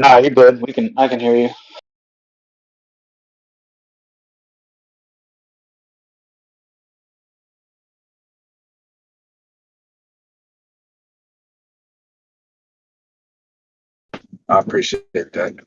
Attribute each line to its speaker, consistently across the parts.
Speaker 1: Nah, you're good. I can hear you.
Speaker 2: I appreciate that.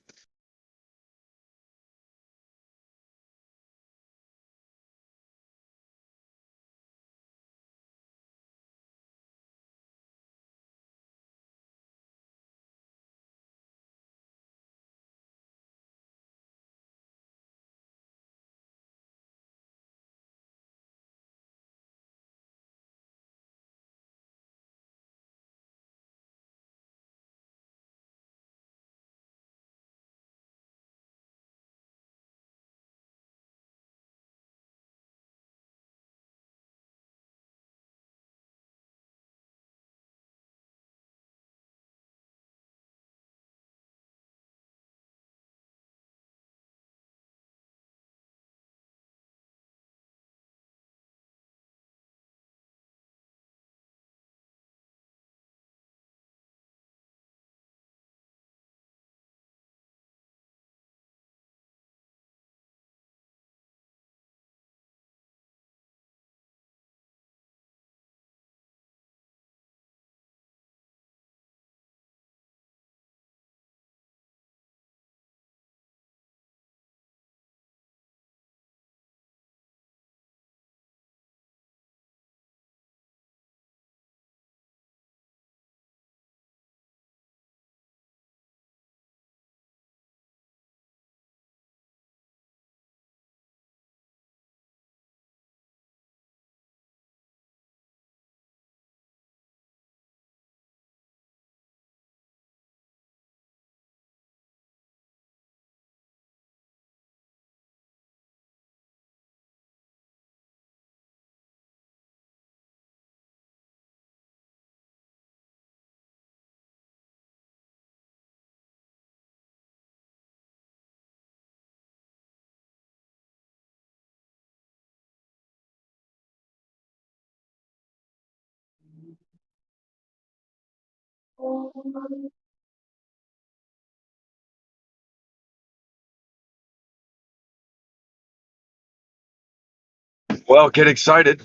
Speaker 2: Well, get excited.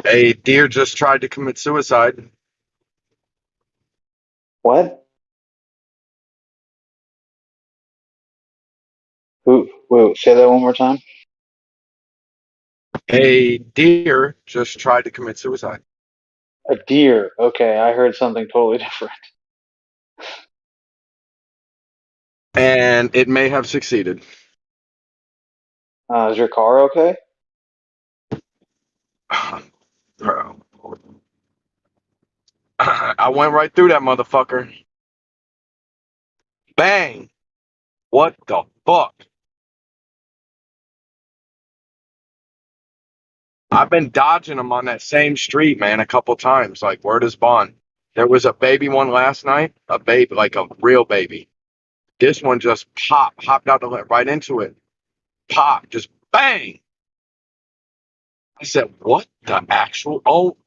Speaker 2: A deer just tried to commit suicide.
Speaker 1: What? Who? Wait, say that one more time.
Speaker 2: A deer just tried to commit suicide.
Speaker 1: A deer. Okay, I heard something totally different.
Speaker 2: And it may have succeeded.
Speaker 1: Is your car okay?
Speaker 2: Bro. I went right through that motherfucker. Bang! What the fuck? I've been dodging them on that same street, man, a couple times. Like, word is bond. There was a baby one last night, a baby, like a real baby. This one just hopped out the left, right into it. Pop, just bang. I said, what the actual? Oh,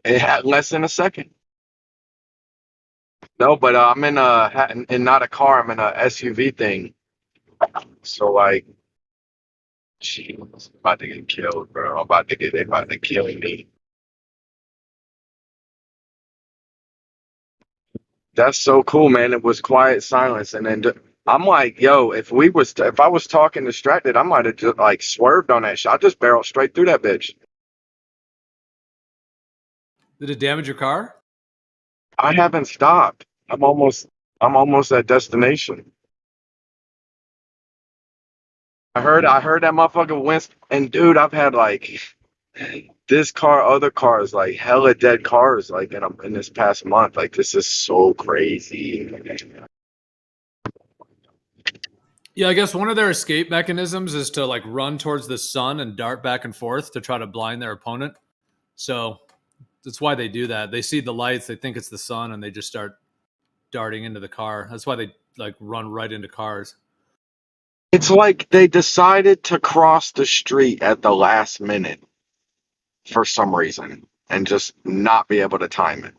Speaker 2: it had less than a second. No, but I'm in and not a car. I'm in a SUV thing. So like, jeez, I'm about to get killed, bro. They about to kill me. That's so cool, man. It was quiet silence, and then I'm like, yo, if I was talking distracted, I might have just like swerved on that shit. I just barreled straight through that bitch.
Speaker 3: Did it damage your car?
Speaker 2: I haven't stopped. I'm almost at destination. I heard that motherfucker went, and dude, I've had like this car, other cars, like hella dead cars, like in this past month. Like this is so crazy.
Speaker 3: Yeah, I guess one of their escape mechanisms is to like run towards the sun and dart back and forth to try to blind their opponent. So that's why they do that. They see the lights, they think it's the sun, and they just start darting into the car. That's why they like run right into cars.
Speaker 2: It's like they decided to cross the street at the last minute for some reason and just not be able to time it.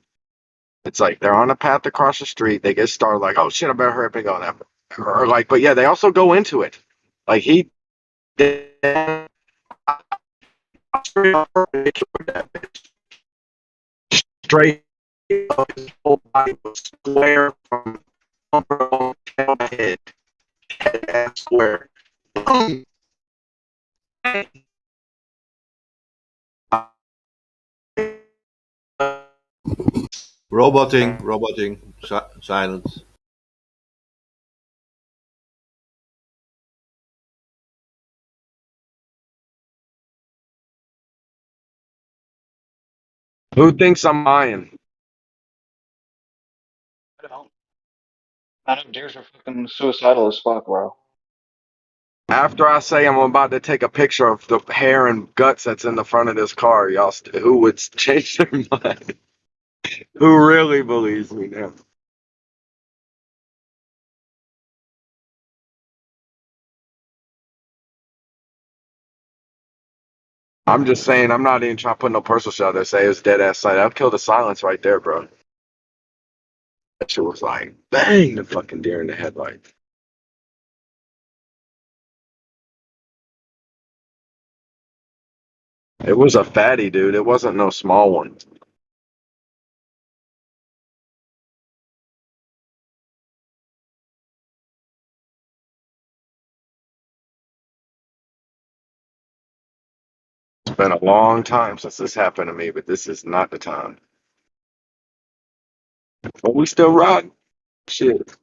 Speaker 2: It's like they're on a path across the street. They get started like, oh shit, I better hurry up and go that. Or like, but yeah, they also go into it. Like he did straight up, his whole body was square from head and square.
Speaker 4: Roboting, silence.
Speaker 2: Who thinks I'm lying?
Speaker 1: I don't. I know deers are fucking suicidal as fuck, bro.
Speaker 2: After I say I'm about to take a picture of the hair and guts that's in the front of this car, y'all, who would change their mind? Who really believes me now? I'm just saying, I'm not even trying to put no personal shot there. Say it's dead ass sight. I'll kill the silence right there, bro. That shit was like, bang, the fucking deer in the headlight. It was a fatty, dude. It wasn't no small one. It's been a long time since this happened to me, but this is not the time. But we still rock. Shit.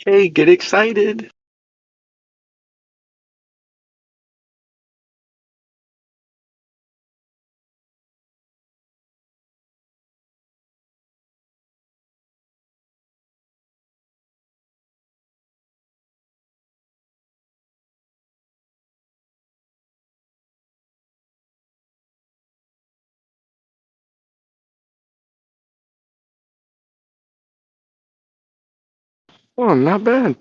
Speaker 2: Hey, get excited. Oh, not bad.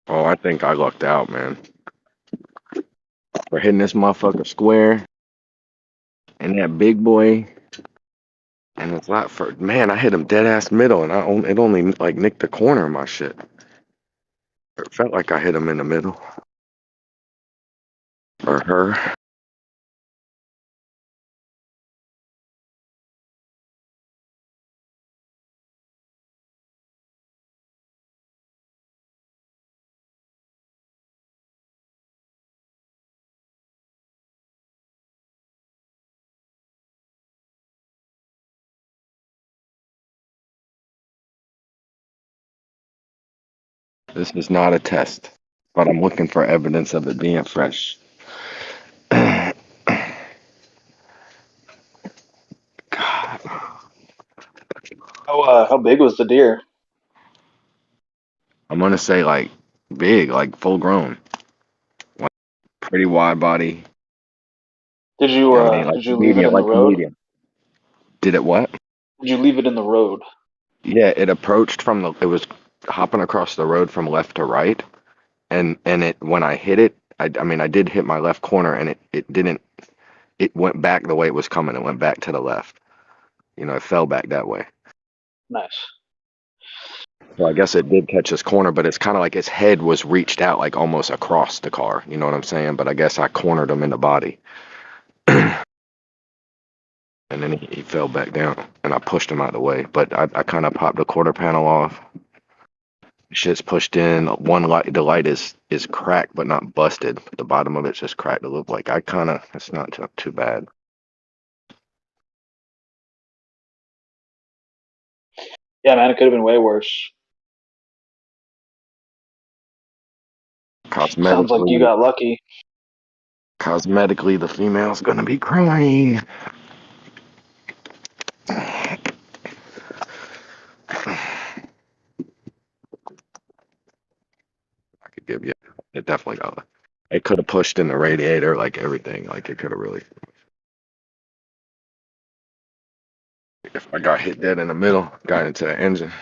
Speaker 2: Oh, I think I lucked out, man. For hitting this motherfucker square and that big boy. And it's not for, man, I hit him dead ass middle and it only like nicked the corner of my shit. It felt like I hit him in the middle. Or her. This is not a test, but I'm looking for evidence of it being fresh. God.
Speaker 1: How big was the deer?
Speaker 2: I'm gonna say like big, like full grown. Like pretty wide body.
Speaker 1: Did
Speaker 2: You
Speaker 1: you
Speaker 2: know what I mean? Like
Speaker 1: did you leave it
Speaker 2: medium,
Speaker 1: in the
Speaker 2: like a
Speaker 1: road?
Speaker 2: medium. Did it what?
Speaker 1: Did you leave it in the road?
Speaker 2: Yeah, it approached from it was hopping across the road from left to right. And it when I hit it, I mean, I did hit my left corner, and it didn't. It went back the way it was coming. It went back to the left. You know, it fell back that way.
Speaker 1: Nice.
Speaker 2: So I guess it did catch his corner, but it's kind of like his head was reached out like almost across the car. You know what I'm saying? But I guess I cornered him in the body. And then he fell back down, and I pushed him out of the way. But I kind of popped the quarter panel off. Shit's pushed in. One light, the light is cracked, but not busted. The bottom of it's just cracked. It looked like it's not too bad.
Speaker 1: Yeah, man, it could have been way worse. Sounds like you
Speaker 2: Cosmetically,
Speaker 1: got lucky.
Speaker 2: cosmetically, the female's gonna be crying. I could give you. It definitely got. It could have pushed in the radiator, like everything. Like it could have really. If I got hit dead in the middle, got into the engine.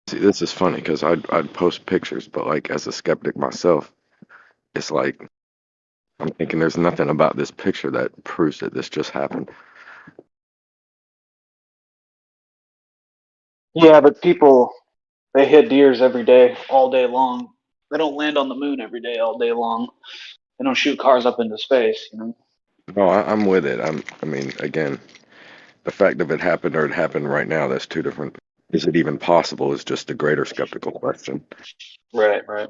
Speaker 2: See, this is funny because I'd post pictures, but like as a skeptic myself, it's like I'm thinking there's nothing about this picture that proves that this just happened.
Speaker 1: Yeah, but people, they hit deers every day, all day long. They don't land on the moon every day, all day long. They don't shoot cars up into space, you know?
Speaker 2: No, I'm with it. I mean, again, the fact of it happened or it happened right now, that's two different. Is it even possible? Is just a greater skeptical question.
Speaker 1: Right, right.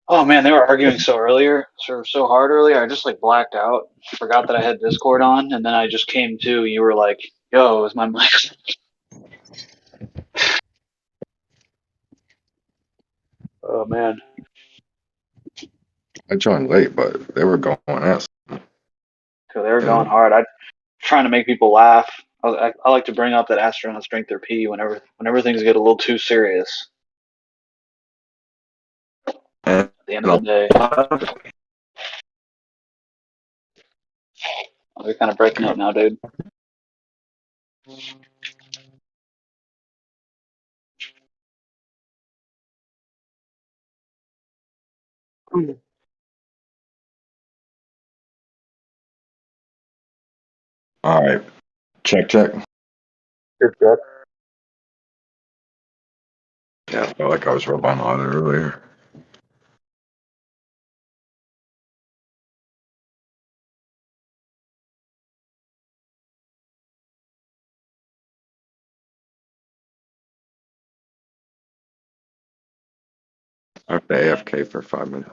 Speaker 1: Oh man, they were arguing so hard earlier. I just like blacked out. Forgot that I had Discord on, and then I just came to. You were like, "Yo, is my mic?" Oh man,
Speaker 2: I joined late, but they were going ass.
Speaker 1: so they were going
Speaker 2: And
Speaker 1: hard. I trying to make people laugh. I like to bring up that astronauts drink their pee whenever things get a little too serious.
Speaker 2: and
Speaker 1: At the end of the
Speaker 2: a
Speaker 1: day,
Speaker 2: lot of it.
Speaker 1: oh, they're kind of breaking up now, dude.
Speaker 2: All right, check, check.
Speaker 1: Good, good.
Speaker 2: Yeah, I felt like I was rubbing on it earlier. I have to AFK for 5 minutes.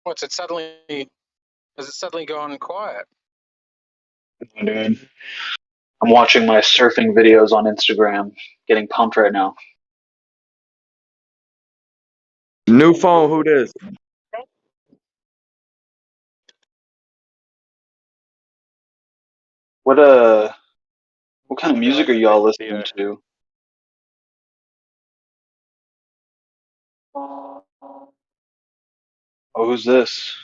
Speaker 5: What's it suddenly? Has it suddenly gone quiet?
Speaker 1: Dude, I'm watching my surfing videos on Instagram. Getting pumped right now.
Speaker 2: New phone, who this?
Speaker 1: What kind of music are y'all listening to? Oh, who's this?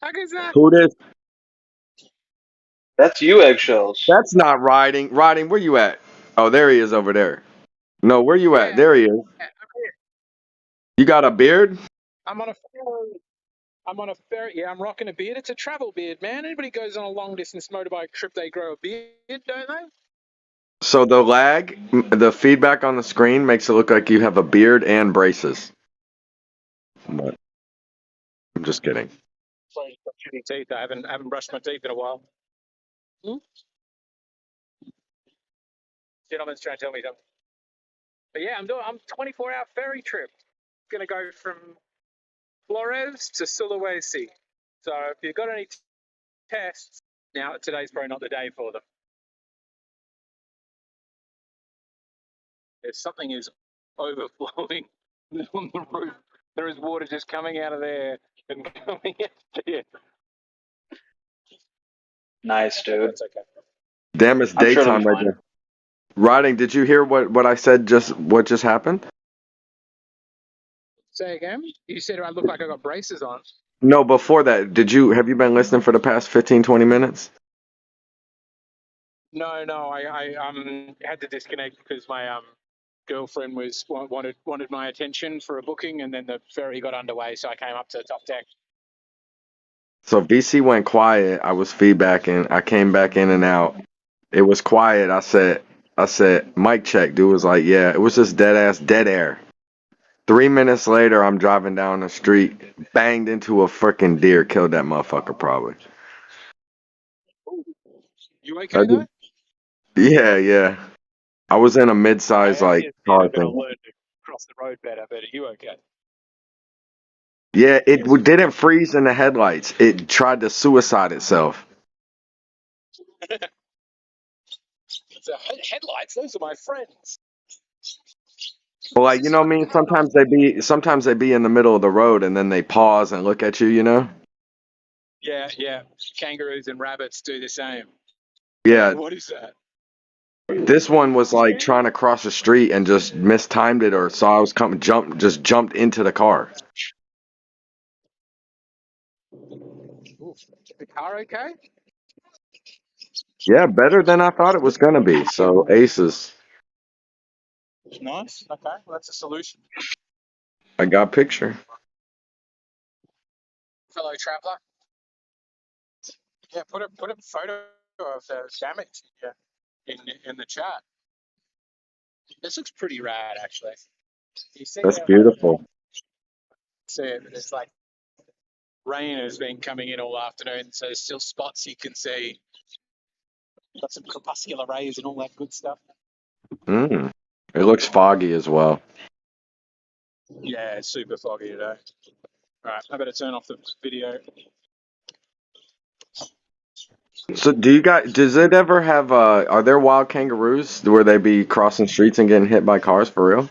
Speaker 5: How goes that?
Speaker 2: Who this?
Speaker 1: That's you, Eggshells.
Speaker 2: That's not riding. Riding, where you at? Oh, there he is over there. No, where you at?
Speaker 5: Yeah,
Speaker 2: There he is.
Speaker 5: I'm here.
Speaker 2: You got a beard?
Speaker 5: I'm on a ferry. I'm on a ferry. Yeah, I'm rocking a beard. It's a travel beard, man. Anybody goes on a long distance motorbike trip, they grow a beard, don't they?
Speaker 2: So the lag, the feedback on the screen makes it look like you have a beard and braces. But I'm just kidding.
Speaker 5: Sorry, got shitty teeth. I haven't brushed my teeth in a while. Gentleman's trying to tell me something. But yeah, I'm 24-hour ferry trip. Gonna go from Flores to Sulawesi. So if you've got any tests, now today's probably not the day for them. If something is overflowing on the roof, there is water just coming out of there and coming out there.
Speaker 1: Nice, dude.
Speaker 5: That's okay.
Speaker 2: Damn, it's
Speaker 1: I'm sure it'll
Speaker 2: daytime
Speaker 1: be
Speaker 2: right
Speaker 1: fine.
Speaker 2: there. Riding, did you hear what I said? What just happened?
Speaker 5: Say again? You said I look like I got braces on.
Speaker 2: No, before that, have you been listening for the past 15, 20 minutes?
Speaker 5: No, I had to disconnect because my girlfriend wanted my attention for a booking, and then the ferry got underway, so I came up to the top deck.
Speaker 2: So VC went quiet. I was feedbacking. I came back in and out. It was quiet. I said, mic check. Dude was like, yeah. It was just dead air. 3 minutes later, I'm driving down the street, banged into a freaking deer, killed that motherfucker probably.
Speaker 5: You okay though?
Speaker 2: Yeah. I was in a mid-size like car
Speaker 5: Gonna
Speaker 2: thing.
Speaker 5: learn to cross the road better, but are you okay?
Speaker 2: Yeah, it didn't freeze in the headlights. It tried to suicide itself.
Speaker 5: So headlights, those are my friends.
Speaker 2: Well, like, you know what I mean? Sometimes they be in the middle of the road and then they pause and look at you, you know?
Speaker 5: Yeah. Kangaroos and rabbits do the same.
Speaker 2: Yeah.
Speaker 5: What is that?
Speaker 2: This one was like trying to cross the street and just mistimed it or saw I was coming, jumped into the car.
Speaker 5: Oof. The car okay?
Speaker 2: Yeah, better than I thought it was gonna be. So aces.
Speaker 5: Nice. Okay, well that's a solution.
Speaker 2: I got picture.
Speaker 5: Fellow traveller. Yeah, put a photo of the damage in the chat. This looks pretty rad, actually. You see
Speaker 2: That's
Speaker 5: how
Speaker 2: beautiful.
Speaker 5: it's like rain has been coming in all afternoon, so there's still spots you can see. Got some crepuscular rays and all that good stuff.
Speaker 2: It looks foggy as well.
Speaker 5: Yeah, it's super foggy today. All right, I better turn off the video.
Speaker 2: So does it ever have are there wild kangaroos where they be crossing streets and getting hit by cars for real?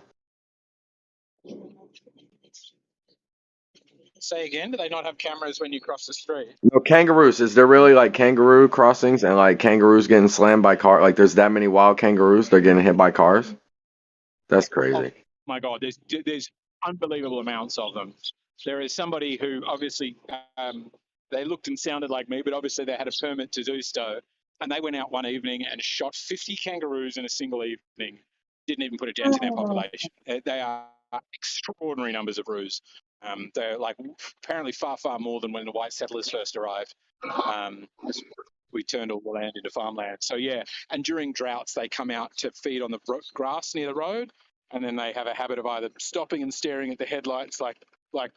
Speaker 5: Say again, do they not have cameras when you cross the street?
Speaker 2: No, kangaroos. Is there really like kangaroo crossings and like kangaroos getting slammed by car? Like there's that many wild kangaroos they're getting hit by cars? That's crazy.
Speaker 5: Oh my God, there's unbelievable amounts of them. There is somebody who obviously they looked and sounded like me, but obviously they had a permit to do so, and they went out one evening and shot 50 kangaroos in a single evening. Didn't even put a dent in their population. They are extraordinary numbers of roos. They're like apparently far more than when the white settlers first arrived. We turned all the land into farmland. So yeah, and during droughts they come out to feed on the grass near the road, and then they have a habit of either stopping and staring at the headlights like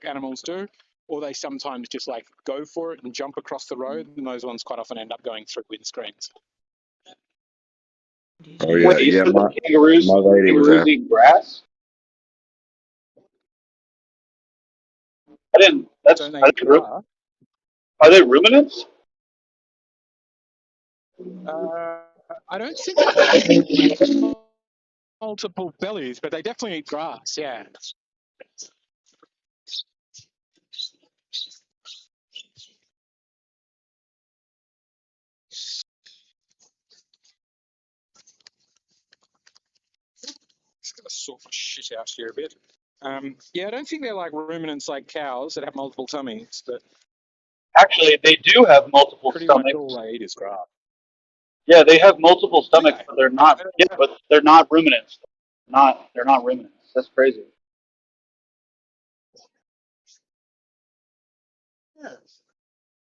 Speaker 5: animals do, or they sometimes just like go for it and jump across the road, and those ones quite often end up going through windscreens.
Speaker 2: Oh yeah,
Speaker 1: Wait, you
Speaker 2: yeah.
Speaker 1: said the kangaroos
Speaker 2: My lady was there.
Speaker 1: eat grass? I didn't.
Speaker 5: Don't they eat grass?
Speaker 1: Are they ruminants?
Speaker 5: I don't think they have multiple bellies, but they definitely eat grass. Yeah. Just gonna sort my shit out here a bit. Yeah, I don't think they're like ruminants like cows that have multiple tummies, but
Speaker 1: Actually, they do have multiple
Speaker 5: pretty much
Speaker 1: stomachs.
Speaker 5: all they eat is grass.
Speaker 1: Yeah, they have multiple
Speaker 5: Do
Speaker 1: stomachs,
Speaker 5: they?
Speaker 1: but they're not. Yeah, but they're not ruminants. They're not ruminants. That's crazy.
Speaker 5: Yeah.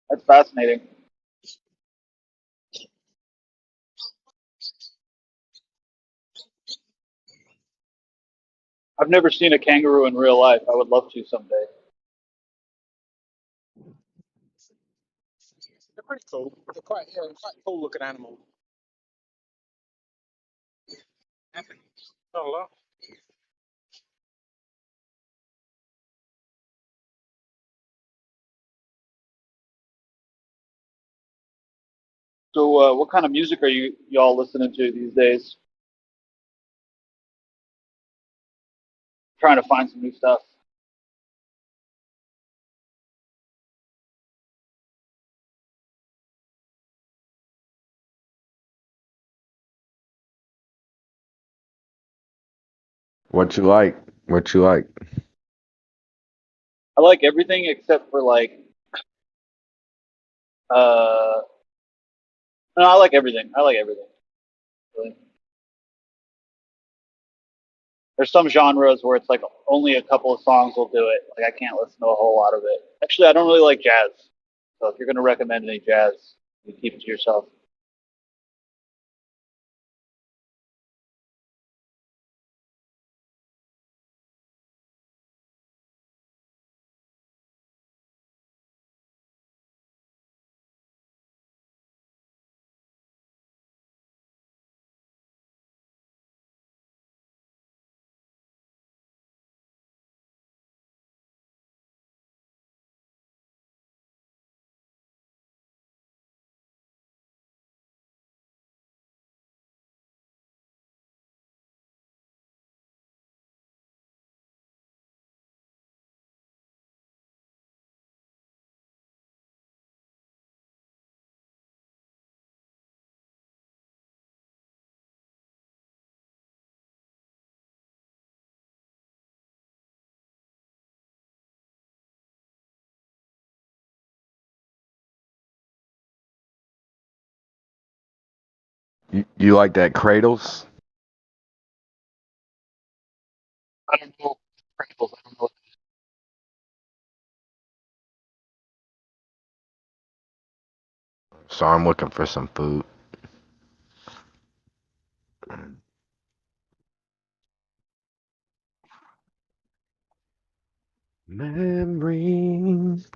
Speaker 1: That's fascinating. I've never seen a kangaroo in real life. I would love to someday.
Speaker 5: They're pretty cool. They're quite cool looking animal. Not a lot.
Speaker 1: So, what kind of music are y'all listening to these days? Trying to find some new stuff.
Speaker 2: What you like? What you like?
Speaker 1: I like everything except for like. Uh, no, I like everything. I like everything. Really. There's some genres where it's like only a couple of songs will do it. Like I can't listen to a whole lot of it. Actually, I don't really like jazz. So if you're gonna recommend any jazz, you keep it to yourself.
Speaker 2: You like that Cradles?
Speaker 1: I don't know. Principles. I don't know.
Speaker 2: So I'm looking for some food. Memories.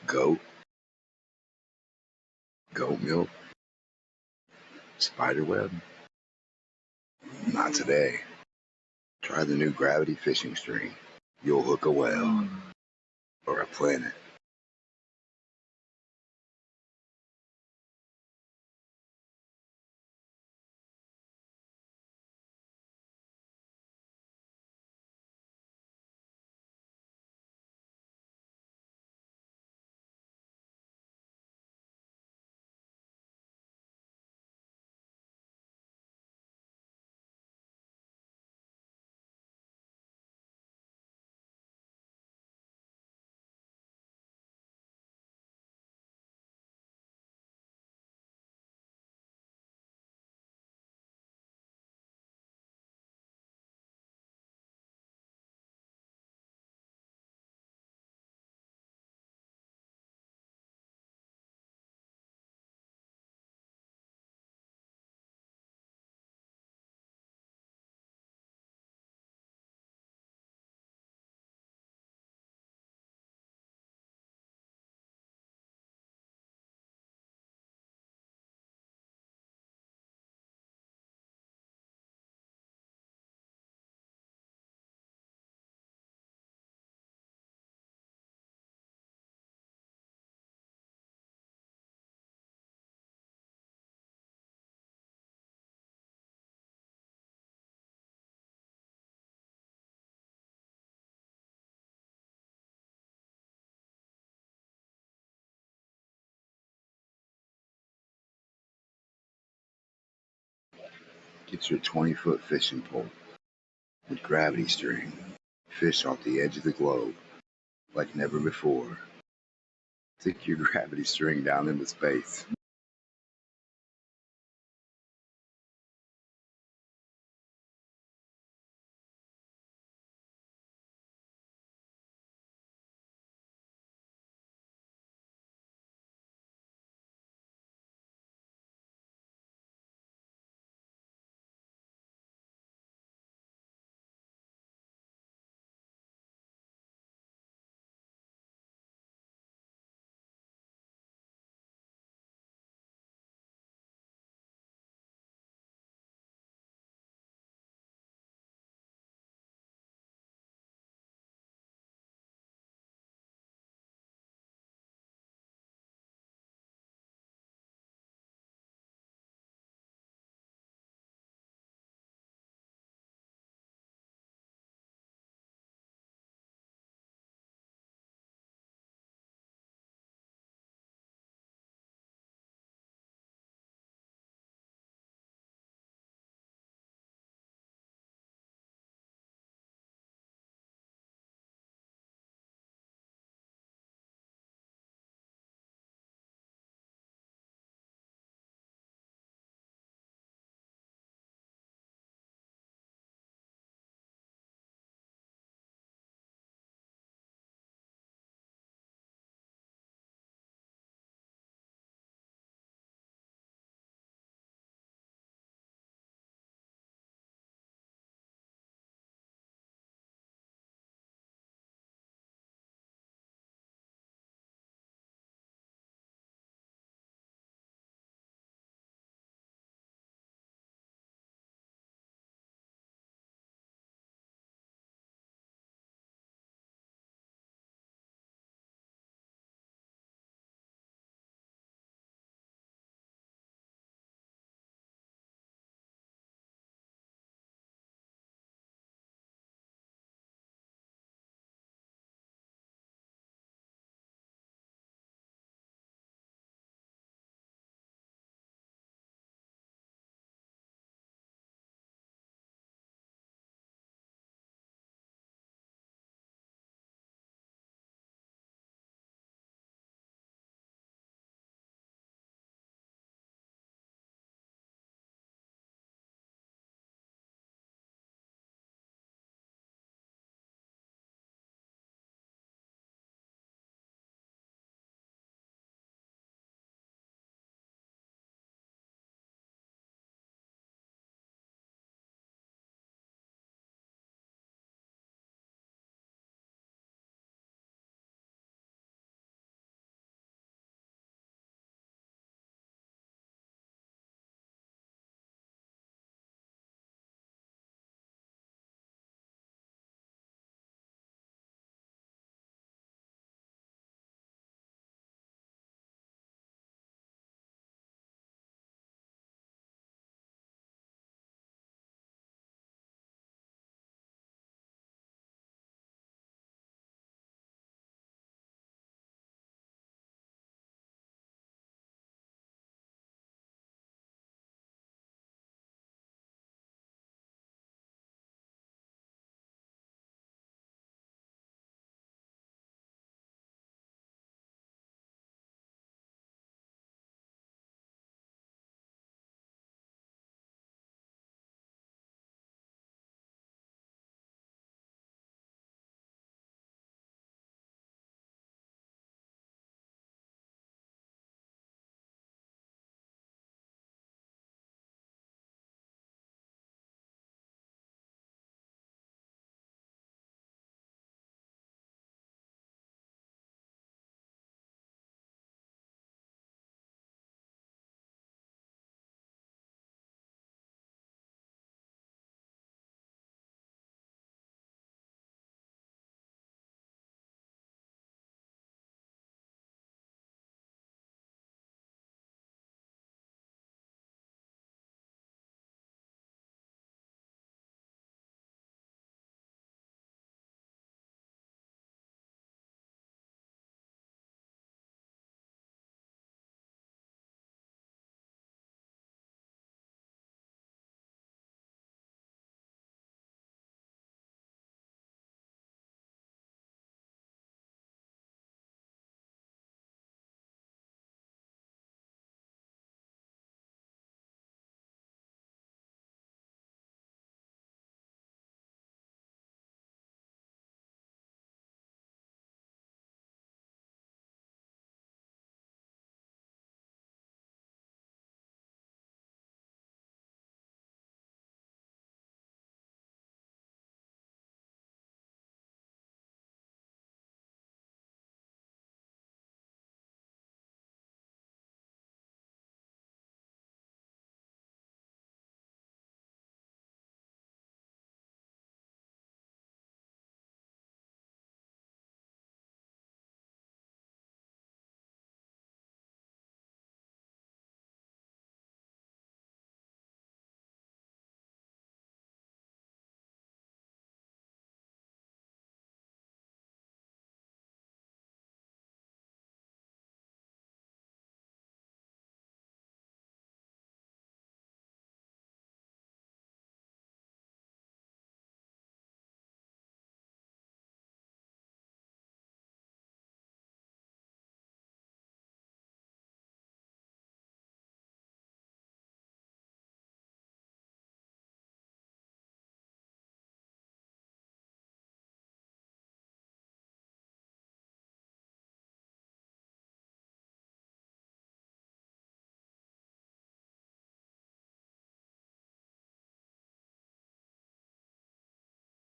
Speaker 6: Goat, goat milk, spider web. Not today. Try the new gravity fishing string. You'll hook a whale or a planet. Get your 20-foot fishing pole with gravity string. Fish off the edge of the globe like never before. Stick your gravity string down into space.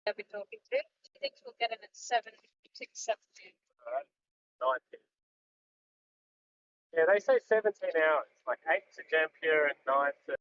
Speaker 7: I'll be talking to. She thinks we'll get in at 7, 6, 7.
Speaker 8: All right. 19. Yeah, they say 17 hours, like 8 to Dampier and 9 to.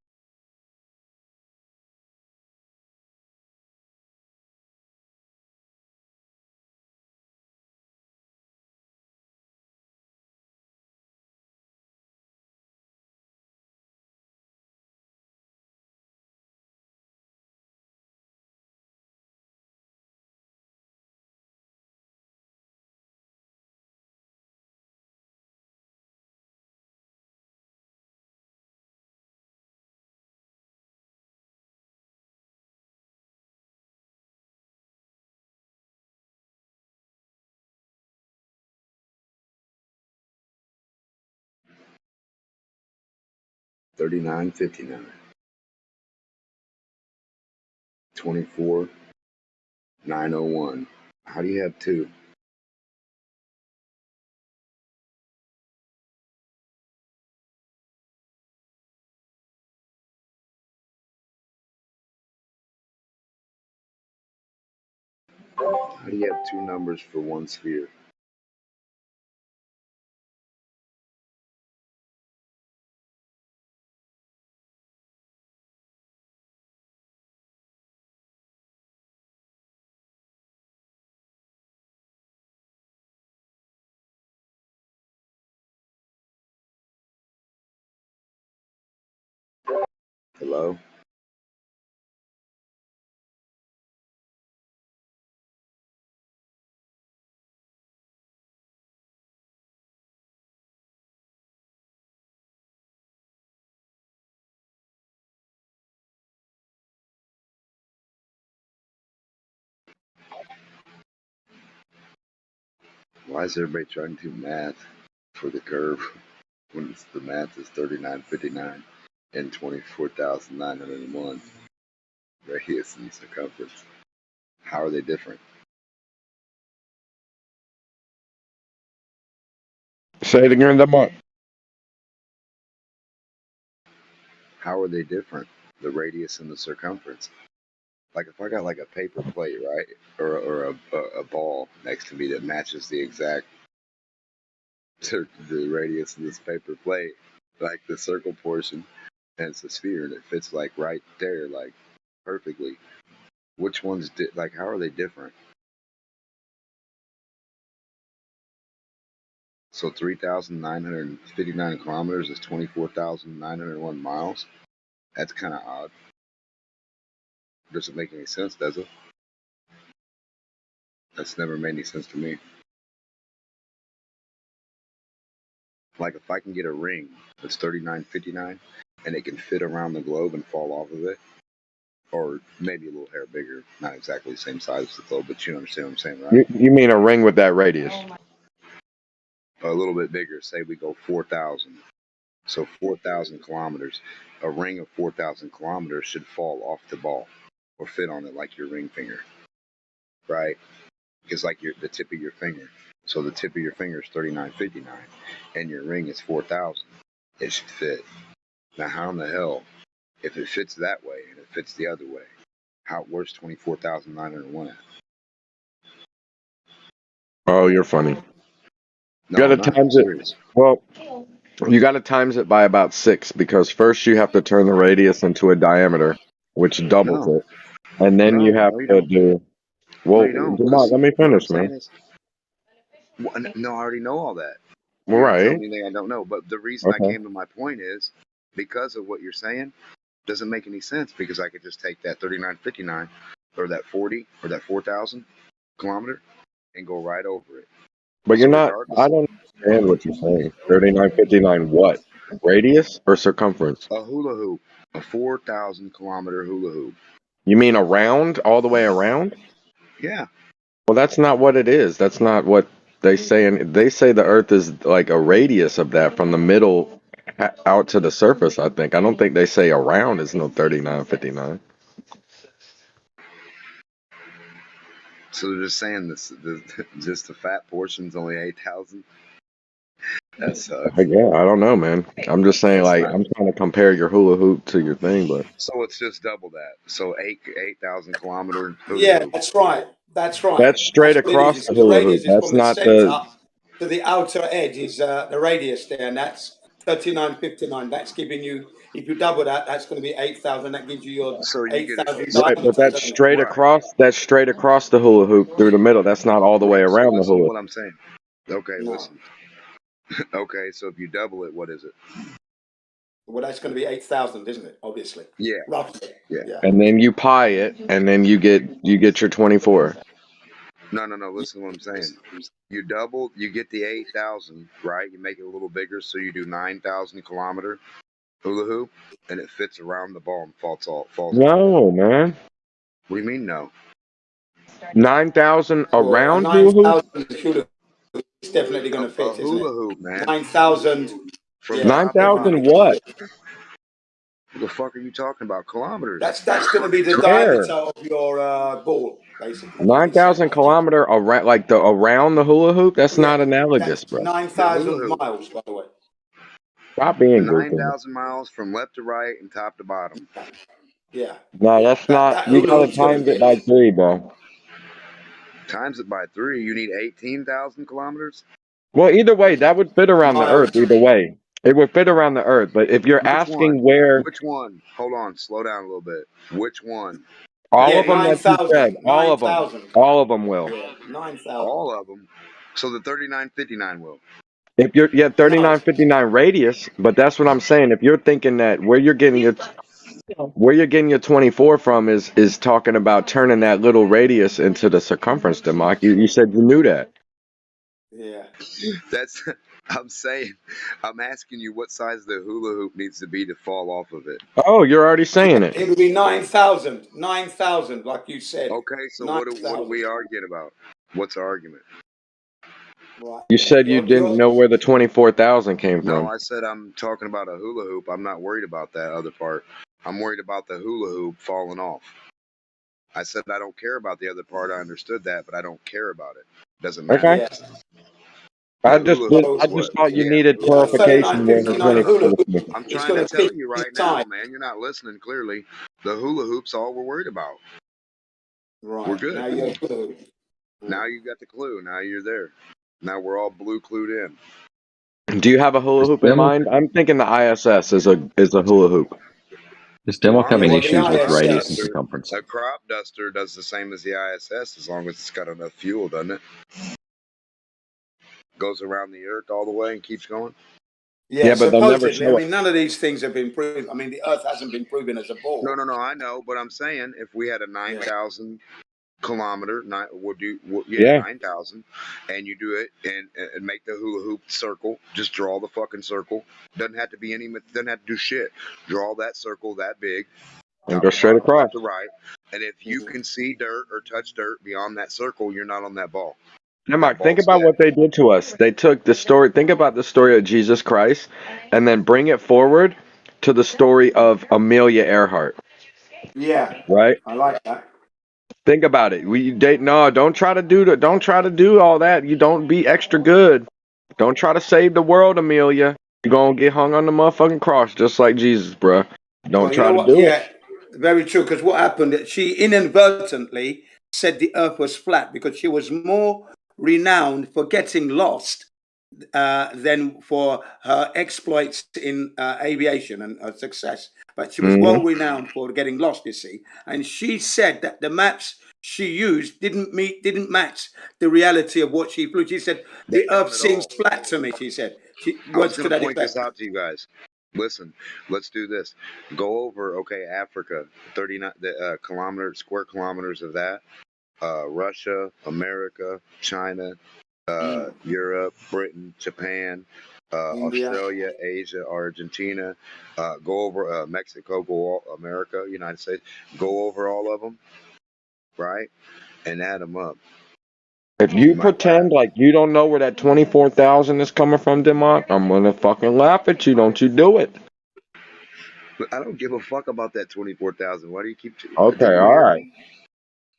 Speaker 6: $39.59. 24,901. How do you have two? How do you have two numbers for one sphere? Hello? Why is everybody trying to do math for the curve when the math is 39.59 and 24,901 radius and circumference? How are they different?
Speaker 2: Say it again, the month.
Speaker 6: How are they different? The radius and the circumference. Like if I got like a paper plate, right, or a ball next to me that matches the exact the radius of this paper plate, like the circle portion, and it's a sphere and it fits like right there, like perfectly. Which ones like how are they different? So 3,959 kilometers is 24,901 miles. That's kind of odd. Doesn't make any sense, does it? That's never made any sense to me. Like if I can get a ring that's 39.59 and it can fit around the globe and fall off of it, or maybe a little hair bigger, not exactly the same size as the globe, but you understand what I'm saying, right?
Speaker 2: You mean a ring with that radius?
Speaker 6: A little bit bigger. Say we go 4,000. So 4,000 kilometers. A ring of 4,000 kilometers should fall off the ball or fit on it like your ring finger, right? Because like the tip of your finger. So the tip of your finger is 39.59 and your ring is 4,000. It should fit. Now how in the hell, if it fits that way and it fits the other way, where's 24,901 at?
Speaker 2: Oh, you're funny.
Speaker 6: No,
Speaker 2: You
Speaker 6: I'm
Speaker 2: gotta
Speaker 6: not. I'm
Speaker 2: times it.
Speaker 6: serious.
Speaker 2: Well, you gotta times it by about 6 because first you have to turn the radius into a diameter, which doubles
Speaker 6: No,
Speaker 2: it, and then you have
Speaker 6: no, you
Speaker 2: to
Speaker 6: don't.
Speaker 2: do.
Speaker 6: No,
Speaker 2: Well,
Speaker 6: you don't.
Speaker 2: Jamal,
Speaker 6: Because
Speaker 2: let me
Speaker 6: what I'm
Speaker 2: finish,
Speaker 6: saying
Speaker 2: man.
Speaker 6: is, no, I already know all that.
Speaker 2: All
Speaker 6: You're not telling
Speaker 2: right.
Speaker 6: me anything I don't know. But the reason I
Speaker 2: Okay.
Speaker 6: came to my point is because of what you're saying doesn't make any sense because I could just take that 39.59 or that 40 or that 4,000 kilometer and go right over it.
Speaker 2: But you're
Speaker 6: So
Speaker 2: not.
Speaker 6: regardless,
Speaker 2: I don't understand what you're saying. 39.59. What? Radius or circumference?
Speaker 6: a hula hoop, a 4,000 kilometer hula hoop.
Speaker 2: You mean around, all the way around?
Speaker 6: Yeah.
Speaker 2: Well, that's not what it is. That's not what they say. And they say the Earth is like a radius of that from the middle out to the surface. I think. I don't think they say around is no 39.59.
Speaker 6: So they're just saying this, just the fat portion's only 8,000. That sucks.
Speaker 2: Yeah, I don't know, man. I'm just saying,
Speaker 6: That's
Speaker 2: like,
Speaker 6: not.
Speaker 2: I'm trying to compare your hula hoop to your thing, but
Speaker 6: So it's just double that. So 8,000 kilometer hula
Speaker 9: Yeah,
Speaker 6: hoop.
Speaker 9: that's right. That's right.
Speaker 2: that's
Speaker 9: That's
Speaker 2: straight
Speaker 9: what it is.
Speaker 2: across
Speaker 9: You
Speaker 2: the
Speaker 9: see, the
Speaker 2: hula hoop.
Speaker 9: radius is
Speaker 2: That's
Speaker 9: from the
Speaker 2: not the.
Speaker 9: center to the outer edge is the radius there, and that's 39.59. That's giving you, if you double that, that's going to be 8,000. That gives you your
Speaker 6: So you get it.
Speaker 9: 8,000
Speaker 2: Right, but
Speaker 9: diameter,
Speaker 2: that's
Speaker 9: doesn't it?
Speaker 2: straight
Speaker 6: Right.
Speaker 2: across. That's straight across the hula hoop through the middle. That's not all the way
Speaker 6: Right. So
Speaker 2: around the
Speaker 6: listen to
Speaker 2: hula.
Speaker 6: what I'm saying. Okay,
Speaker 9: No.
Speaker 6: listen. Okay, so if you double it, what is it?
Speaker 9: Well, that's going to be 8,000, isn't it? Obviously.
Speaker 6: Yeah.
Speaker 9: Roughly.
Speaker 6: Yeah.
Speaker 9: Yeah.
Speaker 2: And then you pi it, and then you get your 24.
Speaker 6: No. Listen to what I'm saying. You double, you get the 8,000, right? You make it a little bigger, so you do 9,000 kilometer hula hoop, and it fits around the ball and falls off.
Speaker 2: No, man.
Speaker 6: What do you mean no?
Speaker 2: 9,000
Speaker 9: Well, a
Speaker 2: around hula hoop.
Speaker 9: 9,000 hula hoop is definitely going to
Speaker 6: A
Speaker 9: fit, isn't
Speaker 6: hula
Speaker 9: it?
Speaker 6: hoop, man.
Speaker 9: 9,000.
Speaker 6: From
Speaker 9: Yeah,
Speaker 6: top to
Speaker 2: 9,000
Speaker 6: bottom.
Speaker 9: definitely going to
Speaker 2: what?
Speaker 9: fit.
Speaker 6: What the fuck are you talking about? Kilometers.
Speaker 9: That's going to be the
Speaker 2: Where?
Speaker 9: diameter of your ball, basically. That's what he's saying.
Speaker 2: 9,000 kilometer around, like the around the hula hoop. That's
Speaker 9: Yeah,
Speaker 2: not analogous,
Speaker 9: that's
Speaker 2: bro.
Speaker 6: The hula
Speaker 9: 9,000
Speaker 6: hoop.
Speaker 9: miles, by the way.
Speaker 2: Stop being goofy.
Speaker 6: 9,000 miles from left to right and top to bottom.
Speaker 9: Yeah,
Speaker 2: No,
Speaker 9: yeah.
Speaker 2: that's
Speaker 9: That
Speaker 2: not.
Speaker 9: that
Speaker 2: You
Speaker 9: hula
Speaker 2: gotta
Speaker 9: hoop's going to
Speaker 2: times it
Speaker 9: fit.
Speaker 2: by 3, bro.
Speaker 6: Times it by 3, you need 18,000 kilometers?
Speaker 2: Well, either way, that would fit around the
Speaker 9: Miles.
Speaker 2: Earth. Either way, it would fit around the Earth. But if you're
Speaker 6: Which
Speaker 2: asking
Speaker 6: one?
Speaker 2: where
Speaker 6: Which one? Hold on, slow down a little bit. Which one?
Speaker 2: all
Speaker 9: Yeah,
Speaker 2: of them that you said,
Speaker 9: 9,000.
Speaker 2: all of them will.
Speaker 9: Yeah, 9,000.
Speaker 6: All of them. So the 3959 will.
Speaker 2: If you're 3959
Speaker 9: No.
Speaker 2: radius, but that's what I'm saying. If you're thinking that where you're getting your 24 from is talking about turning that little radius into the circumference, Democ. You said you knew that.
Speaker 9: Yeah.
Speaker 6: That's, I'm saying, I'm asking you what size the hula hoop needs to be to fall off of it.
Speaker 2: Oh, you're already saying it.
Speaker 9: It'll be 9,000. 9,000, like you said.
Speaker 6: Okay, so what are
Speaker 9: 9,000.
Speaker 6: we arguing about? What's our argument?
Speaker 9: Right.
Speaker 2: You said you didn't
Speaker 9: You're,
Speaker 2: know where the 24,000 came
Speaker 6: No,
Speaker 2: from.
Speaker 6: I said I'm talking about a hula hoop. I'm not worried about that other part. I'm worried about the hula hoop falling off. I said I don't care about the other part. I understood that, but I don't care about it. Doesn't matter.
Speaker 2: Okay.
Speaker 9: yeah.
Speaker 6: The hula hoop
Speaker 2: I
Speaker 6: is what.
Speaker 2: just thought you
Speaker 6: Yeah.
Speaker 2: needed
Speaker 9: Yeah, a
Speaker 2: clarification where the
Speaker 9: 39.59 hula
Speaker 2: 24
Speaker 9: hoop
Speaker 2: came from.
Speaker 6: I'm
Speaker 9: is
Speaker 6: trying
Speaker 9: going
Speaker 6: to
Speaker 9: to fit
Speaker 6: tell you right now,
Speaker 9: inside.
Speaker 6: man. You're not listening clearly. The hula hoop's all we're worried about.
Speaker 9: Right.
Speaker 6: We're good.
Speaker 9: Now you're hula hoop.
Speaker 6: Now you got the clue. Now you're there. Now we're all blue clued in.
Speaker 2: Do you have a hula
Speaker 10: Is
Speaker 2: hoop in
Speaker 10: Demo
Speaker 2: mind? I'm thinking the ISS is a hula hoop.
Speaker 10: is Demo
Speaker 6: Well, I
Speaker 10: having
Speaker 9: Yeah,
Speaker 6: mean,
Speaker 9: well,
Speaker 6: a
Speaker 9: the
Speaker 10: issues with
Speaker 6: crop
Speaker 10: radius and
Speaker 9: ISS.
Speaker 6: duster,
Speaker 10: circumference?
Speaker 6: a crop duster does the same as the ISS as long as it's got enough fuel, doesn't it? Goes around the Earth all the way and keeps going.
Speaker 9: Yeah,
Speaker 2: Yeah, but they'll never
Speaker 9: supposedly. I
Speaker 2: show it.
Speaker 9: mean, none of these things have been proven. I mean, the Earth hasn't been proven as a ball.
Speaker 6: No, I know, but I'm saying if we had a 9,000 kilometer,
Speaker 2: Yeah.
Speaker 6: 9,000, and you do it and make the hula hoop circle. Just draw the fucking circle. Doesn't have to do shit. Draw that circle that big,
Speaker 2: And
Speaker 6: top
Speaker 2: go
Speaker 6: to
Speaker 2: straight
Speaker 6: bottom,
Speaker 2: across.
Speaker 6: left to right. And if you can see dirt or touch dirt beyond that circle, you're not on that ball.
Speaker 2: Now,
Speaker 6: That
Speaker 2: Mark, think
Speaker 6: ball's
Speaker 2: about
Speaker 6: dead.
Speaker 2: what they did to us. They took the story, think about the story of Jesus Christ, and then bring it forward to the story of Amelia Earhart,
Speaker 9: Yeah,
Speaker 2: right?
Speaker 9: I like that.
Speaker 2: Think about it. Don't try to do all that. You don't be extra good. Don't try to save the world, Amelia. You're gonna get hung on the motherfucking cross just like Jesus, bruh. Don't
Speaker 9: Well, you
Speaker 2: try
Speaker 9: know
Speaker 2: to
Speaker 9: what?
Speaker 2: do it.
Speaker 9: Yeah, very true. Because what happened, she inadvertently said the Earth was flat because she was more renowned for getting lost than for her exploits in aviation and her success. But she was well
Speaker 2: Mm-hmm.
Speaker 9: renowned for getting lost, you see. And she said that the maps she used didn't match the reality of what she flew. She said
Speaker 6: They
Speaker 9: the Earth
Speaker 6: don't at
Speaker 9: seems
Speaker 6: all.
Speaker 9: flat to me. She said
Speaker 6: I was
Speaker 9: words
Speaker 6: going
Speaker 9: to
Speaker 6: to
Speaker 9: that
Speaker 6: point this
Speaker 9: effect.
Speaker 6: out to you guys. Listen, let's do this. Go over, Africa, 39 square kilometers of that. Russia, America, China, Europe, Britain, Japan,
Speaker 9: India.
Speaker 6: Australia, Asia, Argentina. Go over Mexico, America, United States. Go over all of them, right? And add them up.
Speaker 2: If
Speaker 6: You
Speaker 2: you
Speaker 6: might laugh.
Speaker 2: pretend like you don't know where that 24,000 is coming from, Demont, I'm gonna fucking laugh at you. Don't you do it?
Speaker 6: But I don't give a fuck about that 24,000. Why do you keep?
Speaker 2: Okay,
Speaker 6: Didn't you
Speaker 2: all
Speaker 6: hear
Speaker 2: right.
Speaker 6: me?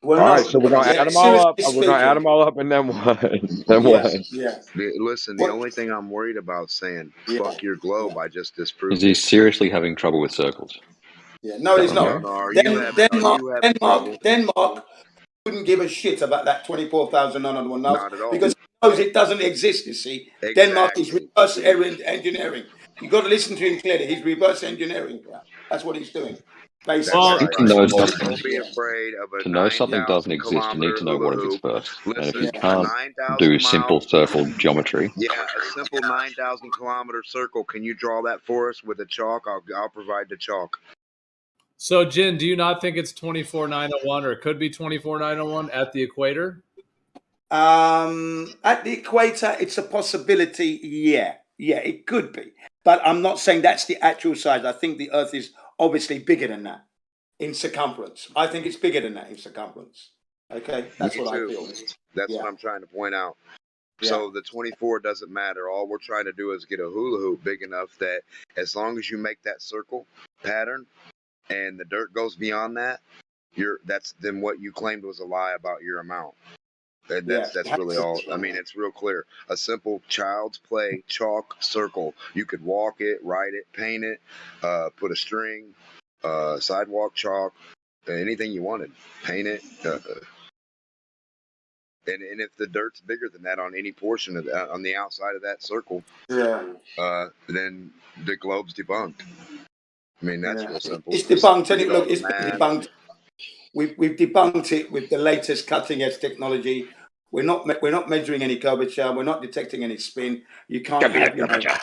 Speaker 9: Well,
Speaker 2: All
Speaker 9: no,
Speaker 2: right, so we're gonna add them all up.
Speaker 9: seriously
Speaker 2: We're gonna add
Speaker 9: speaking,
Speaker 2: them all up, and then what? Then
Speaker 9: yeah,
Speaker 2: what?
Speaker 9: yeah.
Speaker 6: Listen, the
Speaker 9: What?
Speaker 6: only thing I'm worried about saying
Speaker 9: Yeah,
Speaker 6: "fuck your globe,"
Speaker 9: yeah,
Speaker 6: I just
Speaker 10: Is
Speaker 6: disproved
Speaker 10: he
Speaker 6: it.
Speaker 10: seriously having trouble with circles?
Speaker 9: yeah.
Speaker 10: Is
Speaker 9: No,
Speaker 10: that
Speaker 9: he's
Speaker 10: what I'm
Speaker 6: No,
Speaker 9: not.
Speaker 10: hearing?
Speaker 6: no. Are you having trouble?
Speaker 9: Denmark wouldn't give a shit about that 24,901 knows
Speaker 6: Not at all.
Speaker 9: because he knows it doesn't exist. You see, Denmark is
Speaker 6: Exactly.
Speaker 9: reverse engineering. You got to listen to him clearly. He's reverse engineering. That's what he's doing,
Speaker 6: That's
Speaker 9: basically.
Speaker 3: Well,
Speaker 10: To
Speaker 6: right.
Speaker 10: know
Speaker 6: So
Speaker 10: something,
Speaker 6: don't be afraid of a
Speaker 10: to know something doesn't
Speaker 6: 9,000
Speaker 10: exist, you need
Speaker 6: kilometer
Speaker 10: to know
Speaker 6: hula
Speaker 10: what it is
Speaker 6: hoop.
Speaker 10: first. And if you
Speaker 6: Listen,
Speaker 9: Yeah,
Speaker 6: a
Speaker 10: can't
Speaker 6: 9,000
Speaker 10: do
Speaker 6: mile,
Speaker 10: simple circle geometry,
Speaker 6: yeah, a simple 9,000 kilometer circle. Can you draw that for us with a chalk? I'll provide the chalk.
Speaker 3: so Jin, do you not think it's 24,901 or it could be 24,901 at the equator?
Speaker 9: at the equator, it's a possibility. Yeah, it could be, but I'm not saying that's the actual size. I think the Earth is obviously bigger than that in circumference. I think it's bigger than that in circumference. Okay, that's
Speaker 6: Me
Speaker 9: what I
Speaker 6: too.
Speaker 9: feel.
Speaker 6: That's
Speaker 9: Yeah,
Speaker 6: what I'm trying to point out.
Speaker 9: yeah,
Speaker 6: So the 24 doesn't matter. All we're trying to do is get a hula hoop big enough that as long as you make that circle pattern and the dirt goes beyond that, that's then what you claimed was a lie about your amount. And
Speaker 9: yeah.
Speaker 6: that's really all. I mean, it's real clear. A simple child's play chalk circle. You could walk it, write it, paint it, put a string, sidewalk chalk, anything you wanted. Paint it. And if the dirt's bigger than that on any portion of on the outside of that circle,
Speaker 9: Yeah,
Speaker 6: then the globe's debunked. I mean, that's
Speaker 9: yeah.
Speaker 6: real simple.
Speaker 9: It's debunked.
Speaker 6: Forget all
Speaker 9: Look,
Speaker 6: the
Speaker 9: it's been
Speaker 6: math.
Speaker 9: debunked. We've debunked it with the latest cutting edge technology. We're not measuring any curvature. We're not detecting any spin. You can't have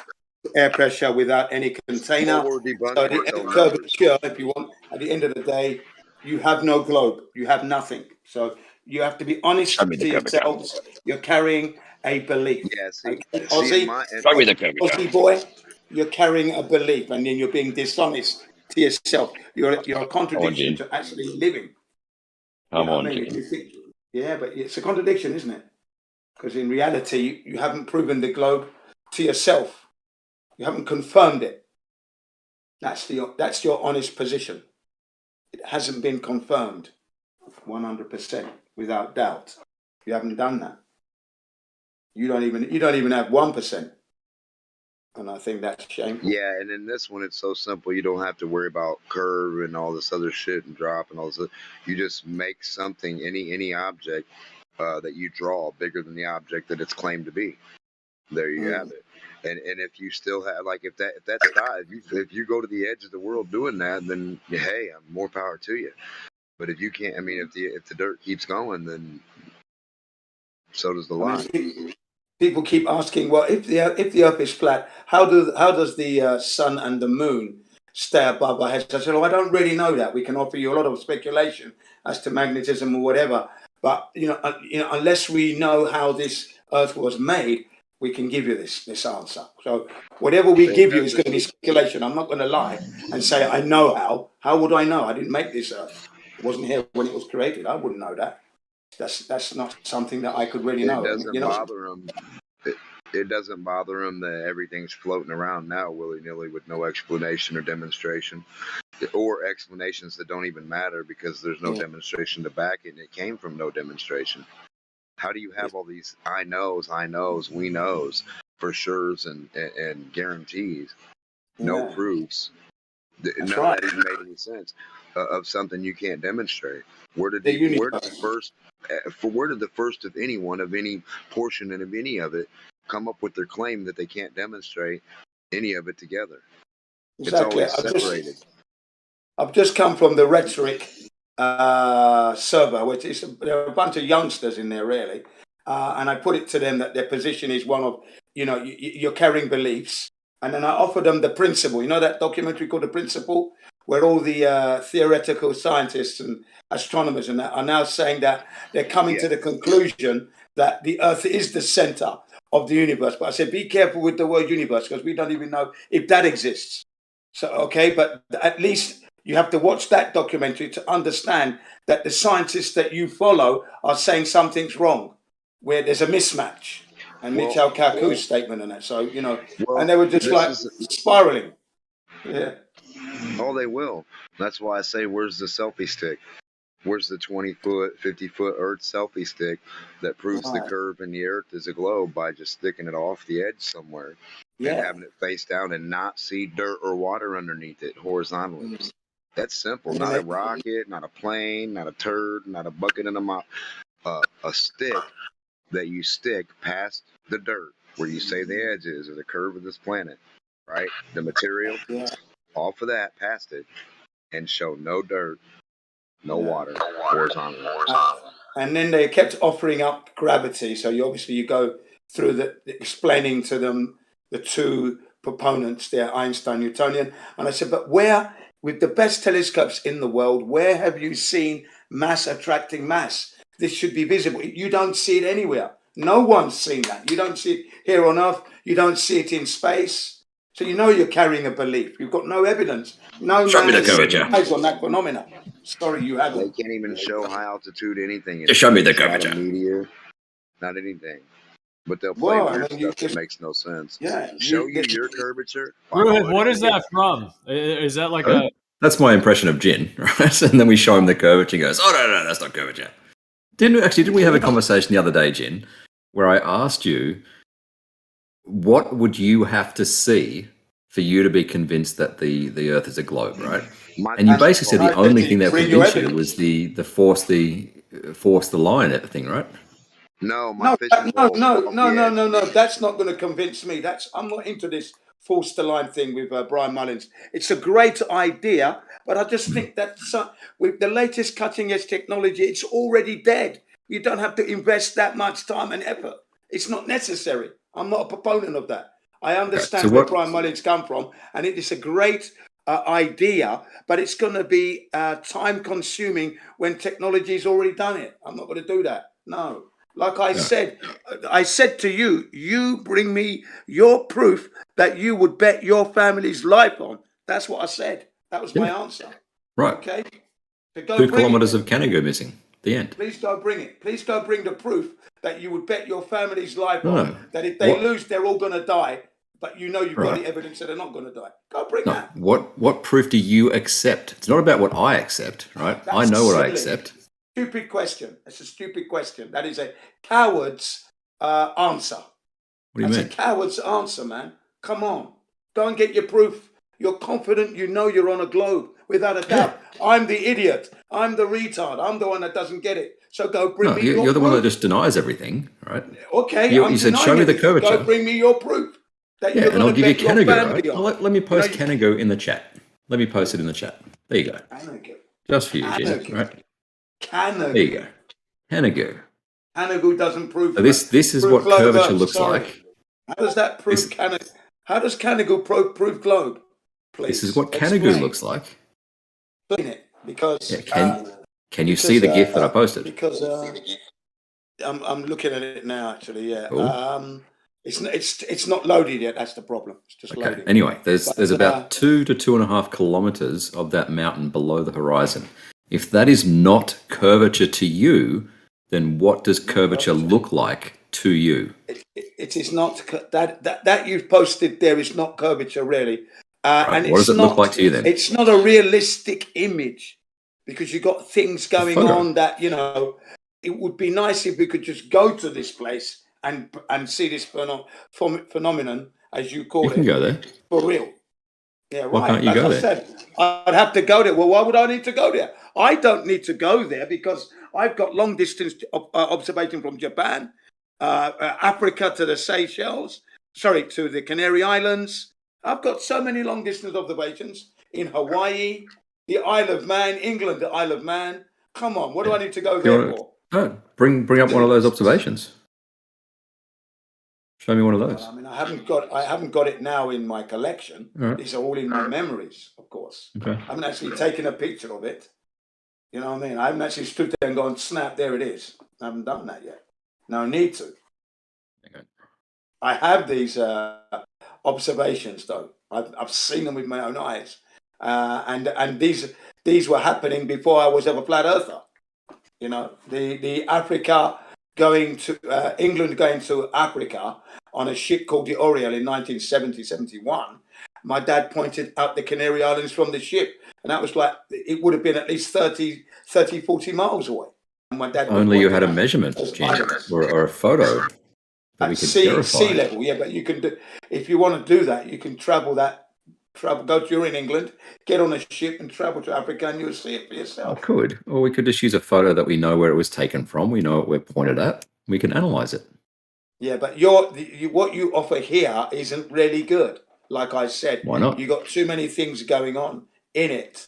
Speaker 9: air pressure without any container.
Speaker 6: Well, we're
Speaker 9: So
Speaker 6: debunking
Speaker 9: the
Speaker 6: it till numbers.
Speaker 9: curvature, if you want, at the end of the day, you have no globe. You have nothing. So you have to be honest to yourselves. You're carrying a belief.
Speaker 6: Yeah,
Speaker 9: Okay?
Speaker 6: see, in my,
Speaker 9: Aussie boy, you're carrying a belief, and then you're being dishonest to yourself. You're a contradiction to actually living. You know what I mean? If you think, yeah, but it's a contradiction, isn't it? Because in reality, you haven't proven the globe to yourself. You haven't confirmed it. That's your honest position. It hasn't been confirmed 100% without doubt. You haven't done that. You don't even have 1%. And I think that's shameful.
Speaker 6: yeah, and in this one, it's so simple. You don't have to worry about curve and all this other shit and drop and all this. You just make something, any object that you draw bigger than the object that it's claimed to be. There you have it. And if you still have, like, if that's not, if you go to the edge of the world doing that, then hey, more power to you. But if you can't, I mean, if the dirt keeps going, then so does the lie.
Speaker 9: People keep asking, well, if the Earth is flat, how does the sun and the moon stay above our heads? I said, I don't really know that. We can offer you a lot of speculation as to magnetism or whatever, but unless we know how this Earth was made, we can give you this answer. So whatever we give you is going to be speculation. I'm not going to lie and say I know how. How would I know? I didn't make this Earth. It wasn't here when it was created. I wouldn't know that. That's not something that I could really know.
Speaker 6: It doesn't bother them. It doesn't bother them that everything's floating around now willy-nilly with no explanation or demonstration, or explanations that don't even matter because there's no demonstration to back it, and it came from no demonstration. How do you have all these I knows, we knows, for sures and guarantees, no proofs? None of that even made any sense of something you can't demonstrate. Where did the first of anyone of any portion and of any of it come up with their claim that they can't demonstrate any of it together?
Speaker 9: Exactly.
Speaker 6: It's always separated.
Speaker 9: I've just come from the rhetoric server, which is there are a bunch of youngsters in there really, and I put it to them that their position is one of you're carrying beliefs, and then I offered them the principle. You know that documentary called The Principle, where all the theoretical scientists and astronomers and that are now saying that they're coming to the conclusion that the Earth is the center of the universe. But I said, be careful with the word universe because we don't even know if that exists. So, okay, but at least you have to watch that documentary to understand that the scientists that you follow are saying something's wrong, where there's a mismatch. And Michio Kaku's statement on that. So, and they were just like spiraling. Yeah.
Speaker 6: Oh, they will. That's why I say, where's the selfie stick? Where's the 20-foot, 50-foot Earth selfie stick that proves the
Speaker 9: Right.
Speaker 6: curve in the Earth is a globe by just sticking it off the edge somewhere and
Speaker 9: Yeah.
Speaker 6: having it face down and not see dirt or water underneath it horizontally?
Speaker 9: Mm.
Speaker 6: That's simple.
Speaker 9: And then
Speaker 6: Not a
Speaker 9: they,
Speaker 6: rocket, not a plane, not a turd, not a bucket in a mop. A stick that you stick past the dirt where you say the edge is or the curve of this planet, right? The material
Speaker 9: yeah,
Speaker 6: off of that, past it, and show no dirt, no
Speaker 9: yeah.
Speaker 6: water horizontally.
Speaker 9: And then they kept offering up gravity. So you obviously you go through the explaining to them the two proponents there, Einstein, Newtonian. And I said, but where, with the best telescopes in the world, where have you seen mass attracting mass? This should be visible. You don't see it anywhere. No one's seen that. You don't see it here on Earth. You don't see it in space. So you know you're carrying a belief. You've got no evidence. No
Speaker 11: Show me
Speaker 9: man
Speaker 11: the
Speaker 9: has
Speaker 11: curvature.
Speaker 9: eyes on that phenomena. Sorry, you
Speaker 6: They
Speaker 9: haven't.
Speaker 6: can't even show high altitude anything. In
Speaker 11: Just show me the
Speaker 6: space, not a
Speaker 11: curvature.
Speaker 6: meteor, not anything. But they'll play
Speaker 9: Well, I
Speaker 6: weird
Speaker 9: mean, you
Speaker 6: stuff that
Speaker 9: just,
Speaker 6: makes no sense.
Speaker 9: yeah.
Speaker 6: Show you your curvature.
Speaker 3: Rohit, what is
Speaker 6: biologically.
Speaker 3: that from? Is that like
Speaker 11: Oh,
Speaker 3: a?
Speaker 11: That's my impression of Jin, right? And then we show him the curvature. He goes, "Oh no, that's not curvature." Didn't we have a conversation the other day, Jin, where I asked you, what would you have to see for you to be convinced that the Earth is a globe, right?
Speaker 6: My
Speaker 11: And you
Speaker 9: And
Speaker 11: basically said the
Speaker 9: I
Speaker 11: only
Speaker 9: said,
Speaker 11: thing that
Speaker 9: bring your
Speaker 11: convinced you
Speaker 9: evidence.
Speaker 11: was the force the line at the thing, right?
Speaker 6: No, my
Speaker 9: No,
Speaker 6: fishing
Speaker 9: no,
Speaker 6: pole's
Speaker 9: no,
Speaker 6: off
Speaker 9: no,
Speaker 6: the
Speaker 9: no,
Speaker 6: edge.
Speaker 9: no, no. That's not going to convince me. I'm not into this false to line thing with Brian Mullins. It's a great idea, but I just think that with the latest cutting edge technology, it's already dead. You don't have to invest that much time and effort. It's not necessary. I'm not a proponent of that. I understand
Speaker 11: So
Speaker 9: where
Speaker 11: what?
Speaker 9: Brian Mullins come from, and it is a great idea, but it's going to be time consuming when technology's already done it. I'm not going to do that. No. Like I said to you, you bring me your proof that you would bet your family's life on. That's what I said. That was my answer.
Speaker 11: Right.
Speaker 9: Okay? So go
Speaker 11: 2
Speaker 9: bring
Speaker 11: kilometers
Speaker 9: it.
Speaker 11: of Canada missing. The end.
Speaker 9: Please go bring it. Please go bring the proof that you would bet your family's life
Speaker 11: No.
Speaker 9: on that if they
Speaker 11: What?
Speaker 9: lose, they're all going to die. But you know you've got
Speaker 11: Right.
Speaker 9: the evidence that they're not going to die. Go bring
Speaker 11: No.
Speaker 9: that.
Speaker 11: What proof do you accept? It's not about what I accept, right? I
Speaker 9: That's
Speaker 11: know what I
Speaker 9: silly.
Speaker 11: accept.
Speaker 9: Stupid question. It's a stupid question. That is a coward's answer.
Speaker 11: What do you
Speaker 9: That's
Speaker 11: mean?
Speaker 9: a coward's answer, man. Come on. Go and get your proof. You're confident you know you're on a globe, without a doubt. I'm the idiot. I'm the retard. I'm the one that doesn't get it. So go bring
Speaker 11: No,
Speaker 9: me your
Speaker 11: you're the one that
Speaker 9: proof.
Speaker 11: just denies everything, right?
Speaker 9: Okay,
Speaker 11: You
Speaker 9: I'm
Speaker 11: said,
Speaker 9: denying
Speaker 11: show me the
Speaker 9: everything.
Speaker 11: curvature.
Speaker 9: Go bring me your proof that
Speaker 11: Yeah,
Speaker 9: you're
Speaker 11: and I'll
Speaker 9: going to
Speaker 11: give you
Speaker 9: bet your
Speaker 11: Canago,
Speaker 9: family
Speaker 11: right?
Speaker 9: on.
Speaker 11: Well, let me post
Speaker 9: you-
Speaker 11: Canago in the chat. Let me post it in the chat. There you go.
Speaker 9: Canago.
Speaker 11: Just for you, Jin,
Speaker 9: Canago.
Speaker 11: right?
Speaker 9: Canago.
Speaker 11: There you go. Canago.
Speaker 9: Canago doesn't prove.
Speaker 11: So this is
Speaker 9: prove
Speaker 11: what
Speaker 9: globe
Speaker 11: curvature
Speaker 9: Earth.
Speaker 11: looks
Speaker 9: Sorry.
Speaker 11: like.
Speaker 9: How does that prove Canago? How does Canago prove globe? Please.
Speaker 11: This is what
Speaker 9: explain.
Speaker 11: Canago looks like.
Speaker 9: Explain it, because
Speaker 11: Yeah, can you see the GIF that I posted?
Speaker 9: Because I'm looking at it now. Actually, yeah.
Speaker 11: Cool.
Speaker 9: It's not loaded yet. That's the problem. It's just
Speaker 11: Okay.
Speaker 9: loading.
Speaker 11: Anyway, there's
Speaker 9: But,
Speaker 11: about 2 to 2.5 kilometers of that mountain below the horizon. If that is not curvature to you, then what does curvature look like to you?
Speaker 9: It is not that you've posted there is not curvature really. And
Speaker 11: What does it look like to you then?
Speaker 9: It's not a realistic image, because you've got things going
Speaker 11: photo.
Speaker 9: on that, it would be nice if we could just go to this place and see this phenomenon, as you call
Speaker 11: You
Speaker 9: it.
Speaker 11: can go there.
Speaker 9: For real. Yeah, right.
Speaker 11: Why can't you
Speaker 9: As
Speaker 11: go
Speaker 9: I
Speaker 11: there?
Speaker 9: said, I'd have to go there. Well, why would I need to go there? I don't need to go there because I've got long distance observation from Japan, Africa to the Seychelles, to the Canary Islands. I've got so many long distance observations in Hawaii, the Isle of Man, England, the Isle of Man. Come on, what do I need to go there for?
Speaker 11: No, bring up one of those observations. Show me one of those.
Speaker 9: I mean, I haven't got it now in my collection.
Speaker 11: Right.
Speaker 9: These are all in my memories, of course.
Speaker 11: Okay.
Speaker 9: I haven't actually taken a picture of it. You know what I mean? I haven't actually stood there and gone, snap, there it is. I haven't done that yet. No need to.
Speaker 11: Okay.
Speaker 9: I have these observations, though. I've seen them with my own eyes. And these were happening before I was ever flat earther. The Africa going to England going to Africa on a ship called the Oriole in 1970-71, my dad pointed out the Canary Islands from the ship, and that was like, it would have been at least 30, 40 miles away. And my dad
Speaker 11: Only you had a
Speaker 9: pointing out
Speaker 11: measurement,
Speaker 9: as
Speaker 11: Jim,
Speaker 9: islands.
Speaker 11: or a photo that we
Speaker 9: At
Speaker 11: could
Speaker 9: sea
Speaker 11: verify.
Speaker 9: level, yeah, but you can do, if you want to do that, you can travel, go to, you're in England, get on a ship and travel to Africa, and you'll see it for
Speaker 11: I
Speaker 9: yourself.
Speaker 11: could, or we could just use a photo that we know where it was taken from. We know what we're pointed at. We can analyze it.
Speaker 9: Yeah, but what you offer here isn't really good. Like I said,
Speaker 11: Why not?
Speaker 9: you got too many things going on in it.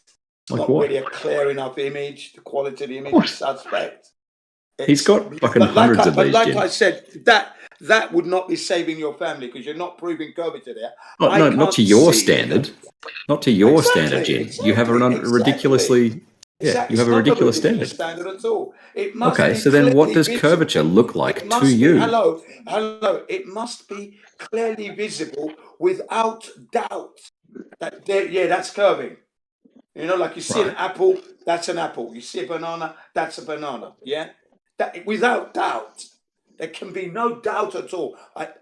Speaker 11: Like
Speaker 9: Not
Speaker 11: what?
Speaker 9: really a clear enough image. The quality of the image is suspect.
Speaker 11: He's got fucking hundreds of these,
Speaker 9: Like
Speaker 11: Jim.
Speaker 9: I said, that would not be saving your family because you're not proving curvature there.
Speaker 11: Oh, no, not to your standard. Not to your standard, Jim. You have a ridiculously... Yeah, you have a ridiculous standard.
Speaker 9: At all. It must
Speaker 11: Okay,
Speaker 9: be
Speaker 11: so then what does
Speaker 9: visible.
Speaker 11: curvature look like
Speaker 9: It must
Speaker 11: to
Speaker 9: be-
Speaker 11: you?
Speaker 9: Hello. It must be clearly visible without doubt. That's curving. You know, like you see an apple, that's an apple. You see a banana, that's a banana. Yeah, without doubt. There can be no doubt at all.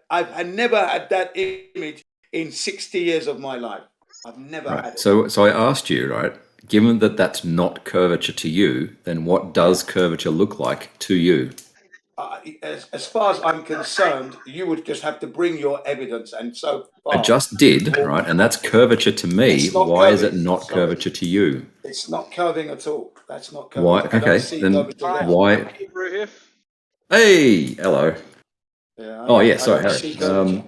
Speaker 9: I've never had that image in 60 years of my life. I've never had it.
Speaker 11: So I asked you, right? Given that that's not curvature to you, then what does curvature look like to you?
Speaker 9: As far as I'm concerned, you would just have to bring your evidence, and so far,
Speaker 11: I just did, right? And that's curvature to me. Why is it not curvature to you?
Speaker 9: It's not curving at all. That's not curving.
Speaker 11: Why? Okay, then why? Hey, hello.
Speaker 9: Yeah,
Speaker 11: Oh yeah, sorry, Harry.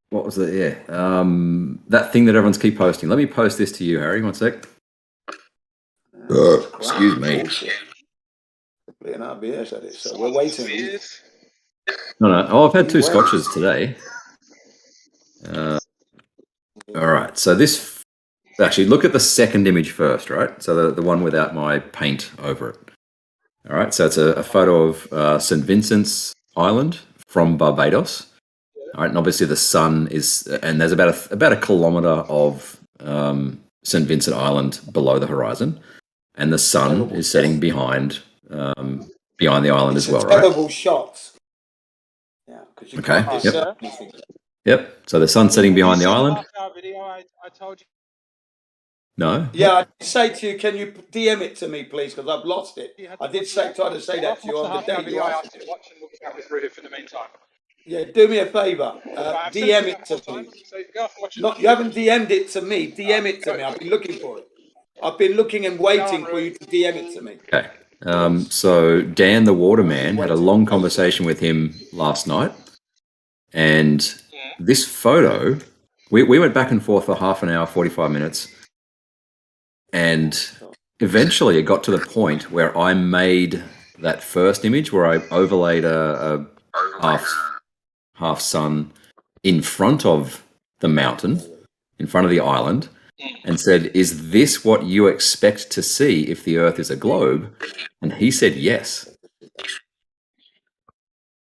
Speaker 11: What was it? Yeah, that thing that everyone's keep posting. Let me post this to you, Harry. One sec. Excuse me.
Speaker 9: So we're waiting.
Speaker 11: No. Oh, I've had 2 scotches today. All right. So this, actually, look at the second image first, right? So the one without my paint over it. All right. So it's a photo of St. Vincent's Island from Barbados. All right. And obviously the sun is, and there's about a kilometre of St. Vincent Island below the horizon, and the sun is setting behind the island as well, right?
Speaker 9: Terrible shots. Yeah.
Speaker 11: Okay. Yep. So the sun setting behind the island.
Speaker 5: I told you.
Speaker 11: No.
Speaker 9: Yeah, I did say to you, can you DM it to me, please? Because I've lost it. I did try to say that to you on the day you asked.
Speaker 5: Watch and look at with Ruth in the meantime.
Speaker 9: Yeah, do me a favour. DM it to me. You haven't DM'd it to me. DM it to me. I've been looking for it. I've been looking and waiting for you to DM it to me.
Speaker 11: Okay. So Dan the Waterman had a long conversation with him last night, and this photo, we went back and forth for half an hour, 45 minutes, and eventually it got to the point where I made that first image where I overlaid a half sun in front of the mountain, in front of the island, and said, "Is this what you expect to see if the Earth is a globe?" And he said yes.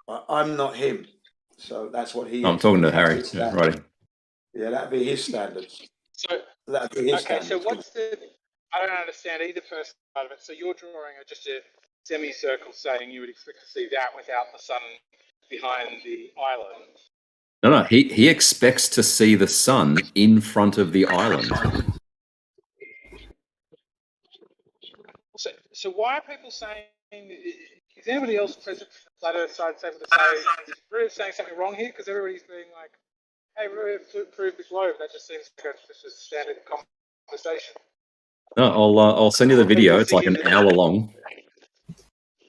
Speaker 9: I'm not him, so that's what he.
Speaker 11: I'm talking to Harry. Yeah, right.
Speaker 9: Yeah, that'd be his standards.
Speaker 5: So
Speaker 9: that'd be his standards.
Speaker 5: So what's the? I don't understand either first part of it. So you're drawing just a semicircle, saying you would expect to see that without the sun behind the island.
Speaker 11: No. He expects to see the sun in front of the island.
Speaker 5: So why are people saying? Is anybody else present for the flat Earth side able to say Ruth saying something wrong here? Because everybody's being like, "Hey, Ruth, prove the globe." That just seems like just a standard conversation.
Speaker 11: No, I'll send you the video. It's like an hour long.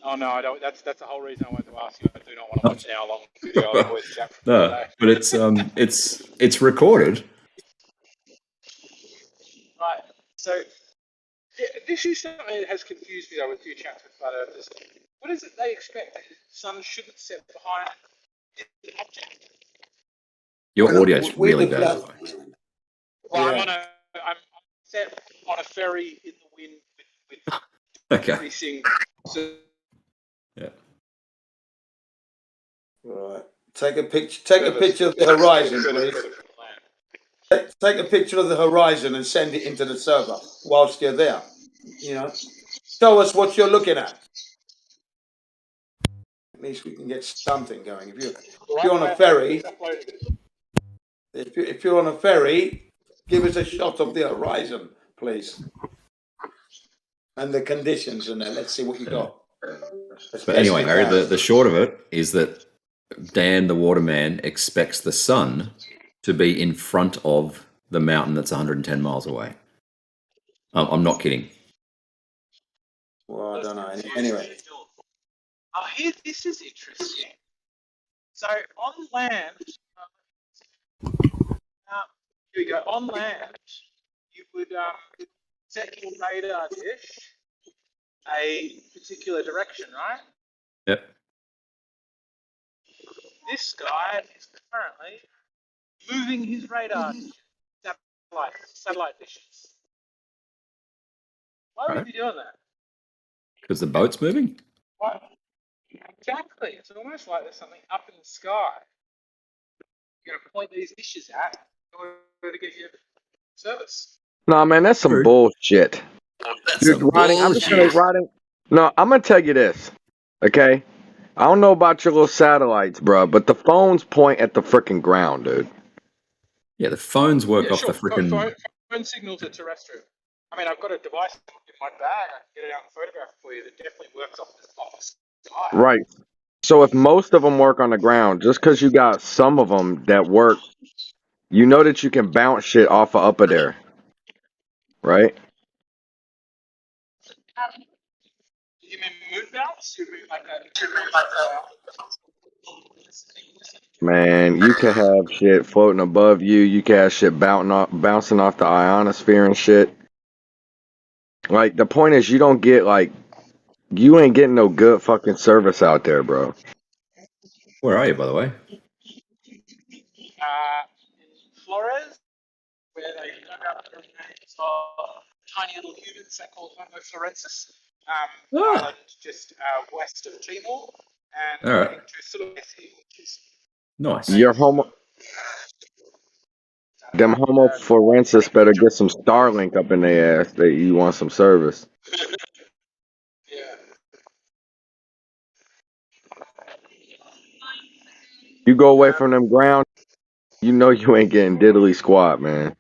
Speaker 5: Oh no, I don't. That's the whole reason I wanted to ask you. I do not want to watch an hour long video. I avoid chat from
Speaker 11: No, but it's recorded.
Speaker 5: Right. So this is something that has confused me though with a few chats with flat earthers. What is it they expect? The sun shouldn't set behind the object.
Speaker 11: Your audio's really bad.
Speaker 5: Well, I'm set on a ferry in the wind with
Speaker 11: Okay.
Speaker 5: increasing.
Speaker 11: Yeah.
Speaker 9: Right. Take a picture of the horizon, please. Take a picture of the horizon and send it into the server whilst you're there. You know, show us what you're looking at. At least we can get something going. If you're on a ferry, If you're on a ferry, give us a shot of the horizon, please. And the conditions and that. Let's see what you got.
Speaker 11: But anyway,
Speaker 9: Especially
Speaker 11: Harry,
Speaker 9: that.
Speaker 11: the short of it is that Dan, the waterman, expects the sun to be in front of the mountain that's 110 miles away. I'm not kidding.
Speaker 9: Well, I don't know. Anyway.
Speaker 12: Oh, here, this is interesting. So on land, here we go. On land, you would set your radar dish a particular direction, right?
Speaker 11: Yep.
Speaker 12: This guy is currently moving his radar satellite dishes. Why would
Speaker 11: Right.
Speaker 12: he be doing that?
Speaker 11: Because the boat's moving?
Speaker 12: Why? Exactly. It's almost like there's something up in the sky you're going to point these dishes at in order to get your service.
Speaker 2: Nah, man, that's some
Speaker 11: True.
Speaker 2: bullshit.
Speaker 11: That's
Speaker 2: Dude,
Speaker 11: some
Speaker 2: I'm just gonna
Speaker 11: bullshit.
Speaker 2: No, I'm gonna tell you this, okay? I don't know about your little satellites, bro, but the phones point at the freaking ground, dude.
Speaker 11: Yeah, the phones work
Speaker 12: Yeah,
Speaker 11: off
Speaker 12: sure.
Speaker 11: the freaking.
Speaker 12: Phone signals are terrestrial. I mean, I've got a device in my bag. I can get it out and photograph it for you that definitely works off the sky.
Speaker 2: Right. So if most of them work on the ground, just because you got some of them that work, you know that you can bounce shit off of up there, right?
Speaker 12: You mean moon bounce? You mean like a
Speaker 2: Man, you could have shit floating above you. You could have shit bouncing off the ionosphere and shit. Like, the point is, you don't get, like, you ain't getting no good fucking service out there, bro.
Speaker 11: Where are you, by the way?
Speaker 12: in Flores, where they dug up the remains of tiny little humans they call Homo florensis, island just west of Timor, and
Speaker 11: All right.
Speaker 12: to Sulawesi, which is
Speaker 11: Nice.
Speaker 2: Your them Homo forensics better get some Starlink up in their ass that you want some service.
Speaker 12: yeah.
Speaker 2: You go away from them ground, you know you ain't getting diddly squat, man.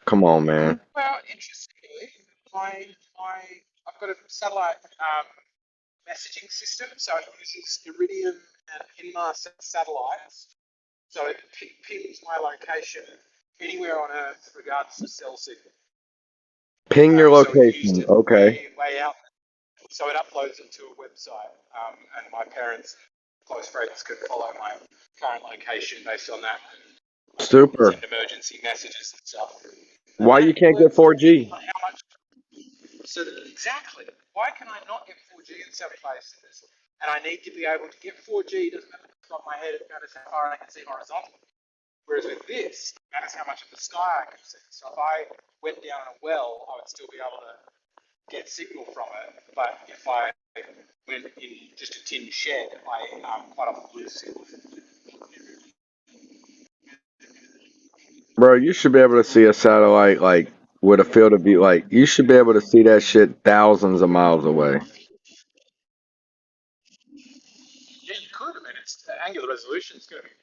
Speaker 2: Come on, man.
Speaker 12: Well, interestingly, I've got a satellite messaging system, so it uses Iridium and Inmarsat satellites, so it pings my location anywhere on Earth, regardless of cell signal.
Speaker 2: Ping your
Speaker 12: So it used
Speaker 2: location.
Speaker 12: it
Speaker 2: Okay.
Speaker 12: way out, so it uploads it to a website, and my parents, close friends, could follow my current location based on that.
Speaker 2: Super.
Speaker 12: Send emergency messages and stuff.
Speaker 2: Why you can't get 4G?
Speaker 12: How much? So exactly. Why can I not get 4G in some places? And I need to be able to get 4G. Doesn't matter from my head. It matters how far I can see horizontally. Whereas with this, it matters how much of the sky I can see. So if I went down a well, I would still be able to get signal from it. But if I went in just a tin shed, I quite often lose signal.
Speaker 2: Bro, you should be able to see a satellite like with a field of view. Like, you should be able to see that shit thousands of miles away.
Speaker 12: Yeah, you could. I mean, it's the angular resolution is going to be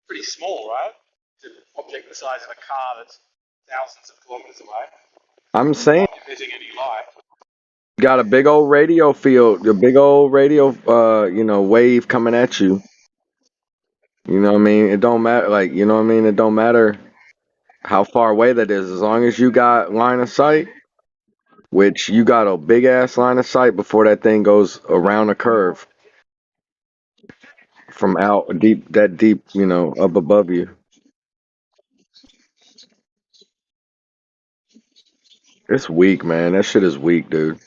Speaker 12: pretty small, right? It's an object the size of a car that's thousands of kilometers away.
Speaker 2: I'm saying,
Speaker 12: Not emitting any light.
Speaker 2: got a big old radio field, a big old radio, wave coming at you. You know what I mean? It don't matter. Like, you know what I mean? It don't matter how far away that is, as long as you got line of sight, which you got a big ass line of sight before that thing goes around a curve from out deep, up above you. It's weak, man. That shit is weak, dude.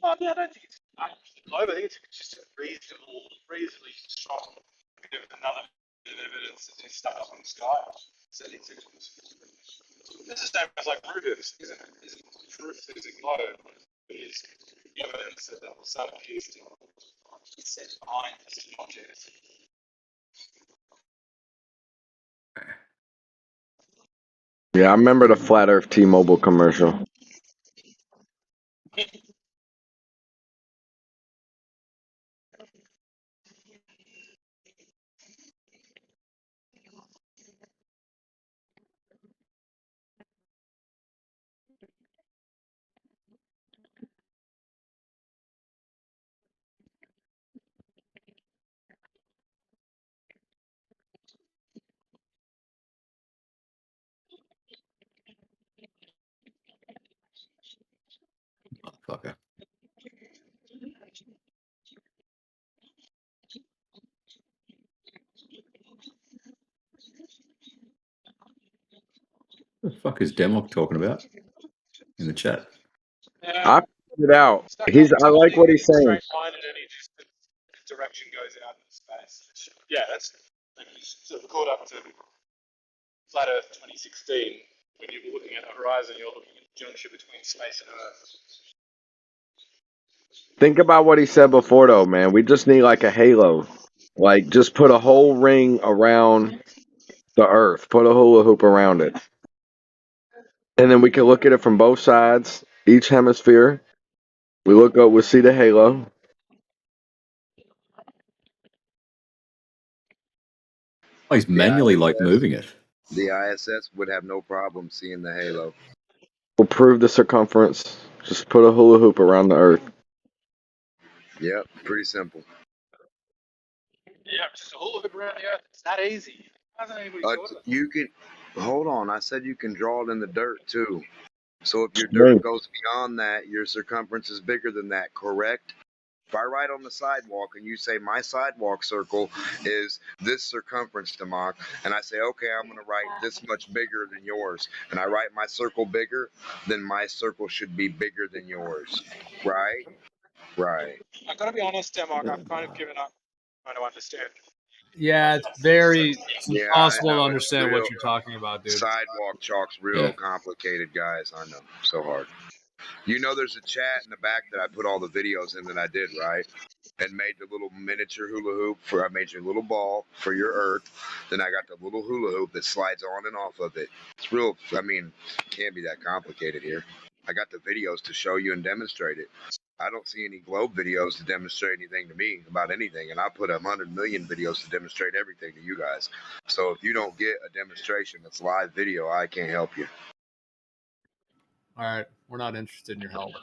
Speaker 12: Oh, yeah, I don't think it's low. I think it's just a reasonably strong bit of another bit of evidence that there's stuff up in the sky. Sending signals. This is same as like roofs, isn't it? Isn't proof there's a globe, but it's evidence that the sun appears to be set behind this object.
Speaker 2: Yeah, I remember the Flat Earth T-Mobile commercial.
Speaker 11: What the fuck is Demlock talking about in the chat?
Speaker 2: I figured it out.
Speaker 12: Stuck
Speaker 2: I like what he's saying.
Speaker 12: straight line at any distance, direction goes out in space. Yeah, that's like you sort of caught up to Flat Earth 2016 when you were looking at the horizon. You're looking at the junction between space and Earth.
Speaker 2: Think about what he said before, though, man. We just need like a halo. Like, just put a whole ring around the Earth. Put a hula hoop around it. And then we can look at it from both sides, each hemisphere. We look up, we see the halo.
Speaker 11: Oh, he's manually like moving it.
Speaker 6: The ISS would have no problem seeing the halo.
Speaker 2: We'll prove the circumference. Just put a hula hoop around the Earth.
Speaker 6: Yep, pretty simple.
Speaker 12: Yeah, just a hula hoop around the Earth. It's that easy. Hasn't anybody thought of it?
Speaker 6: You can hold on. I said you can draw it in the dirt too. So if your dirt goes beyond that, your circumference is bigger than that. Correct? If I write on the sidewalk and you say my sidewalk circle is this circumference, Democ, and I say, okay, I'm going to write this much bigger than yours, and I write my circle bigger, then my circle should be bigger than yours. Right? Right.
Speaker 12: I've got to be honest, Democ, I've kind of given up trying to understand.
Speaker 3: Yeah, it's
Speaker 6: Yeah,
Speaker 3: impossible
Speaker 6: I
Speaker 3: to
Speaker 6: know,
Speaker 3: understand
Speaker 6: it's
Speaker 3: what
Speaker 6: real.
Speaker 3: you're talking about, dude.
Speaker 6: Sidewalk chalk's real complicated, guys. I know. So hard. You know, there's a chat in the back that I put all the videos in that I did, right? And made the little miniature hula hoop I made you a little ball for your Earth. Then I got the little hula hoop that slides on and off of it. It's real, I mean, can't be that complicated here. I got the videos to show you and demonstrate it. I don't see any globe videos to demonstrate anything to me about anything, and I put 100 million videos to demonstrate everything to you guys. So if you don't get a demonstration that's live video, I can't help you.
Speaker 3: All right, we're not interested in your help.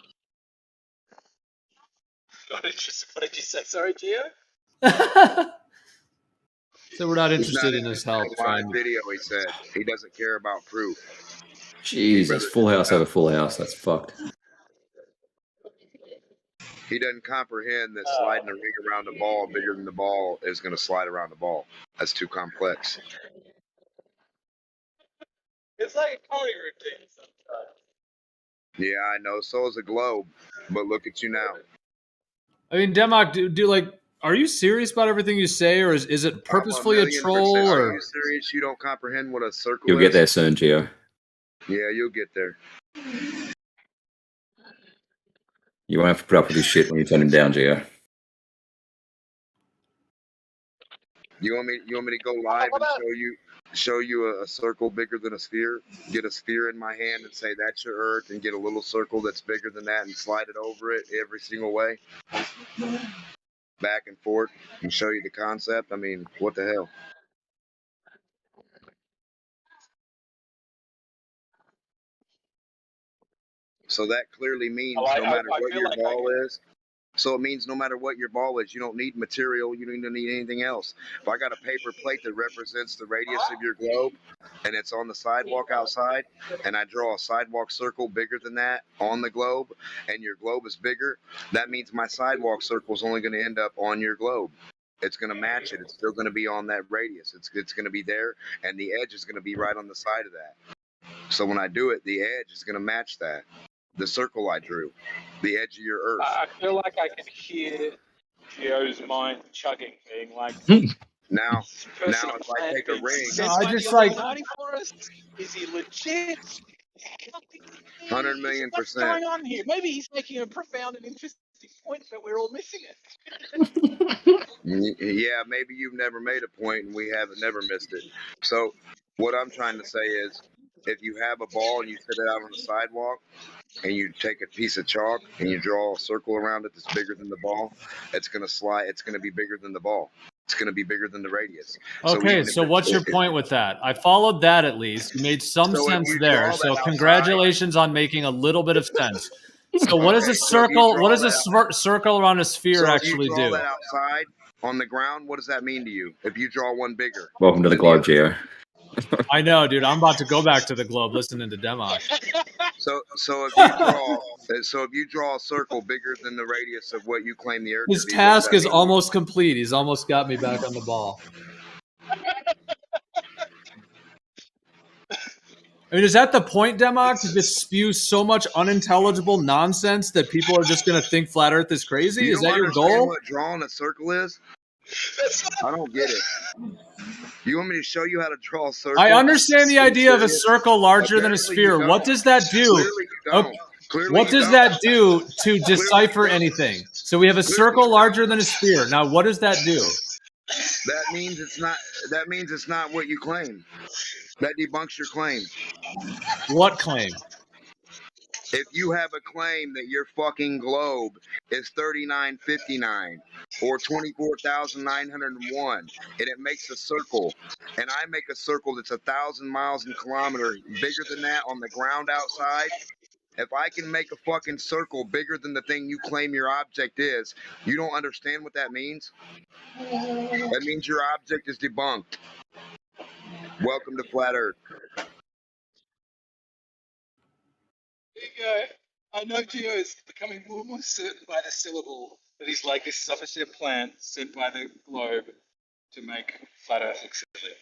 Speaker 12: Not interested. What did you say? Sorry, Gio?
Speaker 3: So we're not interested in his help.
Speaker 6: Live video, he said. He doesn't care about proof.
Speaker 11: Jesus, full house over full house. That's fucked.
Speaker 6: He doesn't comprehend that sliding a ring around the ball bigger than the ball is going to slide around the ball. That's too complex.
Speaker 12: It's like a comedy routine sometimes.
Speaker 6: Yeah, I know. So is a globe. But look at you now.
Speaker 3: I mean, Democ, do like, are you serious about everything you say, or is it purposefully a troll?
Speaker 6: Are
Speaker 3: Or
Speaker 6: you serious? You don't comprehend what a circle
Speaker 11: You'll
Speaker 6: is?
Speaker 11: get there soon, Gio.
Speaker 6: Yeah, you'll get there.
Speaker 11: You won't have to put up with his shit when you turn him down, Gio.
Speaker 6: You want me to go live and show you a circle bigger than a sphere? Get a sphere in my hand and say that's your Earth, and get a little circle that's bigger than that and slide it over it every single way, back and forth, and show you the concept? I mean, what the hell? So that clearly means no matter what your ball is. So it means no matter what your ball is, you don't need material, you don't need anything else. If I got a paper plate that represents the radius of your globe, and it's on the sidewalk outside, and I draw a sidewalk circle bigger than that on the globe, and your globe is bigger, that means my sidewalk circle is only going to end up on your globe. It's going to match it. It's still going to be on that radius. It's going to be there, and the edge is going to be right on the side of that. So when I do it, the edge is going to match that. The circle I drew, the edge of your Earth.
Speaker 12: I feel like I can hear Gio's mind chugging, being like,
Speaker 6: now if I take a ring,
Speaker 3: I just like
Speaker 12: for us. Is he legit?
Speaker 6: 100 million%.
Speaker 12: What's going on here? Maybe he's making a profound and interesting point, but we're all missing it.
Speaker 6: Yeah, maybe you've never made a point and we haven't never missed it. So what I'm trying to say is, if you have a ball and you sit it out on the sidewalk, and you take a piece of chalk and you draw a circle around it that's bigger than the ball, it's going to slide. It's going to be bigger than the ball. It's going to be bigger than the radius.
Speaker 3: Okay, so what's your point with that? I followed that at least. You made some sense there. So congratulations on making a little bit of sense. So what does a circle? What does a circle around a sphere actually do?
Speaker 6: If you draw that outside on the ground, what does that mean to you? If you draw one bigger.
Speaker 11: Welcome to the globe, Gio.
Speaker 3: I know, dude. I'm about to go back to the globe listening to Democ.
Speaker 6: So if you draw a circle bigger than the radius of what you claim the Earth
Speaker 3: His
Speaker 6: to be,
Speaker 3: task is almost complete. He's almost got me back on the ball. I mean, is that the point, Demok, to just spew so much unintelligible nonsense that people are just going to think flat Earth is crazy?
Speaker 2: You
Speaker 3: Is
Speaker 2: don't
Speaker 3: that your
Speaker 2: understand
Speaker 3: goal?
Speaker 2: what drawing a circle is? I don't get it. You want me to show you how to draw a circle?
Speaker 3: I understand the
Speaker 2: Are you
Speaker 3: idea of a
Speaker 2: serious?
Speaker 3: circle larger than a
Speaker 2: Apparently you
Speaker 3: sphere. What
Speaker 2: don't.
Speaker 3: does that do?
Speaker 2: Clearly you don't. Clearly
Speaker 3: What
Speaker 2: you
Speaker 3: does
Speaker 2: don't.
Speaker 3: that do to
Speaker 2: Clearly
Speaker 3: decipher
Speaker 2: you don't.
Speaker 3: anything? So we have a
Speaker 2: Clearly
Speaker 3: circle
Speaker 2: you
Speaker 3: larger
Speaker 2: don't.
Speaker 3: than a sphere. Now, what does that do?
Speaker 2: That means it's not. That means it's not what you claim. That debunks your claim.
Speaker 3: What claim?
Speaker 2: If you have a claim that your fucking globe is 3959 or 24,901 and it makes a circle, and I make a circle that's 1,000 miles and kilometers bigger than that on the ground outside, if I can make a fucking circle bigger than the thing you claim your object is, you don't understand what that means? That means your object is debunked. Welcome to Flat Earth.
Speaker 5: There you go. I know Geo is becoming more and more certain by the syllable that he's like, this is obviously a plant sent by the globe to make flat Earth look silly.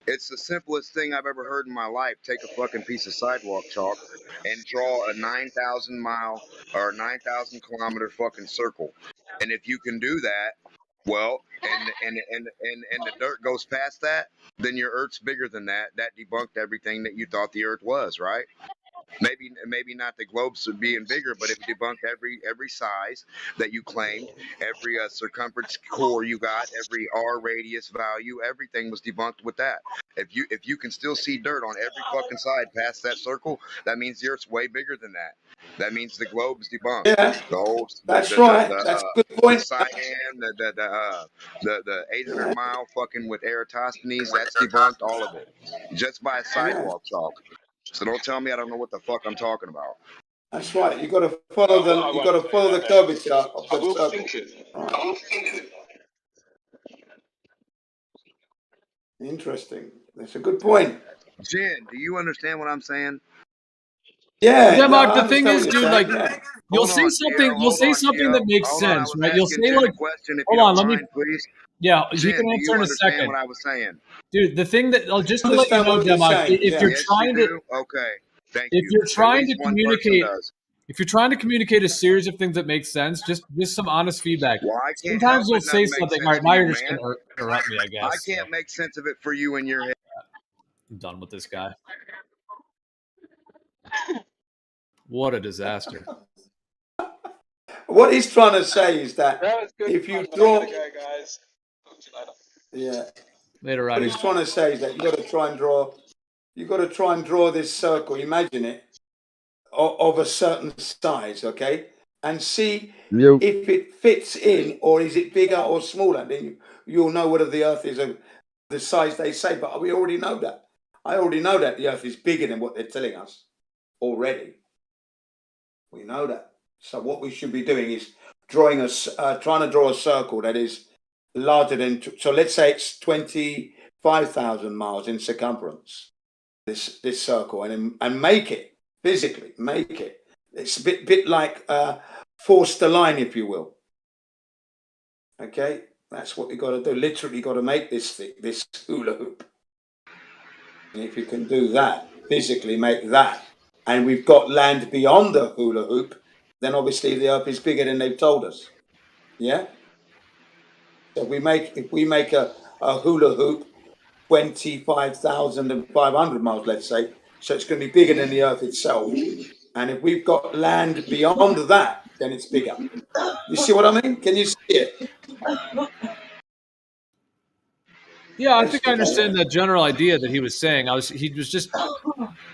Speaker 2: It's the simplest thing I've ever heard in my life. Take a fucking piece of sidewalk chalk and draw a 9,000 mile or 9,000 kilometer fucking circle. And if you can do that, well, and the dirt goes past that, then your Earth's bigger than that. That debunked everything that you thought the Earth was, right? Maybe not the globes being bigger, but it debunked every size that you claimed, every circumference core you got, every R radius value, everything was debunked with that. If you can still see dirt on every fucking side past that circle, that means the Earth's way bigger than that. That means the globe is debunked.
Speaker 9: Yeah,
Speaker 2: The whole
Speaker 9: that's right. That's a good
Speaker 2: the
Speaker 9: point.
Speaker 2: Cyan, the 800 mile fucking with Eratosthenes, that's debunked, all of it, just by a sidewalk chalk. So don't tell me I don't know what the fuck I'm talking about.
Speaker 9: That's right. You got to follow the curvature of the circle. Right. Interesting. That's a good point.
Speaker 2: Jen, do you understand what I'm saying?
Speaker 9: Yeah.
Speaker 3: Demok,
Speaker 9: I
Speaker 3: the thing is,
Speaker 9: understand
Speaker 3: dude,
Speaker 9: what
Speaker 3: like,
Speaker 9: you're saying, yeah.
Speaker 3: you'll
Speaker 2: Hold
Speaker 3: say
Speaker 2: on,
Speaker 3: something.
Speaker 2: Gio,
Speaker 3: You'll say something that makes
Speaker 2: Hold on, I
Speaker 3: sense,
Speaker 2: was
Speaker 3: right? You'll
Speaker 2: asking
Speaker 3: say
Speaker 2: Jen
Speaker 3: like,
Speaker 2: a question, if
Speaker 3: hold
Speaker 2: you
Speaker 3: on,
Speaker 2: don't
Speaker 3: let me.
Speaker 2: mind, please.
Speaker 3: Yeah, you
Speaker 2: Jen,
Speaker 3: can
Speaker 2: do
Speaker 3: answer
Speaker 2: you
Speaker 3: in a
Speaker 2: understand
Speaker 3: second,
Speaker 2: what I was saying?
Speaker 3: dude. The thing that just to let you
Speaker 9: Understand
Speaker 3: know,
Speaker 9: what you're
Speaker 3: Demok,
Speaker 9: saying,
Speaker 3: if
Speaker 9: yeah.
Speaker 3: you're
Speaker 2: Yes,
Speaker 3: trying
Speaker 2: you
Speaker 3: to,
Speaker 2: do? Okay, thank
Speaker 3: if
Speaker 2: you.
Speaker 3: you're
Speaker 2: At
Speaker 3: trying to
Speaker 2: least one person
Speaker 3: communicate,
Speaker 2: does.
Speaker 3: if you're trying to communicate a series of things that make sense, just some honest feedback.
Speaker 2: Well, I can't
Speaker 3: Sometimes
Speaker 2: help
Speaker 3: you'll
Speaker 2: it not
Speaker 3: say
Speaker 2: make
Speaker 3: something. All
Speaker 2: sense
Speaker 3: right,
Speaker 2: to
Speaker 3: now
Speaker 2: you,
Speaker 3: you're just
Speaker 2: man.
Speaker 3: gonna interrupt me, I
Speaker 2: I
Speaker 3: guess.
Speaker 2: can't make sense of it for you in your head.
Speaker 3: I'm done with this guy. What a disaster.
Speaker 9: What he's trying to say is that
Speaker 5: That was good
Speaker 9: if you
Speaker 5: fun, but I
Speaker 9: draw,
Speaker 5: gotta go, guys. Talk to you later.
Speaker 9: yeah.
Speaker 3: Later,
Speaker 9: What
Speaker 3: Roddy.
Speaker 9: he's trying to say is that you got to try and draw. You got to try and draw this circle. Imagine it of a certain size, okay, and see if it fits in, or is it bigger or smaller. Then you'll know whether the Earth is the size they say. But we already know that. I already know that the Earth is bigger than what they're telling us already. We know that. So what we should be doing is trying to draw a circle that is larger than. So let's say it's 25,000 miles in circumference. This circle, and make it physically. Make it. It's a bit like force the line, if you will. Okay, that's what we got to do. Literally, got to make this hula hoop. And if you can do that, physically make that, and we've got land beyond the hula hoop, then obviously the Earth is bigger than they've told us. Yeah. So if we make a hula hoop 25,500 miles, let's say, so it's going to be bigger than the Earth itself. And if we've got land beyond that, then it's bigger. You see what I mean? Can you see it?
Speaker 3: Yeah, I think I understand the general idea that he was saying. He was just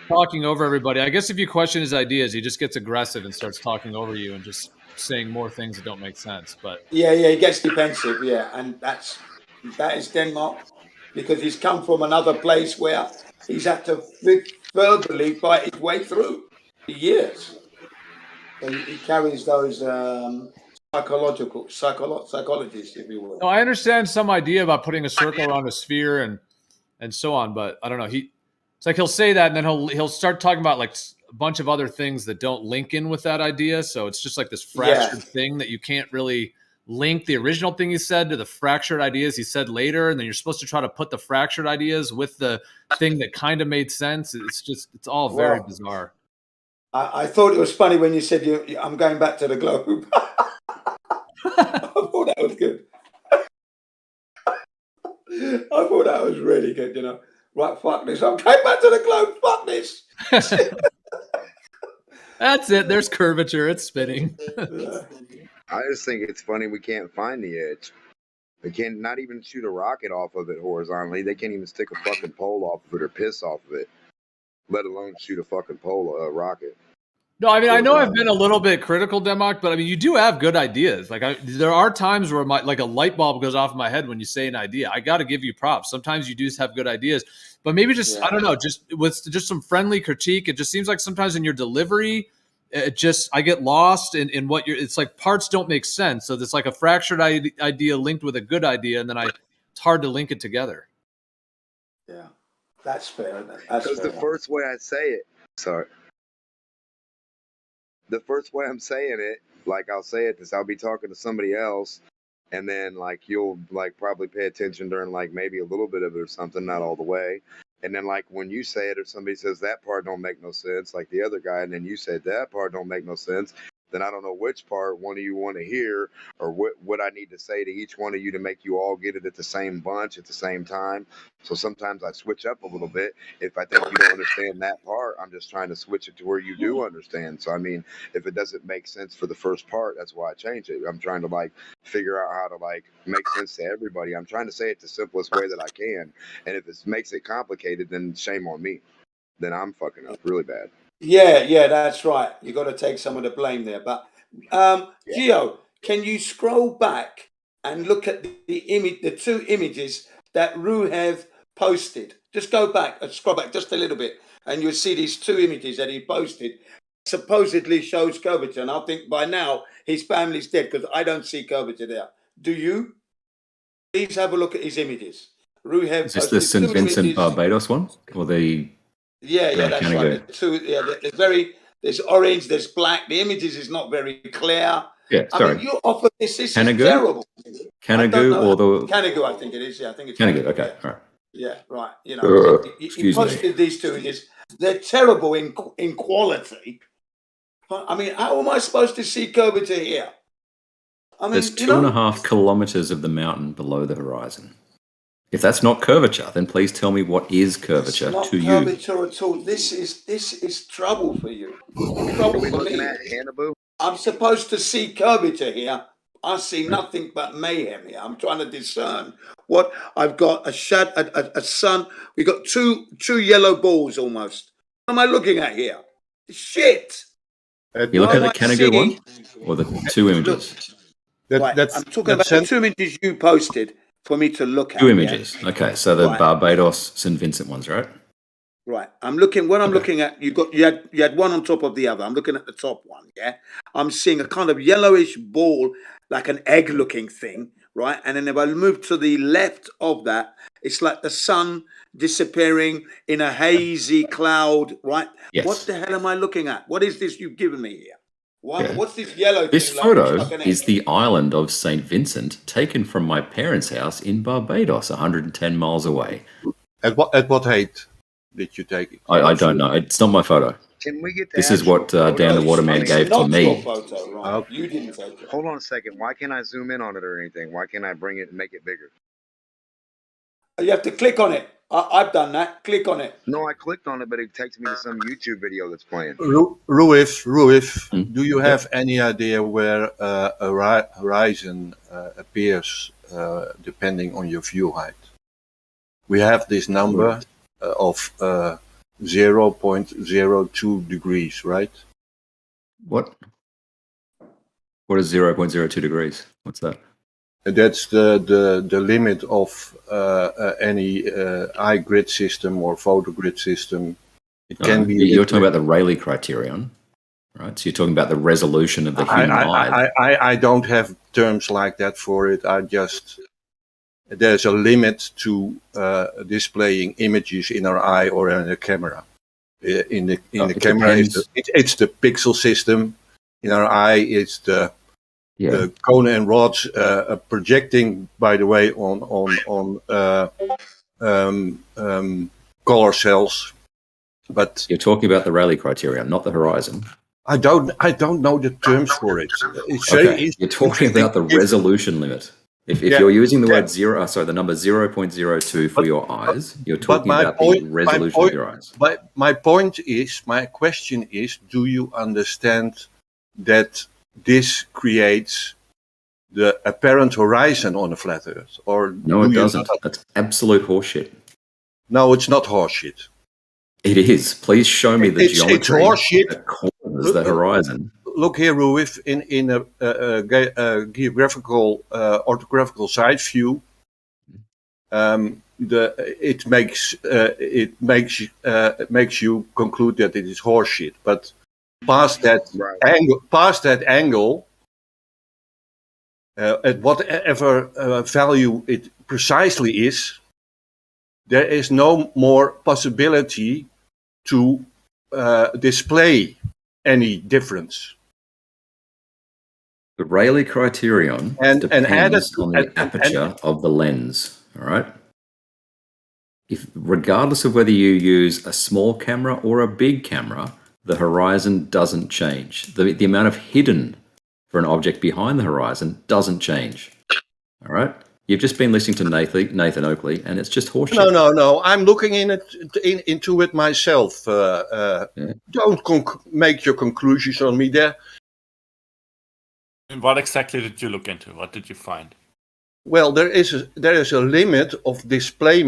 Speaker 3: talking over everybody. I guess if you question his ideas, he just gets aggressive and starts talking over you and just saying more things that don't make sense. But
Speaker 9: yeah, he gets defensive, yeah, and that is Denmark, because he's come from another place where he's had to verbally fight his way through for years. So he carries those psychologists, if you will.
Speaker 3: no, I understand some idea about putting a circle around a sphere and so on, but I don't know. It's like he'll say that and then he'll start talking about like a bunch of other things that don't link in with that idea. So it's just like this fractured thing that you can't really link the original thing he said to the fractured ideas he said later, and then you're supposed to try to put the fractured ideas with the thing that kind of made sense. It's all very bizarre.
Speaker 9: I thought it was funny when you said I'm going back to the globe. I thought that was good. I thought that was really good, Right, fuck this. I'm going back to the globe. Fuck this.
Speaker 3: That's it. There's curvature. It's spinning.
Speaker 13: I just think it's funny we can't find the edge. They can't not even shoot a rocket off of it horizontally. They can't even stick a fucking pole off of it or piss off of it, let alone shoot a fucking rocket.
Speaker 3: No, I mean, I know I've been a little bit critical, Demok, but I mean, you do have good ideas. Like, there are times where like a light bulb goes off in my head when you say an idea. I got to give you props. Sometimes you do have good ideas, but maybe just I don't know, just with just some friendly critique. It just seems like sometimes in your delivery, I get lost in what you're. It's like parts don't make sense. So it's like a fractured idea linked with a good idea, and then it's hard to link it together.
Speaker 9: Yeah, that's fair.
Speaker 13: Because the first way I say it, the first way I'm saying it, like I'll say it, I'll be talking to somebody else, and then like you'll like probably pay attention during like maybe a little bit of it or something, not all the way. And then like when you say it, or somebody says that part don't make no sense, like the other guy, and then you said that part don't make no sense, then I don't know which part one of you want to hear, or what I need to say to each one of you to make you all get it at the same bunch at the same time. So sometimes I switch up a little bit. If I think you don't understand that part, I'm just trying to switch it to where you do understand. So I mean, if it doesn't make sense for the first part, that's why I change it. I'm trying to like figure out how to like make sense to everybody. I'm trying to say it the simplest way that I can. And if it makes it complicated, then shame on me. Then I'm fucking up really bad.
Speaker 9: Yeah, that's right. You got to take some of the blame there. But Gio, can you scroll back and look at the two images that Ruhev posted? Just go back and scroll back just a little bit, and you'll see these two images that he posted. Supposedly shows curvature, and I think by now his family's dead because I don't see curvature there. Do you? Please have a look at his images. Ruhev.
Speaker 11: Is this the St. Vincent Barbados one, or the?
Speaker 9: Yeah, that's right. There's orange, there's black. The images is not very clear.
Speaker 11: Yeah, sorry.
Speaker 9: I mean, you offer this is
Speaker 11: Canigou?
Speaker 9: terrible.
Speaker 11: Canigou or the
Speaker 9: Canigou, I think it is. Yeah, I think it's
Speaker 11: Canigou. Okay, all right.
Speaker 9: Yeah, right. You posted these two images. They're terrible in quality. I mean, how am I supposed to see curvature here? I mean,
Speaker 11: there's 2.5 kilometers of the mountain below the horizon. If that's not curvature, then please tell me what is curvature to you.
Speaker 9: Not curvature at all. This is trouble for you. Trouble for me. I'm supposed to see curvature here. I see nothing but mayhem here. I'm trying to discern what I've got. A sun. We got two yellow balls almost. What am I looking at here? Shit.
Speaker 11: You look at the Canigou one or the two images?
Speaker 9: I'm talking about the two images you posted for me to look at.
Speaker 11: Two images. Yeah. Okay, so the Barbados St. Vincent ones, right?
Speaker 9: Right. I'm looking. What I'm looking at, you had one on top of the other. I'm looking at the top one. Yeah. I'm seeing a kind of yellowish ball, like an egg-looking thing, right? And then if I move to the left of that, it's like the sun disappearing in a hazy cloud, right?
Speaker 11: Yes.
Speaker 9: What the hell am I looking at? What is this you've given me here? What's this yellow
Speaker 11: this
Speaker 9: thing?
Speaker 11: Photo is the island of St. Vincent, taken from my parents' house in Barbados, 110 miles away.
Speaker 4: At what height did you take it?
Speaker 11: I don't know. It's not my photo.
Speaker 13: Can we get
Speaker 11: this is what Dan the Waterman gave to me.
Speaker 9: Photo, right? You didn't take it.
Speaker 13: Hold on a second. Why can't I zoom in on it or anything? Why can't I bring it and make it bigger?
Speaker 9: You have to click on it. I've done that. Click on it.
Speaker 13: No, I clicked on it, but it takes me to some YouTube video that's playing.
Speaker 4: Ruif, do you have any idea where a horizon appears depending on your view height? We have this number of 0.02 degrees, right?
Speaker 11: What? What is 0.02 degrees? What's that?
Speaker 4: That's the limit of any eye grid system or photo grid system. It can be.
Speaker 11: You're talking about the Rayleigh criterion, right? So you're talking about the resolution of the human eye.
Speaker 4: I don't have terms like that for it. There's a limit to displaying images in our eye or in a camera. In the camera, it's the pixel system. In our eye, it's the cone and rods projecting, by the way, on color cells. But
Speaker 11: you're talking about the Rayleigh criterion, not the horizon.
Speaker 4: I don't know the terms for it. It's
Speaker 11: okay. You're talking about the resolution limit. If you're using the word the number 0.02 for your eyes, you're talking about the resolution of your eyes.
Speaker 4: But my question is, do you understand that this creates the apparent horizon on a flat Earth? Or
Speaker 11: no, it doesn't. That's absolute horseshit.
Speaker 4: No, it's not horseshit.
Speaker 11: It is. Please show me the geometry.
Speaker 4: It's horseshit.
Speaker 11: That corners the horizon.
Speaker 4: Look here, Ruif, in a geographical orthographical side view, it makes you conclude that it is horseshit. But past that angle, at whatever value it precisely is, there is no more possibility to display any difference.
Speaker 11: The Rayleigh criterion depends on the aperture of the lens. All right. Regardless of whether you use a small camera or a big camera, the horizon doesn't change. The amount of hidden for an object behind the horizon doesn't change. All right. You've just been listening to Nathan Oakley, and it's just horseshit.
Speaker 4: No. I'm looking into it myself. Don't make your conclusions on me there.
Speaker 14: And what exactly did you look into? What did you find?
Speaker 4: Well, there is a limit of display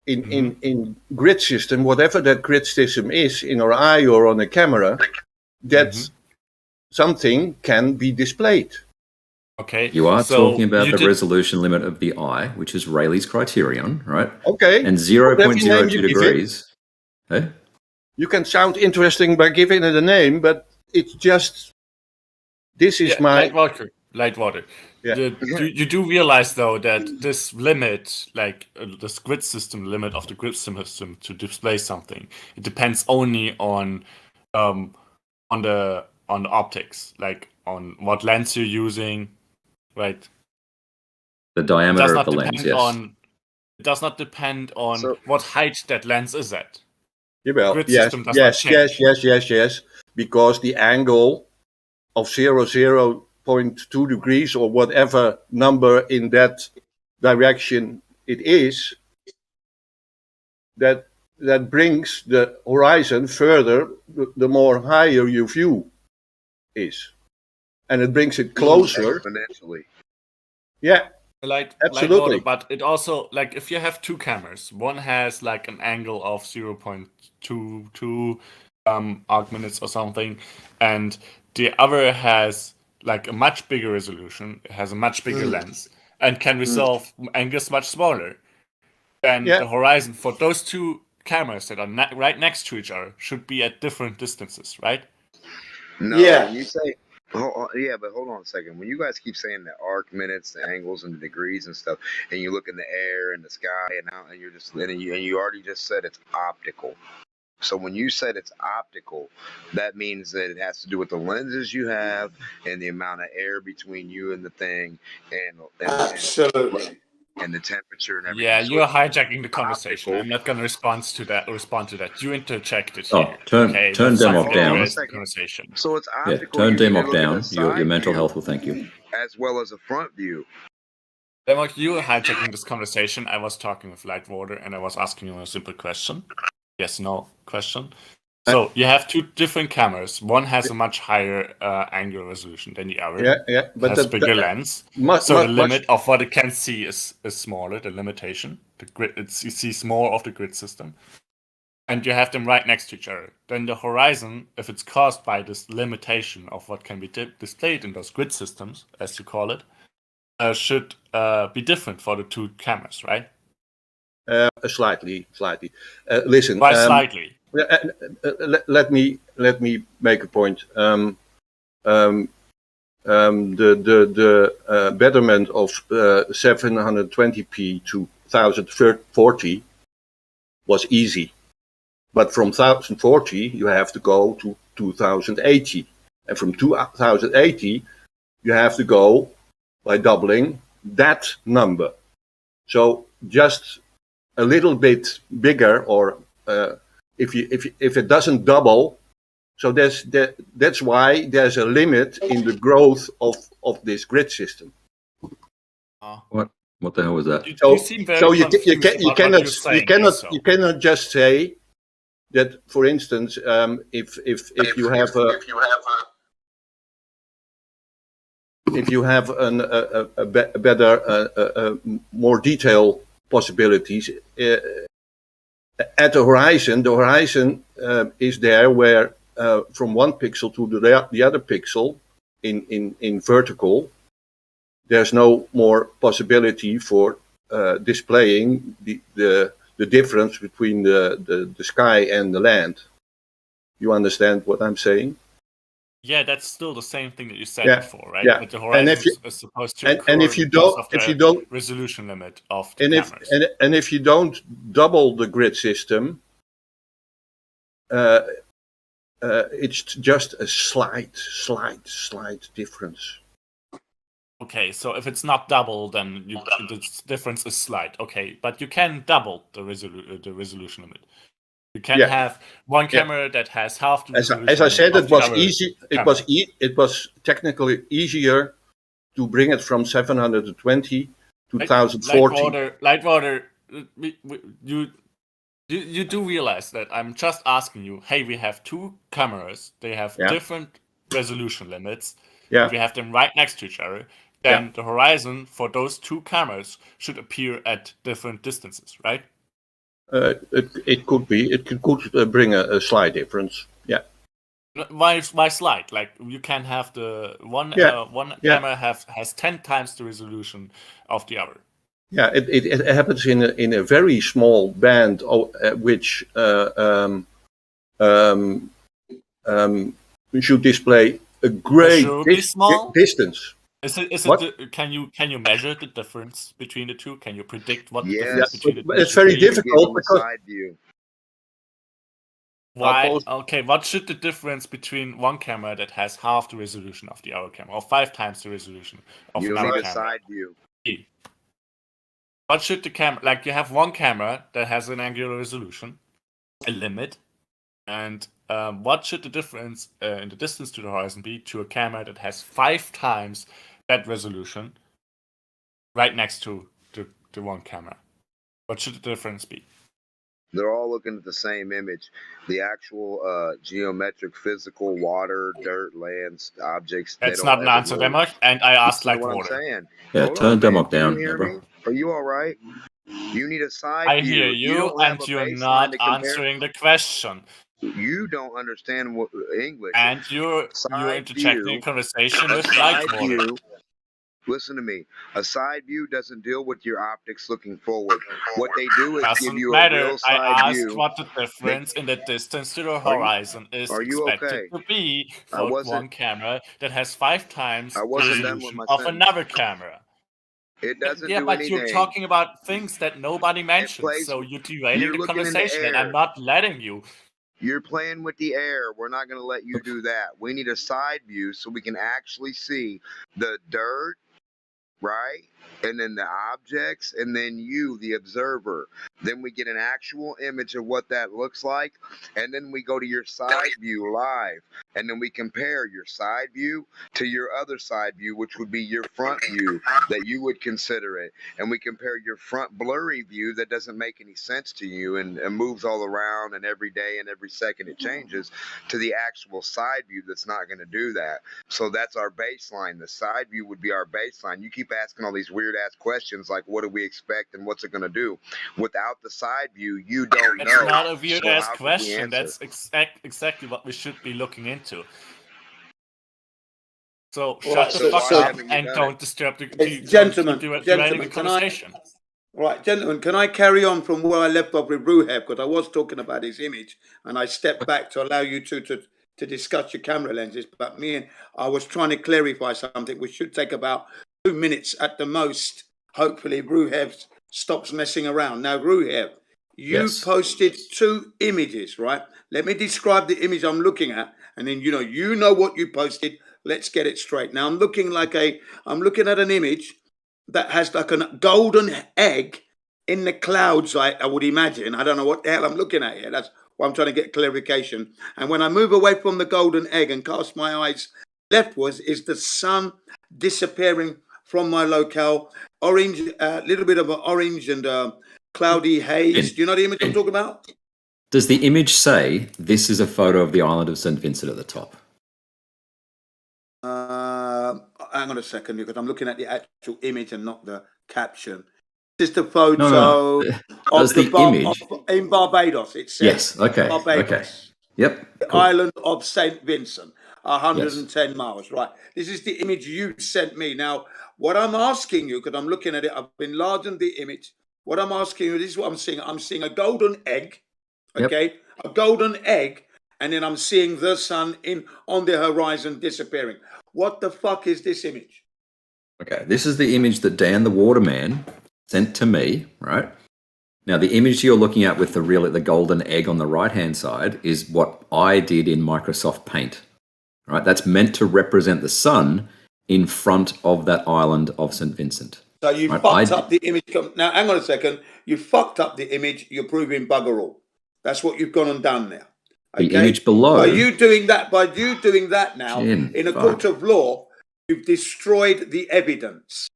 Speaker 4: in grid system, whatever that grid system is, in our eye or on a camera, that something can be displayed.
Speaker 14: Okay.
Speaker 11: You are talking about the resolution limit of the eye, which is Rayleigh's criterion, right?
Speaker 4: Okay.
Speaker 11: And 0.02 degrees. Hey?
Speaker 4: You can sound interesting by giving it a name, but it's just, this is my...
Speaker 14: Light water.
Speaker 4: Yeah.
Speaker 14: You do realize, though, that this limit, like this grid system limit of the grid system to display something, it depends only on the optics, like on what lens you're using, right?
Speaker 11: The diameter of the lens, yes.
Speaker 14: It does not depend on what height that lens is at.
Speaker 4: Well, yes, because the angle of 0.2 degrees or whatever number in that direction it is, that brings the horizon further the more higher your view is, and it brings it closer
Speaker 13: exponentially.
Speaker 4: Yeah, absolutely.
Speaker 14: Light water, but it also, like, if you have two cameras, one has like an angle of 0.22 arc minutes or something, and the other has like a much bigger resolution, it has a much bigger lens, and can resolve angles much smaller. Then the horizon for those two cameras that are right next to each other should be at different distances, right?
Speaker 13: No, when you say, but hold on a second. When you guys keep saying the arc minutes, the angles, and the degrees and stuff, and you look in the air and the sky, and you're just and you already just said it's optical. So when you said it's optical, that means that it has to do with the lenses you have and the amount of air between you and the thing, and
Speaker 9: absolutely,
Speaker 13: and the temperature and everything.
Speaker 14: Yeah, you're hijacking the conversation. I'm not going to respond to that. You interjected here.
Speaker 11: Turn Democ down.
Speaker 14: Conversation.
Speaker 13: So it's optical.
Speaker 11: Turn Democ down. Your mental health will thank you.
Speaker 13: As well as a front view.
Speaker 14: Democ, you were hijacking this conversation. I was talking with Lightwater, and I was asking you a simple question. Yes/no question. So you have two different cameras. One has a much higher angular resolution than the other.
Speaker 4: But
Speaker 14: has a bigger lens. So the limit of what it can see is smaller. The limitation, the grid, it sees more of the grid system. And you have them right next to each other. Then the horizon, if it's caused by this limitation of what can be displayed in those grid systems, as you call it, should be different for the two cameras, right?
Speaker 4: Slightly. Listen.
Speaker 14: Why slightly?
Speaker 4: Let me make a point. The betterment of 720p to 1040 was easy, but from 1040 you have to go to 2080. And from 2080, you have to go by doubling that number. So just a little bit bigger, or if it doesn't double, so that's why there's a limit in the growth of this grid system.
Speaker 11: What the hell was that?
Speaker 4: You cannot just say that, for instance, if you have a better, more detailed possibilities at the horizon is there where from one pixel to the other pixel in vertical, there's no more possibility for displaying the difference between the sky and the land. You understand what I'm saying?
Speaker 14: Yeah, that's still the same thing that you said before, right?
Speaker 4: Yeah.
Speaker 14: But the horizon is supposed to occur
Speaker 4: and if you don't
Speaker 14: resolution limit of the cameras.
Speaker 4: And if you don't double the grid system, it's just a slight difference.
Speaker 14: Okay, so if it's not double, then the difference is slight. Okay, but you can double the resolution limit. You can have one camera that has half the resolution.
Speaker 4: As I said, it was easy. It was technically easier to bring it from 720 to 1040.
Speaker 14: Lightwater, you do realize that I'm just asking you. Hey, we have two cameras. They have different resolution limits.
Speaker 4: Yeah.
Speaker 14: If we have them right next to each other, then the horizon for those two cameras should appear at different distances, right?
Speaker 4: It could be. It could bring a slight difference. Yeah.
Speaker 14: Why slight? Like you can have the one camera has 10 times the resolution of the other.
Speaker 4: Yeah, it happens in a very small band, which should display a great distance.
Speaker 14: Is it? Can you measure the difference between the two? Can you predict what the difference between the two?
Speaker 4: It's very difficult because
Speaker 13: side view.
Speaker 14: Why? Okay, what should the difference between one camera that has half the resolution of the other camera, or 5 times the resolution of another camera?
Speaker 13: Side view.
Speaker 14: What should the camera, like you have one camera that has an angular resolution, a limit, and what should the difference in the distance to the horizon be to a camera that has 5 times that resolution right next to the one camera? What should the difference be?
Speaker 13: They're all looking at the same image. The actual geometric, physical, water, dirt, lands, objects.
Speaker 14: That's not an answer, Demok, and I asked like
Speaker 13: what
Speaker 14: water.
Speaker 13: I'm saying.
Speaker 11: Yeah, turn Demok down, bro.
Speaker 13: Are you all right? You need a side
Speaker 14: I
Speaker 13: view.
Speaker 14: hear you and you're not answering the question.
Speaker 13: You don't understand English.
Speaker 14: And you're interjecting a conversation with Lightwater.
Speaker 13: Listen to me. A side view doesn't deal with your optics looking forward. What they do is give you a real side view.
Speaker 14: I asked what the difference in the distance to the horizon is expected to be for one camera that has 5 times the resolution of another camera.
Speaker 13: It doesn't
Speaker 14: do
Speaker 13: but
Speaker 14: anything. You're talking about things that nobody mentions, so you're derailing the conversation, and I'm not letting you.
Speaker 13: You're playing with the air. We're not going to let you do that. We need a side view so we can actually see the dirt, right? And then the objects, and then you, the observer. Then we get an actual image of what that looks like, and then we go to your side view live, and then we compare your side view to your other side view, which would be your front view that you would consider it. And we compare your front blurry view that doesn't make any sense to you and moves all around, and every day and every second it changes, to the actual side view that's not going to do that. So that's our baseline. The side view would be our baseline. You keep asking all these weird ass questions like what do we expect and what's it going to do. Without the side view, you don't know.
Speaker 14: It's not a weird ass question. That's exactly what we should be looking into. So shut the fuck up and don't disturb the conversation.
Speaker 9: Right, gentlemen, can I carry on from where I left off with Ruhev? Because I was talking about his image and I stepped back to allow you two to discuss your camera lenses. But I was trying to clarify something which should take about 2 minutes at the most. Hopefully, Ruhev stops messing around. Now, Ruhev, you posted 2 images, right? Let me describe the image I'm looking at, and then you know what you posted. Let's get it straight. Now I'm looking at an image that has like a golden egg in the clouds. I would imagine. I don't know what the hell I'm looking at here. That's why I'm trying to get clarification. And when I move away from the golden egg and cast my eyes leftwards, is the sun disappearing from my locale? Orange, little bit of an orange and cloudy haze. Do you know the image I'm talking about?
Speaker 11: Does the image say this is a photo of the island of St. Vincent at the top?
Speaker 9: Hang on a second, because I'm looking at the actual image and not the caption. This is the photo of
Speaker 11: the image
Speaker 9: in Barbados. It says
Speaker 11: yes. Okay.
Speaker 9: Barbados.
Speaker 11: Okay. Yep.
Speaker 9: The island of St. Vincent, 110 miles. Right. This is the image you sent me. Now, what I'm asking you, because I'm looking at it, I've enlarged the image. What I'm asking you, this is what I'm seeing. I'm seeing a golden egg. Okay, a golden egg, and then I'm seeing the sun on the horizon disappearing. What the fuck is this image?
Speaker 11: Okay, this is the image that Dan the Waterman sent to me, right? Now, the image you're looking at with the golden egg on the right-hand side is what I did in Microsoft Paint, right? That's meant to represent the sun in front of that island of St. Vincent.
Speaker 9: So you fucked up the image. Now, hang on a second. You fucked up the image. You're proving bugger all. That's what you've gone and done now. Okay?
Speaker 11: The image below.
Speaker 9: By you doing that now, in a court of law, you've destroyed the evidence.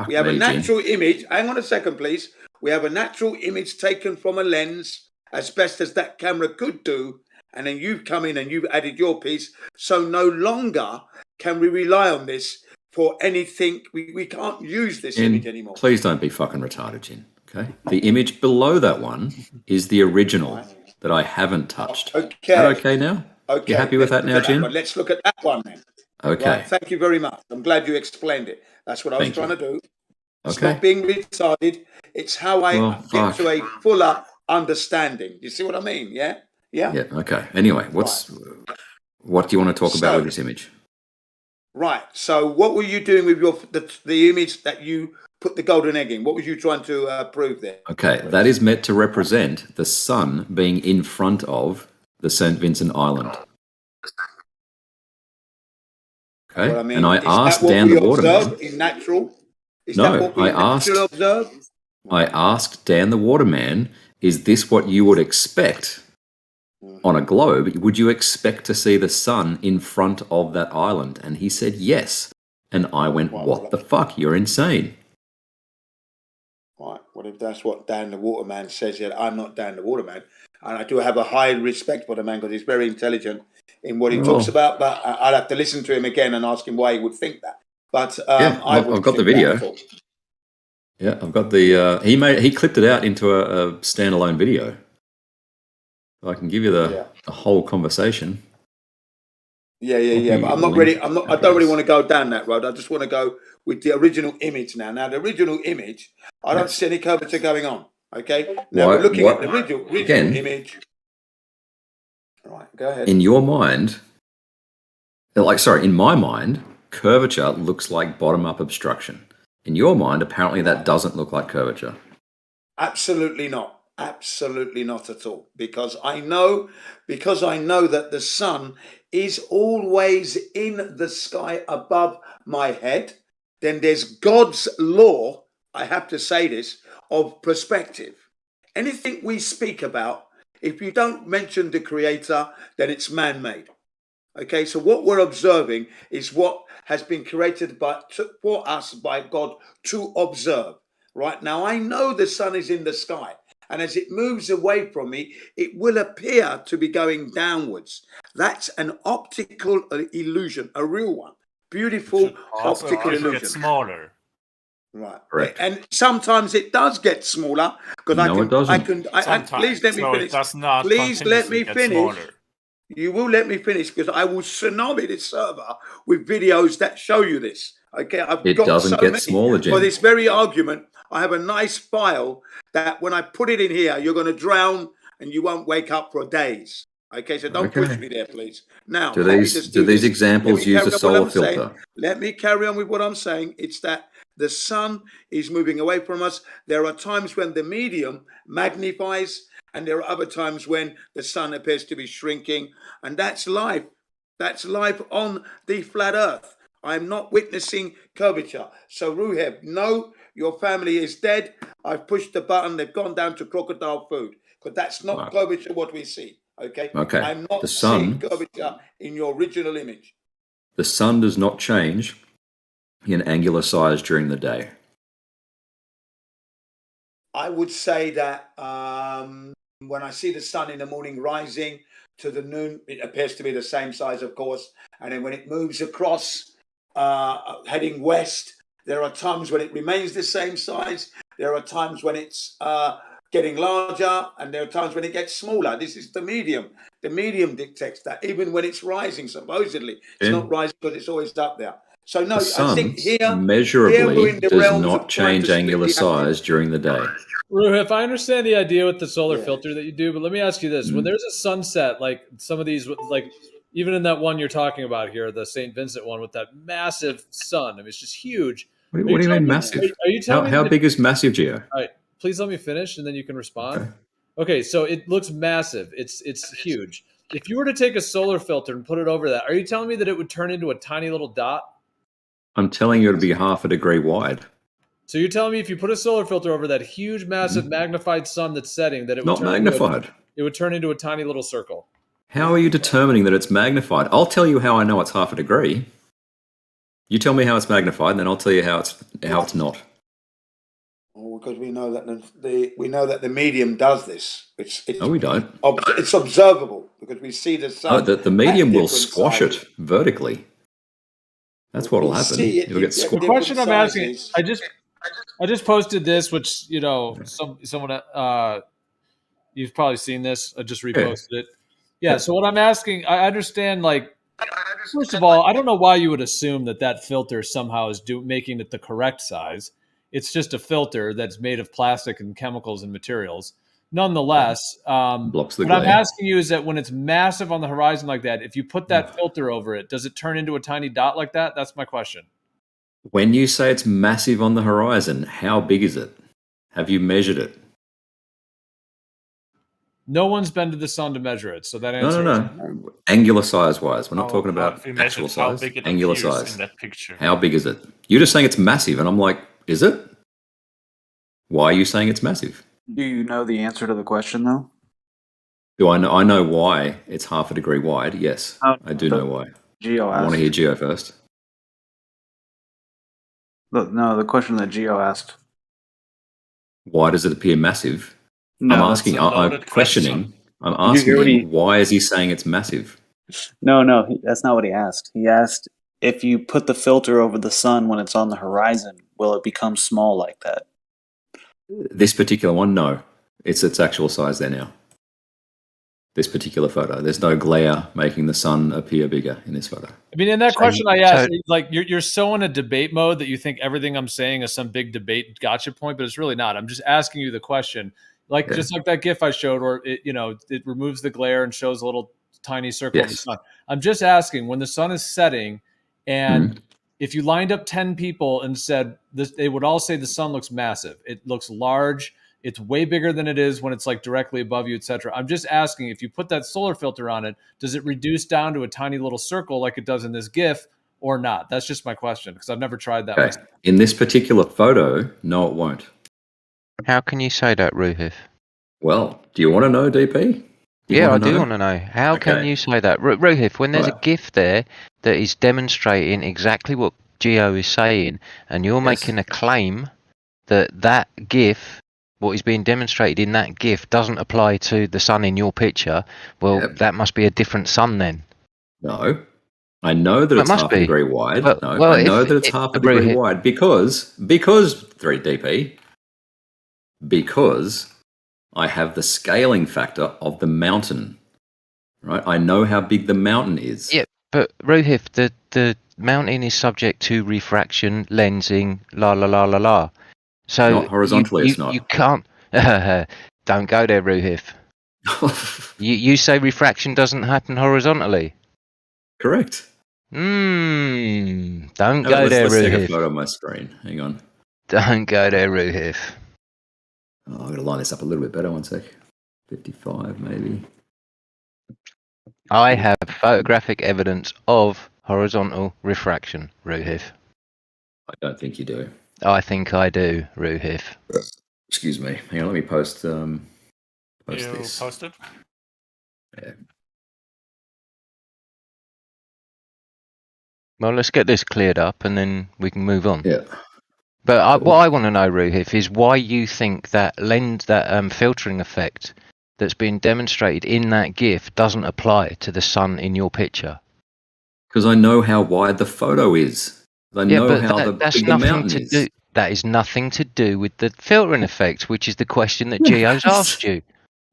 Speaker 9: We have a natural image. Hang on a second, please. We have a natural image taken from a lens, as best as that camera could do, and then you've come in and you've added your piece. So no longer can we rely on this for anything. We can't use this image anymore.
Speaker 11: Please don't be fucking retarded, Jin. Okay. The image below that one is the original that I haven't touched.
Speaker 9: Okay.
Speaker 11: Is that okay now?
Speaker 9: Okay.
Speaker 11: You happy with that now, Jin?
Speaker 9: Let's look at that one then.
Speaker 11: Okay.
Speaker 9: Right, thank you very much. I'm glad you explained it. That's what I was trying to do. It's
Speaker 11: Okay.
Speaker 9: not being retarded. It's how I get to a fuller understanding. You see what I mean? Yeah? Yeah?
Speaker 11: Yeah. Okay. Anyway, what do you want to talk about with this image?
Speaker 9: Right. So what were you doing with the image that you put the golden egg in? What was you trying to prove there?
Speaker 11: Okay. That is meant to represent the sun being in front of the St. Vincent Island. Okay.
Speaker 9: Well, I mean,
Speaker 11: and I asked
Speaker 9: that
Speaker 11: Dan
Speaker 9: what
Speaker 11: the
Speaker 9: we
Speaker 11: Waterman.
Speaker 9: observe in natural? Is
Speaker 11: No,
Speaker 9: that what we
Speaker 11: I asked.
Speaker 9: naturally observe?
Speaker 11: I asked Dan the Waterman, is this what you would expect on a globe? Would you expect to see the sun in front of that island? And he said yes. And I went, what the fuck? You're insane.
Speaker 9: Right. Well, if that's what Dan the Waterman says, yet I'm not Dan the Waterman. And I do have a high respect for the man because he's very intelligent in what he talks about. But I'll have to listen to him again and ask him why he would think that. But
Speaker 11: I've got the video. Yeah, I've got the. He clipped it out into a standalone video. I can give you the whole conversation.
Speaker 9: Yeah. But I'm not ready. I don't really want to go down that road. I just want to go with the original image now. Now, the original image, I don't see any curvature going on. Okay. Now we're looking at the original image. All right, go ahead.
Speaker 11: In your mind, in my mind, curvature looks like bottom-up obstruction. In your mind, apparently that doesn't look like curvature.
Speaker 9: Absolutely not. Absolutely not at all. Because I know that the sun is always in the sky above my head. Then there's God's law, I have to say this, of perspective. Anything we speak about, if you don't mention the creator, then it's man-made. Okay, so what we're observing is what has been created for us by God to observe. Right now, I know the sun is in the sky, and as it moves away from me, it will appear to be going downwards. That's an optical illusion, a real one. Beautiful optical illusion.
Speaker 14: Get smaller.
Speaker 9: Right.
Speaker 11: Correct.
Speaker 9: And sometimes it does get smaller because
Speaker 11: it doesn't.
Speaker 9: Please let me finish.
Speaker 14: It does not.
Speaker 9: Please let me
Speaker 14: get
Speaker 9: finish.
Speaker 14: smaller.
Speaker 9: You will let me finish because I will tsunami this server with videos that show you this. Okay,
Speaker 11: It doesn't get smaller, Jim.
Speaker 9: For this very argument, I have a nice file that when I put it in here, you're going to drown and you won't wake up for days. Okay, so don't push me there, please. Now,
Speaker 11: do these examples use a solar filter?
Speaker 9: Let me carry on with what I'm saying. It's that the sun is moving away from us. There are times when the medium magnifies, and there are other times when the sun appears to be shrinking, and that's life. that's live on the flat earth. I'm not witnessing curvature. So Ruheb, no, your family is dead. I've pushed the button. They've gone down to crocodile food because that's not
Speaker 11: Right.
Speaker 9: curvature what we see. Okay.
Speaker 11: Okay.
Speaker 9: I'm not
Speaker 11: The
Speaker 9: seeing
Speaker 11: sun,
Speaker 9: curvature in your original image.
Speaker 11: the sun does not change in angular size during the day.
Speaker 9: I would say that when I see the sun in the morning rising to the noon, it appears to be the same size, of course. And then when it moves across, heading west, there are times when it remains the same size. There are times when it's getting larger, and there are times when it gets smaller. This is the medium. The medium dictates that. Even when it's rising, supposedly, it's not rising because it's always up there. So no,
Speaker 11: The
Speaker 9: I think
Speaker 11: sun
Speaker 9: here we're
Speaker 11: measurably
Speaker 9: in the
Speaker 11: does
Speaker 9: realms
Speaker 11: not
Speaker 9: of trying
Speaker 11: change
Speaker 9: to split
Speaker 11: angular
Speaker 9: the atom.
Speaker 11: size during the day.
Speaker 3: Ruhif, I understand the idea with the solar
Speaker 9: Yeah.
Speaker 3: filter that you do, but let me ask you this: when there's a sunset, like some of these, like even in that one you're talking about here, the St. Vincent one with that massive sun, I mean, it's just huge.
Speaker 11: What do you
Speaker 3: telling
Speaker 11: mean
Speaker 3: me-
Speaker 11: massive?
Speaker 3: Are you telling me
Speaker 11: How
Speaker 3: that-
Speaker 11: big is massive, Geo?
Speaker 3: All right, please let me finish, and then you can respond.
Speaker 11: Okay.
Speaker 3: Okay, so it looks massive. It's huge. If you were to take a solar filter and put it over that, are you telling me that it would turn into a tiny little dot?
Speaker 11: I'm telling you it'd be half a degree wide.
Speaker 3: So you're telling me if you put a solar filter over that huge, massive, magnified sun that's setting, that it would
Speaker 11: Not
Speaker 3: turn
Speaker 11: magnified.
Speaker 3: it would turn into a tiny little circle.
Speaker 11: How are you determining that it's magnified? I'll tell you how I know it's half a degree. You tell me how it's magnified, and then I'll tell you how it's not.
Speaker 9: Well, because we know that the medium does this.
Speaker 11: No, we don't.
Speaker 9: It's observable because we see the sun.
Speaker 11: Oh, the medium
Speaker 9: at
Speaker 11: will
Speaker 9: different
Speaker 11: squash
Speaker 9: sizes.
Speaker 11: it vertically. That's what'll
Speaker 9: We'll
Speaker 11: happen.
Speaker 9: see it
Speaker 11: It'll get
Speaker 9: at
Speaker 11: squashed.
Speaker 3: The question I'm
Speaker 9: different
Speaker 3: asking,
Speaker 9: sizes.
Speaker 3: I just posted this, which someone you've probably seen this. I just reposted it. Yeah. So what I'm asking, I understand. Like, first of all, I don't know why you would assume that filter somehow is making it the correct size. It's just a filter that's made of plastic and chemicals and materials. Nonetheless,
Speaker 11: Blocks the
Speaker 3: what I'm
Speaker 11: glare.
Speaker 3: asking you is that when it's massive on the horizon like that, if you put that filter over it, does it turn into a tiny dot like that? That's my question.
Speaker 11: When you say it's massive on the horizon, how big is it? Have you measured it?
Speaker 3: No one's been to the sun to measure it, so that
Speaker 11: No,
Speaker 3: answer.
Speaker 11: no. Angular size wise. We're not talking about
Speaker 14: if we measure
Speaker 11: actual
Speaker 14: how
Speaker 11: size.
Speaker 14: big it
Speaker 11: Angular
Speaker 14: appears
Speaker 11: size.
Speaker 14: in that picture.
Speaker 11: How big is it? You're just saying it's massive, and I'm like, is it? Why are you saying it's massive?
Speaker 15: Do you know the answer to the question, though?
Speaker 11: Do I know? I know why it's half a degree wide. Yes, I do know why.
Speaker 15: Geo
Speaker 11: I want to
Speaker 15: asked.
Speaker 11: hear Geo first.
Speaker 15: Look, no, the question that Geo asked.
Speaker 11: Why does it appear massive?
Speaker 15: No,
Speaker 11: I'm
Speaker 15: that's
Speaker 11: asking.
Speaker 15: a
Speaker 11: I'm
Speaker 15: loaded
Speaker 11: questioning. I'm
Speaker 15: Did you hear
Speaker 11: asking
Speaker 15: what
Speaker 11: him
Speaker 15: he-
Speaker 11: why is he saying it's massive?
Speaker 15: No, that's not what he asked. He asked if you put the filter over the sun when it's on the horizon, will it become small like that?
Speaker 11: This particular one, no. It's its actual size there now. This particular photo. There's no glare making the sun appear bigger in this photo.
Speaker 3: I mean, in that question I asked, like you're so in a debate mode that you think everything I'm saying is some big debate gotcha point, but it's really not. I'm just asking you the question, like just like that GIF I showed, where it removes the glare and shows a little tiny circle of the
Speaker 11: Yes.
Speaker 3: sun. I'm just asking when the sun is setting, and if you lined up 10 people and said this, they would all say the sun looks massive. It looks large. It's way bigger than it is when it's like directly above you, etc. I'm just asking, if you put that solar filter on it, does it reduce down to a tiny little circle like it does in this GIF or not? That's just my question because I've never tried that.
Speaker 11: Okay.
Speaker 3: myself.
Speaker 11: In this particular photo, no, it won't.
Speaker 16: How can you say that, Ruhif?
Speaker 11: Well, do you want to know, DP?
Speaker 16: Yeah, I do want to know. How can
Speaker 11: Okay.
Speaker 16: you say that? Ruhif, when there's a
Speaker 11: Right.
Speaker 16: GIF there that is demonstrating exactly what Geo is saying, and you're making a claim that GIF, what is being demonstrated in that GIF, doesn't apply to the sun in your picture, well, that must be a different sun then.
Speaker 11: No. I know that
Speaker 16: It
Speaker 11: it's
Speaker 16: must
Speaker 11: half a
Speaker 16: be.
Speaker 11: degree wide.
Speaker 16: Well-
Speaker 11: no,
Speaker 16: well,
Speaker 11: I know
Speaker 16: if-
Speaker 11: that it's
Speaker 16: if-
Speaker 11: half a degree
Speaker 16: Ruhif-
Speaker 11: wide because 3DP, because I have the scaling factor of the mountain. Right? I know how big the mountain is.
Speaker 16: Yeah, but Rohith, the mountain is subject to refraction, lensing, la la la la la. So
Speaker 11: Not horizontally,
Speaker 16: you,
Speaker 11: it's not.
Speaker 16: You can't. Don't go there, Rohith. you say refraction doesn't happen horizontally.
Speaker 11: Correct.
Speaker 16: Don't
Speaker 11: No,
Speaker 16: go there,
Speaker 11: let's take a
Speaker 16: Rohith.
Speaker 11: photo of my screen. Hang on.
Speaker 16: Don't go there, Rohith.
Speaker 11: Oh, I'm going to line this up a little bit better. One sec. 55 maybe.
Speaker 16: I have photographic evidence of horizontal refraction, Ruhif.
Speaker 11: I don't think you do.
Speaker 16: I think I do, Ruhif.
Speaker 11: Excuse me. Hang on, let me post
Speaker 14: You
Speaker 11: this.
Speaker 14: posted?
Speaker 11: Yeah.
Speaker 16: Well, let's get this cleared up and then we can move on.
Speaker 11: Yeah.
Speaker 16: But what I want to know, Ruhif, is why you think that filtering effect that's been demonstrated in that GIF doesn't apply to the sun in your picture.
Speaker 11: Because I know how wide the photo is. I know how
Speaker 16: that's
Speaker 11: big the
Speaker 16: nothing
Speaker 11: mountain
Speaker 16: to
Speaker 11: is.
Speaker 16: do. That is nothing to do with the filtering effect, which is the question that Gio's asked you.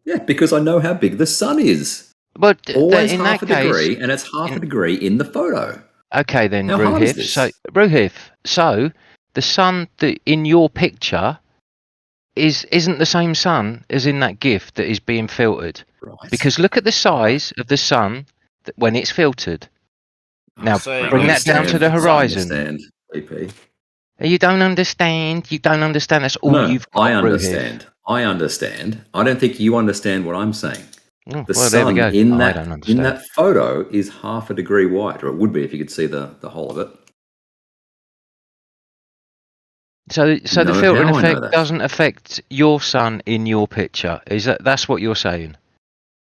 Speaker 11: Yeah, because I know how big the sun is.
Speaker 16: But
Speaker 11: always
Speaker 16: in
Speaker 11: half
Speaker 16: that
Speaker 11: a degree,
Speaker 16: case,
Speaker 11: and it's half a degree in the photo.
Speaker 16: Okay, then,
Speaker 11: How hard is
Speaker 16: Ruhif.
Speaker 11: this?
Speaker 16: So the sun that in your picture isn't the same sun as in that GIF that is being filtered.
Speaker 11: Right.
Speaker 16: Because look at the size of the sun when it's filtered. Now bring that down to the horizon.
Speaker 11: I understand, BP.
Speaker 16: You don't understand. You don't understand. That's all you've got,
Speaker 11: I understand.
Speaker 16: Ruhif.
Speaker 11: I understand. I don't think you understand what I'm saying.
Speaker 16: Oh,
Speaker 11: The
Speaker 16: well, there we
Speaker 11: sun
Speaker 16: go.
Speaker 11: in
Speaker 16: I don't understand.
Speaker 11: that photo is half a degree wide, or it would be if you could see the whole of it.
Speaker 16: So the
Speaker 11: No,
Speaker 16: filtering
Speaker 11: how I know
Speaker 16: effect
Speaker 11: that?
Speaker 16: doesn't affect your sun in your picture. That's what you're saying?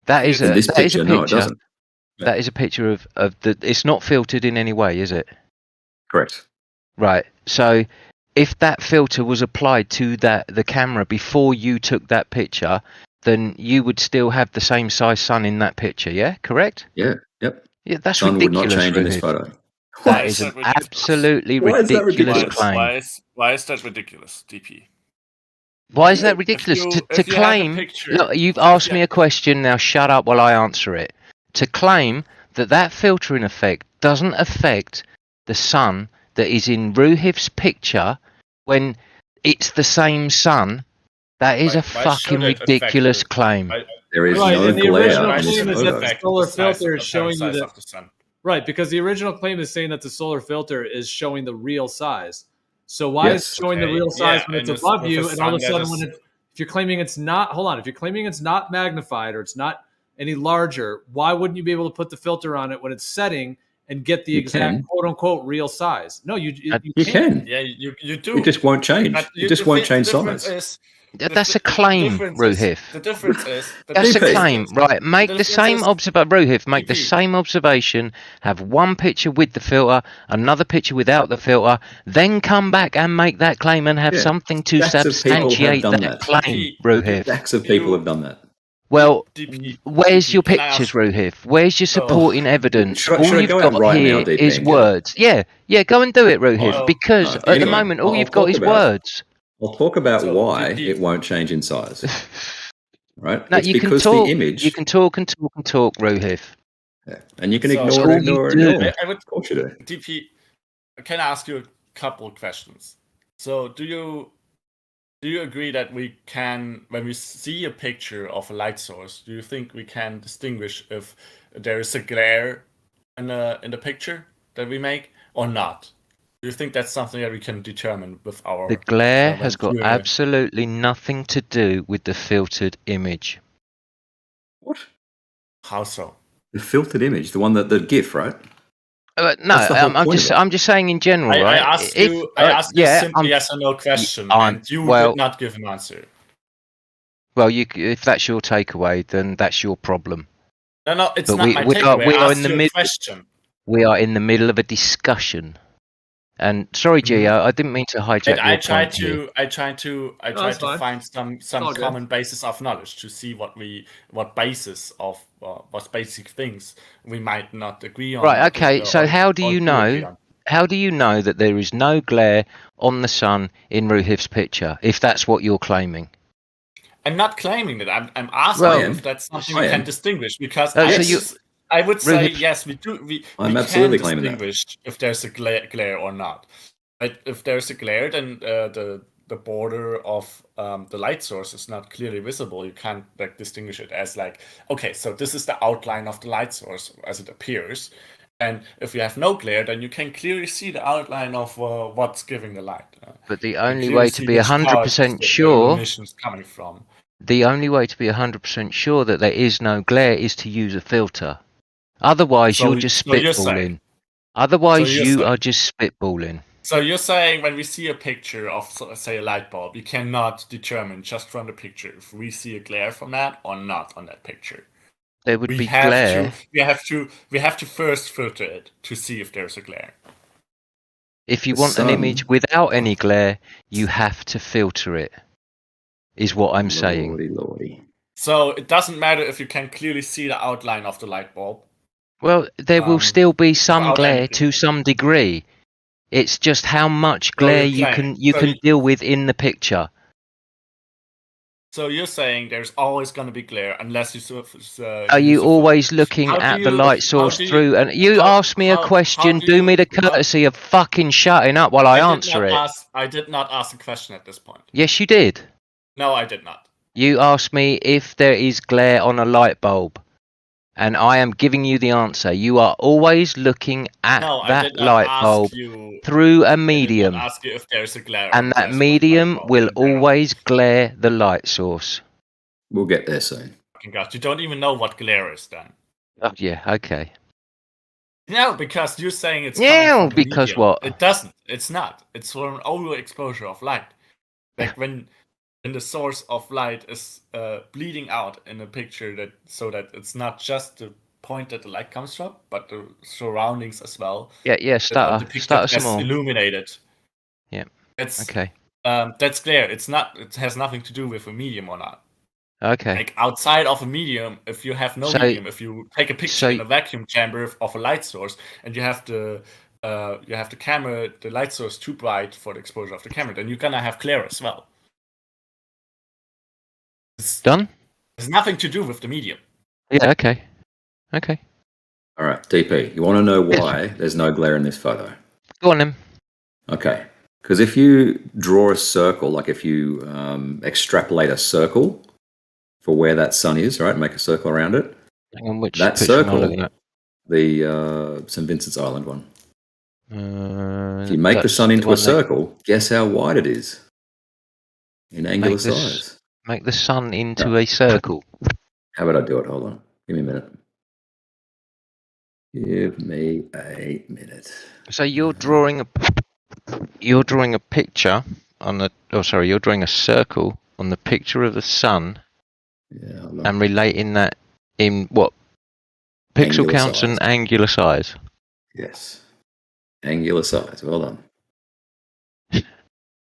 Speaker 16: That is
Speaker 11: In this
Speaker 16: that is a
Speaker 11: picture, no, it doesn't. Yeah.
Speaker 16: That is a picture of the. It's not filtered in any way, is it?
Speaker 11: Correct.
Speaker 16: Right. So if that filter was applied to the camera before you took that picture, then you would still have the same size sun in that picture. Yeah. Correct.
Speaker 11: Yeah. Yep.
Speaker 16: Yeah. That's
Speaker 11: Sun would
Speaker 16: ridiculous.
Speaker 11: not change in this
Speaker 16: Ruhif.
Speaker 11: photo.
Speaker 16: That is an absolutely ridiculous claim.
Speaker 14: Why is that ridiculous, DP?
Speaker 16: Why is that ridiculous? To claim, look, you've asked me a question, now shut up while I answer it. To claim that filtering effect doesn't affect the sun that is in Ruhif's picture when it's the same sun, that is a fucking ridiculous claim.
Speaker 11: There is
Speaker 3: right,
Speaker 11: no
Speaker 3: and the
Speaker 11: glare
Speaker 3: original
Speaker 11: in this
Speaker 3: claim is that
Speaker 11: photo.
Speaker 3: the solar filter is showing you
Speaker 14: the
Speaker 3: that.
Speaker 14: sun.
Speaker 3: Right, because the original claim is saying that the solar filter is showing the real size. So why is it showing the real size when it's above you, and all of a sudden if you're claiming it's not, if you're claiming it's not magnified or it's not any larger, why wouldn't you be able to put the filter on it when it's setting and get the exact quote unquote real size? No, you
Speaker 11: can.
Speaker 14: Yeah, you do.
Speaker 11: It just won't change. It just won't change size.
Speaker 16: That's a claim, Ruhif.
Speaker 14: The difference is
Speaker 16: that's a claim, right? Make the same observation, Ruhif. Make the same observation. Have one picture with the filter, another picture without the filter, then come back and make that claim and have something to substantiate that claim, Ruhif.
Speaker 11: Stacks of people have done that.
Speaker 16: Well, where's your pictures, Ruhif? Where's your supporting evidence? All you've got here is words. Yeah, go and do it, Ruhif. Because at the moment, all you've got is words.
Speaker 11: I'll talk about why it won't change in size. Right?
Speaker 16: No,
Speaker 11: it's
Speaker 16: you can
Speaker 11: because
Speaker 16: talk.
Speaker 11: the image.
Speaker 16: You can talk and talk and talk, Ruhif.
Speaker 11: Yeah. And you can ignore it.
Speaker 14: I would,
Speaker 11: of course you do.
Speaker 14: DP, can I ask you a couple of questions? So, do you agree that we can, when we see a picture of a light source, do you think we can distinguish if there is a glare in the picture that we make or not? Do you think that's something that we can determine with our...
Speaker 16: The glare has got absolutely nothing to do with the filtered image.
Speaker 11: What?
Speaker 14: How so?
Speaker 11: The filtered image, the one the GIF, right?
Speaker 16: No, I'm just saying in general, right?
Speaker 14: I asked you simply yes or no question, and you did not give an answer.
Speaker 16: Well, if that's your takeaway, then that's your problem.
Speaker 14: No, it's not my takeaway.
Speaker 16: We are
Speaker 14: in the middle.
Speaker 16: We are in the middle of a discussion. And sorry, Gio, I didn't mean to hijack
Speaker 14: I
Speaker 16: your
Speaker 14: tried
Speaker 16: point here.
Speaker 14: I tried to find some common basis of knowledge to see what basic things we might not agree on.
Speaker 16: Right. Okay. So how do you know? How do you know that there is no glare on the sun in Ruhif's picture? If that's what you're claiming.
Speaker 14: I'm not claiming that. I'm asking if that's something we can distinguish, because I would say yes, we do. We
Speaker 11: absolutely
Speaker 14: can distinguish if there's a glare or not. But if there's a glare, then the border of the light source is not clearly visible. You can't distinguish it as okay, so this is the outline of the light source as it appears. And if you have no glare, then you can clearly see the outline of what's giving the light.
Speaker 16: But the only way to be 100% sure,
Speaker 14: emissions coming from.
Speaker 16: the only way to be 100% sure that there is no glare is to use a filter. Otherwise,
Speaker 14: So-
Speaker 16: you're just
Speaker 14: so you're
Speaker 16: spitballing.
Speaker 14: saying-
Speaker 16: Otherwise,
Speaker 14: so you're
Speaker 16: you
Speaker 14: saying-
Speaker 16: are just spitballing.
Speaker 14: So you're saying when we see a picture of, say, a light bulb, you cannot determine just from the picture if we see a glare from that or not on that picture.
Speaker 16: There would
Speaker 14: We
Speaker 16: be
Speaker 14: have
Speaker 16: glare.
Speaker 14: we have to first filter it to see if there's a glare.
Speaker 16: If you
Speaker 11: The
Speaker 16: want an
Speaker 11: sun-
Speaker 16: image without any glare, you have to filter it. Is what I'm saying.
Speaker 11: Lordy, lordy.
Speaker 14: So it doesn't matter if you can clearly see the outline of the light bulb.
Speaker 16: Well, there will still be some
Speaker 14: without
Speaker 16: glare
Speaker 14: anything.
Speaker 16: to some degree. It's just how much glare you can
Speaker 14: So
Speaker 16: deal with in the picture.
Speaker 14: So you're saying there's always going to be glare unless you
Speaker 16: Are you always looking
Speaker 14: How do
Speaker 16: at the
Speaker 14: you-
Speaker 16: light
Speaker 14: how
Speaker 16: source
Speaker 14: do you-
Speaker 16: through? And you ask me a question. Do me the courtesy of fucking shutting up while I answer it.
Speaker 14: I did not ask a question at this point.
Speaker 16: Yes, you did.
Speaker 14: No, I did not.
Speaker 16: You asked me if there is glare on a light bulb, and I am giving you the answer. You are always looking at
Speaker 14: No, I
Speaker 16: that
Speaker 14: did not
Speaker 16: light
Speaker 14: ask
Speaker 16: bulb
Speaker 14: you-
Speaker 16: through a
Speaker 14: I did
Speaker 16: medium,
Speaker 14: not ask you if there's a glare. or
Speaker 16: and that
Speaker 14: there's
Speaker 16: medium will always glare the light source.
Speaker 11: We'll get there soon.
Speaker 14: fucking God, you don't even know what glare is then.
Speaker 16: Oh, yeah, okay.
Speaker 14: No, because you're saying it's
Speaker 16: Yeah,
Speaker 14: coming from the
Speaker 16: because
Speaker 14: medium.
Speaker 16: what?
Speaker 14: It doesn't. It's not. It's from an overexposure of light. Like when the source of light is bleeding out in a picture, so that it's not just the point that the light comes from, but the surroundings as well.
Speaker 16: Yeah,
Speaker 14: that are
Speaker 16: stutter
Speaker 14: depicted
Speaker 16: some
Speaker 14: as
Speaker 16: more.
Speaker 14: illuminated.
Speaker 16: Yeah.
Speaker 14: It's
Speaker 16: Okay.
Speaker 14: That's clear. It's not. It has nothing to do with a medium or not.
Speaker 16: Okay.
Speaker 14: Like outside of a medium, if you have no
Speaker 16: So-
Speaker 14: medium, if you take a picture
Speaker 16: so-
Speaker 14: in a vacuum chamber of a light source, and you have the camera, the light source too bright for the exposure of the camera, then you're gonna have glare as well.
Speaker 16: Done?
Speaker 14: It's nothing to do with the medium.
Speaker 16: Yeah, okay. Okay.
Speaker 11: All right, DP, you want to know why there's no glare in this photo?
Speaker 16: Go on then.
Speaker 11: Okay. Because if you draw a circle, like if you extrapolate a circle for where that sun is, right, make a circle around it,
Speaker 16: Hang on, which
Speaker 11: that
Speaker 16: picture am I
Speaker 11: circle,
Speaker 16: looking at?
Speaker 11: the St. Vincent's Island one. If you make the
Speaker 16: That's
Speaker 11: sun
Speaker 16: the
Speaker 11: into
Speaker 16: one
Speaker 11: a circle, guess how wide it is in angular
Speaker 16: Make this-
Speaker 11: size?
Speaker 16: Make the sun into a circle.
Speaker 11: How about I do it? Hold on. Give me a minute. Give me a minute.
Speaker 16: So you're drawing a picture on the. Oh, sorry, you're drawing a circle on the picture of the sun, and relating that in what pixel
Speaker 11: Angular
Speaker 16: counts
Speaker 11: size.
Speaker 16: and angular size.
Speaker 11: Yes. Angular size. Well done.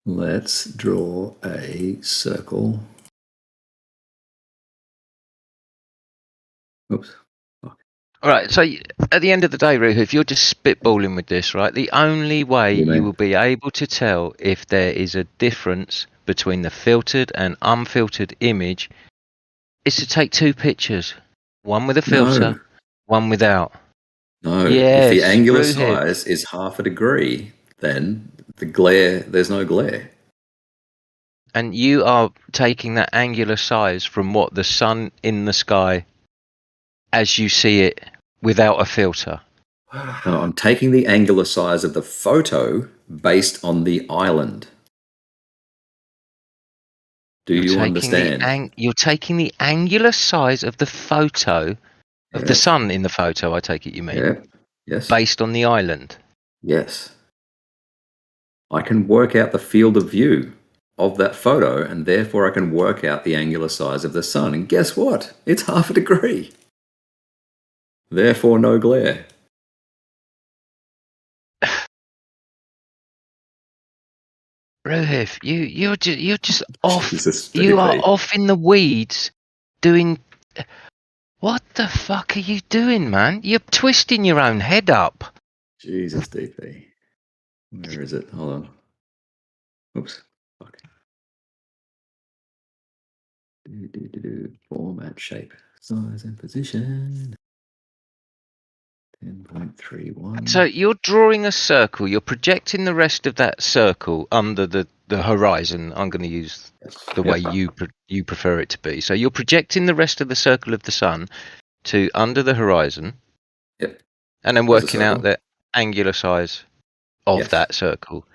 Speaker 11: Let's draw a circle. Oops.
Speaker 16: All right. So at the end of the day, Ruhu, if you're just spitballing with this, right, the only way
Speaker 11: Yeah,
Speaker 16: you
Speaker 11: man.
Speaker 16: will be able to tell if there is a difference between the filtered and unfiltered image is to take two pictures, one with a filter,
Speaker 11: No.
Speaker 16: one without.
Speaker 11: No.
Speaker 16: Yes,
Speaker 11: if the angular
Speaker 16: Ruhu.
Speaker 11: size is half a degree, then there's no glare.
Speaker 16: And you are taking that angular size from what the sun in the sky as you see it without a filter.
Speaker 11: No, I'm taking the angular size of the photo based on the island. Do you understand?
Speaker 16: You're taking the angular size of the photo of the sun in the photo, I take it you mean.
Speaker 11: Yeah. Yes.
Speaker 16: Based on the island.
Speaker 11: Yes. I can work out the field of view of that photo, and therefore I can work out the angular size of the sun. And guess what? It's half a degree. Therefore, no glare.
Speaker 16: Rohith, you're just off.
Speaker 11: Jesus,
Speaker 16: You are
Speaker 11: DP.
Speaker 16: off in the weeds doing. What the fuck are you doing, man? You're twisting your own head up.
Speaker 11: Jesus, DP. Where is it? Hold on. Oops. Fuck. Format, shape, size, and position. 10.31.
Speaker 16: So you're drawing a circle. You're projecting the rest of that circle under the horizon. I'm going to use the way you prefer it to be. So you're projecting the rest of the circle of the sun to under the horizon.
Speaker 11: Yep.
Speaker 16: And then
Speaker 11: There's a
Speaker 16: working out
Speaker 11: circle.
Speaker 16: the angular size of
Speaker 11: Yes.
Speaker 16: that circle.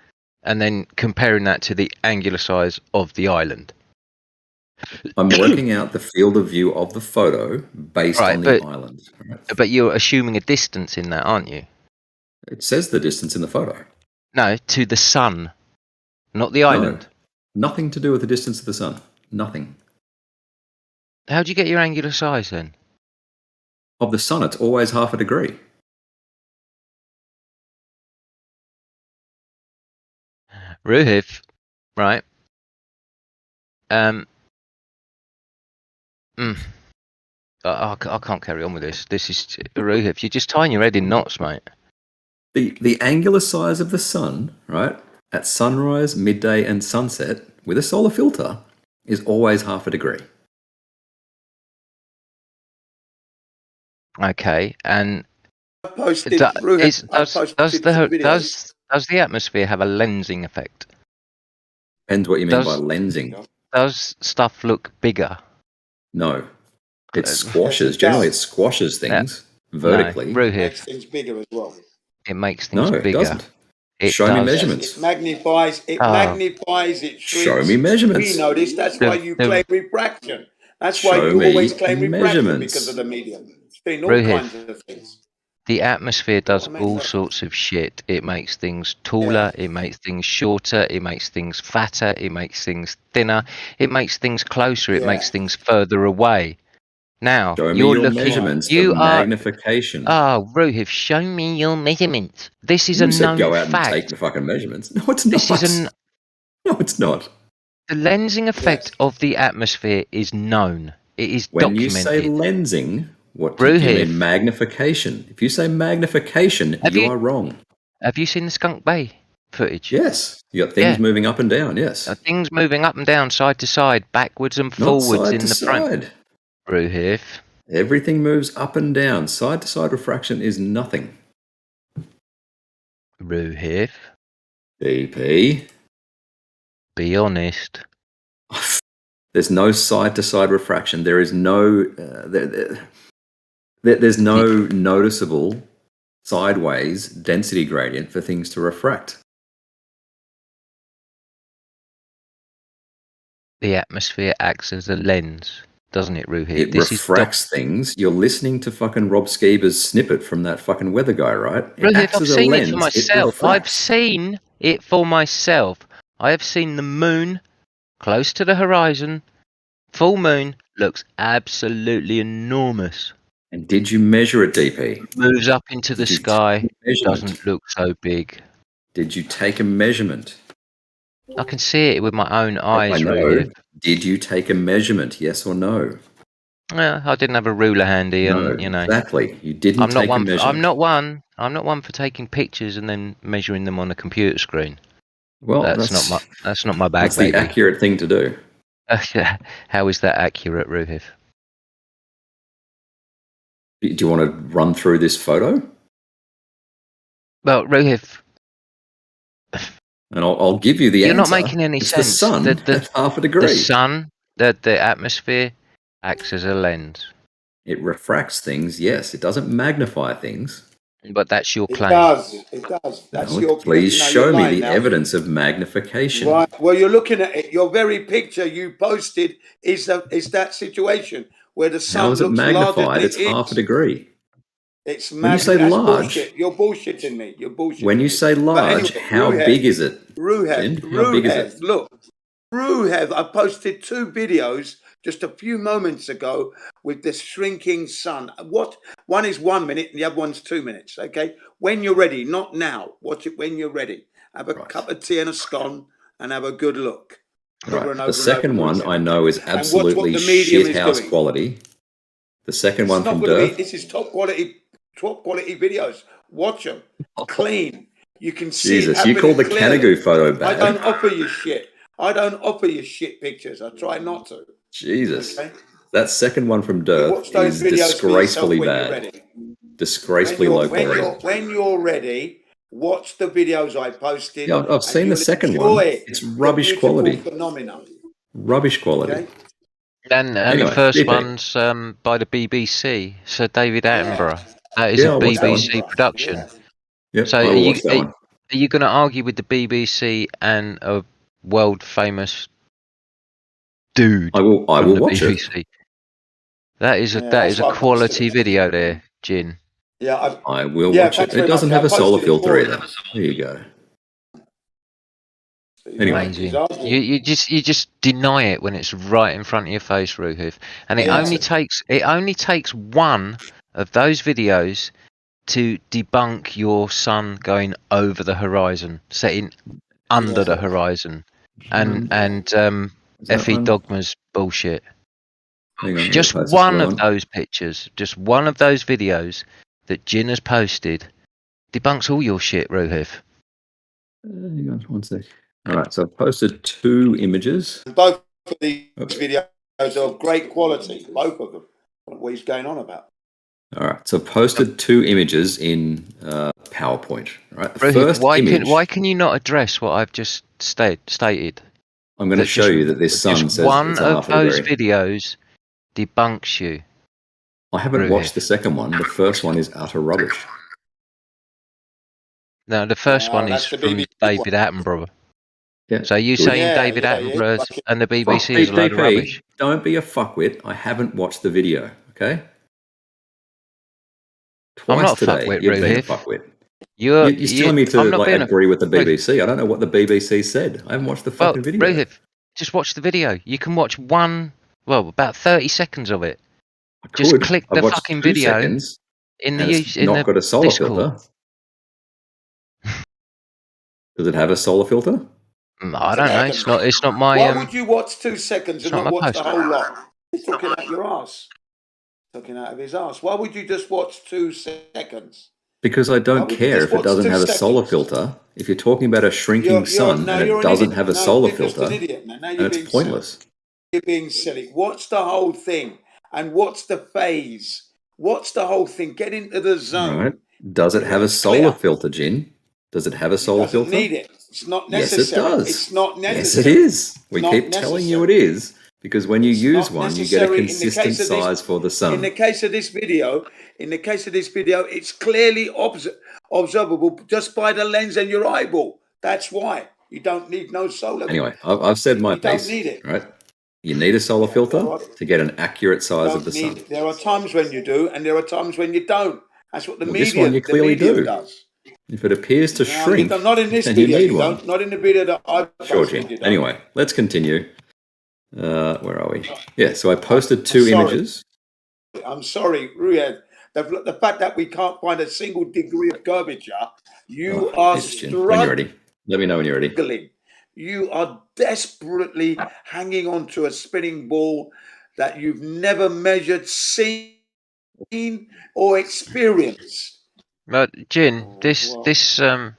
Speaker 16: And then comparing that to the angular size of the island.
Speaker 11: I'm working out the field of view of the photo based
Speaker 16: Right,
Speaker 11: on the
Speaker 16: but
Speaker 11: island. Right?
Speaker 16: but you're assuming a distance in that, aren't you?
Speaker 11: It says the distance in the photo.
Speaker 16: No, to the sun, not the
Speaker 11: No,
Speaker 16: island.
Speaker 11: nothing to do with the distance of the sun. Nothing.
Speaker 16: How do you get your angular size then?
Speaker 11: Of the sun, it's always half a degree.
Speaker 16: Ruhiv, right? I can't carry on with this. This is Ruhiv. You're just tying your head in knots, mate.
Speaker 11: The angular size of the sun, right, at sunrise, midday, and sunset with a solar filter is always half a degree.
Speaker 16: Okay, and
Speaker 9: Posted
Speaker 16: does
Speaker 9: posted some videos.
Speaker 16: the atmosphere have a lensing effect?
Speaker 11: Depends what you mean by lensing.
Speaker 16: Does stuff look bigger?
Speaker 11: No. It squashes. Generally, it squashes things vertically.
Speaker 16: No,
Speaker 9: It makes things bigger as well.
Speaker 16: It makes things
Speaker 11: No, it
Speaker 16: bigger.
Speaker 11: doesn't.
Speaker 16: It
Speaker 11: Show me
Speaker 16: does.
Speaker 11: measurements.
Speaker 9: It magnifies. It
Speaker 16: Oh.
Speaker 9: magnifies. It shrinks.
Speaker 11: Show me measurements.
Speaker 9: We know this. That's why you claim refraction. That's why
Speaker 11: Show
Speaker 9: you
Speaker 11: me
Speaker 9: always claim refraction
Speaker 11: measurements.
Speaker 9: because of the medium. It's been all
Speaker 16: Ruhiv.
Speaker 9: kinds of things.
Speaker 16: The atmosphere does
Speaker 9: I mean,
Speaker 16: all
Speaker 9: look.
Speaker 16: sorts of shit. It makes things taller, it makes things shorter, it makes things fatter, it makes things thinner, it makes things closer, it
Speaker 9: Yeah.
Speaker 16: makes things further away. Now,
Speaker 11: Show me
Speaker 16: you're
Speaker 11: your
Speaker 16: looking.
Speaker 11: measurements
Speaker 16: You
Speaker 11: of
Speaker 16: are.
Speaker 11: magnification.
Speaker 16: Oh, Ruhiv, show me your measurements. This is
Speaker 11: You
Speaker 16: a
Speaker 11: said
Speaker 16: known
Speaker 11: go out
Speaker 16: fact.
Speaker 11: and take the fucking measurements. No, it's not.
Speaker 16: This is
Speaker 11: No, it's not.
Speaker 16: the lensing effect of the atmosphere is known. It is
Speaker 11: When you say
Speaker 16: documented.
Speaker 11: lensing, what do you
Speaker 16: Ruhiv.
Speaker 11: mean magnification? If you say magnification,
Speaker 16: Have
Speaker 11: you
Speaker 16: you-
Speaker 11: are wrong.
Speaker 16: Have you seen the Skunk Bay footage?
Speaker 11: Yes. You got things
Speaker 16: Yeah.
Speaker 11: moving up and down, yes.
Speaker 16: Things moving up and down, side to side, backwards and
Speaker 11: Not
Speaker 16: forwards
Speaker 11: side
Speaker 16: in
Speaker 11: to
Speaker 16: the front.
Speaker 11: side.
Speaker 16: Ruhiv.
Speaker 11: Everything moves up and down. Side to side refraction is nothing.
Speaker 16: Ruhiv.
Speaker 11: BP.
Speaker 16: Be honest.
Speaker 11: There's no side to side refraction. There is no there's no noticeable sideways density gradient for things to refract.
Speaker 16: The atmosphere acts as a lens, doesn't it, Ruhiv?
Speaker 11: It refracts things. You're listening to fucking Rob Skeeber's snippet from that fucking weather guy, right? It
Speaker 16: Ruhiv,
Speaker 11: acts
Speaker 16: I've
Speaker 11: as a
Speaker 16: seen
Speaker 11: lens.
Speaker 16: it for myself. I've
Speaker 11: refracts.
Speaker 16: seen it for myself. I have seen the moon close to the horizon. Full moon looks absolutely enormous.
Speaker 11: And did you measure it, DP?
Speaker 16: Moves up into the
Speaker 11: Did you
Speaker 16: sky.
Speaker 11: take a measurement?
Speaker 16: Doesn't look so big.
Speaker 11: Did you take a measurement?
Speaker 16: I can see it with my own eyes,
Speaker 11: I know.
Speaker 16: Ruhiv.
Speaker 11: Did you take a measurement? Yes or no?
Speaker 16: Well, I didn't have a ruler handy,
Speaker 11: No,
Speaker 16: and you know.
Speaker 11: exactly. You didn't
Speaker 16: I'm not
Speaker 11: take a
Speaker 16: one.
Speaker 11: measurement.
Speaker 16: I'm not one. I'm not one for taking pictures and then measuring them on a computer screen.
Speaker 11: Well,
Speaker 16: That's not my bag,
Speaker 11: That's the
Speaker 16: baby.
Speaker 11: accurate thing to do.
Speaker 16: How is that accurate, Ruhiv?
Speaker 11: Do you want to run through this photo?
Speaker 16: Well, Ruhiv,
Speaker 11: And I'll give you the
Speaker 16: you're
Speaker 11: answer.
Speaker 16: not making any
Speaker 11: It's
Speaker 16: sense.
Speaker 11: the sun
Speaker 16: The
Speaker 11: at half a degree.
Speaker 16: The sun, the atmosphere, acts as a lens.
Speaker 11: It refracts things, yes. It doesn't magnify things.
Speaker 16: But that's your
Speaker 9: It
Speaker 16: claim.
Speaker 9: does. It does. That's
Speaker 11: No,
Speaker 9: your.
Speaker 11: please
Speaker 9: no,
Speaker 11: show
Speaker 9: you're
Speaker 11: me
Speaker 9: lying
Speaker 11: the
Speaker 9: now.
Speaker 11: evidence of magnification.
Speaker 9: Right. Well, you're looking at it. Your very picture you posted is that situation where the sun
Speaker 11: How is it
Speaker 9: looks larger
Speaker 11: magnified?
Speaker 9: than
Speaker 11: It's half a degree.
Speaker 9: It's
Speaker 11: When you say
Speaker 9: that's
Speaker 11: large-
Speaker 9: bullshit. You're bullshitting me. You're bullshitting
Speaker 11: When you
Speaker 9: me.
Speaker 11: say
Speaker 9: But
Speaker 11: large,
Speaker 9: anyway,
Speaker 11: how
Speaker 9: Ruhev,
Speaker 11: big is it?
Speaker 9: Ruhev,
Speaker 11: Jen, how big is
Speaker 9: Ruhev,
Speaker 11: it?
Speaker 9: look, Ruhev, I posted 2 videos just a few moments ago with this shrinking sun. One is 1 minute and the other one's 2 minutes. Okay, when you're ready, not now. Watch it when you're ready. Have a cup of tea and a scone and have a good look.
Speaker 11: Right.
Speaker 9: Over and
Speaker 11: The
Speaker 9: over
Speaker 11: second
Speaker 9: and over
Speaker 11: one
Speaker 9: again.
Speaker 11: I know is
Speaker 9: And watch what
Speaker 11: absolutely
Speaker 9: the medium
Speaker 11: shit
Speaker 9: is
Speaker 11: house
Speaker 9: doing.
Speaker 11: quality. The second
Speaker 9: It's
Speaker 11: one
Speaker 9: not
Speaker 11: from
Speaker 9: going to be.
Speaker 11: Durf.
Speaker 9: This is top quality videos. Watch them, clean. You can see. it
Speaker 11: Jesus, you
Speaker 9: happening
Speaker 11: call the
Speaker 9: clearly.
Speaker 11: Canagoo photo
Speaker 9: I
Speaker 11: bad?
Speaker 9: don't offer you shit. I don't offer you shit pictures. I try not to.
Speaker 11: Jesus.
Speaker 9: Okay?
Speaker 11: That second one from
Speaker 9: You
Speaker 11: Durf
Speaker 9: watch those
Speaker 11: is
Speaker 9: videos for yourself
Speaker 11: disgracefully
Speaker 9: when you're
Speaker 11: bad.
Speaker 9: ready.
Speaker 11: Disgracefully low quality.
Speaker 9: When you're ready, watch the videos I posted.
Speaker 11: Yeah, I've
Speaker 9: and
Speaker 11: seen the
Speaker 9: you'll
Speaker 11: second
Speaker 9: enjoy
Speaker 11: one. It's rubbish
Speaker 9: the beautiful
Speaker 11: quality.
Speaker 9: phenomenon.
Speaker 11: Rubbish quality.
Speaker 9: Okay?
Speaker 16: And
Speaker 11: Anyway,
Speaker 16: the first
Speaker 11: DP.
Speaker 16: one's by the BBC, Sir David Attenborough. That is
Speaker 11: Yeah,
Speaker 16: a
Speaker 11: I'll watch that
Speaker 16: BBC
Speaker 11: one.
Speaker 16: production.
Speaker 9: Yeah.
Speaker 11: Yep,
Speaker 16: So
Speaker 11: I
Speaker 16: are
Speaker 11: will
Speaker 16: you
Speaker 11: watch that one.
Speaker 16: are you going to argue with the BBC and a world famous dude.
Speaker 11: I will
Speaker 16: from the
Speaker 11: watch it.
Speaker 16: BBC. That is a
Speaker 9: Yeah,
Speaker 16: that
Speaker 9: that's
Speaker 16: is a
Speaker 9: what I
Speaker 16: quality
Speaker 9: posted.
Speaker 16: video there, Jin.
Speaker 9: Yeah,
Speaker 11: I will
Speaker 9: yeah,
Speaker 11: watch it.
Speaker 9: thanks
Speaker 11: It
Speaker 9: very
Speaker 11: doesn't
Speaker 9: much.
Speaker 11: have
Speaker 9: I
Speaker 11: a solar
Speaker 9: posted it
Speaker 11: filter
Speaker 9: for
Speaker 11: either.
Speaker 9: him.
Speaker 11: There you go.
Speaker 9: He's
Speaker 16: Amazing.
Speaker 9: arguing.
Speaker 16: You just deny it when it's right in front of your face, Ruhif. And it
Speaker 9: Yeah.
Speaker 16: only takes one of those videos to debunk your sun going over the horizon, setting under the horizon, and
Speaker 11: Is that
Speaker 16: Effie
Speaker 11: one?
Speaker 16: Dogma's bullshit.
Speaker 11: Hang on,
Speaker 16: Just
Speaker 11: post this
Speaker 16: one
Speaker 11: other
Speaker 16: of
Speaker 11: one.
Speaker 16: those pictures, just one of those videos that Jin has posted debunks all your shit, Ruhif.
Speaker 11: Hang on, 1 sec. All right, so I've posted 2 images.
Speaker 9: Both of these videos are of great quality. Both of them. What he's going on about.
Speaker 11: All right, so I've posted 2 images in PowerPoint. All right, the
Speaker 16: Ruhif,
Speaker 11: first image.
Speaker 16: why can you not address what I've just stated?
Speaker 11: I'm going to show you that this sun
Speaker 16: Just
Speaker 11: says
Speaker 16: one
Speaker 11: it's a
Speaker 16: of
Speaker 11: half a
Speaker 16: those
Speaker 11: degree.
Speaker 16: videos debunks you.
Speaker 11: I haven't
Speaker 16: Ruhif.
Speaker 11: watched the second one. The first one is utter rubbish.
Speaker 16: No, the first one is
Speaker 9: that's the
Speaker 16: from
Speaker 9: BBC
Speaker 16: David Attenborough.
Speaker 11: Yeah,
Speaker 16: So you
Speaker 11: good.
Speaker 16: saying David Attenborough and the BBC is a load of rubbish?
Speaker 11: Don't be a fuckwit. I haven't watched the video, okay? Twice
Speaker 16: I'm not a
Speaker 11: today,
Speaker 16: fuckwit,
Speaker 11: you've been a
Speaker 16: Ruhif.
Speaker 11: fuckwit.
Speaker 16: You're
Speaker 11: telling me to
Speaker 16: I'm not
Speaker 11: like
Speaker 16: being
Speaker 11: agree with the
Speaker 16: Ruhif.
Speaker 11: BBC. I don't know what the BBC said. I haven't watched the fucking video.
Speaker 16: Ruhif, just watch the video. You can watch about 30 seconds of it. Just
Speaker 11: Could.
Speaker 16: click
Speaker 11: I've
Speaker 16: the
Speaker 11: watched
Speaker 16: fucking
Speaker 11: 2
Speaker 16: video
Speaker 11: seconds,
Speaker 16: in the
Speaker 11: and it's
Speaker 16: in
Speaker 11: not
Speaker 16: the
Speaker 11: got a solar
Speaker 16: Discord.
Speaker 11: filter. Does it have a solar filter?
Speaker 16: I don't know. It's not my.
Speaker 9: Why would you watch 2 seconds and
Speaker 16: not
Speaker 9: not
Speaker 16: my
Speaker 9: watch
Speaker 16: post.
Speaker 9: the whole lot? He's talking out your ass. Talking out of his ass. Why would you just watch 2 seconds?
Speaker 11: Because I
Speaker 9: Why
Speaker 11: don't
Speaker 9: would you
Speaker 11: care
Speaker 9: just
Speaker 11: if it
Speaker 9: watch
Speaker 11: doesn't
Speaker 9: 2
Speaker 11: have a
Speaker 9: seconds?
Speaker 11: solar filter. If you're talking about a shrinking sun and it
Speaker 9: an
Speaker 11: doesn't
Speaker 9: idiot.
Speaker 11: have a
Speaker 9: No,
Speaker 11: solar
Speaker 9: you're just
Speaker 11: filter,
Speaker 9: an idiot, man. Now
Speaker 11: and
Speaker 9: you're
Speaker 11: it's
Speaker 9: being
Speaker 11: pointless.
Speaker 9: silly. You're being silly. Watch the whole thing and watch the phase. Watch the whole thing. Get into the zone.
Speaker 11: Right? Does it have a solar filter, Jin? Does it have a solar
Speaker 9: Doesn't
Speaker 11: filter?
Speaker 9: need it. It's not
Speaker 11: Yes,
Speaker 9: necessary.
Speaker 11: it does.
Speaker 9: It's not
Speaker 11: Yes,
Speaker 9: necessary.
Speaker 11: it is. We
Speaker 9: It's
Speaker 11: keep
Speaker 9: not
Speaker 11: telling you
Speaker 9: necessary.
Speaker 11: it is because when you use
Speaker 9: Not
Speaker 11: one, you get a
Speaker 9: necessary.
Speaker 11: consistent size for the
Speaker 9: In
Speaker 11: sun.
Speaker 9: the case of this video, it's clearly observable just by the lens and your eyeball. That's why you don't need no solar.
Speaker 11: Anyway, I've said my
Speaker 9: You don't
Speaker 11: piece.
Speaker 9: need it.
Speaker 11: Right? You need a solar filter to get an accurate size of the sun.
Speaker 9: There are times when you do, and there are times when you don't. That's what the
Speaker 11: Well,
Speaker 9: media.
Speaker 11: this one you clearly
Speaker 9: the medium
Speaker 11: do.
Speaker 9: does.
Speaker 11: If it appears to
Speaker 9: No, you
Speaker 11: shrink,
Speaker 9: don't. Not in this
Speaker 11: then you
Speaker 9: video.
Speaker 11: need
Speaker 9: You
Speaker 11: one.
Speaker 9: don't. Not in the video that I
Speaker 11: Sure,
Speaker 9: posted.
Speaker 11: Jim.
Speaker 9: You don't.
Speaker 11: Anyway, let's continue. Where are we? Yeah, so I posted 2
Speaker 9: sorry.
Speaker 11: images.
Speaker 9: I'm sorry, Ruyad. The fact that we can't find a single degree of curvature, you are
Speaker 11: Jesus, Jim. When you're ready. Let me know when you're ready.
Speaker 9: struggling. You are desperately hanging on to a spinning ball that you've never measured, seen, or experienced.
Speaker 16: But Jin, this is
Speaker 9: I'm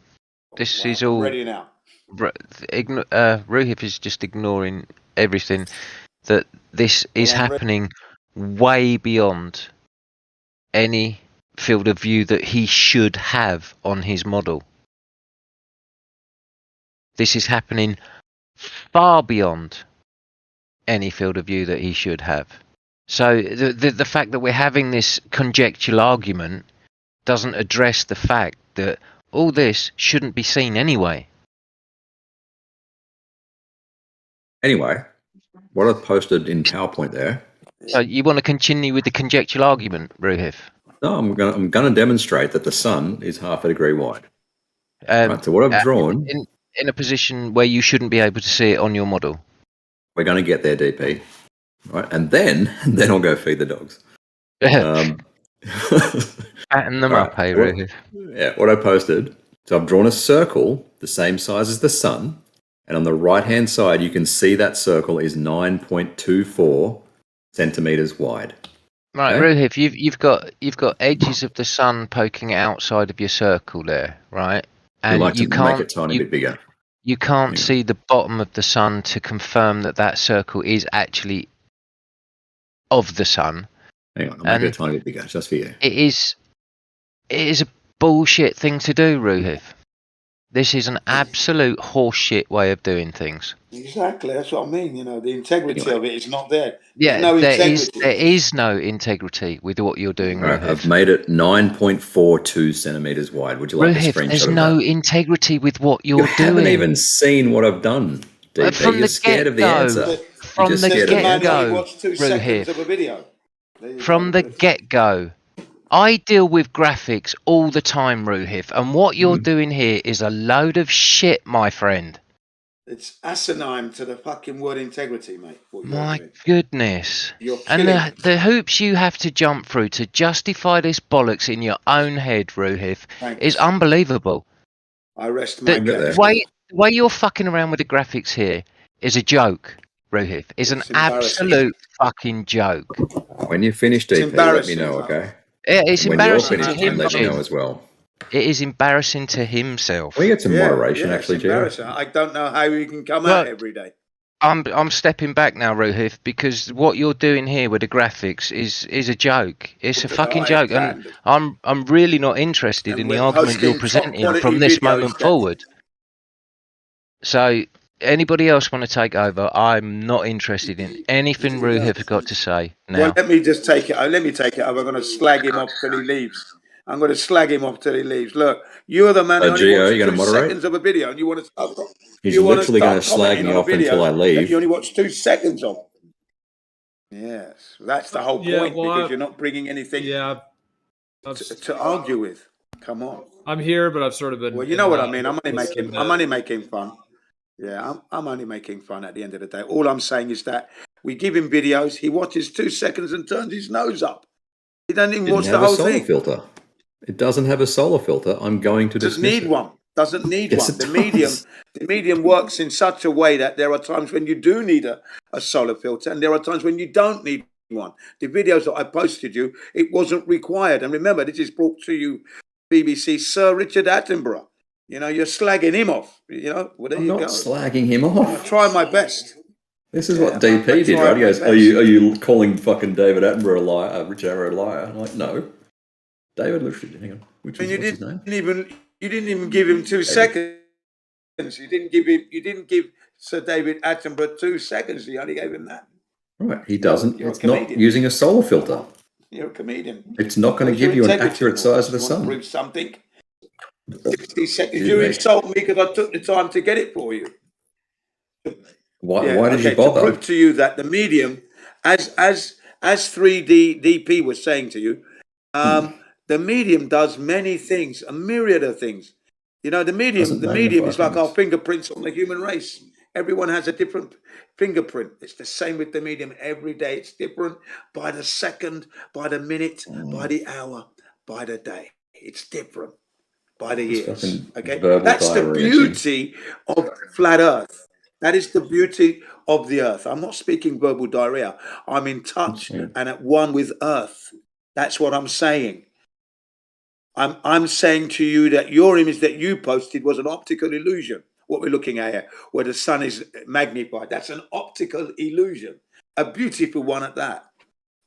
Speaker 16: all.
Speaker 9: ready now.
Speaker 16: Ruhif is just ignoring everything. That this is
Speaker 9: I'm ready.
Speaker 16: happening way beyond any field of view that he should have on his model. This is happening far beyond any field of view that he should have. So the fact that we're having this conjectural argument doesn't address the fact that all this shouldn't be seen anyway.
Speaker 11: Anyway, what I've posted in PowerPoint there.
Speaker 16: So you want to continue with the conjectural argument, Ruhif?
Speaker 11: No, I'm gonna demonstrate that the sun is half a degree wide. Right, so what I've drawn.
Speaker 16: In a position where you shouldn't be able to see it on your model.
Speaker 11: We're going to get there, DP. Right, and then I'll go feed the dogs.
Speaker 16: Fatten them up, hey, Ruhif.
Speaker 11: Yeah, what I posted. So I've drawn a circle the same size as the sun, and on the right-hand side, you can see that circle is 9.24 centimeters wide.
Speaker 16: Right,
Speaker 11: Okay?
Speaker 16: Ruhif, you've got edges of the sun poking outside of your circle there, right?
Speaker 11: I'd
Speaker 16: And
Speaker 11: like to
Speaker 16: you can't
Speaker 11: make it a tiny bit bigger.
Speaker 16: You can't see the bottom of the sun to confirm that circle is actually of the sun.
Speaker 11: Hang on, I'll make it a tiny bit bigger, just for you.
Speaker 16: It is a bullshit thing to do, Ruhif. This is an absolute horseshit way of doing things.
Speaker 9: Exactly, that's what I mean. You know, the integrity of it is not there.
Speaker 16: Yeah,
Speaker 9: There's no
Speaker 16: there
Speaker 9: integrity.
Speaker 16: is no integrity with what you're doing,
Speaker 11: Right,
Speaker 16: Ruhif.
Speaker 11: I've made it 9.42 centimeters wide. Would you like a
Speaker 16: Ruhif,
Speaker 11: screenshot
Speaker 16: there's
Speaker 11: of
Speaker 16: no
Speaker 11: that?
Speaker 16: integrity with what you're
Speaker 11: You
Speaker 16: doing.
Speaker 11: haven't even seen what I've done. DP,
Speaker 16: From
Speaker 11: you're
Speaker 16: the
Speaker 11: scared of the
Speaker 16: get-go.
Speaker 11: answer. You're
Speaker 16: From
Speaker 11: just
Speaker 16: the
Speaker 11: scared of the
Speaker 9: Man
Speaker 11: answer.
Speaker 9: only
Speaker 16: get-go,
Speaker 9: watched 2 seconds of a
Speaker 16: Ruhif.
Speaker 9: video. There you
Speaker 16: From
Speaker 9: go.
Speaker 16: the get-go. I deal with graphics all the time, Ruhif, and what you're doing here is a load of shit, my friend.
Speaker 9: It's asinine to the fucking word integrity, mate. What you're
Speaker 16: My
Speaker 9: doing.
Speaker 16: goodness.
Speaker 9: You're
Speaker 16: And
Speaker 9: killing it.
Speaker 16: the hoops you have to jump through to justify this bollocks in your own head, Ruhif, is unbelievable.
Speaker 9: I rest my
Speaker 16: The
Speaker 9: case.
Speaker 16: way you're fucking around with the graphics here is a joke, Ruhif. It's an
Speaker 9: It's embarrassing.
Speaker 16: absolute fucking joke.
Speaker 11: When you finish
Speaker 9: It's
Speaker 11: DP, let me
Speaker 9: embarrassing,
Speaker 11: know,
Speaker 9: huh?
Speaker 11: okay?
Speaker 16: Yeah, it's
Speaker 11: When you're
Speaker 16: embarrassing to
Speaker 11: finished,
Speaker 16: him,
Speaker 11: let me know
Speaker 16: Jin.
Speaker 11: as well.
Speaker 16: It is embarrassing to himself.
Speaker 11: We get some moderation,
Speaker 9: yeah,
Speaker 11: actually,
Speaker 9: it's
Speaker 11: Gio.
Speaker 9: embarrassing. I don't know how you can come
Speaker 16: Well,
Speaker 9: out every day.
Speaker 16: I'm stepping back now, Ruhif, because what you're doing here with the graphics is a joke. It's a fucking joke, and I'm really not interested in the
Speaker 9: we're
Speaker 16: argument you're
Speaker 9: posting top
Speaker 16: presenting
Speaker 9: quality
Speaker 16: from this
Speaker 9: videos
Speaker 16: moment
Speaker 9: that-
Speaker 16: forward. So, anybody else want to take over? I'm not interested in anything Ruhif has got to say now.
Speaker 9: Well, let me just take it. Let me take it. I'm going to slag him off till he leaves. I'm going to slag him off till he leaves. Look, you're the man who only
Speaker 11: Gio,
Speaker 9: watched
Speaker 11: you gonna
Speaker 9: 2
Speaker 11: moderate?
Speaker 9: seconds of a video, and you want to start.
Speaker 11: He's
Speaker 9: you want
Speaker 11: literally
Speaker 9: to
Speaker 11: gonna
Speaker 9: start
Speaker 11: slag
Speaker 9: commenting
Speaker 11: me
Speaker 9: on a
Speaker 11: off
Speaker 9: video
Speaker 11: until I leave.
Speaker 9: that you only watched 2 seconds of. Yes, that's the whole
Speaker 3: Yeah,
Speaker 9: point,
Speaker 3: well,
Speaker 9: because you're not bringing anything to argue with. Come on.
Speaker 3: I'm here, but I've sort of been.
Speaker 9: Well, you know what I mean. I'm only making fun. Yeah, I'm only making fun at the end of the day. All I'm saying is that we give him videos. He watches 2 seconds and turns his nose up. He doesn't even watch the whole thing.
Speaker 11: Filter. It doesn't have a solar filter. I'm going to
Speaker 9: Doesn't
Speaker 11: dismiss
Speaker 9: need
Speaker 11: it.
Speaker 9: one. Doesn't need
Speaker 11: Yes,
Speaker 9: one.
Speaker 11: it
Speaker 9: The medium works in such a way that there are times when you do need a solar filter, and there are times when you don't need one. The videos that I posted you, it wasn't required. And remember, this is brought to you, BBC Sir Richard Attenborough. You know, you're slagging him off. You know, well, there
Speaker 11: I'm
Speaker 9: you
Speaker 11: not
Speaker 9: go.
Speaker 11: slagging him off.
Speaker 9: I try my best.
Speaker 11: This is what DP did, right? He goes, "Are you calling fucking David Attenborough a liar, Richard Attenborough a liar?" I'm like, "No, David literally. Hang on, what's his name?
Speaker 9: You didn't even give him 2 seconds. You didn't give Sir David Attenborough 2 seconds. You only gave him that.
Speaker 11: Right, he doesn't.
Speaker 9: You're a
Speaker 11: It's not
Speaker 9: comedian.
Speaker 11: using a solar filter.
Speaker 9: You're a comedian.
Speaker 11: It's not going to
Speaker 9: Where's your
Speaker 11: give you an
Speaker 9: integrity,
Speaker 11: accurate
Speaker 9: man?
Speaker 11: size of the
Speaker 9: You want to
Speaker 11: sun.
Speaker 9: prove something. 60 seconds.
Speaker 11: Dude,
Speaker 9: You
Speaker 11: mate.
Speaker 9: insult me because I took the time to get it for you.
Speaker 11: Why
Speaker 9: Yeah,
Speaker 11: did you
Speaker 9: To
Speaker 11: bother?
Speaker 9: prove to you that the medium, as 3D DP was saying to you, the medium does many things, a myriad of things. You know, the medium is like our fingerprints on the human race. Everyone has a different fingerprint. It's the same with the medium. Every day it's different by the second, by the minute, by the hour, by the day. It's different by the years. Okay, that's the beauty of flat Earth. That is the beauty of the Earth. I'm not speaking verbal diarrhea. I'm in touch and at one with Earth. That's what I'm saying. I'm saying to you that your image that you posted was an optical illusion. What we're looking at here, where the sun is magnified, that's an optical illusion, a beautiful one at that.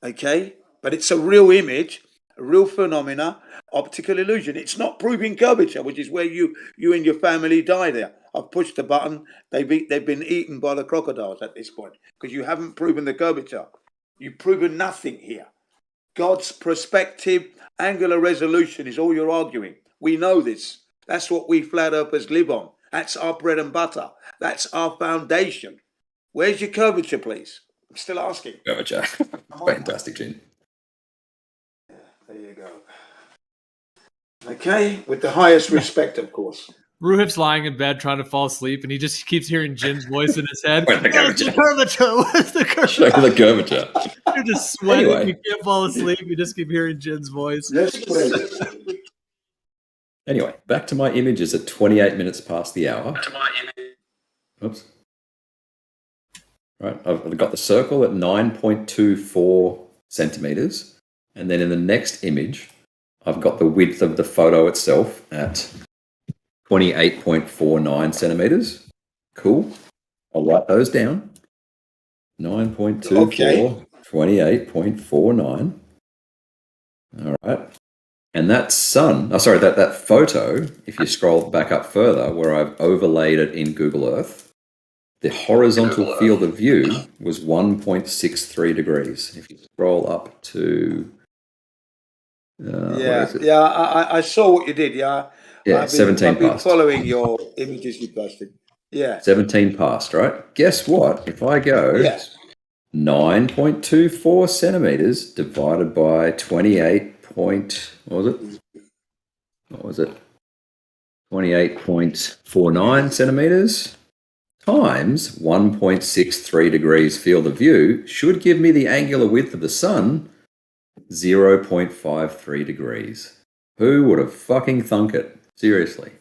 Speaker 9: Okay, but it's a real image, a real phenomena, optical illusion. It's not proving curvature, which is where you and your family die there. I've pushed the button. They've been eaten by the crocodiles at this point because you haven't proven the curvature. You've proven nothing here. God's perspective, angular resolution is all you're arguing. We know this. That's what we flat earthers live on. That's our bread and butter. That's our foundation. Where's your curvature, please? I'm still asking.
Speaker 11: Curvature. Fantastic, Gene.
Speaker 9: There you go. Okay, with the highest respect, of course.
Speaker 3: Ruhif's lying in bed trying to fall asleep, and he just keeps hearing Jin's voice in his head.
Speaker 11: Where's the
Speaker 3: Where's the curvature? Where's the curvature?
Speaker 11: Show me the curvature.
Speaker 3: You're just sweating.
Speaker 11: Anyway.
Speaker 3: You can't fall asleep. You just keep hearing Jin's voice.
Speaker 9: Yes, please.
Speaker 11: Anyway, back to my images at 28 minutes past the hour. Oops. Right, I've got the circle at 9.24 centimeters. And then in the next image, I've got the width of the photo itself at 28.49 centimeters. Cool. I'll write those down. 9.24,
Speaker 9: Okay.
Speaker 11: 28.49. All right. And that that photo, if you scroll back up further, where I've overlaid it in Google Earth, the horizontal field of view was 1.63 degrees. If you scroll up to...
Speaker 9: I saw what you did, yeah.
Speaker 11: Yeah, 17
Speaker 9: I've been
Speaker 11: past.
Speaker 9: following your images you posted. Yeah.
Speaker 11: 17 past, right? Guess what? If I go 9.24 centimeters divided by 28 point, what was it? 28.49 centimeters times 1.63 degrees field of view should give me the angular width of the sun, 0.53 degrees. Who would have fucking thunk it? Seriously.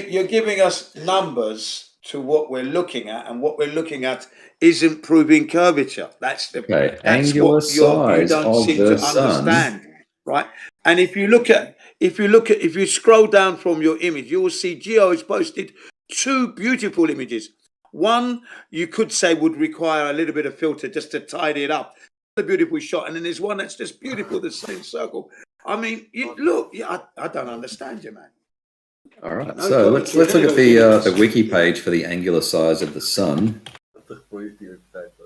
Speaker 9: You're giving us numbers to what we're looking at, and what we're looking at isn't proving curvature. That's the
Speaker 11: Okay,
Speaker 9: that's
Speaker 11: angular
Speaker 9: what you
Speaker 11: size
Speaker 9: don't
Speaker 11: of
Speaker 9: seem
Speaker 11: the
Speaker 9: to
Speaker 11: sun.
Speaker 9: understand, right? And if you scroll down from your image, you will see Geo has posted two beautiful images. One you could say would require a little bit of filter just to tidy it up. A beautiful shot, and then there's one that's just beautiful, the same circle. I mean, I don't understand you, man.
Speaker 11: All right, so let's look at the wiki page for the angular size of the sun.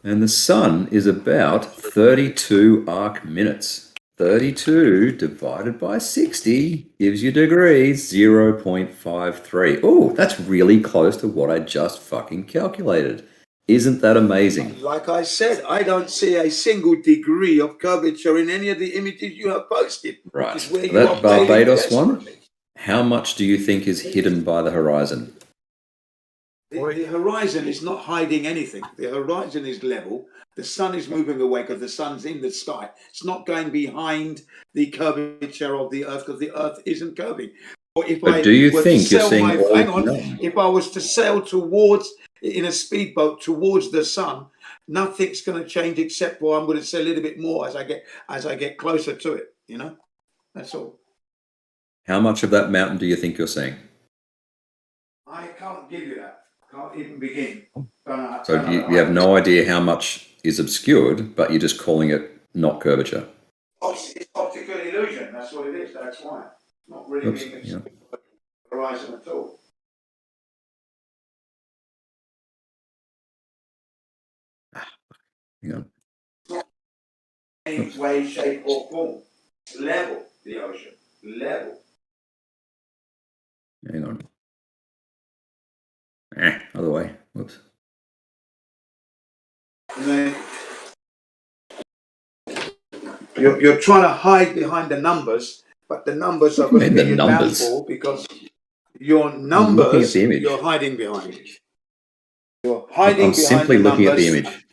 Speaker 11: And the sun is about 32 arc minutes. 32 divided by 60 gives you degrees, 0.53. Oh, that's really close to what I just fucking calculated. Isn't that amazing?
Speaker 9: Like I said, I don't see a single degree of curvature in any of the images you have posted.
Speaker 11: Right,
Speaker 9: Which is where you
Speaker 11: that
Speaker 9: are
Speaker 11: Barbados one,
Speaker 9: desperately.
Speaker 11: how much do you think is hidden by the horizon?
Speaker 9: The horizon is not hiding anything. The horizon is level. The sun is moving away because the sun's in the sky. It's not going behind the curvature of the Earth because the Earth isn't curving. Or if
Speaker 11: But do you think you're seeing all
Speaker 9: hang on, if I was to sail in a speedboat towards the sun, nothing's going to change except for I'm going to say a little bit more as I get closer to it. You know, that's all.
Speaker 11: How much of that mountain do you think you're seeing?
Speaker 9: I can't give you that. Can't even begin.
Speaker 11: So you have no idea how much is obscured, but you're just calling it not curvature.
Speaker 9: It's optical illusion. That's what it is. That's why. Not really being horizon at all.
Speaker 11: Hang on.
Speaker 9: Not any way, shape, or form. Level, the ocean. Level.
Speaker 11: Hang on. Other way. Whoops.
Speaker 9: And then you're trying to hide behind the numbers, but the numbers are going to be your downfall because your numbers you're hiding behind. You're hiding behind the numbers.
Speaker 11: I'm simply looking at the image.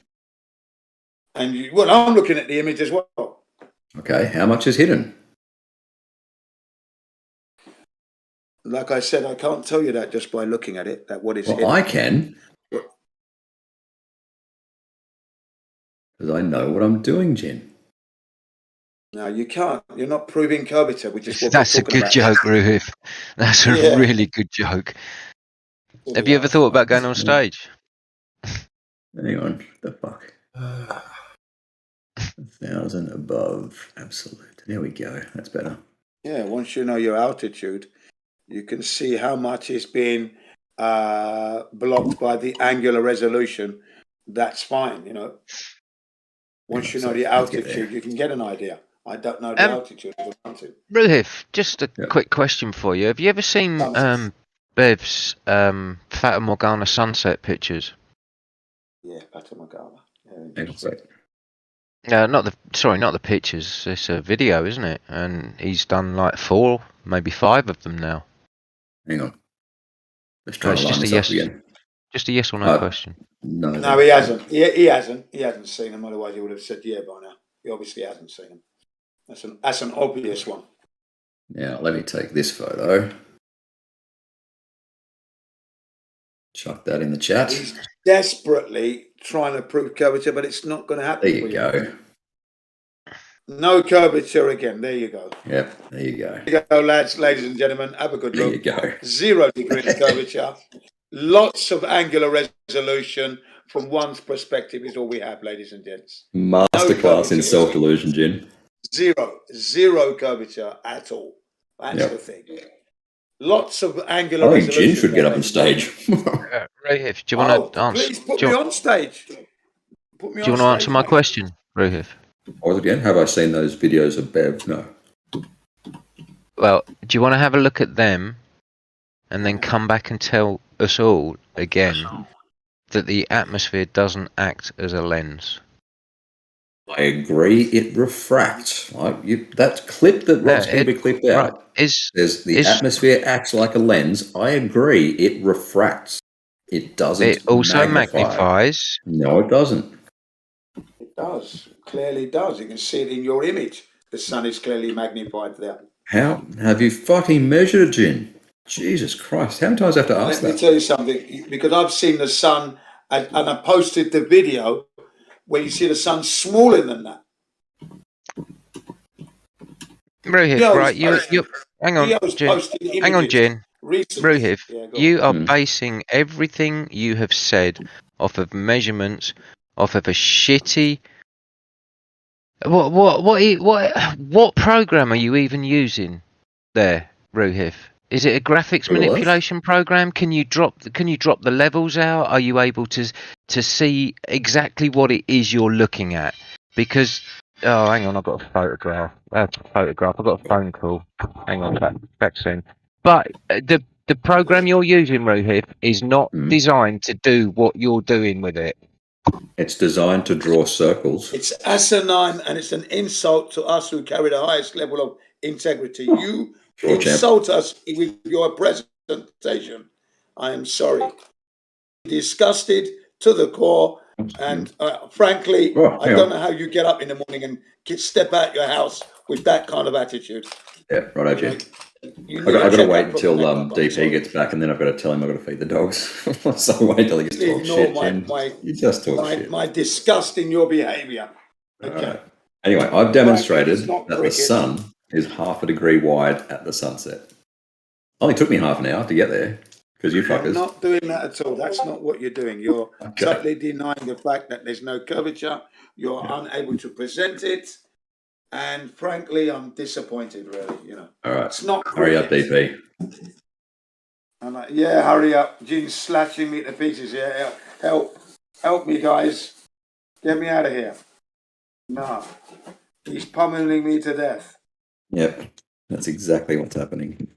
Speaker 9: And I'm looking at the image as well.
Speaker 11: Okay, how much is hidden?
Speaker 9: Like I said, I can't tell you that just by looking at it. That what is hidden.
Speaker 11: I can. Because I know what I'm doing, Jen.
Speaker 9: No, you can't. You're not proving curvature, which is what
Speaker 16: That's
Speaker 9: we're
Speaker 16: a
Speaker 9: talking
Speaker 16: good
Speaker 9: about.
Speaker 16: joke, Ruhif. That's a really good joke. Have you ever thought about going on stage?
Speaker 11: Hang on. The fuck? 1,000 above absolute. There we go. That's better.
Speaker 9: Yeah, once you know your altitude, you can see how much is being blocked by the angular resolution. That's fine, you know. Once you know the altitude, you can get an idea. I don't know the altitude of the mountain.
Speaker 16: Ruhif, just a quick question for you. Have you ever seen Bev's Fata Morgana sunset pictures?
Speaker 9: Yeah, Fata Morgana.
Speaker 16: Not the pictures. It's a video, isn't it? And he's done like 4, maybe 5 of them now.
Speaker 11: Hang on. Let's try to line this up again.
Speaker 16: Just a yes or no question.
Speaker 9: No, he hasn't. He hasn't. He hasn't seen them. Otherwise, he would have said yeah by now. He obviously hasn't seen them. That's an obvious one.
Speaker 11: Now, let me take this photo. Chuck that in the chat.
Speaker 9: He's desperately trying to prove curvature, but it's not going to happen.
Speaker 11: There you go.
Speaker 9: No curvature again. There you go.
Speaker 11: Yep, there you go.
Speaker 9: There you go, lads, ladies and gentlemen. Have a good look.
Speaker 11: There you go.
Speaker 9: 0 degrees curvature. Lots of angular resolution from one's perspective is all we have, ladies and gents.
Speaker 11: Masterclass in self-delusion, Jin.
Speaker 9: Zero curvature at all. That's the thing. Lots of angular
Speaker 11: resolution.
Speaker 9: resolution.
Speaker 11: Jin should get up on stage.
Speaker 16: Ruhif, do you want to answer?
Speaker 9: Please put me on stage.
Speaker 16: Do you want to answer my question, Ruhif?
Speaker 11: Or again, have I seen those videos of Bev? No.
Speaker 16: Well, do you want to have a look at them and then come back and tell us all again that the atmosphere doesn't act as a lens.
Speaker 11: I agree. It refracts. That clip that Rob Skilby clipped out says the atmosphere acts like a lens. I agree. It refracts. It doesn't.
Speaker 16: It also
Speaker 11: magnify.
Speaker 16: magnifies.
Speaker 11: No, it doesn't.
Speaker 9: It does. Clearly does. You can see it in your image. The sun is clearly magnified there.
Speaker 11: How have you fucking measured it, Jin? Jesus Christ! How many times do I have to ask that?
Speaker 9: Let me tell you something, because I've seen the sun, and I posted the video where you see the sun smaller than that.
Speaker 16: Ruhiv, right? You hang on, Jin. Hang on, Jin. Ruhiv, you are basing everything you have said off of measurements, off of a shitty. What program are you even using there, Ruhiv? Is it a graphics manipulation program? Can you drop the levels out? Are you able to see exactly what it is you're looking at? Because hang on, I've got a photograph. I've got a phone call. Hang on, back soon. But the program you're using, Ruhiv, is not designed to do what you're doing with it.
Speaker 11: It's designed to draw circles.
Speaker 9: It's asinine, and it's an insult to us who carry the highest level of integrity. You insult us with your presentation. I am sorry. Disgusted to the core, and frankly, I don't know how you get up in the morning and step out your house with that kind of attitude.
Speaker 11: Yeah, right, Jin. I've got to wait until DP gets back, and then I've got to tell him I've got to feed the dogs. So wait until he gets to talk shit, Jin. You just talk shit.
Speaker 9: My disgust in your behaviour. Okay.
Speaker 11: Right. Anyway, I've demonstrated that the sun is half a degree wide at the sunset. Only took me half an hour to get there because you fuckers.
Speaker 9: I'm not doing that at all. That's not what you're doing. You're totally denying the fact that there's no curvature. You're unable to present it. And frankly, I'm disappointed, really.
Speaker 11: All right.
Speaker 9: It's not
Speaker 11: hurry up, DP.
Speaker 9: I'm like, yeah, hurry up. Jin's slashing me to pieces here. Help me, guys. Get me out of here. No. He's pummeling me to death.
Speaker 11: Yep. That's exactly what's happening.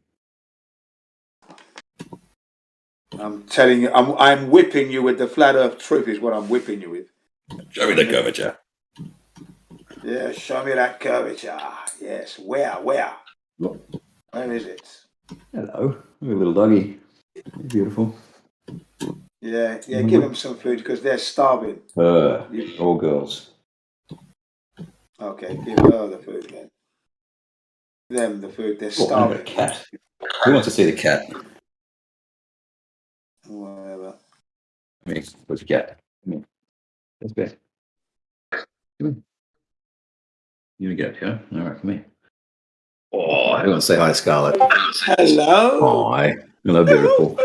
Speaker 9: I'm telling you, I'm whipping you with the flat earth truth is what I'm whipping you with.
Speaker 11: Show me the curvature.
Speaker 9: Yeah, show me that curvature. Yes. Where? Where is it?
Speaker 11: Hello. Look at little doggy. Beautiful.
Speaker 9: Yeah, give them some food because they're starving.
Speaker 11: All girls.
Speaker 9: Okay, give her the food then. Them the food, they're starving.
Speaker 11: A cat. Who wants to see the cat?
Speaker 9: Whatever.
Speaker 11: Where's the cat? Come here. That's bad. Come here. You get it, yeah? All right, come here. Oh, I want to say hi to Scarlett.
Speaker 9: Hello.
Speaker 11: Hi. Hello, beautiful.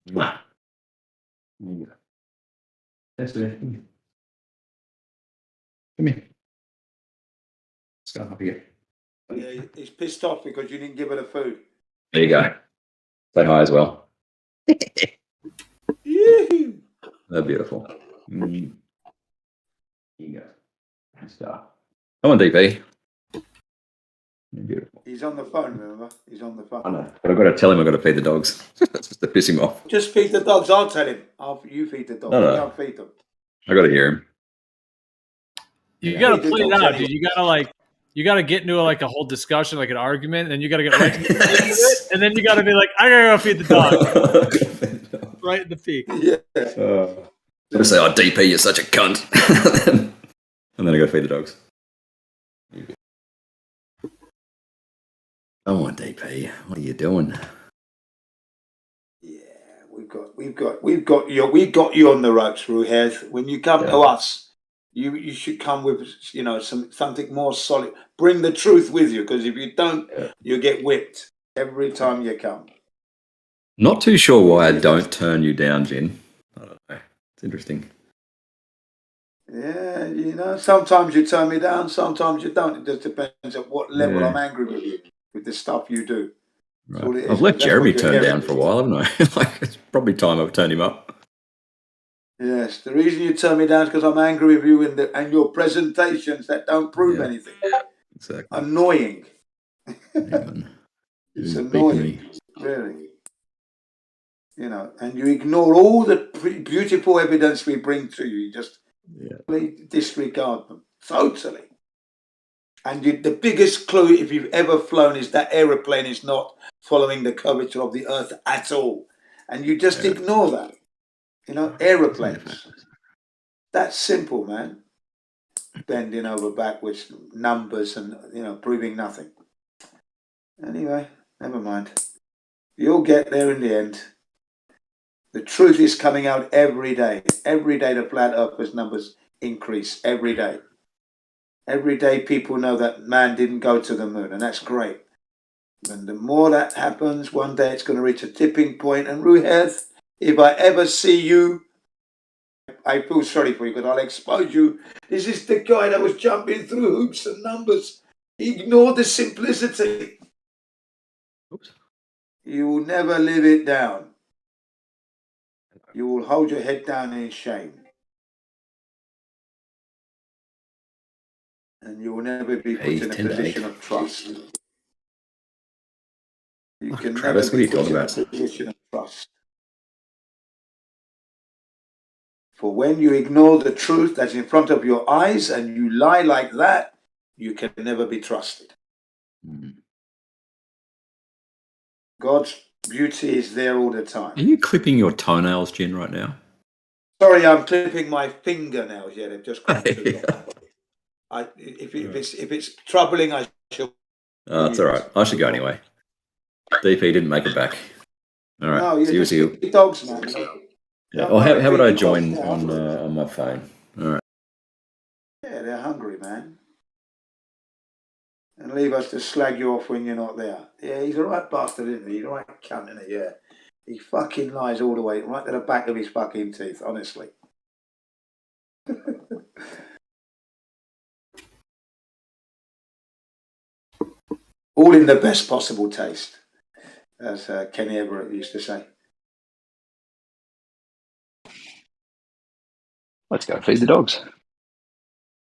Speaker 11: There you go. That's it. Come here. Scarlett, up here.
Speaker 9: Yeah, he's pissed off because you didn't give her the food.
Speaker 11: There you go. Say hi as well. They're beautiful. Here you go. Star. Come on, DP. You're beautiful.
Speaker 9: He's on the phone, remember? He's on the phone.
Speaker 11: I know, but I've got to tell him I've got to feed the dogs. That's just to piss him off.
Speaker 9: Just feed the dogs. I'll tell him. You feed the dogs.
Speaker 11: No.
Speaker 9: You can't feed them.
Speaker 11: I got to hear him.
Speaker 3: You got to play it out, dude. You got to get into a whole discussion, like an argument, and then you got to get right into it, and then you got to be like, I got to go feed the dog. Right in the peak.
Speaker 9: Yeah.
Speaker 11: I'm going to say, oh, DP, you're such a cunt. And then I go feed the dogs. Come on, DP. What are you doing?
Speaker 9: Yeah, we've got you on the ropes, Ruhiv. When you come to us, you should come with something more solid. Bring the truth with you, because if you don't, you get whipped every time you come.
Speaker 11: Not too sure why I don't turn you down, Jin. I don't know. It's interesting.
Speaker 9: Yeah, sometimes you turn me down, sometimes you don't. It just depends at what level I'm angry with you, with the stuff you do.
Speaker 11: Right. I've let Jeremy turn down for a while, haven't I? It's probably time I've turned him up.
Speaker 9: Yes, the reason you turn me down is because I'm angry with you and your presentations that don't prove anything.
Speaker 11: Exactly.
Speaker 9: Annoying. It's annoying, really. You know, and you ignore all the beautiful evidence we bring to you. You just disregard them totally. And the biggest clue, if you've ever flown, is that aeroplane is not following the curvature of the Earth at all. And you just ignore that. You know, aeroplanes. That's simple, man. Bending over backwards, numbers and, you know, proving nothing. Anyway, never mind. You'll get there in the end. The truth is coming out every day. Every day the flat earthers numbers increase. Every day. Every day people know that man didn't go to the moon, and that's great. And the more that happens, one day it's going to reach a tipping point. And Ruhed, if I ever see you, I feel sorry for you because I'll expose you. This is the guy that was jumping through hoops and numbers. Ignore the simplicity.
Speaker 11: Oops.
Speaker 9: You will never live it down. You will hold your head down in shame. And you will never be put in a position of trust. You can
Speaker 11: Travis,
Speaker 9: never
Speaker 11: what are
Speaker 9: be
Speaker 11: you
Speaker 9: put
Speaker 11: talking
Speaker 9: in a
Speaker 11: about?
Speaker 9: position of trust. For when you ignore the truth that's in front of your eyes and you lie like that, you can never be trusted. God's beauty is there all the time.
Speaker 11: Are you clipping your toenails, Jen, right now?
Speaker 9: Sorry, I'm clipping my fingernails. Yeah, they've just gone too long. If it's troubling, I shall.
Speaker 11: Oh, that's all right. I should go anyway. DP didn't make it back. All right.
Speaker 9: No, you're
Speaker 11: See you.
Speaker 9: just
Speaker 11: See you.
Speaker 9: the dogs, man.
Speaker 11: Yeah. Or how would I join on my phone? All right.
Speaker 9: Yeah, they're hungry, man. And leave us to slag you off when you're not there. Yeah, he's a right bastard, isn't he? He's a right cunt, isn't he? Yeah. He fucking lies all the way, right to the back of his fucking teeth, honestly. All in the best possible taste, as Kenny Everett used to say.
Speaker 10: Let's go feed the dogs.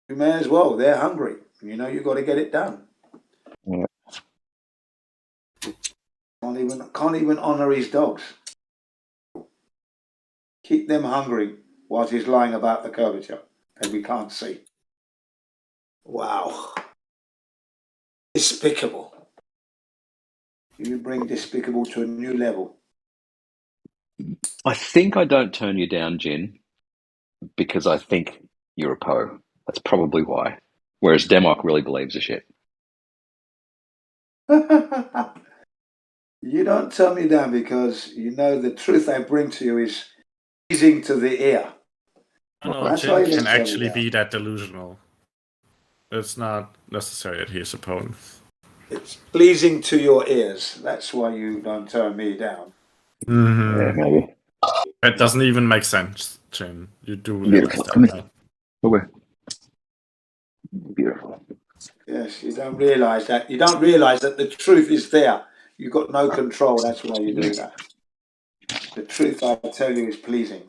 Speaker 9: You may as well. They're hungry. You know you've got to get it done.
Speaker 10: Yeah.
Speaker 9: Can't even honour his dogs. Keep them hungry whilst he's lying about the curvature, and we can't see. Wow. Despicable. You bring despicable to a new level.
Speaker 10: I think I don't turn you down, Jen, because I think you're a Poe. That's probably why. Whereas Demok really believes the shit.
Speaker 9: You don't turn me down because you know the truth I bring to you is pleasing to the ear.
Speaker 14: No,
Speaker 9: That's why
Speaker 14: Jin
Speaker 9: you
Speaker 14: can
Speaker 9: don't turn me
Speaker 14: actually
Speaker 9: down.
Speaker 14: be that delusional. It's not necessary that he's a Poe.
Speaker 9: It's pleasing to your ears. That's why you don't turn me down.
Speaker 10: Yeah, maybe.
Speaker 14: It doesn't even make sense, Jin. You do realize
Speaker 10: Beautiful.
Speaker 14: that,
Speaker 10: Come
Speaker 14: right?
Speaker 10: here. Over. Beautiful.
Speaker 9: Yes, you don't realise that. You don't realise that the truth is there. You've got no control. That's why you do that. The truth, I tell you, is pleasing.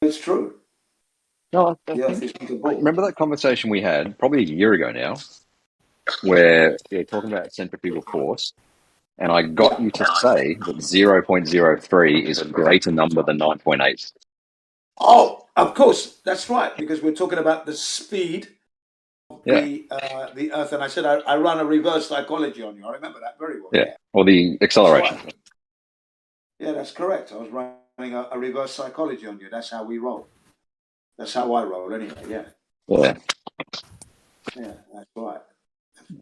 Speaker 9: It's true.
Speaker 10: No,
Speaker 9: The earth is not a ball.
Speaker 10: remember that conversation we had probably a year ago now, where you're talking about centrifugal force, and I got you to say that 0.03 is a greater number than 9.8.
Speaker 9: Oh, of course, that's right, because we're talking about the speed of
Speaker 10: Yeah.
Speaker 9: the earth, and I said I run a reverse psychology on you. I remember that very well.
Speaker 10: Yeah. Or the acceleration.
Speaker 9: That's right. Yeah, that's correct. I was running a reverse psychology on you. That's how we roll. That's how I roll, anyway. Yeah.
Speaker 10: Yeah.
Speaker 9: Yeah, that's right.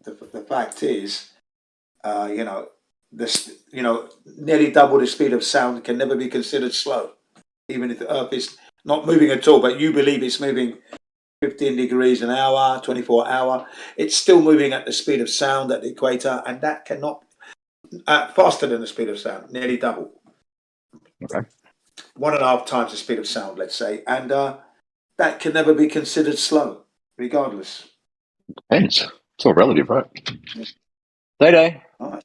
Speaker 9: The fact is, nearly double the speed of sound can never be considered slow, even if the Earth is not moving at all. But you believe it's moving 15 degrees an hour, 24 hour. It's still moving at the speed of sound at the equator, and that cannot faster than the speed of sound, nearly double.
Speaker 10: Okay.
Speaker 9: 1.5 times the speed of sound, let's say, and that can never be considered slow, regardless.
Speaker 10: Depends. It's all relative, right? Day.
Speaker 9: All right.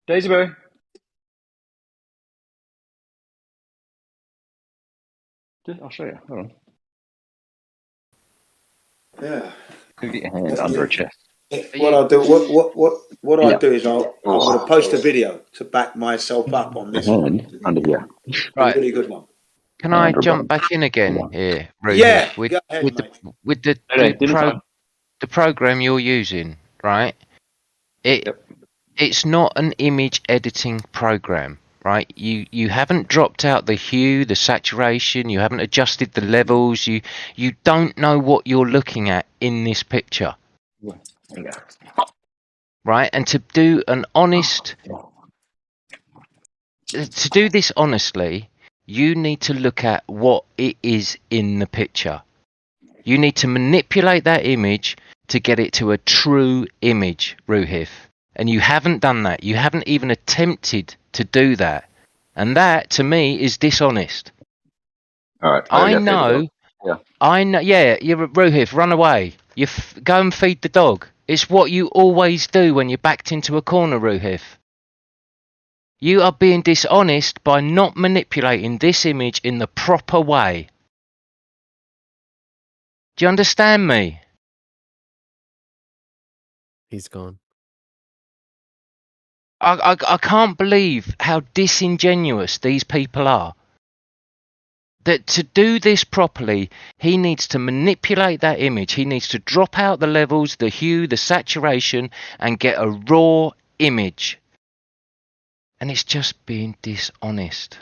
Speaker 10: Daisy Boo. I'll show you. Hold on.
Speaker 9: Yeah.
Speaker 10: Get your hand under a chest.
Speaker 9: What I'll do, what I
Speaker 10: Yeah.
Speaker 9: do is I'm going to post a video to back myself up on this one.
Speaker 10: And under here.
Speaker 16: Right.
Speaker 9: Really good one.
Speaker 16: Can I
Speaker 10: Andrew
Speaker 16: jump
Speaker 10: Bond.
Speaker 16: back in again here, Ruhif?
Speaker 9: Yeah,
Speaker 16: With
Speaker 9: go ahead,
Speaker 16: with
Speaker 9: mate.
Speaker 16: the program you're using, right? It's not an image editing program, right? You haven't dropped out the hue, the saturation, you haven't adjusted the levels, you don't know what you're looking at in this picture. Right? And to do this honestly, you need to look at what it is in the picture. You need to manipulate that image to get it to a true image, Ruhif. And you haven't done that. You haven't even attempted to do that. And that, to me, is dishonest.
Speaker 10: All right.
Speaker 16: I know. Yeah, you're Ruhif, run away. Go and feed the dog. It's what you always do when you're backed into a corner, Ruhif. You are being dishonest by not manipulating this image in the proper way. Do you understand me?
Speaker 17: He's gone.
Speaker 16: I can't believe how disingenuous these people are. That to do this properly, he needs to manipulate that image. He needs to drop out the levels, the hue, the saturation, and get a raw image. And it's just being dishonest.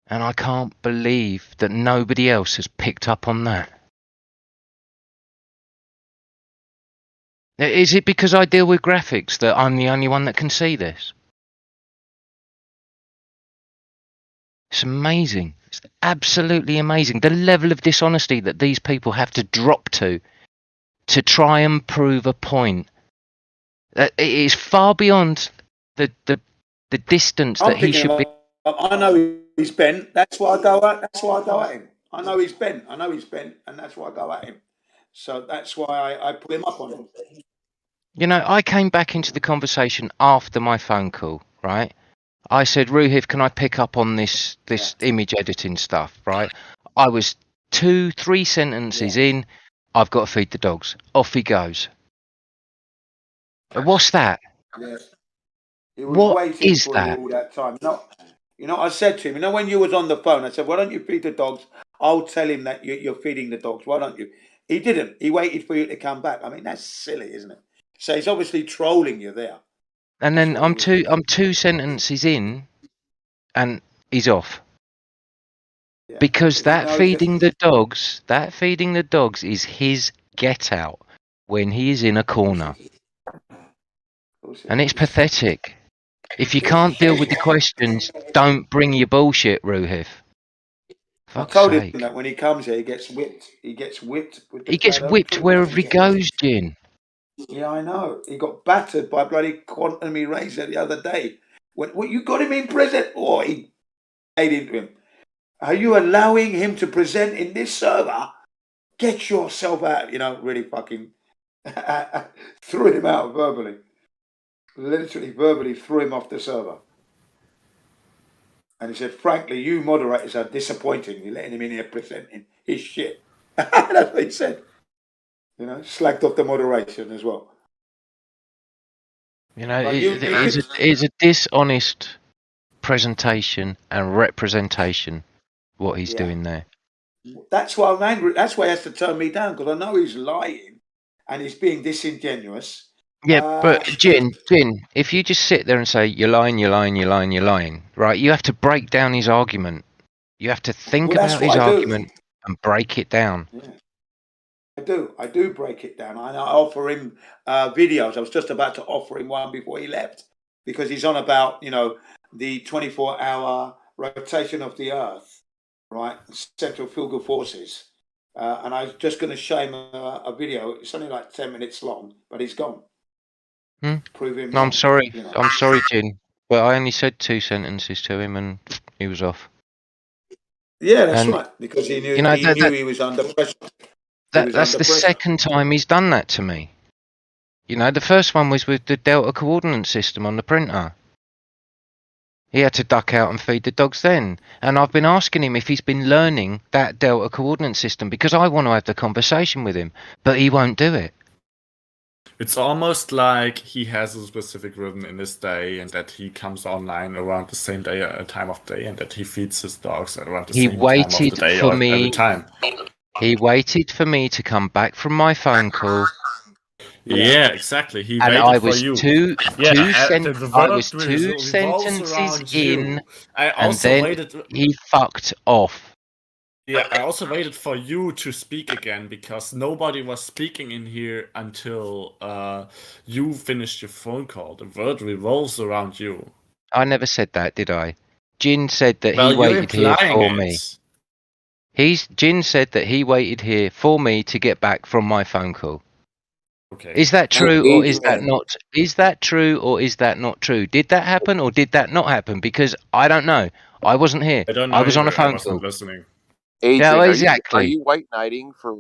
Speaker 16: And I can't believe that nobody else has picked up on that. Is it because I deal with graphics that I'm the only one that can see this? It's amazing. It's absolutely amazing. The level of dishonesty that these people have to drop to try and prove a point. It is far beyond the distance that he should be.
Speaker 9: I know he's bent. That's why I go at. That's why I go at him. I know he's bent. And that's why I go at him. So that's why I pull him up on him.
Speaker 16: You know, I came back into the conversation after my phone call, right? I said, Ruhif, can I pick up on this image editing stuff, right? I was 2-3 sentences in. I've got to feed the dogs. Off he goes. What's that?
Speaker 9: Yes. He was
Speaker 16: What
Speaker 9: waiting
Speaker 16: is
Speaker 9: for
Speaker 16: that?
Speaker 9: you all that time. I said to him, when you was on the phone, I said, why don't you feed the dogs? I'll tell him that you're feeding the dogs. Why don't you? He didn't. He waited for you to come back. I mean, that's silly, isn't it? So he's obviously trolling you there.
Speaker 16: And then I'm two sentences in, and he's off. Yeah. Because that feeding the dogs is his get out when he is in a corner. And it's pathetic. If you can't deal with the questions, don't bring your bullshit, Ruhif.
Speaker 9: I told him that when he comes here, he gets whipped. He gets whipped.
Speaker 16: He gets whipped wherever he goes, Jin.
Speaker 9: Yeah, I know. He got battered by bloody Quantum Eraser the other day. What you got him in prison? Oh, he paid into him. Are you allowing him to present in this server? Get yourself out. Really fucking threw him out verbally. Literally verbally threw him off the server. And he said, frankly, you moderators are disappointing. You're letting him in here presenting his shit. That's what he said. Slagged off the moderation as well.
Speaker 16: It's a dishonest presentation and representation, what he's doing there.
Speaker 9: That's why I'm angry. That's why he has to turn me down, because I know he's lying and he's being disingenuous.
Speaker 16: Yeah, but Jin, if you just sit there and say, you're lying, right, you have to break down his argument. You have to think about his argument and break it down.
Speaker 9: Yeah. I do break it down. I offer him videos. I was just about to offer him one before he left, because he's on about, the 24-hour rotation of the Earth, right? Centrifugal forces. And I was just going to show him a video. It's only like 10 minutes long, but he's gone. Prove him
Speaker 16: I'm sorry. I'm sorry, Jin. But I only said 2 sentences to him and he was off.
Speaker 9: Yeah, that's right. Because he knew he was under pressure.
Speaker 16: That's the second time he's done that to me. The first one was with the Delta coordinate system on the printer. He had to duck out and feed the dogs then. And I've been asking him if he's been learning that Delta coordinate system because I want to have the conversation with him. But he won't do it.
Speaker 14: It's almost like he has a specific rhythm in his day, and that he comes online around the same day, time of day, and that he feeds his dogs at around the
Speaker 16: He
Speaker 14: same time of the
Speaker 16: waited
Speaker 14: day
Speaker 16: for
Speaker 14: or every
Speaker 16: me.
Speaker 14: time.
Speaker 16: He waited for me to come back from my phone call.
Speaker 14: Yeah, exactly. He
Speaker 16: And
Speaker 14: waited
Speaker 16: I
Speaker 14: for
Speaker 16: was
Speaker 14: you.
Speaker 16: two
Speaker 14: The world
Speaker 16: sentences
Speaker 14: around
Speaker 16: in,
Speaker 14: you. I
Speaker 16: and
Speaker 14: also
Speaker 16: then
Speaker 14: waited.
Speaker 16: he fucked off.
Speaker 14: Yeah, I also waited for you to speak again because nobody was speaking in here until you finished your phone call. The world revolves around you.
Speaker 16: I never said that, did I? Jin said that
Speaker 14: Well,
Speaker 16: he
Speaker 14: you're
Speaker 16: waited here
Speaker 14: implying
Speaker 16: for
Speaker 14: it.
Speaker 16: me. Jin said that he waited here for me to get back from my phone call.
Speaker 14: Okay.
Speaker 16: Is that
Speaker 13: Hey,
Speaker 16: true or is that
Speaker 13: Adrian.
Speaker 16: not? Is that true or is that not true? Did that happen or did that not happen? Because I don't know. I wasn't here.
Speaker 14: I don't
Speaker 16: I
Speaker 14: know
Speaker 16: was on a
Speaker 14: either. I
Speaker 16: phone
Speaker 14: wasn't
Speaker 16: call.
Speaker 14: listening.
Speaker 16: Yeah,
Speaker 17: Adrian, are
Speaker 16: exactly.
Speaker 17: you white knighting for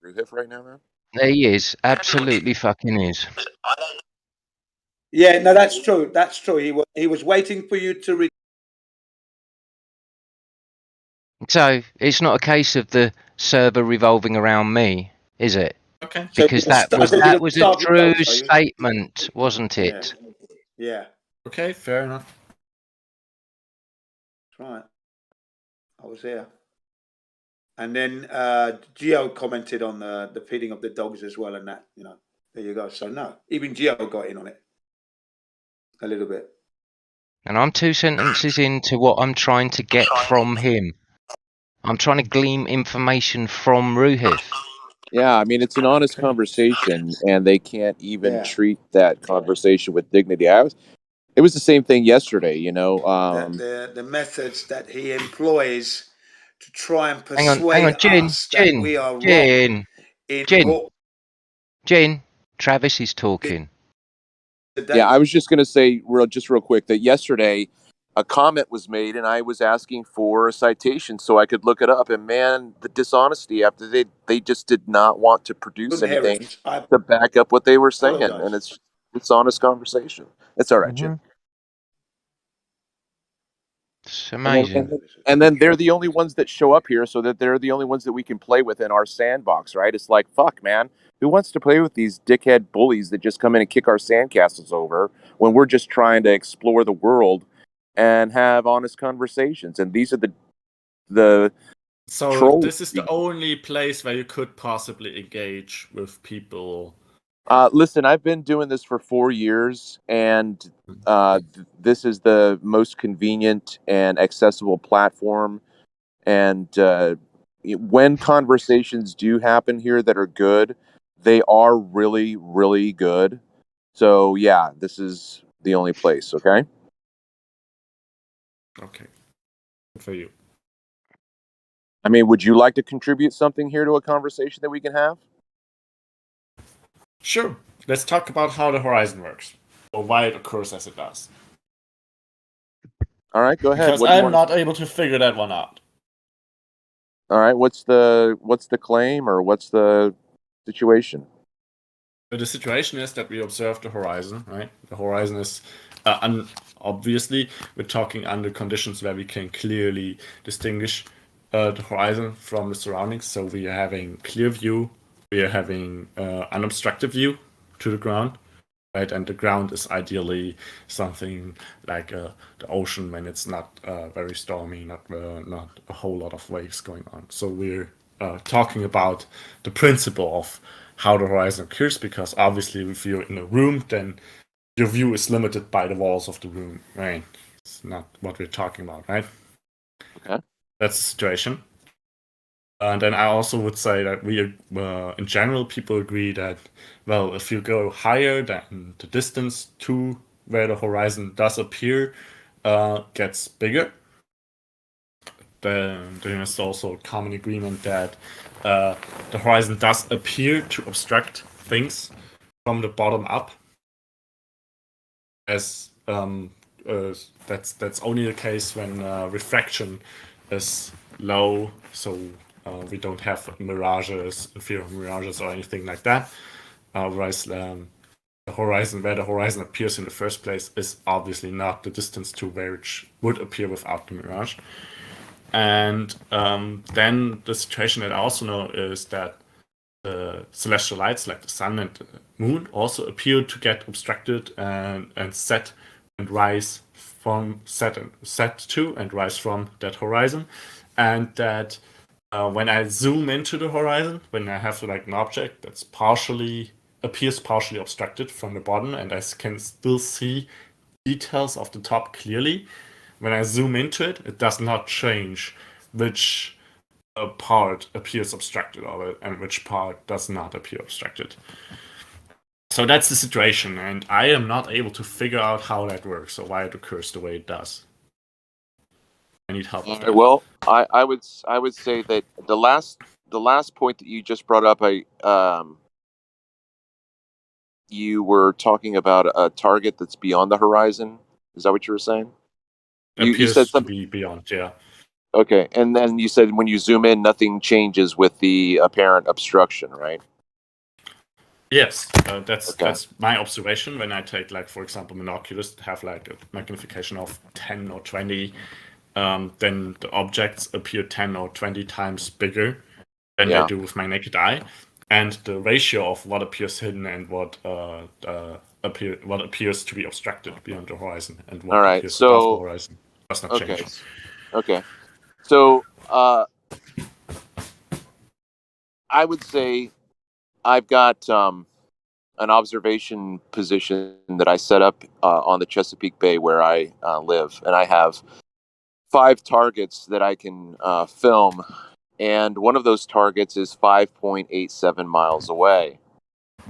Speaker 17: Ruhif right now, man?
Speaker 16: He is. Absolutely fucking is.
Speaker 9: Yeah, no, that's true. That's true. He was waiting for you to
Speaker 16: So it's not a case of the server revolving around me, is it?
Speaker 14: Okay.
Speaker 16: Because
Speaker 9: So
Speaker 16: that was a
Speaker 9: start your
Speaker 16: true
Speaker 9: dogs, are you?
Speaker 16: statement, wasn't it?
Speaker 9: Yeah.
Speaker 14: Okay, fair enough.
Speaker 9: That's right. I was here. And then Gio commented on the feeding of the dogs as well, and that, there you go. So no, even Gio got in on it a little bit.
Speaker 16: And I'm 2 sentences into what I'm trying to get from him. I'm trying to glean information from Ruhif.
Speaker 17: Yeah, I mean, it's an honest conversation, and they can't even treat that conversation with dignity. It was the same thing yesterday, you know.
Speaker 9: The methods that he employs to try and
Speaker 16: Hang on,
Speaker 9: persuade
Speaker 16: Jin,
Speaker 9: us that we are wrong in what.
Speaker 16: Jin, Travis is talking.
Speaker 17: Yeah, I was just going to say real quick that yesterday a comment was made, and I was asking for a citation so I could look it up. And man, the dishonesty after they just did not want to produce
Speaker 9: Couldn't hear
Speaker 17: anything
Speaker 9: it. I
Speaker 17: to back up what they were saying, and
Speaker 9: apologize.
Speaker 17: it's honest conversation. It's all right, Jim.
Speaker 16: It's amazing.
Speaker 17: And then they're the only ones that show up here, so that they're the only ones that we can play with in our sandbox, right? It's like, fuck, man, who wants to play with these dickhead bullies that just come in and kick our sandcastles over when we're just trying to explore the world and have honest conversations? And these are the
Speaker 14: So
Speaker 17: trolls.
Speaker 14: this is the only place where you could possibly engage with people.
Speaker 17: Listen, I've been doing this for 4 years, and this is the most convenient and accessible platform. And when conversations do happen here that are good, they are really, really good. So yeah, this is the only place. Okay.
Speaker 14: Okay. Good for you.
Speaker 17: I mean, would you like to contribute something here to a conversation that we can have?
Speaker 14: Sure. Let's talk about how the horizon works, or why it occurs as it does.
Speaker 17: All right, go ahead.
Speaker 14: Because I'm not able to figure that one out.
Speaker 17: All right, what's the claim, or what's the situation?
Speaker 14: The situation is that we observe the horizon, right? The horizon is, obviously, we're talking under conditions where we can clearly distinguish the horizon from the surroundings. So we are having clear view, we are having unobstructed view to the ground, right? And the ground is ideally something like the ocean when it's not very stormy, not a whole lot of waves going on. So we're talking about the principle of how the horizon occurs, because obviously if you're in a room, then your view is limited by the walls of the room, right? It's not what we're talking about, right?
Speaker 17: Okay.
Speaker 14: That's the situation. And then I also would say that we, in general, people agree that, well, if you go higher, then the distance to where the horizon does appear gets bigger. Then there's also a common agreement that the horizon does appear to obstruct things from the bottom up. As that's only the case when refraction is low, so we don't have mirages, inferior mirages, or anything like that. Whereas the horizon, where the horizon appears in the first place, is obviously not the distance to where it would appear without the mirage. And then the situation that I also know is that celestial lights like the sun and the moon also appear to get obstructed and set and rise from set to and rise from that horizon, and that when I zoom into the horizon, when I have like an object that's appears partially obstructed from the bottom, and I can still see details of the top clearly. When I zoom into it, it does not change which part appears obstructed of it and which part does not appear obstructed. So that's the situation, and I am not able to figure out how that works or why it occurs the way it does. I need help with that.
Speaker 17: Well, I would say that the last point that you just brought up, you were talking about a target that's beyond the horizon. Is that what you were saying? You said something
Speaker 14: to be beyond, yeah.
Speaker 17: Okay, and then you said when you zoom in, nothing changes with the apparent obstruction, right?
Speaker 14: Yes, that's my observation when I take, like, for example, binoculars that have like a magnification of 10 or 20, then the objects appear 10 or 20 times bigger than they do with my naked eye, and the ratio of what appears hidden and what appears to be obstructed beyond the horizon and what appears above the horizon does not change.
Speaker 17: Okay, so I would say I've got an observation position that I set up on the Chesapeake Bay where I live, and I have 5 targets that I can film, and one of those targets is 5.87 miles away.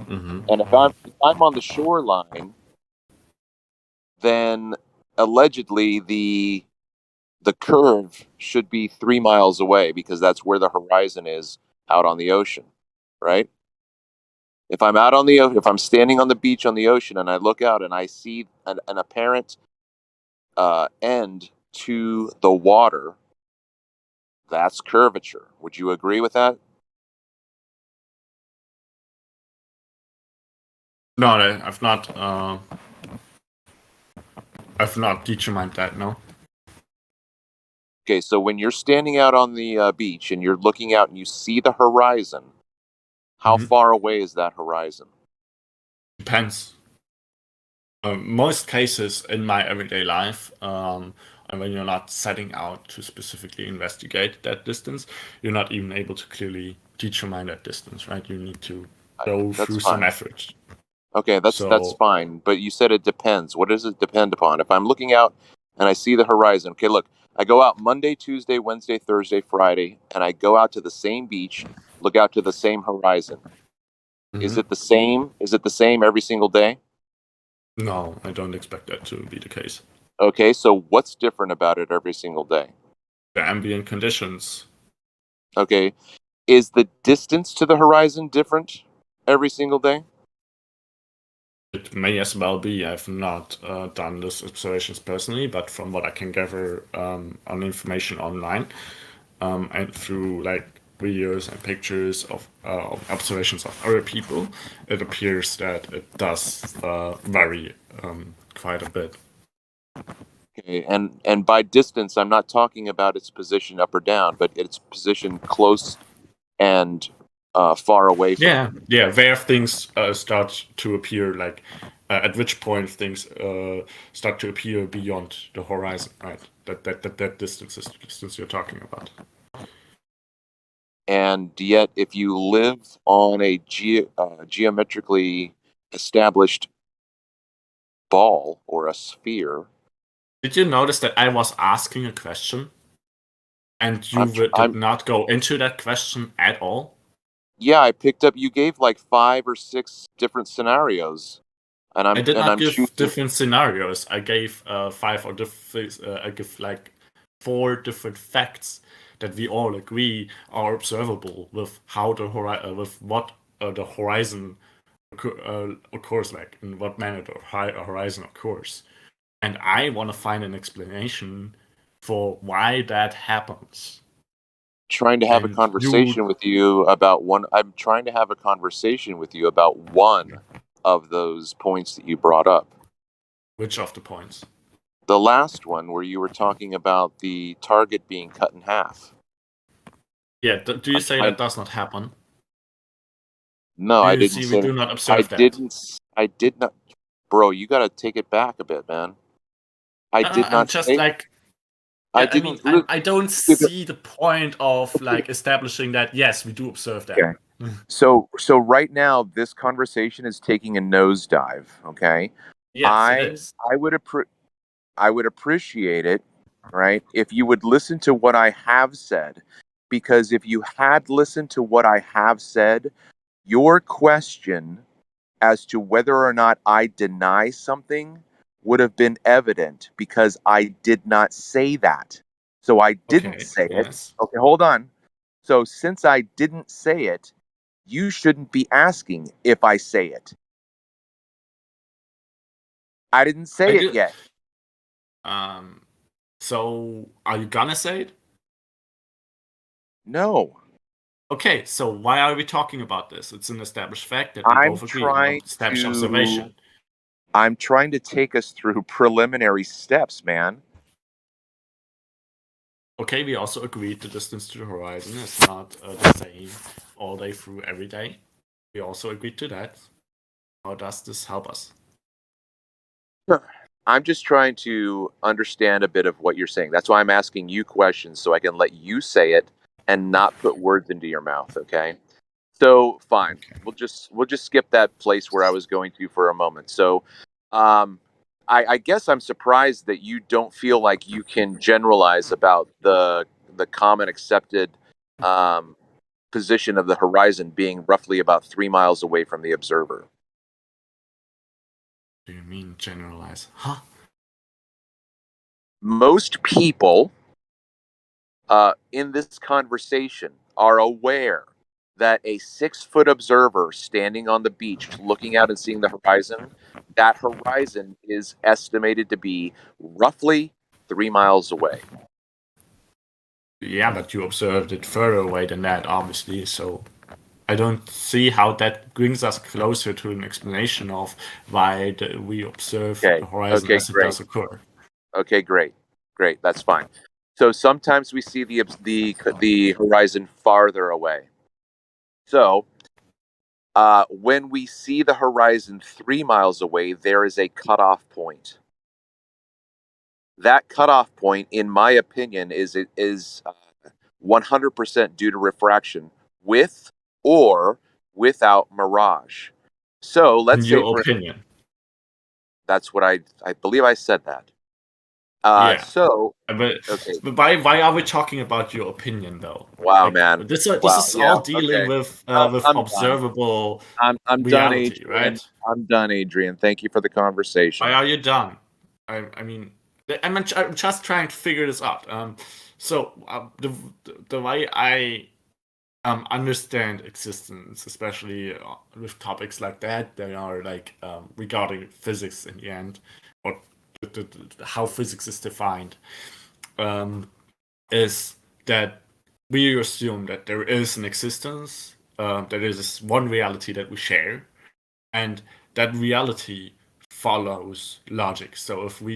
Speaker 14: Mm-hmm.
Speaker 17: And if I'm on the shoreline, then allegedly the curve should be 3 miles away because that's where the horizon is out on the ocean, right? If I'm if I'm standing on the beach on the ocean and I look out and I see an apparent end to the water, that's curvature. Would you agree with that?
Speaker 14: No, I've not determined that. No.
Speaker 17: Okay, so when you're standing out on the beach and you're looking out and you see the horizon, how far away is that horizon?
Speaker 14: Depends. Most cases in my everyday life, and when you're not setting out to specifically investigate that distance, you're not even able to clearly determine that distance, right? You need to go through some effort.
Speaker 17: Okay, that's fine. But you said it depends. What does it depend upon? If I'm looking out and I see the horizon, okay, look, I go out Monday, Tuesday, Wednesday, Thursday, Friday, and I go out to the same beach, look out to the same horizon. Is it the same? Is it the same every single day?
Speaker 14: No, I don't expect that to be the case.
Speaker 17: Okay, so what's different about it every single day?
Speaker 14: The ambient conditions.
Speaker 17: Okay, is the distance to the horizon different every single day?
Speaker 14: It may as well be. I've not done those observations personally, but from what I can gather on information online and through like videos and pictures of observations of other people, it appears that it does vary quite a bit.
Speaker 17: Okay, and by distance, I'm not talking about its position up or down, but its position close and far away from.
Speaker 14: Yeah. Where things start to appear, like at which point things start to appear beyond the horizon, right? That distance is the distance you're talking about.
Speaker 17: And yet, if you live on a geometrically established ball or a sphere.
Speaker 14: Did you notice that I was asking a question and you did not go into that question at all?
Speaker 17: Yeah, I picked up. You gave like 5 or 6 different scenarios, and
Speaker 14: I did not give different scenarios. I gave 5 or I give like 4 different facts that we all agree are observable with how the the horizon occurs, like in what manner the horizon occurs, and I want to find an explanation for why that happens.
Speaker 17: Trying to have a conversation with you about one. I'm trying to have a conversation with you about one of those points that you brought up.
Speaker 14: Which of the points?
Speaker 17: The last one where you were talking about the target being cut in half.
Speaker 14: Yeah, do you say that does not happen?
Speaker 17: No, I
Speaker 14: You
Speaker 17: didn't
Speaker 14: see, we
Speaker 17: say.
Speaker 14: do not
Speaker 17: I
Speaker 14: observe that.
Speaker 17: didn't. I did not. Bro, you got to take it back a bit, man. I did
Speaker 14: I'm
Speaker 17: not
Speaker 14: just
Speaker 17: say.
Speaker 14: like,
Speaker 17: I
Speaker 14: yeah, I mean,
Speaker 17: didn't.
Speaker 14: I don't see the point of like establishing that. Yes, we do observe that.
Speaker 17: Okay. So right now, this conversation is taking a nosedive. Okay.
Speaker 14: Yes, it is.
Speaker 17: I would appreciate it, right, if you would listen to what I have said, because if you had listened to what I have said, your question as to whether or not I deny something would have been evident because I did not say that. So I didn't
Speaker 14: Okay.
Speaker 17: say it.
Speaker 14: Yes.
Speaker 17: Okay, hold on. So since I didn't say it, you shouldn't be asking if I say it. I didn't say it yet.
Speaker 14: So are you gonna say it?
Speaker 17: No.
Speaker 14: Okay, so why are we talking about this? It's an established fact that we
Speaker 17: I'm
Speaker 14: both agree on established observation.
Speaker 17: I'm trying to take us through preliminary steps, man.
Speaker 14: Okay, we also agreed the distance to the horizon is not the same all day through every day. We also agreed to that. How does this help us?
Speaker 17: I'm just trying to understand a bit of what you're saying. That's why I'm asking you questions so I can let you say it and not put words into your mouth, okay? So, fine. Okay. We'll just skip that place where I was going to for a moment. So, I guess I'm surprised that you don't feel like you can generalize about the common accepted position of the horizon being roughly about 3 miles away from the observer.
Speaker 14: Do you mean generalize? Huh?
Speaker 17: Most people in this conversation are aware that a 6-foot observer standing on the beach looking out and seeing the horizon, that horizon is estimated to be roughly 3 miles away.
Speaker 14: Yeah, but you observed it further away than that, obviously, so I don't see how that brings us closer to an explanation of why we observe the horizon as it does occur.
Speaker 17: Okay, great. That's fine. So sometimes we see the horizon farther away. So when we see the horizon 3 miles away, there is a cutoff point. That cutoff point, in my opinion, is 100% due to refraction, with or without mirage. So let's say,
Speaker 14: your opinion.
Speaker 17: That's what I believe I said that.
Speaker 14: Yeah.
Speaker 17: So,
Speaker 14: but why are we talking about your opinion though?
Speaker 17: Wow,
Speaker 14: like,
Speaker 17: man.
Speaker 14: This is all dealing with
Speaker 17: I'm
Speaker 14: observable
Speaker 17: I'm
Speaker 14: reality,
Speaker 17: done, Adrian.
Speaker 14: right?
Speaker 17: I'm done, Adrian. Thank you for the conversation.
Speaker 14: Why are you done? I mean, I'm just trying to figure this out. So the way I understand existence, especially with topics like that, they are like regarding physics in the end, or how physics is defined, is that we assume that there is an existence, there is one reality that we share, and that reality follows logic. So if we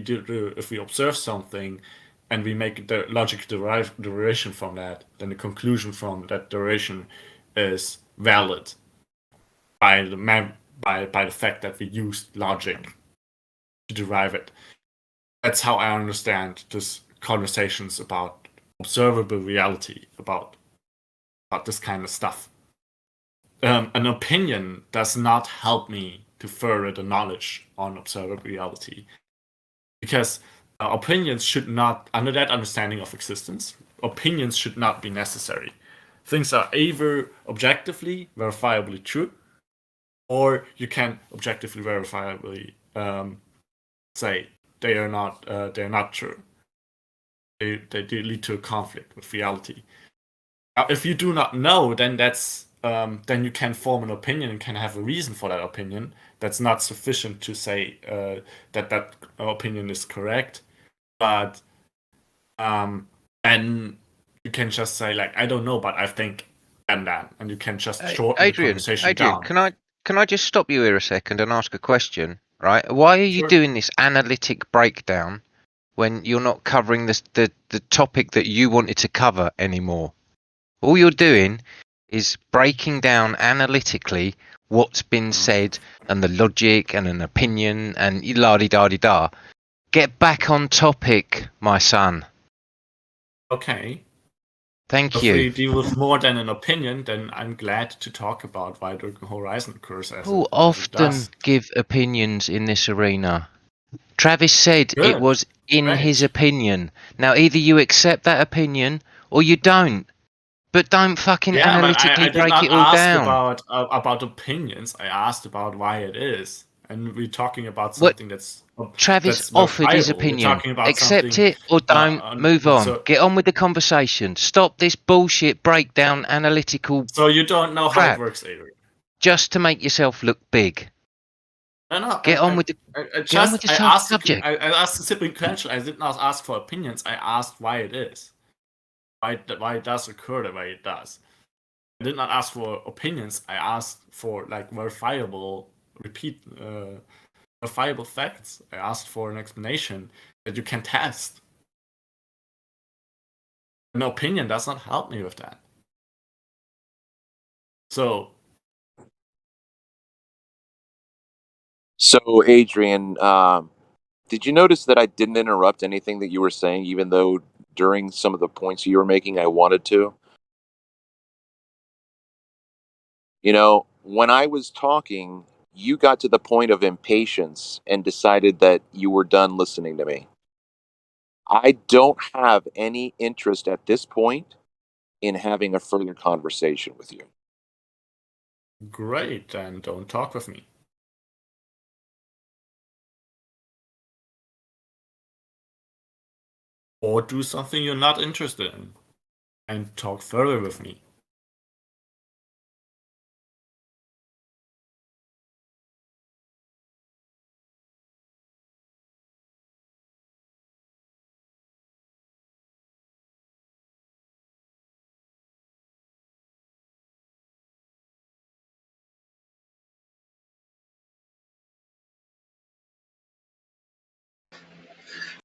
Speaker 14: observe something and we make the logic derivation from that, then the conclusion from that derivation is valid by the fact that we used logic to derive it. That's how I understand this conversations about observable reality, about this kind of stuff. An opinion does not help me to further the knowledge on observable reality, because opinions should not, under that understanding of existence, opinions should not be necessary. Things are either objectively verifiably true, or you can objectively verifiably say they are not true. They lead to a conflict with reality. Now, if you do not know, then that's then you can form an opinion and can have a reason for that opinion. That's not sufficient to say that opinion is correct. But and you can just say like, I don't know, but I think and you can just shorten the conversation down.
Speaker 16: Can I just stop you here a second and ask a question? Right? Why are you doing this analytic breakdown when you're not covering the topic that you wanted to cover anymore? All you're doing is breaking down analytically what's been said and the logic and an opinion and la-di-da-di-da. Get back on topic, my son.
Speaker 14: Okay.
Speaker 16: Thank
Speaker 14: If
Speaker 16: you.
Speaker 14: we deal with more than an opinion, then I'm glad to talk about why the horizon occurs as
Speaker 16: People
Speaker 14: it
Speaker 16: often
Speaker 14: does.
Speaker 16: give opinions in this arena. Travis said it
Speaker 14: Good.
Speaker 16: was in
Speaker 14: Great.
Speaker 16: his opinion. Now, either you accept that opinion or you don't. But don't fucking
Speaker 14: Yeah, but
Speaker 16: analytically
Speaker 14: I did
Speaker 16: break
Speaker 14: not
Speaker 16: it all
Speaker 14: ask
Speaker 16: down.
Speaker 14: about opinions. I asked about why it is, and we're talking about
Speaker 16: What
Speaker 14: something that's
Speaker 16: Travis offered his
Speaker 14: verifiable. We're
Speaker 16: opinion.
Speaker 14: talking about
Speaker 16: Accept
Speaker 14: something.
Speaker 16: it or don't. Move on.
Speaker 14: So
Speaker 16: Get on with the conversation. Stop this bullshit breakdown analytical
Speaker 14: you don't know how it
Speaker 16: crap
Speaker 14: works, Adrian.
Speaker 16: just to make yourself look big.
Speaker 14: No,
Speaker 16: Get on with the
Speaker 14: I
Speaker 16: subject.
Speaker 14: asked a simple question. I did not ask for opinions. I asked why it is. Why it does occur the way it does. I did not ask for opinions. I asked for like verifiable facts. I asked for an explanation that you can test. An opinion does not help me with that. So
Speaker 17: Adrian, did you notice that I didn't interrupt anything that you were saying, even though during some of the points you were making, I wanted to? You know, when I was talking, you got to the point of impatience and decided that you were done listening to me. I don't have any interest at this point in having a further conversation with you.
Speaker 14: great, then don't talk with me. Or do something you're not interested in and talk further with me.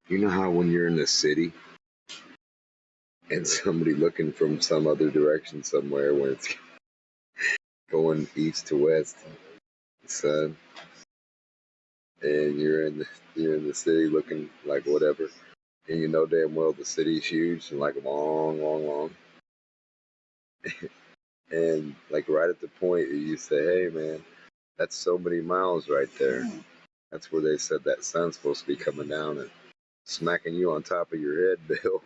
Speaker 13: You know how when you're in the city and somebody looking from some other direction somewhere when it's going east to west, sun, and you're in the city looking like whatever, and you know damn well the city's huge and like long, and like right at the point you say, hey man, that's so many miles right there. That's where they said that sun's supposed to be coming down and smacking you on top of your head, Bill.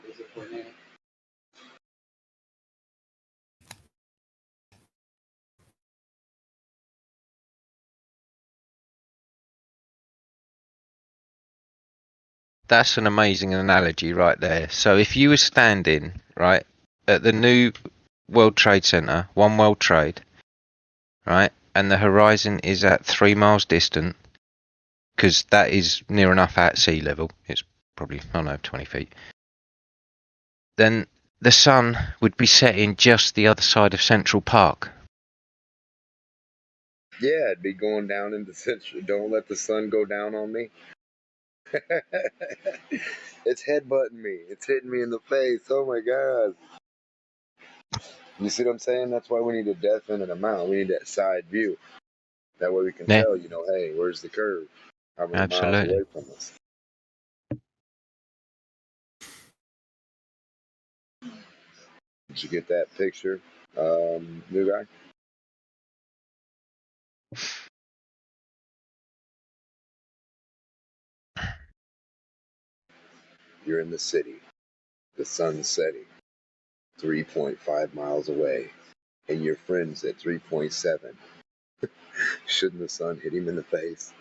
Speaker 16: That's an amazing analogy right there. So if you were standing, right, at the new World Trade Center, One World Trade, right, and the horizon is at 3 miles distant, because that is near enough at sea level, it's probably, I don't know, 20 feet, then the sun would be setting just the other side of Central Park.
Speaker 13: Yeah, it'd be going down into Central. Don't let the sun go down on me. It's headbutting me. It's hitting me in the face. Oh my god. You see what I'm saying? That's why we need a definite amount. We need that side view. That way we can
Speaker 16: Yeah,
Speaker 13: tell, hey, where's the curve? How many miles
Speaker 16: absolutely.
Speaker 13: away from us? Did you get that picture, new guy? You're in the city. The sun's setting 3.5 miles away. And your friend's at 3.7. Shouldn't the sun hit him in the face?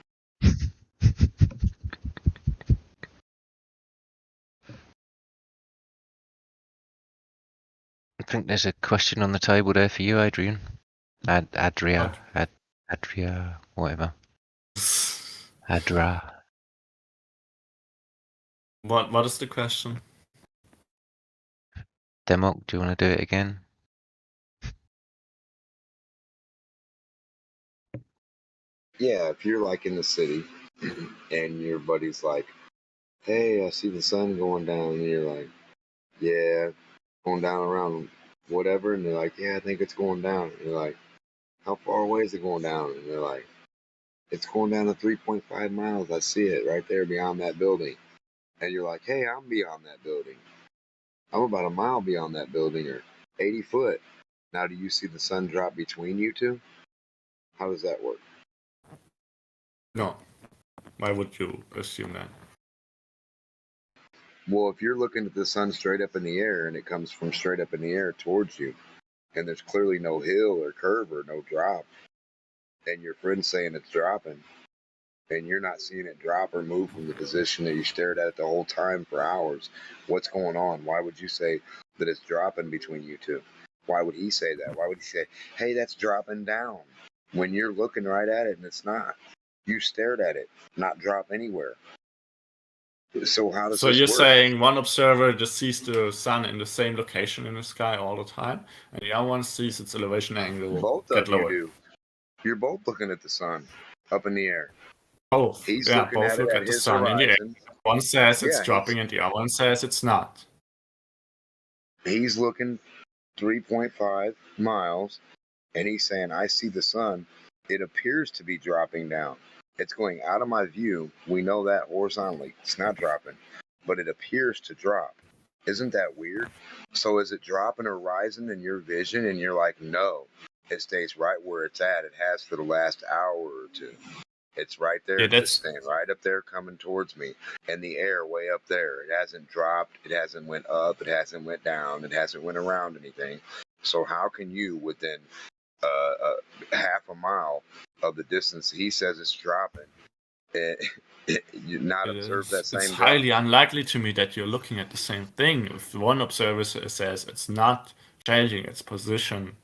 Speaker 16: I think there's a question on the table there for you, Adrian. Adria, whatever. Adra.
Speaker 14: What is the question?
Speaker 16: Demok, do you want to do it again?
Speaker 13: Yeah, if you're like in the city and your buddy's like, hey, I see the sun going down, and you're like, yeah, going down around whatever, and they're like, yeah, I think it's going down. And you're like, how far away is it going down? And they're like, it's going down to 3.5 miles. I see it right there beyond that building. And you're like, hey, I'm beyond that building. I'm about a mile beyond that building, or 80 foot. Now, do you see the sun drop between you two? How does that work?
Speaker 14: No. Why would you assume that?
Speaker 13: Well, if you're looking at the sun straight up in the air and it comes from straight up in the air towards you, and there's clearly no hill or curve or no drop, and your friend's saying it's dropping, and you're not seeing it drop or move from the position that you stared at it the whole time for hours, what's going on? Why would you say that it's dropping between you two? Why would he say that? Why would he say, hey, that's dropping down, when you're looking right at it and it's not? You stared at it, not drop anywhere. So how does
Speaker 14: So
Speaker 13: this
Speaker 14: you're
Speaker 13: work?
Speaker 14: saying one observer just sees the sun in the same location in the sky all the time, and the other one sees its elevation angle
Speaker 13: Both
Speaker 14: get
Speaker 13: of you
Speaker 14: lower.
Speaker 13: do. You're both looking at the sun up in the air.
Speaker 14: Both.
Speaker 13: He's
Speaker 14: Yeah,
Speaker 13: looking
Speaker 14: both
Speaker 13: at it
Speaker 14: look
Speaker 13: at
Speaker 14: at the
Speaker 13: his
Speaker 14: sun in the air.
Speaker 13: horizon.
Speaker 14: One says it's
Speaker 13: Yeah,
Speaker 14: dropping, and the other one says it's not.
Speaker 13: he's looking 3.5 miles, and he's saying, I see the sun. It appears to be dropping down. It's going out of my view. We know that horizontally. It's not dropping, but it appears to drop. Isn't that weird? So is it dropping or rising in your vision? And you're like, no, it stays right where it's at. It has for the last hour or two. It's right there,
Speaker 14: Yeah,
Speaker 13: just staying right up there, coming towards me, and the air way up there. It hasn't dropped. It hasn't went up. It hasn't went down. It hasn't went around anything. So how can you, within half a mile of the distance he says it's dropping, you not observe that
Speaker 14: It's
Speaker 13: same drop?
Speaker 14: highly unlikely to me that you're looking at the same thing. If one observer says it's not changing its position,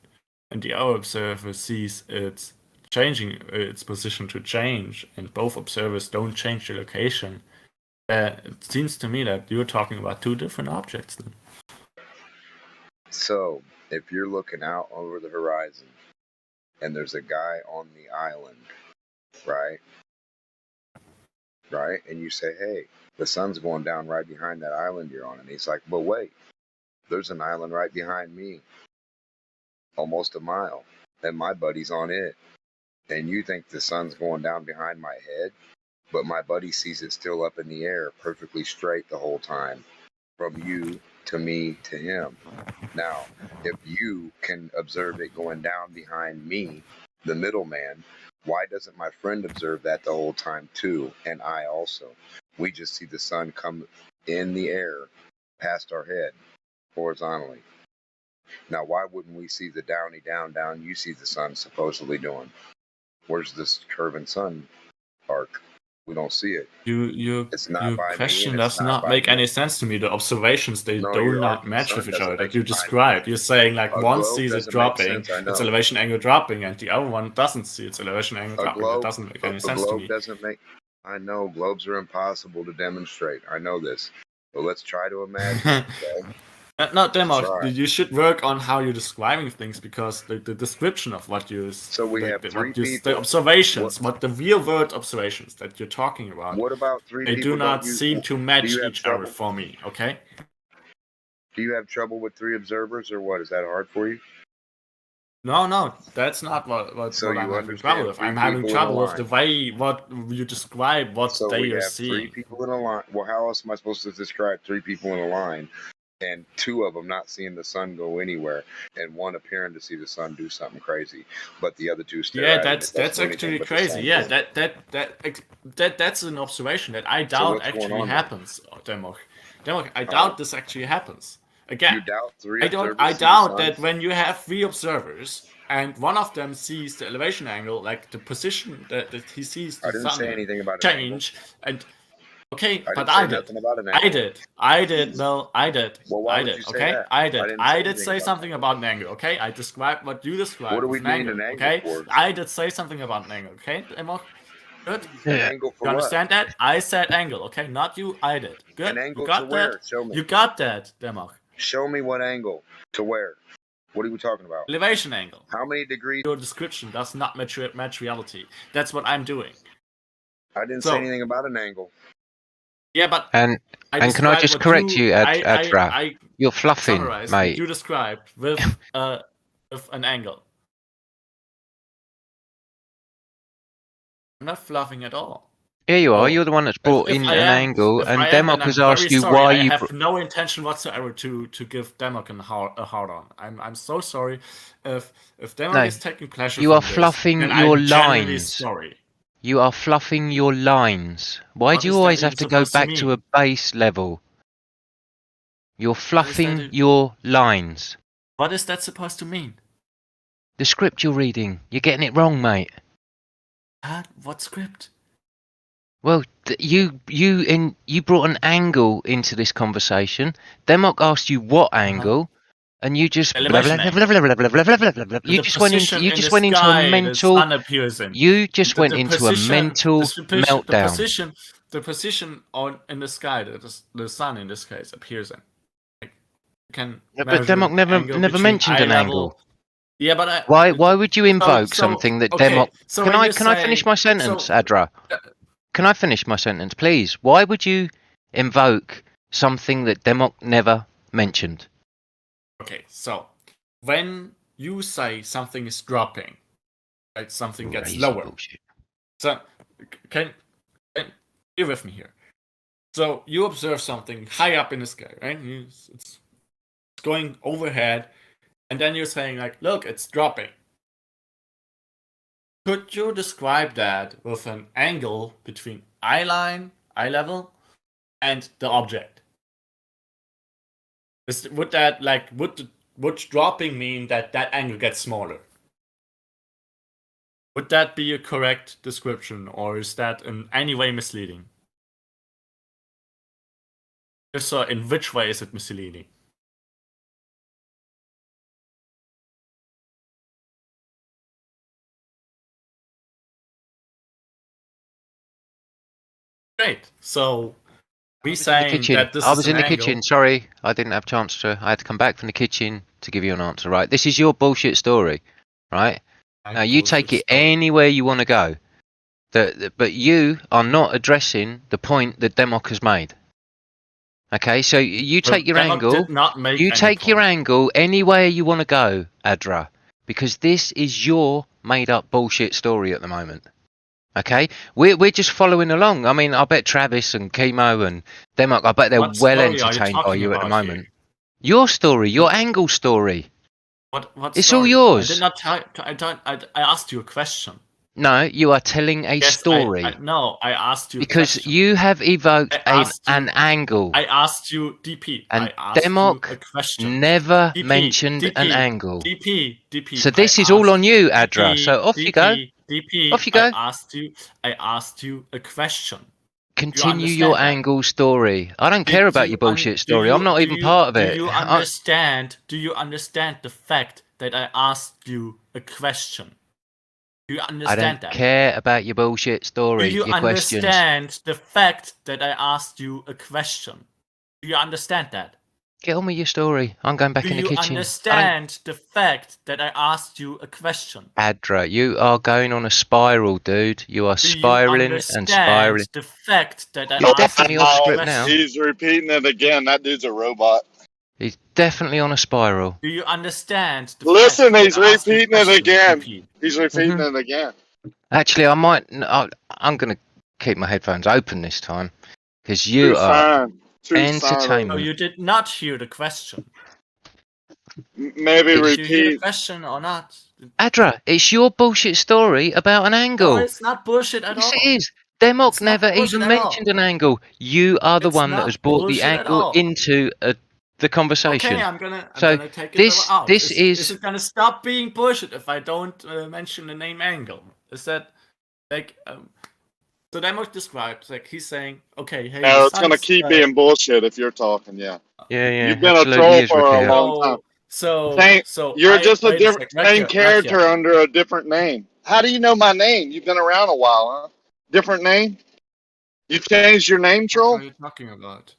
Speaker 14: and the other observer sees it's changing its position to change, and both observers don't change the location, it seems to me that you're talking about two different objects then.
Speaker 13: So if you're looking out over the horizon and there's a guy on the island, right? Right? And you say, hey, the sun's going down right behind that island you're on. And he's like, but wait, there's an island right behind me, almost a mile, and my buddy's on it. And you think the sun's going down behind my head, but my buddy sees it still up in the air, perfectly straight the whole time, from you to me to him. Now, if you can observe it going down behind me, the middleman, why doesn't my friend observe that the whole time too? And I also. We just see the sun come in the air past our head horizontally. Now, why wouldn't we see the downy down you see the sun supposedly doing? Where's this curving sun arc? We don't see it.
Speaker 14: Your
Speaker 13: It's not by me,
Speaker 14: question
Speaker 13: and it's
Speaker 14: does
Speaker 13: not
Speaker 14: not
Speaker 13: by
Speaker 14: make
Speaker 13: you.
Speaker 14: any sense to me. The observations, they
Speaker 13: No,
Speaker 14: do
Speaker 13: your
Speaker 14: not
Speaker 13: arc of the
Speaker 14: match
Speaker 13: sun
Speaker 14: with each
Speaker 13: doesn't
Speaker 14: other. Like
Speaker 13: make
Speaker 14: you described, you're saying like
Speaker 13: a
Speaker 14: one
Speaker 13: globe
Speaker 14: sees it
Speaker 13: doesn't make
Speaker 14: dropping,
Speaker 13: sense, I know.
Speaker 14: its elevation angle dropping, and the other one doesn't see its elevation angle
Speaker 13: A
Speaker 14: dropping. That
Speaker 13: globe,
Speaker 14: doesn't make any
Speaker 13: a
Speaker 14: sense to
Speaker 13: globe
Speaker 14: me.
Speaker 13: doesn't make. I know globes are impossible to demonstrate. I know this, but let's try to imagine. Okay?
Speaker 14: Not demo.
Speaker 13: Try.
Speaker 14: You should work on how you're describing things, because the description of what you
Speaker 13: So we have three
Speaker 14: the
Speaker 13: people.
Speaker 14: observations, what the real world observations that you're talking about,
Speaker 13: What about three
Speaker 14: they
Speaker 13: people?
Speaker 14: do not
Speaker 13: Don't you,
Speaker 14: seem to
Speaker 13: do
Speaker 14: match
Speaker 13: you have
Speaker 14: each other
Speaker 13: trouble?
Speaker 14: for me. Okay.
Speaker 13: Do you have trouble with three observers, or what? Is that hard for you?
Speaker 14: No, that's not what
Speaker 13: So
Speaker 14: I'm
Speaker 13: you
Speaker 14: having
Speaker 13: understand
Speaker 14: trouble with.
Speaker 13: three
Speaker 14: I'm having
Speaker 13: people in a
Speaker 14: trouble with the
Speaker 13: line.
Speaker 14: way what you describe what
Speaker 13: So
Speaker 14: they
Speaker 13: we
Speaker 14: are
Speaker 13: have three
Speaker 14: seeing.
Speaker 13: people in a line. Well, how else am I supposed to describe three people in a line, and two of them not seeing the sun go anywhere, and one appearing to see the sun do something crazy, but the other two stare
Speaker 14: Yeah,
Speaker 13: at it and it
Speaker 14: that's
Speaker 13: doesn't do anything
Speaker 14: actually
Speaker 13: but the
Speaker 14: crazy.
Speaker 13: sun
Speaker 14: Yeah,
Speaker 13: go.
Speaker 14: that's an observation that I
Speaker 13: So
Speaker 14: doubt
Speaker 13: what's going
Speaker 14: actually
Speaker 13: on then?
Speaker 14: happens. Demok, I doubt this actually happens. Again,
Speaker 13: You doubt three
Speaker 14: I
Speaker 13: observers
Speaker 14: doubt
Speaker 13: see the
Speaker 14: that
Speaker 13: sun?
Speaker 14: when you have three observers and one of them sees the elevation angle, like the position that he sees
Speaker 13: I
Speaker 14: the
Speaker 13: didn't
Speaker 14: sun
Speaker 13: say anything about an angle.
Speaker 14: change, and okay,
Speaker 13: I
Speaker 14: but
Speaker 13: didn't say
Speaker 14: I did.
Speaker 13: nothing about an
Speaker 14: I
Speaker 13: angle.
Speaker 14: did. I did. Well, I did.
Speaker 13: Well, why
Speaker 14: I
Speaker 13: would
Speaker 14: did.
Speaker 13: you say
Speaker 14: Okay,
Speaker 13: that?
Speaker 14: I did.
Speaker 13: didn't
Speaker 14: I
Speaker 13: say
Speaker 14: did
Speaker 13: anything
Speaker 14: say
Speaker 13: about
Speaker 14: something about an angle. Okay, I described what you described.
Speaker 13: What do
Speaker 14: with
Speaker 13: we
Speaker 14: an
Speaker 13: need
Speaker 14: angle.
Speaker 13: an angle
Speaker 14: Okay,
Speaker 13: for?
Speaker 14: I did say something about an angle. Okay, Emma. Good.
Speaker 13: An angle for
Speaker 14: You
Speaker 13: what?
Speaker 14: understand that? I said angle. Okay, not you. I did. Good.
Speaker 13: An angle
Speaker 14: You
Speaker 13: to
Speaker 14: got
Speaker 13: where?
Speaker 14: that?
Speaker 13: Show me.
Speaker 14: You got that, Demok.
Speaker 13: Show me what angle to where. What are we talking about?
Speaker 14: Elevation angle.
Speaker 13: How many degrees?
Speaker 14: Your description does not match reality. That's what I'm doing.
Speaker 13: I didn't
Speaker 14: So-
Speaker 13: say anything about an angle.
Speaker 14: Yeah, but
Speaker 16: And
Speaker 14: I
Speaker 16: can I
Speaker 14: described
Speaker 16: just
Speaker 14: what
Speaker 16: correct you, Adra?
Speaker 14: I
Speaker 16: You're fluffing,
Speaker 14: summarized what
Speaker 16: mate.
Speaker 14: you described with an angle. I'm not fluffing at all.
Speaker 16: Here you are.
Speaker 14: Oh,
Speaker 16: You're the one that's brought in
Speaker 14: I
Speaker 16: an
Speaker 14: am,
Speaker 16: angle,
Speaker 14: if
Speaker 16: and
Speaker 14: I am,
Speaker 16: Demok
Speaker 14: then I'm
Speaker 16: has
Speaker 14: very
Speaker 16: asked you
Speaker 14: sorry.
Speaker 16: why
Speaker 14: I
Speaker 16: you.
Speaker 14: have no intention whatsoever to give Demok a hard on. I'm so sorry. If Demok
Speaker 16: No,
Speaker 14: is taking pleasure
Speaker 16: you
Speaker 14: from
Speaker 16: are
Speaker 14: this,
Speaker 16: fluffing
Speaker 14: then
Speaker 16: your
Speaker 14: I'm genuinely
Speaker 16: lines.
Speaker 14: sorry.
Speaker 16: You are fluffing your lines. Why
Speaker 14: What
Speaker 16: do you
Speaker 14: is that
Speaker 16: always
Speaker 14: even
Speaker 16: have to go
Speaker 14: supposed to
Speaker 16: back to a
Speaker 14: mean?
Speaker 16: base level? You're
Speaker 14: What is
Speaker 16: fluffing
Speaker 14: that?
Speaker 16: your lines.
Speaker 14: What is that supposed to mean?
Speaker 16: The script you're reading, you're getting it wrong, mate.
Speaker 14: What script?
Speaker 16: Well, you brought an angle into this conversation. Demok asked you what angle, and you just
Speaker 14: Elevation angle.
Speaker 16: You
Speaker 14: The
Speaker 16: just went into
Speaker 14: position in the
Speaker 16: a
Speaker 14: sky the
Speaker 16: mental.
Speaker 14: sun appears in.
Speaker 16: You just went
Speaker 14: The
Speaker 16: into a
Speaker 14: position,
Speaker 16: mental meltdown.
Speaker 14: the position on in the sky that the sun in this case appears in. Like, you can
Speaker 16: But
Speaker 14: measure
Speaker 16: Demok
Speaker 14: the angle
Speaker 16: never
Speaker 14: between
Speaker 16: mentioned
Speaker 14: eye
Speaker 16: an
Speaker 14: level.
Speaker 16: angle.
Speaker 14: Yeah, but
Speaker 16: Why would you invoke something that
Speaker 14: okay,
Speaker 16: Demok?
Speaker 14: so
Speaker 16: Can
Speaker 14: when
Speaker 16: I
Speaker 14: you
Speaker 16: finish
Speaker 14: say-
Speaker 16: my sentence,
Speaker 14: so-
Speaker 16: Adra? Can I finish my sentence, please? Why would you invoke something that Demok never mentioned?
Speaker 14: Okay, so when you say something is dropping, like something gets
Speaker 16: Crazy
Speaker 14: lower.
Speaker 16: bullshit.
Speaker 14: So can you're with me here. So you observe something high up in the sky, right? It's going overhead, and then you're saying like, look, it's dropping. Could you describe that with an angle between eye level, and the object? Would dropping mean that angle gets smaller? Would that be a correct description, or is that in any way misleading? If so, in which way is it misleading? Great. So we saying that this
Speaker 16: I
Speaker 14: is
Speaker 16: was
Speaker 14: an
Speaker 16: in the
Speaker 14: angle.
Speaker 16: kitchen. Sorry, I didn't have a chance to. I had to come back from the kitchen to give you an answer. Right, this is your bullshit story, right? Now you take it anywhere you want to go. But you are not addressing the point that Demok has made. Okay, so you take your
Speaker 14: Demok
Speaker 16: angle.
Speaker 14: did not make
Speaker 16: You
Speaker 14: any
Speaker 16: take your
Speaker 14: point.
Speaker 16: angle anywhere you want to go, Adra, because this is your made-up bullshit story at the moment. Okay, we're just following along. I mean, I bet Travis and Chemo and Demok, I bet they're
Speaker 14: What
Speaker 16: well
Speaker 14: story are you
Speaker 16: entertained by
Speaker 14: talking
Speaker 16: you at the
Speaker 14: about
Speaker 16: moment. Your story, your angle story.
Speaker 14: What
Speaker 16: It's
Speaker 14: story?
Speaker 16: all yours.
Speaker 14: I did not. I asked you a question.
Speaker 16: No, you are telling a
Speaker 14: Yes,
Speaker 16: story.
Speaker 14: No, I asked you a
Speaker 16: Because
Speaker 14: question.
Speaker 16: you have evoked
Speaker 14: I asked
Speaker 16: an angle.
Speaker 14: I asked you DP.
Speaker 16: And
Speaker 14: I asked
Speaker 16: Demok
Speaker 14: you a question.
Speaker 16: never
Speaker 14: DP,
Speaker 16: mentioned
Speaker 14: DP,
Speaker 16: an angle.
Speaker 14: DP.
Speaker 16: So this is all on you, Adra. So off you go.
Speaker 14: DP.
Speaker 16: Off you go.
Speaker 14: I asked you a question.
Speaker 16: Continue your angle story. I don't care about your bullshit story. I'm not even part of it.
Speaker 14: Do you understand? Do you understand the fact that I asked you a question? Do you
Speaker 16: I
Speaker 14: understand
Speaker 16: don't
Speaker 14: that?
Speaker 16: care about your bullshit story.
Speaker 14: Do you
Speaker 16: your questions.
Speaker 14: understand the fact that I asked you a question? Do you understand that?
Speaker 16: Get on with your story. I'm going back
Speaker 14: Do
Speaker 16: in the
Speaker 14: you
Speaker 16: kitchen.
Speaker 14: understand the fact that I asked you a question?
Speaker 16: Adra, you are going on a spiral, dude. You are spiraling and spiraling.
Speaker 14: The fact that I
Speaker 16: He's definitely off script now.
Speaker 18: He's repeating it again. That dude's a robot.
Speaker 16: He's definitely on a spiral.
Speaker 14: Do you understand? The
Speaker 18: Listen,
Speaker 14: fact
Speaker 18: he's
Speaker 14: that I asked you a
Speaker 18: repeating it
Speaker 14: question,
Speaker 18: again.
Speaker 14: DP?
Speaker 18: He's repeating it again.
Speaker 16: Actually, I might. I'm going to keep my headphones open this time because you
Speaker 18: Too
Speaker 16: are
Speaker 18: fine. Too
Speaker 16: entertainment.
Speaker 14: Oh, you did not hear the question.
Speaker 18: Maybe
Speaker 14: Did
Speaker 18: repeat.
Speaker 14: you hear the question or not?
Speaker 16: Adra, it's your bullshit story about an angle.
Speaker 14: No, it's not bullshit at
Speaker 16: yes,
Speaker 14: all.
Speaker 16: it is. Demok
Speaker 14: It's not
Speaker 16: never
Speaker 14: bullshit
Speaker 16: even
Speaker 14: at
Speaker 16: mentioned
Speaker 14: all.
Speaker 16: an angle. You are the
Speaker 14: It's
Speaker 16: one that
Speaker 14: not
Speaker 16: has brought the
Speaker 14: bullshit at
Speaker 16: angle
Speaker 14: all.
Speaker 16: into the conversation.
Speaker 14: Okay, I'm gonna take
Speaker 16: this
Speaker 14: it out.
Speaker 16: this
Speaker 14: Is it gonna stop being bullshit if I don't mention the name angle? Is that like so Demok describes like he's saying, okay, hey,
Speaker 18: No,
Speaker 14: the
Speaker 18: it's
Speaker 14: sun
Speaker 18: gonna
Speaker 14: is,
Speaker 18: keep being bullshit if you're talking. Yeah.
Speaker 16: Yeah.
Speaker 18: You've been a
Speaker 16: absolutely
Speaker 18: troll
Speaker 16: is,
Speaker 18: for a
Speaker 16: Rakia.
Speaker 18: long time.
Speaker 14: So
Speaker 18: You're just a
Speaker 14: wait
Speaker 18: different
Speaker 14: sec,
Speaker 18: main
Speaker 14: Rakia.
Speaker 18: character under a different name. How do you know my name? You've been around a while, huh? Different name? You changed your name,
Speaker 14: What
Speaker 18: troll?
Speaker 14: are you talking about?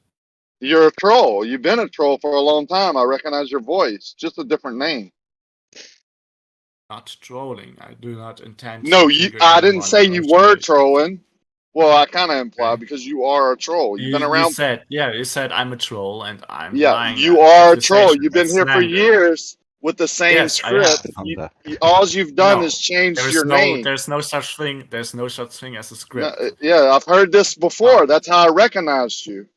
Speaker 18: You're a troll. You've been a troll for a long time. I recognize your voice. Just a different name.
Speaker 14: Not trolling. I do not intend.
Speaker 18: No,
Speaker 14: to trigger
Speaker 18: I didn't
Speaker 14: anyone
Speaker 18: say you were
Speaker 14: emotionally.
Speaker 18: trolling. Well, I kind of imply because you are a troll. You've been
Speaker 14: You
Speaker 18: around.
Speaker 14: said, yeah, you said I'm a troll, and I'm
Speaker 18: Yeah,
Speaker 14: denying
Speaker 18: you
Speaker 14: that
Speaker 18: are a troll.
Speaker 14: accusation.
Speaker 18: You've been
Speaker 14: That's
Speaker 18: here for
Speaker 14: slander.
Speaker 18: years with the same
Speaker 14: Yes, I
Speaker 18: script.
Speaker 14: have.
Speaker 18: All you've done
Speaker 14: No,
Speaker 18: is changed
Speaker 14: there's
Speaker 18: your name.
Speaker 14: there's no such thing. There's no such thing as a
Speaker 18: No,
Speaker 14: script.
Speaker 18: yeah, I've heard this before. That's how I recognized you.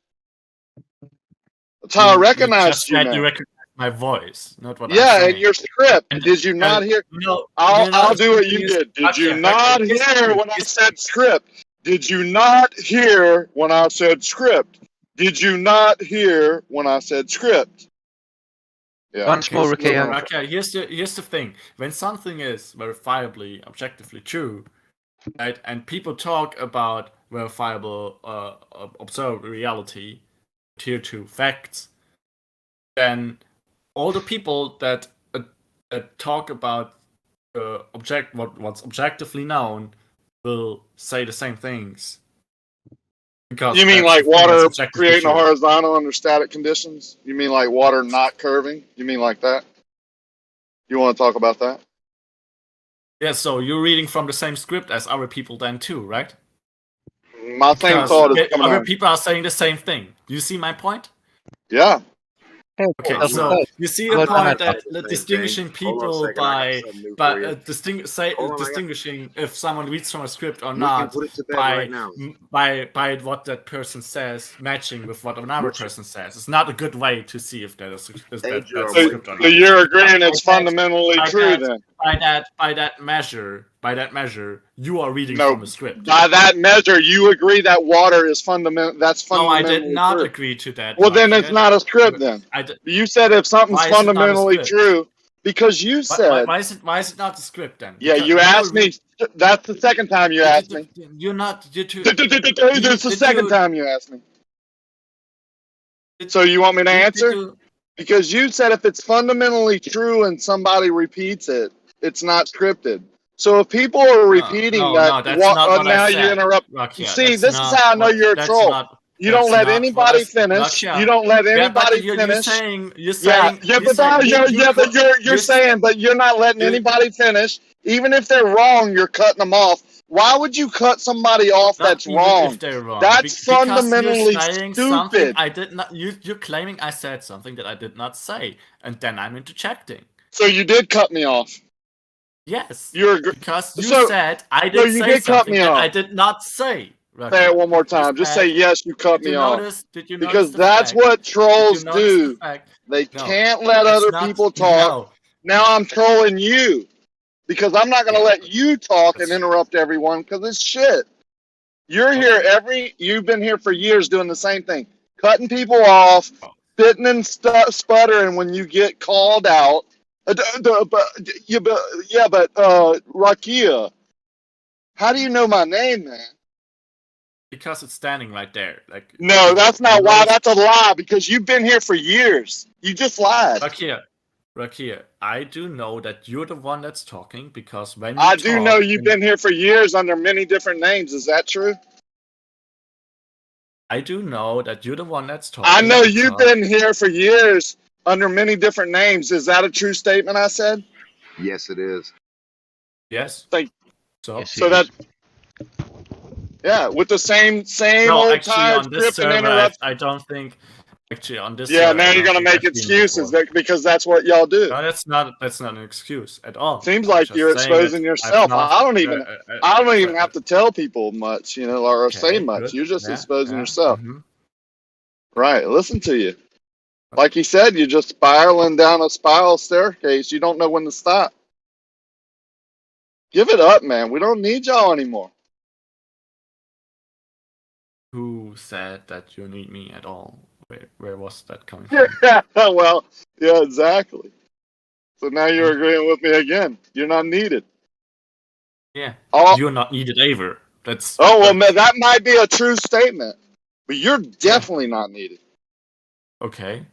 Speaker 18: That's how I
Speaker 14: You
Speaker 18: recognized
Speaker 14: just
Speaker 18: you,
Speaker 14: said
Speaker 18: man.
Speaker 14: you recognize my voice, not what I'm
Speaker 18: Yeah,
Speaker 14: saying.
Speaker 18: and your script.
Speaker 14: And-
Speaker 18: Did you not hear?
Speaker 14: No,
Speaker 18: I'll do what you did. Did you not hear when I said script? Did you not hear when I said script? Did you not hear when I said script? Yeah.
Speaker 16: Once more, Ricky.
Speaker 14: Okay, here's the thing. When something is verifiably, objectively true, right, and people talk about verifiable, observed reality, tier 2 facts, then all the people that talk about what's objectively known will say the same things. Because
Speaker 18: You mean
Speaker 14: that's
Speaker 18: like
Speaker 14: the thing that's
Speaker 18: water
Speaker 14: objectively
Speaker 18: creating a
Speaker 14: true.
Speaker 18: horizontal under static conditions? You mean like water not curving? You mean like that? You want to talk about that?
Speaker 14: Yeah, so you're reading from the same script as other people then too, right?
Speaker 18: My same
Speaker 14: Because
Speaker 18: thought is coming
Speaker 14: other
Speaker 18: on.
Speaker 14: people are saying the same thing. You see my point?
Speaker 18: Yeah.
Speaker 14: Okay,
Speaker 18: That's
Speaker 14: so
Speaker 18: right.
Speaker 14: you see
Speaker 18: Hold
Speaker 14: a
Speaker 18: on,
Speaker 14: point
Speaker 18: hold
Speaker 14: that
Speaker 18: on.
Speaker 14: distinguishing
Speaker 13: Hold on a
Speaker 14: people
Speaker 13: second, I got something new for you.
Speaker 14: distinguishing if someone reads from a script or
Speaker 13: We can
Speaker 14: not
Speaker 13: put it to bed
Speaker 14: by
Speaker 13: right now.
Speaker 14: by what that person says matching with what another person says. It's not a good way to see if that is that's a script or
Speaker 18: So
Speaker 14: not.
Speaker 18: you're agreeing it's fundamentally true then?
Speaker 14: By that measure, you are reading
Speaker 18: No.
Speaker 14: from a script.
Speaker 18: By that measure, you agree that water is fundamental. That's
Speaker 14: No, I
Speaker 18: fundamentally
Speaker 14: did not
Speaker 18: true.
Speaker 14: agree to that.
Speaker 18: Well, then it's
Speaker 14: Mark.
Speaker 18: not a script then. You said if something's
Speaker 14: Why is it not a
Speaker 18: fundamentally
Speaker 14: script?
Speaker 18: true, because you said.
Speaker 14: Why is it not a script then?
Speaker 18: Yeah,
Speaker 14: Because
Speaker 18: you asked me. That's the second time you asked me.
Speaker 14: You're not. You're too.
Speaker 18: It's the second time you asked me. So you want me to answer? Because you said if it's fundamentally true and somebody repeats it, it's not scripted. So if people are repeating that,
Speaker 14: that's not what
Speaker 18: now
Speaker 14: I
Speaker 18: you
Speaker 14: said.
Speaker 18: interrupt.
Speaker 14: Rakia,
Speaker 18: See,
Speaker 14: that's
Speaker 18: this is
Speaker 14: not
Speaker 18: how I know
Speaker 14: what-
Speaker 18: you're a
Speaker 14: that's
Speaker 18: troll.
Speaker 14: not-
Speaker 18: You don't
Speaker 14: that's
Speaker 18: let
Speaker 14: not
Speaker 18: anybody
Speaker 14: what I-
Speaker 18: finish.
Speaker 14: Rakia,
Speaker 18: You don't let
Speaker 14: yeah,
Speaker 18: anybody
Speaker 14: but you're
Speaker 18: finish.
Speaker 14: saying
Speaker 18: Yeah,
Speaker 14: you're
Speaker 18: but
Speaker 14: saying-
Speaker 18: you're saying, but you're not letting anybody finish. Even if they're wrong, you're cutting them off. Why would you cut somebody off
Speaker 14: Not
Speaker 18: that's
Speaker 14: even
Speaker 18: wrong?
Speaker 14: if they're wrong.
Speaker 18: That's
Speaker 14: Because you're
Speaker 18: fundamentally
Speaker 14: saying something
Speaker 18: stupid.
Speaker 14: I did not. You're claiming I said something that I did not say, and then I'm interjecting.
Speaker 18: So you did cut me off.
Speaker 14: Yes,
Speaker 18: You're
Speaker 14: because you
Speaker 18: so-
Speaker 14: said I
Speaker 18: so
Speaker 14: did
Speaker 18: you
Speaker 14: say
Speaker 18: did cut
Speaker 14: something
Speaker 18: me
Speaker 14: that
Speaker 18: off.
Speaker 14: I did not say.
Speaker 18: Say it one more time. Just say yes. You cut
Speaker 14: Did
Speaker 18: me
Speaker 14: you
Speaker 18: off.
Speaker 14: notice? Did you
Speaker 18: Because
Speaker 14: notice the
Speaker 18: that's
Speaker 14: fact?
Speaker 18: what
Speaker 14: Did you
Speaker 18: trolls
Speaker 14: notice
Speaker 18: do.
Speaker 14: the fact?
Speaker 18: They
Speaker 14: No,
Speaker 18: can't let
Speaker 14: it's
Speaker 18: other
Speaker 14: not-
Speaker 18: people talk.
Speaker 14: no.
Speaker 18: Now I'm trolling you because I'm not going to let you talk and interrupt everyone because it's shit. You're here you've been here for years doing the same thing, cutting people off, spitting and sputtering when you get called out. Rakia, how do you know my name, man?
Speaker 14: Because it's standing right there. Like
Speaker 18: No, that's not why. That's a lie because you've been here for years. You just lied.
Speaker 14: Rakia, I do know that you're the one that's talking because when you
Speaker 18: I do
Speaker 14: talk
Speaker 18: know you've
Speaker 14: and-
Speaker 18: been here for years under many different names. Is that true?
Speaker 14: I do know that you're the one that's talking.
Speaker 18: I know you've
Speaker 14: because-
Speaker 18: been here for years under many different names. Is that a true statement I said?
Speaker 13: Yes, it is.
Speaker 14: Yes.
Speaker 18: Thank
Speaker 14: So,
Speaker 18: So that, yeah, with the same
Speaker 14: no,
Speaker 18: old
Speaker 14: actually,
Speaker 18: tired
Speaker 14: on this
Speaker 18: script and
Speaker 14: server,
Speaker 18: interrupt.
Speaker 14: I don't think. Actually, on this.
Speaker 18: Yeah,
Speaker 14: server,
Speaker 18: now
Speaker 14: I
Speaker 18: you're
Speaker 14: don't
Speaker 18: gonna
Speaker 14: think
Speaker 18: make
Speaker 14: I've been
Speaker 18: excuses
Speaker 14: before.
Speaker 18: because that's what y'all do.
Speaker 14: No, that's not an excuse at all.
Speaker 18: Seems
Speaker 14: I'm
Speaker 18: like
Speaker 14: just
Speaker 18: you're
Speaker 14: saying
Speaker 18: exposing
Speaker 14: that
Speaker 18: yourself.
Speaker 14: I've not-
Speaker 18: I don't even have to tell people much, or say
Speaker 14: Okay,
Speaker 18: much.
Speaker 14: good.
Speaker 18: You're just
Speaker 14: Yeah,
Speaker 18: exposing
Speaker 14: yeah,
Speaker 18: yourself.
Speaker 14: mhm.
Speaker 18: Right. Listen to you. Like he said, you're just spiraling down a spiral staircase. You don't know when to stop. Give it up, man. We don't need y'all anymore.
Speaker 14: Who said that you need me at all? Where was that coming from?
Speaker 18: Yeah, well, yeah, exactly. So now you're agreeing with me again. You're not needed.
Speaker 14: Yeah.
Speaker 18: Oh.
Speaker 14: You're not needed either. That's.
Speaker 18: Oh, well, man, that might be a true statement, but you're definitely not needed.
Speaker 14: Okay.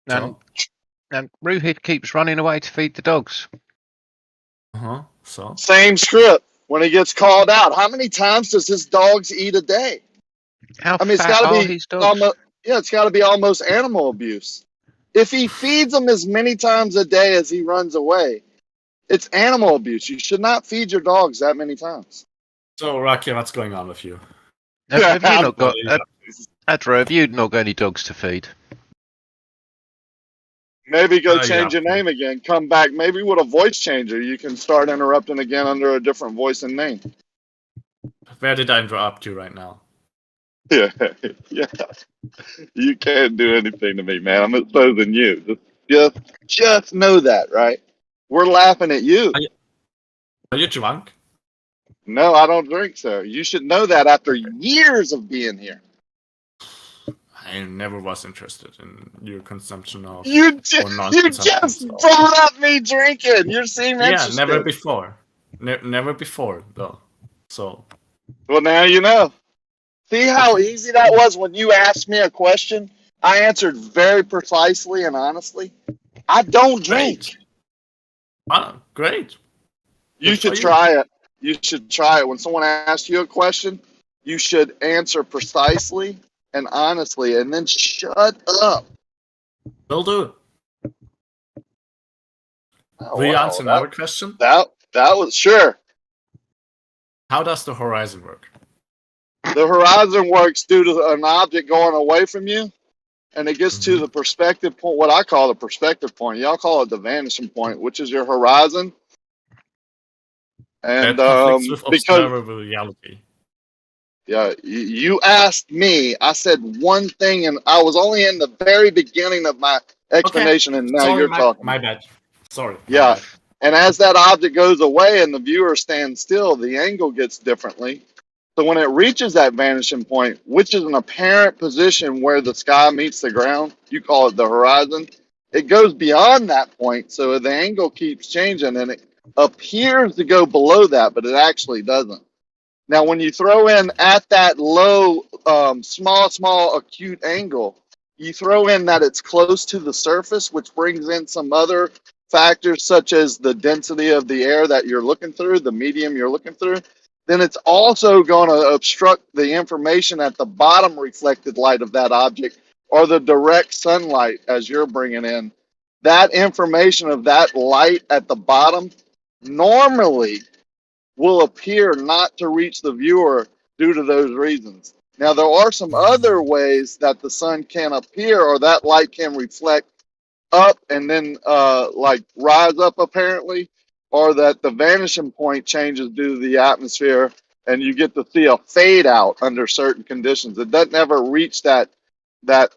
Speaker 16: And Ruhid keeps running away to feed the dogs.
Speaker 14: So?
Speaker 18: Same script when he gets called out. How many times does his dogs eat a day?
Speaker 16: How
Speaker 18: I mean, it's
Speaker 16: fat
Speaker 18: got to
Speaker 16: are
Speaker 18: be
Speaker 16: his dogs?
Speaker 18: almost. Yeah, it's got to be almost animal abuse. If he feeds them as many times a day as he runs away, it's animal abuse. You should not feed your dogs that many times.
Speaker 14: So, Rakia, what's going on with you?
Speaker 16: Have you not got Adra? Have you not got any dogs to feed?
Speaker 18: Maybe go
Speaker 14: Yeah.
Speaker 18: change your name again. Come back. Maybe with a voice changer, you can start interrupting again under a different voice and name.
Speaker 14: Where did I interrupt you right now?
Speaker 18: Yeah, yeah. You can't do anything to me, man. I'm exposing you. Just know that, right? We're laughing at you.
Speaker 14: Are you drunk?
Speaker 18: No, I don't drink, sir. You should know that after years of being here.
Speaker 14: I never was interested in your consumption of
Speaker 18: You
Speaker 14: or
Speaker 18: just
Speaker 14: non-consumption.
Speaker 18: brought up me drinking. You seem
Speaker 14: Yeah,
Speaker 18: interested.
Speaker 14: never before. Never before, though. So.
Speaker 18: Well, now you know. See how easy that was when you asked me a question? I answered very precisely and honestly. I don't drink.
Speaker 14: Wow, great.
Speaker 18: You should try it. You should try it. When someone asks you a question, you should answer precisely and honestly, and then shut up.
Speaker 14: Will do.
Speaker 18: Oh,
Speaker 14: Will you
Speaker 18: wow,
Speaker 14: answer another question?
Speaker 18: That was sure.
Speaker 14: How does the horizon work?
Speaker 18: The horizon works due to an object going away from you, and it gets to the perspective point, what I call the perspective point. Y'all call it the vanishing point, which is your horizon. And
Speaker 14: That conflicts with
Speaker 18: because
Speaker 14: observable reality.
Speaker 18: yeah, you asked me, I said one thing, and I was only in the very beginning of my explanation, and now
Speaker 14: Sorry,
Speaker 18: you're talking.
Speaker 14: My bad. Sorry.
Speaker 18: Yeah, and as that object goes away and the viewer stands still, the angle gets differently. So when it reaches that vanishing point, which is an apparent position where the sky meets the ground, you call it the horizon, it goes beyond that point, so the angle keeps changing, and it appears to go below that, but it actually doesn't. Now, when you throw in at that low, small acute angle, you throw in that it's close to the surface, which brings in some other factors such as the density of the air that you're looking through, the medium you're looking through, then it's also going to obstruct the information at the bottom reflected light of that object or the direct sunlight as you're bringing in. That information of that light at the bottom normally will appear not to reach the viewer due to those reasons. Now, there are some other ways that the sun can appear or that light can reflect up and then like rise up apparently, or that the vanishing point changes due to the atmosphere and you get to see a fade out under certain conditions. It doesn't ever reach that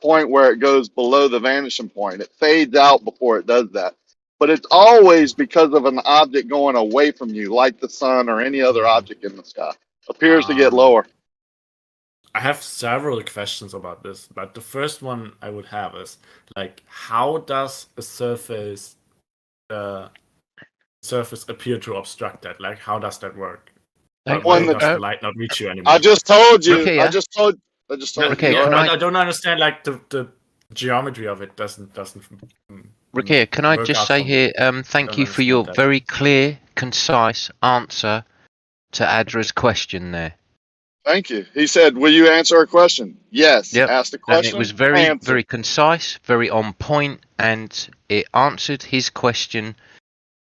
Speaker 18: point where it goes below the vanishing point. It fades out before it does that. But it's always because of an object going away from you, like the sun or any other object in the sky. Appears to get lower.
Speaker 14: I have several questions about this, but the first one I would have is like, how does a surface appear to obstruct that? Like, how does that work? Why does the light not reach you anymore?
Speaker 18: I just told you.
Speaker 16: Rukia?
Speaker 18: I just told you.
Speaker 14: I don't understand. Like the geometry of it doesn't.
Speaker 16: Rukia, can I just say here, thank you for your very clear, concise answer to Adra's question there.
Speaker 18: Thank you. He said, "Will you answer a question?" Yes.
Speaker 16: Yep.
Speaker 18: Ask the question.
Speaker 16: And it was very,
Speaker 18: answer.
Speaker 16: very concise, very on point, and it answered his question,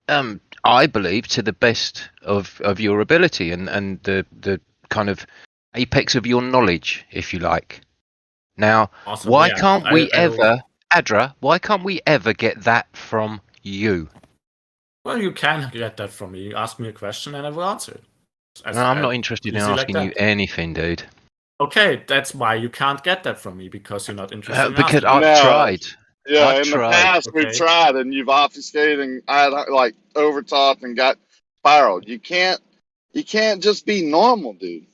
Speaker 16: I believe, to the best of your ability and the kind of apex of your knowledge, if you like. Now,
Speaker 14: Awesome.
Speaker 16: why
Speaker 14: Yeah,
Speaker 16: can't we
Speaker 14: I
Speaker 16: ever, Adra, why can't we ever get that from you?
Speaker 14: Well, you can get that from me. You ask me a question and I will answer it.
Speaker 16: No, I'm not interested in asking you anything, dude.
Speaker 14: Okay, that's why you can't get that from me, because you're not interested in
Speaker 16: Because
Speaker 14: asking.
Speaker 16: I've tried.
Speaker 18: Yeah,
Speaker 16: I've
Speaker 18: in
Speaker 16: tried.
Speaker 18: the past we've tried, and you've obfuscated and like overtalked and got spiraled. You can't just be normal, dude.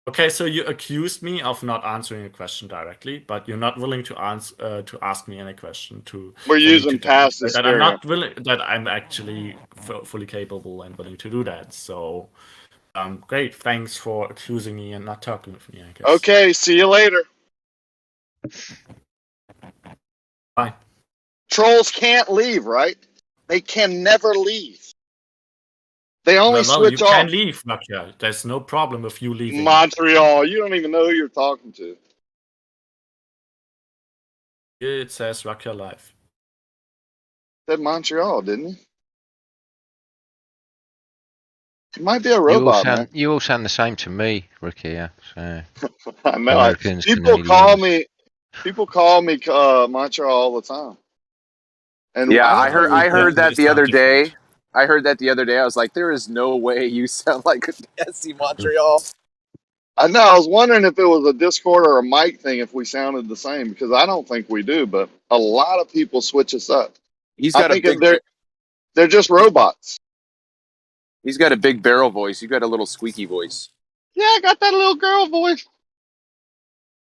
Speaker 14: Okay, so you accused me of not answering a question directly, but you're not willing to ask me any question.
Speaker 18: We're using past
Speaker 14: that I'm not willing, that I'm actually fully capable and willing to do that. So, great. Thanks for accusing me and not talking with me, I guess.
Speaker 18: Okay, see you later.
Speaker 14: Bye.
Speaker 18: Trolls can't leave, right? They can never leave. They only
Speaker 14: Well,
Speaker 18: switch
Speaker 14: you
Speaker 18: off.
Speaker 14: can leave, Makia. There's no problem with you leaving.
Speaker 18: Montreal, you don't even know who you're talking to.
Speaker 14: It says Rakia Live.
Speaker 18: Said Montreal, didn't he? It might be a
Speaker 16: You all
Speaker 18: robot,
Speaker 16: sound
Speaker 18: man.
Speaker 16: you all sound the same to me, Ricky. Yeah. So
Speaker 18: I know.
Speaker 16: Americans,
Speaker 18: People
Speaker 16: Canadians.
Speaker 18: call me Montreal all the time. And
Speaker 17: Yeah,
Speaker 18: I
Speaker 17: I
Speaker 18: thought
Speaker 17: heard
Speaker 18: we
Speaker 17: that the other day. I heard that the other day. I was like, there is no way you sound like a SC Montreal.
Speaker 18: I know. I was wondering if it was a Discord or a mic thing, if we sounded the same, because I don't think we do. But a lot of people switch us up.
Speaker 17: He's
Speaker 18: I
Speaker 17: got a
Speaker 18: think if
Speaker 17: big.
Speaker 18: they're just robots.
Speaker 17: He's got a big barrel voice. You got a little squeaky voice.
Speaker 18: Yeah, I got that little girl voice.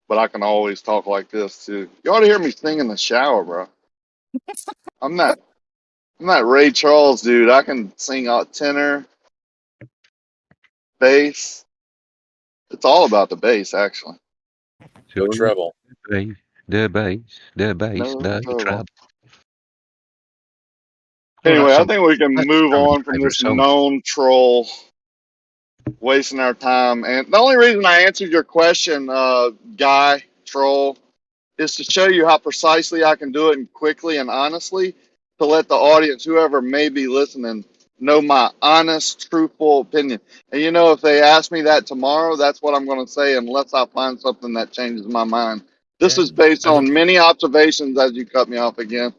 Speaker 18: But I can always talk like this too. You ought to hear me sing in the shower, bro. I'm not Ray Charles, dude. I can sing out tenor, bass. It's all about the bass, actually.
Speaker 17: No trouble.
Speaker 16: The bass, no
Speaker 18: trouble.
Speaker 16: trouble.
Speaker 18: Anyway, I
Speaker 16: that's
Speaker 18: think we can
Speaker 16: that's
Speaker 18: move
Speaker 16: some of
Speaker 18: on
Speaker 16: my
Speaker 18: from
Speaker 16: favourite
Speaker 18: this
Speaker 16: songs.
Speaker 18: known troll wasting our time. And the only reason I answered your question, guy, troll, is to show you how precisely I can do it and quickly and honestly to let the audience, whoever may be listening, know my honest, truthful opinion. And you know, if they ask me that tomorrow, that's what I'm going to say unless I find something that changes my mind. This is based on many observations, as you cut me off again.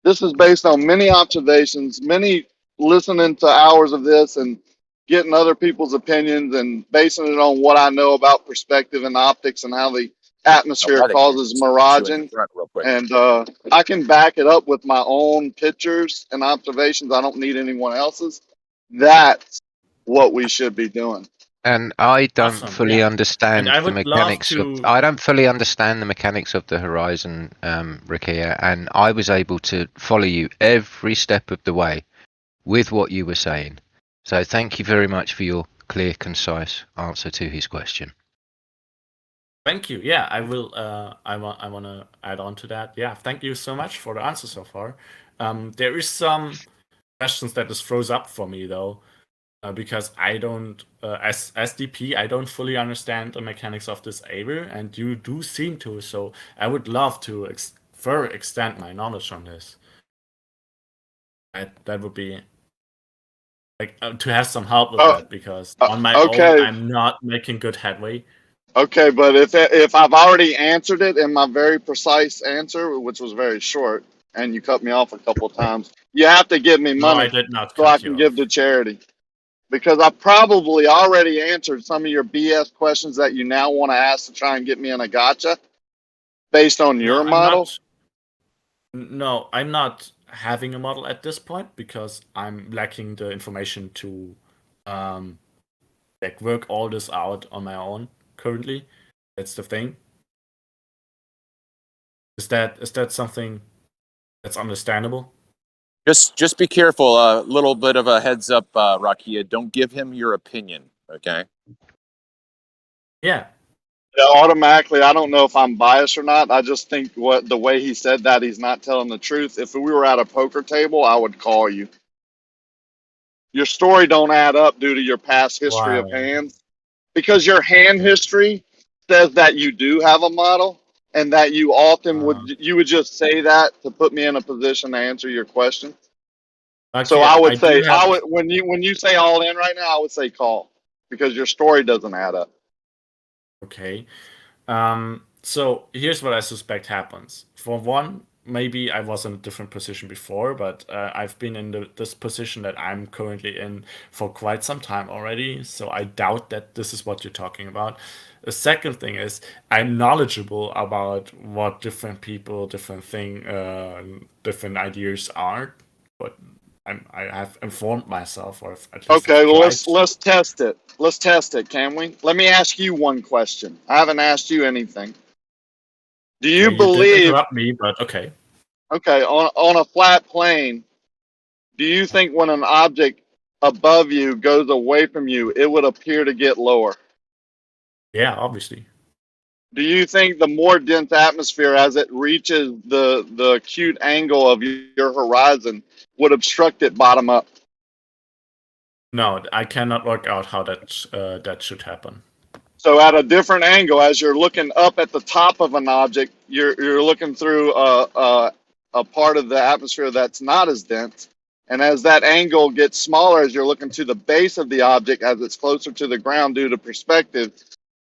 Speaker 18: This is based on many observations, many listening to hours of this and getting other people's opinions and basing it on what I know about perspective and optics and how the atmosphere causes miraging. And I can back it up with my own pictures and observations. I don't need anyone else's. That's what we should be doing.
Speaker 16: And I don't
Speaker 14: Awesome,
Speaker 16: fully
Speaker 14: yeah.
Speaker 16: understand
Speaker 14: And I
Speaker 16: the
Speaker 14: would love
Speaker 16: mechanics of.
Speaker 14: to.
Speaker 16: I don't fully understand the mechanics of the Horizon, Rikia, and I was able to follow you every step of the way with what you were saying. So thank you very much for your clear, concise answer to his question.
Speaker 14: Thank you. Yeah, I will. I want to add on to that. Yeah, thank you so much for the answer so far. There is some questions that just froze up for me though, because I don't, as SDP, I don't fully understand the mechanics of this either, and you do seem to. So I would love to further extend my knowledge on this. That would be like to have some help with that, because on my own I'm not making good headway.
Speaker 18: Okay, but if I've already answered it in my very precise answer, which was very short, and you cut me off a couple of times, you have to give me
Speaker 14: No,
Speaker 18: money
Speaker 14: I did not
Speaker 18: so I
Speaker 14: cut
Speaker 18: can
Speaker 14: you
Speaker 18: give
Speaker 14: off.
Speaker 18: to charity. Because I probably already answered some of your BS questions that you now want to ask to try and get me in a gotcha based on your model.
Speaker 14: No, I'm not having a model at this point because I'm lacking the information to like work all this out on my own currently. That's the thing. Is that something that's understandable?
Speaker 17: Just be careful. A little bit of a heads up, Rakia. Don't give him your opinion. Okay.
Speaker 14: Yeah.
Speaker 18: Automatically, I don't know if I'm biased or not. I just think the way he said that, he's not telling the truth. If we were at a poker table, I would call you. Your story don't add up due to your past history of hands, because your hand history says that you do have a model, and that you often would just say that to put me in a position to answer your question. So I would say when you say all in right now, I would say call, because your story doesn't add up.
Speaker 14: Okay. So here's what I suspect happens. For one, maybe I was in a different position before, but I've been in this position that I'm currently in for quite some time already. So I doubt that this is what you're talking about. The second thing is I'm knowledgeable about what different people, different ideas are, but I have informed myself, or at least
Speaker 18: Okay, well,
Speaker 14: I've tried.
Speaker 18: let's test it. Let's test it, can we? Let me ask you one question. I haven't asked you anything. Do you
Speaker 14: You
Speaker 18: believe?
Speaker 14: did interrupt me, but okay.
Speaker 18: Okay, on a flat plane, do you think when an object above you goes away from you, it would appear to get lower?
Speaker 14: Yeah, obviously.
Speaker 18: Do you think the more dense atmosphere, as it reaches the acute angle of your horizon, would obstruct it bottom up?
Speaker 14: No, I cannot work out how that should happen.
Speaker 18: So at a different angle, as you're looking up at the top of an object, you're looking through a part of the atmosphere that's not as dense. And as that angle gets smaller, as you're looking to the base of the object, as it's closer to the ground due to perspective,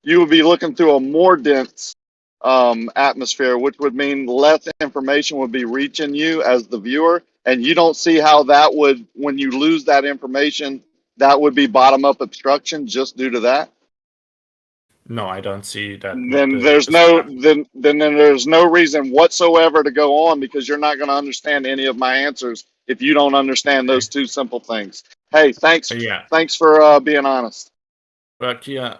Speaker 18: you will be looking through a more dense atmosphere, which would mean less information would be reaching you as the viewer. And you don't see how that would, when you lose that information, that would be bottom up obstruction just due to that.
Speaker 14: No, I don't see that.
Speaker 18: Then there's no then there's no reason whatsoever to go on, because you're not going to understand any of my answers if you don't understand those two simple things. Hey, thanks for being honest.
Speaker 14: But yeah,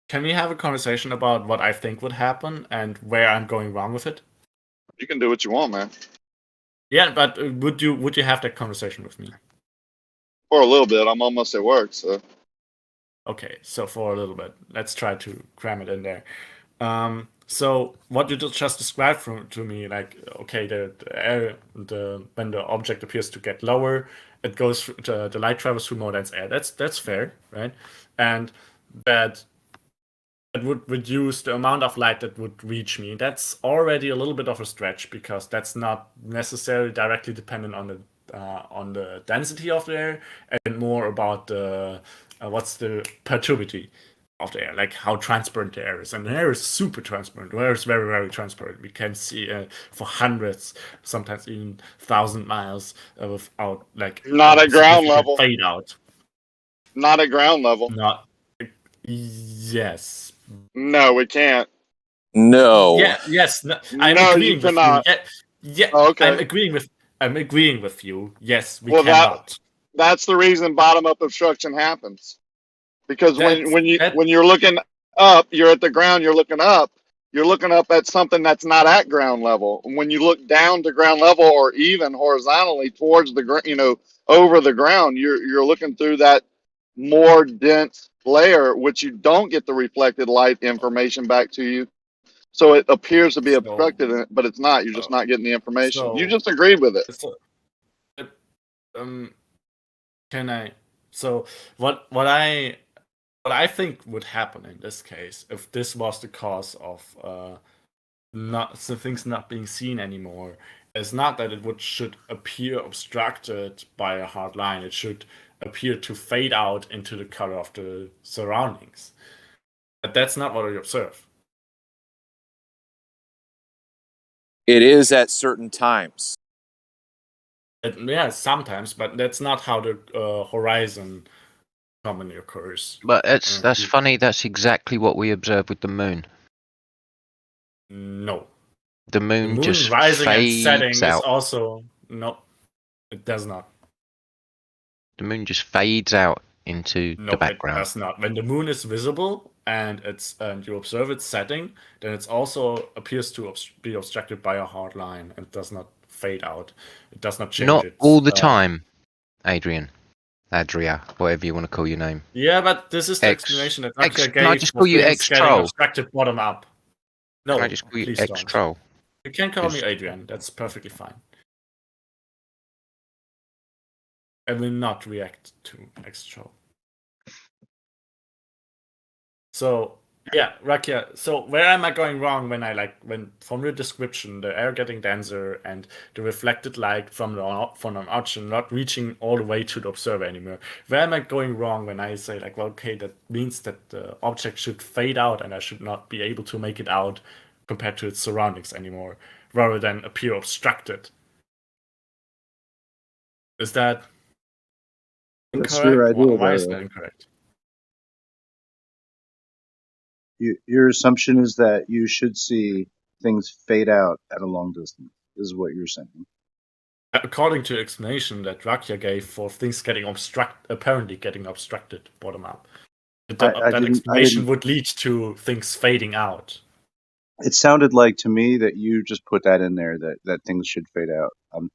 Speaker 14: can we have a conversation about what I think would happen and where I'm going wrong with it?
Speaker 18: You can do what you want, man.
Speaker 14: Yeah, but would you have that conversation with me?
Speaker 18: For a little bit. I'm almost at work, so.
Speaker 14: Okay, so for a little bit, let's try to cram it in there. So what you just described to me, like, okay, when the object appears to get lower, it goes the light travels through more dense air. That's fair, right? And that it would reduce the amount of light that would reach me. That's already a little bit of a stretch, because that's not necessarily directly dependent on the density of the air, and more about the what's the perturbivity of the air, like how transparent the air is. And the air is super transparent. The air is very, very transparent. We can see for hundreds, sometimes even 1,000 miles without
Speaker 18: not at ground level.
Speaker 14: Fade out.
Speaker 18: Not at ground level.
Speaker 14: Not. Yes.
Speaker 18: No, we can't.
Speaker 17: No.
Speaker 14: Yeah. Yes. No, I'm
Speaker 18: no,
Speaker 14: agreeing
Speaker 18: you
Speaker 14: with
Speaker 18: cannot.
Speaker 14: you. Yeah.
Speaker 18: Oh, okay.
Speaker 14: I'm agreeing with you. Yes, we
Speaker 18: well,
Speaker 14: cannot.
Speaker 18: That's the reason bottom up obstruction happens. Because when you're looking up, you're at the ground, you're looking up at something that's not at ground level. And when you look down to ground level, or even horizontally towards the ground, over the ground, you're looking through that more dense layer, which you don't get the reflected light information back to you. So it appears to be obstructed, but it's not. You're just not getting the information. You just agreed with it.
Speaker 14: Can I? So what I think would happen in this case, if this was the cause of things not being seen anymore, is not that it should appear obstructed by a hard line. It should appear to fade out into the color of the surroundings. But that's not what we observe.
Speaker 17: It is at certain times.
Speaker 14: Yeah, sometimes, but that's not how the horizon commonly occurs.
Speaker 16: But that's funny. That's exactly what we observe with the moon.
Speaker 14: No.
Speaker 16: The moon just
Speaker 14: rising and
Speaker 16: fades
Speaker 14: setting
Speaker 16: out.
Speaker 14: is also no. It does not.
Speaker 16: The moon just fades out into the background.
Speaker 14: It does not. When the moon is visible and you observe it setting, then it also appears to be obstructed by a hard line and does not fade out. It does not change.
Speaker 16: Not all the time, Adria, whatever you want to call your name.
Speaker 14: Yeah, but this is the explanation that Nokia gave.
Speaker 16: Can I just call you X-Troll?
Speaker 14: Obstructed bottom up. No,
Speaker 16: can I just call you X-Troll?
Speaker 14: You can call me Adrian. That's perfectly fine. I will not react to X-Troll. So yeah, Rakia. So where am I going wrong when from the description, the air getting denser and the reflected light from an object not reaching all the way to the observer anymore? Where am I going wrong when I say okay, that means that the object should fade out and I should not be able to make it out compared to its surroundings anymore, rather than appear obstructed? Is that incorrect?
Speaker 19: That's your idea,
Speaker 14: Why is
Speaker 19: though.
Speaker 14: that incorrect?
Speaker 19: Your assumption is that you should see things fade out at a long distance, is what you're saying.
Speaker 14: According to the explanation that Rakia gave for things apparently getting obstructed bottom up, that explanation would lead to things fading out.
Speaker 19: It sounded like to me that you just put that in there, that things should fade out. I'm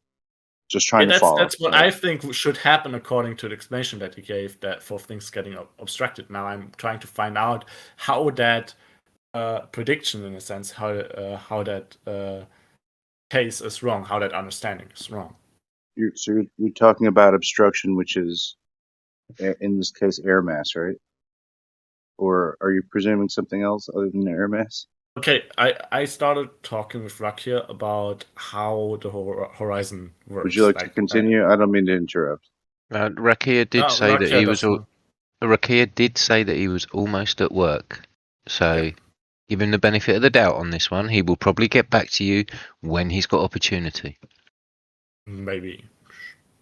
Speaker 19: just trying to follow.
Speaker 14: That's what I think should happen according to the explanation that he gave, that for things getting obstructed. Now I'm trying to find out how that prediction, in a sense, how that case is wrong, how that understanding is wrong.
Speaker 19: You're talking about obstruction, which is, in this case, air mass, right? Or are you presuming something else other than air mass?
Speaker 14: Okay, I started talking with Rakia about how the horizon works.
Speaker 19: Would you like to continue? I don't mean to interrupt.
Speaker 16: Rakia did
Speaker 14: No,
Speaker 16: say that
Speaker 14: Rakia
Speaker 16: he was.
Speaker 14: doesn't.
Speaker 16: Rakia did say that he was almost at work, so give him the benefit of the doubt on this one. He will probably get back to you when he's got opportunity.
Speaker 14: Maybe.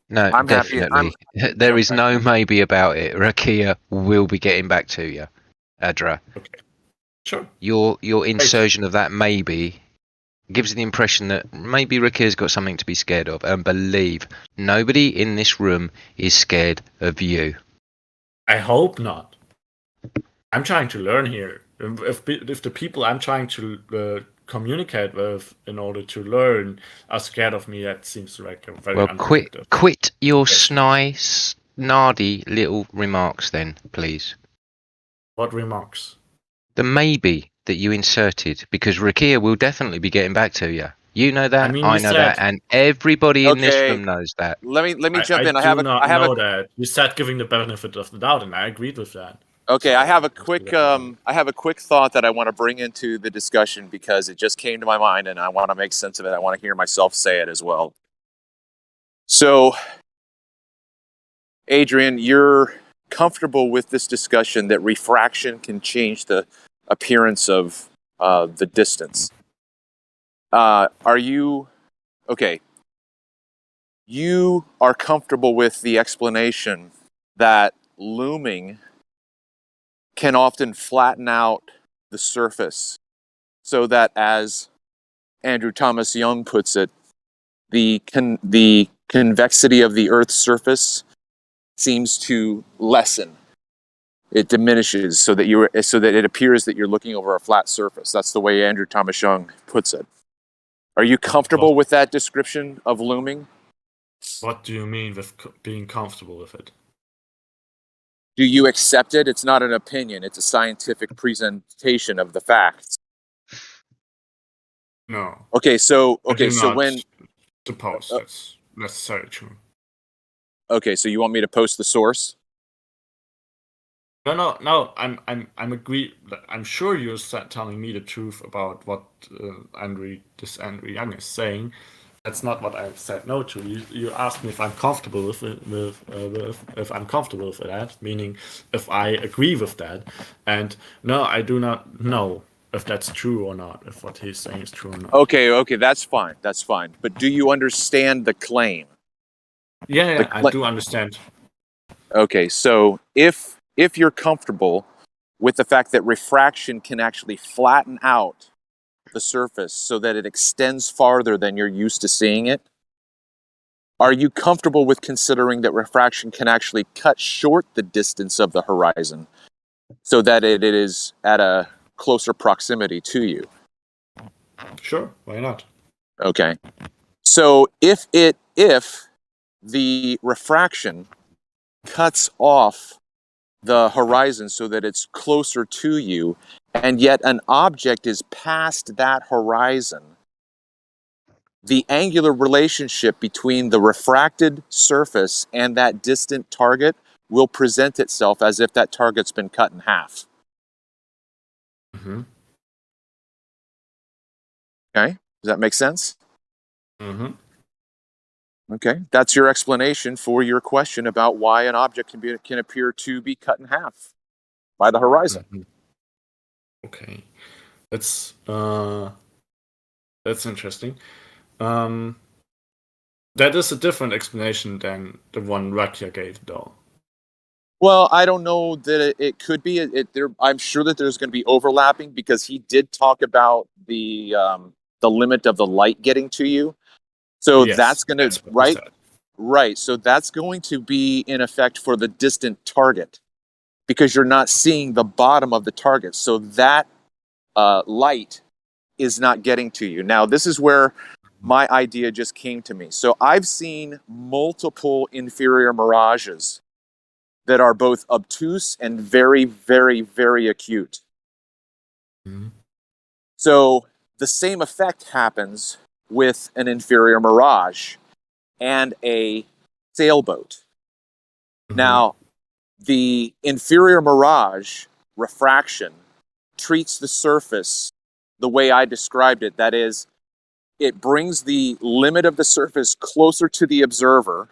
Speaker 16: No,
Speaker 17: I'm happy.
Speaker 16: definitely. There is no maybe about it. Rakia will be getting back to you, Adra.
Speaker 14: Okay. Sure.
Speaker 16: Your insertion of that maybe gives the impression that maybe Rakia's got something to be scared of. And believe, nobody in this room is scared of you.
Speaker 14: I hope not. I'm trying to learn here. If the people I'm trying to communicate with in order to learn are scared of me, that seems like a very
Speaker 16: Quit your snardy little remarks then, please.
Speaker 14: What remarks?
Speaker 16: The maybe that you inserted, because Rakia will definitely be getting back to you. You know that, I know that, and everybody in this room knows that.
Speaker 17: Let me jump in.
Speaker 14: I know that. You said giving the benefit of the doubt, and I agreed with that.
Speaker 17: Okay, I have a quick thought that I want to bring into the discussion because it just came to my mind and I want to make sense of it. I want to hear myself say it as well. So, Adrian, you're comfortable with this discussion that refraction can change the appearance of the distance. Are you okay? You are comfortable with the explanation that looming can often flatten out the surface so that, as Andrew Thomas Young puts it, the convexity of the Earth's surface seems to lessen. It diminishes so that it appears that you're looking over a flat surface. That's the way Andrew Thomas Young puts it. Are you comfortable with that description of looming?
Speaker 14: What do you mean with being comfortable with it?
Speaker 17: Do you accept it? It's not an opinion. It's a scientific presentation of the facts.
Speaker 14: No.
Speaker 17: Okay, so
Speaker 14: when suppose that's necessarily true.
Speaker 17: Okay, so you want me to post the source?
Speaker 14: No. I'm agree. I'm sure you're telling me the truth about what Andrew Young is saying. That's not what I said no to. You asked me if I'm comfortable with it, if I'm comfortable with that, meaning if I agree with that. And no, I do not know if that's true or not, if what he's saying is true or not.
Speaker 17: Okay, that's fine. But do you understand the claim?
Speaker 14: Yeah, I do understand.
Speaker 17: Okay, so if you're comfortable with the fact that refraction can actually flatten out the surface so that it extends farther than you're used to seeing it, are you comfortable with considering that refraction can actually cut short the distance of the horizon so that it is at a closer proximity to you?
Speaker 14: Sure, why not?
Speaker 17: Okay. So if the refraction cuts off the horizon so that it's closer to you, and yet an object is past that horizon, the angular relationship between the refracted surface and that distant target will present itself as if that target's been cut in half.
Speaker 14: Mm-hmm.
Speaker 17: Okay, does that make sense?
Speaker 14: Mm-hmm.
Speaker 17: Okay, that's your explanation for your question about why an object can appear to be cut in half by the horizon.
Speaker 14: Mm-hmm. Okay, that's interesting. That is a different explanation than the one Rakia gave, though.
Speaker 17: Well, I don't know that it could be. I'm sure that there's going to be overlapping because he did talk about the limit of the light getting to you. So
Speaker 14: yes,
Speaker 17: that's going to right. So that's going to be in effect for the distant target because you're not seeing the bottom of the target. So that light is not getting to you. Now, this is where my idea just came to me. So I've seen multiple inferior mirages that are both obtuse and very, very, very acute.
Speaker 14: Mm-hmm.
Speaker 17: So the same effect happens with an inferior mirage and a sailboat.
Speaker 14: Mm-hmm.
Speaker 17: Now, the inferior mirage refraction treats the surface the way I described it. That is, it brings the limit of the surface closer to the observer,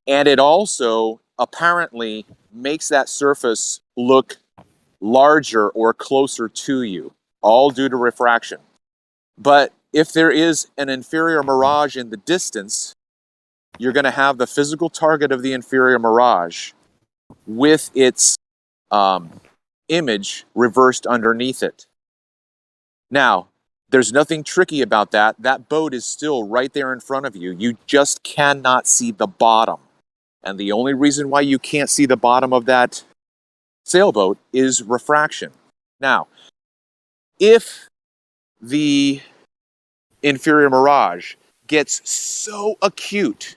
Speaker 17: and it also apparently makes that surface look larger or closer to you, all due to refraction. But if there is an inferior mirage in the distance, you're going to have the physical target of the inferior mirage with its image reversed underneath it. Now, there's nothing tricky about that. That boat is still right there in front of you. You just cannot see the bottom. And the only reason why you can't see the bottom of that sailboat is refraction. Now, if the inferior mirage gets so acute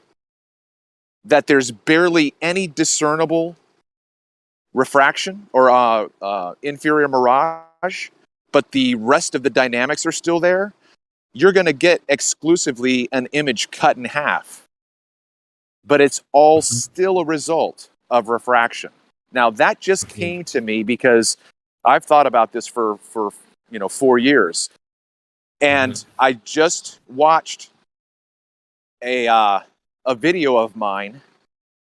Speaker 17: that there's barely any discernible refraction or inferior mirage, but the rest of the dynamics are still there, you're going to get exclusively an image cut in half. But it's all still a result of refraction. Now, that just came to me because I've thought about this for 4 years. And I just watched a video of mine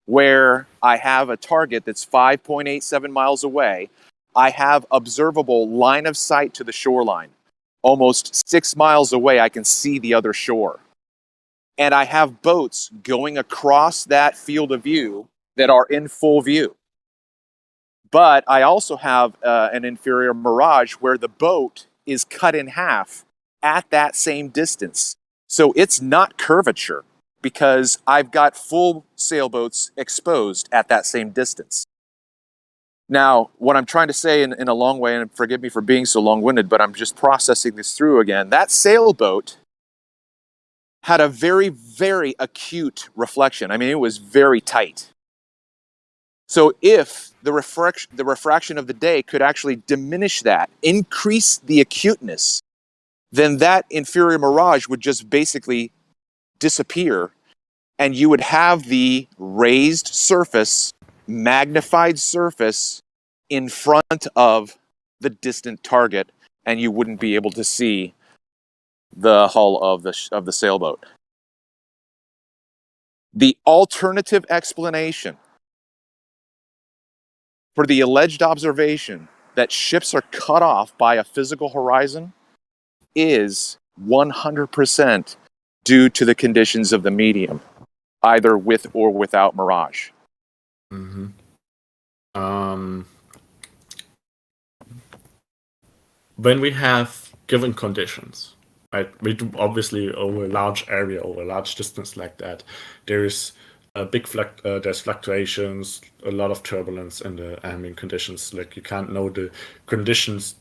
Speaker 17: where I have a target that's 5.87 miles away. I have observable line of sight to the shoreline. Almost 6 miles away, I can see the other shore. And I have boats going across that field of view that are in full view. But I also have an inferior mirage where the boat is cut in half at that same distance. So it's not curvature because I've got full sailboats exposed at that same distance. Now, what I'm trying to say in a long way, and forgive me for being so long-winded, but I'm just processing this through again, that sailboat had a very, very acute reflection. I mean, it was very tight. So if the refraction of the day could actually diminish that, increase the acuteness, then that inferior mirage would just basically disappear, and you would have the raised surface, magnified surface in front of the distant target, and you wouldn't be able to see the hull of the sailboat. The alternative explanation for the alleged observation that ships are cut off by a physical horizon is 100% due to the conditions of the medium, either with or without mirage.
Speaker 14: Mm-hmm. When we have given conditions, right? We do obviously over a large area, over a large distance like that. There's a big there's fluctuations, a lot of turbulence in the ambient conditions. Like you can't know the conditions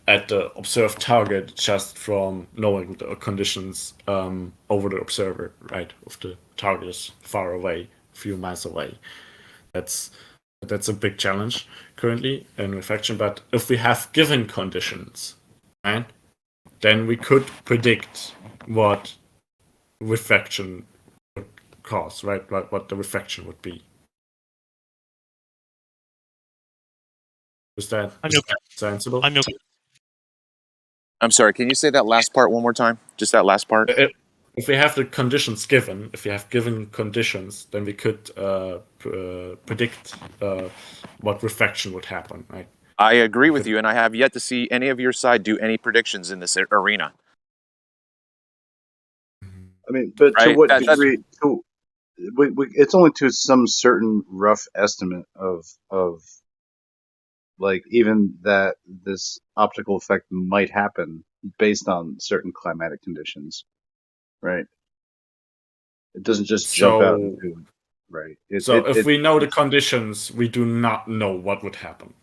Speaker 14: at the observed target just from knowing the conditions over the observer, right? If the target is far away, a few miles away. That's a big challenge currently in refraction. But if we have given conditions, right, then we could predict what refraction would cause, right? What the refraction would be. Is that sensible?
Speaker 17: I'm sorry, can you say that last part one more time? Just that last part?
Speaker 14: If we have the conditions given, if we have given conditions, then we could predict what refraction would happen, right?
Speaker 17: I agree with you, and I have yet to see any of your side do any predictions in this arena.
Speaker 19: I mean, but
Speaker 17: right?
Speaker 19: to what degree? It's only to some certain rough estimate of like even that this optical effect might happen based on certain climatic conditions, right? It doesn't just jump out and do it, right?
Speaker 14: If we know the conditions, we do not know what would happen.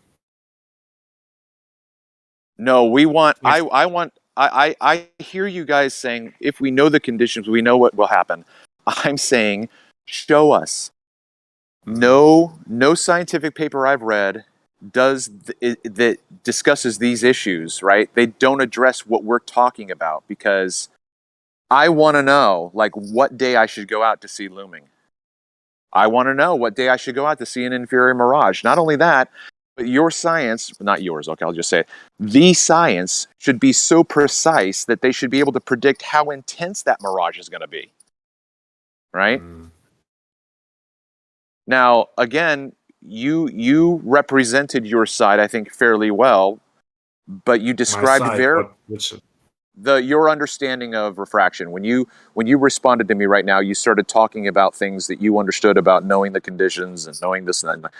Speaker 17: No, we want. I hear you guys saying if we know the conditions, we know what will happen. I'm saying, show us. No scientific paper I've read that discusses these issues. Right? They don't address what we're talking about because I want to know, like, what day I should go out to see looming. I want to know what day I should go out to see an inferior mirage. Not only that, But your science, not yours, okay, I'll just say it. The science should be so precise that they should be able to predict how intense that mirage is going to be. Right? Now, again, you represented your side, I think, fairly well, but you
Speaker 14: My
Speaker 17: described
Speaker 14: side, which
Speaker 17: your understanding of refraction. When you responded to me right now, you started talking about things that you understood about knowing the conditions and knowing this and that.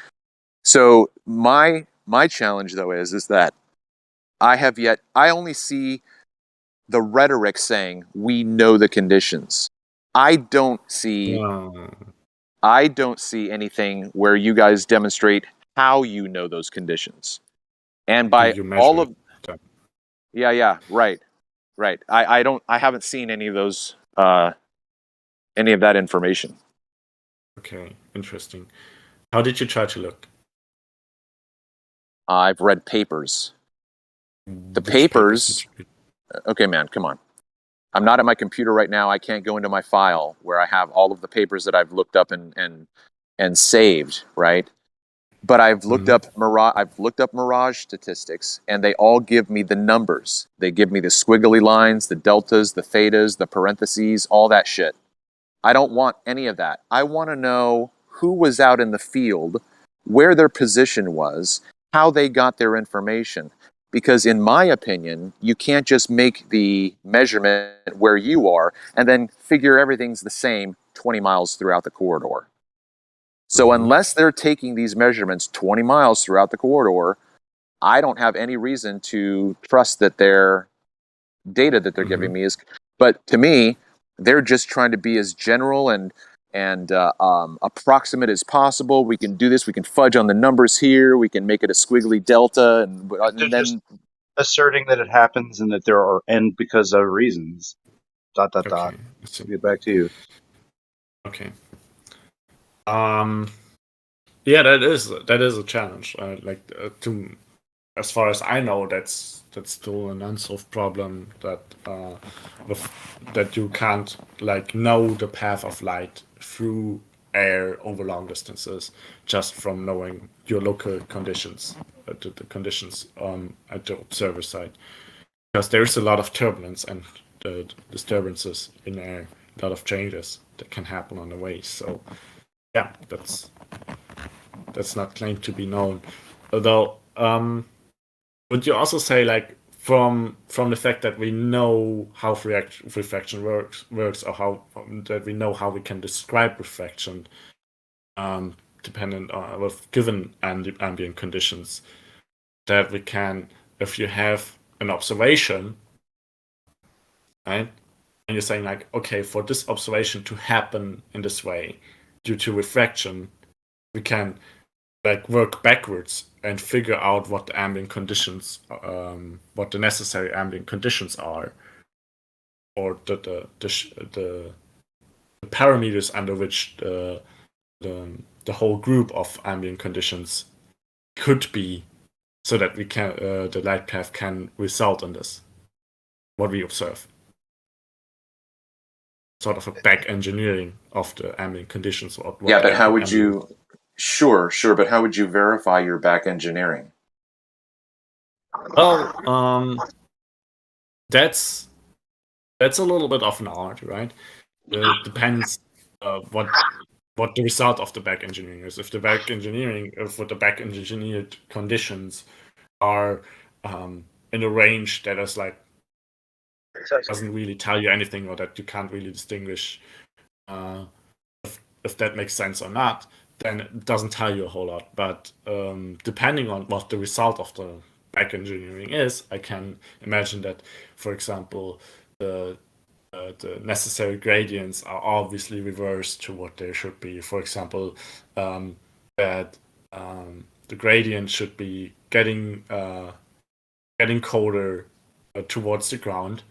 Speaker 17: So my challenge though is that I only see the rhetoric saying we know the conditions. I don't see anything where you guys demonstrate how you know those conditions. And by
Speaker 14: you
Speaker 17: all
Speaker 14: measure
Speaker 17: of
Speaker 14: them.
Speaker 17: right. I haven't seen any of those any of that information.
Speaker 14: Okay, interesting. How did you try to look?
Speaker 17: I've read papers. The
Speaker 14: Which papers did
Speaker 17: papers.
Speaker 14: you read?
Speaker 17: Okay, man, come on. I'm not at my computer right now. I can't go into my file where I have all of the papers that I've looked up and saved, right? But I've looked up mirage statistics, and they all give me the numbers. They give me the squiggly lines, the deltas, the thetas, the parentheses, all that shit. I don't want any of that. I want to know who was out in the field, where their position was, how they got their information. Because in my opinion, you can't just make the measurement where you are and then figure everything's the same 20 miles throughout the corridor. So unless they're taking these measurements 20 miles throughout the corridor, I don't have any reason to trust that their data that they're giving me is. But to me, they're just trying to be as general and approximate as possible. We can do this. We can fudge on the numbers here. We can make it a squiggly delta, and
Speaker 19: They're
Speaker 17: then
Speaker 19: just asserting that it happens and that there are and because of reasons. ...
Speaker 14: Okay,
Speaker 19: Get back to you.
Speaker 14: Okay. Yeah, that is a challenge. As far as I know, that's still an unsolved problem that that you can't know the path of light through air over long distances just from knowing your local conditions, the conditions at the observer side, because there's a lot of turbulence and disturbances in air, a lot of changes that can happen on the way. So yeah, that's not claimed to be known. Although, would you also say from the fact that we know how refraction works, or how that we know how we can describe refraction, dependent on given ambient conditions, that we can, if you have an observation, right, and you're saying okay, for this observation to happen in this way due to refraction, we can work backwards and figure out what the ambient conditions, what the necessary ambient conditions are, or the parameters under which the whole group of ambient conditions could be, so that we can the light path can result in this, what we observe. Sort of a back engineering of the ambient conditions.
Speaker 17: Yeah, but how would you? Sure, but how would you verify your back engineering?
Speaker 14: Well, that's a little bit of an art, right? It depends what the result of the back engineering is. If the back engineered conditions are in a range that is doesn't really tell you anything, or that you can't really distinguish if that makes sense or not, then it doesn't tell you a whole lot. But depending on what the result of the back engineering is, I can imagine that, for example, the necessary gradients are obviously reversed to what they should be. For example, that the gradient should be getting colder towards the ground,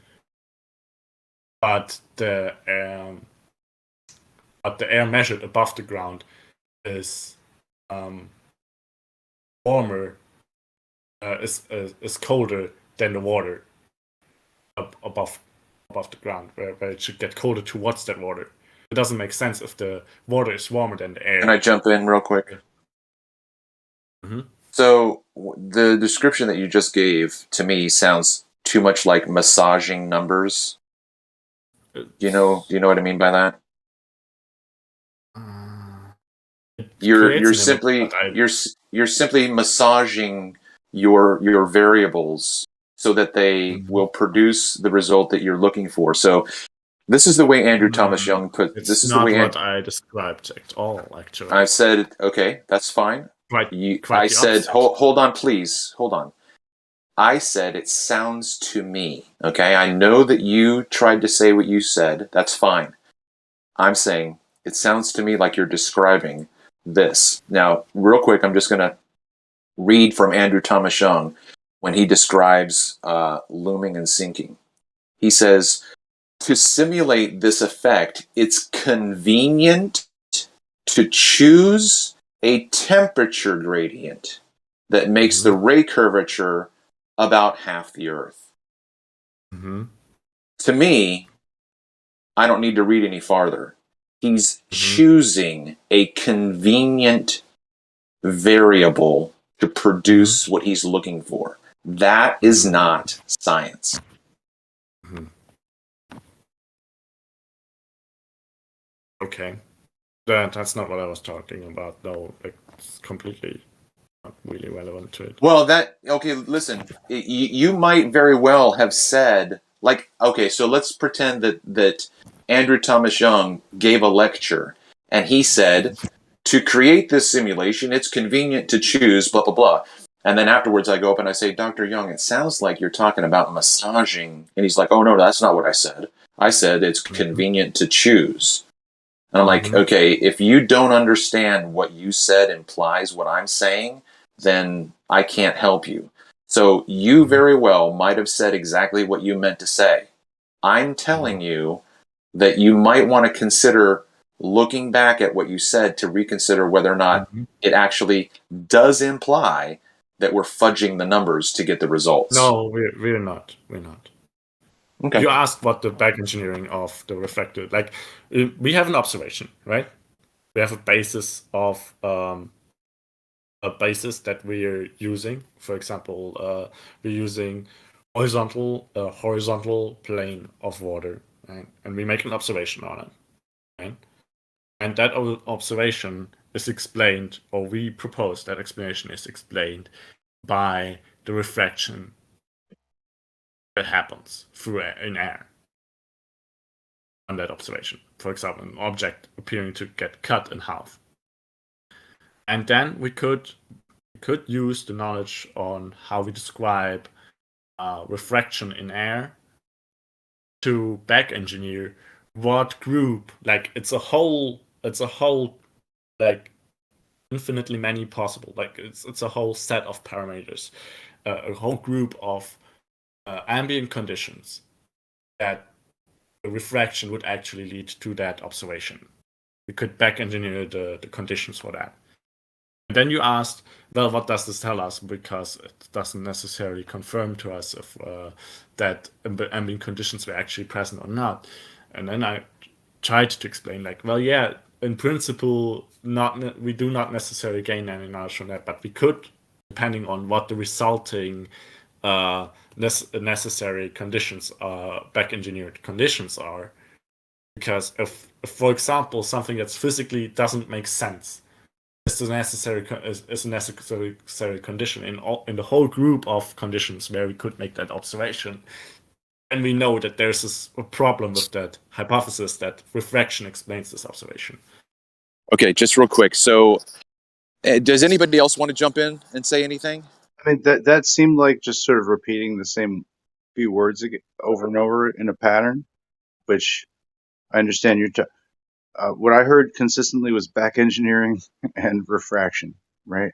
Speaker 14: but the air measured above the ground is warmer, is colder than the water above the ground, where it should get colder towards that water. It doesn't make sense if the water is warmer than the air.
Speaker 17: Can I jump in real quick?
Speaker 14: Mm-hmm.
Speaker 10: So the description that you just gave to me sounds too much like massaging numbers. Do you know what I mean by that? You're simply you're simply massaging your variables so that they will produce the result that you're looking for. So this is the way Andrew Thomas Young put.
Speaker 14: It's
Speaker 10: This is
Speaker 14: not
Speaker 10: the way
Speaker 14: what I described at all, actually.
Speaker 10: I said, okay, that's fine.
Speaker 14: Quite
Speaker 10: I
Speaker 14: the
Speaker 10: said,
Speaker 14: opposite.
Speaker 10: hold on, please, hold on. I said it sounds to me. Okay, I know that you tried to say what you said. That's fine. I'm saying it sounds to me like you're describing this. Now, real quick, I'm just going to read from Andrew Thomas Young when he describes looming and sinking. He says, to simulate this effect, it's convenient to choose a temperature gradient that makes the ray curvature about half the Earth. To me, I don't need to read any farther. He's choosing a convenient variable to produce what he's looking for. That is not science.
Speaker 14: Okay. That's not what I was talking about, though. It's completely not really relevant to it.
Speaker 10: Well, okay, listen, you might very well have said, like, okay, so let's pretend that Andrew Thomas Young gave a lecture, and he said, to create this simulation, it's convenient to choose blah, blah, blah. And then afterwards I go up and I say, Dr. Young, it sounds like you're talking about massaging. And he's like, oh, no, that's not what I said. I said it's convenient to choose. And I'm like, okay, if you don't understand what you said implies what I'm saying, then I can't help you. So you very well might have said exactly what you meant to say. I'm telling you that you might want to consider looking back at what you said to reconsider whether or not it actually does imply that we're fudging the numbers to get the results.
Speaker 14: No, we're not. We're not.
Speaker 10: Okay.
Speaker 14: You asked what the back engineering of the reflector, like, we have an observation, right? We have a basis of a basis that we're using. For example, we're using horizontal plane of water, right? And we make an observation on it, right? And that observation is explained, or we propose that explanation is explained by the refraction that happens in air on that observation. For example, an object appearing to get cut in half. And then we could use the knowledge on how we describe refraction in air to back engineer what group, like it's a whole like infinitely many possible, like it's a whole set of parameters, a whole group of ambient conditions that the refraction would actually lead to that observation. We could back engineer the conditions for that. And then you asked, well, what does this tell us? Because it doesn't necessarily confirm to us if that ambient conditions were actually present or not. And then I tried to explain, like, well, yeah, in principle, we do not necessarily gain any knowledge from that, but we could, depending on what the resulting necessary conditions, back engineered conditions are. Because if, for example, something that's physically doesn't make sense is a necessary condition in the whole group of conditions where we could make that observation, and we know that there's a problem with that hypothesis that refraction explains this observation.
Speaker 17: Okay, just real quick. So, does anybody else want to jump in and say anything?
Speaker 19: I mean, that seemed like just sort of repeating the same few words over and over in a pattern, which I understand what I heard consistently was back engineering and refraction, right?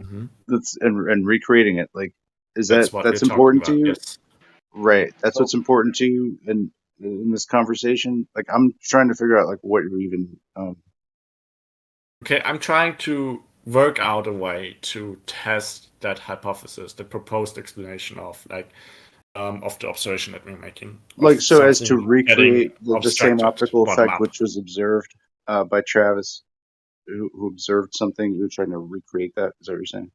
Speaker 19: And recreating it. Like, that's important to you?
Speaker 14: Yes.
Speaker 19: Right. That's what's important to you in this conversation. Like, I'm trying to figure out like what you're even.
Speaker 14: Okay, I'm trying to work out a way to test that hypothesis, the proposed explanation of of the observation that we're making.
Speaker 19: Like, so as to recreate the same optical effect which was observed by Travis, who observed something. You're trying to recreate that. Is that what you're saying?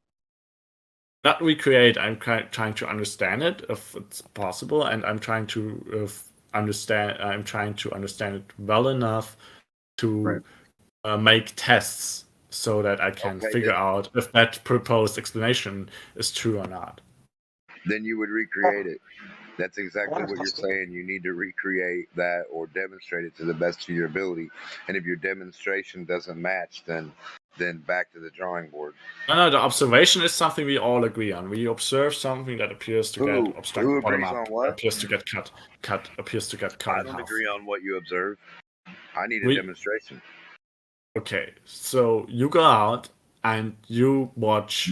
Speaker 14: not recreate. I'm trying to understand it if it's possible, and I'm trying to understand. I'm trying to understand it well enough to make tests so that I can figure out if that proposed explanation is true or not.
Speaker 13: Then you would recreate it. That's exactly what you're saying. You need to recreate that or demonstrate it to the best of your ability. And if your demonstration doesn't match, then back to the drawing board.
Speaker 14: No, the observation is something we all agree on. We observe something that appears to get obstructed bottom
Speaker 13: agrees
Speaker 14: up,
Speaker 13: on what?
Speaker 14: appears to get cut, appears to get cut
Speaker 13: I
Speaker 14: in
Speaker 13: don't
Speaker 14: half.
Speaker 13: agree on what you observe. I need a demonstration.
Speaker 14: Okay, so you go out and you watch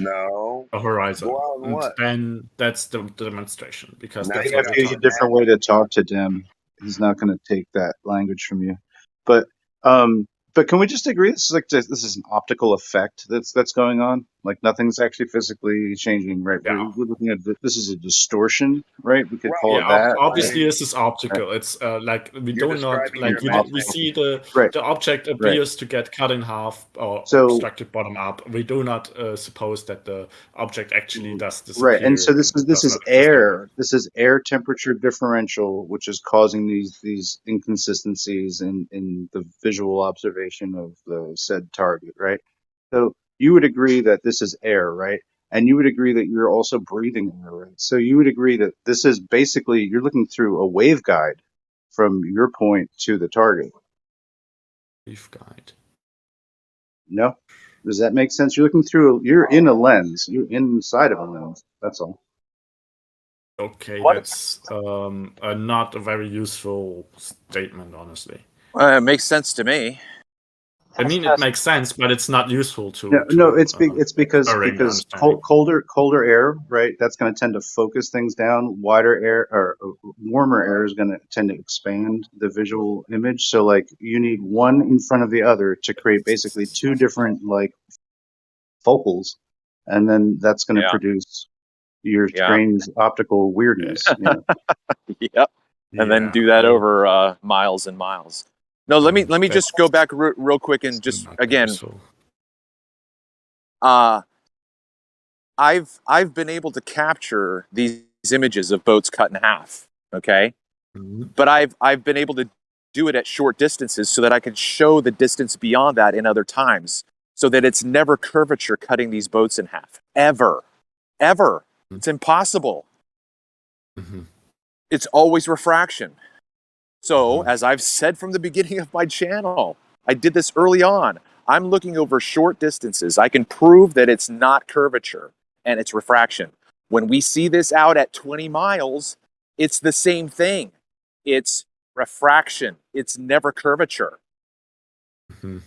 Speaker 14: a horizon.
Speaker 13: Go out and what?
Speaker 14: Then that's the demonstration, because that's
Speaker 19: You
Speaker 14: what
Speaker 19: have
Speaker 14: we're
Speaker 19: to use a
Speaker 14: talking
Speaker 19: different way to talk to Dem. He's not going to take that language from you. But can we just agree this is an optical effect that's going on? Like nothing's actually physically changing, right?
Speaker 14: Yeah.
Speaker 19: We're looking at this is a distortion, right? We could call it
Speaker 14: Yeah,
Speaker 19: that.
Speaker 14: obviously this is optical. It's like we do not like we see the object appears to get cut in half or obstructed bottom up. We do not suppose that the object actually does disappear.
Speaker 19: Right, and so this is air. This is air temperature differential, which is causing these inconsistencies in the visual observation of the said target, right? So you would agree that this is air, right? And you would agree that you're also breathing air, right? So you would agree that this is basically you're looking through a waveguide from your point to the target.
Speaker 14: Waveguide.
Speaker 19: No? Does that make sense? You're looking through you're in a lens. You're inside of a lens. That's all.
Speaker 14: Okay, that's not a very useful statement, honestly.
Speaker 17: It makes sense to me.
Speaker 14: I mean, it makes sense, but it's not useful to.
Speaker 19: It's because colder air, right? That's going to tend to focus things down. Wider air or warmer air is going to tend to expand the visual image. So, like, you need one in front of the other to create basically two different like focals, and then that's going to produce your strange optical weirdness. You know?
Speaker 17: Yep. And then do that over miles and miles. No, let me just go back real quick and just again. I've been able to capture these images of boats cut in half. Okay, but I've been able to do it at short distances so that I can show the distance beyond that in other times, so that it's never curvature cutting these boats in half ever. It's impossible. It's always refraction. So, as I've said from the beginning of my channel, I did this early on. I'm looking over short distances. I can prove that it's not curvature and it's refraction. When we see this out at 20 miles, it's the same thing. It's refraction. It's never curvature.
Speaker 20: I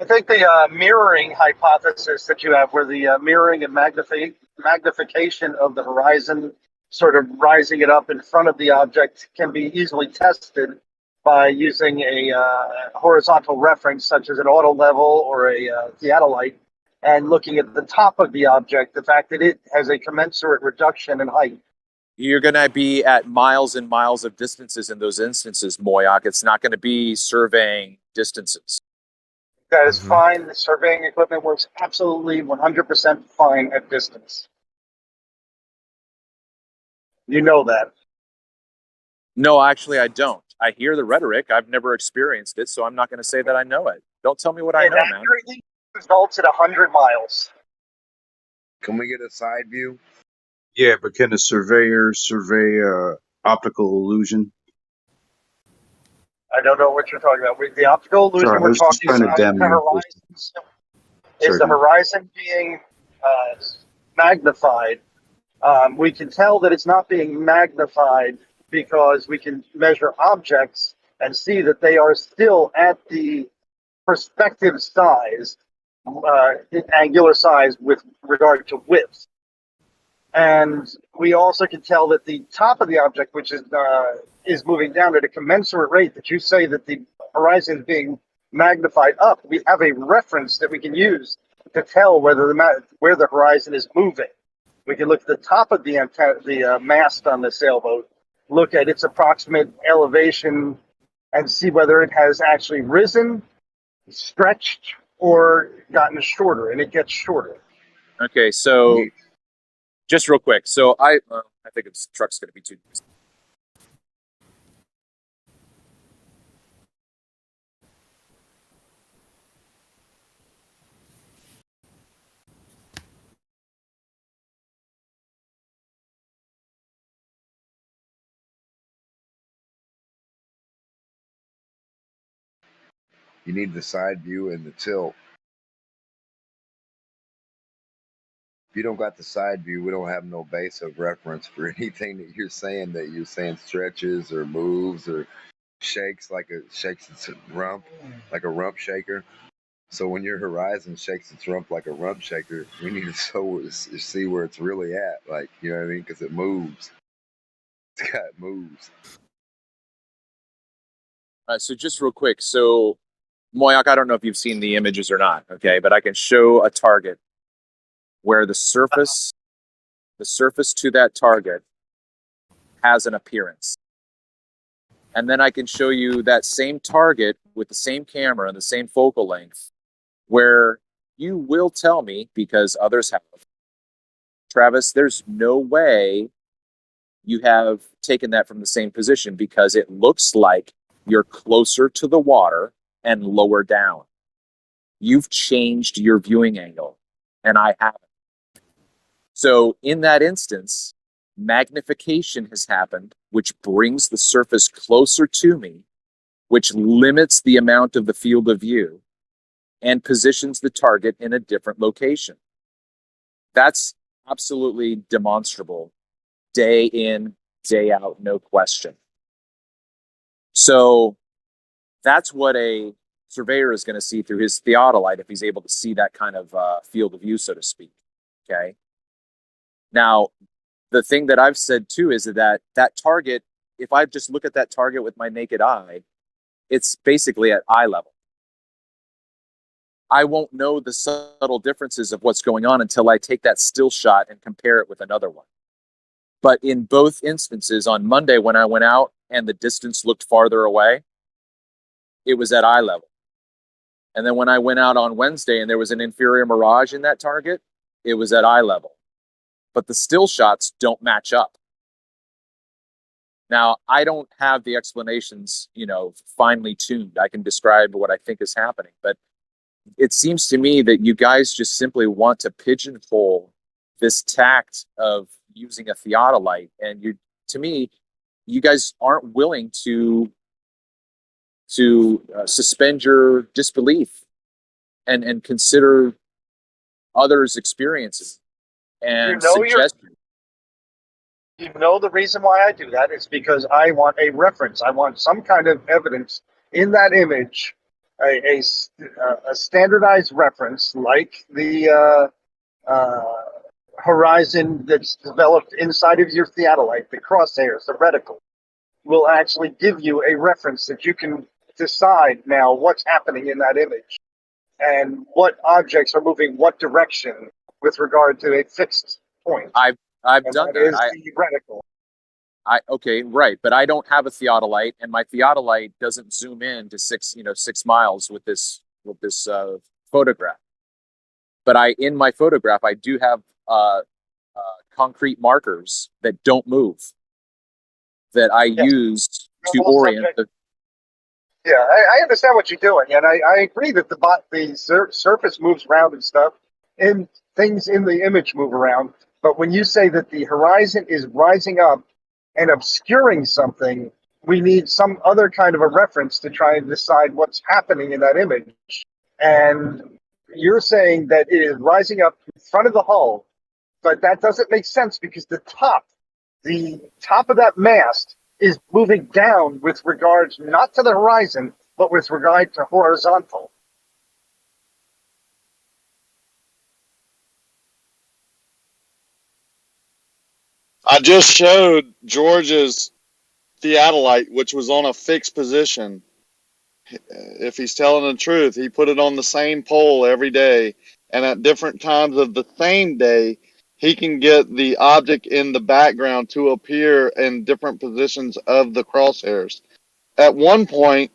Speaker 20: think the mirroring hypothesis that you have, where the mirroring and magnification of the horizon, sort of rising it up in front of the object, can be easily tested by using a horizontal reference, such as an auto level or a theodolite, and looking at the top of the object, the fact that it has a commensurate reduction in height.
Speaker 17: You're going to be at miles and miles of distances in those instances, Moyak. It's not going to be surveying distances.
Speaker 20: That is fine. The surveying equipment works absolutely 100% fine at distance. You know that.
Speaker 17: No, actually, I don't. I hear the rhetoric. I've never experienced it, so I'm not going to say that I know it. Don't tell me what I know, man.
Speaker 20: Accurately results at 100 miles.
Speaker 13: Can we get a side view?
Speaker 19: Yeah, but can a surveyor survey optical illusion?
Speaker 20: I don't know what you're talking about. The optical illusion
Speaker 19: Sorry, I
Speaker 20: we're
Speaker 19: was just
Speaker 20: talking
Speaker 19: trying to
Speaker 20: about the horizons. Is the horizon being magnified? We can tell that it's not being magnified because we can measure objects and see that they are still at the perspective size, angular size with regard to width. And we also can tell that the top of the object, which is moving down at a commensurate rate, that you say that the horizon is being magnified up. We have a reference that we can use to tell where the horizon is moving. We can look at the top of the mast on the sailboat, look at its approximate elevation, and see whether it has actually risen, stretched, or gotten shorter, and it gets shorter.
Speaker 17: Okay, so just real quick. So I think this truck's going to be too.
Speaker 13: You need the side view and the tilt. If you don't got the side view, we don't have no base of reference for anything that you're saying stretches or moves or shakes its rump, like a rump shaker. So when your horizon shakes its rump like a rump shaker, we need to see where it's really at. Like, you know what I mean? Because it moves. It's got moves.
Speaker 17: So just real quick. So Moyak, I don't know if you've seen the images or not. Okay, but I can show a target where the surface to that target has an appearance. And then I can show you that same target with the same camera and the same focal length where you will tell me, because others have, Travis, there's no way you have taken that from the same position because it looks like you're closer to the water and lower down. You've changed your viewing angle, and I haven't. So in that instance, magnification has happened, which brings the surface closer to me, which limits the amount of the field of view and positions the target in a different location. That's absolutely demonstrable, day in, day out, no question. So that's what a surveyor is going to see through his theodolite if he's able to see that kind of field of view, so to speak. Okay. Now, the thing that I've said too is that target, if I just look at that target with my naked eye, it's basically at eye level. I won't know the subtle differences of what's going on until I take that still shot and compare it with another one. But in both instances, on Monday when I went out and the distance looked farther away, it was at eye level. And then when I went out on Wednesday and there was an inferior mirage in that target, it was at eye level. But the still shots don't match up. Now, I don't have the explanations, finely tuned. I can describe what I think is happening, but it seems to me that you guys just simply want to pigeonhole this tact of using a theodolite, and to me, you guys aren't willing to suspend your disbelief and consider others' experiences and suggest.
Speaker 20: You know the reason why I do that is because I want a reference. I want some kind of evidence in that image, a standardized reference like the horizon that's developed inside of your theodolite, the crosshairs, the reticle, will actually give you a reference that you can decide now what's happening in that image and what objects are moving what direction with regard to a fixed point.
Speaker 17: I've done that.
Speaker 20: Is the reticle.
Speaker 17: Okay, right, but I don't have a theodolite, and my theodolite doesn't zoom in to 6 miles with this photograph. But in my photograph, I do have concrete markers that don't move that I used to orient the.
Speaker 20: Yeah, I understand what you're doing, and I agree that the surface moves around and stuff, and things in the image move around. But when you say that the horizon is rising up and obscuring something, we need some other kind of a reference to try and decide what's happening in that image. And you're saying that it is rising up in front of the hull, but that doesn't make sense because the top of that mast is moving down with regards not to the horizon, but with regard to horizontal.
Speaker 18: I just showed George's theodolite, which was on a fixed position. If he's telling the truth, he put it on the same pole every day, and at different times of the same day, he can get the object in the background to appear in different positions of the crosshairs. At one point,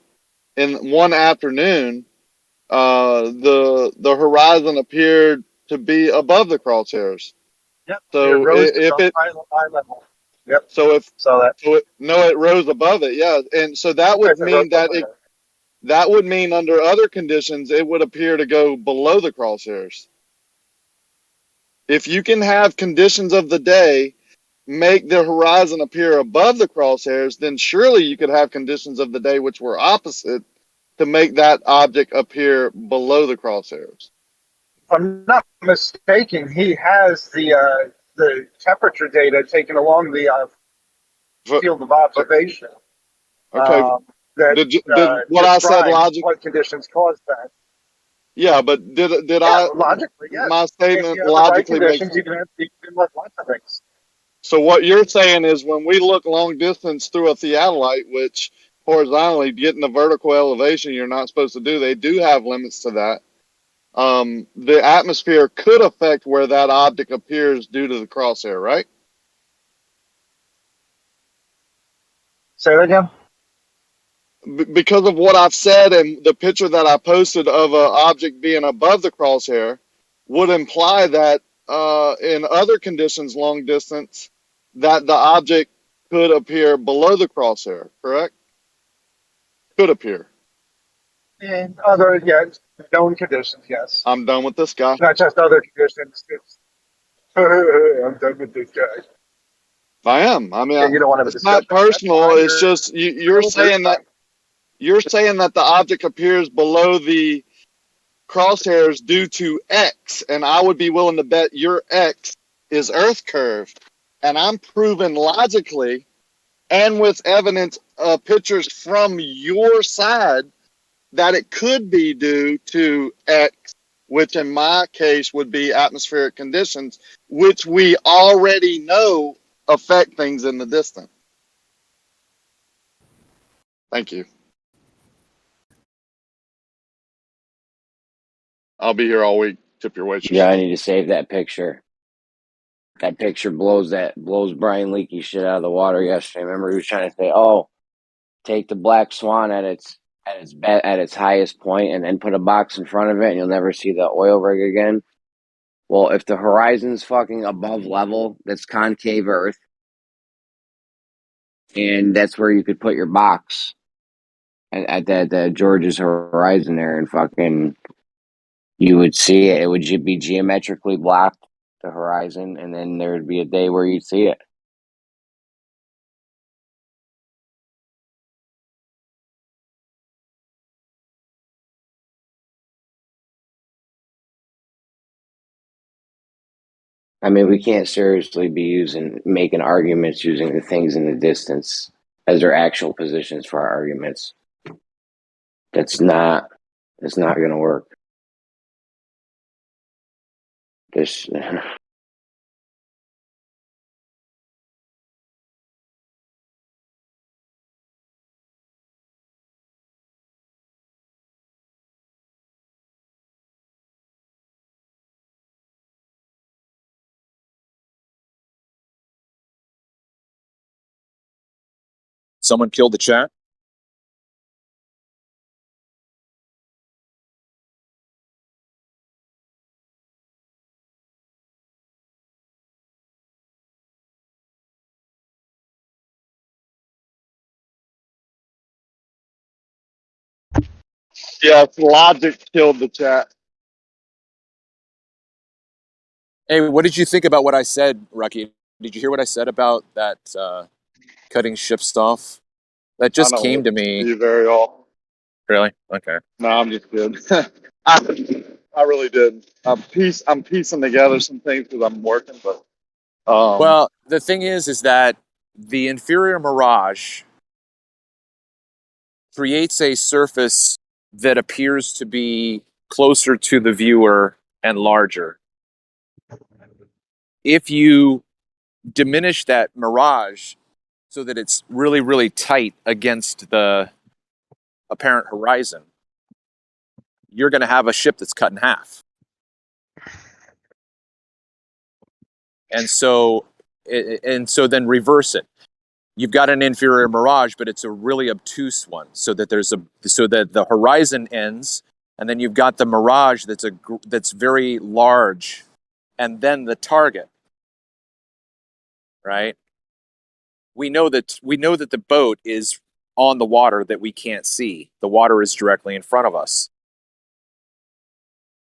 Speaker 18: in one afternoon, the horizon appeared to be above the crosshairs.
Speaker 20: Yep.
Speaker 18: So
Speaker 20: it rose to
Speaker 18: if it
Speaker 20: eye level. Yep.
Speaker 18: so if
Speaker 20: Saw that.
Speaker 18: so it, no, it rose above it, yeah, and so that would
Speaker 20: Yes, it rose
Speaker 18: mean that
Speaker 20: above
Speaker 18: it
Speaker 20: it.
Speaker 18: that would mean under other conditions it would appear to go below the crosshairs. If you can have conditions of the day make the horizon appear above the crosshairs, then surely you could have conditions of the day which were opposite to make that object appear below the crosshairs.
Speaker 20: If I'm not mistaken, he has the temperature data taken along the field of observation.
Speaker 18: Okay.
Speaker 20: That
Speaker 18: Did what I said
Speaker 20: describes what conditions caused that.
Speaker 18: Yeah, but did I
Speaker 20: logically, yes.
Speaker 18: my
Speaker 20: If
Speaker 18: statement
Speaker 20: you have the right
Speaker 18: logically makes
Speaker 20: conditions,
Speaker 18: sense?
Speaker 20: you can look lots of things.
Speaker 18: So what you're saying is when we look long distance through a theodolite, which horizontally getting the vertical elevation you're not supposed to do, they do have limits to that. The atmosphere could affect where that object appears due to the crosshair, right?
Speaker 20: Say that again.
Speaker 18: Because of what I've said and the picture that I posted of an object being above the crosshair would imply that in other conditions long distance that the object could appear below the crosshair, correct? Could appear.
Speaker 20: In other, known conditions, yes.
Speaker 18: I'm done with this guy.
Speaker 20: Not just other conditions. I'm done with this guy.
Speaker 18: I am. I mean,
Speaker 20: Yeah, you don't want to have a
Speaker 18: it's not
Speaker 20: discussion.
Speaker 18: personal. It's just you're saying that the object appears below the crosshairs due to X, and I would be willing to bet your X is Earth curved, and I'm proving logically and with evidence pictures from your side that it could be due to X, which in my case would be atmospheric conditions, which we already know affect things in the distance. Thank you. I'll be here all week. Tip your waitress.
Speaker 21: Yeah, I need to save that picture. That picture blows Brian Leakey shit out of the water yesterday. Remember he was trying to say, "Oh, take the black swan at its highest point and then put a box in front of it and you'll never see the oil rig again." Well, if the horizon's fucking above level, that's concave Earth, and that's where you could put your box at that George's horizon there, and fucking you would see it. It would be geometrically blocked, the horizon, and then there would be a day where you'd see it. I mean, we can't seriously be making arguments using the things in the distance as their actual positions for our arguments. It's not going to work. This.
Speaker 17: Someone killed the chat.
Speaker 18: Yeah, logic killed the chat.
Speaker 17: Hey, what did you think about what I said, Rocky? Did you hear what I said about that cutting shifts off? That just came to me.
Speaker 18: You very all.
Speaker 17: Really? Okay.
Speaker 18: No, I'm just good. I really did. I'm piecing together some things because I'm working, but
Speaker 17: Well, the thing is that the inferior mirage creates a surface that appears to be closer to the viewer and larger. If you diminish that mirage so that it's really, really tight against the apparent horizon, you're going to have a ship that's cut in half. And so then reverse it. You've got an inferior mirage, but it's a really obtuse one, so that the horizon ends, and then you've got the mirage that's very large, and then the target. right? We know that the boat is on the water that we can't see. The water is directly in front of us.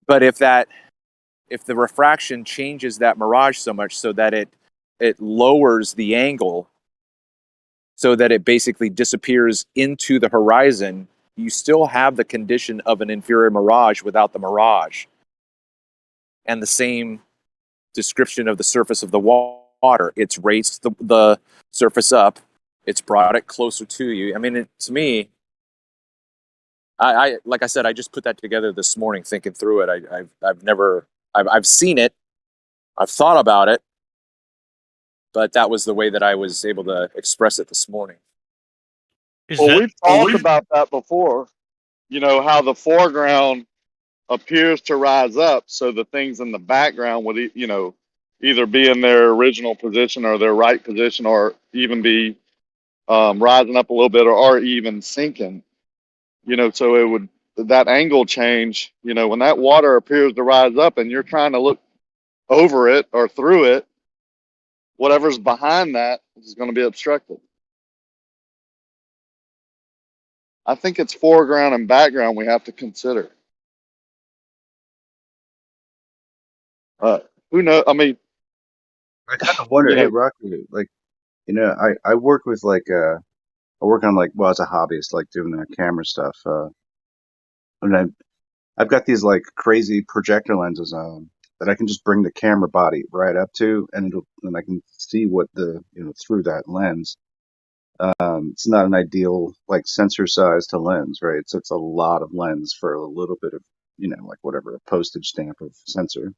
Speaker 17: But if the refraction changes that mirage so much so that it lowers the angle so that it basically disappears into the horizon, you still have the condition of an inferior mirage without the mirage. And the same description of the surface of the water. It's raised the surface up. It's brought it closer to you. I mean, to me, I like I said, I just put that together this morning, thinking through it. I've seen it, I've thought about it, but that was the way that I was able to express it this morning.
Speaker 18: Well, we've talked about that before. You know, how the foreground appears to rise up, so the things in the background would, you know, either be in their original position or their right position, or even be rising up a little bit, or even sinking. You know, so it would, that angle change. You know, when that water appears to rise up, and you're trying to look over it or through it, whatever's behind that is going to be obstructed. I think it's foreground and background we have to consider. Who knows? I mean,
Speaker 19: I kind of wonder,
Speaker 18: you
Speaker 19: hey,
Speaker 18: know,
Speaker 19: Rocky, like, you know, I work with like, I work on like, well, as a hobbyist, like doing camera stuff. And I've got these like crazy projector lenses that I can just bring the camera body right up to, and I can see what through that lens. It's not an ideal like sensor size to lens, right? It's a lot of lens for a little bit of, like whatever, a postage stamp of sensor.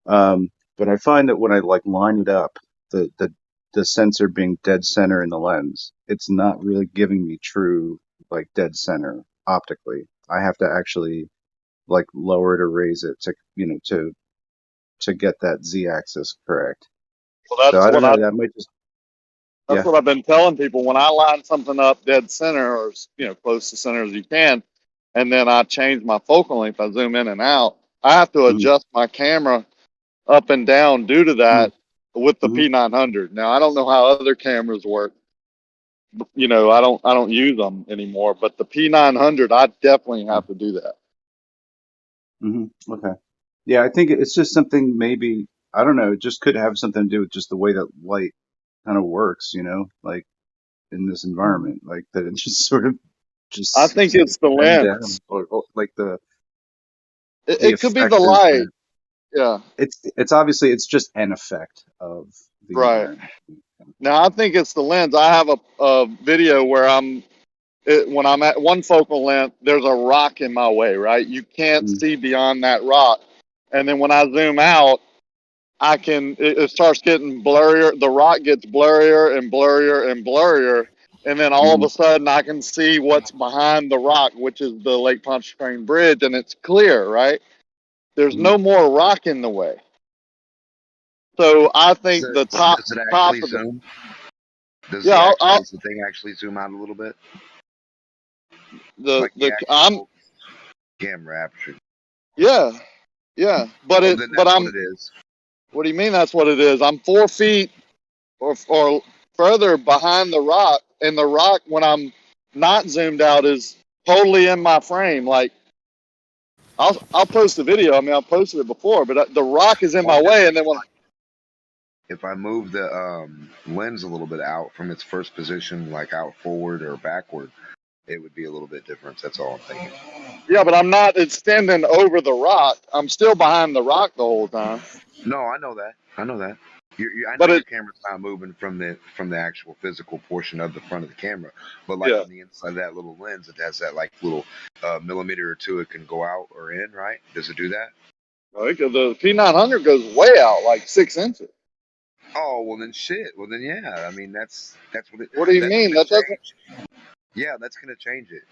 Speaker 19: But I find that when I like line it up, the sensor being dead center in the lens, it's not really giving me true like dead center optically. I have to actually like lower it or raise it to get that z-axis correct.
Speaker 18: well,
Speaker 19: So I don't know. That might just
Speaker 18: that's what I've been telling people. When I line something up dead center, or close to center as you can, and then I change my focal length, I zoom in and out, I have to adjust my camera up and down due to that with the P900. Now I don't know how other cameras work. I don't use them anymore, but the P900, I definitely have to do that.
Speaker 19: Okay. Yeah, I think it's just something, maybe, I don't know, it just could have something to do with just the way that light kind of works, like in this environment, like that it just sort of just
Speaker 18: I think it's the lens.
Speaker 19: or like
Speaker 18: it could be the light. Yeah.
Speaker 19: It's obviously, it's just an effect of the
Speaker 18: right. Now I think it's the lens. I have a video where when I'm at one focal length, there's a rock in my way, right? You can't see beyond that rock. And then when I zoom out, it starts getting blurrier. The rock gets blurrier and blurrier and blurrier. And then all of a sudden I can see what's behind the rock, which is the Lake Pontchartrain Bridge, and it's clear, right? There's no more rock in the way. So I think the top
Speaker 13: does it
Speaker 18: top
Speaker 13: actually
Speaker 18: of the,
Speaker 13: zoom? Does the thing actually zoom out a little bit? Camera aperture.
Speaker 18: Yeah, but I'm.
Speaker 13: What it is.
Speaker 18: What do you mean? That's what it is. I'm 4 feet or further behind the rock, and the rock, when I'm not zoomed out, is totally in my frame. Like, I'll post the video. I mean, I've posted it before, but the rock is in my way, and then
Speaker 13: if I move the lens a little bit out from its first position, like out forward or backward, it would be a little bit different. That's all I'm thinking.
Speaker 18: Yeah, but I'm not extending over the rock. I'm still behind the rock the whole time.
Speaker 13: No, I know that. I know your camera's not moving from the actual physical portion of the front of the camera, but like on the inside of that little lens, it has that like little millimeter or two it can go out or in, right? Does it do that?
Speaker 18: The P900 goes way out, like 6 inches.
Speaker 13: Oh, well then shit. Well then yeah. I mean that's what it.
Speaker 18: What do you mean? That doesn't.
Speaker 13: Yeah, that's gonna change it.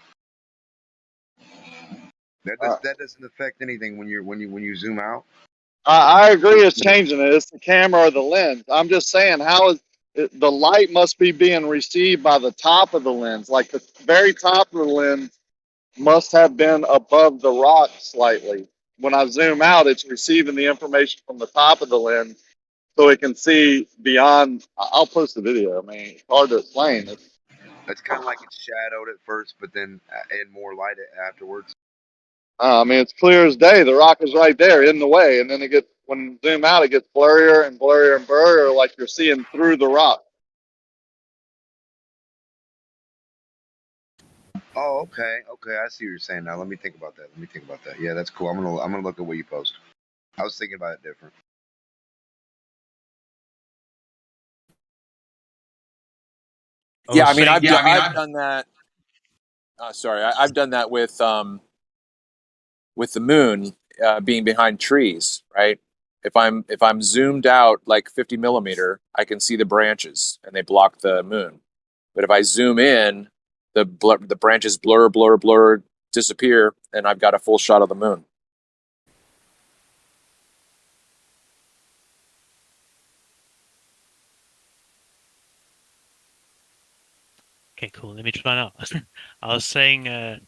Speaker 13: That doesn't affect anything when you zoom out.
Speaker 18: I agree, it's changing it. It's the camera or the lens. I'm just saying, the light must be being received by the top of the lens. Like the very top of the lens must have been above the rock slightly. When I zoom out, it's receiving the information from the top of the lens so it can see beyond. I'll post the video. I mean, it's hard to explain.
Speaker 13: It's kind of like it's shadowed at first, but then add more light afterwards.
Speaker 18: I mean, it's clear as day. The rock is right there in the way, and then it gets, when you zoom out, it gets blurrier and blurrier and blurrier, like you're seeing through the rock.
Speaker 13: Oh, okay, okay. I see what you're saying now. Let me think about that. Yeah, that's cool. I'm gonna look at what you post. I was thinking about it different.
Speaker 17: Yeah, I mean, I've done that. Sorry, I've done that with the moon being behind trees, right? If I'm zoomed out like 50 millimeter, I can see the branches and they block the moon. But if I zoom in, the branches blur, disappear, and I've got a full shot of the moon.
Speaker 1: Okay, cool. Let me try now. I was saying, I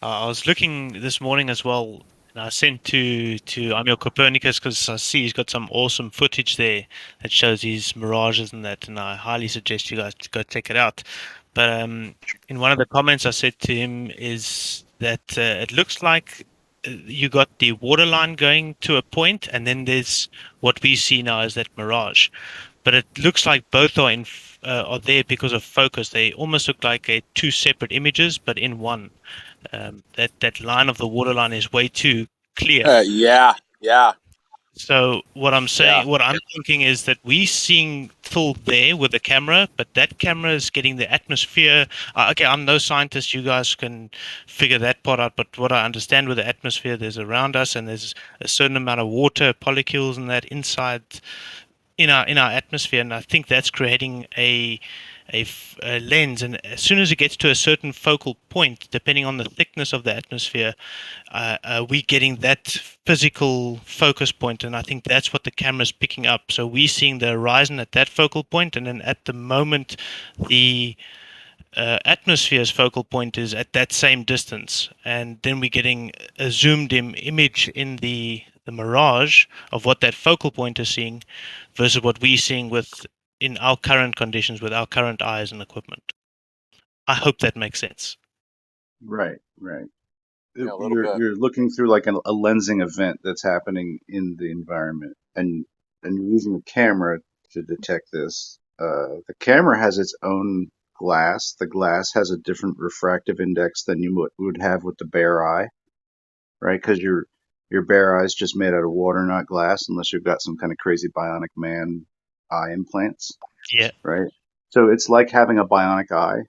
Speaker 1: was looking this morning as well, and I sent to Amir Copernicus because I see he's got some awesome footage there that shows his mirages and that, and I highly suggest you guys to go check it out. But in one of the comments I said to him is that it looks like you got the waterline going to a point, and then there's what we see now as that mirage. But it looks like both are there because of focus. They almost look like two separate images, but in one. That line of the waterline is way too clear.
Speaker 17: Yeah.
Speaker 1: So what I'm saying, what I'm thinking is that we seeing full there with the camera, but that camera is getting the atmosphere. Okay, I'm no scientist. You guys can figure that part out. But what I understand with the atmosphere, there's around us, and there's a certain amount of water molecules and that inside in our atmosphere, and I think that's creating a lens. And as soon as it gets to a certain focal point, depending on the thickness of the atmosphere, we're getting that physical focus point, and I think that's what the camera's picking up. So we're seeing the horizon at that focal point, and then at the moment the atmosphere's focal point is at that same distance, and then we're getting a zoomed in image in the mirage of what that focal point is seeing versus what we're seeing in our current conditions with our current eyes and equipment. I hope that makes sense.
Speaker 19: Right.
Speaker 17: Yeah, a little bit.
Speaker 19: You're looking through like a lensing event that's happening in the environment, and you're using a camera to detect this. The camera has its own glass. The glass has a different refractive index than you would have with the bare eye, right? Because your bare eye is just made out of water, not glass, unless you've got some kind of crazy bionic man eye implants.
Speaker 1: Yeah.
Speaker 19: Right. So it's like having a bionic eye,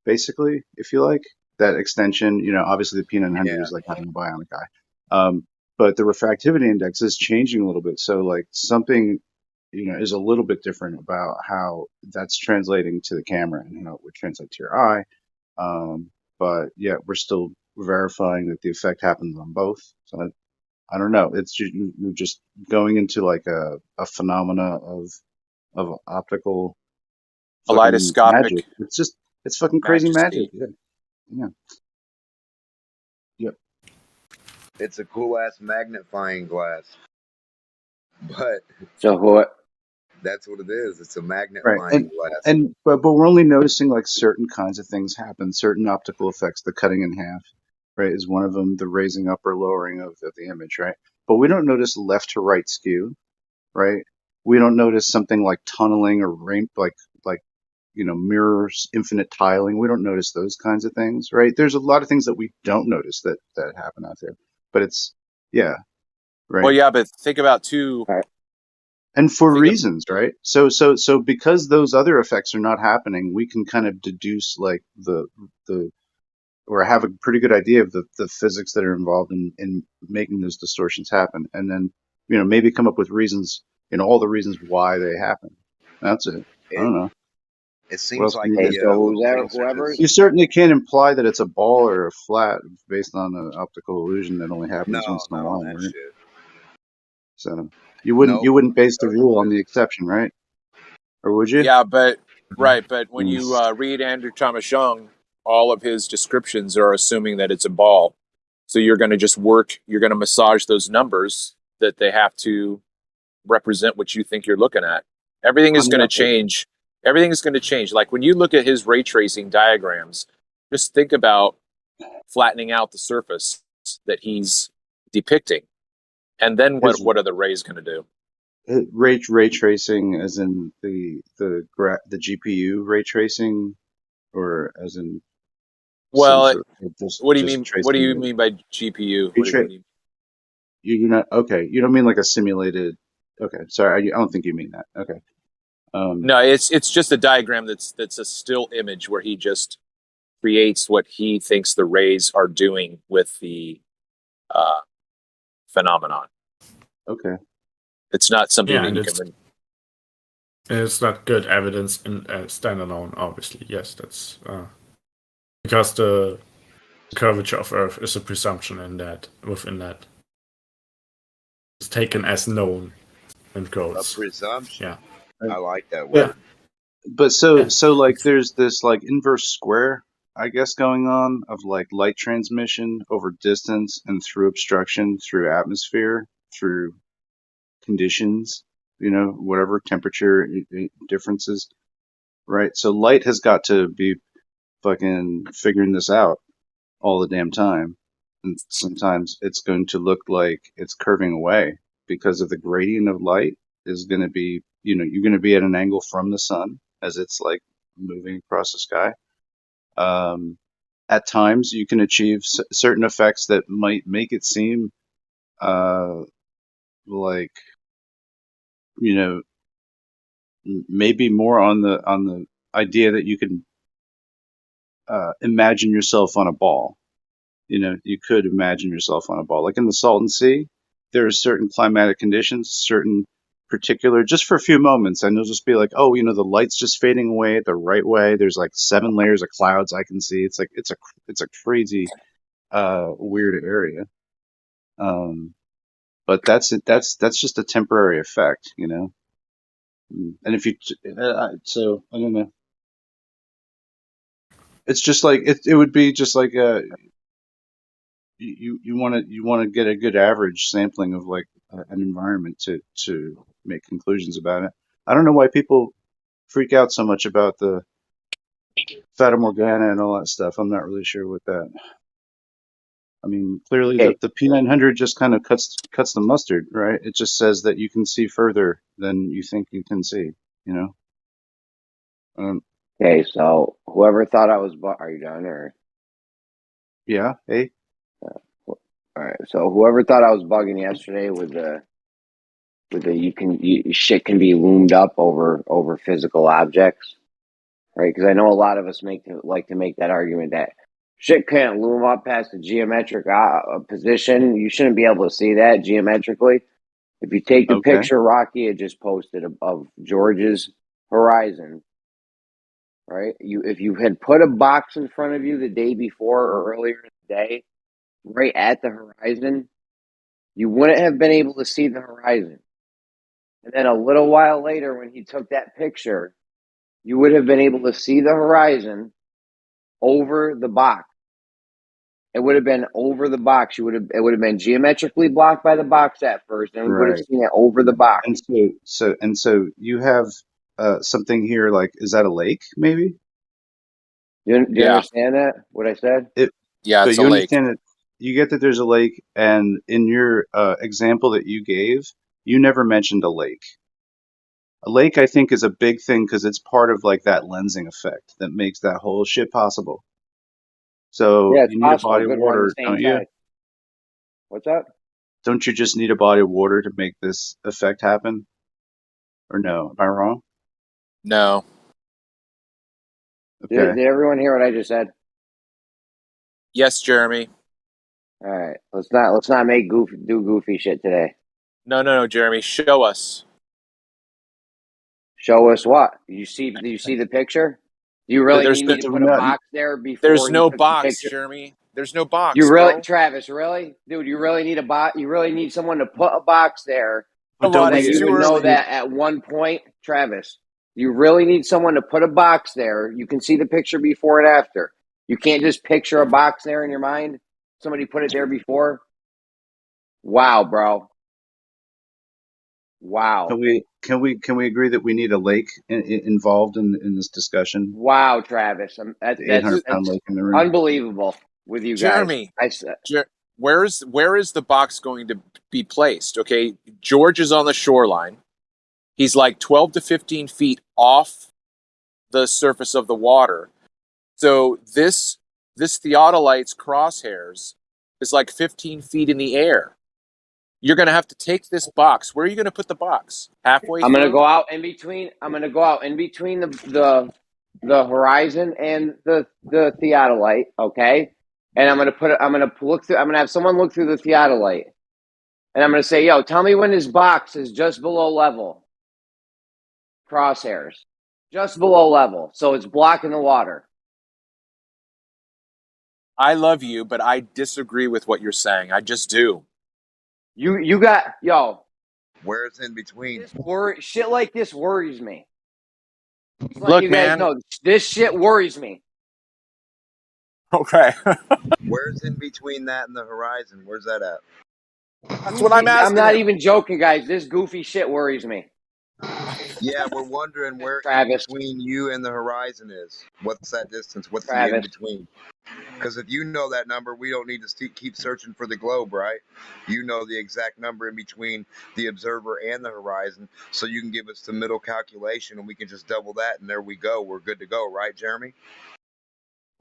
Speaker 19: basically, if you like. That extension, obviously the P900 is like having a bionic eye. But the refractivity index is changing a little bit. So like something, is a little bit different about how that's translating to the camera and how it would translate to your eye. But yeah, we're still verifying that the effect happens on both. So I don't know. It's you're just going into like a phenomena of optical
Speaker 17: Kaleidoscopic.
Speaker 19: magic. It's fucking crazy magic. Yeah. Yep.
Speaker 13: It's a cool ass magnifying glass. But
Speaker 21: so what?
Speaker 13: That's what it is. It's a magnifying glass.
Speaker 19: But we're only noticing like certain kinds of things happen, certain optical effects. The cutting in half, right, is one of them. The raising up or lowering of the image, right? But we don't notice left to right skew, right? We don't notice something like tunneling or like mirrors, infinite tiling. We don't notice those kinds of things, right? There's a lot of things that we don't notice that happen out there. But it's right.
Speaker 17: Well, yeah, but think about two.
Speaker 19: And for reasons, right? So because those other effects are not happening, we can kind of deduce like or have a pretty good idea of the physics that are involved in making those distortions happen, and then maybe come up with reasons, all the reasons why they happen. That's it. I don't know.
Speaker 13: It seems like
Speaker 19: you certainly can't imply that it's a ball or a flat based on an optical illusion that only happens once in a while, right? So you wouldn't base the rule on the exception, right? Or would you?
Speaker 17: Yeah, but when you read Andrew Thomas Young, all of his descriptions are assuming that it's a ball. So you're going to massage those numbers that they have to represent what you think you're looking at. Everything is going to change. Everything is going to change. Like when you look at his ray tracing diagrams, just think about flattening out the surface that he's depicting, and then what are the rays going to do?
Speaker 19: Ray tracing, as in the GPU ray tracing, or as in
Speaker 17: Well,
Speaker 19: just,
Speaker 17: what do you
Speaker 19: just
Speaker 17: mean?
Speaker 19: tracing
Speaker 17: What do you mean by GPU? What do you mean?
Speaker 19: You're not okay. You don't mean like a simulated. Okay, sorry. I don't think you mean that. Okay.
Speaker 17: No, it's just a diagram that's a still image where he just creates what he thinks the rays are doing with the phenomenon.
Speaker 19: Okay.
Speaker 17: It's not something
Speaker 14: Yeah,
Speaker 17: that
Speaker 14: and
Speaker 17: you can.
Speaker 14: it's not good evidence in standalone. Obviously, yes, that's because the curvature of Earth is a presumption within that. It's taken as known in quotes.
Speaker 13: A presumption.
Speaker 14: Yeah.
Speaker 13: I like that word.
Speaker 19: But so like there's this like inverse square, I guess, going on of like light transmission over distance and through obstruction, through atmosphere, through conditions, whatever temperature differences, right? So light has got to be fucking figuring this out all the damn time. And sometimes it's going to look like it's curving away because of the gradient of light is going to be, you're going to be at an angle from the sun as it's like moving across the sky. At times you can achieve certain effects that might make it seem like, maybe more on the idea that you can imagine yourself on a ball. You could imagine yourself on a ball. Like in the Salton Sea, there are certain climatic conditions, certain particular, just for a few moments, and you'll just be like, oh, the light's just fading away the right way. There's like 7 layers of clouds I can see. It's like it's a crazy, weird area. But that's just a temporary effect, And if you, so I don't know. It's just like it would be just like you want to get a good average sampling of like an environment to make conclusions about it. I don't know why people freak out so much about the Fata Morgana and all that stuff. I'm not really sure what that. I mean, clearly the P900 just kind of cuts the mustard, right? It just says that you can see further than you think you can see.
Speaker 21: Okay, so whoever thought I was, are you done or?
Speaker 19: Yeah. Hey.
Speaker 21: All right. So whoever thought I was bugging yesterday with the shit can be loomed up over physical objects, right? Because I know a lot of us like to make that argument that shit can't loom up past the geometric position. You shouldn't be able to see that geometrically. If you take the picture Rocky had just posted of George's horizon, right? If you had put a box in front of you the day before or earlier in the day, right at the horizon, you wouldn't have been able to see the horizon. And then a little while later, when he took that picture, you would have been able to see the horizon over the box. It would have been over the box. It would have been geometrically blocked by the box at first, and we would have seen it over the box.
Speaker 19: And so you have something here. Like, is that a lake? Maybe.
Speaker 21: Do you understand that? What I said?
Speaker 17: Yeah,
Speaker 19: so
Speaker 17: it's
Speaker 19: you
Speaker 17: a lake.
Speaker 19: understand it. You get that there's a lake, and in your example that you gave, you never mentioned a lake. A lake, I think, is a big thing because it's part of like that lensing effect that makes that whole shit possible. So
Speaker 21: yeah, it's
Speaker 19: you need a
Speaker 21: possible.
Speaker 19: body of
Speaker 21: Good one
Speaker 19: water,
Speaker 21: at the same
Speaker 19: don't you?
Speaker 21: time. What's up?
Speaker 19: Don't you just need a body of water to make this effect happen? Or no? Am I wrong?
Speaker 17: No.
Speaker 19: Okay.
Speaker 21: Did everyone hear what I just said?
Speaker 17: Yes, Jeremy.
Speaker 21: All right, let's not make goofy shit today.
Speaker 17: No, Jeremy. Show us.
Speaker 21: Show us what? Do you see the picture? Do you really need me to put a box there before?
Speaker 17: There's no
Speaker 21: took the
Speaker 17: box,
Speaker 21: picture?
Speaker 17: Jeremy. There's no box.
Speaker 21: You really,
Speaker 17: bro.
Speaker 21: Travis? Really, dude? You really need a box? You really need someone to put a box there?
Speaker 19: But don't
Speaker 21: that you would know that at one point, Travis. You really need someone to put a box there. You can see the picture before and after. You can't just picture a box there in your mind. Somebody put it there before. Wow, bro. Wow.
Speaker 19: Can we agree that we need a lake involved in this discussion?
Speaker 21: Wow, Travis.
Speaker 19: The 800-pound lake in the room.
Speaker 21: Unbelievable with you
Speaker 17: Jeremy,
Speaker 21: guys.
Speaker 17: where is the box going to be placed? Okay, George is on the shoreline. He's like 12 to 15 feet off the surface of the water. So this theodolite's crosshairs is like 15 feet in the air. You're going to have to take this box. Where are you going to put the box? Halfway
Speaker 21: I'm
Speaker 17: through?
Speaker 21: going to go out in between. I'm going to go out in between the horizon and the theodolite. Okay, and I'm going to look through. I'm going to have someone look through the theodolite, and I'm going to say, "Yo, tell me when this box is just below level." Crosshairs, just below level, so it's blocking the water.
Speaker 17: I love you, but I disagree with what you're saying. I just do.
Speaker 21: You got yo.
Speaker 13: Where's in between?
Speaker 21: Shit like this worries me. Just
Speaker 17: Look,
Speaker 21: you guys know, this shit worries me.
Speaker 17: Okay.
Speaker 13: Where's in between that and the horizon? Where's that at?
Speaker 17: That's what I'm asking.
Speaker 21: I'm not even joking, guys. This goofy shit worries me.
Speaker 13: Yeah, we're wondering where
Speaker 21: Travis.
Speaker 13: in between you and the horizon is. What's that distance? What's
Speaker 21: Travis.
Speaker 13: the in between? Because if you know that number, we don't need to keep searching for the globe, right? You know the exact number in between the observer and the horizon, so you can give us the middle calculation, and we can just double that, and there we go. We're good to go, right, Jeremy?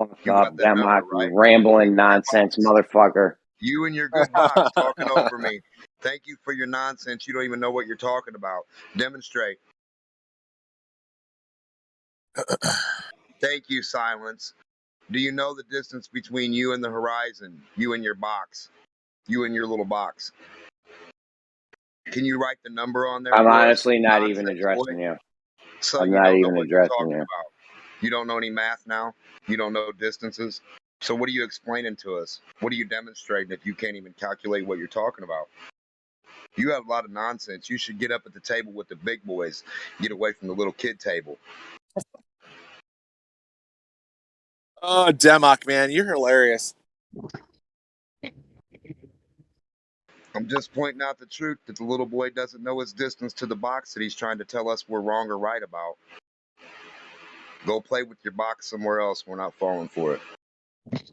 Speaker 21: You got that number, right? Rambling nonsense, motherfucker.
Speaker 13: You and your good box talking over me. Thank you for your nonsense. You don't even know what you're talking about. Demonstrate. Thank you, silence. Do you know the distance between you and the horizon? You and your box. You and your little box. Can you write the number on there?
Speaker 21: I'm honestly not even addressing you.
Speaker 13: So
Speaker 21: I'm
Speaker 13: you
Speaker 21: not
Speaker 13: don't know
Speaker 21: even
Speaker 13: what you're
Speaker 21: addressing
Speaker 13: talking
Speaker 21: you.
Speaker 13: about. You don't know any math now? You don't know distances? So what are you explaining to us? What are you demonstrating if you can't even calculate what you're talking about? You have a lot of nonsense. You should get up at the table with the big boys. Get away from the little kid table.
Speaker 17: Oh, Demok, man, you're hilarious.
Speaker 13: I'm just pointing out the truth that the little boy doesn't know his distance to the box that he's trying to tell us we're wrong or right about. Go play with your box somewhere else. We're not falling for it.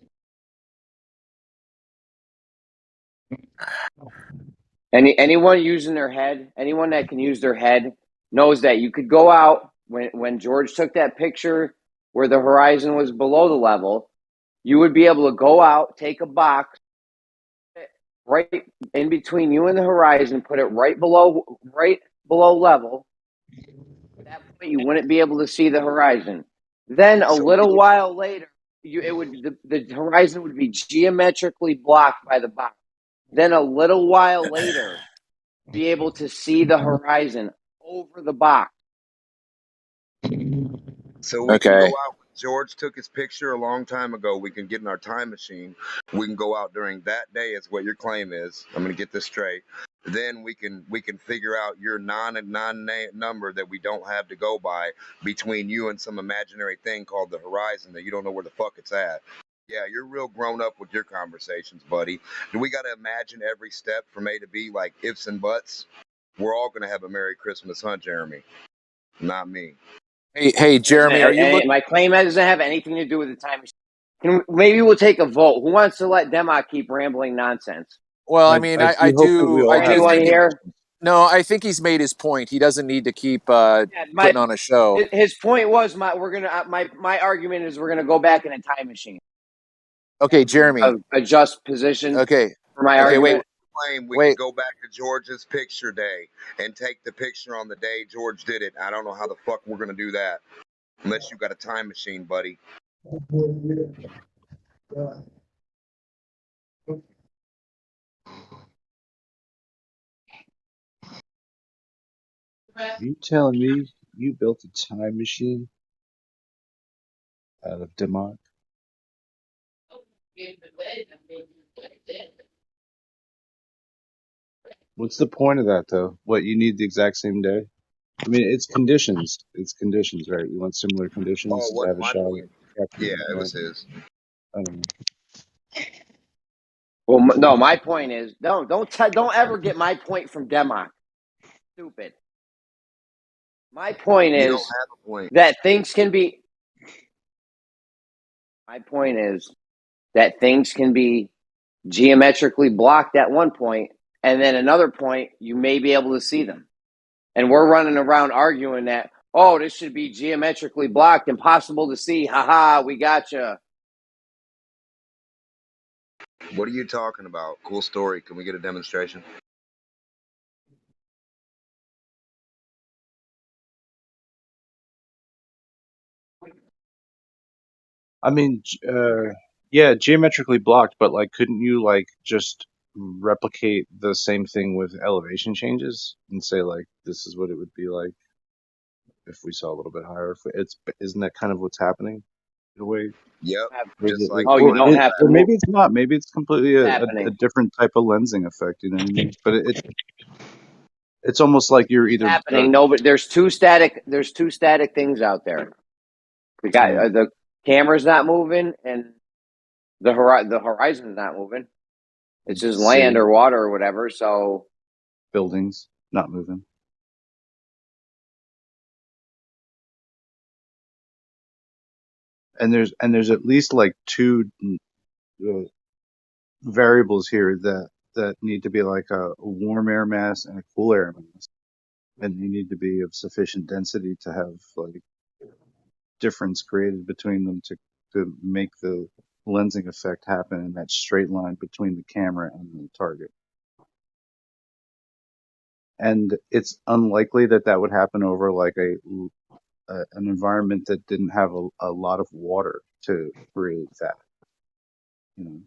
Speaker 21: Anyone using their head, anyone that can use their head knows that you could go out when George took that picture where the horizon was below the level, you would be able to go out, take a box right in between you and the horizon, put it right below level. At that point, you wouldn't be able to see the horizon. Then a little while later, the horizon would be geometrically blocked by the box. Then a little while later, be able to see the horizon over the box.
Speaker 13: So we can go out. When George took his picture a long time ago, we can get in our time machine. We can go out during that day, is what your claim is. I'm going to get this straight. Then we can figure out your non number that we don't have to go by between you and some imaginary thing called the horizon that you don't know where the fuck it's at. Yeah, you're real grown up with your conversations, buddy. Do we got to imagine every step from A to B like ifs and buts? We're all going to have a Merry Christmas, huh, Jeremy? Not me.
Speaker 17: Hey, Jeremy, are you looking?
Speaker 21: My claim doesn't have anything to do with the time machine. Maybe we'll take a vote. Who wants to let Demok keep rambling nonsense?
Speaker 17: Well, I mean, I do.
Speaker 21: Anyone here?
Speaker 17: No, I think he's made his point. He doesn't need to keep putting on a show.
Speaker 21: His point was my argument is we're gonna go back in a time machine.
Speaker 17: Okay, Jeremy.
Speaker 21: Adjust position.
Speaker 17: Okay.
Speaker 21: For my argument.
Speaker 13: We can go back to George's picture day and take the picture on the day George did it. I don't know how the fuck we're gonna do that unless you got a time machine, buddy.
Speaker 19: You telling me you built a time machine out of Demok? What's the point of that, though? What, you need the exact same day? I mean, it's conditions. It's conditions, right? You want similar conditions to have a shot at capturing
Speaker 13: Yeah,
Speaker 19: the
Speaker 13: it was
Speaker 19: horizon.
Speaker 13: his.
Speaker 19: I don't know.
Speaker 21: Well, no, my point is don't ever get my point from Demok. Stupid. My point
Speaker 13: You don't
Speaker 21: is
Speaker 13: have a point.
Speaker 21: that things can be. My point is that things can be geometrically blocked at one point, and then another point you may be able to see them. And we're running around arguing that, oh, this should be geometrically blocked, impossible to see. Haha, we gotcha.
Speaker 13: What are you talking about? Cool story. Can we get a demonstration?
Speaker 19: I mean, yeah, geometrically blocked, but like, couldn't you like just replicate the same thing with elevation changes and say like, this is what it would be like if we saw a little bit higher? Isn't that kind of what's happening in a way?
Speaker 13: Yep.
Speaker 19: Or,
Speaker 13: Just like
Speaker 21: Oh, you don't have to
Speaker 19: or
Speaker 21: move.
Speaker 19: maybe it's not. Maybe it's completely
Speaker 21: It's
Speaker 19: a
Speaker 21: happening.
Speaker 19: different type of lensing effect. You know what I mean? But it's almost like you're
Speaker 21: It's
Speaker 19: either
Speaker 21: happening. No, but there's two static things out there. The guy, the camera's not moving, and the horizon's not moving. It's just land
Speaker 19: city
Speaker 21: or water or whatever. So
Speaker 19: buildings not moving. And there's at least like two variables here that need to be like a warm air mass and a cool air mass, and they need to be of sufficient density to have like difference created between them to make the lensing effect happen in that straight line between the camera and the target. And it's unlikely that would happen over like an environment that didn't have a lot of water to create that. You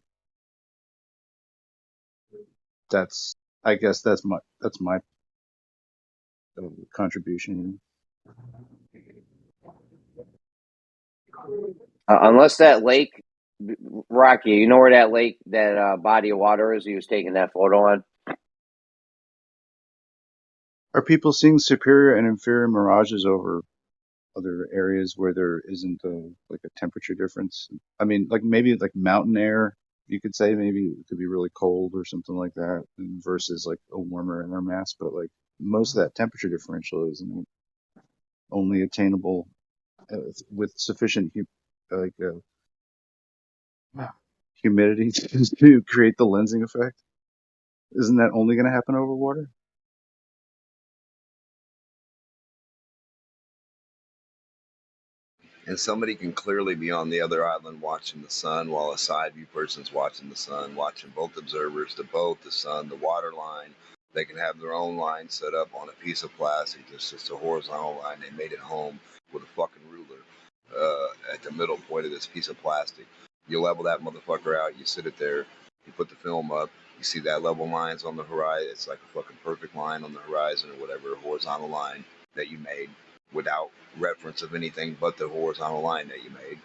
Speaker 19: know, I guess that's my contribution.
Speaker 21: unless that lake, Rocky, you know where that lake, that body of water is? He was taking that photo on.
Speaker 19: Are people seeing superior and inferior mirages over other areas where there isn't like a temperature difference? I mean, like maybe like mountain air, you could say maybe it could be really cold or something like that versus like a warmer air mass, but like most of that temperature differential is only attainable with sufficient humidity to create the lensing effect. Isn't that only going to happen over water?
Speaker 13: And somebody can clearly be on the other island watching the sun while a side view person's watching the sun, watching both observers, the sun, the water line. They can have their own line set up on a piece of plastic. It's just a horizontal line. They made it home with a fucking ruler at the middle point of this piece of plastic. You level that motherfucker out. You sit it there. You put the film up. You see that level lines on the horizon. It's like a fucking perfect line on the horizon or whatever, horizontal line that you made without reference of anything but the horizontal line that you made,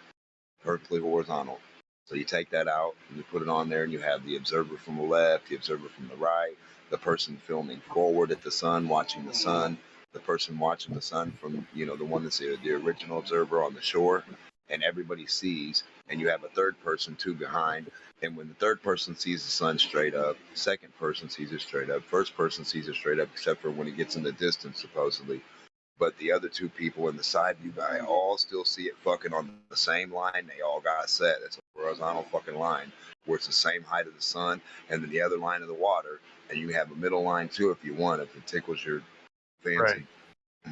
Speaker 13: perfectly horizontal. So you take that out and you put it on there, and you have the observer from the left, the observer from the right, the person filming forward at the sun, watching the sun, the person watching the sun from, the one that's the original observer on the shore, and everybody sees, and you have a third person, two behind, and when the third person sees the sun straight up, second person sees it straight up, first person sees it straight up, except for when it gets in the distance, supposedly. But the other two people in the side view guy all still see it fucking on the same line. They all got set. It's a horizontal fucking line where it's the same height of the sun and then the other line of the water. And you have a middle line too if you want, if it tickles your fancy.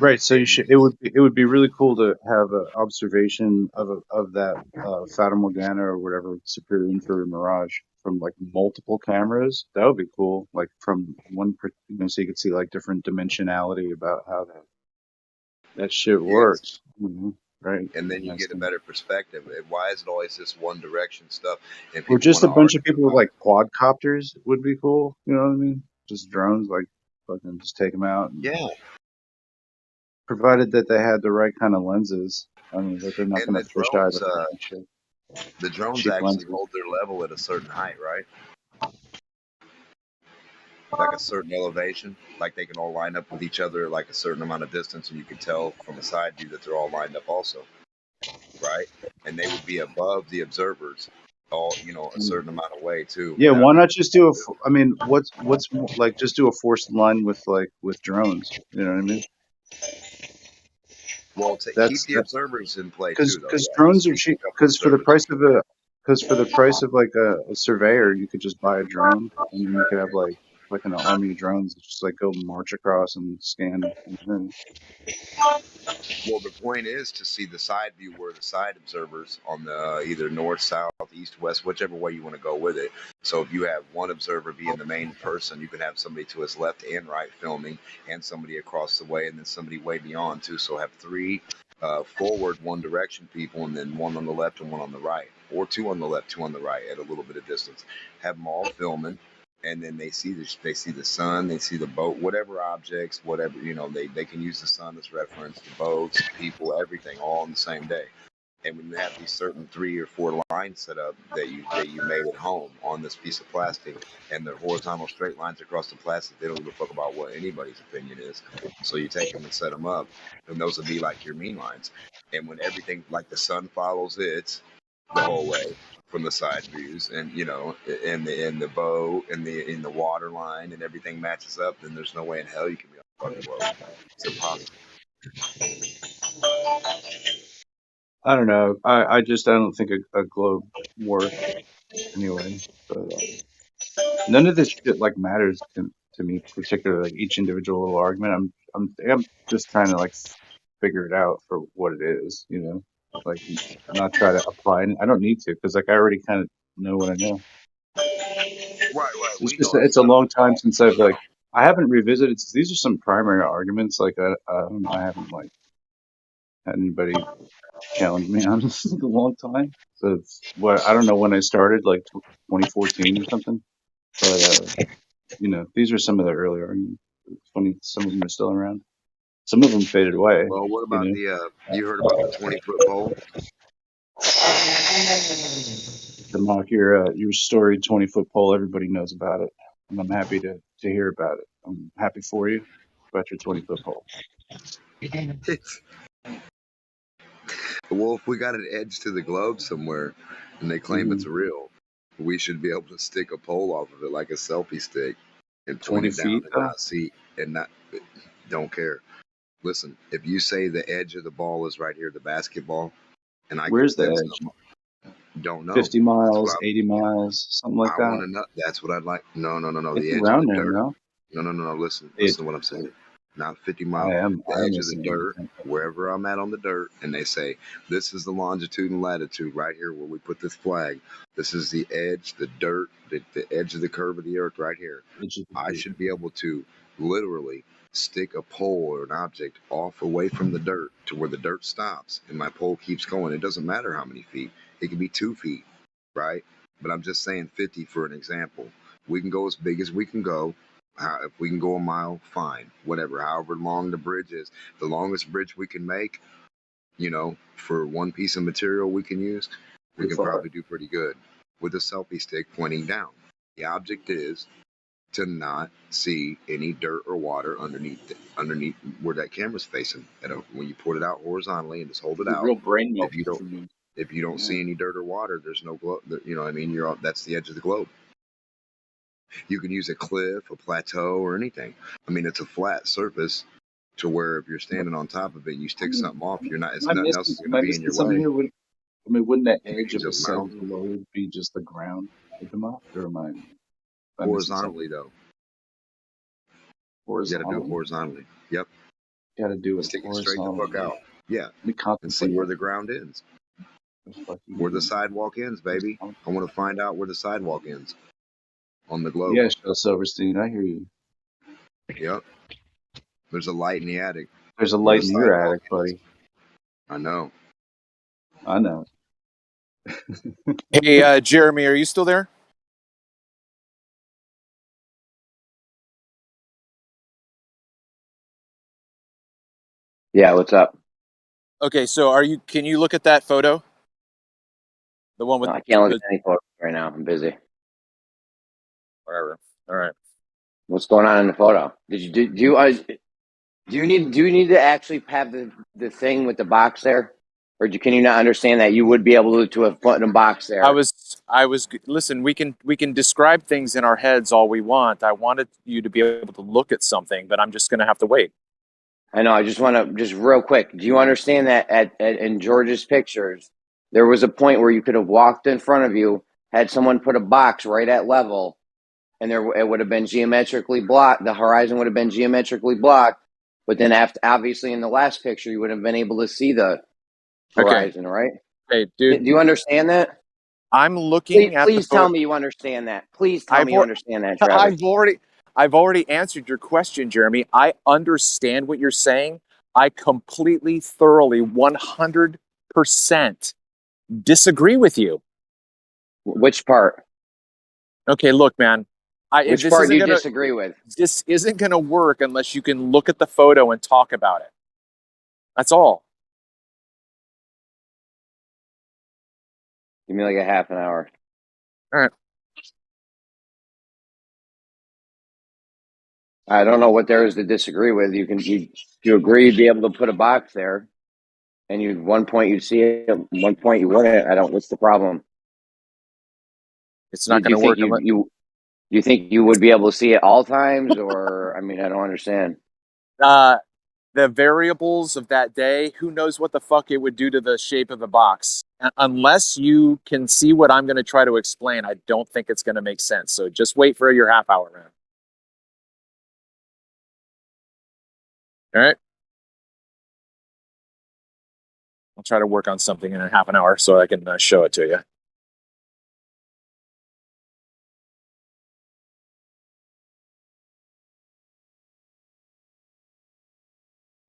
Speaker 19: Right. So it would be really cool to have an observation of that Fata Morgana or whatever superior inferior mirage from like multiple cameras. That would be cool. Like from one, so you could see like different dimensionality about how that shit works. Mm-hmm. Right.
Speaker 13: And then you get a better perspective. Why is it always this one direction stuff? And
Speaker 19: Or
Speaker 13: people
Speaker 19: just a
Speaker 13: want to
Speaker 19: bunch of
Speaker 13: argue
Speaker 19: people with
Speaker 13: about
Speaker 19: like quadcopters would be cool. You know what I mean? Just drones, like fucking just take them out.
Speaker 13: Yeah.
Speaker 19: Provided that they had the right kind of lenses. I mean, that they're not
Speaker 13: And
Speaker 19: going
Speaker 13: the
Speaker 19: to fish eye
Speaker 13: drones,
Speaker 19: the fucking shit. Cheap
Speaker 13: actually
Speaker 19: lenses.
Speaker 13: hold their level at a certain height, right? Like a certain elevation, like they can all line up with each other like a certain amount of distance, and you can tell from a side view that they're all lined up also, right? And they would be above the observers, all a certain amount of way too.
Speaker 19: Yeah,
Speaker 13: That'd
Speaker 19: why
Speaker 13: be
Speaker 19: not just do a? I mean, what's like just do a forced line with drones? You know what I mean?
Speaker 13: well. Keep
Speaker 19: That's
Speaker 13: the observers in play too, though.
Speaker 19: because
Speaker 13: Yeah,
Speaker 19: drones
Speaker 13: just
Speaker 19: are
Speaker 13: keep
Speaker 19: cheap.
Speaker 13: a couple
Speaker 19: Because for the
Speaker 13: observers.
Speaker 19: price of like a surveyor, you could just buy a drone, and then you could have like an army of drones that just like go march across and scan.
Speaker 13: Well, the point is to see the side view where the side observers on the either north, south, east, west, whichever way you want to go with it. So if you have one observer being the main person, you can have somebody to his left and right filming, and somebody across the way, and then somebody way beyond too. So have three forward, one direction people, and then one on the left and one on the right, or two on the left, two on the right at a little bit of distance. Have them all filming. And then they see the sun, they see the boat, whatever objects, whatever they can use the sun as reference, the boats, people, everything, all on the same day. And when you have these certain 3 or 4 lines set up that you made at home on this piece of plastic, and they're horizontal straight lines across the plastic, they don't give a fuck about what anybody's opinion is. So you take them and set them up, and those would be like your mean lines. And when everything, like the sun follows it the whole way from the side views, and and the boat and the water line and everything matches up, then there's no way in hell you can be on the fucking globe. It's impossible.
Speaker 19: I don't know. I don't think a globe works anyway. But none of this shit like matters to me particularly. Like each individual little argument, I'm just trying to like figure it out for what it is. Like not try to apply. I don't need to because like I already kind of know what I know.
Speaker 13: Right.
Speaker 19: It's
Speaker 13: We
Speaker 19: just
Speaker 13: know it's
Speaker 19: it's a
Speaker 13: not.
Speaker 19: long time since I haven't revisited. These are some primary arguments. Like I haven't like had anybody challenge me on this in a long time. So it's what I don't know when I started, like 2014 or something. But these are some of the earlier arguments. It's funny, some of them are still around. Some of them faded away.
Speaker 13: Well, what about you heard about the 20-foot pole?
Speaker 19: To mock your storied 20-foot pole, everybody knows about it, and I'm happy to hear about it. I'm happy for you about your 20-foot pole.
Speaker 13: Well, if we got an edge to the globe somewhere and they claim it's real, we should be able to stick a pole off of it like a selfie stick and point
Speaker 19: 20
Speaker 13: it down
Speaker 19: feet
Speaker 13: and
Speaker 19: though.
Speaker 13: not see and not don't care. Listen, if you say the edge of the ball is right here, the basketball, and I
Speaker 19: Where's
Speaker 13: can
Speaker 19: the
Speaker 13: send
Speaker 19: edge?
Speaker 13: some, don't know.
Speaker 19: 50 miles, 80 miles, something like
Speaker 13: I want
Speaker 19: that.
Speaker 13: to know. That's what I'd like. No.
Speaker 19: It's
Speaker 13: The edge of
Speaker 19: around
Speaker 13: the
Speaker 19: there,
Speaker 13: dirt.
Speaker 19: no?
Speaker 13: No. Listen to what I'm saying. Not 50
Speaker 19: I
Speaker 13: miles.
Speaker 19: am
Speaker 13: The edge of the
Speaker 19: listening.
Speaker 13: dirt, wherever I'm at on the dirt, and they say this is the longitude and latitude right here where we put this flag. This is the edge, the dirt, the edge of the curve of the earth right here. I should be able to literally stick a pole or an object off away from the dirt to where the dirt stops and my pole keeps going. It doesn't matter how many feet. It could be 2 feet, right? But I'm just saying 50 for an example. We can go as big as we can go. If we can go a mile, fine. Whatever, however long the bridge is. The longest bridge we can make, for one piece of material we can use, we can probably do pretty good with a selfie stick pointing down. The object is to not see any dirt or water underneath where that camera's facing. When you put it out horizontally and just hold it out.
Speaker 17: Real brain melt.
Speaker 13: If you don't see any dirt or water, there's no globe. You know what I mean? That's the edge of the globe. You can use a cliff, a plateau, or anything. I mean, it's a flat surface to where if you're standing on top of it, you stick something off. Nothing else is going to be in your
Speaker 19: Something
Speaker 13: way.
Speaker 19: here? Wouldn't that
Speaker 13: You
Speaker 19: edge
Speaker 13: use
Speaker 19: of
Speaker 13: a
Speaker 19: a said
Speaker 13: mountain
Speaker 19: globe be just the ground? Or am I missing
Speaker 13: horizontally,
Speaker 19: something?
Speaker 13: though.
Speaker 19: Horizontally.
Speaker 13: You got to do it horizontally. Yep.
Speaker 19: Got to do it
Speaker 13: Stick it
Speaker 19: horizontally.
Speaker 13: straight the fuck out. Yeah. And see where the ground ends. Where the sidewalk ends, baby. I want to find out where the sidewalk ends on the globe.
Speaker 19: Yeah, Silverstein, I hear you.
Speaker 13: Yep. There's a light in the attic.
Speaker 19: There's a light in your attic, buddy.
Speaker 13: I know.
Speaker 19: I know.
Speaker 17: Hey, Jeremy, are you still there?
Speaker 21: Yeah, what's up?
Speaker 17: Okay, so can you look at that photo? The one with
Speaker 21: No, I can't look at any photos right now. I'm busy.
Speaker 17: Whatever. All right.
Speaker 21: What's going on in the photo? Do you need to actually have the thing with the box there? Or can you not understand that you would be able to have put in a box there?
Speaker 17: I was. Listen, we can describe things in our heads all we want. I wanted you to be able to look at something, but I'm just going to have to wait.
Speaker 21: I know. I just want to just real quick. Do you understand that in George's pictures, there was a point where you could have walked in front of you, had someone put a box right at level, and it would have been geometrically blocked. The horizon would have been geometrically blocked. But then, obviously, in the last picture, you would have been able to see the horizon, right?
Speaker 17: Hey, dude.
Speaker 21: Do you understand that?
Speaker 17: I'm looking at
Speaker 21: Please
Speaker 17: the
Speaker 21: tell me you understand that. Please tell me you understand that, Travis.
Speaker 17: I've already answered your question, Jeremy. I understand what you're saying. I completely, thoroughly, 100% disagree with you.
Speaker 21: Which part?
Speaker 17: Okay, look, man.
Speaker 21: Which part do you disagree with?
Speaker 17: This isn't going to work unless you can look at the photo and talk about it. That's all.
Speaker 21: Give me like a half an hour.
Speaker 17: All right.
Speaker 21: I don't know what there is to disagree with. You agree you'd be able to put a box there, and one point you'd see it, one point you wouldn't. What's the problem?
Speaker 17: It's not going to work.
Speaker 21: You think you would be able to see it all times, or I don't understand.
Speaker 17: The variables of that day, who knows what the fuck it would do to the shape of the box. Unless you can see what I'm going to try to explain, I don't think it's going to make sense. So just wait for your half hour, man. All right. I'll try to work on something in a half an hour so I can show it to you.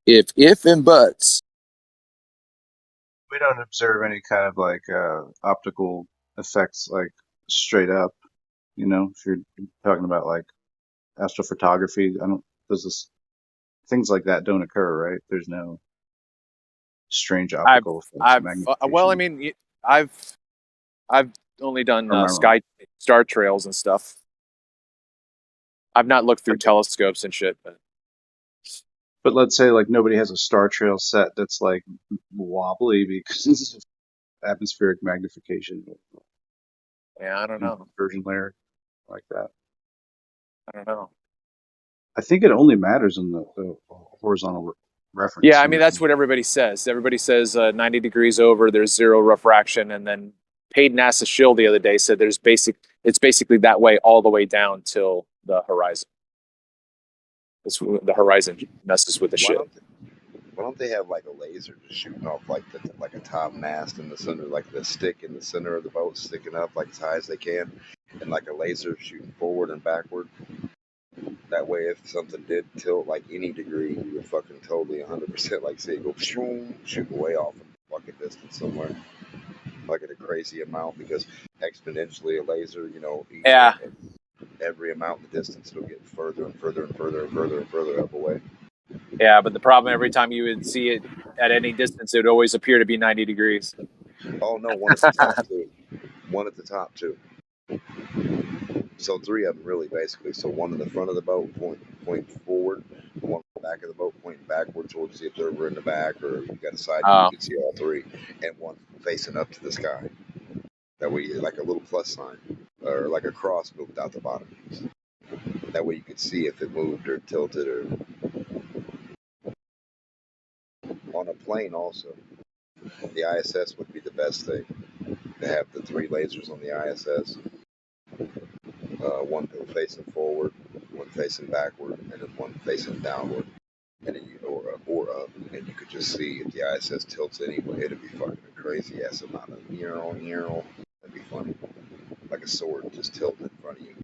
Speaker 17: If and buts.
Speaker 19: We don't observe any kind of like optical effects like straight up. You know, if you're talking about like astrophotography, things like that don't occur, right? There's no strange optical effects.
Speaker 17: Well, I mean, I've only done star trails and stuff. I've not looked through telescopes and shit,
Speaker 19: but let's say like nobody has a star trail set that's like wobbly because of atmospheric magnification.
Speaker 17: Yeah, I don't know.
Speaker 19: Inversion layer like that.
Speaker 17: I don't know.
Speaker 19: I think it only matters in the horizontal reference.
Speaker 17: Yeah, I mean, that's what everybody says. Everybody says 90 degrees over, there's zero refraction. And then paid NASA shill the other day said it's basically that way all the way down till the horizon. The horizon messes with the shit.
Speaker 13: Why don't they have like a laser just shooting off like a top mast in the center, like the stick in the center of the boat sticking up like as high as they can, and like a laser shooting forward and backward. That way, if something did tilt like any degree, you would fucking totally 100% like see it go shooting way off a fucking distance somewhere, like at a crazy amount because exponentially a laser, every amount in the distance it'll get further and further and further and further and further up away.
Speaker 17: Yeah, but the problem every time you would see it at any distance, it would always appear to be 90 degrees.
Speaker 13: Oh no, one at the top too. One at the top too. So three of them really basically. So one in the front of the boat pointing forward, one in the back of the boat pointing backward towards the observer in the back, or you got a side you can see all three, and one facing up to the sky. That way, like a little plus sign or like a cross moved out the bottom piece. That way you could see if it moved or tilted or on a plane also. The ISS would be the best thing to have the three lasers on the ISS. One facing forward, one facing backward, and then one facing downward, and then or up, and you could just see if the ISS tilts anyway. It'd be fucking a crazy ass amount of That'd be funny, like a sword just tilting in front of you.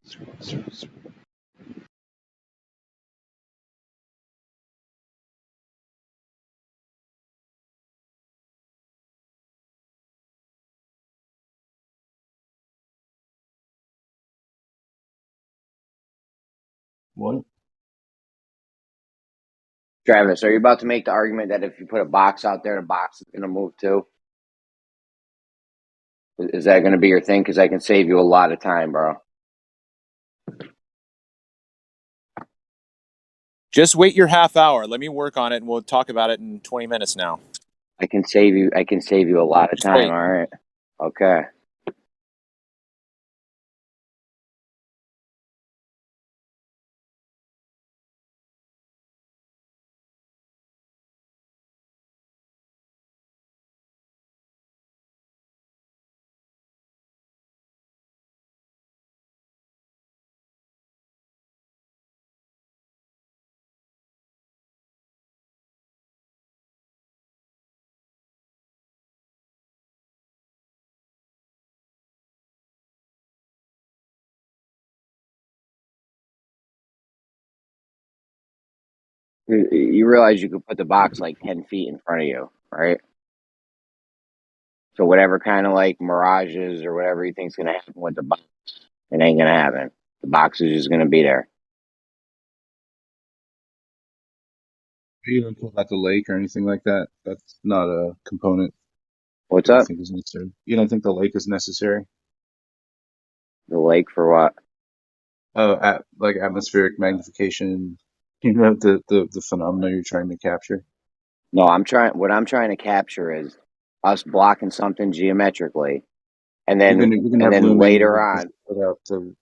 Speaker 19: What?
Speaker 21: Travis, are you about to make the argument that if you put a box out there, the box is going to move too? Is that going to be your thing? Because I can save you a lot of time, bro.
Speaker 17: Just wait your half hour. Let me work on it, and we'll talk about it in 20 minutes now.
Speaker 21: I can save you a lot of time. All right. Okay. You realize you could put the box like 10 feet in front of you, right? So whatever kind of like mirages or whatever you think's gonna happen with the box, it ain't gonna happen. The box is just gonna be there.
Speaker 19: You don't talk about the lake or anything like that. That's not a component.
Speaker 21: What's
Speaker 19: that you
Speaker 21: up?
Speaker 19: think is necessary. You don't think the lake is necessary?
Speaker 21: The lake for what?
Speaker 19: Oh, like atmospheric magnification. You know the phenomena you're trying to capture.
Speaker 21: No, what I'm trying to capture is us blocking something geometrically, and
Speaker 19: You're
Speaker 21: then
Speaker 19: gonna have looming
Speaker 21: later on,
Speaker 19: without the.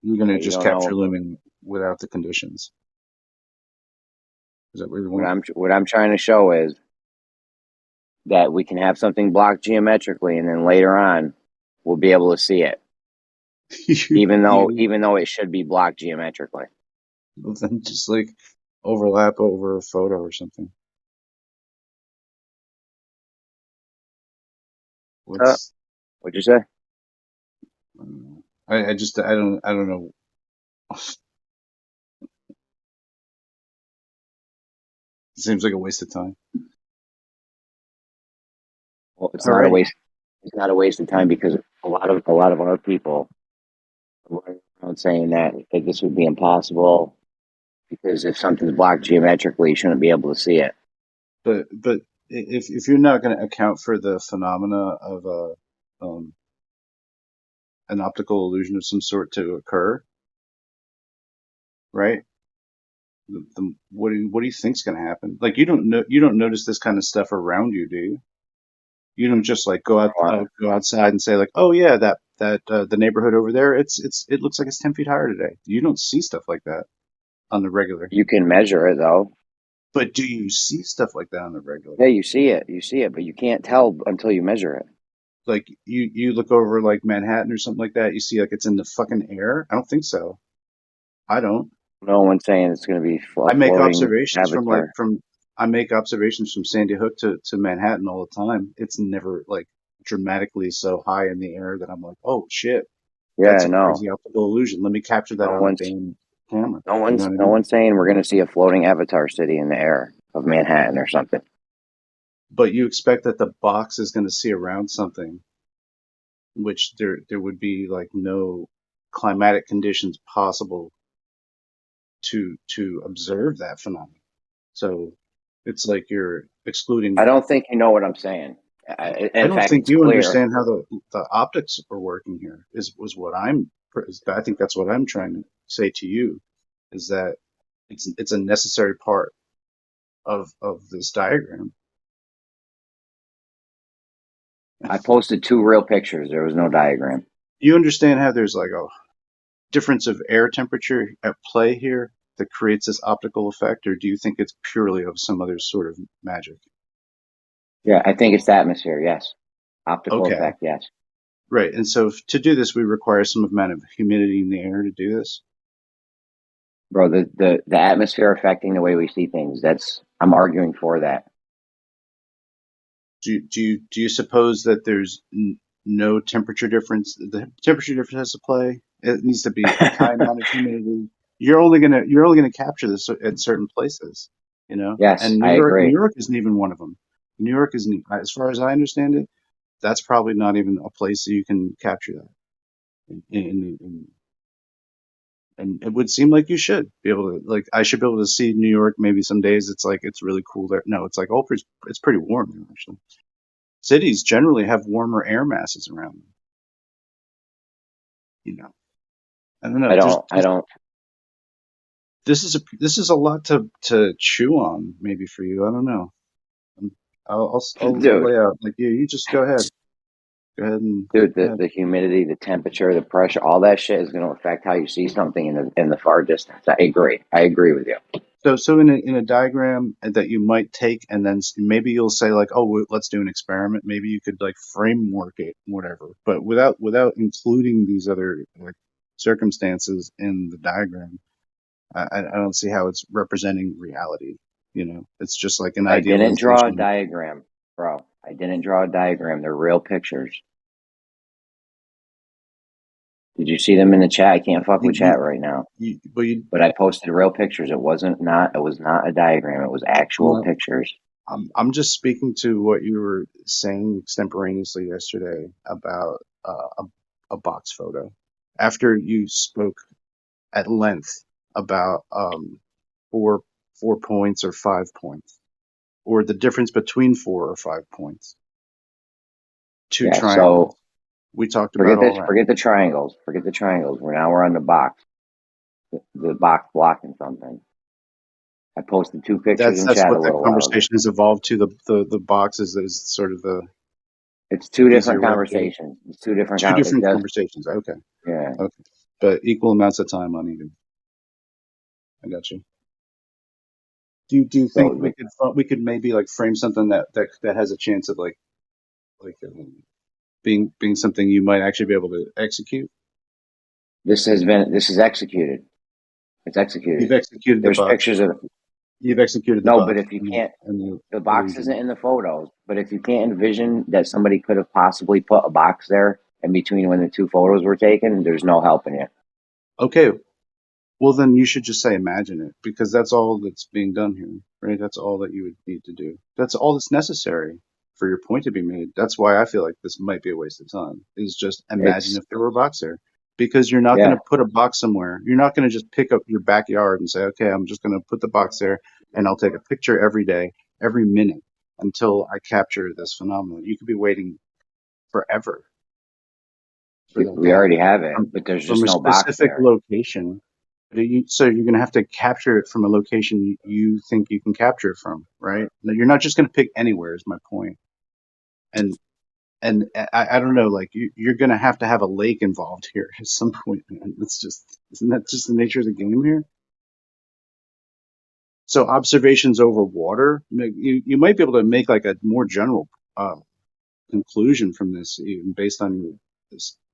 Speaker 19: You're gonna
Speaker 21: you
Speaker 19: just
Speaker 21: don't
Speaker 19: capture
Speaker 21: know
Speaker 19: looming without the conditions. Is that what you want?
Speaker 21: what I'm trying to show is that we can have something blocked geometrically, and then later on, we'll be able to see it, even though it should be blocked geometrically.
Speaker 19: Well, then just like overlap over a photo or something. What's
Speaker 21: What'd you say?
Speaker 19: I don't know. It seems like a waste of time.
Speaker 21: Well, it's not a waste. It's not a waste of time because a lot of our people are around saying that this would be impossible because if something's blocked geometrically, you shouldn't be able to see it.
Speaker 19: But if you're not going to account for the phenomena of an optical illusion of some sort to occur, right? What do you think's going to happen? Like you don't notice this kind of stuff around you, do you? You don't just like go outside and say like, oh yeah, that the neighborhood over there, it looks like it's 10 feet higher today. You don't see stuff like that on the regular.
Speaker 21: You can measure it though.
Speaker 19: But do you see stuff like that on the regular?
Speaker 21: Yeah, you see it, but you can't tell until you measure it.
Speaker 19: Like you look over like Manhattan or something like that, you see like it's in the fucking air. I don't think so. I don't.
Speaker 21: No one's saying it's going to be
Speaker 19: I make
Speaker 21: floating
Speaker 19: observations
Speaker 21: avatar.
Speaker 19: I make observations from Sandy Hook to Manhattan all the time. It's never like dramatically so high in the air that I'm like, oh shit,
Speaker 21: Yeah,
Speaker 19: that's a
Speaker 21: no.
Speaker 19: crazy optical illusion. Let me capture that on a Bane camera.
Speaker 21: No one's
Speaker 19: You know what I mean?
Speaker 21: saying we're going to see a floating avatar city in the air of Manhattan or something.
Speaker 19: But you expect that the box is going to see around something, which there would be like no climatic conditions possible to observe that phenomenon. So it's like you're excluding.
Speaker 21: I don't think you know what I'm saying.
Speaker 19: I don't think you understand how the optics are working here. I think that's what I'm trying to say to you, is that it's a necessary part of this diagram.
Speaker 21: I posted 2 real pictures. There was no diagram.
Speaker 19: You understand how there's like a difference of air temperature at play here that creates this optical effect, or do you think it's purely of some other sort of magic?
Speaker 21: Yeah, I think it's the atmosphere, yes. Optical effect, yes.
Speaker 19: Right, and so to do this, we require some amount of humidity in the air to do this.
Speaker 21: Bro, the atmosphere affecting the way we see things, I'm arguing for that.
Speaker 19: Do you suppose that there's no temperature difference? The temperature difference has to play. It needs to be a high amount of humidity. You're only gonna capture this at certain places, you know.
Speaker 21: Yes,
Speaker 19: and
Speaker 21: I agree.
Speaker 19: New York isn't even one of them. New York isn't, as far as I understand it, that's probably not even a place that you can capture that. And it would seem like you should be able to, like, I should be able to see New York. Maybe some days it's like it's really cool there. No, it's like it's pretty warm there actually. Cities generally have warmer air masses around them. You know, I don't know.
Speaker 21: I don't.
Speaker 19: This is a lot to chew on, maybe for you. I don't know. I'll
Speaker 21: Dude.
Speaker 19: lay out. Like you just go ahead. Go ahead and
Speaker 21: Dude, the humidity, the temperature, the pressure, all that shit is going to affect how you see something in the far distance. I agree with you.
Speaker 19: So in a diagram that you might take, and then maybe you'll say like, oh, let's do an experiment. Maybe you could like framework it, whatever. But without including these other like circumstances in the diagram, I don't see how it's representing reality. You know, it's just like an
Speaker 21: I didn't draw a
Speaker 19: idealization.
Speaker 21: diagram, bro. I didn't draw a diagram. They're real pictures. Did you see them in the chat? I can't fuck with chat right now. But I posted real pictures. It was not a diagram. It was actual pictures.
Speaker 19: I'm just speaking to what you were saying extemporaneously yesterday about a box photo. After you spoke at length about 4 points or 5 points, or the difference between 4 or 5 points. Two triangles.
Speaker 21: So
Speaker 19: we talked about all that.
Speaker 21: Forget the triangles. Forget the triangles. We're on the box. The box blocking something. I posted 2 pictures in
Speaker 19: That's
Speaker 21: chat
Speaker 19: what
Speaker 21: a
Speaker 19: the
Speaker 21: little while ago.
Speaker 19: conversation has evolved to. The boxes is sort of the.
Speaker 21: It's 2 different conversations. It's 2 different.
Speaker 19: Two different conversations. Okay.
Speaker 21: Yeah.
Speaker 19: Okay. But equal amounts of time on either. I got you. Do you think we could maybe like frame something that has a chance of like being something you might actually be able to execute?
Speaker 21: This is executed. It's executed.
Speaker 19: You've executed
Speaker 21: There's
Speaker 19: the box.
Speaker 21: pictures of.
Speaker 19: You've executed the
Speaker 21: No,
Speaker 19: box.
Speaker 21: but if you can't, the box isn't in the photos. But if you can't envision that somebody could have possibly put a box there in between when the 2 photos were taken, there's no helping you.
Speaker 19: Okay. Well, then you should just say imagine it, because that's all that's being done here, right? That's all that you would need to do. That's all that's necessary for your point to be made. That's why I feel like this might be a waste of time, is just imagine if there were a box there. Because you're not going to put a box somewhere. You're not going to just pick up your backyard and say, okay, I'm just going to put the box there and I'll take a picture every day, every minute until I capture this phenomenon. You could be waiting forever.
Speaker 21: We already have it, but there's just no box there.
Speaker 19: From a specific location. So you're going to have to capture it from a location you think you can capture it from, right? Now, you're not just going to pick anywhere, is my point. And I don't know, like you're going to have a lake involved here at some point, man. Isn't that just the nature of the game here? So observations over water, you might be able to make like a more general conclusion from this, even based on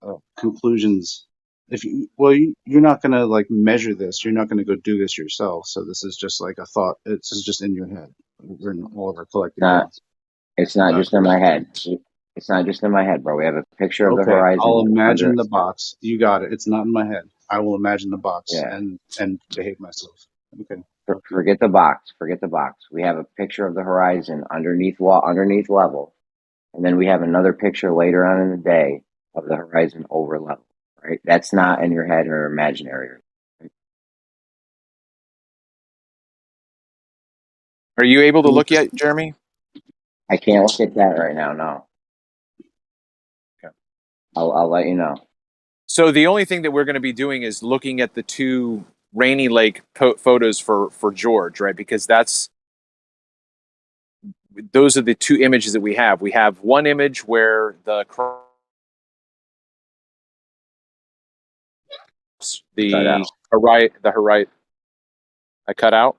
Speaker 19: your conclusions. You're not going to like measure this. You're not going to go do this yourself. So this is just like a thought. This is just in your head. We're in all of our collective heads.
Speaker 21: It's not just in my head. It's not just in my head, bro. We have a picture of the horizon.
Speaker 19: I'll imagine the box. You got it. It's not in my head. I will imagine the box and behave myself. Okay.
Speaker 21: Forget the box. Forget the box. We have a picture of the horizon underneath level, and then we have another picture later on in the day of the horizon over level. Right? That's not in your head or imaginary. Right?
Speaker 17: Are you able to look yet, Jeremy?
Speaker 21: I can't look at that right now. No.
Speaker 17: Okay.
Speaker 21: I'll let you know.
Speaker 17: So the only thing that we're going to be doing is looking at the 2 Rainy Lake photos for George, right? Because those are the 2 images that we have. We have one image where the horizon. I cut out.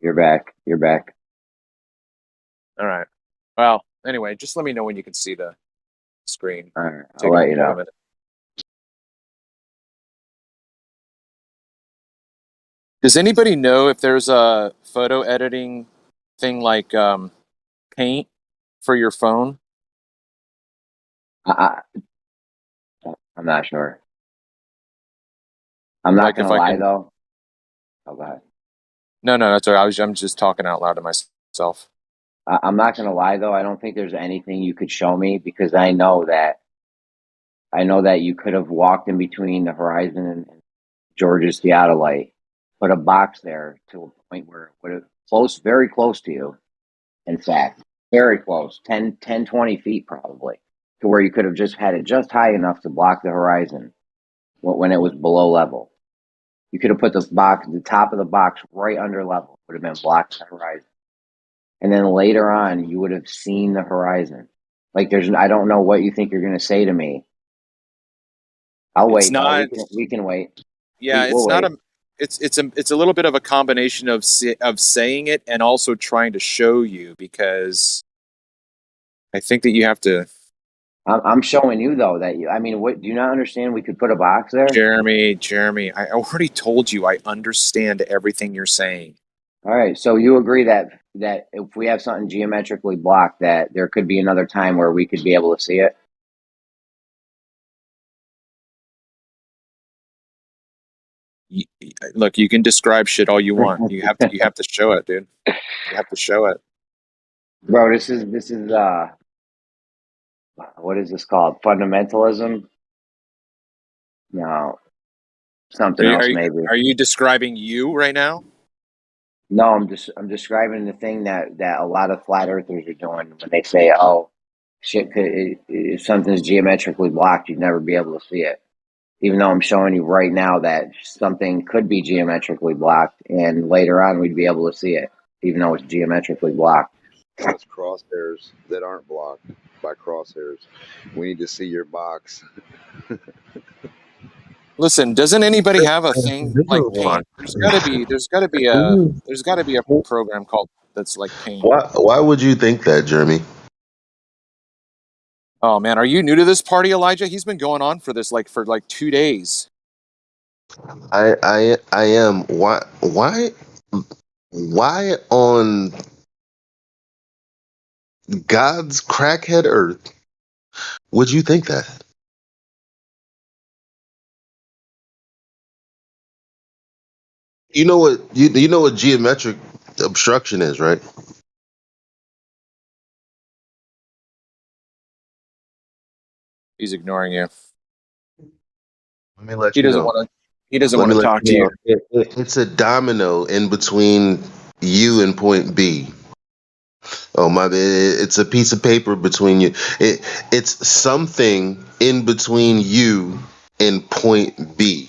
Speaker 21: You're back.
Speaker 17: All right. Well, anyway, just let me know when you can see the screen.
Speaker 21: All right. I'll let you know.
Speaker 17: Does anybody know if there's a photo editing thing like Paint for your phone?
Speaker 21: I'm not sure. I'm not gonna lie though. Oh, go ahead.
Speaker 17: No, that's all right. I'm just talking out loud to myself.
Speaker 21: I'm not gonna lie though. I don't think there's anything you could show me, because I know that you could have walked in between the horizon and George's theodolite, put a box there to a point where it would have very close to you. In fact, very close, 10, 20 feet probably, to where you could have just had it just high enough to block the horizon when it was below level. You could have put the top of the box right under level. Would have been blocking the horizon. and then later on you would have seen the horizon. Like I don't know what you think you're going to say to me. I'll
Speaker 17: It's
Speaker 21: wait though.
Speaker 17: not.
Speaker 21: We can wait.
Speaker 17: Yeah,
Speaker 21: We'll
Speaker 17: it's not
Speaker 21: wait.
Speaker 17: a. It's a little bit of a combination of saying it and also trying to show you, because I think that you have to.
Speaker 21: I'm showing you though that you. I mean, what do you not understand? We could put a box there.
Speaker 17: Jeremy, I already told you I understand everything you're saying.
Speaker 21: All right, so you agree that if we have something geometrically blocked, that there could be another time where we could be able to see it.
Speaker 17: Look, you can describe shit all you want. You have to show it, dude. You have to show it.
Speaker 21: Bro, this is what is this called? Fundamentalism? No, something else maybe.
Speaker 17: Are you describing you right now?
Speaker 21: No, I'm describing the thing that a lot of flat earthers are doing when they say, "Oh, shit, if something's geometrically blocked, you'd never be able to see it." Even though I'm showing you right now that something could be geometrically blocked, and later on we'd be able to see it, even though it's geometrically blocked.
Speaker 13: Those crosshairs that aren't blocked by crosshairs. We need to see your box.
Speaker 17: Listen, doesn't anybody have a thing like paint? There's got to be a program called that's like paint.
Speaker 7: Why would you think that, Jeremy?
Speaker 17: Oh man, are you new to this party, Elijah? He's been going on for this for 2 days.
Speaker 7: I am. Why on God's crackhead earth would you think that? You know what you know what geometric obstruction is, right?
Speaker 17: He's ignoring you.
Speaker 7: Let me let
Speaker 17: He
Speaker 7: you
Speaker 17: doesn't
Speaker 7: know.
Speaker 17: want to. He doesn't
Speaker 7: Let
Speaker 17: want
Speaker 7: me
Speaker 17: to
Speaker 7: let
Speaker 17: talk to
Speaker 7: you
Speaker 17: you.
Speaker 7: know. It's a domino in between you and point B. Oh my! It's a piece of paper between you. It's something in between you and point B.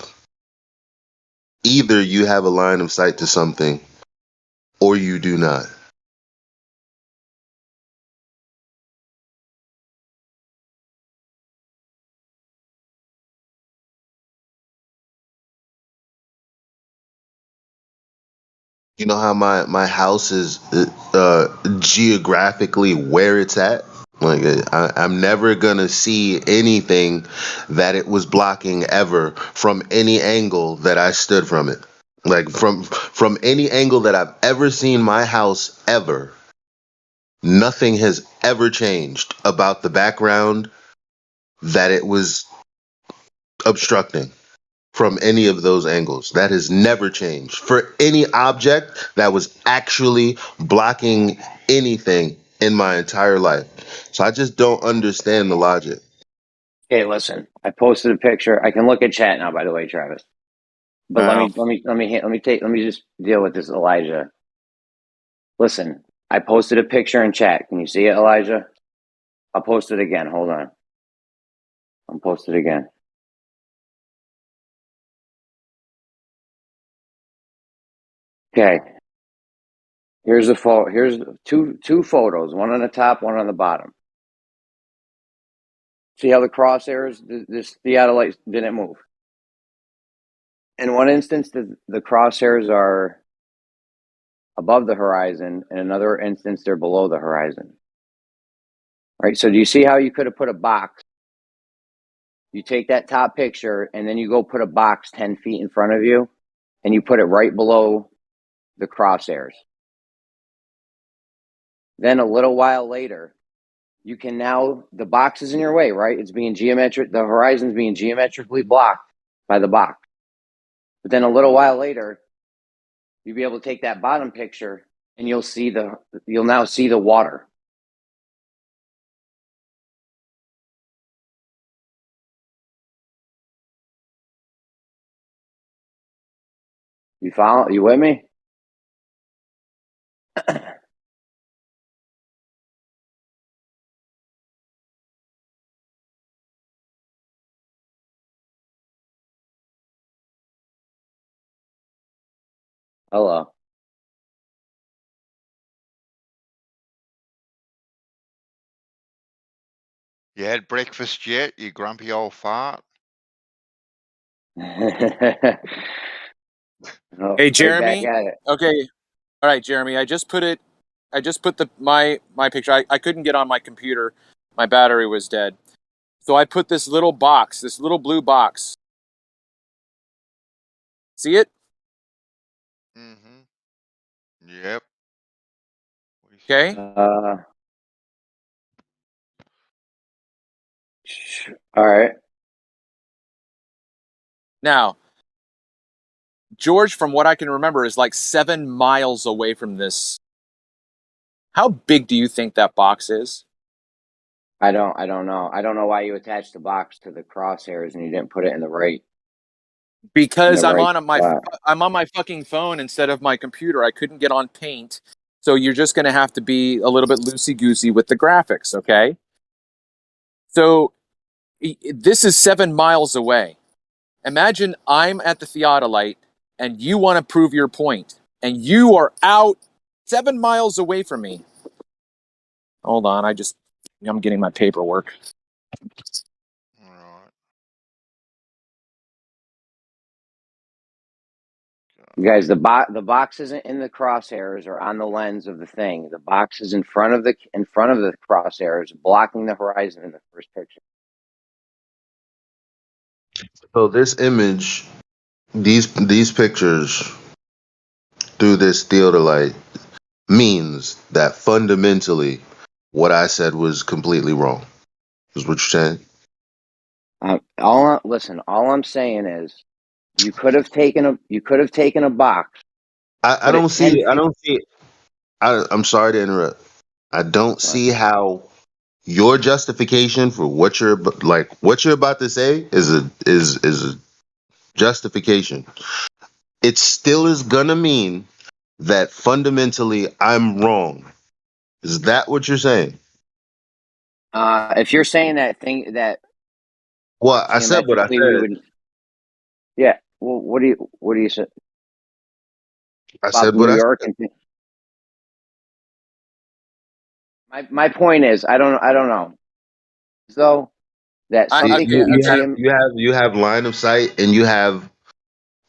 Speaker 7: Either you have a line of sight to something, or you do not. You know how my house is geographically where it's at? Like I'm never gonna see anything that it was blocking ever from any angle that I stood from it. Like from any angle that I've ever seen my house ever, nothing has ever changed about the background that it was obstructing. From any of those angles. That has never changed. For any object that was actually blocking anything in my entire life. So I just don't understand the logic.
Speaker 21: Okay, listen. I posted a picture. I can look at chat now, by the way, Travis. But
Speaker 17: Wow.
Speaker 21: let me just deal with this, Elijah. Listen, I posted a picture in chat. Can you see it, Elijah? I'll post it again. Hold on. I'll post it again. Okay. Here's two photos, one on the top, one on the bottom. See how the crosshairs, this theodolite didn't move. In one instance, the crosshairs are above the horizon. In another instance, they're below the horizon. Right? So do you see how you could have put a box? You take that top picture and then you go put a box 10 feet in front of you and you put it right below the crosshairs. Then a little while later, you can now, the box is in your way, right? It's being the horizon's being geometrically blocked by the box. But then a little while later, you'll be able to take that bottom picture and you'll now see the water. You follow? You with me? Hello.
Speaker 8: You had breakfast yet, you grumpy old fart?
Speaker 21: Oh,
Speaker 17: Hey,
Speaker 21: right back
Speaker 17: Jeremy.
Speaker 21: at it.
Speaker 17: Okay. All right, Jeremy. I just put my picture. I couldn't get on my computer. My battery was dead. So I put this little box, this little blue box. See it?
Speaker 8: Mm-hmm. Yep.
Speaker 17: Okay.
Speaker 21: All right.
Speaker 17: Now, George, from what I can remember, is like 7 miles away from this. How big do you think that box is?
Speaker 21: I don't know. I don't know why you attached the box to the crosshairs and you didn't put it in the right.
Speaker 17: Because I'm
Speaker 21: right
Speaker 17: on my fucking phone instead of my computer. I couldn't get on Paint, so you're just going to have to be a little bit loosey goosey with the graphics, okay? So this is 7 miles away. Imagine I'm at the theodolite and you want to prove your point, and you are out 7 miles away from me. Hold on, I'm getting my paperwork.
Speaker 21: You guys, the box isn't in the crosshairs or on the lens of the thing. The box is in front of the crosshairs, blocking the horizon in the first picture.
Speaker 7: So this image, these pictures through this theodolite means that fundamentally what I said was completely wrong. Is what you're saying?
Speaker 21: All I'm saying is you could have taken a box.
Speaker 7: I don't see. I'm sorry to interrupt. I don't see how your justification for what you're about to say is a justification. It still is gonna mean that fundamentally I'm wrong. Is that what you're saying?
Speaker 21: If you're saying that
Speaker 7: Well, I said what I
Speaker 21: geometrically we
Speaker 7: said.
Speaker 21: would. Yeah. Well, what do you say?
Speaker 7: I
Speaker 21: About
Speaker 7: said
Speaker 21: New
Speaker 7: what I
Speaker 21: York
Speaker 7: said.
Speaker 21: and my point is I don't know. So that something
Speaker 7: You have line of sight and you have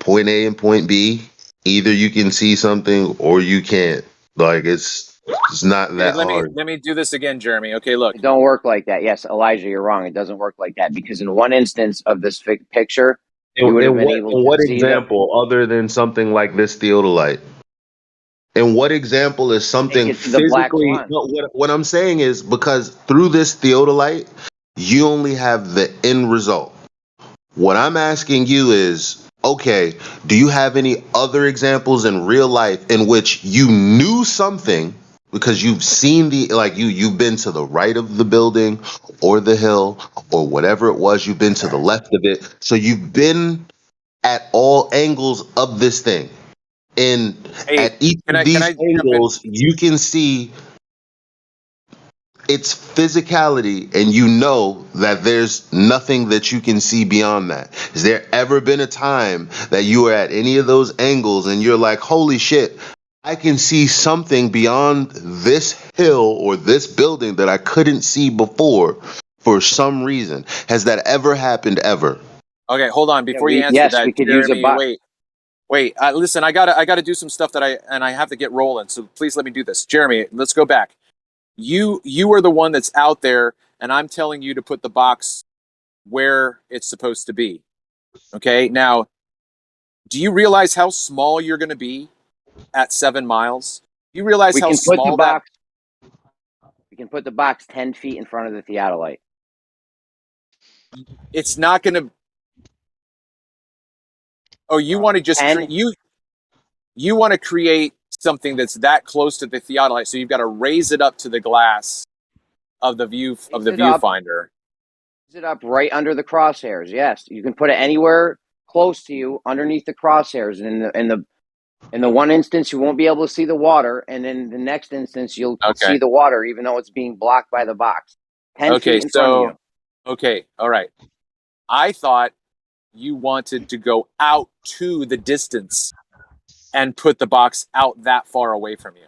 Speaker 7: point A and point B. Either you can see something or you can't. Like it's not
Speaker 17: Okay,
Speaker 7: that hard.
Speaker 17: let me do this again, Jeremy. Okay, look.
Speaker 21: It don't work like that. Yes, Elijah, you're wrong. It doesn't work like that because in one instance of this picture, you would have been able
Speaker 7: In
Speaker 21: to
Speaker 7: what
Speaker 21: see the.
Speaker 7: example other than something like this theodolite? And what example is
Speaker 21: Take
Speaker 7: something
Speaker 21: it to the black
Speaker 7: physically?
Speaker 21: swan.
Speaker 7: No, what I'm saying is because through this theodolite, you only have the end result. What I'm asking you is, okay, do you have any other examples in real life in which you knew something because you've seen you've been to the right of the building or the hill or whatever it was, you've been to the left of it. So you've been at all angles of this thing. And
Speaker 17: Hey,
Speaker 7: at each of these angles, you can see its physicality, and you know that there's nothing that you can see beyond that. Has there ever been a time that you were at any of those angles and you're like, holy shit, I can see something beyond this hill or this building that I couldn't see before for some reason? Has that ever happened ever?
Speaker 17: Okay, hold on. Before you answer that,
Speaker 21: we could use a
Speaker 17: Jeremy,
Speaker 21: box.
Speaker 17: wait. Listen, I gotta do some stuff that I have to get rolling. So please let me do this, Jeremy. Let's go back. You are the one that's out there, and I'm telling you to put the box where it's supposed to be. Okay. Now, do you realize how small you're going to be at 7 miles? You realize
Speaker 21: We
Speaker 17: how
Speaker 21: can put the
Speaker 17: small that?
Speaker 21: box. We can put the box 10 feet in front of the theodolite.
Speaker 17: It's not going to. Oh, you want to just you want to create something that's that close to the theodolite, so you've got to raise it up to the glass of the viewfinder.
Speaker 21: Raise it up right under the crosshairs. Yes, you can put it anywhere close to you, underneath the crosshairs. And in the one instance, you won't be able to see the water, and in the next instance, you'll see the water, even though it's being blocked by the box. 10 feet in front of you.
Speaker 17: Okay, all right. I thought you wanted to go out to the distance and put the box out that far away from you.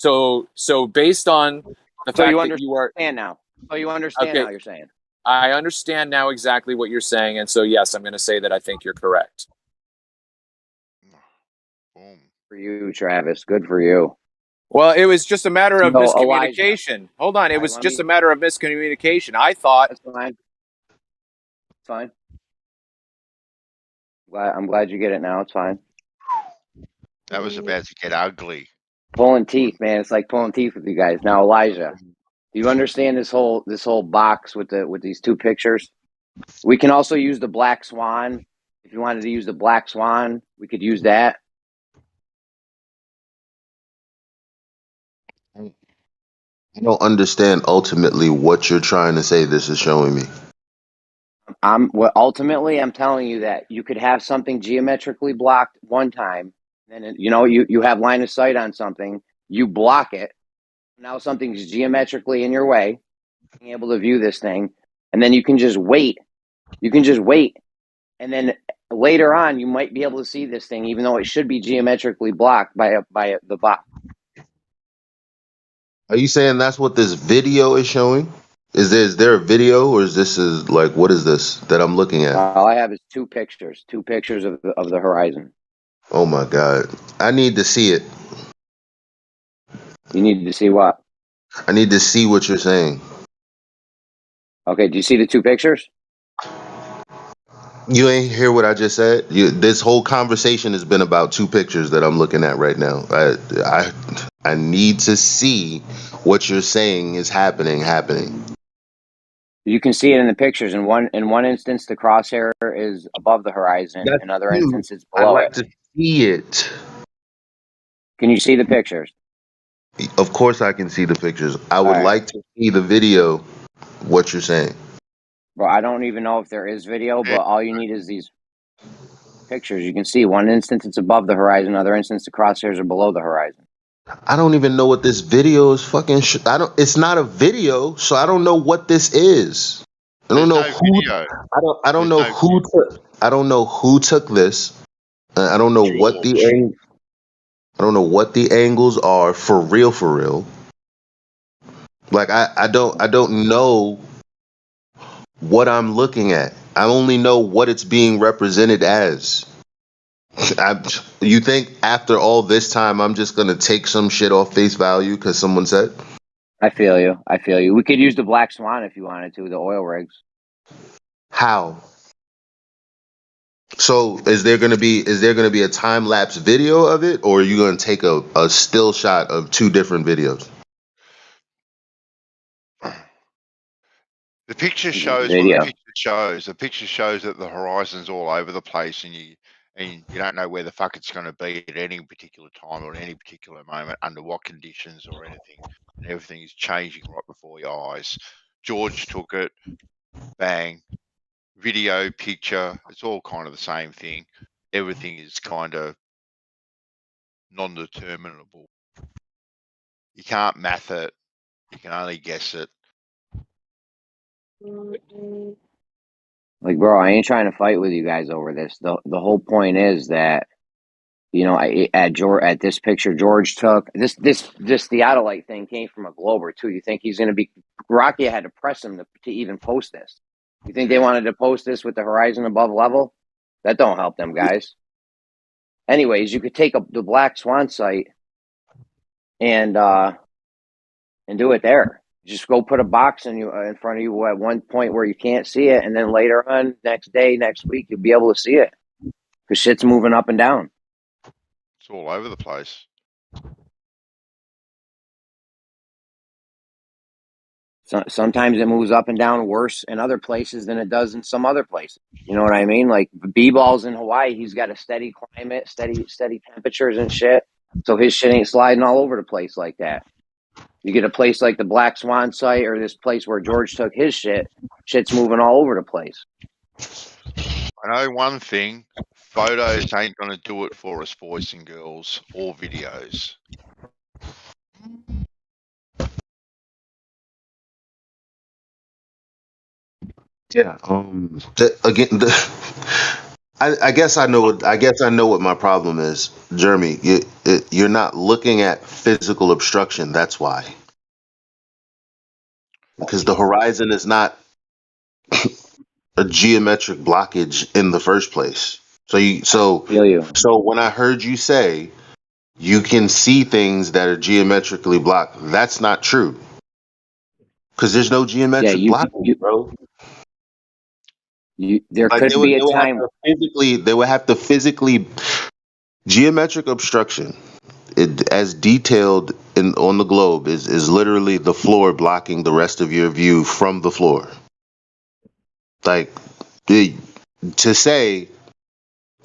Speaker 17: So based on the
Speaker 21: So
Speaker 17: fact
Speaker 21: you
Speaker 17: that you are
Speaker 21: understand now. So you understand
Speaker 17: okay,
Speaker 21: now. You're saying.
Speaker 17: I understand now exactly what you're saying, and so yes, I'm going to say that I think you're correct.
Speaker 8: Boom.
Speaker 21: For you, Travis. Good for you.
Speaker 17: Well, it was just a matter of
Speaker 21: No, Elijah.
Speaker 17: miscommunication. Hold on, it
Speaker 21: All right,
Speaker 17: was
Speaker 21: let
Speaker 17: just
Speaker 21: me.
Speaker 17: a matter of miscommunication. I thought
Speaker 21: That's fine. Fine. I'm glad you get it now. It's fine.
Speaker 8: That was about to get ugly.
Speaker 21: Pulling teeth, man. It's like pulling teeth with you guys. Now, Elijah, do you understand this whole box with these two pictures? We can also use the black swan. If you wanted to use the black swan, we could use that.
Speaker 7: I don't understand ultimately what you're trying to say this is showing me.
Speaker 21: Ultimately, I'm telling you that you could have something geometrically blocked one time, then you have line of sight on something, you block it. Now something's geometrically in your way, being able to view this thing, and then you can just wait. You can just wait, and then later on, you might be able to see this thing, even though it should be geometrically blocked by the box.
Speaker 7: Are you saying that's what this video is showing? Is there a video, or is this like, what is this that I'm looking at?
Speaker 21: All I have is two pictures of the horizon.
Speaker 7: Oh my God. I need to see it.
Speaker 21: You need to see what?
Speaker 7: I need to see what you're saying.
Speaker 21: Okay, do you see the two pictures?
Speaker 7: You ain't hear what I just said? This whole conversation has been about two pictures that I'm looking at right now. I need to see what you're saying is happening.
Speaker 21: You can see it in the pictures. In one instance, the crosshair is above the horizon.
Speaker 7: That's
Speaker 21: In other
Speaker 7: huge.
Speaker 21: instances,
Speaker 7: I'd
Speaker 21: below
Speaker 7: like
Speaker 21: it.
Speaker 7: to see it.
Speaker 21: Can you see the pictures?
Speaker 7: Of course I can see the pictures. I
Speaker 21: All
Speaker 7: would
Speaker 21: right.
Speaker 7: like to see the video, what you're saying.
Speaker 21: Well, I don't even know if there is video, but all you need is these pictures. You can see one instance it's above the horizon, other instance the crosshairs are below the horizon.
Speaker 7: I don't even know what this video is fucking it's not a video, so I don't know what this is. I don't know who
Speaker 8: video.
Speaker 7: I don't know who I don't know who took this. I don't know what I don't know what the angles are for real. Like I don't know what I'm looking at. I only know what it's being represented as. You think after all this time I'm just gonna take some shit off face value because someone said?
Speaker 21: I feel you. We could use the black swan if you wanted to, the oil rigs.
Speaker 7: How? So is there gonna be a time lapse video of it, or are you gonna take a still shot of two different videos?
Speaker 8: The picture shows what the picture shows. The picture shows that the horizon's all over the place, and you don't know where the fuck it's going to be at any particular time or any particular moment, under what conditions or anything. And everything is changing right before your eyes. George took it, bang, video, picture. It's all kind of the same thing. Everything is kind of non-determinable. You can't math it. You can only guess it.
Speaker 21: Like, bro, I ain't trying to fight with you guys over this. The whole point is that, at this picture George took, this theodolite thing came from a glober too. You think he's going to be, Rocky had to press him to even post this. You think they wanted to post this with the horizon above level? That don't help them guys. Anyways, you could take the Black Swan site and do it there. Just go put a box in front of you at one point where you can't see it, and then later on, next day, next week, you'll be able to see it because shit's moving up and down.
Speaker 8: It's all over the place.
Speaker 21: Sometimes it moves up and down worse in other places than it does in some other places. You know what I mean? Like B-Ball's in Hawaii, he's got a steady climate, steady temperatures and shit. So his shit ain't sliding all over the place like that. You get a place like the Black Swan site or this place where George took his shit's moving all over the place.
Speaker 8: I know one thing, photos ain't going to do it for us, boys and girls, or videos.
Speaker 7: Yeah. I guess I know what my problem is, Jeremy. You're not looking at physical obstruction. That's why, because the horizon is not a geometric blockage in the first place. So when I heard you say you can see things that are geometrically blocked, that's not true. Because there's no geometric blockage, bro.
Speaker 21: There could be a time.
Speaker 7: They would have to physically geometric obstruction. As detailed on the globe is literally the floor blocking the rest of your view from the floor. Like to say,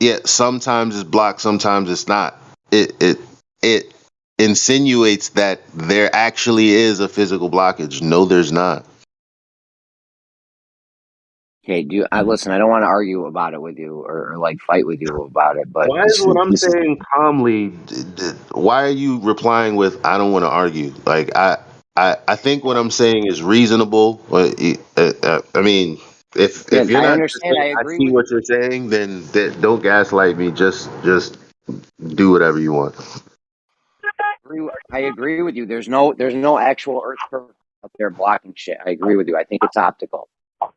Speaker 7: yeah, sometimes it's blocked, sometimes it's not. It insinuates that there actually is a physical blockage. No, there's not.
Speaker 21: Okay, listen, I don't want to argue about it with you or like fight with you about it, but
Speaker 7: Why is what I'm saying calmly? Why are you replying with "I don't want to argue"? Like I think what I'm saying is reasonable. I mean, if you're not, I see what you're saying. Then don't gaslight me. Just do whatever you want.
Speaker 21: I agree with you. There's no actual Earth curve up there blocking shit. I agree with you. I think it's optical.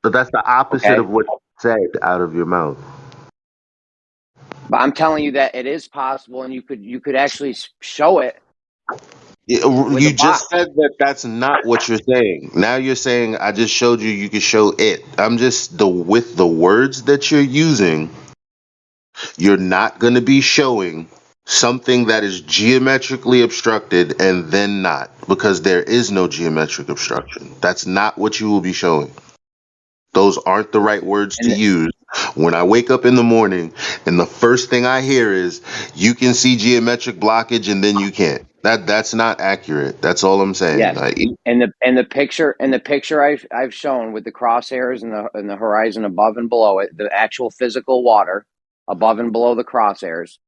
Speaker 7: But that's the opposite of what you said out of your mouth.
Speaker 21: But I'm telling you that it is possible, and you could actually show it.
Speaker 7: You just said that that's not what you're saying. Now you're saying I just showed you could show it. I'm just with the words that you're using, you're not going to be showing something that is geometrically obstructed and then not, because there is no geometric obstruction. That's not what you will be showing. Those aren't the right words to use. When I wake up in the morning and the first thing I hear is you can see geometric blockage and then you can't. That's not accurate. That's all I'm saying.
Speaker 21: Yes. And the picture I've shown with the crosshairs and the horizon above and below it, the actual physical water above and below the crosshairs,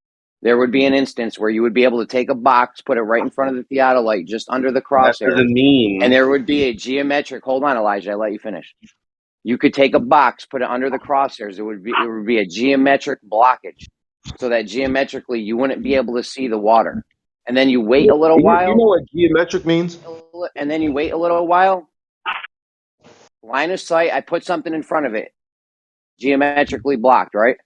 Speaker 21: there would be an instance where you would be able to take a box, put it right in front of the theodolite, just under the crosshairs, and there would be a geometric. Hold on, Elijah, I let you finish. You could take a box, put it under the crosshairs. It would be a geometric blockage, so that geometrically you wouldn't be able to see the water. And then you wait a little while.
Speaker 7: You know what geometric means?
Speaker 21: And then you wait a little while. Line of sight. I put something in front of it, geometrically blocked, right?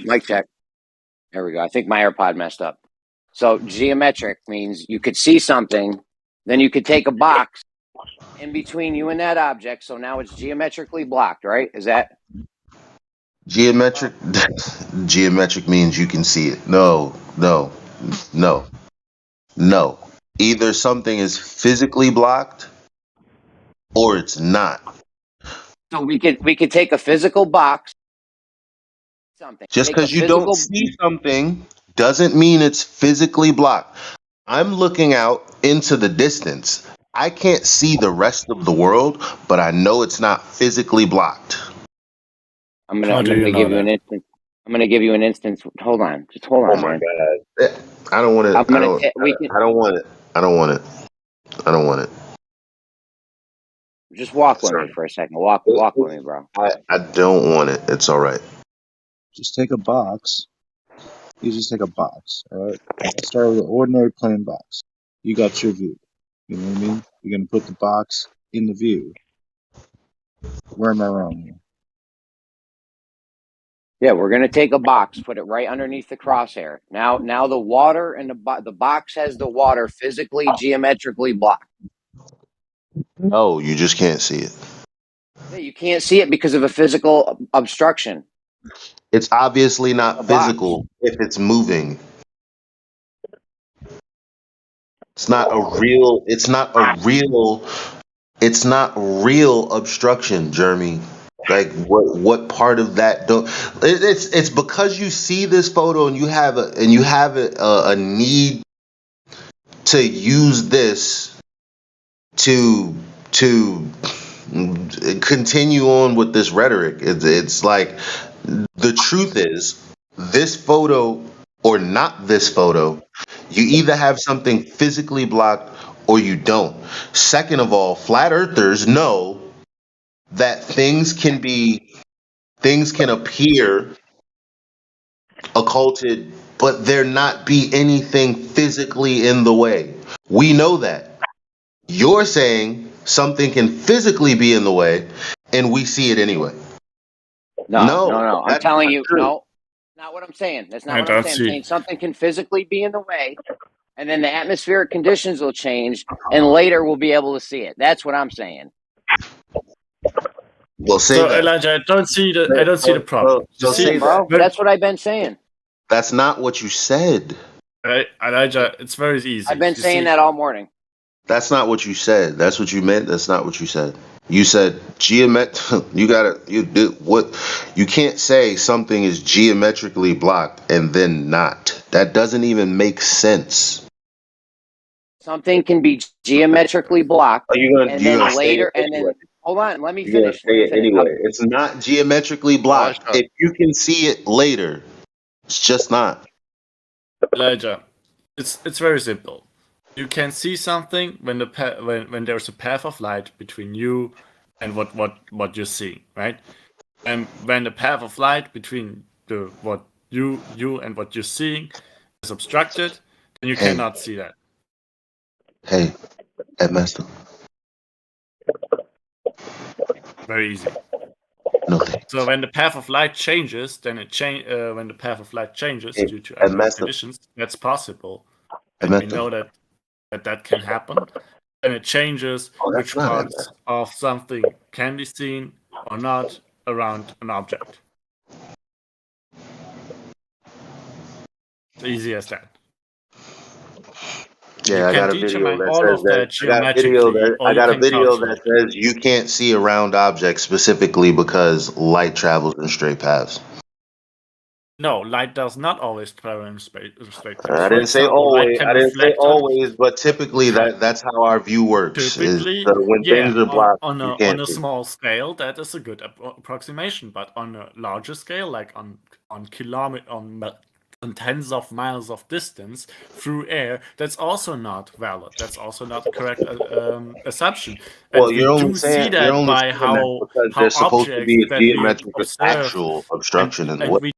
Speaker 21: Mic check. There we go. I think my AirPod messed up. So geometric means you could see something, then you could take a box in between you and that object. So now it's geometrically blocked, right? Is that
Speaker 7: geometric? Geometric means you can see it. No. Either something is physically blocked or it's not.
Speaker 21: So we could take a physical box. Something.
Speaker 7: Just because you don't see something doesn't mean it's physically blocked. I'm looking out into the distance. I can't see the rest of the world, but I know it's not physically blocked.
Speaker 21: I'm gonna give you an instance. I'm gonna give you an instance. Hold on, just hold on, man.
Speaker 7: God. I don't want it. I don't want it.
Speaker 21: Just walk with me for a second. Walk with me, bro.
Speaker 7: I don't want it. It's all right.
Speaker 19: Just take a box. You just take a box, all right? Start with an ordinary plain box. You got your view. You know what I mean? You're going to put the box in the view. Where am I wrong here?
Speaker 21: Yeah, we're going to take a box, put it right underneath the crosshair. Now the water and the box has the water physically, geometrically blocked.
Speaker 7: No, you just can't see it.
Speaker 21: Yeah, you can't see it because of a physical obstruction.
Speaker 7: It's obviously not physical if it's moving. It's not real obstruction, Jeremy. Like what part of that don't it's because you see this photo and you have a need to use this to continue on with this rhetoric. It's like the truth is this photo or not this photo, you either have something physically blocked or you don't. Second of all, flat earthers know that things can appear occulted, but there not be anything physically in the way. We know that. You're saying something can physically be in the way, and we see it anyway.
Speaker 21: No. I'm
Speaker 7: That's
Speaker 21: telling
Speaker 7: not
Speaker 21: you,
Speaker 7: true.
Speaker 21: no. Not what I'm saying. That's not
Speaker 14: I
Speaker 21: what I'm
Speaker 14: don't
Speaker 21: saying. I'm
Speaker 14: see.
Speaker 21: saying something can physically be in the way, and then the atmospheric conditions will change, and later we'll be able to see it. That's what I'm saying.
Speaker 7: Well, say
Speaker 14: So
Speaker 7: that.
Speaker 14: Elijah, I don't see the problem.
Speaker 7: So say
Speaker 21: Bro,
Speaker 7: that.
Speaker 21: that's what I've been saying.
Speaker 7: That's not what you said.
Speaker 14: Right, Elijah, it's very easy.
Speaker 21: I've been
Speaker 14: You
Speaker 21: saying
Speaker 14: see,
Speaker 21: that all morning.
Speaker 7: That's not what you said. That's what you meant. That's not what you said. You said you can't say something is geometrically blocked and then not. That doesn't even make sense.
Speaker 21: Something can be geometrically blocked,
Speaker 7: You're
Speaker 21: and
Speaker 7: gonna
Speaker 21: then
Speaker 7: say it
Speaker 21: later, and
Speaker 7: anyway.
Speaker 21: then hold on, let me
Speaker 7: You're gonna
Speaker 21: finish.
Speaker 7: say it anyway. It's not geometrically blocked. If you can see it later, it's just not.
Speaker 14: Elijah, it's very simple. You can see something when when there's a path of light between you and what you're seeing, right? And when the path of light between what you and what you're seeing is obstructed, then you
Speaker 7: Hey.
Speaker 14: cannot see that.
Speaker 7: Hey, Master.
Speaker 14: Very easy.
Speaker 7: No thanks.
Speaker 14: So when the path of light changes, then when the path of light changes
Speaker 7: Hey,
Speaker 14: due to atmospheric
Speaker 7: Master.
Speaker 14: conditions, that's possible.
Speaker 7: Hey,
Speaker 14: And we
Speaker 7: Master.
Speaker 14: know that can happen. And it changes
Speaker 7: that's
Speaker 14: which
Speaker 7: not
Speaker 14: parts of something can be seen or not around an object. It's easy as that.
Speaker 7: Yeah, I got a video that
Speaker 14: all
Speaker 7: says
Speaker 14: of
Speaker 7: that.
Speaker 14: that
Speaker 7: I got a video
Speaker 14: geometrically,
Speaker 7: that
Speaker 14: or you can
Speaker 7: that
Speaker 14: calculate.
Speaker 7: says you can't see around objects specifically because light travels in straight paths.
Speaker 14: No, light does not always travel in straight paths.
Speaker 7: I
Speaker 14: For
Speaker 7: didn't say
Speaker 14: example, light
Speaker 7: always.
Speaker 14: can
Speaker 7: I didn't say
Speaker 14: reflect on.
Speaker 7: always, but typically that's how our view works. Is
Speaker 14: Typically,
Speaker 7: when
Speaker 14: yeah,
Speaker 7: things are blocked, you
Speaker 14: on
Speaker 7: can't
Speaker 14: a
Speaker 7: see.
Speaker 14: small scale, that is a good approximation. But on a larger scale, like on tens of miles of distance through air, that's also not valid. That's also not a correct assumption.
Speaker 7: Well,
Speaker 14: And we do see that by
Speaker 7: saying that because
Speaker 14: how
Speaker 7: there's supposed to
Speaker 14: objects
Speaker 7: be a
Speaker 14: that we
Speaker 7: geometric
Speaker 14: observe,
Speaker 7: actual obstruction in the way.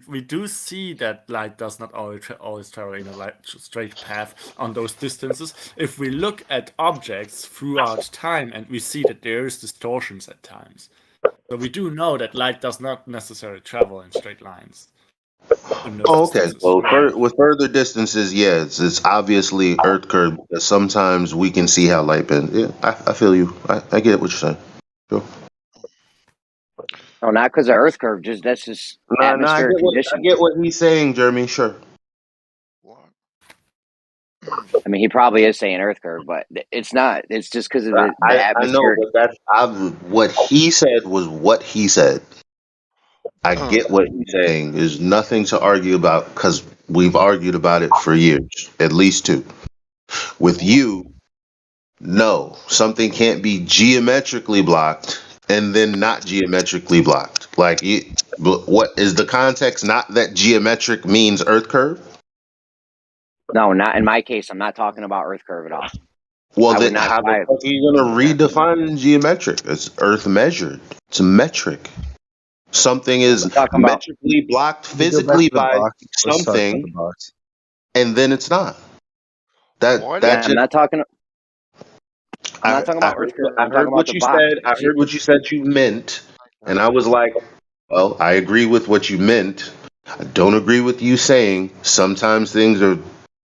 Speaker 14: we do see that light does not always travel in a straight path on those distances. If we look at objects throughout time, and we see that there is distortions at times, so we do know that light does not necessarily travel in straight lines.
Speaker 7: Oh, okay. Well, with further distances, yeah, it's obviously Earth curve because sometimes we can see how light bends. Yeah, I feel you. I get what you're saying. Sure.
Speaker 21: No, not because of Earth curve. That's just atmospheric conditions.
Speaker 7: I get what he's saying, Jeremy. Sure.
Speaker 21: I mean, he probably is saying Earth curve, but it's not. It's just because of the
Speaker 7: I know,
Speaker 21: atmospheric.
Speaker 7: but what he said was what he said. I get what he's saying. There's nothing to argue about because we've argued about it for years, at least two. With you, no, something can't be geometrically blocked and then not geometrically blocked. Like, what is the context? Not that geometric means Earth curve.
Speaker 21: No, not in my case. I'm not talking about Earth curve at all.
Speaker 7: Well, then how the fuck are you gonna redefine geometric? It's Earth measured. It's a metric. Something is metrically blocked physically by something, and then it's not.
Speaker 21: I'm not talking. I'm not talking about Earth curve.
Speaker 7: I heard what you said. I heard what you said you meant, and I was like, well, I agree with what you meant. I don't agree with you saying sometimes things are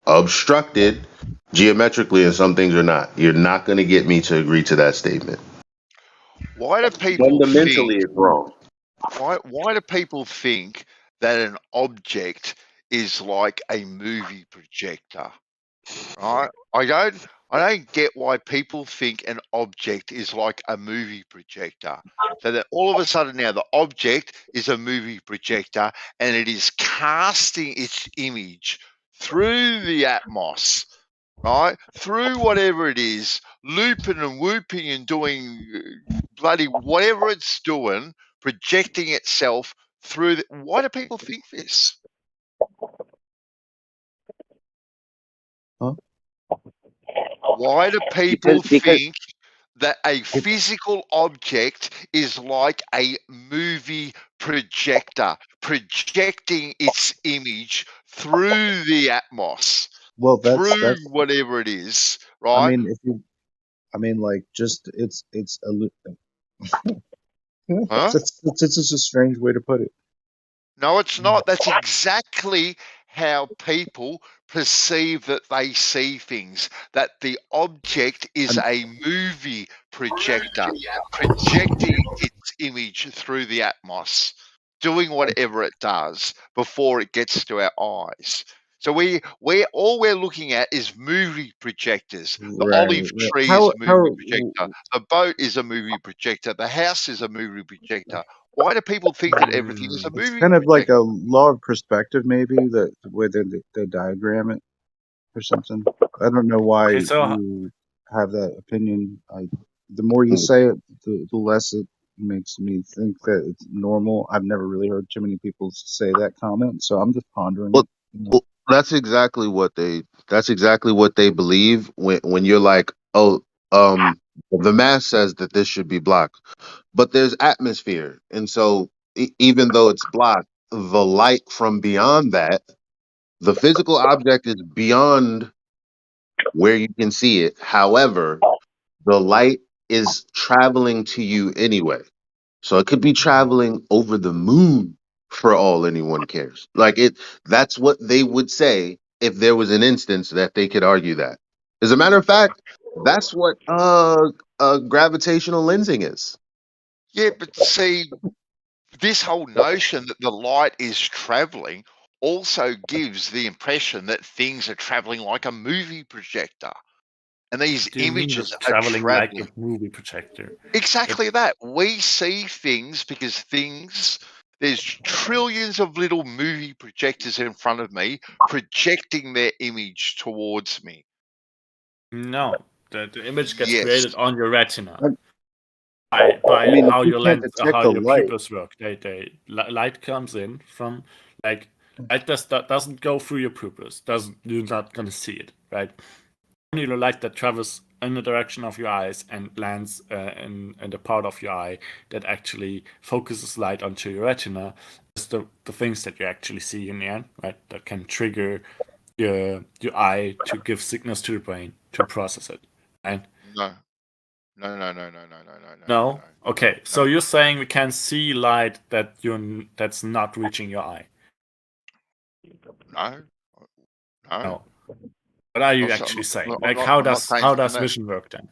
Speaker 7: obstructed geometrically and some things are not. You're not going to get me to agree to that statement.
Speaker 8: Why do people
Speaker 7: fundamentally it's wrong?
Speaker 8: Why do people think that an object is like a movie projector? Right? I don't get why people think an object is like a movie projector. So that all of a sudden now the object is a movie projector and it is casting its image through the atmos right? Through whatever it is, looping and whooping and doing bloody whatever it's doing, projecting itself through. Why do people think this?
Speaker 19: Huh?
Speaker 8: Why do people think that a physical object is like a movie projector, projecting its image through the atmos,
Speaker 19: Well, that's
Speaker 8: through whatever it is,
Speaker 19: I
Speaker 8: right?
Speaker 19: mean, if you, I mean, like, just it's a
Speaker 8: Huh?
Speaker 19: it's just a strange way to put it.
Speaker 8: No, it's not. That's exactly how people perceive that they see things, that the object is a movie projector, projecting its image through the atmos, doing whatever it does before it gets to our eyes. So all we're looking at is movie projectors. The olive
Speaker 19: Right.
Speaker 8: tree is a movie projector. The boat is a movie projector. The house is a movie projector. Why do people think that everything is a
Speaker 19: It's
Speaker 8: movie
Speaker 19: kind of like
Speaker 8: projector?
Speaker 19: a law of perspective, maybe the way they diagram it or something. I don't know why
Speaker 14: Okay, so
Speaker 19: you have that opinion. The more you say it, the less it makes me think that it's normal. I've never really heard too many people say that comment, so I'm just pondering
Speaker 7: Well,
Speaker 19: it. You know?
Speaker 7: well, that's exactly what they believe when you're like, oh, the math says that this should be blocked, but there's atmosphere, and so even though it's blocked, the light from beyond that, the physical object is beyond where you can see it. However, the light is traveling to you anyway. So it could be traveling over the moon for all anyone cares. That's what they would say if there was an instance that they could argue that. As a matter of fact, that's what gravitational lensing is.
Speaker 8: Yeah, but see, this whole notion that the light is traveling also gives the impression that things are traveling like a movie projector. And these
Speaker 14: what do you mean
Speaker 8: images
Speaker 14: with
Speaker 8: are
Speaker 14: traveling like a
Speaker 8: traveling.
Speaker 14: movie projector?
Speaker 8: Exactly that. We see things because there's trillions of little movie projectors in front of me projecting their image towards me.
Speaker 14: No, the image gets
Speaker 8: Yes.
Speaker 14: created on your retina
Speaker 19: I
Speaker 14: by
Speaker 19: mean, if
Speaker 14: how
Speaker 19: you
Speaker 14: your
Speaker 19: can't
Speaker 14: lens,
Speaker 19: detect
Speaker 14: how
Speaker 19: the
Speaker 14: your
Speaker 19: light,
Speaker 14: pupils work. Light comes in from like light that doesn't go through your pupils. You're not gonna see it, right? Only the light that travels in the direction of your eyes and lands in the part of your eye that actually focuses light onto your retina is the things that you actually see in the end, right? That can trigger your eye to give signals to the brain to process it, right?
Speaker 8: No. No.
Speaker 14: No. Okay, so you're saying we can see light that's not reaching your eye.
Speaker 8: No.
Speaker 14: No. What are you actually saying? Like, how does vision work then?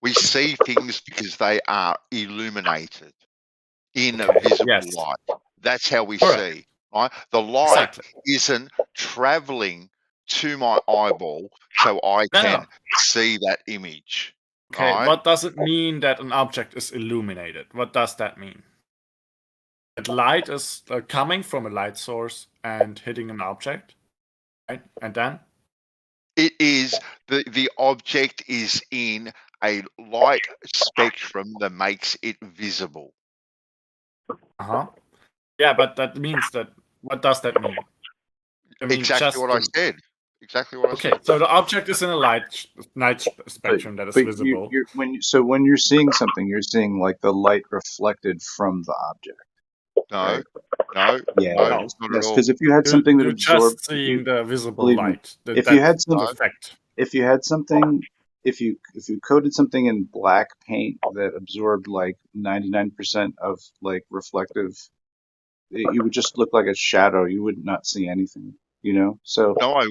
Speaker 8: We see things because they are illuminated in a visible light. That's how we see. Right? The light isn't traveling to my eyeball so I can see that image.
Speaker 14: Okay,
Speaker 8: Right?
Speaker 14: what does it mean that an object is illuminated? What does that mean? That light is coming from a light source and hitting an object, right? And then?
Speaker 8: It is the object is in a light spectrum that makes it visible.
Speaker 14: Uh-huh. Yeah, but that means that what does that mean? I mean,
Speaker 8: Exactly what I said. Exactly what I said.
Speaker 14: Okay, so the object is in a light spectrum that is visible.
Speaker 19: when you're seeing something, you're seeing like the light reflected from the object.
Speaker 8: No,
Speaker 19: right?
Speaker 8: no,
Speaker 19: Yeah,
Speaker 8: no, not at all.
Speaker 19: because if you had something that
Speaker 14: You're
Speaker 19: absorbed,
Speaker 14: just seeing the visible
Speaker 19: believe me,
Speaker 14: light.
Speaker 19: if you had some
Speaker 14: effect.
Speaker 19: if you had something, if you coated something in black paint that absorbed like 99% of like reflective, it would just look like a shadow. You would not see anything, you know. So
Speaker 8: No,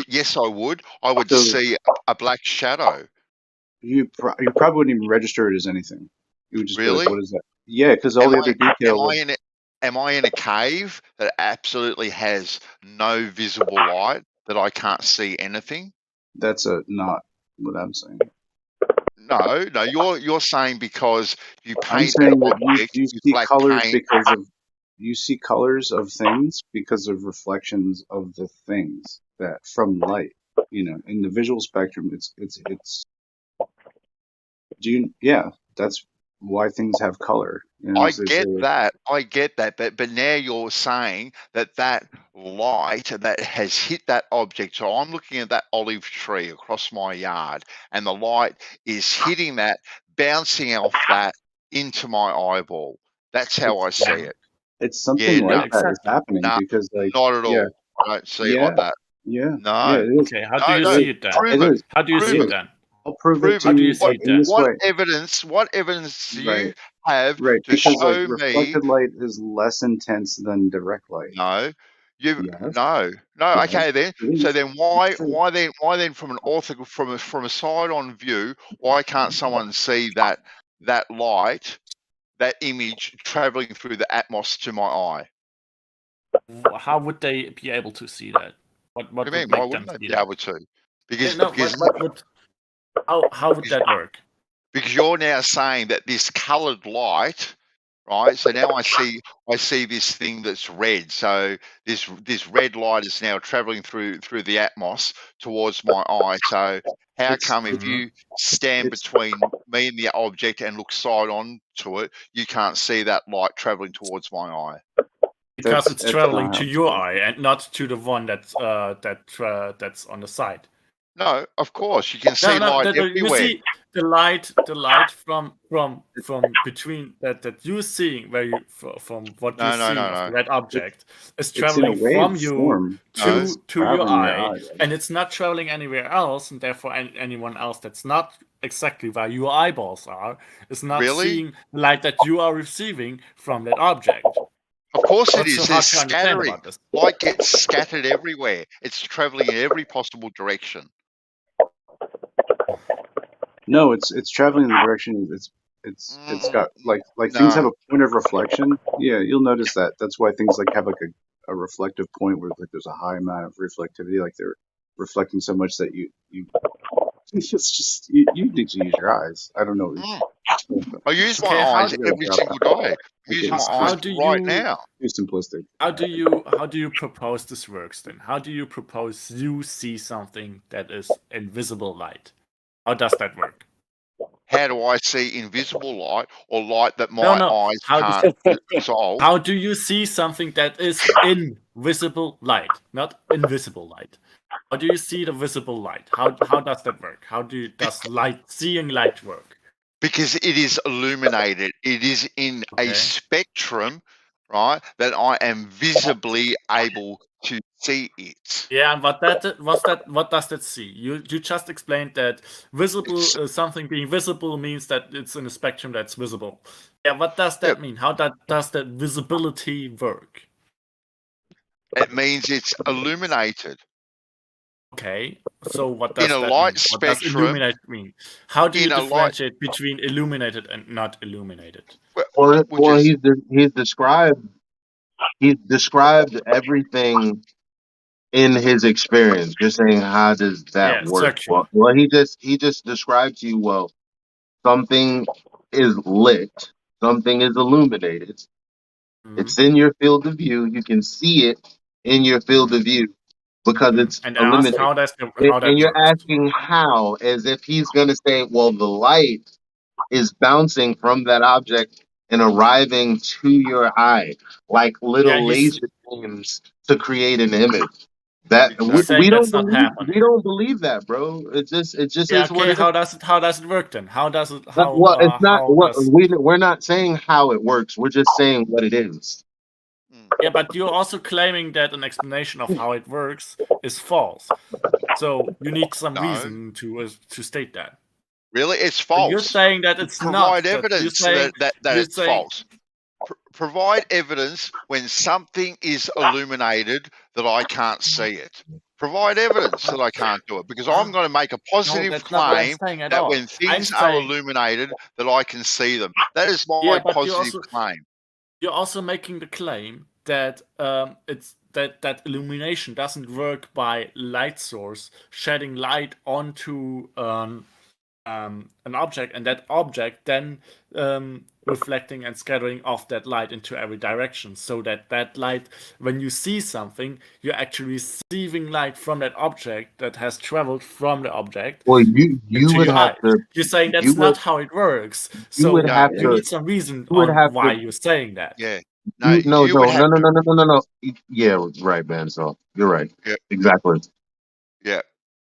Speaker 8: yes, I would. I would
Speaker 19: So-
Speaker 8: see a black shadow.
Speaker 19: you probably wouldn't even register it as anything. You would just be
Speaker 8: Really?
Speaker 19: like, "What is that?" Yeah, because all the other detail.
Speaker 8: Am I in a cave that absolutely has no visible light that I can't see anything?
Speaker 19: That's not what I'm saying.
Speaker 8: No, you're saying because you
Speaker 19: I'm
Speaker 8: paint an
Speaker 19: saying that
Speaker 8: object
Speaker 19: you
Speaker 8: with
Speaker 19: see
Speaker 8: black
Speaker 19: colors
Speaker 8: paint.
Speaker 19: because of you see colors of things because of reflections of the things that from light. in the visual spectrum, that's why things have color.
Speaker 8: I get that. But now you're saying that light that has hit that object. So I'm looking at that olive tree across my yard, and the light is hitting that, bouncing off that into my eyeball. That's how I see it.
Speaker 19: It's something like that is happening
Speaker 8: No,
Speaker 19: because, like,
Speaker 8: not at
Speaker 19: yeah,
Speaker 8: all. I don't see it like that.
Speaker 19: yeah,
Speaker 8: No.
Speaker 19: it is.
Speaker 14: Okay, how do you see it then?
Speaker 8: Prove it.
Speaker 14: How do you see it then?
Speaker 19: I'll prove it to
Speaker 14: How do
Speaker 19: you
Speaker 14: you see
Speaker 19: like
Speaker 14: it
Speaker 19: in this
Speaker 8: What
Speaker 19: way.
Speaker 8: evidence do you have
Speaker 19: Right,
Speaker 8: to
Speaker 19: because like
Speaker 8: show me?
Speaker 19: reflected light is less intense than direct light.
Speaker 8: No,
Speaker 19: Yes.
Speaker 8: no.
Speaker 19: Yes,
Speaker 8: Okay, then.
Speaker 19: it
Speaker 8: So
Speaker 19: is.
Speaker 8: then, why then, from an from a side-on view, why can't someone see that light, that image traveling through the atmos to my eye?
Speaker 14: How would they be able to see that? What
Speaker 8: What do you
Speaker 14: would
Speaker 8: mean? Why
Speaker 14: make them
Speaker 8: wouldn't they
Speaker 14: see
Speaker 8: be
Speaker 14: that?
Speaker 8: able to? Because
Speaker 14: how would that work?
Speaker 8: Because you're now saying that this coloured light, right? So now I see this thing that's red. So this red light is now traveling through the atmos towards my eye. So how come if you stand between me and the object and look side on to it, you can't see that light traveling towards my eye?
Speaker 14: Because it's traveling to your eye and not to the one that's on the side.
Speaker 8: No, of course you can see light everywhere.
Speaker 14: You see the light from between that you're seeing from what you're seeing of that object is traveling from you to your eye, and it's not traveling anywhere else, and therefore anyone else that's not exactly where your eyeballs are is not seeing the light that you are receiving from that object.
Speaker 8: Of course it
Speaker 14: What's
Speaker 8: is.
Speaker 14: so hard
Speaker 8: There's
Speaker 14: to understand
Speaker 8: scattering.
Speaker 14: about this?
Speaker 8: Light gets scattered everywhere. It's traveling in every possible direction.
Speaker 19: No, it's traveling in the direction. It's got like things have a point of reflection. Yeah, you'll notice that. That's why things like have like a reflective point where like there's a high amount of reflectivity. Like they're reflecting so much that you it's just you need to use your eyes. I don't know.
Speaker 8: I use my eyes every single day. I'm using my eyes right now.
Speaker 19: Too simplistic.
Speaker 14: How do you propose this works then? How do you propose you see something that is invisible light? How does that work?
Speaker 8: How do I see invisible light or light that my eyes can't resolve?
Speaker 14: How do you see something that is invisible light, not invisible light? How do you see the visible light? How does that work? Does seeing light work?
Speaker 8: Because it is illuminated. It is in a spectrum, right, that I am visibly able to see it.
Speaker 14: Yeah, and what does that see? You just explained that visible something being visible means that it's in a spectrum that's visible. Yeah, what does that mean? How does that visibility work?
Speaker 8: It means it's illuminated.
Speaker 14: Okay, so what does
Speaker 8: in a
Speaker 14: that
Speaker 8: light
Speaker 14: mean?
Speaker 8: spectrum?
Speaker 14: What does illuminated mean? How do you differentiate between illuminated and not illuminated?
Speaker 7: Well, he's described everything in his experience. Just saying, how does that work? Well, he just described to you. Something is lit, something is illuminated. It's in your field of view. You can see it in your field of view because it's illuminated. And you're asking how, as if he's going to say, well, the light is bouncing from that object and arriving to your eye like little laser beams to create an image. That we don't believe that, bro. It just is what it is.
Speaker 14: How does it work then? How does it?
Speaker 7: Well, it's not what we're not saying how it works. We're just saying what it is.
Speaker 14: Yeah, but you're also claiming that an explanation of how it works is false. So you need some reason to state that.
Speaker 8: Really, it's false.
Speaker 14: You're saying that it's not.
Speaker 8: Provide evidence that it's false. Provide evidence when something is illuminated that I can't see it. Provide evidence that I can't do it, because I'm going to make a positive claim that when things are illuminated that I can see them. That is my positive claim.
Speaker 14: You're also making the claim that that illumination doesn't work by light source shedding light onto an object, and that object then reflecting and scattering off that light into every direction, so that that light, when you see something, you're actually receiving light from that object that has traveled from the object
Speaker 7: Well, you
Speaker 14: into
Speaker 7: would
Speaker 14: your
Speaker 7: have
Speaker 14: eyes.
Speaker 7: to.
Speaker 14: You're saying
Speaker 7: You
Speaker 14: that's
Speaker 7: would
Speaker 14: not how it works.
Speaker 7: you would
Speaker 14: So
Speaker 7: have
Speaker 14: you
Speaker 7: to.
Speaker 14: need some reason
Speaker 7: You would
Speaker 14: on
Speaker 7: have
Speaker 14: why
Speaker 7: to.
Speaker 14: you're saying that.
Speaker 8: Yeah.
Speaker 7: No,
Speaker 8: You would have to.
Speaker 7: no. Yeah, right, man. So you're right.
Speaker 8: Yeah.
Speaker 7: Exactly.
Speaker 8: Yeah.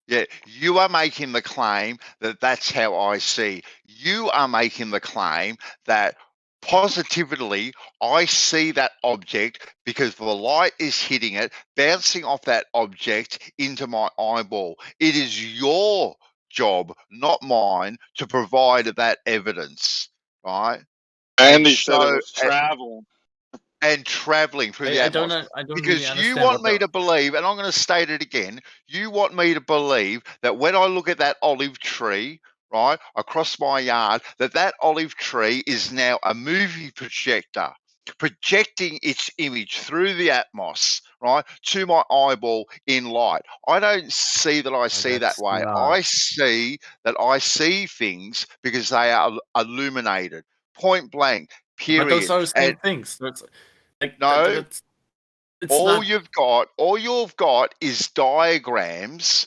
Speaker 8: Yeah. You are making the claim that that's how I see. You are making the claim that positively I see that object because the light is hitting it, bouncing off that object into my eyeball. It is your job, not mine, to provide that evidence, right?
Speaker 18: And
Speaker 8: And
Speaker 18: he said it
Speaker 8: show
Speaker 18: was traveling.
Speaker 8: and traveling through the
Speaker 14: I don't
Speaker 8: atmosphere.
Speaker 14: I don't really
Speaker 8: Because you
Speaker 14: understand
Speaker 8: want
Speaker 14: what
Speaker 8: me
Speaker 14: the
Speaker 8: to believe, and I'm going to state it again, you want me to believe that when I look at that olive tree, right, across my yard, that that olive tree is now a movie projector projecting its image through the atmos, right, to my eyeball in light. I don't see that I see that
Speaker 14: that's
Speaker 8: way.
Speaker 14: not.
Speaker 8: I see that I see things because they are illuminated, point blank,
Speaker 14: But those
Speaker 8: period.
Speaker 14: are the
Speaker 8: And
Speaker 14: same things. That's like
Speaker 8: no,
Speaker 14: it's
Speaker 8: all
Speaker 14: not.
Speaker 8: you've got is diagrams,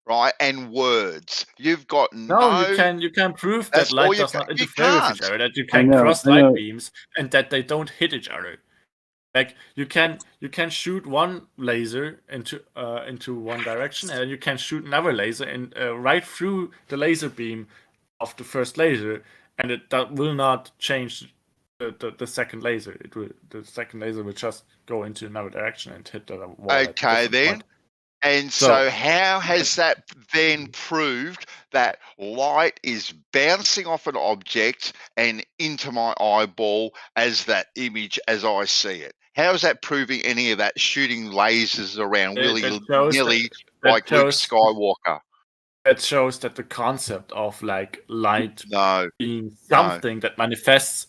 Speaker 8: right, and words. You've got
Speaker 14: No,
Speaker 8: no.
Speaker 14: you can prove that
Speaker 8: That's all
Speaker 14: light does not
Speaker 8: you
Speaker 14: interfere with each
Speaker 8: can't.
Speaker 14: other, that you
Speaker 15: I
Speaker 14: can
Speaker 15: know.
Speaker 14: cross
Speaker 15: I
Speaker 14: light
Speaker 15: know.
Speaker 14: beams and that they don't hit each other. Like you can shoot one laser into one direction, and you can shoot another laser and right through the laser beam of the first laser, and that will not change the second laser. The second laser will just go into another direction and hit the wall at a
Speaker 8: Okay,
Speaker 14: different
Speaker 8: then.
Speaker 14: point.
Speaker 8: And
Speaker 14: So
Speaker 8: so, how has that then proved that light is bouncing off an object and into my eyeball as that image as I see it? How is that proving any of that shooting lasers around
Speaker 14: that
Speaker 8: willy-nilly like Luke Skywalker?
Speaker 14: That shows that the concept of like light being something that manifests.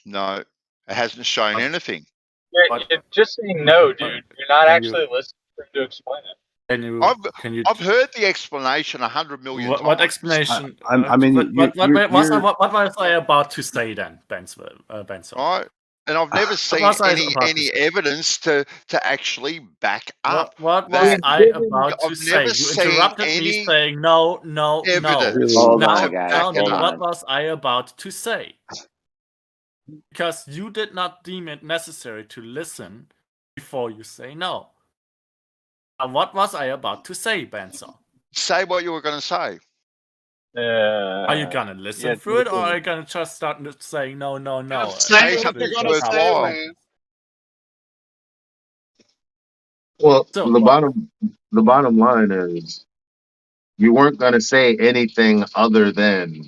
Speaker 8: No, it hasn't shown anything.
Speaker 12: You're just saying no, dude. You're not actually listening for him to explain it.
Speaker 8: I've heard the explanation 100 million times.
Speaker 14: What explanation?
Speaker 19: I mean,
Speaker 14: what was I about to say then, Benson?
Speaker 8: Right, and I've never seen any evidence to actually back up.
Speaker 14: What was I about to say? You interrupted me saying no.
Speaker 8: Evidence.
Speaker 21: Hold on, guys. Hold
Speaker 14: What
Speaker 21: on.
Speaker 14: was I about to say? Because you did not deem it necessary to listen before you say no. What was I about to say, Benson?
Speaker 8: Say what you were going to say.
Speaker 14: Are you gonna listen through it, or are you gonna just start saying no?
Speaker 18: Say what you're gonna say, man.
Speaker 7: Well,
Speaker 14: So,
Speaker 7: the bottom line is you weren't going to say anything other than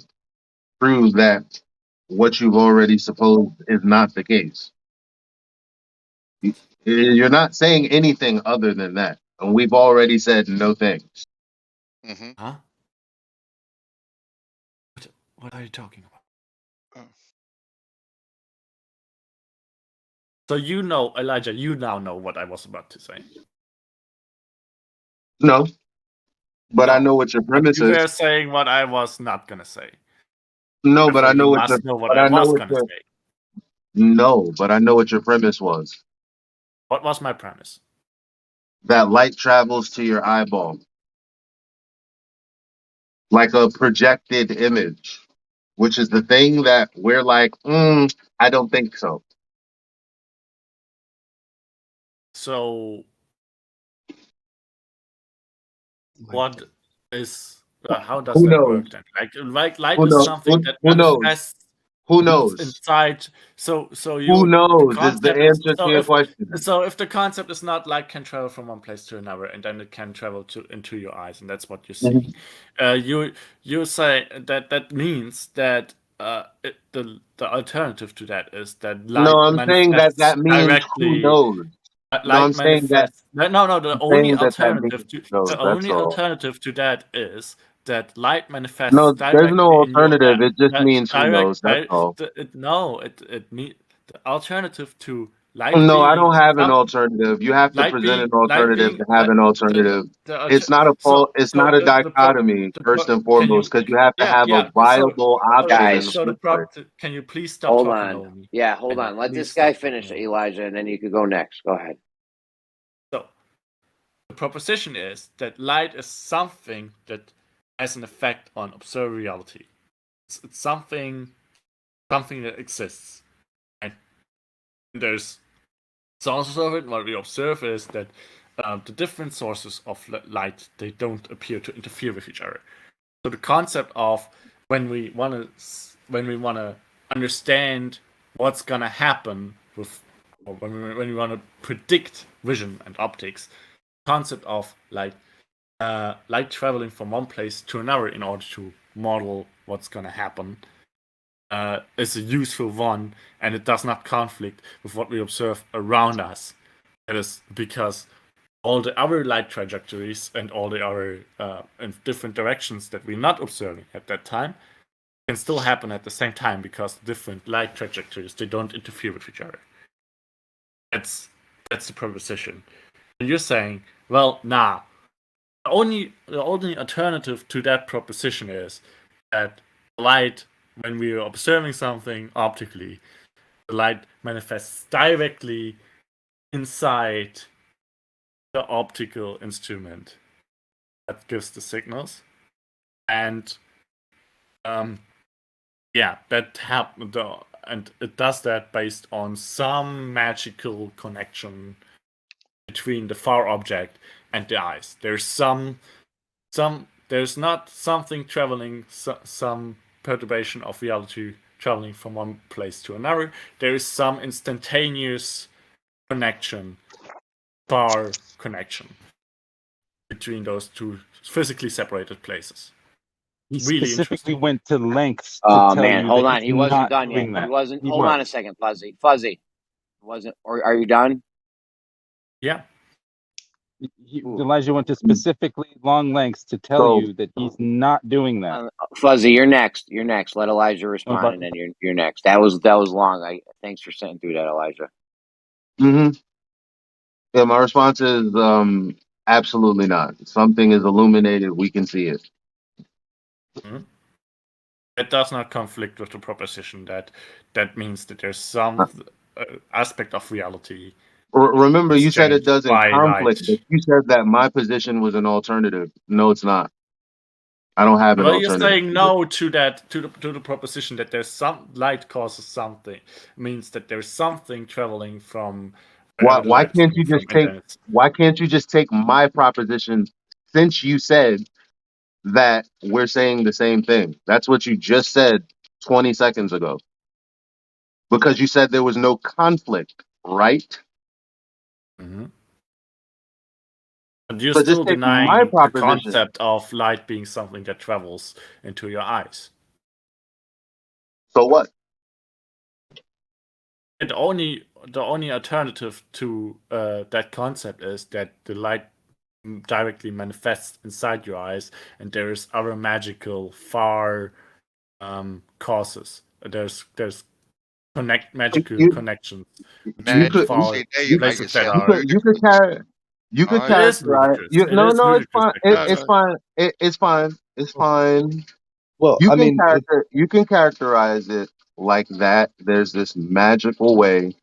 Speaker 7: prove that what you've already supposed is not the case. You're not saying anything other than that, and we've already said no thanks.
Speaker 8: Mm-hmm.
Speaker 14: Huh? What are you talking about? So you know, Elijah, you now know what I was about to say.
Speaker 7: No, but I know what your premise
Speaker 14: You were
Speaker 7: is.
Speaker 14: saying what I was not gonna say.
Speaker 7: No, but I know
Speaker 14: you
Speaker 7: what
Speaker 14: must know what I was gonna say.
Speaker 7: No, but I know what your premise was.
Speaker 14: What was my premise?
Speaker 7: That light travels to your eyeball like a projected image, which is the thing that we're like, I don't think so.
Speaker 14: So, what is how does
Speaker 7: Who
Speaker 14: that
Speaker 7: knows?
Speaker 14: work then? Like light
Speaker 7: Who
Speaker 14: is
Speaker 7: knows?
Speaker 14: something that
Speaker 7: Who knows?
Speaker 14: manifests
Speaker 7: Who knows?
Speaker 14: inside. So
Speaker 7: Who knows is the answer to your question.
Speaker 14: So if the concept is not light can travel from one place to another, and then it can travel into your eyes, and that's what you're seeing. You say that means that the alternative to that is that light
Speaker 7: No, I'm saying that means
Speaker 14: directly.
Speaker 7: who knows.
Speaker 14: Light
Speaker 7: I'm saying that.
Speaker 14: manifests. No. The
Speaker 7: I'm
Speaker 14: only
Speaker 7: saying that
Speaker 14: alternative
Speaker 7: means knows, that's all.
Speaker 14: alternative to that is that light manifests
Speaker 7: No,
Speaker 14: directly
Speaker 7: there's no
Speaker 14: in your
Speaker 7: alternative. It just means who knows. That's all.
Speaker 14: it means the alternative to light
Speaker 7: No, I
Speaker 14: being
Speaker 7: don't have an
Speaker 14: some
Speaker 7: alternative. You have to
Speaker 14: light
Speaker 7: present
Speaker 14: being
Speaker 7: an alternative to have an alternative. It's not a it's not a dichotomy, first and
Speaker 14: can you
Speaker 7: foremost, because you have to have a
Speaker 14: so
Speaker 7: viable option in the
Speaker 21: Guys,
Speaker 14: so the
Speaker 7: first place.
Speaker 14: can you please stop
Speaker 21: hold
Speaker 14: talking
Speaker 21: on.
Speaker 14: over me?
Speaker 21: Yeah, hold
Speaker 14: Can you
Speaker 21: on. Let
Speaker 14: please
Speaker 21: this guy
Speaker 14: stop talking
Speaker 21: finish,
Speaker 14: over me?
Speaker 21: Elijah, and then you could go next. Go ahead.
Speaker 14: So the proposition is that light is something that has an effect on observed reality. It's something that exists. And there's sources of it. What we observe is that the different sources of light, they don't appear to interfere with each other. So the concept of when we want to understand what's gonna happen with, or when we want to predict vision and optics, concept of light traveling from one place to another in order to model what's gonna happen is a useful one, and it does not conflict with what we observe around us. It is because all the other light trajectories and all the other in different directions that we're not observing at that time can still happen at the same time, because different light trajectories, they don't interfere with each other. That's the proposition. And you're saying, well, nah. The only alternative to that proposition is that light, when we are observing something optically, the light manifests directly inside the optical instrument that gives the signals, and and it does that based on some magical connection between the far object and the eyes. There's there's not something traveling, some perturbation of reality traveling from one place to another. There is some instantaneous connection, far connection between those two physically separated places.
Speaker 6: He
Speaker 14: Really
Speaker 6: specifically
Speaker 14: interesting.
Speaker 6: went to lengths to
Speaker 21: Oh
Speaker 6: tell
Speaker 21: man,
Speaker 6: you
Speaker 21: hold
Speaker 6: that
Speaker 21: on.
Speaker 6: he's
Speaker 21: He wasn't
Speaker 6: not
Speaker 21: done yet.
Speaker 6: doing that.
Speaker 21: He wasn't.
Speaker 6: He
Speaker 21: Hold
Speaker 6: was.
Speaker 21: on a second, Fuzzy. Fuzzy, wasn't. Or are you done?
Speaker 14: Yeah.
Speaker 6: Elijah went to specifically long lengths to tell
Speaker 7: So
Speaker 6: you that he's not doing that.
Speaker 21: Fuzzy, you're next. You're next. Let Elijah respond,
Speaker 6: but-
Speaker 21: and then you're next. That was long. Thanks for sitting through that, Elijah.
Speaker 7: yeah, my response is absolutely not. Something is illuminated, we can see it.
Speaker 14: It does not conflict with the proposition that means that there's some aspect of reality.
Speaker 7: Remember, you said it
Speaker 14: exchanged
Speaker 7: doesn't
Speaker 14: by
Speaker 7: conflict,
Speaker 14: light.
Speaker 7: but you said that my position was an alternative. No, it's not. I don't have an
Speaker 14: Well, you're
Speaker 7: alternative.
Speaker 14: saying no to that, to the proposition that there's some light causes something, means that there's something traveling from wherever the
Speaker 7: Why
Speaker 14: light is
Speaker 7: can't
Speaker 14: coming
Speaker 7: you
Speaker 14: from,
Speaker 7: just
Speaker 14: and
Speaker 7: take
Speaker 14: then it's
Speaker 7: why can't you just take my proposition, since you said that we're saying the same thing? That's what you just said 20 seconds ago. Because you said there was no conflict, right?
Speaker 14: And you're
Speaker 7: So just
Speaker 14: still
Speaker 7: take my
Speaker 14: denying the
Speaker 7: proposition.
Speaker 14: concept of light being something that travels into your eyes.
Speaker 7: So what?
Speaker 14: The only alternative to that concept is that the light directly manifests inside your eyes, and there's other magical far causes. There's magical connections between far places that are.
Speaker 7: You could
Speaker 14: It is
Speaker 7: characterize.
Speaker 14: ludicrous.
Speaker 7: No, it's
Speaker 14: Ludicrous
Speaker 7: fine. It's
Speaker 14: because
Speaker 7: fine. It's fine. It's fine.
Speaker 19: Well,
Speaker 7: You
Speaker 19: I
Speaker 7: can
Speaker 19: mean,
Speaker 7: you can characterize it like that. There's this magical way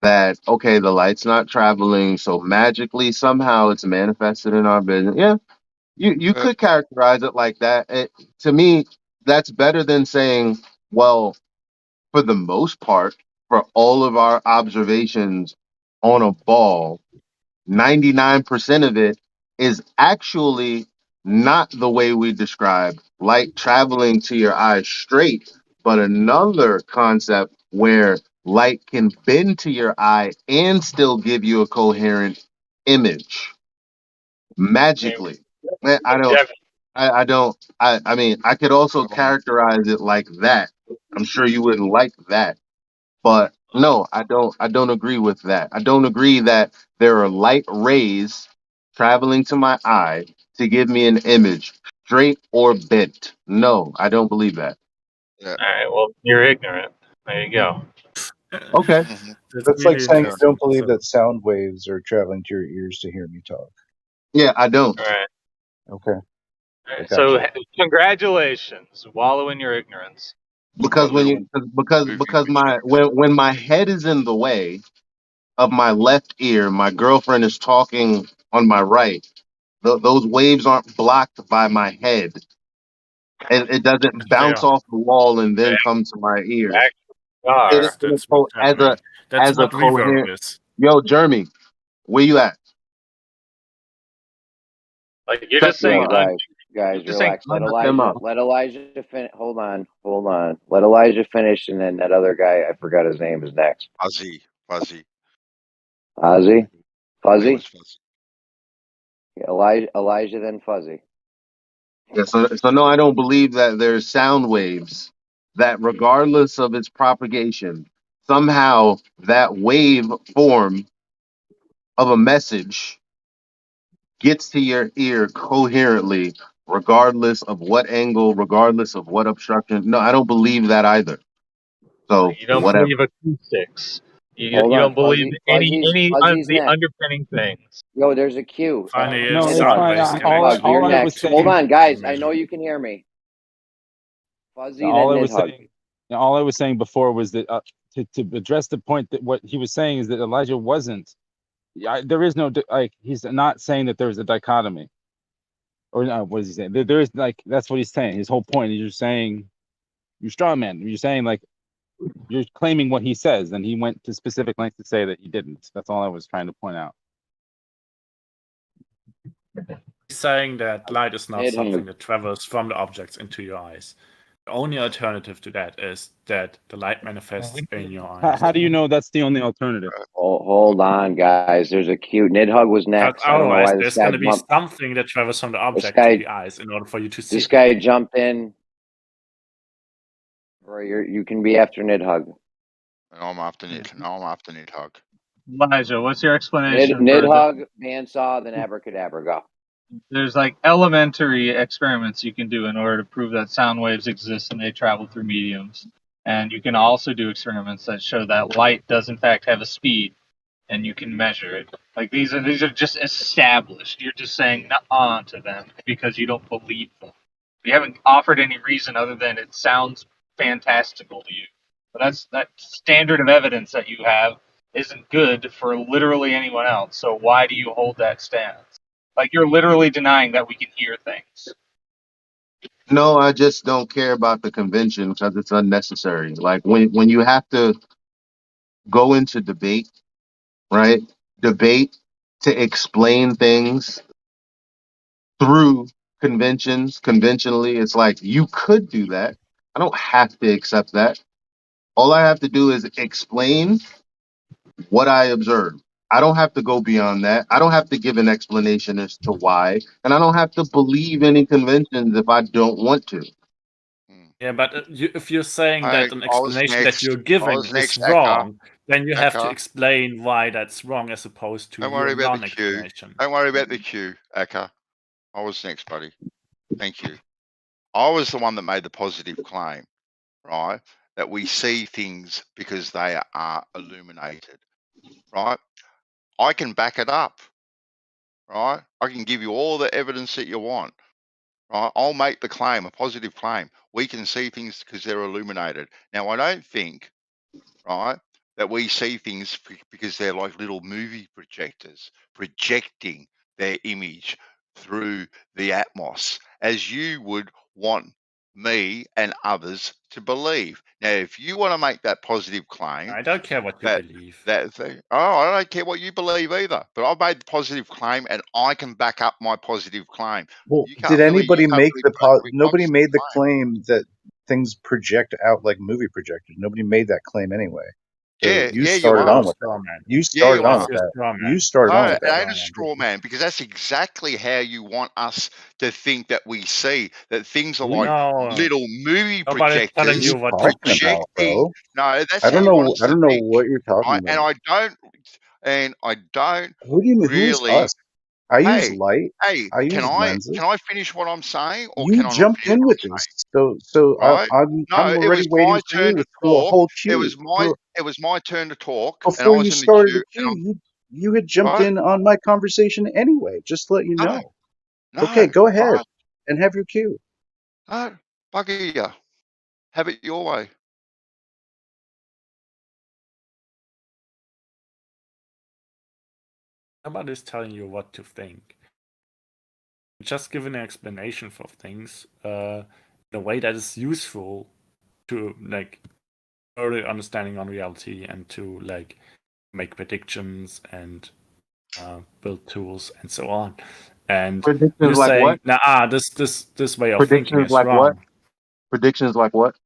Speaker 7: that, okay, the light's not traveling, so magically somehow it's manifested in our vision. Yeah, you could characterize it like that. To me, that's better than saying, well, for the most part, for all of our observations on a ball, 99% of it is actually not the way we describe light traveling to your eyes straight, but another concept where light can bend to your eye and still give you a coherent image magically. I mean, I could also characterize it like that. I'm sure you wouldn't like that. But no, I don't agree with that. I don't agree that there are light rays traveling to my eye to give me an image, straight or bent. No, I don't believe that.
Speaker 12: All right. Well, you're ignorant. There you go.
Speaker 7: Okay.
Speaker 19: That's like saying you don't believe
Speaker 14: So-
Speaker 19: that sound waves are traveling to your ears to hear me talk.
Speaker 7: Yeah, I don't.
Speaker 12: All right.
Speaker 19: Okay.
Speaker 12: All
Speaker 19: I
Speaker 12: right.
Speaker 19: got
Speaker 12: So
Speaker 19: you.
Speaker 12: congratulations. Wallow in your ignorance.
Speaker 7: Because when you because my when my head is in the way of my left ear, my girlfriend is talking on my right. Those waves aren't blocked by my head, and it doesn't
Speaker 14: They
Speaker 7: bounce
Speaker 14: are.
Speaker 7: off the wall and then come to my ear. It,
Speaker 14: That's what's
Speaker 7: as a
Speaker 14: happening. That's
Speaker 7: as a
Speaker 14: what reverb
Speaker 7: coherent.
Speaker 14: is.
Speaker 7: Yo, Jeremy, where you at?
Speaker 12: Like you're
Speaker 7: Set
Speaker 12: just
Speaker 7: them
Speaker 12: saying,
Speaker 7: up.
Speaker 21: Guys,
Speaker 12: just saying.
Speaker 21: relax. Let
Speaker 7: Set them
Speaker 21: Elijah.
Speaker 7: up.
Speaker 21: Let Elijah finish. Hold on. Let Elijah finish, and then that other guy, I forgot his name, is next.
Speaker 8: Fuzzy.
Speaker 21: Ozzy.
Speaker 8: I think
Speaker 21: Fuzzy.
Speaker 8: it was Fuzzy.
Speaker 21: Elijah, then Fuzzy.
Speaker 7: Yeah, so no, I don't believe that there's sound waves that, regardless of its propagation, somehow that wave form of a message gets to your ear coherently, regardless of what angle, regardless of what obstruction. No, I don't believe that either. So
Speaker 12: You don't
Speaker 7: whatever.
Speaker 12: believe acoustics. You
Speaker 21: Hold on,
Speaker 12: don't believe
Speaker 21: Fuzzy's
Speaker 12: the
Speaker 21: next.
Speaker 12: underpinning things.
Speaker 21: Yo, there's a cue.
Speaker 14: Funny is
Speaker 6: No, it's
Speaker 21: Nidhogg.
Speaker 6: fine.
Speaker 14: sound waves can
Speaker 6: All
Speaker 14: actually
Speaker 21: Nidhogg, you're
Speaker 6: I was
Speaker 21: next.
Speaker 14: to
Speaker 21: Hold
Speaker 6: saying,
Speaker 21: on, guys. I know
Speaker 14: measure.
Speaker 21: you can hear me. Fuzzy,
Speaker 6: all
Speaker 21: then
Speaker 6: I was
Speaker 21: Nidhogg.
Speaker 6: saying, all I was saying before was that to address the point that what he was saying is that Elijah wasn't. There is no like he's not saying that there's a dichotomy, or no, what is he saying? There is like that's what he's saying. His whole point is you're saying you're strong man. You're saying like you're claiming what he says, and he went to specific lengths to say that he didn't. That's all I was trying to point out.
Speaker 14: Saying that light is not
Speaker 21: Nidhogg.
Speaker 14: something that travels from the objects into your eyes. The only alternative to that is that the light manifests in your eyes.
Speaker 6: How do you know that's the only alternative?
Speaker 21: Hold on, guys. There's a cue. Nidhogg was
Speaker 14: Because
Speaker 21: next. I don't know
Speaker 14: otherwise,
Speaker 21: why this
Speaker 14: there's
Speaker 21: guy
Speaker 14: going to be
Speaker 21: jumped.
Speaker 14: something that travels from the
Speaker 21: This
Speaker 14: object to
Speaker 21: guy.
Speaker 14: the eyes in order for you to see.
Speaker 21: This guy jumped in. Or you can be after Nidhogg.
Speaker 8: I'm after Nidhogg.
Speaker 12: Elijah, what's your explanation for
Speaker 21: Nidhogg, bandsaw, then abracadabra. Go.
Speaker 12: There's like elementary experiments you can do in order to prove that sound waves exist and they travel through mediums. And you can also do experiments that show that light does in fact have a speed and you can measure it. Like these are just established. You're just saying on to them because you don't believe them. You haven't offered any reason other than it sounds fantastical to you. But that standard of evidence that you have isn't good for literally anyone else. So why do you hold that stance? Like you're literally denying that we can hear things.
Speaker 7: No, I just don't care about the convention because it's unnecessary. Like when you have to go into debate, right? Debate to explain things through conventions. Conventionally, it's like you could do that. I don't have to accept that. All I have to do is explain what I observed. I don't have to go beyond that. I don't have to give an explanation as to why, and I don't have to believe any conventions if I don't want to.
Speaker 14: Yeah, but if you're saying
Speaker 8: I
Speaker 14: that an
Speaker 8: was
Speaker 14: explanation that
Speaker 8: next.
Speaker 14: you're
Speaker 8: I
Speaker 14: giving
Speaker 8: was
Speaker 14: is
Speaker 8: next,
Speaker 14: wrong, then you have to
Speaker 8: Aka.
Speaker 14: explain why that's wrong as opposed to
Speaker 8: Don't
Speaker 14: your
Speaker 8: worry about the queue.
Speaker 14: non-explanation.
Speaker 8: Don't worry about the queue, Aka. I was next, buddy. Thank you. I was the one that made the positive claim, right? That we see things because they are illuminated, right? I can back it up, right? I can give you all the evidence that you want, right? I'll make the claim, a positive claim. We can see things because they're illuminated. Now, I don't think, right, that we see things because they're like little movie projectors projecting their image through the atmos, as you would want me and others to believe. Now, if you want to make that positive claim,
Speaker 14: I don't care what you believe.
Speaker 8: I don't care what you believe either. But I've made the positive claim, and I can back up my positive claim.
Speaker 19: Well,
Speaker 8: You
Speaker 19: did
Speaker 8: can't really
Speaker 19: anybody make the nobody
Speaker 8: positive
Speaker 19: made the
Speaker 8: claim.
Speaker 19: claim that things project out like movie projectors. Nobody made that claim anyway. So
Speaker 8: Yeah,
Speaker 19: you
Speaker 8: yeah, you
Speaker 19: started
Speaker 8: are.
Speaker 19: on with that. You
Speaker 8: Yeah, you
Speaker 19: started on
Speaker 8: are.
Speaker 19: with that. You started on
Speaker 8: No,
Speaker 19: with
Speaker 8: it
Speaker 19: that.
Speaker 8: ain't a straw man, because that's exactly how you want us to think that we see that things are like
Speaker 14: No,
Speaker 8: little movie
Speaker 14: nobody's telling
Speaker 8: projectors
Speaker 14: you what
Speaker 19: Talking
Speaker 14: to
Speaker 19: about, bro.
Speaker 8: No, that's
Speaker 19: I
Speaker 8: how
Speaker 19: don't
Speaker 8: you want
Speaker 19: know.
Speaker 8: us
Speaker 19: I
Speaker 8: to
Speaker 19: don't know
Speaker 8: think.
Speaker 19: what you're talking
Speaker 8: And
Speaker 19: about.
Speaker 8: I don't
Speaker 19: Who do you mean? Who's
Speaker 8: really.
Speaker 19: us? I use
Speaker 8: Hey,
Speaker 19: light.
Speaker 8: hey,
Speaker 19: I
Speaker 8: can
Speaker 19: use
Speaker 8: I
Speaker 19: lenses.
Speaker 8: finish what I'm saying, or
Speaker 19: You
Speaker 8: can I not
Speaker 19: jumped
Speaker 8: finish
Speaker 19: in
Speaker 8: what
Speaker 19: with
Speaker 8: I'm
Speaker 19: this,
Speaker 8: saying?
Speaker 19: so
Speaker 8: Right?
Speaker 19: I'm
Speaker 8: No, it
Speaker 19: already
Speaker 8: was
Speaker 19: waiting
Speaker 8: my
Speaker 19: for
Speaker 8: turn
Speaker 19: you
Speaker 8: to
Speaker 19: through a
Speaker 8: talk.
Speaker 19: whole
Speaker 8: It
Speaker 19: queue.
Speaker 8: was my turn to talk, and I
Speaker 19: Before you
Speaker 8: was in the
Speaker 19: started the
Speaker 8: queue, and
Speaker 19: queue,
Speaker 8: I'm
Speaker 19: you had jumped
Speaker 8: right.
Speaker 19: in on my conversation anyway. Just to let you
Speaker 8: No,
Speaker 19: know. Okay,
Speaker 8: no,
Speaker 19: go ahead
Speaker 8: right?
Speaker 19: and have your cue.
Speaker 8: No, bugger you. Have it your way.
Speaker 14: Nobody's telling you what to think. Just give an explanation for things in a way that is useful to like further understanding on reality and to like make predictions and build tools and so on. And you're
Speaker 17: Predictions like
Speaker 14: saying,
Speaker 17: what?
Speaker 14: nah, this way of thinking
Speaker 17: Predictions
Speaker 14: is
Speaker 17: like what?
Speaker 14: wrong.
Speaker 17: Predictions like what?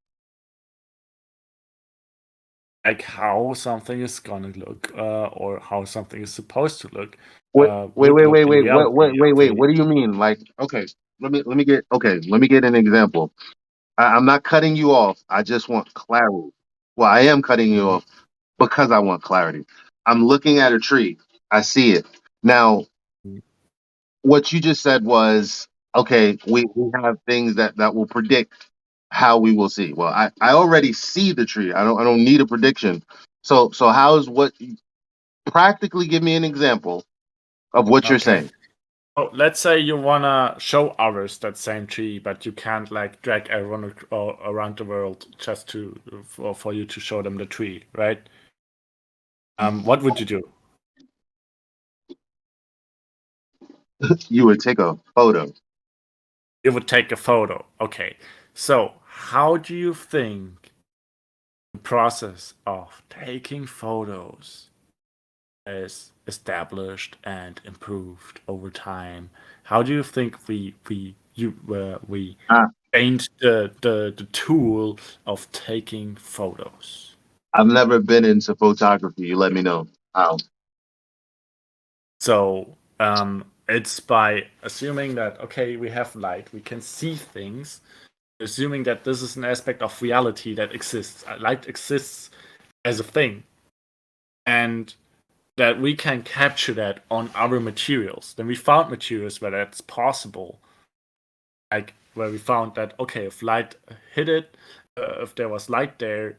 Speaker 14: Like how something is gonna look, or how something is supposed to look,
Speaker 17: Wait, wait,
Speaker 14: would
Speaker 17: wait,
Speaker 14: look
Speaker 17: wait,
Speaker 14: in
Speaker 17: wait,
Speaker 14: reality.
Speaker 17: wait. What do you mean? Like, okay, let me get an example. I'm not cutting you off. I just want clarity. Well, I am cutting you off because I want clarity. I'm looking at a tree. I see it. Now, what you just said was, okay, we have things that will predict how we will see. Well, I already see the tree. I don't need a prediction. So how is what practically give me an example of what you're
Speaker 14: Okay.
Speaker 17: saying?
Speaker 14: Oh, let's say you wanna show others that same tree, but you can't like drag everyone around the world just to for you to show them the tree, right? What would you do?
Speaker 17: You would take a photo.
Speaker 14: You would take a photo. Okay. So how do you think the process of taking photos is established and improved over time? How do you think we gained the tool of taking photos?
Speaker 17: I've never been into photography. You let me know how.
Speaker 14: So it's by assuming that okay, we have light, we can see things, assuming that this is an aspect of reality that exists. Light exists as a thing, and that we can capture that on other materials. Then we found materials where that's possible, like where we found that okay, if light hit it, if there was light there,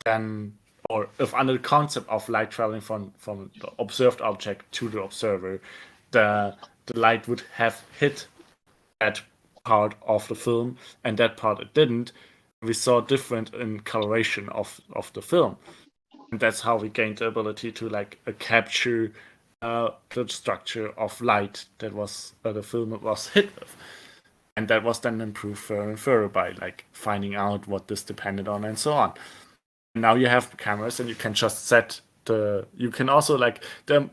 Speaker 14: then or if under the concept of light traveling from the observed object to the observer, the light would have hit that part of the film and that part it didn't. We saw different in coloration of the film, and that's how we gained the ability to like capture the structure of light that was the film was hit with. And that was then improved further and further by like finding out what this depended on and so on. And now you have cameras and you can just set you can also like the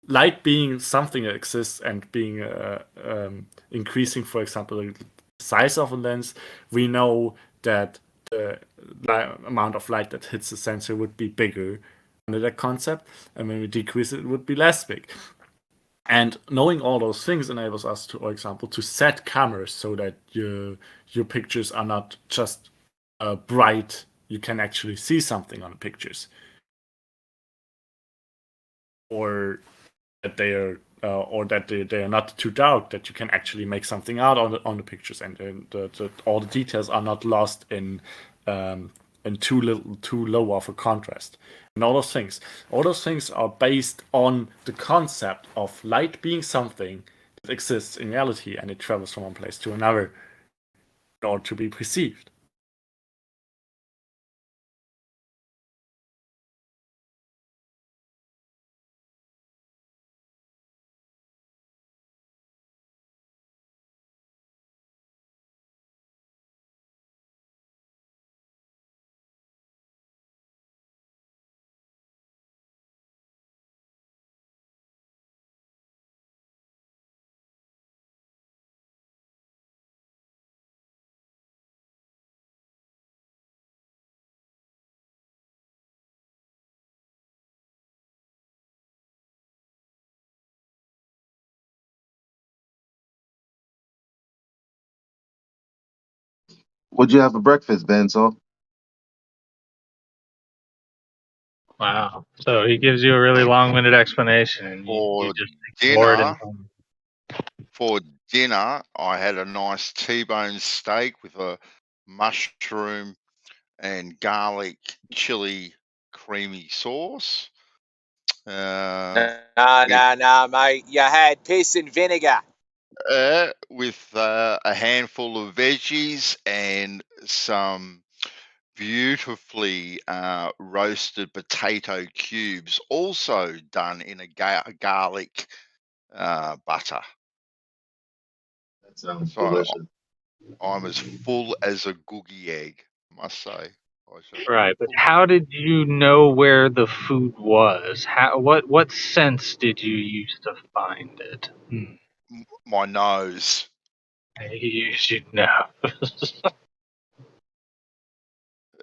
Speaker 14: light being something that exists and being increasing, for example, the size of a lens. We know that the amount of light that hits the sensor would be bigger under that concept, and when we decrease it, it would be less big. And knowing all those things enables us to, for example, to set cameras so that your pictures are not just bright. You can actually see something on the pictures, or that they are, or that they are not too dark. That you can actually make something out on the pictures, and all the details are not lost in too low of a contrast. And all those things are based on the concept of light being something that exists in reality and it travels from one place to another in order to be perceived.
Speaker 17: What'd you have for breakfast, Ben? So
Speaker 12: Wow. So he gives you a really long-winded explanation, and you
Speaker 8: For
Speaker 12: just ignore it.
Speaker 8: dinner, for dinner, I had a nice T-bone steak with a mushroom and garlic chili creamy sauce.
Speaker 2: Nah, mate. You had piss and vinegar.
Speaker 8: With a handful of veggies and some beautifully roasted potato cubes, also done in a garlic butter.
Speaker 19: That sounds
Speaker 8: So
Speaker 19: delicious.
Speaker 8: I'm as full as a googie egg, I must say.
Speaker 12: Right, but how did you know where the food was? What sense did you use to find it?
Speaker 8: My nose.
Speaker 12: You used your nose.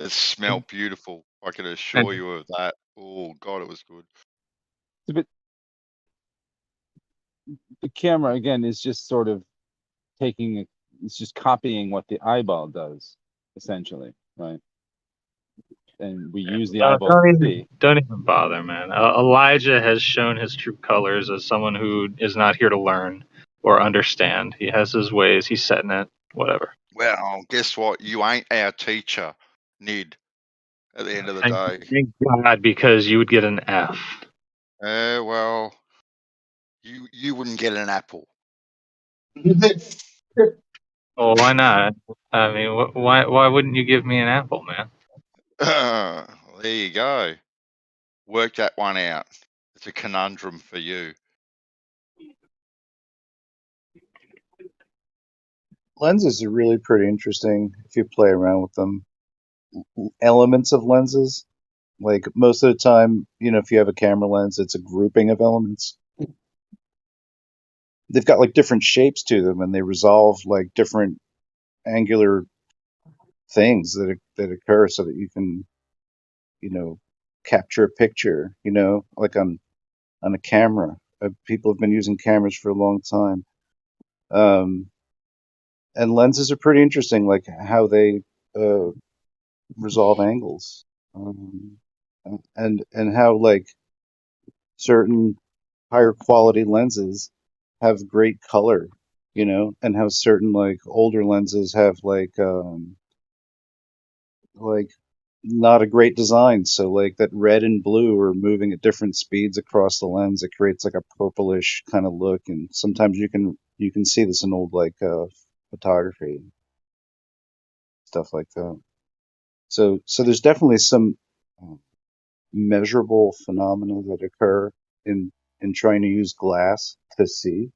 Speaker 8: It smelled beautiful. I can assure you of that. Oh God, it was good.
Speaker 6: But the camera again is just sort of it's just copying what the eyeball does, essentially, right? And we use the eyeball to see.
Speaker 12: Don't even bother, man. Elijah has shown his true colors as someone who is not here to learn or understand. He has his ways. He's setting it. Whatever.
Speaker 8: Well, guess what? You ain't our teacher, Nid. At the end of the day.
Speaker 12: Thank God, because you would get an F.
Speaker 8: Well, you wouldn't get an apple.
Speaker 12: Well, why not? I mean, why wouldn't you give me an apple, man?
Speaker 8: There you go. Work that one out. It's a conundrum for you.
Speaker 19: Lenses are really pretty interesting if you play around with them. Elements of lenses, like most of the time, if you have a camera lens, it's a grouping of elements. They've got like different shapes to them, and they resolve like different angular things that occur so that you can, capture a picture, like on a camera. People have been using cameras for a long time. And lenses are pretty interesting, like how they resolve angles, and how like certain higher quality lenses have great color, and how certain like older lenses have like not a great design. So like that red and blue are moving at different speeds across the lens. It creates like a purplish kind of look, and sometimes you can see this in old like photography, stuff like that. So there's definitely some measurable phenomena that occur in trying to use glass to see.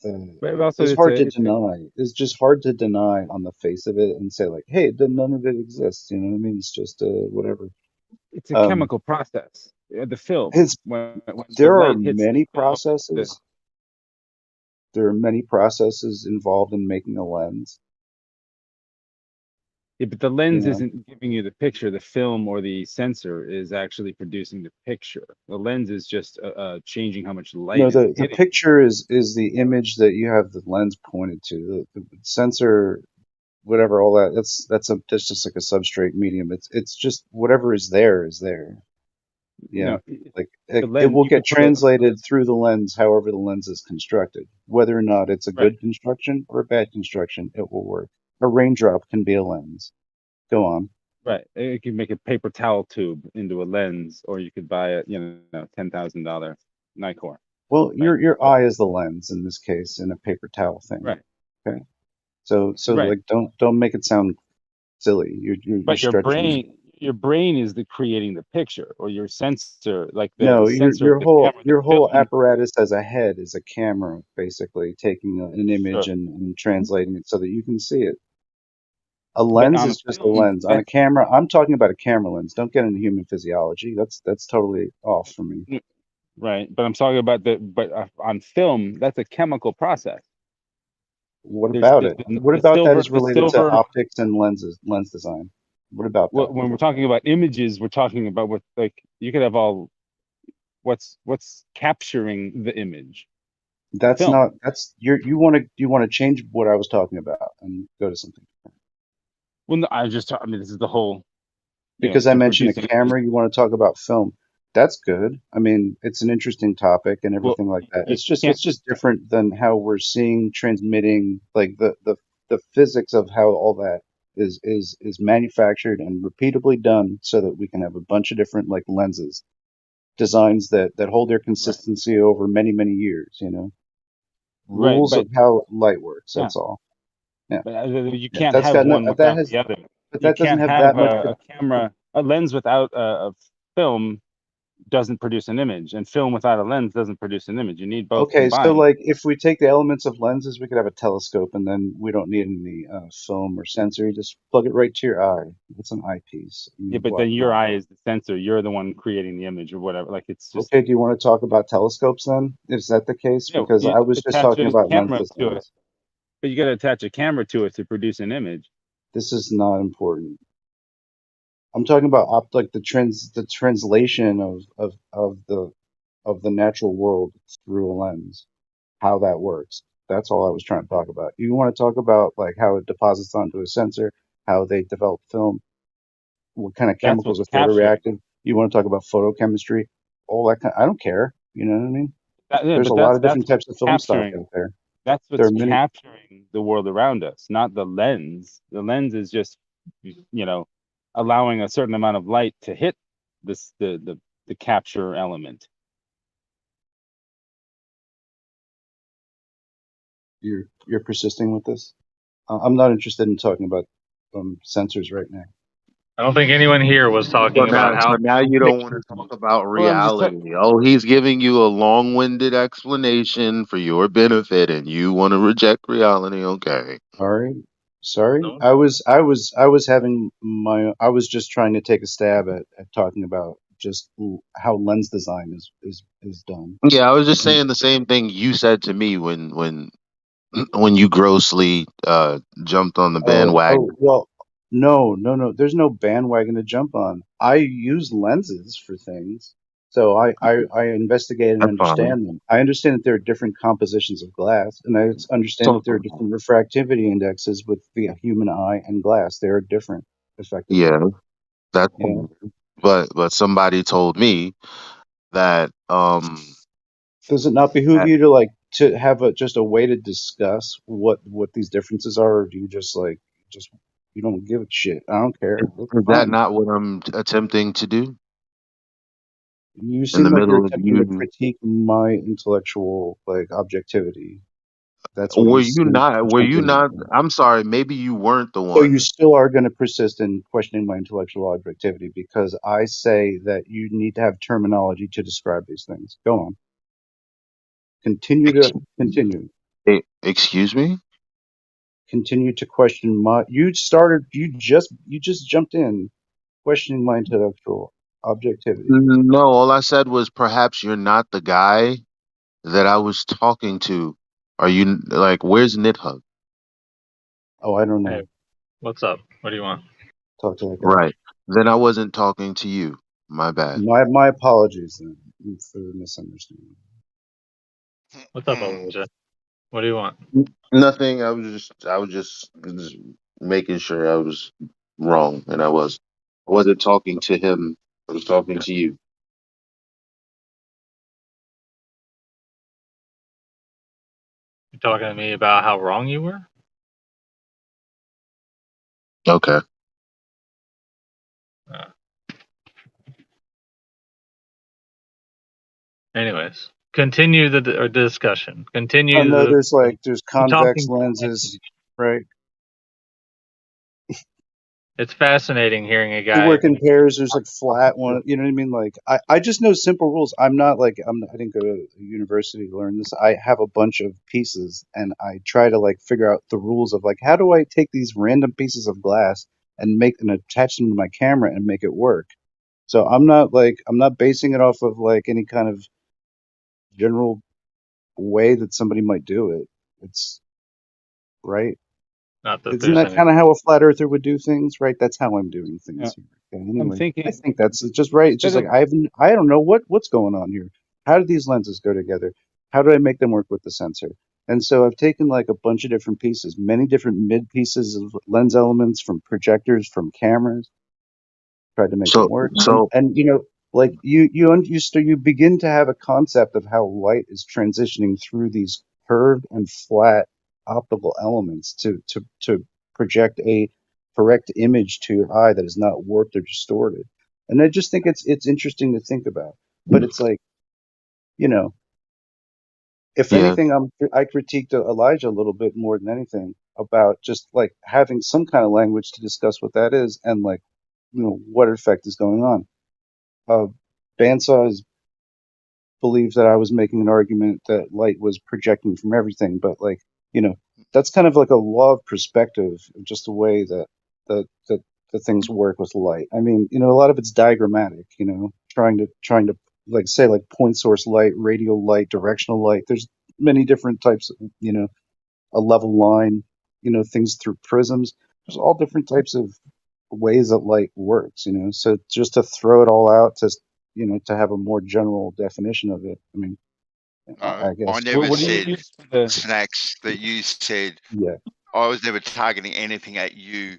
Speaker 6: But also
Speaker 19: It's hard to deny. It's just hard to deny on the face of it and say like, hey, none of it exists. You know what I mean? It's just whatever.
Speaker 6: It's a chemical process. The film.
Speaker 19: There are many processes. There are many processes involved in making a lens.
Speaker 6: Yeah, but the lens isn't giving you the picture. The film or the sensor is actually producing the picture. The lens is just changing how much light.
Speaker 19: No, the picture is the image that you have the lens pointed to. The sensor, whatever, all that. That's just like a substrate medium. It's just whatever is there is there. Yeah, like it will get translated through the lens, however the lens is constructed. Whether or not it's a good construction or a bad construction, it will work. A raindrop can be a lens. Go on.
Speaker 6: Right. You can make a paper towel tube into a lens, or you could buy a $10,000 Nikkor.
Speaker 19: Well, your eye is the lens in this case, in a paper towel thing.
Speaker 6: Right.
Speaker 19: Okay. So like don't make it sound silly.
Speaker 6: But your brain is the creating the picture, or your sensor, like the
Speaker 19: no,
Speaker 6: sensor.
Speaker 19: Your whole apparatus as a head is a camera, basically taking an image and translating it so that you can see it. A lens is just a lens. On a camera, I'm talking about a camera lens. Don't get into human physiology. That's totally off for me.
Speaker 6: Right, but I'm talking about on film, that's a chemical process.
Speaker 19: What about it? What about that is related to optics and lens design? What about that?
Speaker 6: When we're talking about images, we're talking about what, like, you could have what's capturing the image.
Speaker 19: That's not. That's you want to change what I was talking about and go to something different.
Speaker 6: Well, no, I mean, this is the whole.
Speaker 19: Because I
Speaker 6: to
Speaker 19: mentioned a
Speaker 6: produce an
Speaker 19: camera, you want to talk about film. That's good. I mean, it's an interesting topic and
Speaker 6: well,
Speaker 19: everything like that.
Speaker 6: you
Speaker 19: It's
Speaker 6: can't.
Speaker 19: just different than how we're seeing transmitting, like the physics of how all that is manufactured and repeatably done, so that we can have a bunch of different like lenses, designs that hold their
Speaker 6: Right.
Speaker 19: consistency over many years. You know,
Speaker 6: Right,
Speaker 19: rules
Speaker 6: but
Speaker 19: of how light works.
Speaker 6: yeah,
Speaker 19: That's all. Yeah,
Speaker 6: but you
Speaker 19: yeah.
Speaker 6: can't
Speaker 19: That's
Speaker 6: have
Speaker 19: got no.
Speaker 6: one
Speaker 19: That
Speaker 6: without
Speaker 19: has,
Speaker 6: the other.
Speaker 19: but
Speaker 6: You
Speaker 19: that doesn't
Speaker 6: can't
Speaker 19: have that
Speaker 6: have
Speaker 19: much.
Speaker 6: a lens without a film doesn't produce an image, and film without a lens doesn't produce an image. You need both
Speaker 19: Okay, so
Speaker 6: combined.
Speaker 19: like if we take the elements of lenses, we could have a telescope, and then we don't need any film or sensor. You just plug it right to your eye. It's an eyepiece. I
Speaker 6: Yeah,
Speaker 19: mean,
Speaker 6: but
Speaker 19: what?
Speaker 6: then your eye is the sensor. You're the one creating the image or whatever. Like it's just
Speaker 19: Okay, do you want to talk about telescopes then? Is that the case? Because
Speaker 6: you
Speaker 19: I was just
Speaker 6: attach
Speaker 19: talking
Speaker 6: a
Speaker 19: about lens
Speaker 6: camera to it,
Speaker 19: designs.
Speaker 6: but you got to attach a camera to it to produce an image.
Speaker 19: This is not important. I'm talking about like the translation of the natural world through a lens, how that works. That's all I was trying to talk about. You want to talk about like how it deposits onto a sensor, how they develop film, what kind of
Speaker 6: That's
Speaker 19: chemicals
Speaker 6: what's
Speaker 19: are
Speaker 6: capturing.
Speaker 19: photoreactive. You want to talk about photochemistry, all that kind. I don't care. You know what I mean?
Speaker 6: Yeah,
Speaker 19: There's
Speaker 6: but
Speaker 19: a lot of
Speaker 6: that's
Speaker 19: different
Speaker 6: what's
Speaker 19: types of film stock
Speaker 6: capturing.
Speaker 19: out there.
Speaker 6: That's
Speaker 19: There
Speaker 6: what's
Speaker 19: are many.
Speaker 6: capturing the world around us, not the lens. The lens is just, allowing a certain amount of light to hit this the capture element.
Speaker 19: You're persisting with this. I'm not interested in talking about sensors right now.
Speaker 12: I don't think anyone here was talking about
Speaker 7: So
Speaker 12: how
Speaker 7: now you don't want to talk about
Speaker 6: Well, I'm just
Speaker 7: reality. Oh, he's giving you a long-winded explanation for your benefit, and you want to reject reality. Okay.
Speaker 19: Sorry. I was having my. I was just trying to take a stab at talking about just how lens design is done.
Speaker 7: Yeah, I was just
Speaker 19: And,
Speaker 7: saying the same thing you said to me when you grossly jumped on the bandwagon.
Speaker 19: well, no. There's no bandwagon to jump on. I use lenses for things, so I investigate and
Speaker 7: That's fine.
Speaker 19: understand them. I understand that there are different compositions of glass, and I understand that there are different refractivity indexes with the human eye and glass. They are different, effectively.
Speaker 7: Yeah, that's
Speaker 19: Yeah.
Speaker 7: fine. But somebody told me that
Speaker 19: Does it not behoove you to like to have just a way to discuss what these differences are, or do you just like just you don't give a shit? I don't care. That's
Speaker 7: is that
Speaker 19: fine.
Speaker 7: not what I'm attempting to do
Speaker 19: You
Speaker 7: in the
Speaker 19: seem like you're
Speaker 7: middle of
Speaker 19: attempting to
Speaker 7: you?
Speaker 19: critique my intellectual like objectivity. That's what
Speaker 7: Were
Speaker 19: you
Speaker 7: you
Speaker 19: seem
Speaker 7: not? Were you
Speaker 19: attempting to
Speaker 7: not?
Speaker 19: do.
Speaker 7: I'm sorry. Maybe you weren't the
Speaker 19: So you
Speaker 7: one.
Speaker 19: still are going to persist in questioning my intellectual objectivity because I say that you need to have terminology to describe these things. Go on.
Speaker 7: Ex-
Speaker 19: Continue.
Speaker 7: Excuse me?
Speaker 19: Continue to question my. You just jumped in questioning my intellectual objectivity.
Speaker 7: No, all I said was perhaps you're not the guy that I was talking to. Are you like, where's NitHub?
Speaker 19: Oh, I don't
Speaker 12: hey,
Speaker 19: know.
Speaker 12: what's up? What do you want?
Speaker 19: Talk to that guy.
Speaker 7: Right. Then I wasn't talking to you. My bad.
Speaker 19: My apologies then for the misunderstanding.
Speaker 12: What's up, Elijah? What do you want?
Speaker 7: Nothing. I was just making sure I was wrong, and I was. I wasn't talking to him. I was talking to you.
Speaker 12: You talking to me about how wrong you were?
Speaker 7: Okay.
Speaker 12: Anyways, continue the discussion.
Speaker 19: Oh
Speaker 12: Continue
Speaker 19: no, there's
Speaker 12: the
Speaker 19: convex
Speaker 12: talking.
Speaker 19: lenses, right?
Speaker 12: It's fascinating hearing a
Speaker 19: They
Speaker 12: guy.
Speaker 19: work in pairs. There's like flat one. You know what I mean? Like I just know simple rules. I'm not like I didn't go to university to learn this. I have a bunch of pieces, and I try to like figure out the rules of like how do I take these random pieces of glass and attach them to my camera and make it work. So I'm not basing it off of like any kind of general way that somebody might do it. It's right.
Speaker 12: Not that
Speaker 19: Isn't
Speaker 12: there's
Speaker 19: that
Speaker 12: any.
Speaker 19: kind of how a flat earther would do things, right? That's how I'm doing things here. Okay,
Speaker 6: I'm
Speaker 19: anyway, I
Speaker 6: thinking
Speaker 19: think that's just right. It's just like I don't know what's going on here. How do these lenses go together? How do I make them work with the sensor? And so I've taken like a bunch of different pieces, many different mid pieces of lens elements from projectors, from cameras, tried to make
Speaker 7: So
Speaker 19: them work.
Speaker 7: so
Speaker 19: And you know, like you begin to have a concept of how light is transitioning through these curved and flat optical elements to project a correct image to your eye that is not warped or distorted. And I just think it's interesting to think about. But it's like, you know, if
Speaker 7: yeah.
Speaker 19: anything, I critiqued Elijah a little bit more than anything about just like having some kind of language to discuss what that is and like, you know, what effect is going on. Bandsaw believes that I was making an argument that light was projecting from everything, but like, you know, that's kind of like a law of perspective, just the way that the things work with light. I mean, you know, a lot of it's diagrammatic, you know, trying to like say like point source light, radial light, directional light. There's many different types of, you know, a level line, you know, things through prisms. There's all different types of ways that light works, you know. So just to throw it all out to, you know, to have a more general definition of it. I mean,
Speaker 8: No,
Speaker 19: I guess.
Speaker 8: I never
Speaker 6: What do you
Speaker 8: said
Speaker 6: use for the?
Speaker 8: snacks that you said.
Speaker 19: Yeah.
Speaker 8: I was never targeting anything at you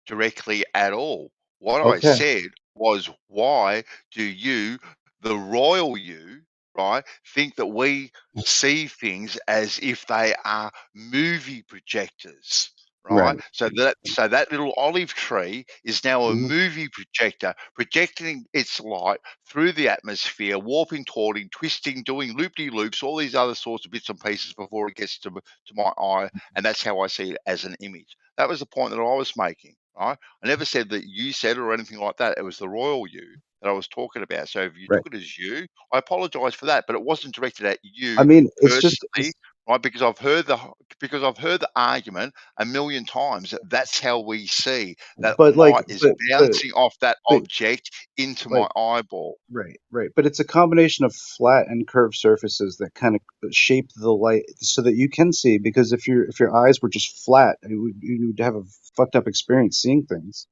Speaker 8: directly at all. What I
Speaker 19: Okay.
Speaker 8: said was, why do you, the royal you, right, think that we see things as if they are movie projectors, right?
Speaker 19: Right.
Speaker 8: So that little olive tree is now a
Speaker 19: Mhm.
Speaker 8: movie projector, projecting its light through the atmosphere, warping, torting, twisting, doing loop-de-loops, all these other sorts of bits and pieces before it gets to my eye, and that's how I see it as an image. That was the point that I was making, right? I never said that you said it or anything like that. It was the royal you that I was talking about. So if you
Speaker 19: Right.
Speaker 8: took it as you, I apologize for that, but it wasn't directed at
Speaker 19: I
Speaker 8: you
Speaker 19: mean, it's just
Speaker 8: personally, right? Because I've heard the argument a million times. That's how we see that
Speaker 19: but like,
Speaker 8: light is bouncing off that
Speaker 19: but
Speaker 8: object into
Speaker 19: like,
Speaker 8: my eyeball.
Speaker 19: right. But it's a combination of flat and curved surfaces that kind of shape the light so that you can see. Because if your eyes were just flat, you would have a fucked up experience seeing things.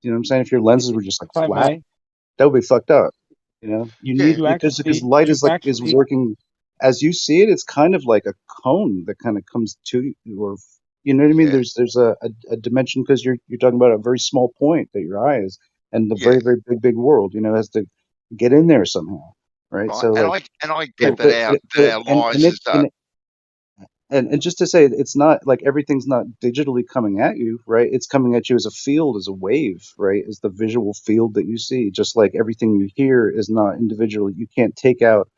Speaker 19: You know what I'm saying? If your lenses were just like
Speaker 6: If I
Speaker 19: flat,
Speaker 6: may,
Speaker 19: that would be fucked up. You know, you
Speaker 8: Yeah.
Speaker 19: need because light is
Speaker 6: actually
Speaker 19: working as you see it. It's kind of like a cone that kind of comes to you, or you know what I mean.
Speaker 8: Yeah.
Speaker 19: There's a dimension because you're talking about a very small point that your eye is, and the
Speaker 8: Yeah.
Speaker 19: very big world. You know, has to get in there somehow, right?
Speaker 8: Right.
Speaker 19: So
Speaker 8: And
Speaker 19: like,
Speaker 8: I
Speaker 19: right,
Speaker 8: get that our
Speaker 19: and
Speaker 8: lives
Speaker 19: it
Speaker 8: is that.
Speaker 19: and just to say, it's not like everything's not digitally coming at you, right? It's coming at you as a field, as a wave, right? As the visual field that you see. Just like everything you hear is not individual. You can't take out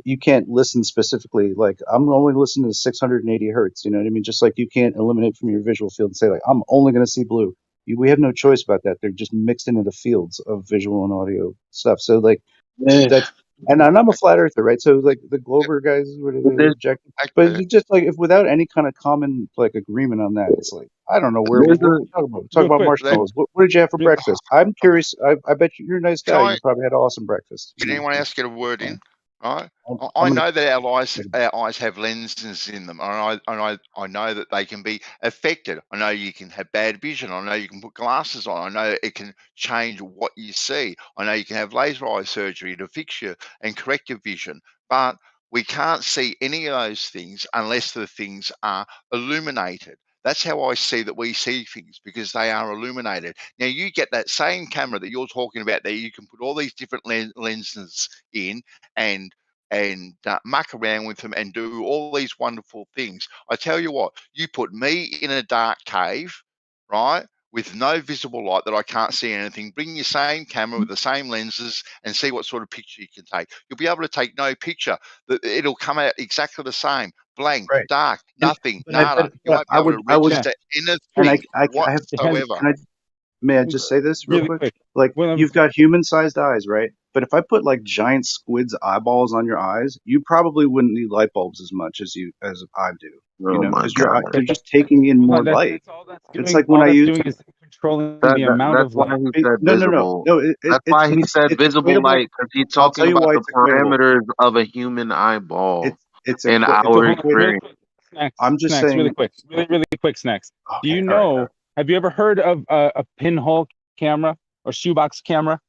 Speaker 19: you can't listen specifically. Like I'm only listening to 680 hertz. You know what I mean? Just like you can't eliminate from your visual field and say like I'm only going to see blue. We have no choice about that. They're just mixed into the fields of visual and audio stuff. So like that's and I'm a flat earther, right? So like the Glover guys, what are they objective? But
Speaker 8: Okay.
Speaker 19: you just like if without any kind of common like agreement on that, it's like I don't know what we're talking about. We're talking
Speaker 6: real
Speaker 19: about
Speaker 6: quick.
Speaker 19: marshmallows. What did you have for
Speaker 6: Real,
Speaker 19: breakfast? I'm curious. I bet you're a nice
Speaker 8: Can
Speaker 19: guy.
Speaker 8: I?
Speaker 19: You probably had an awesome breakfast.
Speaker 8: Can
Speaker 19: You
Speaker 8: anyone
Speaker 19: know,
Speaker 8: else get a word in? Right.
Speaker 19: I'm
Speaker 8: I
Speaker 19: gonna.
Speaker 8: know that our eyes have lenses in them, and I know that they can be affected. I know you can have bad vision. I know you can put glasses on. I know it can change what you see. I know you can have laser eye surgery to fix you and correct your vision, but we can't see any of those things unless the things are illuminated. That's how I see that we see things, because they are illuminated. Now you get that same camera that you're talking about there. You can put all these different lenses in and muck around with them and do all these wonderful things. I tell you what, you put me in a dark cave, right, with no visible light that I can't see anything. Bring your same camera with the same lenses and see what sort of picture you can take. You'll be able to take no picture. It'll come out exactly the same. Blank,
Speaker 19: Right.
Speaker 8: dark,
Speaker 19: And,
Speaker 8: nothing, nada. You
Speaker 19: but
Speaker 8: won't be able to
Speaker 19: I would,
Speaker 8: register
Speaker 19: and
Speaker 8: anything
Speaker 19: I have,
Speaker 8: whatsoever.
Speaker 19: may I just say this real
Speaker 6: really
Speaker 19: quick?
Speaker 6: quick.
Speaker 19: Like,
Speaker 6: Well,
Speaker 19: you've got human-sized eyes, right? But if I put like giant squid's eyeballs on your eyes, you probably wouldn't need light bulbs as much as I do. You
Speaker 7: Oh
Speaker 19: know,
Speaker 7: my
Speaker 19: because
Speaker 7: god.
Speaker 19: they're just taking in more light.
Speaker 6: That's all that's
Speaker 19: It's
Speaker 6: doing.
Speaker 19: like when
Speaker 6: All
Speaker 19: I
Speaker 6: that's
Speaker 19: use
Speaker 6: doing is controlling the amount
Speaker 13: That's
Speaker 6: of
Speaker 13: why
Speaker 6: light.
Speaker 13: he said
Speaker 19: no,
Speaker 13: visible.
Speaker 19: no.
Speaker 13: That's why he said
Speaker 19: It's
Speaker 13: visible
Speaker 19: equatable.
Speaker 13: light, because he's
Speaker 19: I'll tell
Speaker 13: talking
Speaker 19: you
Speaker 13: about
Speaker 19: why
Speaker 13: the
Speaker 19: it's equatable.
Speaker 13: parameters of a human eyeball
Speaker 19: It's
Speaker 13: in
Speaker 19: it's
Speaker 13: our
Speaker 6: Hold on, real
Speaker 13: experience.
Speaker 6: quick. Snacks,
Speaker 19: I'm just
Speaker 6: snacks, really
Speaker 19: saying.
Speaker 6: quick, really quick. Snacks. Do
Speaker 19: Okay,
Speaker 6: you
Speaker 19: all right.
Speaker 6: know? Have you ever heard of a pinhole camera or shoebox camera?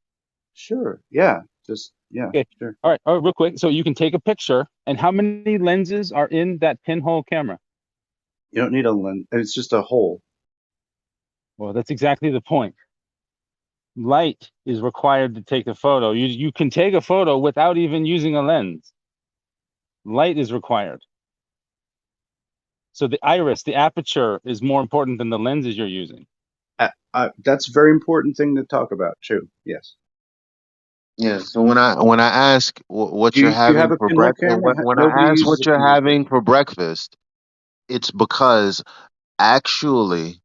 Speaker 19: Sure. Yeah. Just yeah.
Speaker 6: Okay.
Speaker 19: Sure.
Speaker 6: All right. Real quick. So you can take a picture, and how many lenses are in that pinhole camera?
Speaker 19: You don't need a lens. It's just a hole.
Speaker 6: Well, that's exactly the point. light is required to take the photo. You can take a photo without even using a lens. Light is required. So the iris, the aperture, is more important than the lenses you're using.
Speaker 19: That's a very important thing to talk about too. Yes.
Speaker 7: Yeah. So when I ask what
Speaker 19: Do
Speaker 7: you're
Speaker 19: you have
Speaker 7: having
Speaker 19: a
Speaker 7: for
Speaker 19: pinhole
Speaker 7: breakfast,
Speaker 19: camera?
Speaker 7: when
Speaker 19: Nobody
Speaker 7: I ask
Speaker 19: uses
Speaker 7: what
Speaker 19: a
Speaker 7: you're
Speaker 19: pinhole
Speaker 7: having for breakfast, it's because actually,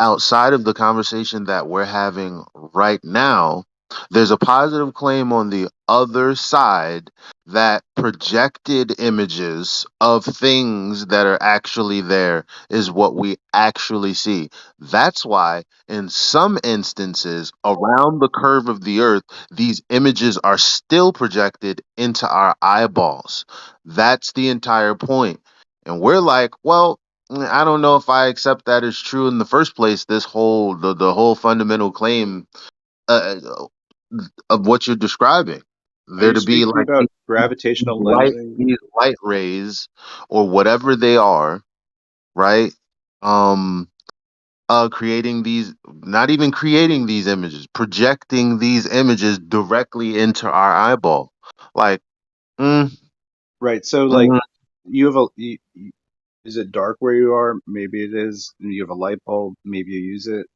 Speaker 7: outside of the conversation that we're having right now, there's a positive claim on the other side that projected images of things that are actually there is what we actually see. That's why, in some instances, around the curve of the earth, these images are still projected into our eyeballs. That's the entire point. And we're like, well, I don't know if I accept that as true in the first place. This whole the whole fundamental claim uh, of what you're describing,
Speaker 19: Are
Speaker 7: there
Speaker 19: you
Speaker 7: to be
Speaker 19: speaking
Speaker 7: like
Speaker 19: about gravitational lensing?
Speaker 7: these light rays or whatever they are, right? Um, creating these, not even creating these images, projecting these images directly into our eyeball, like, mm,
Speaker 19: Right. So like
Speaker 7: mm,
Speaker 19: you have is it dark where you are? Maybe it is. And you have a light bulb. Maybe you use it.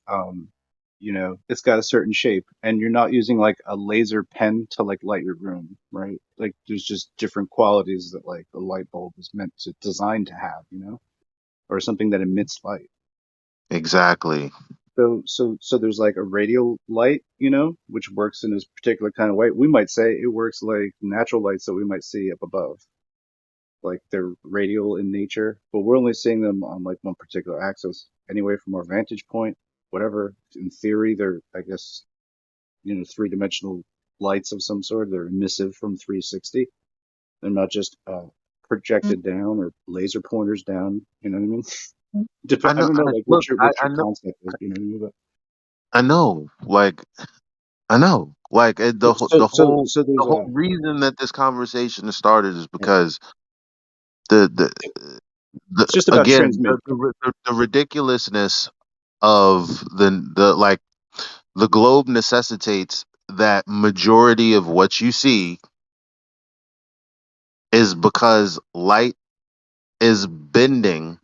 Speaker 19: It's got a certain shape, and you're not using like a laser pen to like light your room, right? Like there's just different qualities that like a light bulb is meant to designed to have, or something that emits light.
Speaker 7: exactly.
Speaker 19: So there's like a radial light, which works in this particular kind of way. We might say it works like natural lights that we might see up above, like they're radial in nature, but we're only seeing them on like one particular axis. Anyway, from our vantage point, whatever. In theory, they're, I guess, three-dimensional lights of some sort. They're emissive from 360. They're not just projected down or laser pointers down. You know what I mean?
Speaker 7: I
Speaker 19: I
Speaker 7: know.
Speaker 19: don't know, like
Speaker 7: Look,
Speaker 19: what
Speaker 7: I
Speaker 19: your
Speaker 7: know.
Speaker 19: concept is. You know what I mean? But
Speaker 7: I know. Like. I know. Like the
Speaker 19: there's
Speaker 7: whole
Speaker 19: a
Speaker 7: reason that this conversation started is because the the
Speaker 19: it's just about
Speaker 7: again
Speaker 19: transmit.
Speaker 7: the ridiculousness of the like the globe necessitates that majority of what you see is because light is bending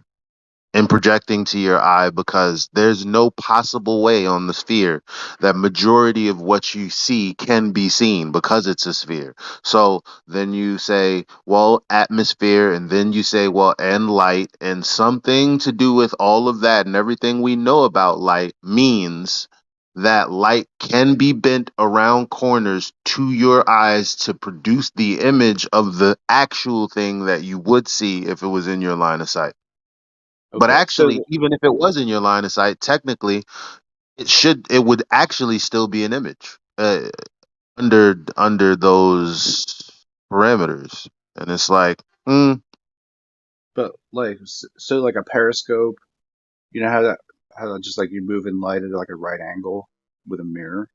Speaker 7: and projecting to your eye because there's no possible way on the sphere that majority of what you see can be seen because it's a sphere. So then you say, well, atmosphere, and then you say, well, and light, and something to do with all of that and everything we know about light means that light can be bent around corners to your eyes to produce the image of the actual thing that you would see if it was in your line of sight. But
Speaker 19: Okay,
Speaker 7: actually, even if it was in your line of sight, technically, it would actually still be an image under those parameters. And it's like,
Speaker 19: but like so like a periscope. You know how just like you move in light at like a right angle with a mirror.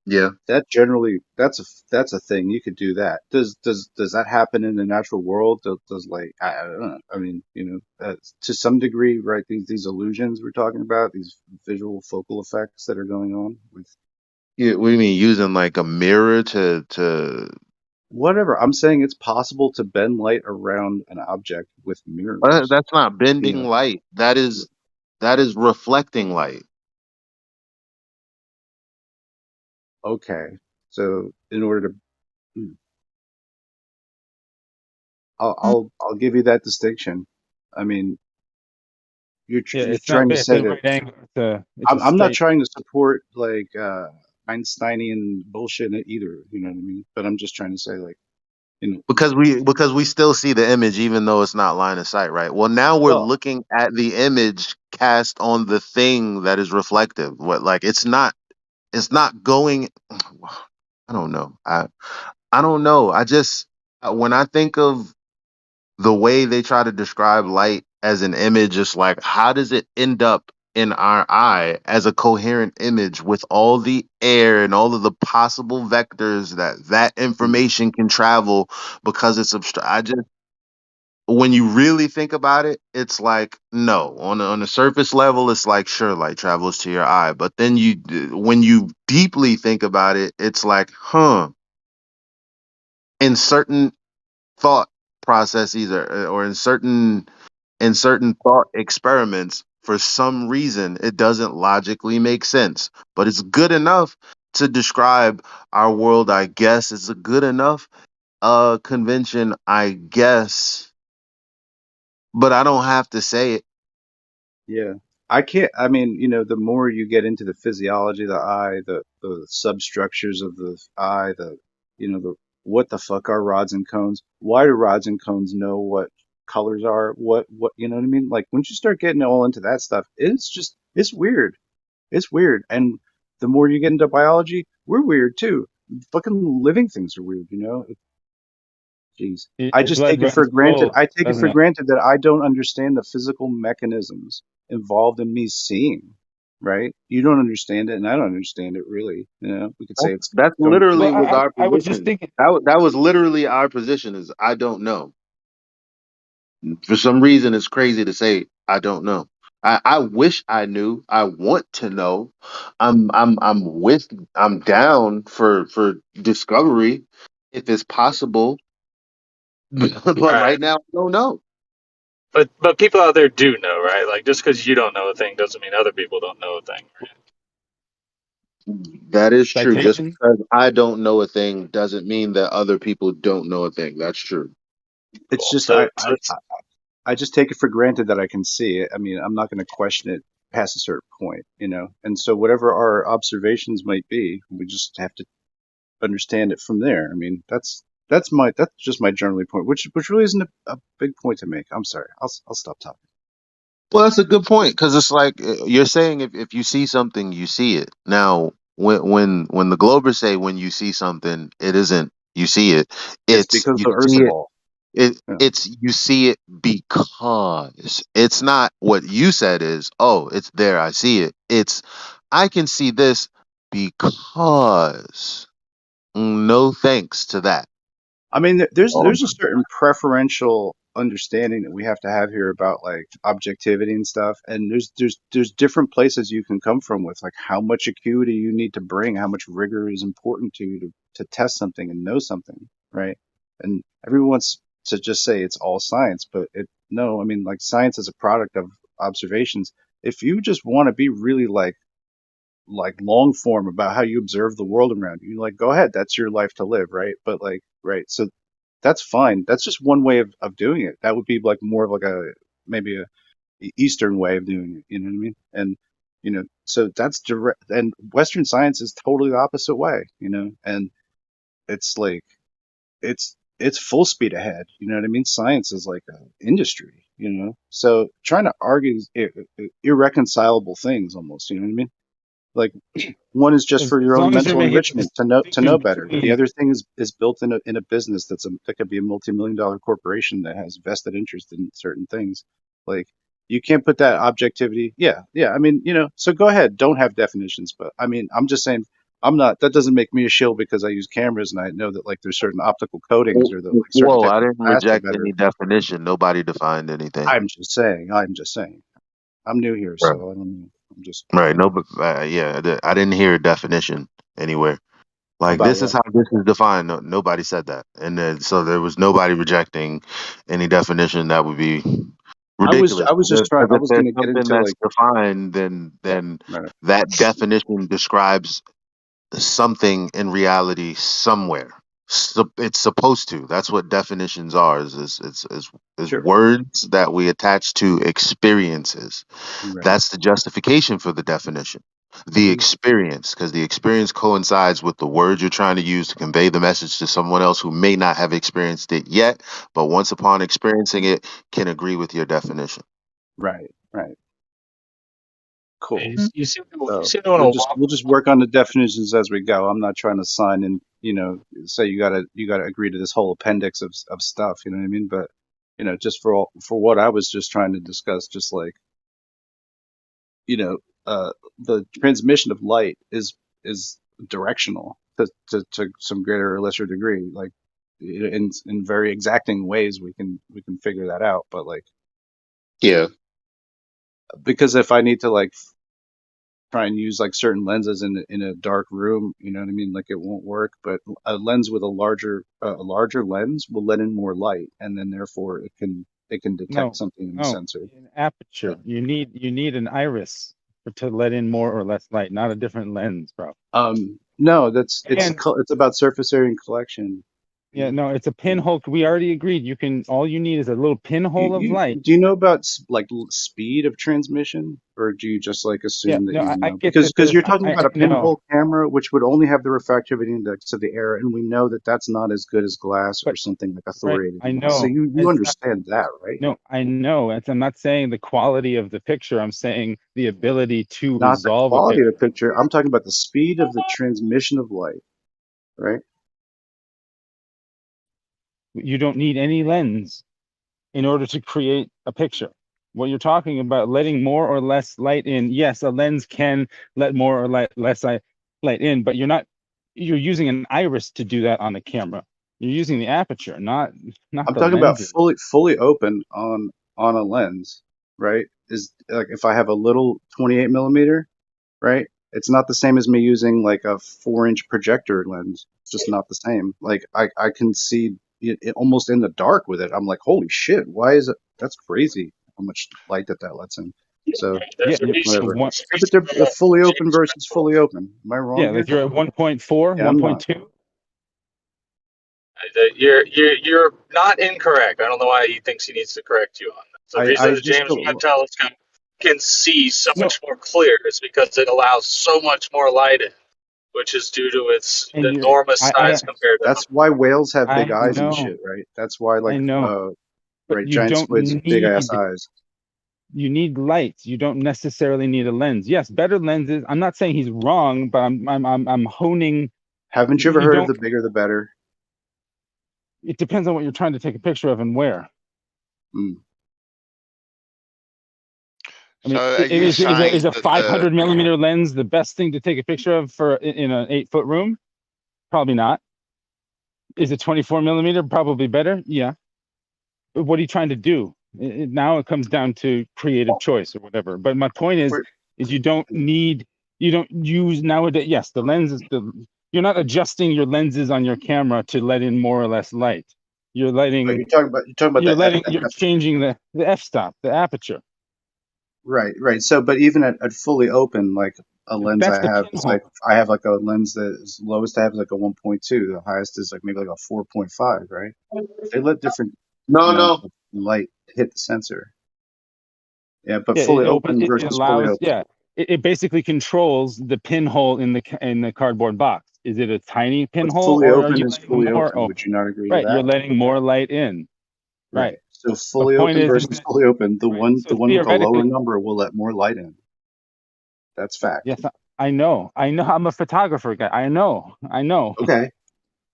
Speaker 7: yeah.
Speaker 19: That generally that's a thing. You could do that. Does that happen in the natural world? Does like I don't know. I mean, to some degree, right? These illusions we're talking about, these visual focal effects that are going on with
Speaker 7: Yeah, what do you mean using like a mirror to?
Speaker 19: whatever. I'm saying it's possible to bend light around an object with mirrors.
Speaker 7: That's not
Speaker 19: You
Speaker 7: bending
Speaker 19: know,
Speaker 7: light. That is reflecting light.
Speaker 19: okay. So in order to, I'll give you that distinction. I mean,
Speaker 6: Yeah,
Speaker 19: you're
Speaker 6: it's not
Speaker 19: trying to
Speaker 6: basically
Speaker 19: say
Speaker 6: a
Speaker 19: that
Speaker 6: right angle. It's a
Speaker 19: I'm not
Speaker 6: straight.
Speaker 19: trying to support like Einsteinian bullshit either, you know what I mean? But I'm just trying to say like,
Speaker 7: Because we still see the image even though it's not line of sight, right? Well, now we're
Speaker 19: well,
Speaker 7: looking at the image cast on the thing that is reflective. What like it's not going. I don't know. I don't know. I just when I think of the way they try to describe light as an image, it's like how does it end up in our eye as a coherent image with all the air and all of the possible vectors that information can travel because it's when you really think about it, it's like no. On the surface level, it's like sure, light travels to your eye, but then when you deeply think about it, it's like in certain thought processes or in certain thought experiments, for some reason, it doesn't logically make sense, but it's good enough to describe our world. I guess it's a good enough convention, I guess, but I don't have to say it.
Speaker 19: Yeah. I can't, I mean, the more you get into the physiology of the eye, the substructures of the eye, what the fuck are rods and cones? Why do rods and cones know what colors are? You know what I mean? Like, once you start getting all into that stuff, it's weird. It's weird. And the more you get into biology, we're weird too. Fucking living things are weird, Jeez. I
Speaker 6: Your
Speaker 19: just
Speaker 6: blood
Speaker 19: take it for
Speaker 6: runs
Speaker 19: granted.
Speaker 6: cold,
Speaker 19: I take it
Speaker 6: doesn't
Speaker 19: for
Speaker 6: it?
Speaker 19: granted that I don't understand the physical mechanisms involved in me seeing, right? You don't understand it, and I don't understand it really. We could say it's
Speaker 7: That's
Speaker 19: don't.
Speaker 7: literally
Speaker 6: Well,
Speaker 7: was our
Speaker 6: I was just
Speaker 7: position.
Speaker 6: thinking.
Speaker 7: That was literally our position. Is I don't know. For some reason, it's crazy to say I don't know. I wish I knew. I want to know. I'm down for discovery if it's possible. But
Speaker 12: Right.
Speaker 7: right now, I don't know.
Speaker 12: But people out there do know, right? Like just because you don't know a thing doesn't mean other people don't know a thing.
Speaker 7: That is true. Just
Speaker 6: Citation?
Speaker 7: because I don't know a thing doesn't mean that other people don't know a thing. That's true.
Speaker 19: It's
Speaker 12: Cool.
Speaker 19: just I just take it for granted that I can see it. I mean, I'm not going to question it past a certain point. And so whatever our observations might be, we just have to understand it from there. I mean, that's just my general point, which really isn't a big point to make. I'm sorry. I'll stop talking.
Speaker 7: Well, that's a good point because it's like you're saying if you see something, you see it. Now, when the Globers say when you see something, it isn't you see it.
Speaker 19: It's
Speaker 7: It's
Speaker 19: because
Speaker 7: you
Speaker 19: the Ursa
Speaker 7: see it.
Speaker 19: ball. Yeah.
Speaker 7: It's you see it because it's not what you said is. Oh, it's there. I see it. It's I can see this because no thanks to that.
Speaker 19: I mean,
Speaker 7: Um,
Speaker 19: there's a certain preferential understanding that we have to have here about like objectivity and stuff. And there's different places you can come from with like how much acuity you need to bring, how much rigor is important to you to test something and know something, right? And everyone wants to just say it's all science, but no, I mean, like science is a product of observations. If you just want to be really like long form about how you observe the world around you, like go ahead, that's your life to live, right? But like, right, so that's fine. That's just one way of doing it. That would be like more of like maybe a Eastern way of doing it. You know what I mean? And so that's direct. And Western science is totally the opposite way. And it's like it's full speed ahead. You know what I mean? Science is like an industry. So trying to argue irreconcilable things almost. You know what I mean? Like one is just for your
Speaker 6: As
Speaker 19: own
Speaker 6: long as you're
Speaker 19: mental
Speaker 6: making a
Speaker 19: enrichment to know
Speaker 6: distinction
Speaker 19: better. The
Speaker 6: between.
Speaker 19: other thing is built in a business that could be a multi-million-dollar corporation that has vested interest in certain things. Like you can't put that objectivity. Yeah. I mean, so go ahead, don't have definitions. But I mean, I'm just saying, I'm not. That doesn't make me a shill because I use cameras and I know that like there's certain optical coatings or that like certain
Speaker 7: Whoa,
Speaker 19: types
Speaker 7: I
Speaker 19: of
Speaker 7: didn't
Speaker 19: glass are
Speaker 7: reject
Speaker 19: better.
Speaker 7: any definition. Nobody defined anything.
Speaker 19: I'm just saying. I'm new here,
Speaker 7: Right.
Speaker 19: so I don't know. I'm just
Speaker 7: Right. No, but yeah, I didn't hear a definition anywhere. Like
Speaker 19: about
Speaker 7: this is
Speaker 19: what.
Speaker 7: how this is defined. No, nobody said that, and then so there was nobody rejecting any definition that would be ridiculous.
Speaker 19: I was just
Speaker 7: Because
Speaker 19: trying. I
Speaker 7: if
Speaker 19: was
Speaker 7: there's
Speaker 19: gonna get
Speaker 7: something
Speaker 19: into
Speaker 7: that's
Speaker 19: like.
Speaker 7: defined, then that definition describes something in reality somewhere. So it's supposed to. That's what definitions are. Is
Speaker 19: Sure.
Speaker 7: words that we attach to experiences.
Speaker 19: Right.
Speaker 7: That's the justification for the definition. The
Speaker 19: Hmm.
Speaker 7: experience, because the experience coincides with the words you're trying to use to convey the message to someone else who may not have experienced it yet, but once upon experiencing it, can agree with your definition.
Speaker 19: Right. Right. Cool.
Speaker 12: You seem to
Speaker 19: So
Speaker 12: want to
Speaker 19: we'll
Speaker 12: walk.
Speaker 19: just work on the definitions as we go. I'm not trying to sign in. Say you gotta agree to this whole appendix of stuff. You know what I mean? But just for what I was just trying to discuss, just like you know, the transmission of light is directional to some greater or lesser degree. Like in very exacting ways we can figure that out. But like,
Speaker 7: Yeah.
Speaker 19: because if I need to like try and use like certain lenses in a dark room, you know what I mean? Like it won't work. But a lens with a larger lens will let in more light, and then therefore it can detect something in the sensor.
Speaker 6: An aperture. You need an iris to let in more or less light, not a different lens, bro.
Speaker 19: No, it's about surface area and collection.
Speaker 6: Yeah, no, it's a pinhole. We already agreed. All you need is a little pinhole of light.
Speaker 19: Do you know about like speed of transmission, or do you just like assume that you know?
Speaker 6: I get
Speaker 19: Because
Speaker 6: that
Speaker 19: you're talking about a
Speaker 6: no.
Speaker 19: pinhole camera, which would only have the refractivity index of the air, and we know that that's not as good as glass or something like a thoriated.
Speaker 6: I know.
Speaker 19: So you understand that, right?
Speaker 6: No, I know. I'm not saying the quality of the picture. I'm saying the ability to
Speaker 19: Not the
Speaker 6: resolve
Speaker 19: quality
Speaker 6: a
Speaker 19: of the picture. I'm talking about the speed of the transmission of light, right?
Speaker 6: You don't need any lens in order to create a picture. What you're talking about, letting more or less light in. Yes, a lens can let more or less light in, but you're using an iris to do that on a camera. You're using the aperture, not
Speaker 19: I'm
Speaker 6: the
Speaker 19: talking
Speaker 6: lenses.
Speaker 19: about fully open on a lens, right? Is like if I have a little 28 millimeter, right? It's not the same as me using like a 4-inch projector lens. It's just not the same. Like I can see it almost in the dark with it. I'm like, holy shit, why is it? That's crazy how much light that lets in. So whatever. But they're fully open versus fully open. Am I wrong?
Speaker 6: Yeah, like you're at 1.4,
Speaker 19: Yeah, I'm not.
Speaker 6: 1.2.
Speaker 12: You're not incorrect. I don't know why he thinks he needs to correct you on that. The reason the James Webb Telescope can see so much more clear is because it allows so much more light in, which is due to its enormous size compared to.
Speaker 19: That's why whales have big eyes and shit, right? That's why like right, giant squids have big ass eyes.
Speaker 6: You need light. You don't necessarily need a lens. Yes, better lenses. I'm not saying he's wrong, but I'm honing.
Speaker 19: Haven't you ever heard of the bigger the better?
Speaker 6: It depends on what you're trying to take a picture of and where. I mean, is a 500 millimeter lens the best thing to take a picture of in an 8-foot room? Probably not. Is it 24 millimeter probably better? Yeah. But what are you trying to do? Now it comes down to creative choice or whatever. But my point is you don't use nowadays. Yes, the lens is you're not adjusting your lenses on your camera to let in more or less light. You're letting.
Speaker 19: You're talking about
Speaker 6: you're changing the f-stop, the aperture.
Speaker 19: Right. So, but even at fully open, like a lens I have is like I have like a lens that is lowest I have is like a 1.2. The highest is like maybe like a 4.5. Right? They let different light hit the sensor. Yeah, but fully open versus fully open.
Speaker 6: Yeah, it basically controls the pinhole in the cardboard box. Is it a tiny pinhole
Speaker 19: fully
Speaker 6: or
Speaker 19: open
Speaker 6: are you
Speaker 19: is fully open? Would you not agree to that?
Speaker 6: Right, you're letting more light in. Right.
Speaker 19: So fully open versus fully open, the one with the lower number will let more light in. That's fact.
Speaker 6: Yes, I know. I'm a photographer guy. I know.
Speaker 19: Okay.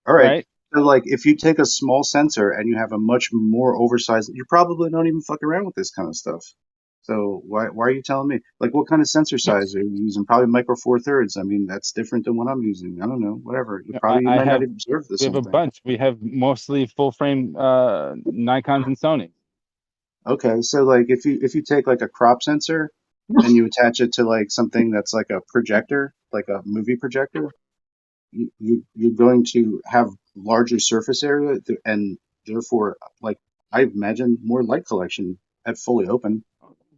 Speaker 19: All right. So like if you take a small sensor and you have a much more oversized, you probably don't even fuck around with this kind of stuff. So why are you telling me? Like what kind of sensor size are you using? Probably micro 4/3. I mean, that's different than what I'm using. I don't know. Whatever. You might not even observe this.
Speaker 6: We have a bunch. We have mostly full frame Nikons and Sony.
Speaker 19: Okay, so like if you take like a crop sensor and you attach it to like something that's like a projector, like a movie projector, you're going to have larger surface area and therefore, like I imagine, more light collection at fully open.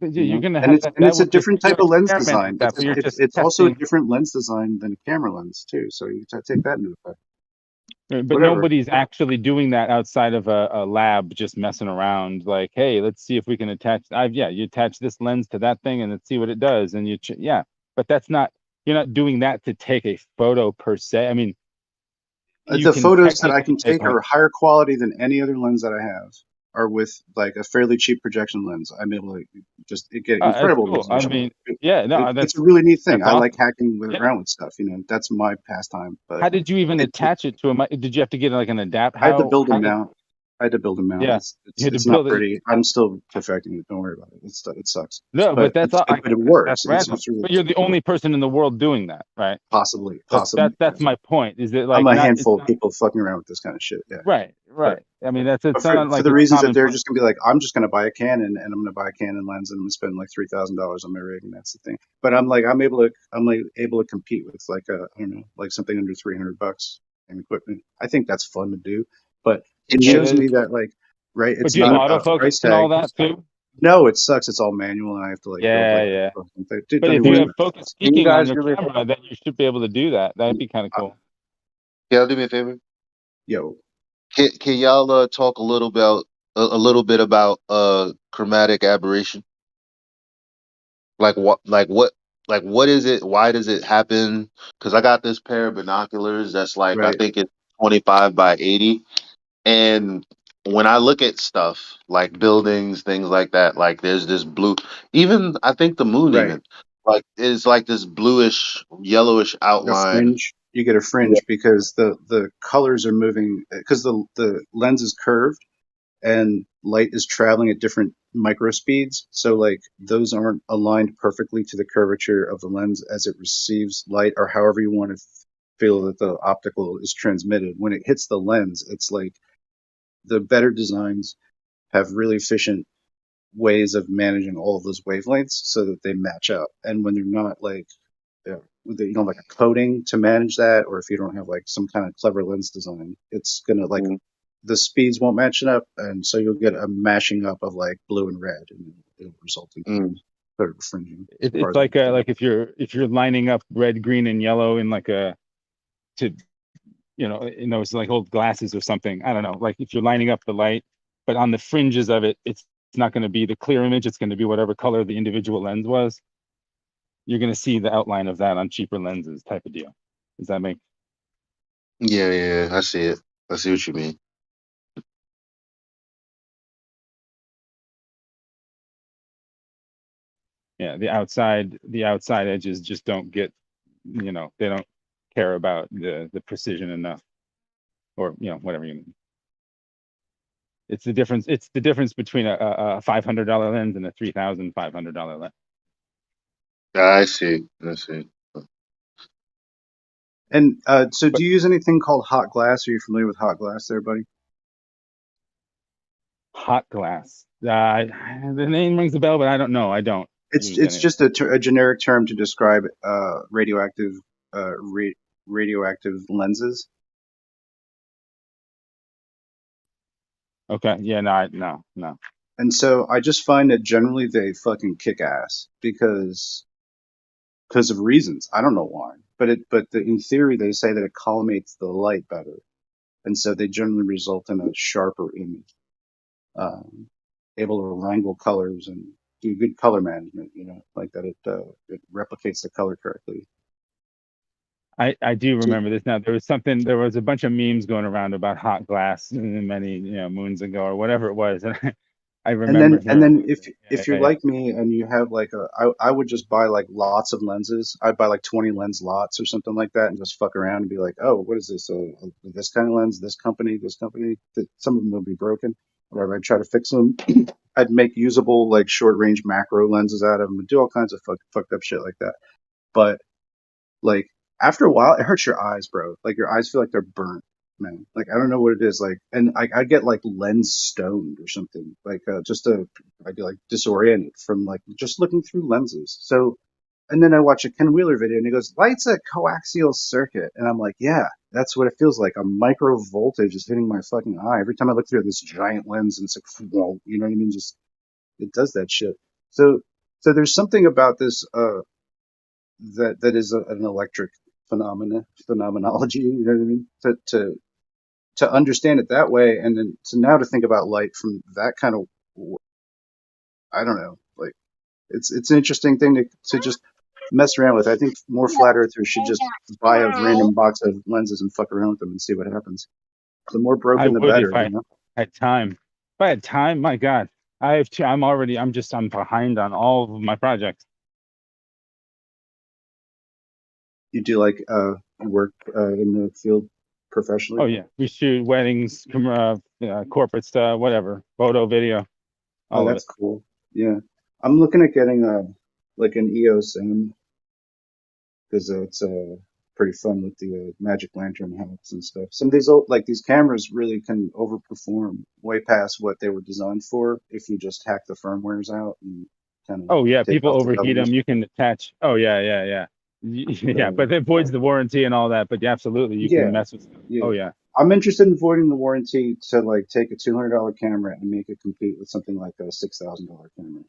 Speaker 6: You're gonna
Speaker 19: and
Speaker 6: have
Speaker 19: it's a different type of lens design. It's also a different lens design than a camera lens too. So you take that into effect.
Speaker 6: But nobody's actually doing that outside of a lab, just messing around. Like, hey, let's see if we can attach. You attach this lens to that thing and let's see what it does. And but that's not. You're not doing that to take a photo per se. I mean,
Speaker 19: the photos that I can take are higher quality than any other lens that I have, or with like a fairly cheap projection lens. I'm able to just get incredible resolution.
Speaker 6: I mean,
Speaker 19: it's a really neat thing. I like hacking around with stuff. That's my pastime. But
Speaker 6: how did you even attach it to a? Did you have to get like an adapter?
Speaker 19: I had to build a mount. Yeah, it's not pretty. I'm still perfecting it. Don't worry about it. It sucks.
Speaker 6: No, but that's all.
Speaker 19: But it works.
Speaker 6: But you're the only person in the world doing that, right?
Speaker 19: Possibly.
Speaker 6: That's my point. Is that like
Speaker 19: I'm a handful of people fucking around with this kind of shit? Yeah.
Speaker 6: Right. Right. I mean, that's it's
Speaker 19: for,
Speaker 6: not
Speaker 19: for
Speaker 6: like
Speaker 19: the
Speaker 6: it's
Speaker 19: reasons that they're
Speaker 6: commonplace.
Speaker 19: just gonna be like, I'm just gonna buy a Canon and I'm gonna buy a Canon lens and I'm gonna spend like $3,000 on my rig and that's the thing. But I'm able to compete with like I don't know, like something under $300 in equipment. I think that's fun to do, but it
Speaker 6: Yeah.
Speaker 19: shows me that like, right,
Speaker 6: But
Speaker 19: it's
Speaker 6: do you
Speaker 19: not
Speaker 6: have
Speaker 19: about the
Speaker 6: autofocus
Speaker 19: price
Speaker 6: and all
Speaker 19: tag.
Speaker 6: that too?
Speaker 19: No, it sucks. It's all manual and I have to like build
Speaker 6: Yeah,
Speaker 19: like,
Speaker 6: yeah.
Speaker 19: dude,
Speaker 6: But
Speaker 19: don't
Speaker 6: if
Speaker 19: even
Speaker 6: you
Speaker 19: worry
Speaker 6: have
Speaker 19: about
Speaker 6: focus
Speaker 7: Can you
Speaker 6: peaking on
Speaker 7: guys
Speaker 6: your
Speaker 7: do me?
Speaker 6: camera, then you should be able to do that. That'd be kind of cool.
Speaker 7: Y'all do me a favor.
Speaker 19: Yo,
Speaker 7: Can y'all talk a little bit about chromatic aberration? Like what is it? Why does it happen? Because I got this pair of binoculars that's like I
Speaker 19: right.
Speaker 7: think it's 25 by 80, and when I look at stuff like buildings, things like that, like there's this blue. Even I think the moon
Speaker 19: Right.
Speaker 7: even like is like this bluish, yellowish
Speaker 19: A
Speaker 7: outline.
Speaker 19: fringe. You get a
Speaker 7: Yeah.
Speaker 19: fringe because the colors are moving because the lens is curved and light is traveling at different micro speeds. So like those aren't aligned perfectly to the curvature of the lens as it receives light or however you want to feel that the optical is transmitted. When it hits the lens, it's like the better designs have really efficient ways of managing all of those wavelengths so that they match up. And when they're not like you don't have like a coating to manage that, or if you don't have like some kind of clever lens design, it's gonna like
Speaker 7: Mm.
Speaker 19: the speeds won't match it up, and so you'll get a mashing up of like blue and red, and it'll result in
Speaker 7: Mm.
Speaker 19: sort of fringing. As far
Speaker 6: It's
Speaker 19: as I understand.
Speaker 6: like if you're lining up red, green, and yellow in like a to it's like old glasses or something. I don't know. Like if you're lining up the light, but on the fringes of it, it's not going to be the clear image. It's going to be whatever color the individual lens was. You're going to see the outline of that on cheaper lenses, type of deal. Does that make?
Speaker 7: Yeah, yeah, I see it. I see what you mean.
Speaker 6: Yeah, the outside edges just don't get, they don't care about the precision enough, or whatever you mean. It's the difference. It's the difference between a $500 lens and a $3,500 lens.
Speaker 7: I see. I see.
Speaker 19: And so, do you use anything called hot glass? Are you familiar with hot glass, there, buddy?
Speaker 6: Hot glass. The name rings a bell, but I don't know. I don't use
Speaker 19: It's
Speaker 6: any.
Speaker 19: just a generic term to describe radioactive radioactive lenses.
Speaker 6: Okay. Yeah. No. No.
Speaker 19: And so I just find that generally they fucking kick ass because of reasons. I don't know why, but in theory they say that it collimates the light better, and so they generally result in a sharper image, able to wrangle colors and do good color management. Like that it replicates the color correctly.
Speaker 6: I do remember this now. There was a bunch of memes going around about hot glass many moons ago or whatever it was, and I remember
Speaker 19: And
Speaker 6: hearing.
Speaker 19: then if you're
Speaker 6: Yeah.
Speaker 19: like me and you have like I would just buy like lots of lenses. I'd buy like 20 lens lots or something like that and just fuck around and be like, oh, what is this? This kind of lens, this company. Some of them will be broken. Whatever. I'd try to fix them. I'd make usable like short range macro lenses out of them and do all kinds of fucked up shit like that. But like after a while, it hurts your eyes, bro. Like your eyes feel like they're burnt, man. Like I don't know what it is. Like, and I get like lens stoned or something. Like I get like disoriented from like just looking through lenses. So, and then I watch a Ken Wheeler video and he goes, "Light's a coaxial circuit," and I'm like, yeah, that's what it feels like. A micro voltage is hitting my fucking eye every time I look through this giant lens, and it's like, well, you know what I mean? Just it does that shit. So, there's something about this. That is an electric phenomenology. You know what I mean? To understand it that way, and then to think about light from that kind of, I don't know, like it's an interesting thing to just mess around with. I think more flat earthers should just buy a random box of lenses and fuck around with them and see what happens. The more
Speaker 6: I
Speaker 19: broken, the
Speaker 6: would if
Speaker 19: better.
Speaker 6: I had time. If I had time, my God, I'm behind on all of my projects.
Speaker 19: You do like work in the field professionally?
Speaker 6: Oh yeah, we shoot weddings, corporate stuff, whatever, photo, video,
Speaker 19: Oh,
Speaker 6: all of
Speaker 19: that's
Speaker 6: it.
Speaker 19: cool. Yeah, I'm looking at getting like an EOS M because it's pretty fun with the magic lantern hats and stuff. Some of these old, like these cameras really can overperform way past what they were designed for if you just hack the firmwares out and kind of
Speaker 6: Oh yeah,
Speaker 19: take
Speaker 6: people
Speaker 19: off the
Speaker 6: overheat them.
Speaker 19: covers.
Speaker 6: You can attach. Oh yeah. Yeah,
Speaker 19: So,
Speaker 6: but it voids the warranty and all that. But yeah, absolutely, you can
Speaker 19: yeah,
Speaker 6: mess with stuff.
Speaker 19: yeah.
Speaker 6: Oh yeah.
Speaker 19: I'm interested in avoiding the warranty to like take a $200 camera and make it compete with something like a $6,000 camera.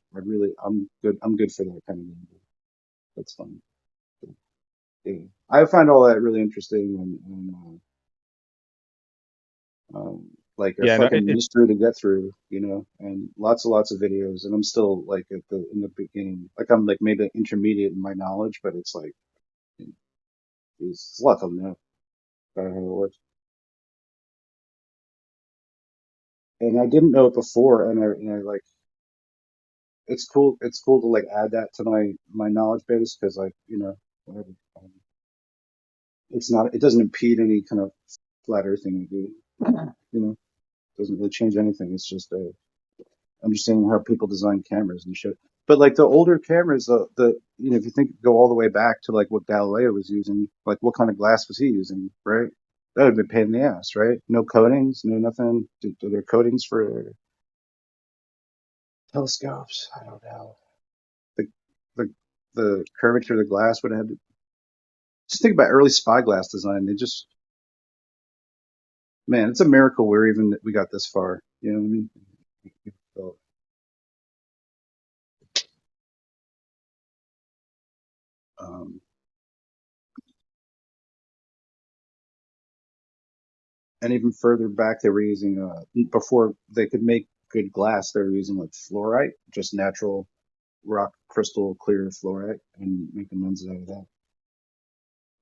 Speaker 19: I'm good. I'm good for that kind of thing. That's fun. Yeah. I find all that really interesting and like a
Speaker 6: Yeah, no,
Speaker 19: fucking mystery to get through, you know, and lots and lots of videos. And I'm still like in the beginning, like I'm like maybe intermediate in my knowledge, but it's like, there's a lot to know about how it works. And I didn't know it before, and I like it's cool. It's cool to like add that to my knowledge base because like you know whatever. It's not. It doesn't impede any kind of flat Earth thing I do. You know, it doesn't really change anything. It's just understanding how people design cameras and shit. But like the older cameras, the you know if you think go all the way back to like what Galileo was using, like what kind of glass was he using, right? That would be a pain in the ass, right? No coatings, no nothing. Do there coatings for telescopes? I don't know. The the the curvature of the glass would have had to, just think about early spyglass design. They just man, it's a miracle we got this far. You know what I mean? So, um, and even further back, they were using before they could make good glass. They were using like fluorite, just natural rock crystal clear fluorite, and making lenses out of that.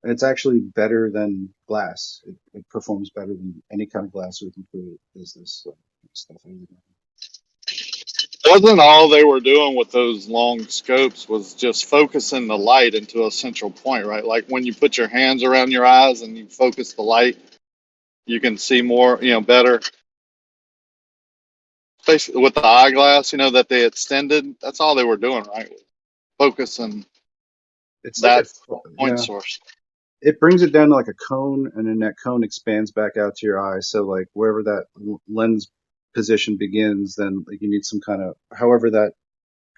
Speaker 19: And it's actually better than glass. It performs better than any kind of glass we can create. Is this stuff?
Speaker 18: Wasn't all they were doing with those long scopes was just focusing the light into a central point, right? Like when you put your hands around your eyes and you focus the light, you can see more, you know, better. Basically, with the eyeglass, you know, that they extended, that's all they were doing, right? Focusing
Speaker 19: It's like
Speaker 18: that
Speaker 19: a
Speaker 18: point
Speaker 19: yeah.
Speaker 18: source.
Speaker 19: It brings it down to like a cone, and then that cone expands back out to your eye. So like wherever that lens position begins, then like you need some kind of however that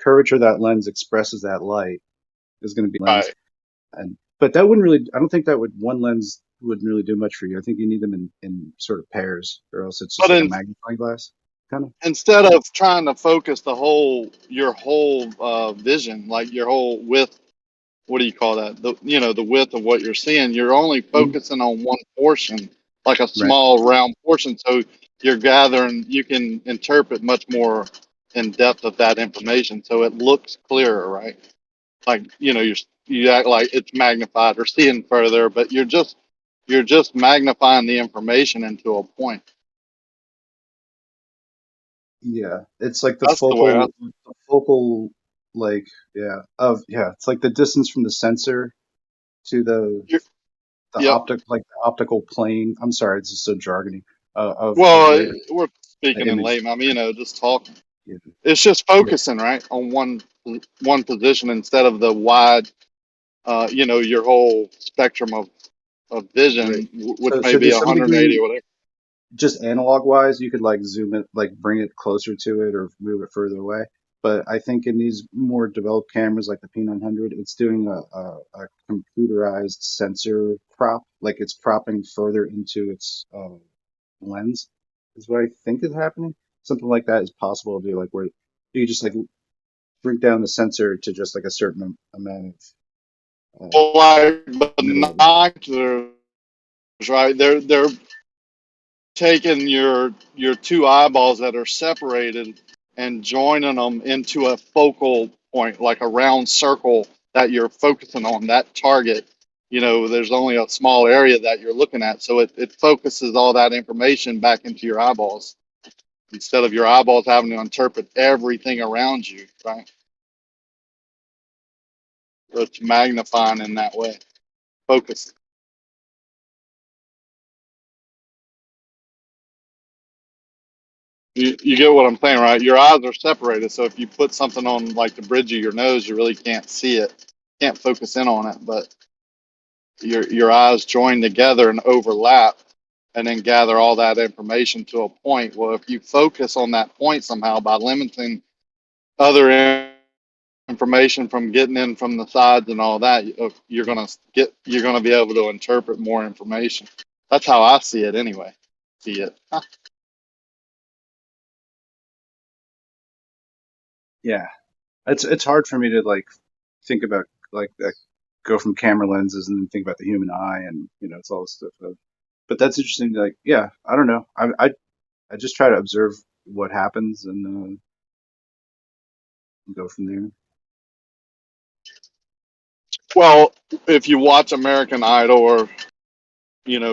Speaker 19: curvature of that lens expresses that light is going to be lens.
Speaker 18: Right.
Speaker 19: And but that wouldn't really. I don't think that would one lens wouldn't really do much for you. I think you need them in sort of pairs, or else it's just
Speaker 18: But
Speaker 19: like a
Speaker 18: in,
Speaker 19: magnifying glass kind of.
Speaker 18: instead of trying to focus your whole vision, like your whole width, what do you call that? The width of what you're seeing, you're only focusing on one portion, like a
Speaker 19: Right.
Speaker 18: small round portion. So you can interpret much more in depth of that information. So it looks clearer, right? Like, you act like it's magnified or seeing further, but you're just magnifying the information into a point.
Speaker 19: Yeah, it's like
Speaker 18: That's the way
Speaker 19: the focal, like it's like the distance from the sensor to the
Speaker 18: Yep.
Speaker 19: optical plane. I'm sorry, this is so jargony. Of
Speaker 18: Well,
Speaker 19: where
Speaker 18: we're
Speaker 19: the
Speaker 18: speaking in
Speaker 19: image.
Speaker 18: layman. I mean, just talking.
Speaker 19: Yeah,
Speaker 18: It's just
Speaker 19: yeah,
Speaker 18: focusing right on one position instead of the wide, your whole spectrum of
Speaker 19: right.
Speaker 18: vision, which may
Speaker 19: So
Speaker 18: be
Speaker 19: to some
Speaker 18: 180
Speaker 19: degree,
Speaker 18: or whatever.
Speaker 19: just analog wise, you could like zoom it, like bring it closer to it or move it further away. But I think in these more developed cameras like the P900, it's doing a computerized sensor crop, like it's cropping further into its lens, is what I think is happening. Something like that is possible to do, like where you just like shrink down the sensor to just like a certain amount of
Speaker 18: Well, like
Speaker 19: middle.
Speaker 18: binoculars, right? They're taking your two eyeballs that are separated and joining them into a focal point, like a round circle that you're focusing on that target. There's only a small area that you're looking at, so it focuses all that information back into your eyeballs instead of your eyeballs having to interpret everything around you, right? So it's magnifying in that way, focus. You get what I'm saying, right? Your eyes are separated, so if you put something on like the bridge of your nose, you really can't see it, can't focus in on it. But your eyes join together and overlap, and then gather all that information to a point. Well, if you focus on that point somehow by limiting other information from getting in from the sides and all that, you're gonna be able to interpret more information. That's how I see it anyway. See it.
Speaker 19: Yeah, it's hard for me to like think about like go from camera lenses and then think about the human eye, and it's all this stuff. But that's interesting. Like, yeah, I don't know. I just try to observe what happens and go from there.
Speaker 18: Well, if you watch American Idol, or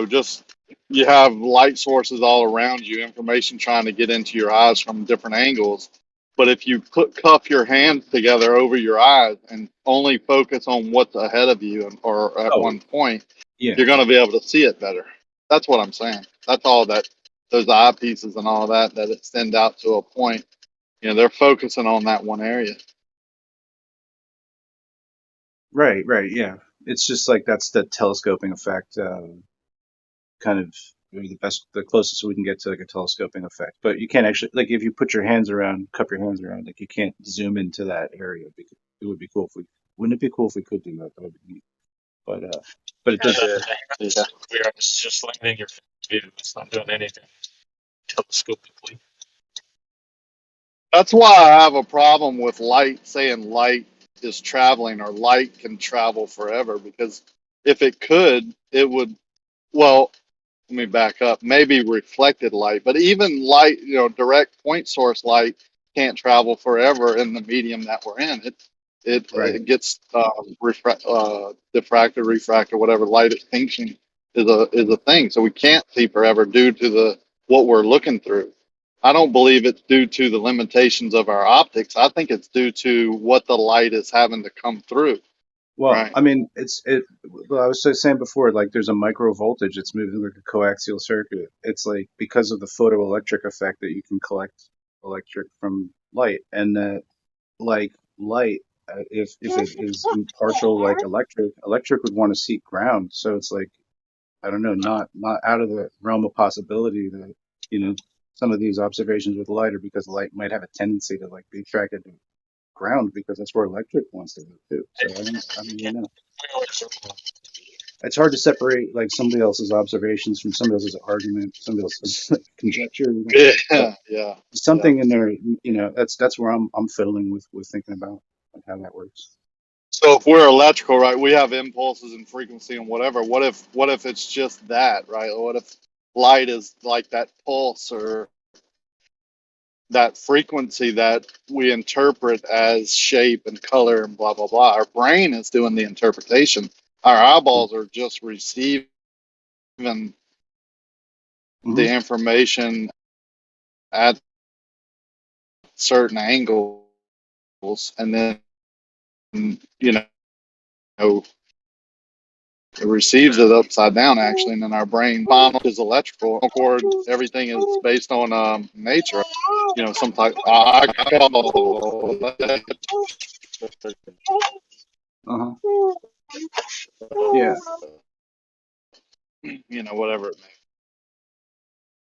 Speaker 18: just you have light sources all around you, information trying to get into your eyes from different angles. But if you cup your hands together over your eyes and only focus on what's ahead of you or at
Speaker 19: Oh,
Speaker 18: one point,
Speaker 19: yeah.
Speaker 18: you're going to be able to see it better. That's what I'm saying. That's all that those eyepieces and all that extend out to a point. They're focusing on that one area.
Speaker 19: Right, yeah. It's just like that's the telescoping effect, kind of the closest we can get to like a telescoping effect. But you can't actually, like, if you put your hands around, cup your hands around, like you can't zoom into that area. Because it would be cool if we, wouldn't it be cool if we could do that? That would be neat. But it does.
Speaker 12: We are just limiting your view. It's not doing anything telescopically.
Speaker 18: That's why I have a problem with light, saying light is traveling or light can travel forever, because if it could, it would, well, let me back up, maybe reflected light, but even light, direct point source light can't travel forever in the medium that we're in.
Speaker 19: Right.
Speaker 18: It gets diffracted, refracted, whatever light extinction is a thing. So we can't see forever due to what we're looking through. I don't believe it's due to the limitations of our optics. I think it's due to what the light is having to come through.
Speaker 19: Well,
Speaker 18: Right.
Speaker 19: I mean, well, I was saying before, like there's a micro voltage. It's moving like a coaxial circuit. It's like because of the photoelectric effect that you can collect electric from light, and that like light, if it is partial like electric would want to seek ground. So it's like, I don't know, not out of the realm of possibility that some of these observations with light are because light might have a tendency to like be attracted to ground because that's where electric wants to go too. So I don't really know. It's hard to separate like somebody else's observations from somebody else's argument, somebody else's like, conjecture. But
Speaker 18: Yeah.
Speaker 19: something in there, that's where I'm fiddling with thinking about like how that works.
Speaker 18: So if we're electrical, right, we have impulses and frequency and whatever. What if it's just that, right? What if light is like that pulse or that frequency that we interpret as shape and color and blah blah blah? Our brain is doing the interpretation. Our eyeballs are just receiving the information at certain angles, and then it receives it upside down actually, and then our brain is electrical. Cord, everything is based on nature. Some type. I call
Speaker 19: Yeah.
Speaker 18: Whatever it may be.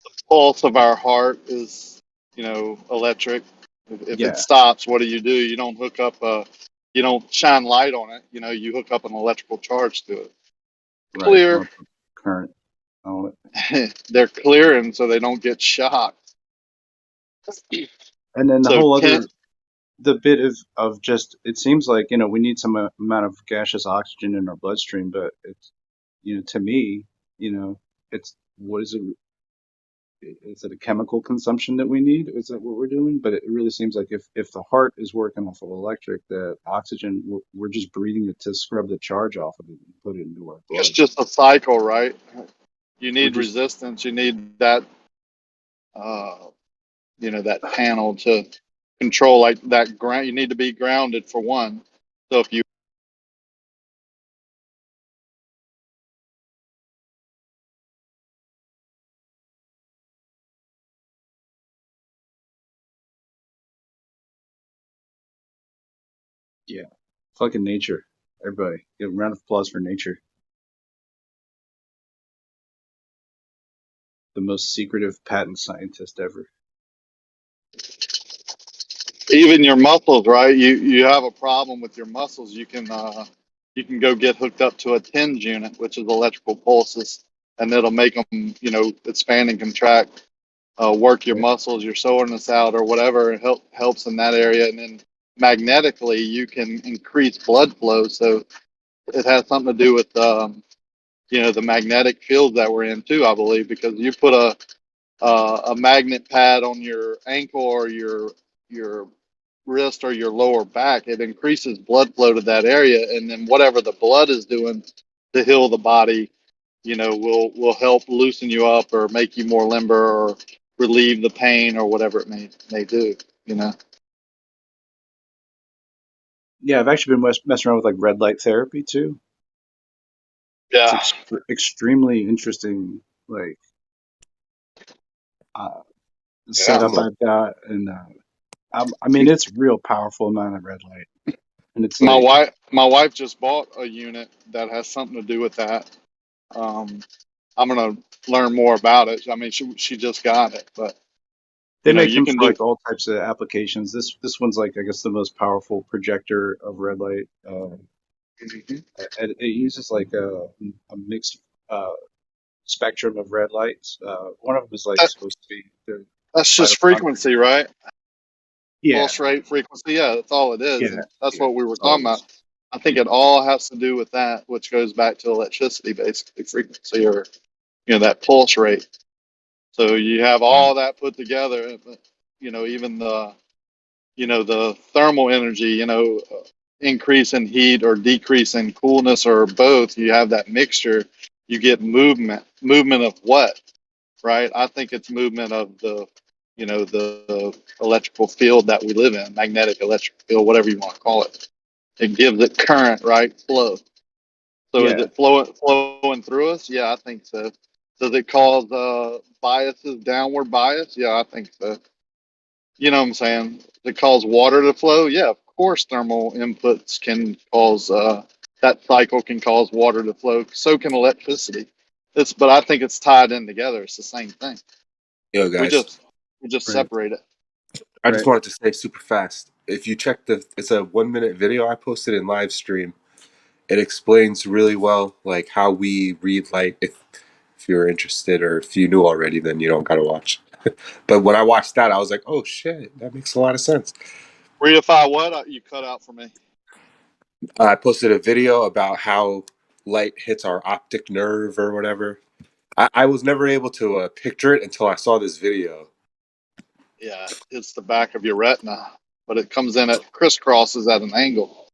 Speaker 18: The pulse of our heart is electric. If it
Speaker 19: Yeah.
Speaker 18: stops, what do? You don't hook up you don't shine light on it. You hook up an electrical charge to it.
Speaker 19: Right.
Speaker 18: Clear.
Speaker 19: Current. Oh.
Speaker 18: They're clearing so they don't get shocked.
Speaker 19: And then the
Speaker 18: So
Speaker 19: whole other, the bit of just, it seems like, we need some amount of gaseous oxygen in our bloodstream, but it's, to me, it's, what is it? Is it a chemical consumption that we need? Is that what we're doing? But it really seems like if the heart is working off of electric, the oxygen, we're just breathing it to scrub the charge off of it and put it into our blood.
Speaker 18: It's just a cycle, right? You need resistance. You need that, that panel to control like that ground. You need to be grounded for one. So if you
Speaker 19: Yeah, fucking nature. Everybody, give a round of applause for nature. the most secretive patent scientist ever.
Speaker 18: Even your muscles, right? You have a problem with your muscles. You can go get hooked up to a TENS unit, which is electrical pulses, and it'll make them, expand and contract, work your muscles, your soreness out, or whatever. It helps in that area. And then magnetically, you can increase blood flow. So it has something to do with the magnetic field that we're in too, I believe, because you put a magnet pad on your ankle or your wrist or your lower back, it increases blood flow to that area, and then whatever the blood is doing to heal the body, will help loosen you up or make you more limber or relieve the pain or whatever it may do.
Speaker 19: Yeah, I've actually been messing around with like red light therapy too.
Speaker 18: Yeah.
Speaker 19: It's extremely interesting, like setup I've got, and I mean it's real powerful amount of red light, and it's
Speaker 18: My
Speaker 19: like
Speaker 18: wife just bought a unit that has something to do with that. I'm gonna learn more about it. I mean, she just got it, but
Speaker 19: they make
Speaker 18: you
Speaker 19: them
Speaker 18: can
Speaker 19: for
Speaker 18: do.
Speaker 19: like all types of applications. This one's like I guess the most powerful projector of red light. It uses like a mixed spectrum of red lights. One of them is like supposed to be the
Speaker 18: That's just
Speaker 19: cytochronicity.
Speaker 18: frequency, right?
Speaker 19: Yeah,
Speaker 18: Pulse rate, frequency. Yeah, that's all it is.
Speaker 19: yeah,
Speaker 18: And that's
Speaker 19: yeah.
Speaker 18: what we were
Speaker 19: All
Speaker 18: talking
Speaker 19: it
Speaker 18: about.
Speaker 19: is.
Speaker 18: I think it all has to do with that, which goes back to electricity, basically frequency or that pulse rate. So you have all that put together. Even the thermal energy. Increase in heat or decrease in coolness or both. You have that mixture. You get movement. Movement of what? Right? I think it's movement of the electrical field that we live in, magnetic electric field, whatever you want to call it. It gives it current, right? Flow. So is
Speaker 19: Yeah.
Speaker 18: it flowing through us? Yeah, I think so. Does it cause biases, downward bias? Yeah, I think so. You know what I'm saying? Does it cause water to flow? Yeah, of course thermal inputs can cause that cycle can cause water to flow. So can electricity. But I think it's tied in together. It's the same thing.
Speaker 5: Yo,
Speaker 18: We
Speaker 5: guys.
Speaker 18: just
Speaker 19: Right.
Speaker 18: separate it.
Speaker 5: I just wanted to say super fast. If you check it's a 1-minute video I posted in Livestream. It explains really well, like how we read light. If you're interested, or if you knew already, then you don't gotta watch. But when I watched that, I was like, oh shit, that makes a lot of sense.
Speaker 18: Reify what? You cut out for me.
Speaker 5: I posted a video about how light hits our optic nerve or whatever. I was never able to picture it until I saw this video.
Speaker 18: Yeah, it's the back of your retina, but it comes in at crisscrosses at an angle.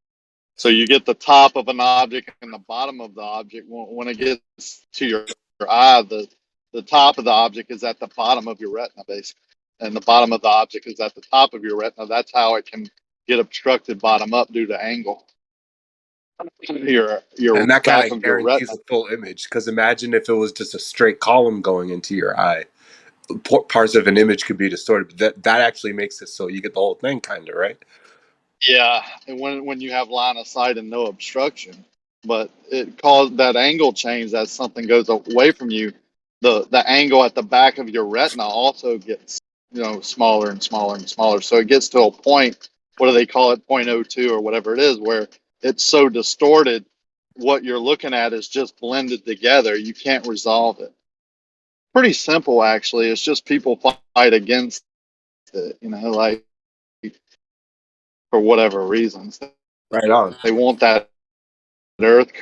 Speaker 18: So you get the top of an object and the bottom of the object. When it gets to your eye, the top of the object is at the bottom of your retina, basically, and the bottom of the object is at the top of your retina. That's how it can get obstructed bottom up due to angle. Your
Speaker 5: And that
Speaker 18: back
Speaker 5: kind of
Speaker 18: of your
Speaker 5: guarantees
Speaker 18: retina.
Speaker 5: a full image. Because imagine if it was just a straight column going into your eye. Parts of an image could be distorted. But that actually makes it so you get the whole thing, kind of, right?
Speaker 18: Yeah, and when you have line of sight and no obstruction, but it caused that angle change as something goes away from you. The angle at the back of your retina also gets smaller and smaller and smaller. So it gets to a point. What do they call it? 0.02 or whatever it is, where it's so distorted. What you're looking at is just blended together. You can't resolve it. Pretty simple, actually. It's just people fight against it. Like for whatever reasons.
Speaker 5: Right on.
Speaker 18: They want that Earth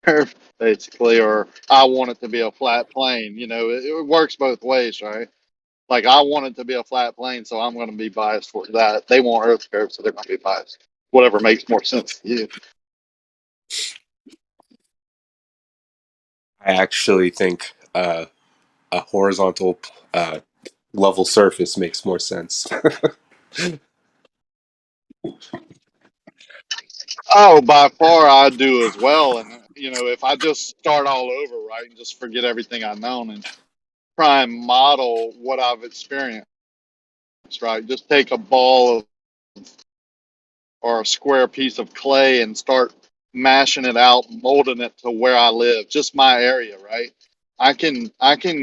Speaker 18: curve, basically, or I want it to be a flat plane. It works both ways, right? Like I want it to be a flat plane, so I'm going to be biased for that. They want Earth curve, so they're going to be biased. Whatever makes more sense to you.
Speaker 5: I actually think a horizontal level surface makes more sense.
Speaker 18: Oh, by far I do as well. And if I just start all over, right, and just forget everything I've known and try and model what I've experienced, right? Just take a ball or a square piece of clay and start mashing it out, molding it to where I live, just my area, right? I can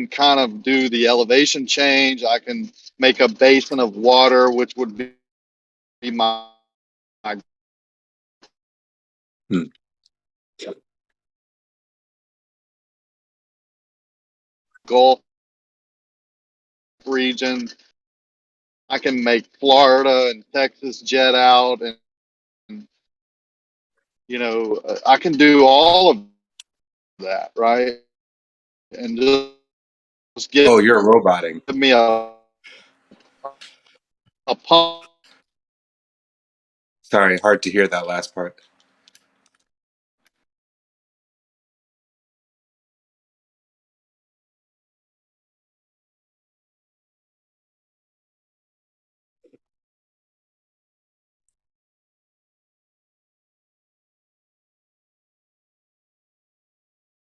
Speaker 18: kind of do the elevation change. I can make a basin of water, which would be my Gulf region. I can make Florida and Texas jet out, and I can do all of that, right? And just give
Speaker 5: Oh, you're roboting.
Speaker 18: me a pump.
Speaker 5: Sorry, hard to hear that last part.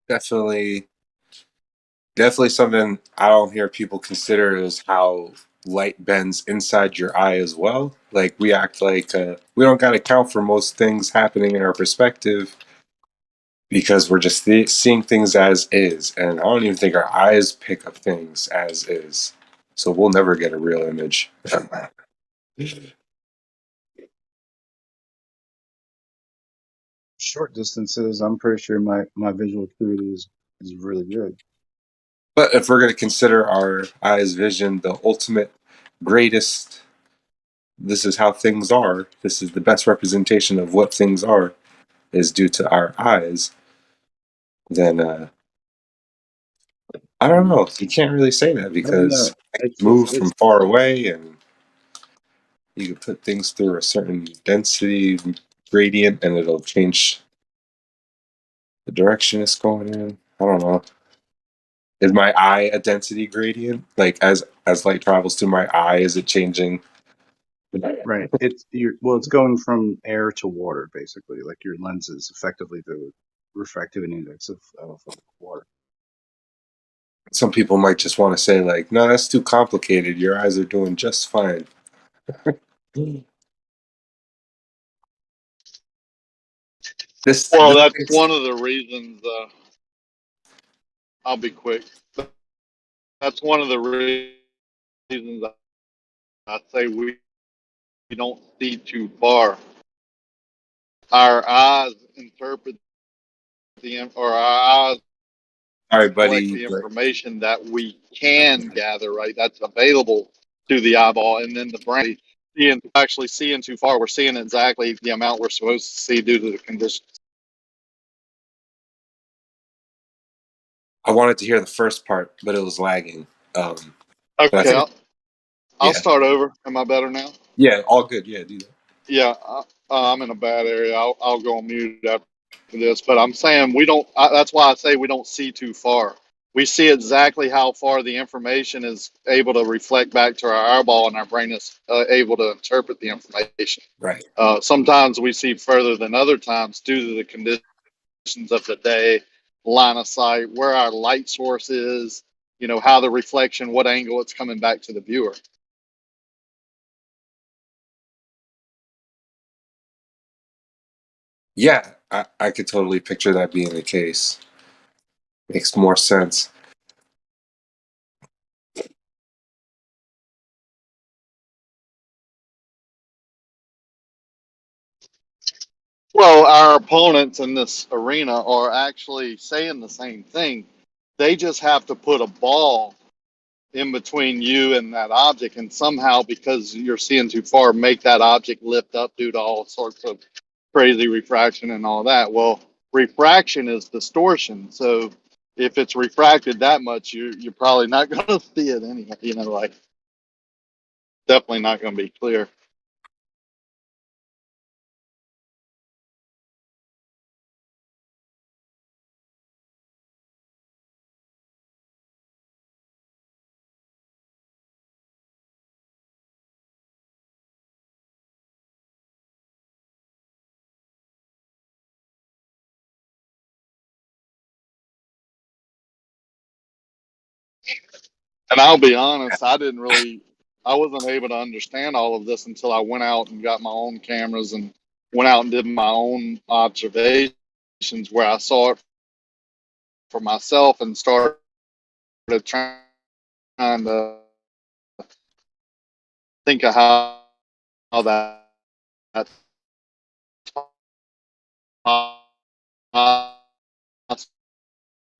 Speaker 5: Definitely something I don't hear people consider is how light bends inside your eye as well. Like we act like we don't got to count for most things happening in our perspective because we're just seeing things as is, and I don't even think our eyes pick up things as is. So we'll never get a real image.
Speaker 19: Short distances, I'm pretty sure my visual acuity is really good.
Speaker 5: But if we're going to consider our eyes' vision the ultimate, greatest, this is how things are, this is the best representation of what things are, is due to our eyes, then I don't know. You can't really say that because things move from far away, and you can put things through a certain density gradient, and it'll change the direction it's going in. I don't know. Is my eye a density gradient? Like as light travels through my eye, is it changing?
Speaker 19: Right. It's going from air to water, basically. Like your lens is effectively the refractivity index of water.
Speaker 5: Some people might just want to say, like, no, that's too complicated. Your eyes are doing just fine.
Speaker 18: That's one of the reasons. I'll be quick. That's one of the reasons I say we don't see too far. Our eyes interpret our eyes
Speaker 5: All right,
Speaker 18: collect
Speaker 5: buddy.
Speaker 18: the information that we can gather, right? That's available to the eyeball, and then the brain actually seeing too far. We're seeing exactly the amount we're supposed to see due to the conditions.
Speaker 5: I wanted to hear the first part, but it was lagging.
Speaker 18: Okay, I'll start over. Am I better now?
Speaker 5: Yeah, all good. Yeah, do that.
Speaker 18: Yeah, I'm in a bad area. I'll go on mute after this, but I'm saying we don't. That's why I say we don't see too far. We see exactly how far the information is able to reflect back to our eyeball, and our brain is able to interpret the information.
Speaker 5: Right.
Speaker 18: Sometimes we see further than other times due to the conditions of the day, line of sight, where our light source is, how the reflection, what angle it's coming back to the viewer.
Speaker 5: Yeah, I could totally picture that being the case. Makes more sense.
Speaker 18: Well, our opponents in this arena are actually saying the same thing. They just have to put a ball in between you and that object, and somehow, because you're seeing too far, make that object lift up due to all sorts of crazy refraction and all that. Well, refraction is distortion. So if it's refracted that much, you're probably not going to see it anyway. Definitely not going to be clear. And I'll be honest, I wasn't able to understand all of this until I went out and got my own cameras and went out and did my own observations where I saw it for myself and started of trying to think of how that's possible.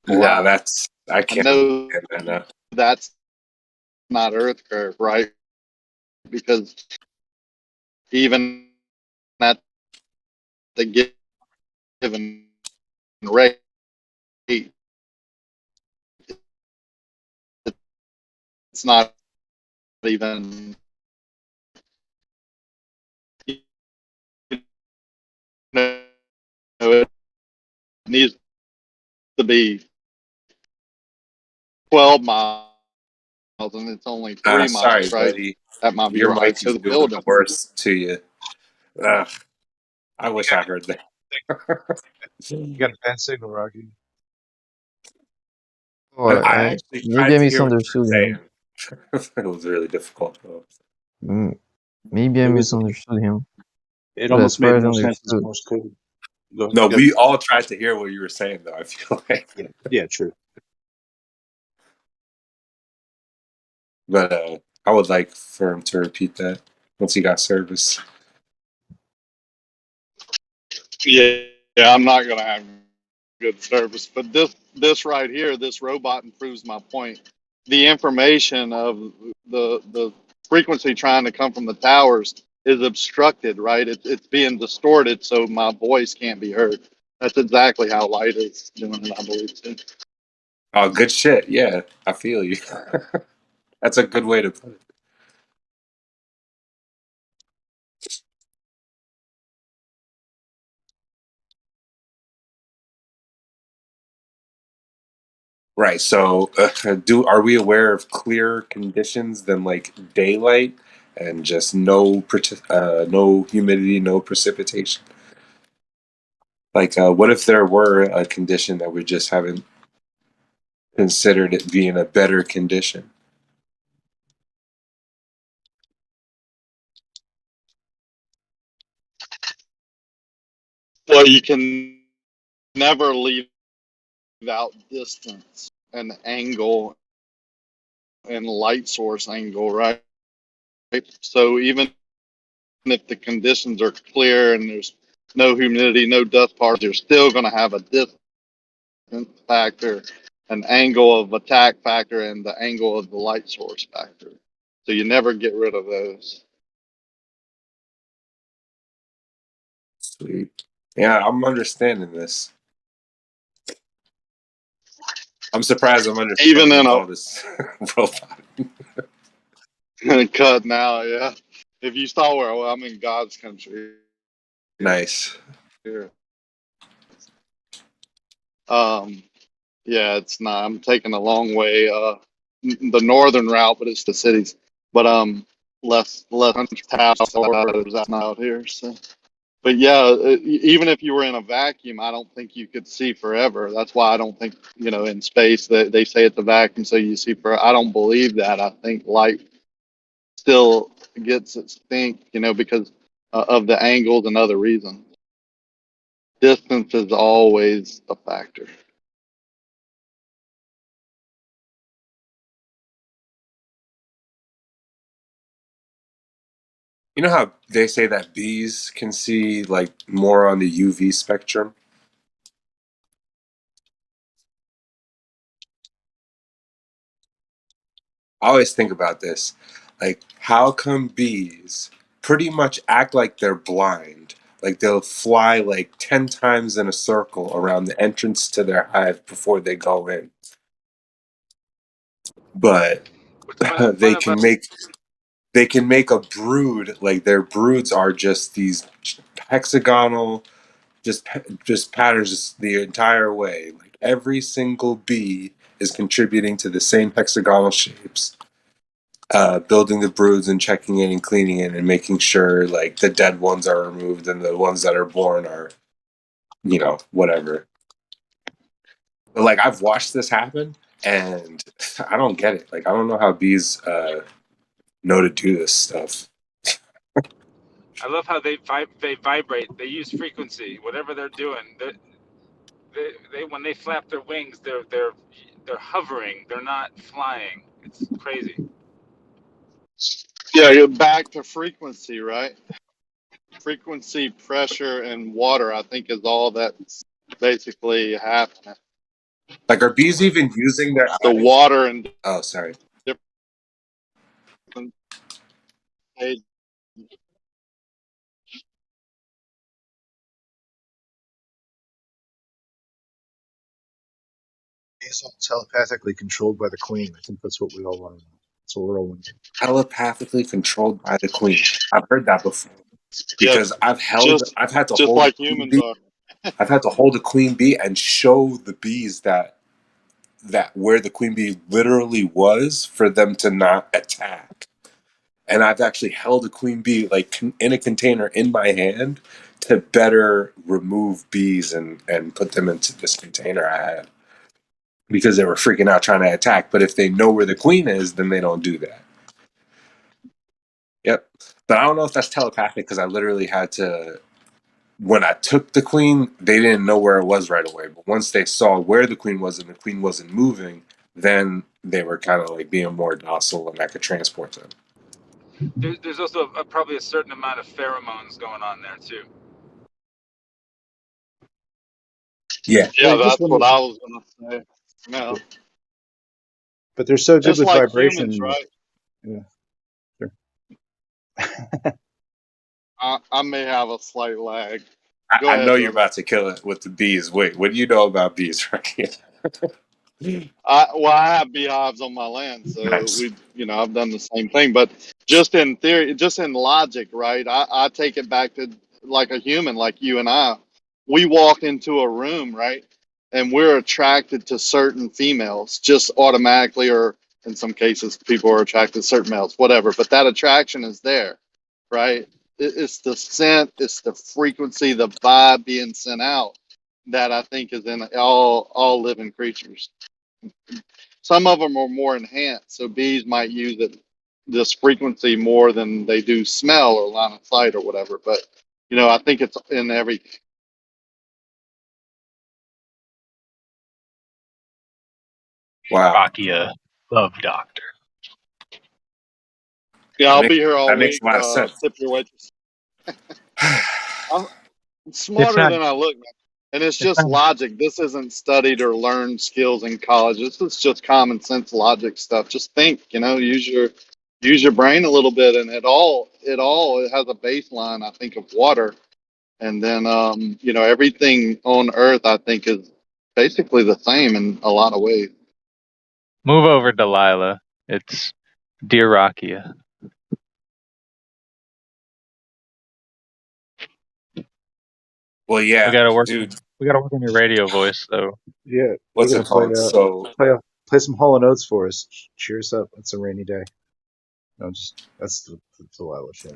Speaker 5: Yeah, that's I
Speaker 18: I
Speaker 5: can't
Speaker 18: know
Speaker 5: understand that now.
Speaker 18: that's not Earth curve, right? Because even at the given rate, it's not even. It needs to be 12 miles, and it's only 3
Speaker 5: Sorry,
Speaker 18: miles, right?
Speaker 5: buddy.
Speaker 18: At my view
Speaker 5: Your
Speaker 18: right
Speaker 5: mic
Speaker 18: to
Speaker 5: is
Speaker 18: the
Speaker 5: doing the
Speaker 18: building.
Speaker 5: worst to you. Ugh, I wish I heard that.
Speaker 19: You got a bad signal, Rocky.
Speaker 4: Oh,
Speaker 5: I actually
Speaker 4: maybe
Speaker 5: tried
Speaker 4: I
Speaker 5: to hear what you
Speaker 4: misunderstood
Speaker 5: were
Speaker 4: him.
Speaker 5: saying. It was really difficult, though.
Speaker 4: Maybe I
Speaker 19: It was.
Speaker 4: misunderstood him.
Speaker 19: It
Speaker 4: But as
Speaker 19: almost
Speaker 4: far
Speaker 19: made
Speaker 4: as I
Speaker 19: no sense as
Speaker 4: understood,
Speaker 19: Morse code. Go
Speaker 5: No,
Speaker 19: ahead.
Speaker 5: we all tried to hear what you were saying, though, I feel like.
Speaker 19: Yeah, true.
Speaker 5: But I would like for him to repeat that once he got service.
Speaker 18: Yeah, I'm not gonna have good service, but this right here, this robot improves my point. The information of the frequency trying to come from the towers is obstructed, right? It's being distorted, so my voice can't be heard. That's exactly how light is doing it, I believe. Too.
Speaker 5: Oh, good shit. Yeah, I feel you. That's a good way to put it. Right. So, are we aware of clearer conditions than like daylight and just no humidity, no precipitation? Like, what if there were a condition that we just haven't considered it being a better condition?
Speaker 18: Well, you can never leave out distance and angle and light source angle, right? So even if the conditions are clear and there's no humidity, no dust particles, you're still going to have a distance factor, an angle of attack factor, and the angle of the light source factor. So you never get rid of those.
Speaker 5: Sweet. Yeah, I'm understanding this. I'm surprised I'm
Speaker 18: Even
Speaker 5: understanding
Speaker 18: in
Speaker 5: all this robot.
Speaker 18: a cut now, yeah. If you saw where I'm in God's country.
Speaker 5: Nice.
Speaker 18: Here. Yeah, it's not. I'm taking a long way. The northern route, but it's the cities. But less towns out here. So, but yeah, even if you were in a vacuum, I don't think you could see forever. That's why I don't think in space that they say it's a vacuum, so you see forever. I don't believe that. I think light still gets its stink, because of the angles and other reasons. Distance is always a factor.
Speaker 5: You know how they say that bees can see like more on the UV spectrum? I always think about this. Like, how come bees pretty much act like they're blind? Like, they'll fly like 10 times in a circle around the entrance to their hive before they go in. But they can make a brood, like their broods are just these hexagonal just patterns the entire way. Like every single bee is contributing to the same hexagonal shapes, building the broods and checking in and cleaning it and making sure like the dead ones are removed and the ones that are born are, whatever. But like I've watched this happen and I don't get it. Like I don't know how bees know to do this stuff.
Speaker 6: I love how they vibrate. They use frequency. Whatever they're doing, they when they flap their wings,
Speaker 4: they're hovering. They're not flying. It's crazy.
Speaker 18: Yeah, you're back to frequency, right? Frequency, pressure, and water, I think, is all that's basically happening.
Speaker 5: Like, are bees even using their
Speaker 18: The
Speaker 5: eyes?
Speaker 18: water and
Speaker 5: Oh, sorry.
Speaker 18: different stages.
Speaker 19: He's all telepathically controlled by the queen. I think that's what we all want to know. That's what we're all wondering.
Speaker 5: Telepathically controlled by the queen. I've heard that before.
Speaker 18: Yeah,
Speaker 5: Because I've had to
Speaker 18: just
Speaker 5: hold a
Speaker 18: like
Speaker 5: queen
Speaker 18: humans
Speaker 5: bee.
Speaker 18: are.
Speaker 5: I've had to hold a queen bee and show the bees that where the queen bee literally was for them to not attack. And I've actually held a queen bee like in a container in my hand to better remove bees and put them into this container I had because they were freaking out trying to attack. But if they know where the queen is, then they don't do that. Yep. But I don't know if that's telepathic because I literally had to. When I took the queen, they didn't know where it was right away. But once they saw where the queen was and the queen wasn't moving, then they were kind of like being more docile and I could transport them.
Speaker 4: There's also probably a certain amount of pheromones going on there too.
Speaker 5: Yeah.
Speaker 18: Yeah,
Speaker 19: Just
Speaker 18: that's what
Speaker 19: wondering.
Speaker 18: I was gonna say. No,
Speaker 19: But they're so good
Speaker 18: just
Speaker 19: with
Speaker 18: like humans,
Speaker 19: vibration.
Speaker 18: right?
Speaker 19: Yeah, sure.
Speaker 18: I may have a slight lag. Go
Speaker 5: I know
Speaker 18: ahead,
Speaker 5: you're
Speaker 18: brother.
Speaker 5: about to kill it with the bees. Wait, what do you know about bees, right?
Speaker 18: I have beehives on my land, so
Speaker 5: Nice.
Speaker 18: I've done the same thing. But just in theory, just in logic, right? I take it back to like a human, like you and I. We walk into a room, right, and we're attracted to certain females just automatically, or in some cases, people are attracted to certain males, whatever. But that attraction is there, right? It's the scent, it's the frequency, the vibe being sent out that I think is in all living creatures. Some of them are more enhanced, so bees might use this frequency more than they do smell or line of sight or whatever. But I think it's in everything.
Speaker 5: Wow.
Speaker 12: Rakia, love doctor.
Speaker 18: Yeah, I'll be here all
Speaker 5: That makes
Speaker 18: week.
Speaker 5: a lot of sense.
Speaker 18: Tip your waitress. I'm
Speaker 12: It's
Speaker 18: smarter
Speaker 12: not.
Speaker 18: than I look, man. And it's
Speaker 12: It's
Speaker 18: just
Speaker 12: not.
Speaker 18: logic. This isn't studied or learned skills in college. This is just common sense logic stuff. Just think, use your brain a little bit, and it has a baseline. I think of water. And then, everything on Earth, I think, is basically the same in a lot of ways.
Speaker 12: Move over, Delilah. It's Dear Rakia.
Speaker 5: Well, yeah,
Speaker 12: We gotta work.
Speaker 5: dude.
Speaker 12: We gotta work on your radio voice, though.
Speaker 19: Yeah, we
Speaker 5: What's
Speaker 19: gotta
Speaker 5: it called? So,
Speaker 19: play some Hall and Oates for us. Cheer us up. It's a rainy day. No, that's the Delilah show.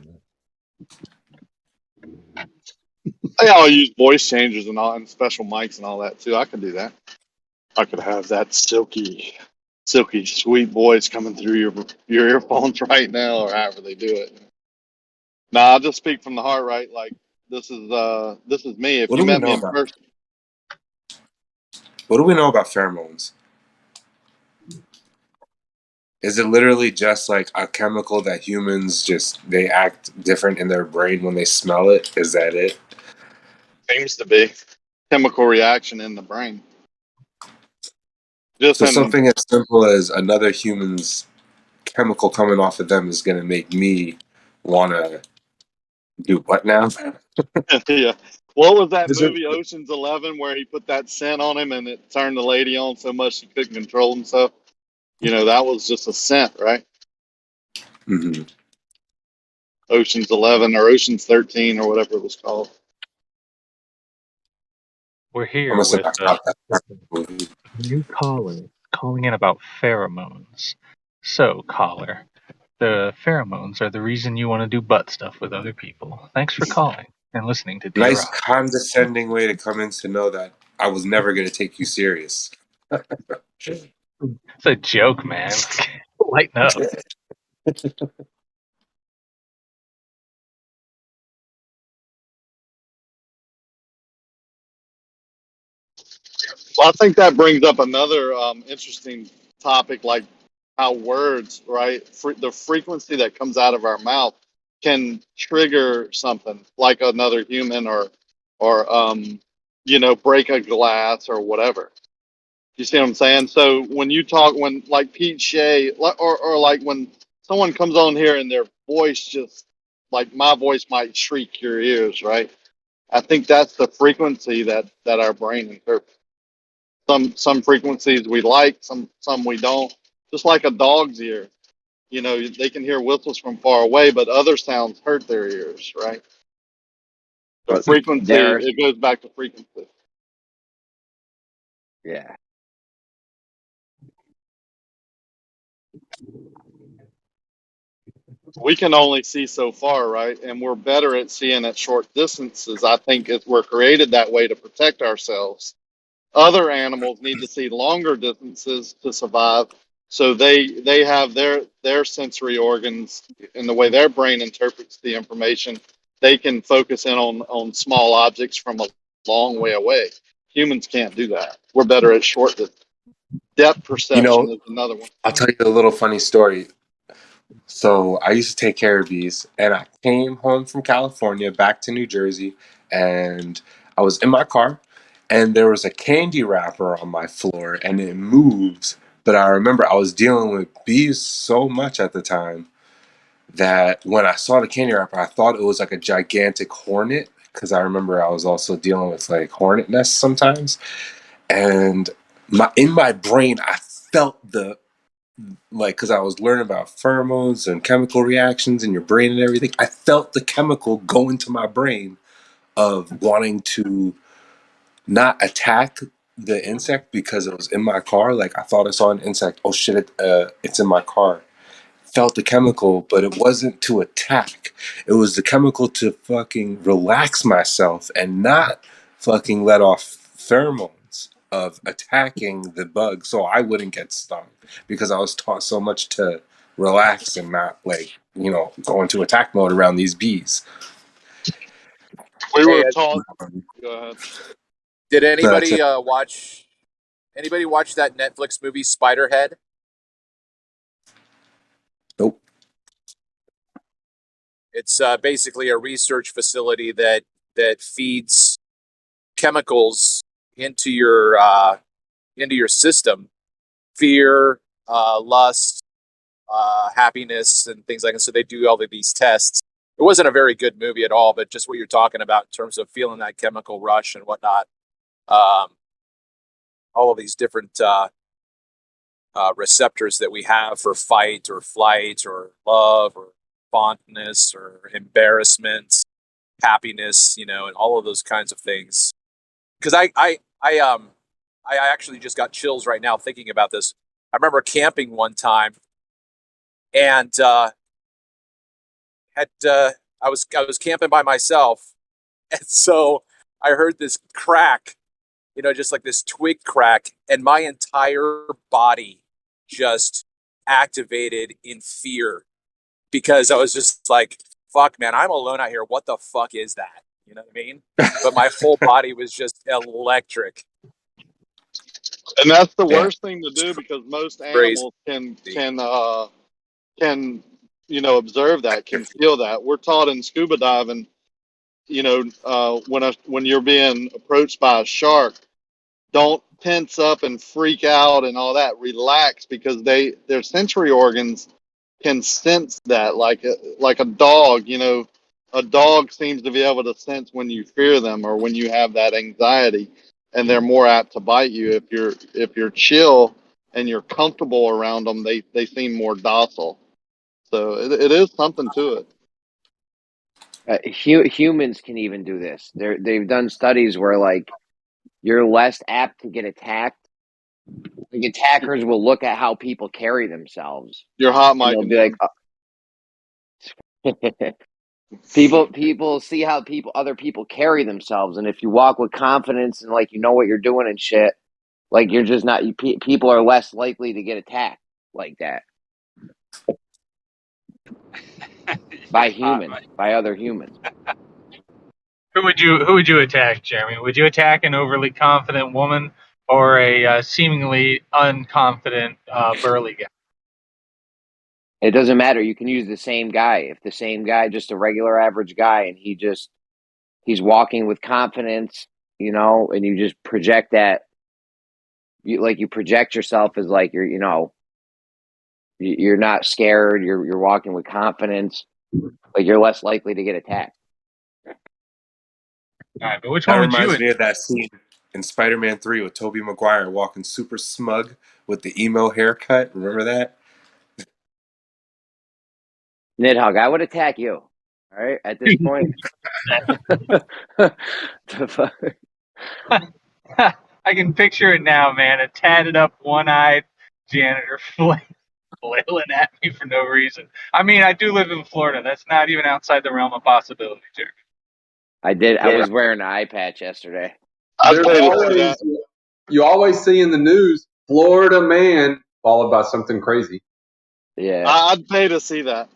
Speaker 19: Man.
Speaker 18: I'll use voice changers and special mics and all that too. I could do that. I could have that silky, sweet voice coming through your earphones right now, or however they do it. Nah, I'll just speak from the heart, right? Like this is me. If
Speaker 5: what
Speaker 18: you
Speaker 5: do we
Speaker 18: met me
Speaker 5: know
Speaker 18: in
Speaker 5: about?
Speaker 18: person,
Speaker 5: What do we know about pheromones? Is it literally just like a chemical that humans they act different in their brain when they smell it? Is that it?
Speaker 18: seems to be chemical reaction in the brain. Just
Speaker 5: So
Speaker 18: in
Speaker 5: something as simple as another human's chemical coming off of them is going to make me want to do what now?
Speaker 18: yeah. What was that
Speaker 19: Is it?
Speaker 18: movie Ocean's 11 where he put that scent on him and it turned the lady on so much she couldn't control himself? That was just a scent, right?
Speaker 5: Mm-hmm.
Speaker 18: Ocean's 11 or Ocean's 13 or whatever it was called.
Speaker 12: We're
Speaker 5: I
Speaker 12: here
Speaker 5: must have
Speaker 12: with
Speaker 5: not caught that movie.
Speaker 12: new caller calling in about pheromones. So, caller, the pheromones are the reason you want to do butt stuff with other people. Thanks for calling and listening to Dear
Speaker 5: Nice
Speaker 12: Rock.
Speaker 5: condescending way to come in to know that I was never going to take you serious.
Speaker 12: It's a joke, man. Lighten up.
Speaker 18: Well, I think that brings up another interesting topic, like how words, right? The frequency that comes out of our mouth can trigger something, like another human, or break a glass or whatever. You see what I'm saying? So when you talk, when like Pete Shea, or like when someone comes on here and their voice just like my voice might shriek your ears, right? I think that's the frequency that our brain interprets. Some frequencies we like, some we don't. Just like a dog's ear, they can hear whistles from far away, but other sounds hurt their ears, right? The
Speaker 21: But
Speaker 18: frequency,
Speaker 21: there,
Speaker 18: it goes back to frequency.
Speaker 21: yeah.
Speaker 18: We can only see so far, right? And we're better at seeing at short distances. I think we're created that way to protect ourselves. Other animals need to see longer distances to survive, so they have their sensory organs and the way their brain interprets the information. They can focus in on small objects from a long way away. Humans can't do that. We're better at short distance. Depth perception is another one.
Speaker 5: I'll tell you a little funny story. So I used to take care of bees, and I came home from California back to New Jersey, and I was in my car, and there was a candy wrapper on my floor, and it moves. But I remember I was dealing with bees so much at the time that when I saw the candy wrapper, I thought it was like a gigantic hornet, because I remember I was also dealing with like hornet nests sometimes, and in my brain I felt because I was learning about pheromones and chemical reactions in your brain and everything. I felt the chemical go into my brain of wanting to not attack the insect because it was in my car. Like I thought I saw an insect. Oh shit! It's in my car. Felt the chemical, but it wasn't to attack. It was the chemical to fucking relax myself and not fucking let off pheromones of attacking the bug so I wouldn't get stung, because I was taught so much to relax and not go into attack mode around these bees.
Speaker 18: We
Speaker 17: Hey,
Speaker 18: were taught. Go ahead.
Speaker 17: did
Speaker 5: That's
Speaker 17: anybody
Speaker 5: it.
Speaker 17: watch that Netflix movie Spiderhead?
Speaker 5: Nope.
Speaker 17: It's basically a research facility that feeds chemicals into your system, fear, lust, happiness, and things like that. So they do all of these tests. It wasn't a very good movie at all, but just what you're talking about in terms of feeling that chemical rush and whatnot. All of these different receptors that we have for fight or flight or love or fondness or embarrassment, happiness, and all of those kinds of things. Because I actually just got chills right now thinking about this. I remember camping one time, and I was camping by myself, and so I heard this crack, just like this twig crack, and my entire body just activated in fear because I was just like, fuck, man, I'm alone out here. What the fuck is that? You know what I mean? But my whole body was just electric.
Speaker 18: And that's the worst thing to do, because most animals can observe that, can feel that. We're taught in scuba diving, when you're being approached by a shark, don't tense up and freak out and all that. Relax, because their sensory organs can sense that, like a dog. A dog seems to be able to sense when you fear them or when you have that anxiety, and they're more apt to bite you. If you're chill and you're comfortable around them, they seem more docile. So it is something to it.
Speaker 21: Humans can even do this. They've done studies where like you're less apt to get attacked. Like attackers will look at how people carry themselves.
Speaker 18: You're hot,
Speaker 21: And
Speaker 18: Mike.
Speaker 21: they'll be like, people see how other people carry themselves, and if you walk with confidence and like what you're doing and shit, like you're just not. People are less likely to get attacked like that by other humans.
Speaker 12: Who would you attack, Jeremy? Would you attack an overly confident woman or a seemingly unconfident burly guy?
Speaker 21: It doesn't matter. You can use the same guy. If the same guy, just a regular average guy, and he's walking with confidence, you know, and you just project that. You project yourself as like you're not scared. You're walking with confidence. Like you're less likely to get attacked.
Speaker 12: All right, but which
Speaker 5: That
Speaker 12: one would you?
Speaker 5: reminds me of that scene in Spider-Man 3 with Tobey Maguire walking super smug with the emo haircut. Remember that?
Speaker 21: Nidhogg, I would attack you. All right, at this point.
Speaker 12: I can picture it now, man. A tatted up, one-eyed janitor flailing at me for no reason. I mean, I do live in Florida. That's not even outside the realm of possibility, Jeremy.
Speaker 21: I did. I was wearing an eye patch yesterday.
Speaker 3: You always see in the news, Florida man followed by something crazy.
Speaker 21: Yeah.
Speaker 18: I'd pay to see that.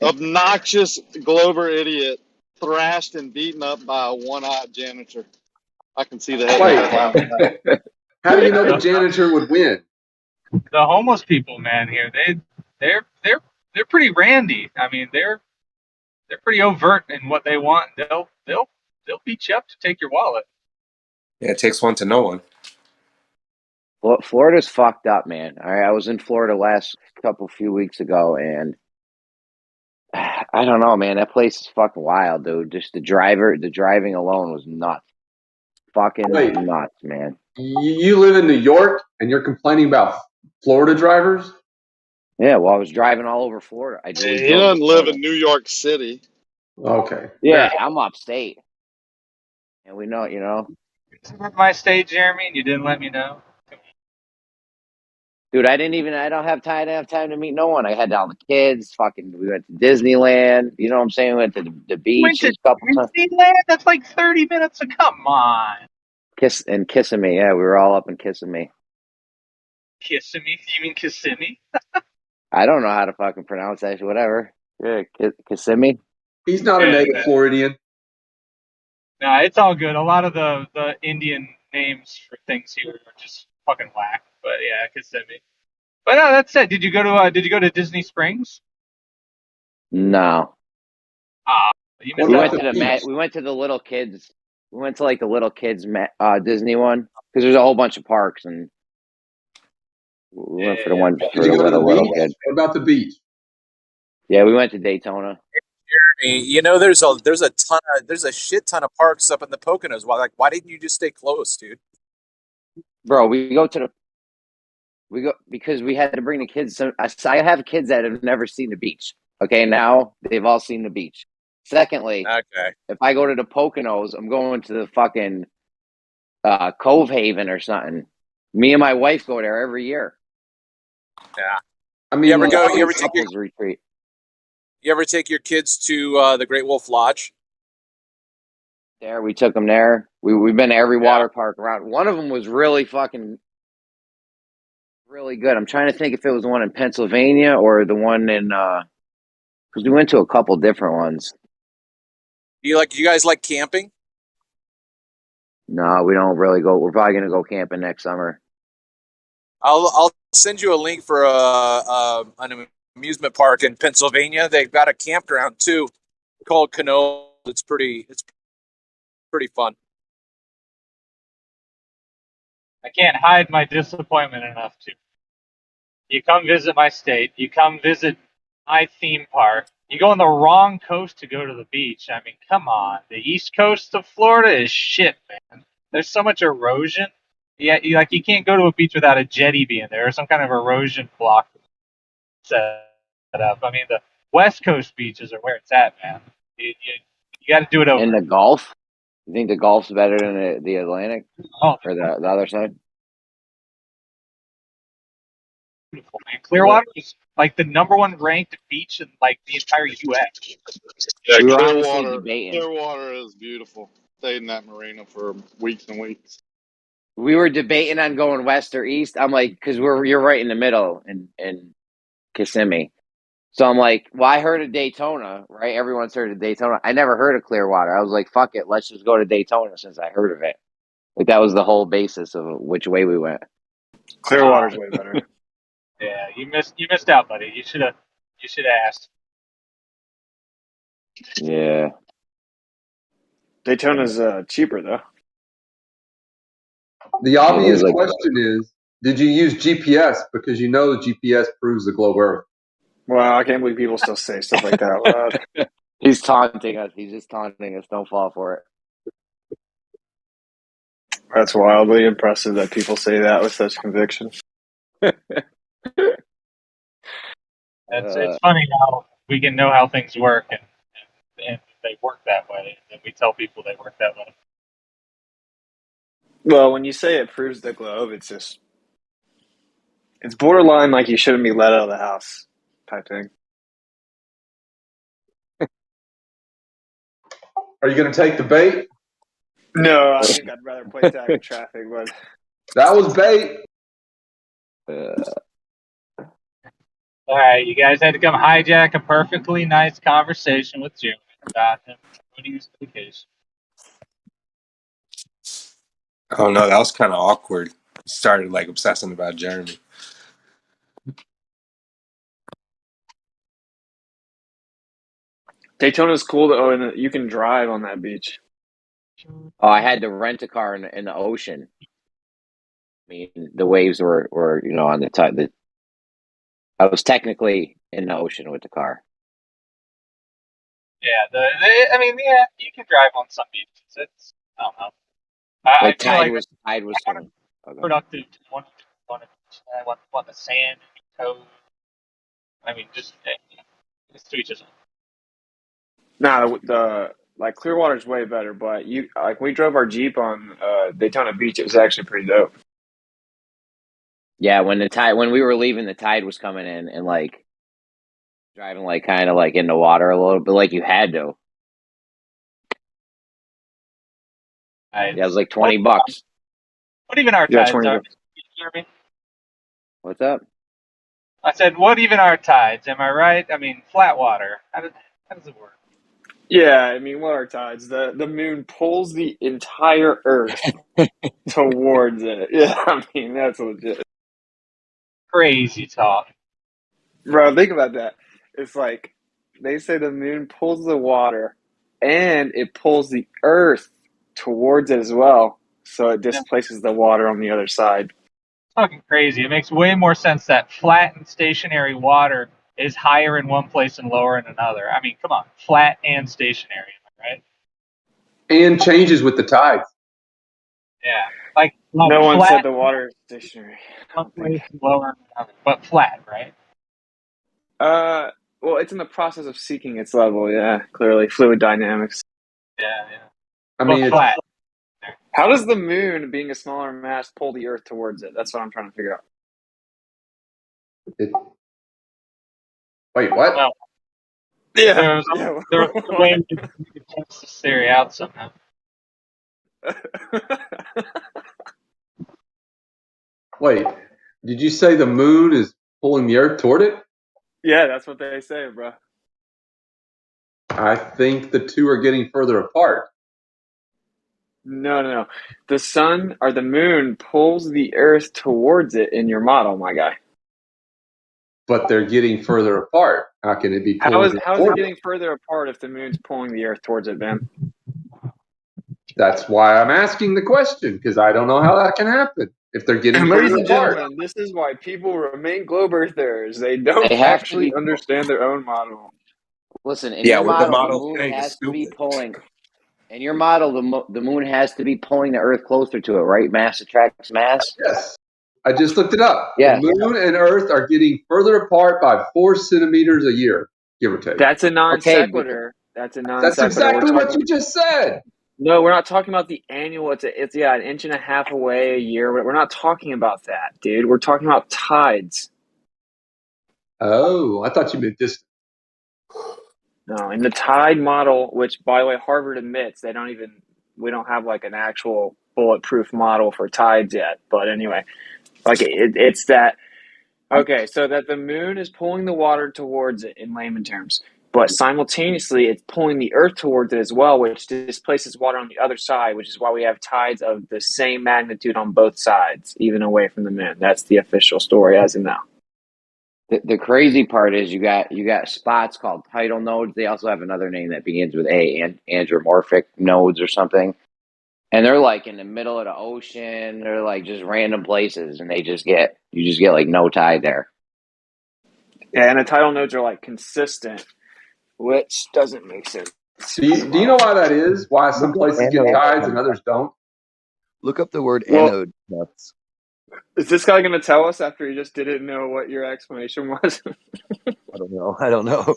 Speaker 18: Obnoxious Glover idiot thrashed and beaten up by a one-eyed janitor. I can see the headline.
Speaker 3: How do you know the janitor would win?
Speaker 12: The homeless people, man, here they're pretty randy. I mean, they're pretty overt in what they want. They'll beat you up to take your wallet.
Speaker 5: Yeah, it takes one to know one.
Speaker 21: Well, Florida's fucked up, man. All right, I was in Florida few weeks ago, and I don't know, man. That place is fucking wild, dude. Just the driving alone was nuts. Fucking nuts, man.
Speaker 3: You live in New York and you're complaining about Florida drivers?
Speaker 21: Yeah, well, I was driving all over Florida.
Speaker 18: He doesn't live in New York City.
Speaker 3: Okay.
Speaker 21: Yeah, I'm upstate. And we know, you know.
Speaker 12: My state, Jeremy, and you didn't let me know.
Speaker 21: Dude, I don't have time to meet no one. I had all the kids. We went to Disneyland. You know what I'm saying? We went to the beaches a couple times.
Speaker 12: Disneyland? That's like 30 minutes. Come on.
Speaker 21: Kissing me. Yeah, we were all up in Kissimmee.
Speaker 12: Kissimmee? You mean Kissimmee?
Speaker 21: I don't know how to fucking pronounce that. Whatever. Yeah, Kissimmee.
Speaker 3: He's not a native Floridian.
Speaker 12: No, it's all good. A lot of the Indian names for things here are just fucking whack. But yeah, Kissimmee. But no, that said, did you go to Disney Springs?
Speaker 21: No.
Speaker 12: We
Speaker 21: went to the little kids. We went to like the little kids Disney one because there's a whole bunch of parks, and we went for the one for the little kid.
Speaker 3: What about the beach?
Speaker 21: Yeah, we went to Daytona.
Speaker 2: You know, there's a shit ton of parks up in the Poconos. Why didn't you just stay close, dude?
Speaker 21: Bro, we go because we had to bring the kids. I have kids that have never seen the beach. Okay, now they've all seen the beach. Secondly, if I go to the Poconos, I'm going to the fucking Cove Haven or something. Me and my wife go there every year.
Speaker 2: Yeah.
Speaker 21: I mean,
Speaker 2: you ever take your kids to the Great Wolf Lodge?
Speaker 21: There, we took them there. We've been to every water park around. One of them was really fucking really good. I'm trying to think if it was the one in Pennsylvania or the one in because we went to a couple different ones.
Speaker 2: Do you guys like camping?
Speaker 21: No, we don't really go. We're probably gonna go camping next summer.
Speaker 2: I'll send you a link for an amusement park in Pennsylvania. They've got a campground too, called Cano. It's pretty fun.
Speaker 12: I can't hide my disappointment enough to. You come visit my state. You come visit my theme park. You go on the wrong coast to go to the beach. I mean, come on. The east coast of Florida is shit, man. There's so much erosion. Yeah, you can't go to a beach without a jetty being there or some kind of erosion block set up. I mean, the west coast beaches are where it's at, man. You got to do it over.
Speaker 21: In the Gulf? You think the Gulf's better than the Atlantic?
Speaker 12: Oh,
Speaker 21: or the other side?
Speaker 12: Beautiful, man. Clearwater is like the #1 ranked beach in like the entire U.S.
Speaker 18: Yeah,
Speaker 21: we were
Speaker 18: Clearwater is beautiful. Stayed in that marina for weeks and weeks.
Speaker 21: We were debating on going west or east. I'm like, because you're right in the middle in Kissimmee. So I'm like, well, I heard of Daytona, right? Everyone's heard of Daytona. I never heard of Clearwater. I was like, fuck it, let's just go to Daytona since I heard of it. Like that was the whole basis of which way we went.
Speaker 11: Clearwater's way better.
Speaker 12: Yeah, you missed out, buddy. You should have asked.
Speaker 21: Yeah.
Speaker 11: Daytona's cheaper though.
Speaker 3: The obvious question is, did you use GPS? Because you know the GPS proves the globe Earth.
Speaker 11: Well, I can't believe people still say stuff like that out loud.
Speaker 21: He's taunting us. He's just taunting us. Don't fall for it.
Speaker 11: That's wildly impressive that people say that with such conviction.
Speaker 12: It's funny how we can know how things work and they work that way, and then we tell people they work that way.
Speaker 11: Well, when you say it proves the globe, it's borderline like you shouldn't be let out of the house type thing.
Speaker 3: Are you going to take the bait?
Speaker 11: No, I think I'd rather play tag in traffic, but
Speaker 3: that was bait.
Speaker 12: All right, you guys had to come hijack a perfectly nice conversation with Jim about him putting his vacation.
Speaker 5: Oh no, that was kind of awkward. Started like obsessing about Jeremy.
Speaker 11: Daytona's cool though, and you can drive on that beach.
Speaker 21: Oh, I had to rent a car in the ocean. I mean, the waves were on the tide. I was technically in the ocean with the car.
Speaker 12: Yeah, you can drive on some beaches. It's I don't know. I feel like
Speaker 21: tide was coming.
Speaker 12: Productive to want the sand and code. I mean, just it's to each other.
Speaker 11: Nah, the Clearwater's way better, but we drove our Jeep on Daytona Beach. It was actually pretty dope.
Speaker 21: Yeah, when we were leaving, the tide was coming in and like driving like kind of like in the water a little bit, like you had to. Yeah, it was like $20.
Speaker 12: What even our tides are? Jeremy?
Speaker 21: What's up?
Speaker 12: I said, what even are tides? Am I right? I mean, flat water. How does it work?
Speaker 11: Yeah, I mean, what are tides? The moon pulls the entire Earth towards it. Yeah, I mean, that's legit.
Speaker 12: Crazy talk.
Speaker 11: Bro, think about that. It's like they say the moon pulls the water and it pulls the Earth towards it as well. So it displaces the water on the other side.
Speaker 12: Fucking crazy. It makes way more sense that flat and stationary water is higher in one place and lower in another. I mean, come on, flat and stationary, right?
Speaker 3: And changes with the tides.
Speaker 12: Yeah, like
Speaker 11: no one said the water is stationary.
Speaker 12: One place and lower in another, but flat, right?
Speaker 11: Well, it's in the process of seeking its level. Yeah, clearly fluid dynamics.
Speaker 12: Yeah.
Speaker 3: I mean,
Speaker 12: flat.
Speaker 11: How does the moon, being a smaller mass, pull the Earth towards it? That's what I'm trying to figure out.
Speaker 3: Wait, what?
Speaker 12: Well,
Speaker 11: yeah.
Speaker 12: There's a way to test this theory out somehow.
Speaker 3: Wait, did you say the moon is pulling the Earth toward it?
Speaker 11: Yeah, that's what they say, bro.
Speaker 3: I think the two are getting further apart.
Speaker 11: No. The sun or the moon pulls the Earth towards it in your model, my guy.
Speaker 3: But they're getting further apart. How can it be pulling
Speaker 11: How is it getting further apart if the moon's pulling the Earth towards it, Ben?
Speaker 3: That's why I'm asking the question, because I don't know how that can happen. If they're getting
Speaker 11: Ladies
Speaker 3: further
Speaker 11: and
Speaker 3: apart.
Speaker 11: gentlemen, this is why people remain globe earthers. They don't actually understand their own model.
Speaker 21: Listen, in your model, the moon has to be pulling. In your model, the moon has to be pulling the Earth closer to it, right? Mass attracts mass.
Speaker 3: Yes, I just looked it up.
Speaker 21: Yeah.
Speaker 3: The moon and Earth are getting further apart by 4 centimeters a year, give or take.
Speaker 11: That's a non sequitur. That's a non sequitur.
Speaker 3: That's exactly what you just said.
Speaker 11: No, we're not talking about the annual. It's an inch and a half away a year. We're not talking about that, dude. We're talking about tides.
Speaker 3: Oh, I thought you meant distance.
Speaker 11: No, in the tide model, which by the way Harvard admits we don't have like an actual bulletproof model for tides yet. But anyway, like it's that. Okay, so that the moon is pulling the water towards it in layman terms. but simultaneously it's pulling the Earth towards it as well, which displaces water on the other side, which is why we have tides of the same magnitude on both sides, even away from the moon. That's the official story as of now.
Speaker 21: The crazy part is you got spots called tidal nodes. They also have another name that begins with A, andromorphic nodes or something. And they're like in the middle of the ocean. They're like just random places, and you just get like no tide there.
Speaker 11: Yeah, and the tidal nodes are like consistent, which doesn't make sense.
Speaker 3: Do you know why that is? Why some places get tides and others don't?
Speaker 9: Look up the word
Speaker 11: Well,
Speaker 9: anode. Nuts.
Speaker 11: Is this guy going to tell us after he just didn't know what your explanation was?
Speaker 9: I don't know. I don't know.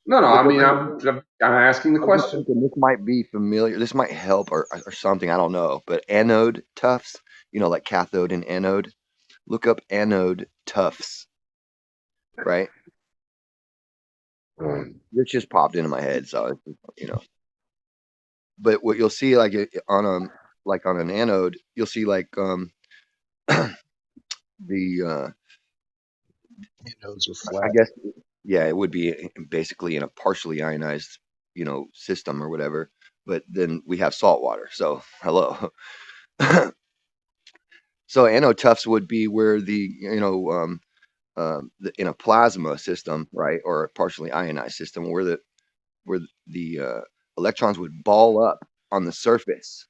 Speaker 3: No. I mean, I'm asking the question.
Speaker 9: This might be familiar. This might help or something. I don't know. But anode tufts, like cathode and anode. Look up anode tufts. Right. This just popped into my head, so But what you'll see, like on an anode, you'll see like the
Speaker 22: Anodes are flat.
Speaker 9: I guess it would be basically in a partially ionized system or whatever. But then we have salt water, so hello. So anode tufts would be where in a plasma system, right, or a partially ionized system, where the electrons would ball up on the surface,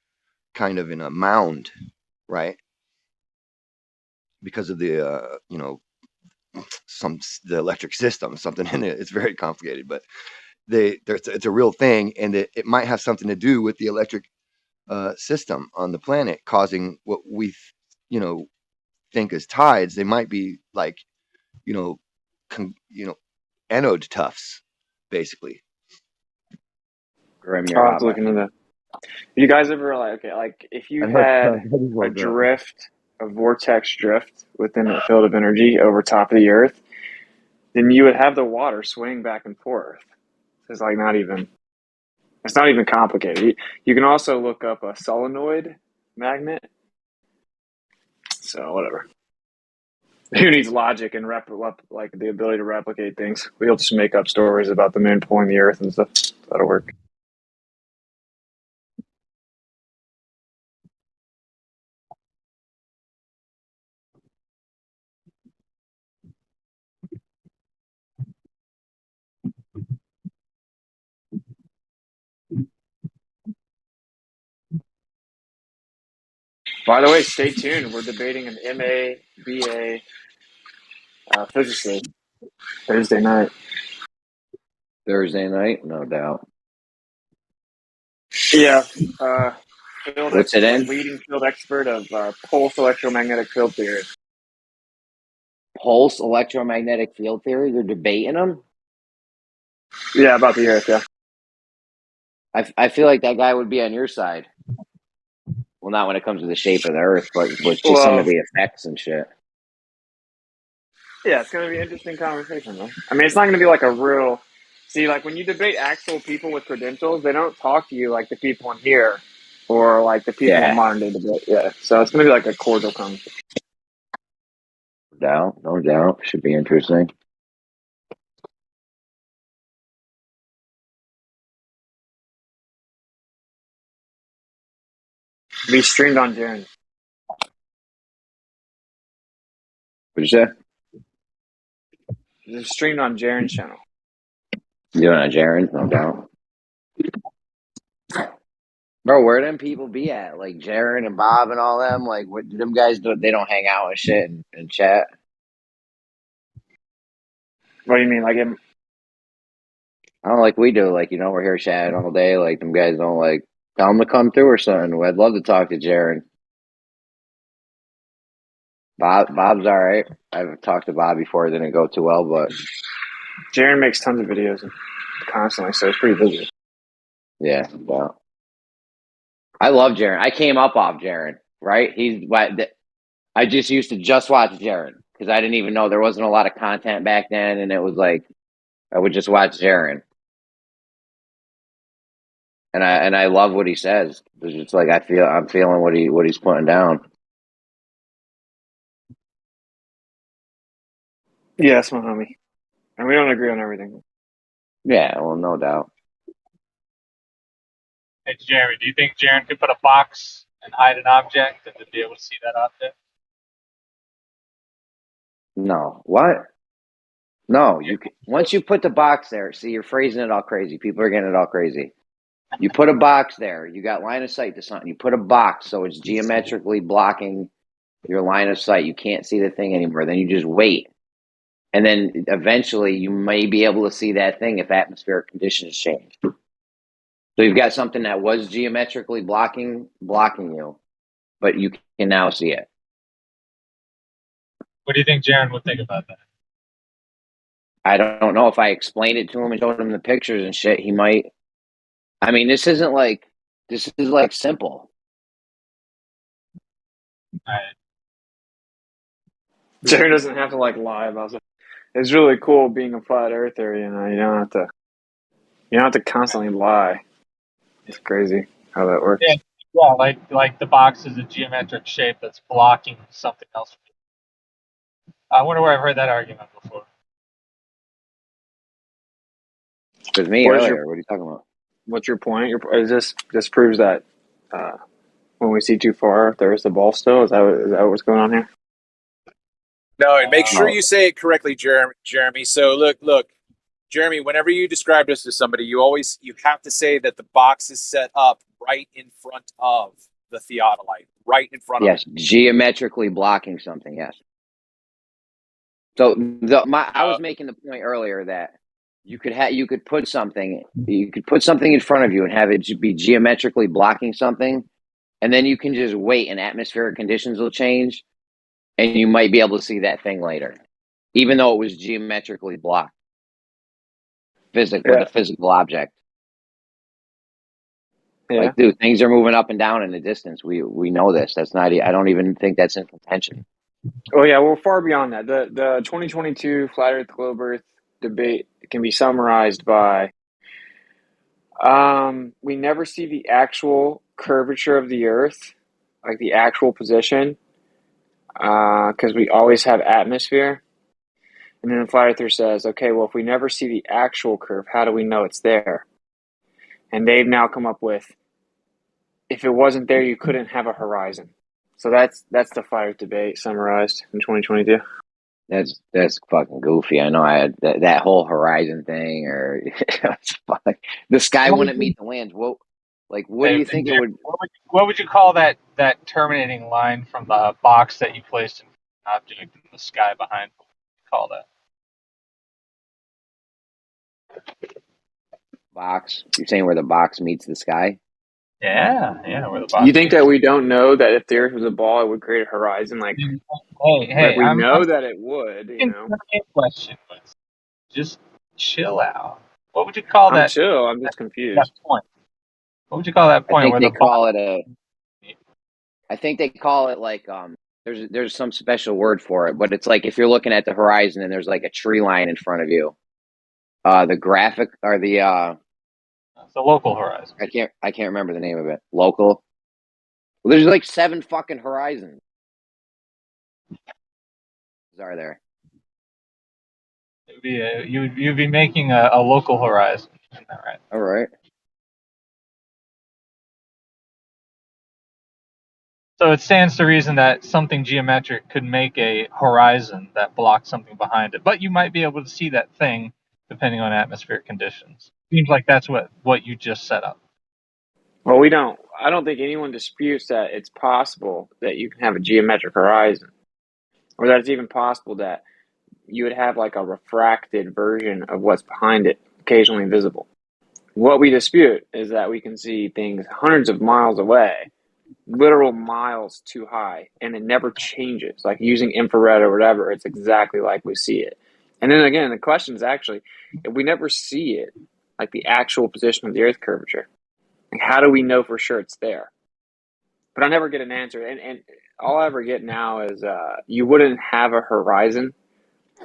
Speaker 9: kind of in a mound, right? Because of the the electric system, something in it. It's very complicated, but it's a real thing, and it might have something to do with the electric system on the planet causing what we think as tides. They might be like anode tufts, basically.
Speaker 11: I'll have to look into that. You guys ever like if you had a drift, a vortex drift within a field of energy over top of the Earth, then you would have the water swaying back and forth. It's like it's not even complicated. You can also look up a solenoid magnet. So whatever. Who needs logic and like the ability to replicate things? We'll just make up stories about the moon pulling the Earth and stuff. That'll work. By the way, stay tuned. We're debating an MA, BA physicist Thursday night.
Speaker 21: Thursday night, no doubt.
Speaker 11: Yeah.
Speaker 21: What's it in?
Speaker 11: Leading field expert of pulse electromagnetic field theory.
Speaker 21: Pulse electromagnetic field theory? They're debating them?
Speaker 11: Yeah, about the Earth, yeah.
Speaker 21: I feel like that guy would be on your side. Well, not when it comes to the shape of the Earth, but just some of the effects and shit.
Speaker 11: Yeah, it's going to be an interesting conversation, though. I mean, it's not going to be like a real... See, like when you debate actual people with credentials, they don't talk to you like the people in here or like the people in modern day debate. Yeah, so it's going to be like a cordial conversation.
Speaker 21: No doubt. Should be interesting.
Speaker 11: Be streamed on Jaren.
Speaker 21: What'd you say?
Speaker 11: It's streamed on Jaren's channel.
Speaker 21: You're on Jaren, no doubt. Bro, where them people be at? Like Jaren and Bob and all them? Like, what them guys do? They don't hang out and shit and chat?
Speaker 11: What do you mean? Like
Speaker 21: I don't like we do. Like, we're here chatting all day. Like, them guys don't like tell them to come through or something. I'd love to talk to Jaren. Bob's all right. I've talked to Bob before. It didn't go too well, but
Speaker 11: Jaren makes tons of videos constantly, so it's pretty busy.
Speaker 21: Yeah, well, I love Jaren. I came up off Jaren, right? I just used to just watch Jaren because I didn't even know there wasn't a lot of content back then, and it was like I would just watch Jaren, and I love what he says. It's just like I'm feeling what he's putting down.
Speaker 11: Yeah, that's my homie. And we don't agree on everything.
Speaker 21: Yeah, well, no doubt.
Speaker 12: Hey, Jeremy, do you think Jaren could put a box and hide an object and to be able to see that object?
Speaker 21: No. What? No, you can, once you put the box there, see, you're phrasing it all crazy. People are getting it all crazy. You put a box there, you got line of sight to something. You put a box so it's geometrically blocking your line of sight. You can't see the thing anymore. Then you just wait. And then eventually you may be able to see that thing if atmospheric conditions change. So you've got something that was geometrically blocking you, but you can now see it.
Speaker 12: What do you think Jaren would think about that?
Speaker 21: I don't know if I explained it to him and showed him the pictures and shit, he might. I mean, this is like simple.
Speaker 11: Jared doesn't have to lie about it. It's really cool being a flat earther. You know, you don't have to constantly lie. It's crazy how that works.
Speaker 12: Yeah, like the box is a geometric shape that's blocking something else. I wonder where I've heard that argument before.
Speaker 21: With me earlier. What are you talking about?
Speaker 11: What's your point? This proves that when we see too far, there is the ball still. Is that what's going on here?
Speaker 2: No, and make sure you say it correctly, Jeremy. So look, Jeremy, whenever you describe this to somebody, you have to say that the box is set up right in front of the theodolite, right in front of it.
Speaker 21: Yes, geometrically blocking something, yes. So I was making the point earlier that you could put something in front of you and have it be geometrically blocking something, and then you can just wait and atmospheric conditions will change, and you might be able to see that thing later, even though it was geometrically blocked. With a physical object.
Speaker 11: Yeah.
Speaker 21: Like, dude, things are moving up and down in the distance. We know this. That's not. I don't even think that's in contention.
Speaker 11: Oh yeah, we're far beyond that. The 2022 flat Earth globe Earth debate can be summarized by we never see the actual curvature of the Earth, like the actual position, because we always have atmosphere. And then the flat earther says, okay, well, if we never see the actual curve, how do we know it's there? And they've now come up with, if it wasn't there, you couldn't have a horizon. So that's the flat Earth debate summarized in 2022.
Speaker 21: That's fucking goofy. I know I had that whole horizon thing, or the sky wouldn't meet the land. What do you think it would?
Speaker 12: What would you call that terminating line from the box that you placed in an object in the sky behind? What would you call that?
Speaker 21: Box. You're saying where the box meets the sky?
Speaker 12: Yeah, where the box.
Speaker 11: You think that we don't know that if the Earth was a ball, it would create a horizon?
Speaker 12: Hey,
Speaker 11: we know that it would. You know.
Speaker 12: Question, but just chill out. What would you call that?
Speaker 11: I'm chill. I'm just confused.
Speaker 12: That point. What would you call that point?
Speaker 21: I think they call it like There's some special word for it, but it's like if you're looking at the horizon and there's like a tree line in front of you. The graphic or the
Speaker 12: local horizon.
Speaker 21: I can't remember the name of it. Local. Well, there's like 7 fucking horizons. Are there?
Speaker 12: It would be you'd be making a local horizon. Isn't that right?
Speaker 21: All right.
Speaker 12: So it stands to reason that something geometric could make a horizon that blocks something behind it, but you might be able to see that thing depending on atmospheric conditions. Seems like that's what you just set up.
Speaker 11: Well, I don't think anyone disputes that it's possible that you can have a geometric horizon, or that it's even possible that you would have like a refracted version of what's behind it, occasionally visible. What we dispute is that we can see things hundreds of miles away, literal miles too high, and it never changes. Like using infrared or whatever, it's exactly like we see it. And then again, the question is actually, if we never see it, like the actual position of the Earth curvature, like how do we know for sure it's there? But I never get an answer. And all I ever get now is you wouldn't have a horizon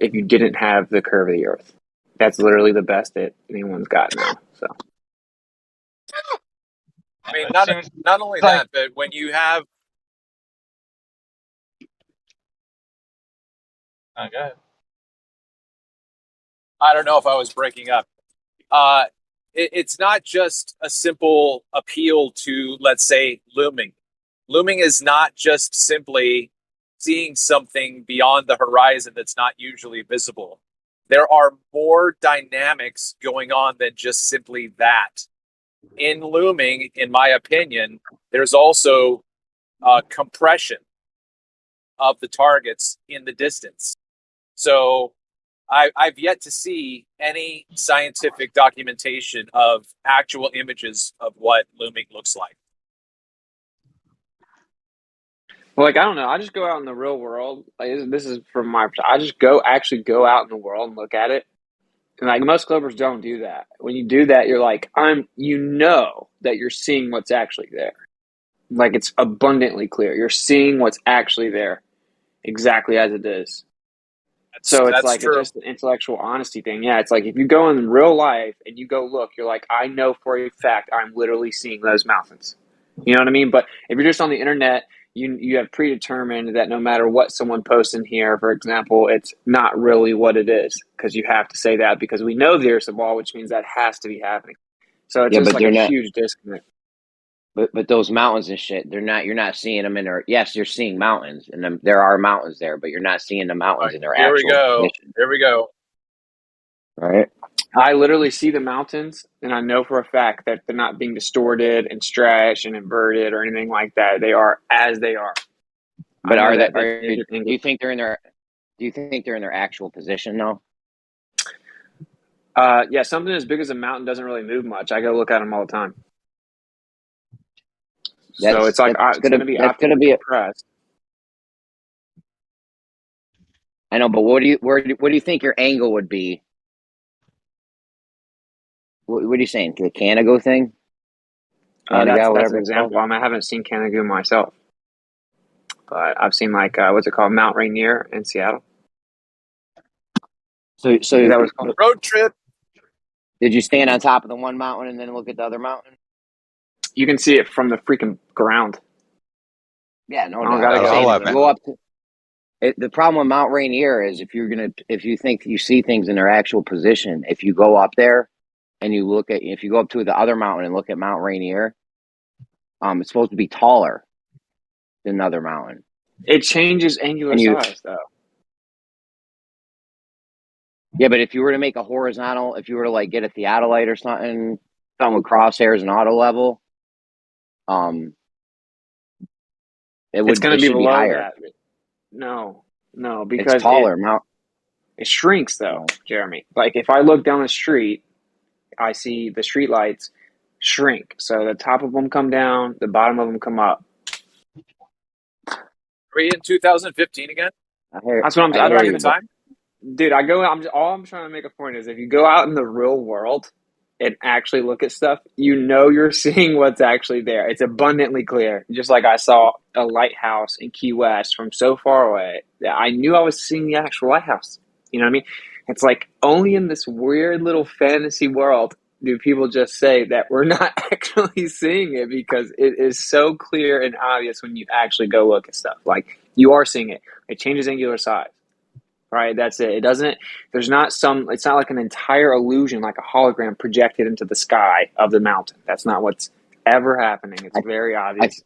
Speaker 11: if you didn't have the curve of the Earth. That's literally the best that anyone's got now. So,
Speaker 2: I mean, not only that, but when you have.
Speaker 12: Okay.
Speaker 2: I don't know if I was breaking up. it's not just a simple appeal to, let's say, looming. Looming is not just simply seeing something beyond the horizon that's not usually visible. There are more dynamics going on than just simply that. In looming, in my opinion, there's also compression of the targets in the distance. So I've yet to see any scientific documentation of actual images of what looming looks like.
Speaker 10: Like, I don't know. I just go out in the real world. Like, this is from my perspective. I just actually go out in the world and look at it. And like most clippers don't do that. When you do that, you're like, you know that you're seeing what's actually there. Like, it's abundantly clear. You're seeing what's actually there exactly as it is. So it's like it's just an intellectual honesty thing. Yeah, it's like if you go in real life and you go look, you're like, I know for a fact I'm literally seeing those mountains. You know what I mean? But if you're just on the internet, you have predetermined that no matter what someone posts in here, for example, it's not really what it is, because you have to say that because we know there's a ball, which means that has to be happening. So it's just like a huge disconnect.
Speaker 21: But those mountains and shit, you're not seeing them in their. Yes, you're seeing mountains, and there are mountains there, but you're not seeing the mountains in their actual position.
Speaker 2: Here we go.
Speaker 21: Right.
Speaker 10: I literally see the mountains, and I know for a fact that they're not being distorted and stretched and inverted or anything like that. They are as they are.
Speaker 21: But do you think they're in their? Do you think they're in their actual position though?
Speaker 10: Yeah, something as big as a mountain doesn't really move much. I go look at them all the time. So it's like it's going to be compressed.
Speaker 21: I know, but what do you think your angle would be? What are you saying? The Canagoo thing?
Speaker 10: That's an example. I haven't seen Canagoo myself, but I've seen like what's it called, Mount Rainier in Seattle.
Speaker 21: So
Speaker 10: that was called
Speaker 2: road trip.
Speaker 21: Did you stand on top of the one mountain and then look at the other mountain?
Speaker 10: You can see it from the freaking ground.
Speaker 21: Yeah, no doubt. Go up to. The problem with Mount Rainier is if you think you see things in their actual position, if you go up there and if you go up to the other mountain and look at Mount Rainier, it's supposed to be taller than another mountain.
Speaker 10: It changes angular size though.
Speaker 21: Yeah, but if you were to make a horizontal, if you were to like get a theodolite or something with crosshairs and auto level,
Speaker 10: it's going to be below
Speaker 21: higher.
Speaker 10: That. No, because
Speaker 21: it's taller.
Speaker 10: It shrinks though, Jeremy. Like if I look down the street, I see the street lights shrink. So the top of them come down, the bottom of them come up.
Speaker 2: Are we in 2015 again?
Speaker 10: That's what I'm having the time. Dude, all I'm trying to make a point is if you go out in the real world and actually look at stuff, you know you're seeing what's actually there. It's abundantly clear. Just like I saw a lighthouse in Key West from so far away that I knew I was seeing the actual lighthouse. You know what I mean? It's like only in this weird little fantasy world do people just say that we're not actually seeing it, because it is so clear and obvious when you actually go look at stuff. Like you are seeing it. It changes angular size. Right, that's it. It's not like an entire illusion, like a hologram projected into the sky of the mountain. That's not what's ever happening. It's very obvious.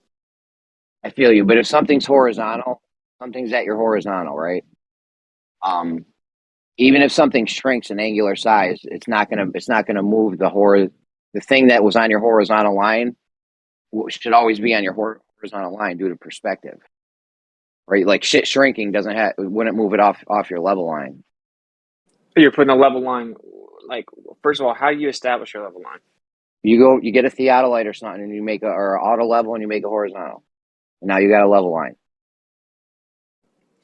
Speaker 21: I feel you, but if something's horizontal, something's at your horizontal, right? Even if something shrinks in angular size, it's not gonna move the thing that was on your horizontal line should always be on your horizontal line due to perspective. Right, like shit shrinking wouldn't move it off your level line.
Speaker 10: You're putting a level line. Like, first of all, how do you establish your level line?
Speaker 21: You get a theodolite or something, and you make or auto level, and you make a horizontal. And now you got a level line.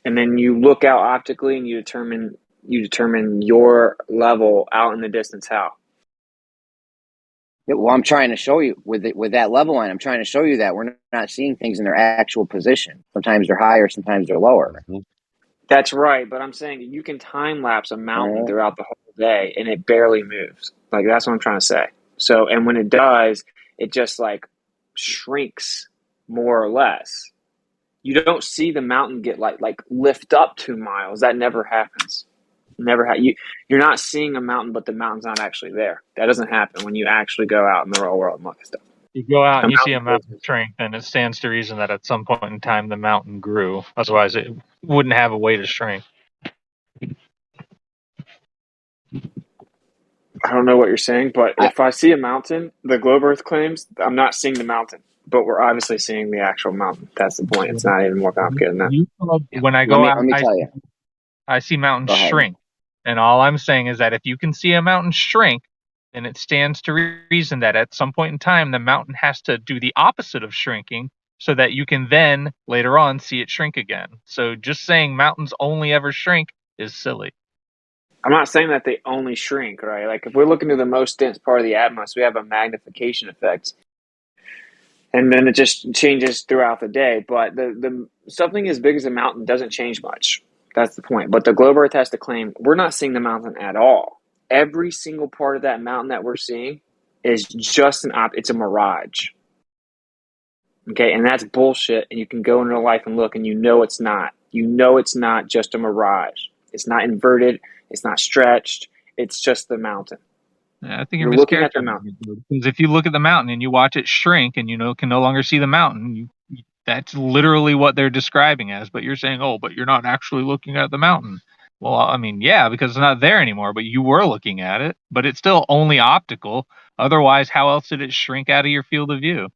Speaker 10: And then you look out optically, and you determine your level out in the distance. How?
Speaker 21: Yeah, well, I'm trying to show you with that level line. I'm trying to show you that we're not seeing things in their actual position. Sometimes they're higher, sometimes they're lower.
Speaker 10: That's right, but I'm saying you can time lapse a mountain throughout the whole day, and it barely moves. Like that's what I'm trying to say. So, and when it does, it just like shrinks more or less. You don't see the mountain get like lift up 2 miles. That never happens. Never you're not seeing a mountain, but the mountain's not actually there. That doesn't happen when you actually go out in the real world and look at stuff.
Speaker 12: You go out and you see a
Speaker 10: mountain
Speaker 12: mountain shrink, then it stands to reason that at some point in time the mountain grew. Otherwise, it wouldn't have a way to shrink.
Speaker 10: I don't know what you're saying, but if I see a mountain, the globe Earth claims, I'm not seeing the mountain, but we're obviously seeing the actual mountain. That's the point. It's not even more complicated than that.
Speaker 12: When I go out, I see mountains shrink. And all I'm saying is that if you can see a mountain shrink, then it stands to reason that at some point in time, the mountain has to do the opposite of shrinking so that you can then later on see it shrink again. So just saying mountains only ever shrink is silly.
Speaker 10: I'm not saying that they only shrink, right? Like if we're looking to the most dense part of the atmosphere, we have a magnification effect. And then it just changes throughout the day. But the something as big as a mountain doesn't change much. That's the point. But the globe Earth has to claim we're not seeing the mountain at all. Every single part of that mountain that we're seeing is just it's a mirage. Okay, and that's bullshit. And you can go in real life and look, and you know it's not. You know it's not just a mirage. It's not inverted. It's not stretched. It's just the mountain.
Speaker 12: Yeah, I think you're
Speaker 10: looking at the
Speaker 12: mischaracterizing
Speaker 10: mountain.
Speaker 12: it, because if you look at the mountain and you watch it shrink and can no longer see the mountain, that's literally what they're describing as. But you're saying, oh, but you're not actually looking at the mountain. Well, I mean, yeah, because it's not there anymore, but you were looking at it, but it's still only optical. Otherwise, how else did it shrink out of your field of view?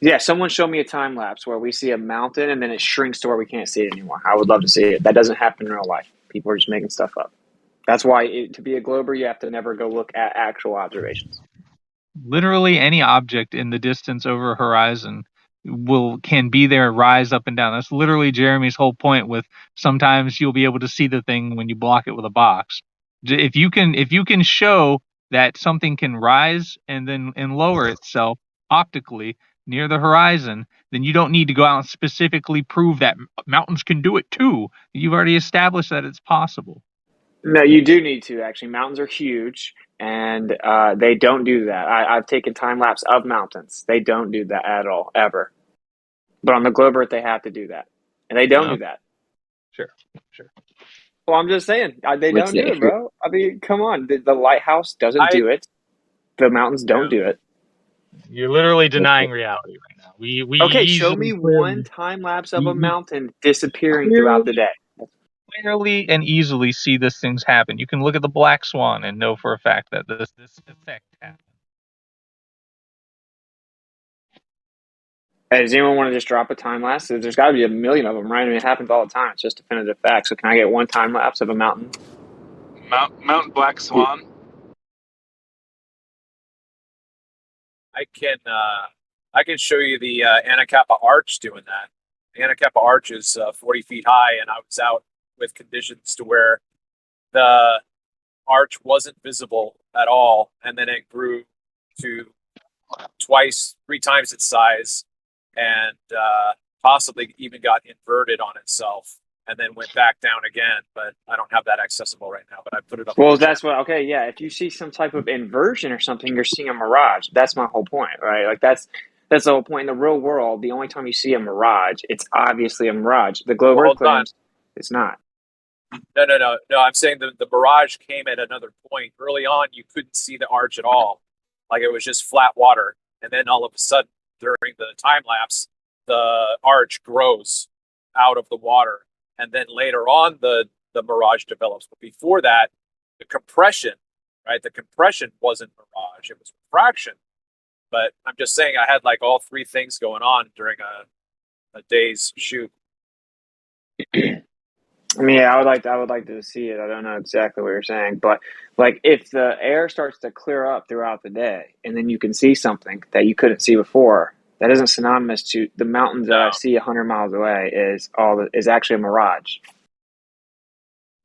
Speaker 10: Yeah, someone showed me a time lapse where we see a mountain and then it shrinks to where we can't see it anymore. I would love to see it. That doesn't happen in real life. People are just making stuff up. That's why to be a glober, you have to never go look at actual observations.
Speaker 12: Literally any object in the distance over a horizon can be there, rise up and down. That's literally Jeremy's whole point with sometimes you'll be able to see the thing when you block it with a box. If you can show that something can rise and lower itself optically near the horizon, then you don't need to go out and specifically prove that mountains can do it too. You've already established that it's possible.
Speaker 10: No, you do need to, actually. Mountains are huge, and they don't do that. I've taken time lapse of mountains. They don't do that at all, ever. But on the globe Earth, they have to do that. And they don't do that.
Speaker 12: Sure.
Speaker 10: Well, I'm just saying, they don't do it, bro. I mean, come on. The lighthouse doesn't do it. The mountains don't do it.
Speaker 12: You're literally denying reality right now. We
Speaker 10: okay, show me one time lapse of a mountain disappearing throughout the day.
Speaker 12: Clearly and easily see these things happen. You can look at the black swan and know for a fact that this effect happened.
Speaker 10: Hey, does anyone want to just drop a time lapse? There's got to be a million of them, right? I mean, it happens all the time. It's just definitive fact. So can I get one time lapse of a mountain?
Speaker 4: Mount Black Swan.
Speaker 2: I can show you the Anacapa Arch doing that. The Anacapa Arch is 40 feet high, and I was out with conditions to where the arch wasn't visible at all, and then it grew to 3 times its size, and possibly even got inverted on itself, and then went back down again. But I don't have that accessible right now. But I put it up.
Speaker 10: Well, that's what. Okay, yeah. If you see some type of inversion or something, you're seeing a mirage. That's my whole point, right? Like that's the whole point. In the real world, the only time you see a mirage, it's obviously a mirage. The globe Earth claims it's not.
Speaker 2: No. I'm saying the mirage came at another point. Early on, you couldn't see the arch at all. Like it was just flat water. And then all of a sudden, during the time lapse, the arch grows out of the water. And then later on, the mirage develops. But before that, the compression, right? The compression wasn't mirage. It was refraction. But I'm just saying I had like all 3 things going on during a day's shoot.
Speaker 10: I mean, yeah, I would like to see it. I don't know exactly what you're saying, but like if the air starts to clear up throughout the day, and then you can see something that you couldn't see before, that isn't synonymous to the mountains that I see 100 miles away is actually a mirage.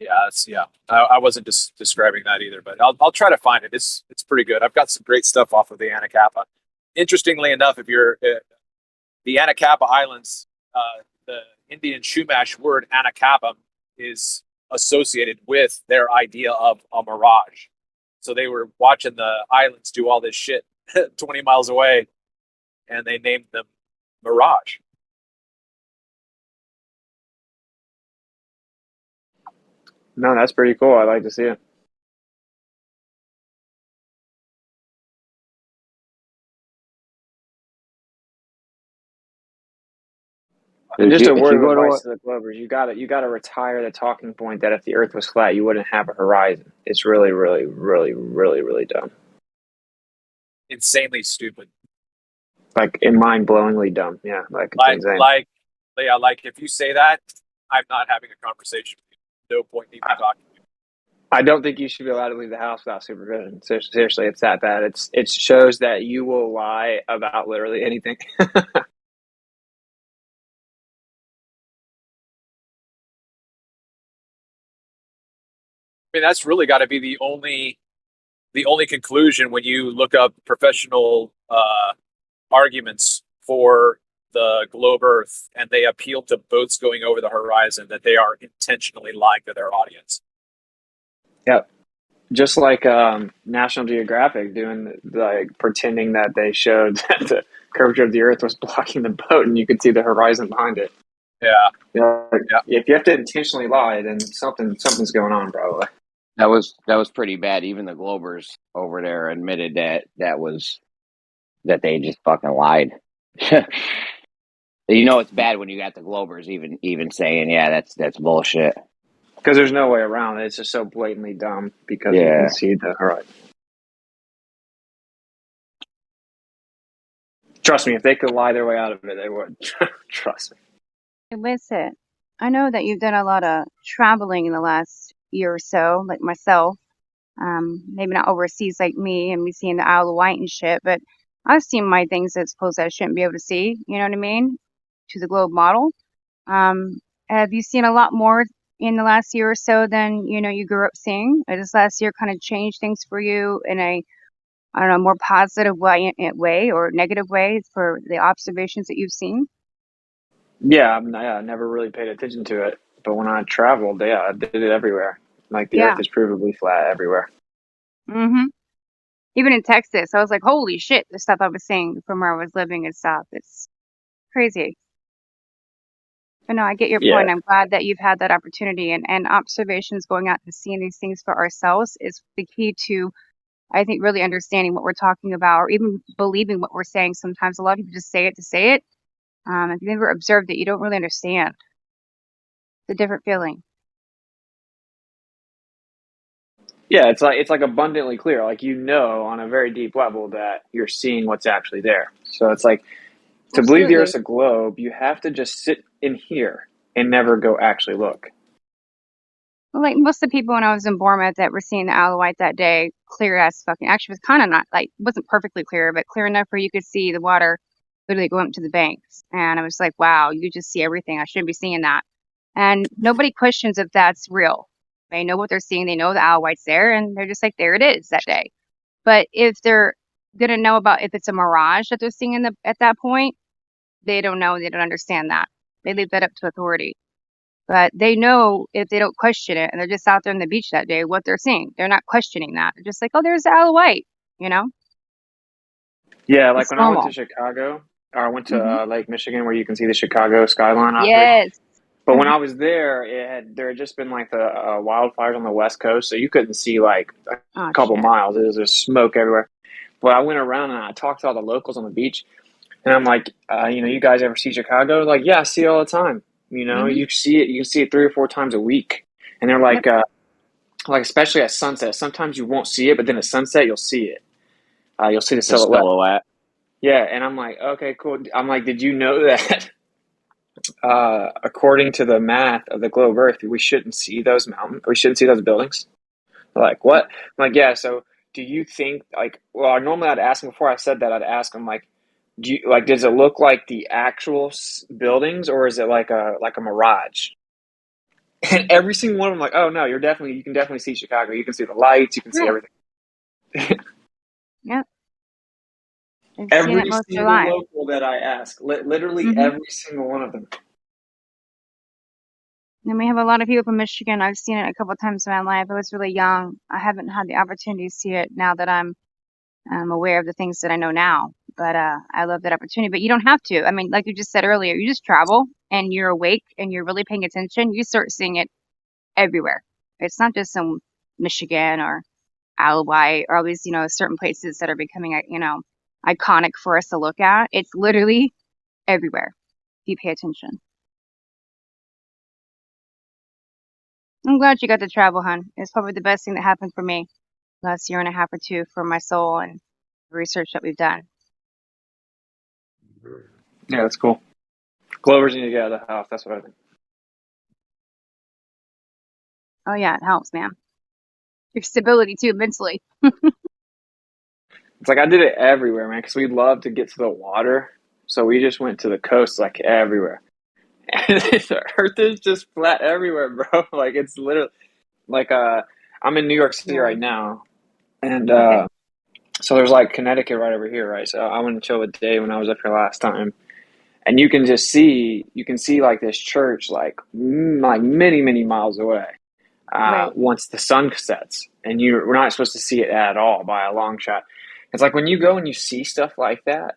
Speaker 2: Yeah, I wasn't just describing that either, but I'll try to find it. It's pretty good. I've got some great stuff off of the Anacapa. Interestingly enough, if you're the Anacapa Islands, the Indian Chumash word Anacapa is associated with their idea of a mirage. So they were watching the islands do all this shit 20 miles away, and they named them Mirage.
Speaker 10: No, that's pretty cool. I'd like to see it. Just a
Speaker 21: If you
Speaker 10: word of
Speaker 21: go to
Speaker 10: advice to the Glovers: you gotta retire the talking point that if the Earth was flat, you wouldn't have a horizon. It's really, really, really, really, really dumb.
Speaker 2: Insanely stupid.
Speaker 10: Like, mind-blowingly dumb. Yeah, like it's insane.
Speaker 2: Like if you say that, I'm not having a conversation with you. No point in even talking.
Speaker 10: I don't think you should be allowed to leave the house without supervision. Seriously, it's that bad. It shows that you will lie about literally anything.
Speaker 2: I mean, that's really got to be the only conclusion when you look up professional arguments for the globe Earth, and they appeal to boats going over the horizon, that they are intentionally lying to their audience.
Speaker 10: Yep. Just like National Geographic doing, like, pretending that they showed that the curvature of the Earth was blocking the boat, and you could see the horizon behind it.
Speaker 2: Yeah.
Speaker 10: If you have to intentionally lie, then something's going on, probably.
Speaker 21: That was pretty bad. Even the Globers over there admitted that they just fucking lied. You know it's bad when you got the Globers even saying, yeah, that's bullshit.
Speaker 10: Because there's no way around it. It's just so blatantly dumb because you can see the horizon. Trust me, if they could lie their way out of it, they would. Trust me.
Speaker 16: Listen, I know that you've done a lot of traveling in the last year or so, like myself. Maybe not overseas like me and me seeing the Isle of Wight and shit, but I've seen my things that suppose I shouldn't be able to see, you know what I mean? To the globe model. Have you seen a lot more in the last year or so than, you grew up seeing? Or this last year kind of changed things for you in a, I don't know, more positive way or negative way for the observations that you've seen?
Speaker 10: Yeah, I never really paid attention to it, but when I traveled, I did it everywhere. Like, the Earth is provably flat everywhere.
Speaker 16: Mm-hmm. Even in Texas, I was like, holy shit, the stuff I was seeing from where I was living and stuff. It's crazy. But no, I get your point. I'm glad that you've had that opportunity, and observations, going out and seeing these things for ourselves is the key to, I think, really understanding what we're talking about, or even believing what we're saying. Sometimes a lot of people just say it to say it. If you've never observed it, you don't really understand. It's a different feeling.
Speaker 10: Yeah, it's like abundantly clear. Like, on a very deep level that you're seeing what's actually there. So it's like, to believe the Earth's a globe, you have to just sit in here and never go actually look.
Speaker 16: Well, like most of the people when I was in Bournemouth that were seeing the Isle of Wight that day, clear as fucking. Actually, it was kind of not like, wasn't perfectly clear, but clear enough where you could see the water literally going up to the banks. And I was like, wow, you just see everything. I shouldn't be seeing that. And nobody questions if that's real. They know what they're seeing. They know the Isle of Wight's there, and they're just like, there it is that day. But if they're gonna know about if it's a mirage that they're seeing at that point, they don't know. They don't understand that. They leave that up to authority. But they know if they don't question it and they're just out there on the beach that day, what they're seeing. They're not questioning that. They're just like, oh, there's the Isle of Wight,
Speaker 10: Yeah, like
Speaker 16: it's
Speaker 10: when
Speaker 16: normal.
Speaker 10: I went to Chicago, or I went to Lake Michigan, where you can see the Chicago skyline out there.
Speaker 16: Yes.
Speaker 10: But when I was there, there had just been like the wildfires on the West Coast, so you couldn't see like a couple miles. It was just smoke everywhere. But I went around and I talked to all the locals on the beach, and I'm like, you guys ever see Chicago? Like, yeah, I see it all the time. You see it. You can see it 3 or 4 times a week, and they're like, like especially at sunset. Sometimes you won't see it, but then at sunset you'll see it. You'll see the silhouette. Yeah, and I'm like, okay, cool. I'm like, did you know that? According to the math of the globe Earth, we shouldn't see those mountains. We shouldn't see those buildings. They're like, what? I'm like, yeah. So, do you think normally I'd ask them before I said that. I'd ask them like, does it look like the actual buildings, or is it like a mirage? And every single one of them, like, oh no, you can definitely see Chicago. You can see the lights. You can see everything.
Speaker 16: Yep.
Speaker 10: Every single local that I ask, literally every single one of them.
Speaker 16: And we have a lot of people from Michigan. I've seen it a couple of times in my life. I was really young. I haven't had the opportunity to see it now that I'm aware of the things that I know now. But I love that opportunity. But you don't have to. I mean, like you just said earlier, you just travel and you're awake and you're really paying attention. You start seeing it everywhere. It's not just in Michigan or Alawite or all these, certain places that are becoming, iconic for us to look at. It's literally everywhere if you pay attention. I'm glad you got to travel, hon. It's probably the best thing that happened for me last year and a half or two for my soul and the research that we've done.
Speaker 10: Yeah, that's cool. Glovers need to get out of the house. That's what I think.
Speaker 16: Oh yeah, it helps, man. Your stability too, mentally.
Speaker 10: It's like I did it everywhere, man, because we love to get to the water. So we just went to the coast like everywhere. And the earth is just flat everywhere, bro. Like it's literally like I'm in New York City right now. And so there's like Connecticut right over here, right? So I went to chill with Dave when I was up here last time. And you can see like this church like many, many miles away. Once the sun sets, and we're not supposed to see it at all by a long shot. It's like when you go and you see stuff like that,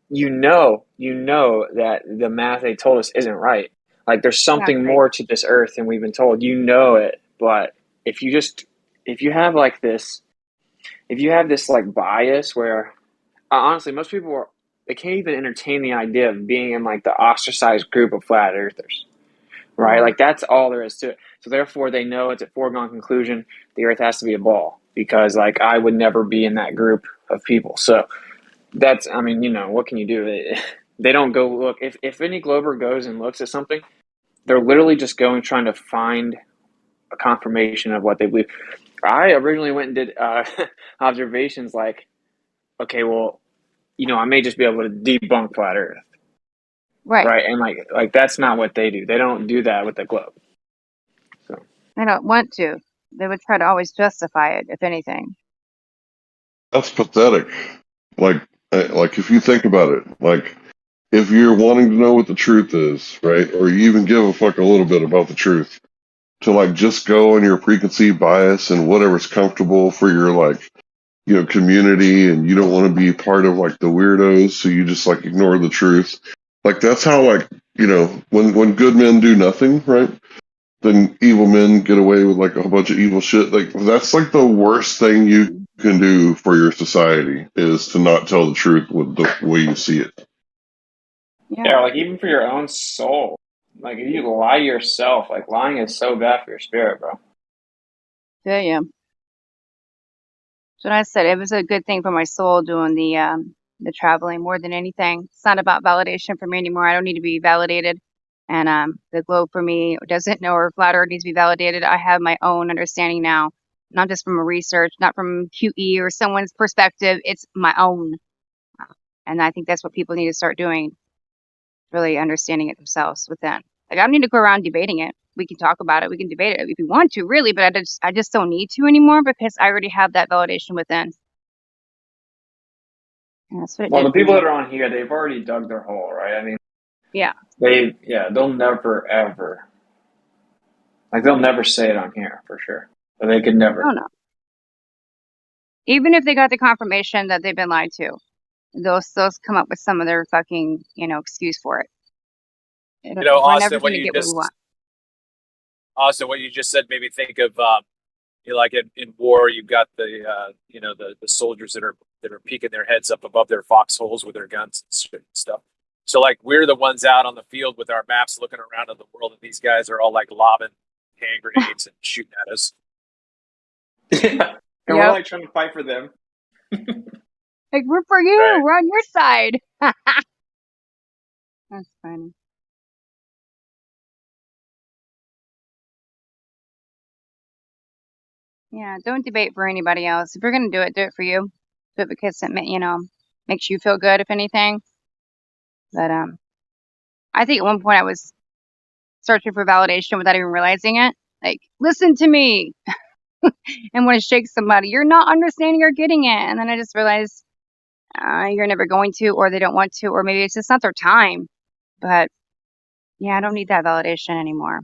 Speaker 10: you know that the math they told us isn't right. Like there's something more to this earth than we've been told. You know it, but if you have this like bias where honestly most people they can't even entertain the idea of being in like the ostracized group of flat earthers. Right? Like that's all there is to it. So therefore they know it's a foregone conclusion the earth has to be a ball because like I would never be in that group of people. So that's, I mean, what can you do? They don't go look. If any Glober goes and looks at something, they're literally just going trying to find a confirmation of what they believe. I originally went and did observations like, okay, well, I may just be able to debunk flat earth. Right. And like that's not what they do. They don't do that with the globe. So
Speaker 16: They don't want to. They would try to always justify it, if anything.
Speaker 1: That's pathetic. Like if you think about it, like if you're wanting to know what the truth is, right, or you even give a fuck a little bit about the truth, to like just go on your preconceived bias and whatever's comfortable for your community, and you don't want to be part of like the weirdos, so you just like ignore the truth. Like that's how when good men do nothing, right? Then evil men get away with like a bunch of evil shit. Like that's like the worst thing you can do for your society is to not tell the truth with the way you see it.
Speaker 10: Yeah, like even for your own soul. Like if you lie to yourself, like lying is so bad for your spirit, bro.
Speaker 16: Yeah. So I said it was a good thing for my soul doing the traveling more than anything. It's not about validation for me anymore. I don't need to be validated. And the globe for me doesn't know or flat earth needs to be validated. I have my own understanding now, not just from a research, not from QE or someone's perspective. It's my own. And I think that's what people need to start doing, really understanding it themselves within. Like I don't need to go around debating it. We can talk about it. We can debate it if we want to, really, but I just don't need to anymore because I already have that validation within. And that's what it
Speaker 10: Well,
Speaker 16: did
Speaker 10: the
Speaker 16: for
Speaker 10: people
Speaker 16: me.
Speaker 10: that are on here, they've already dug their hole, right? I mean,
Speaker 16: Yeah.
Speaker 10: they'll never ever, like they'll never say it on here for sure. But they could never.
Speaker 16: Oh no. Even if they got the confirmation that they've been lied to, those come up with some of their fucking, excuse for it. We're never going to get what we want.
Speaker 2: Austin, what you just said made me think of, like in war, you've got the soldiers that are peeking their heads up above their foxholes with their guns and stuff. So like we're the ones out on the field with our maps looking around at the world, and these guys are all like lobbing hand grenades and shooting at us.
Speaker 10: And we're like trying to fight for them.
Speaker 16: Like we're for you. Right. We're on your side. That's funny. Yeah, don't debate for anybody else. If you're gonna do it for you. Do it because it makes you feel good, if anything. But I think at one point I was searching for validation without even realizing it. Like, listen to me, and want to shake somebody. You're not understanding or getting it. And then I just realized you're never going to, or they don't want to, or maybe it's just not their time. But yeah, I don't need that validation anymore.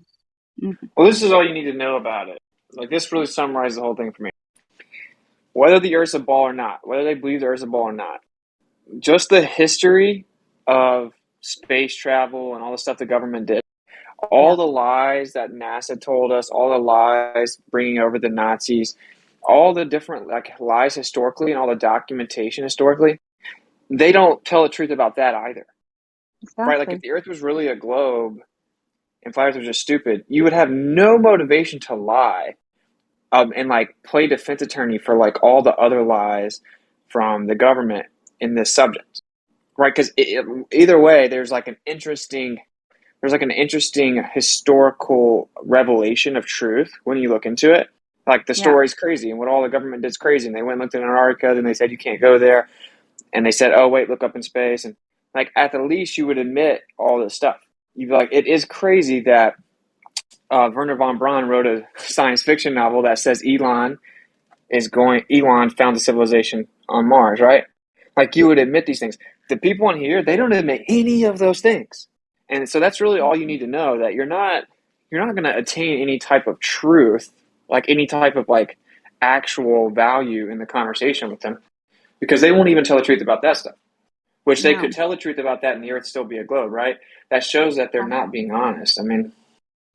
Speaker 16: Mm-hmm.
Speaker 10: Well, this is all you need to know about it. Like this really summarizes the whole thing for me. Whether the Earth's a ball or not, whether they believe the Earth's a ball or not, just the history of space travel and all the stuff the government did, All the lies that NASA told us, all the lies bringing over the Nazis, all the different lies historically and all the documentation historically, they don't tell the truth about that either.
Speaker 16: Exactly.
Speaker 10: Right? Like if the Earth was really a globe and flat Earth was just stupid, you would have no motivation to lie and play defense attorney for all the other lies from the government in this subject. Right? Because either way, there's an interesting historical revelation of truth when you look into it. The story's crazy, and what all the government did is crazy. And they went and looked in Antarctica, then they said you can't go there, and they said, oh wait, look up in space, and at the least you would admit all this stuff. You'd be like, it is crazy that Werner von Braun wrote a science fiction novel that says Elon found a civilization on Mars, right? You would admit these things. The people in here, they don't admit any of those things. And so that's really all you need to know, that you're not going to attain any type of truth, any type of actual value in the conversation with them, because they won't even tell the truth about that stuff, which they could tell the truth about that and the Earth still be a globe, right? That shows that they're not being honest. I mean,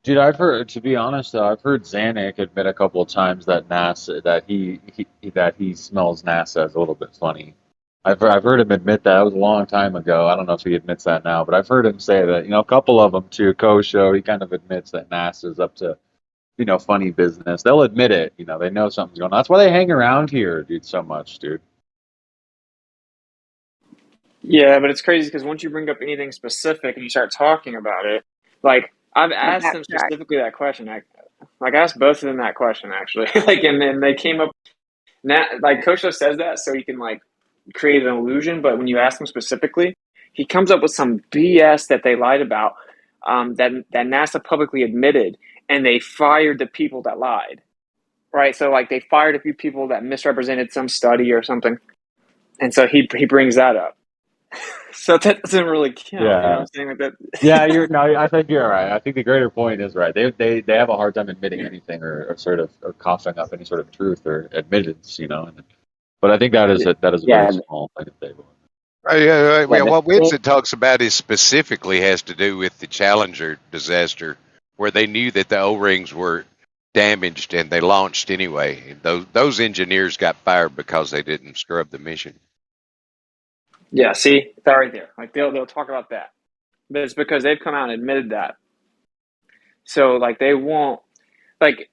Speaker 15: dude, I've heard, to be honest though, I've heard Zanuck admit a couple of times that NASA, that he smells NASA as a little bit funny. I've heard him admit that. It was a long time ago. I don't know if he admits that now, but I've heard him say that. A couple of them too. Show, he kind of admits that NASA's up to, funny business. They'll admit it. They know something's going on. That's why they hang around here, dude, so much, dude.
Speaker 10: Yeah, but it's crazy because once you bring up anything specific and you start talking about it, I've asked them specifically that question. I asked both of them that question actually. And then they came up. Kosho says that so he can create an illusion, but when you ask him specifically, he comes up with some BS that they lied about, that NASA publicly admitted, and they fired the people that lied, right? So they fired a few people that misrepresented some study or something, and so he brings that up. So that doesn't really count.
Speaker 15: Yeah.
Speaker 10: You know what I'm saying? That.
Speaker 15: Yeah, I think you're right. I think the greater point is right. They have a hard time admitting anything or coughing up any sort of truth or admittance, But I think that is a very small thing to say.
Speaker 20: What Winston talks about is specifically has to do with the Challenger disaster, where they knew that the O-rings were damaged and they launched anyway. Those engineers got fired because they didn't scrub the mission.
Speaker 10: Yeah, see that right there. They'll talk about that, but it's because they've come out and admitted that. So they won't.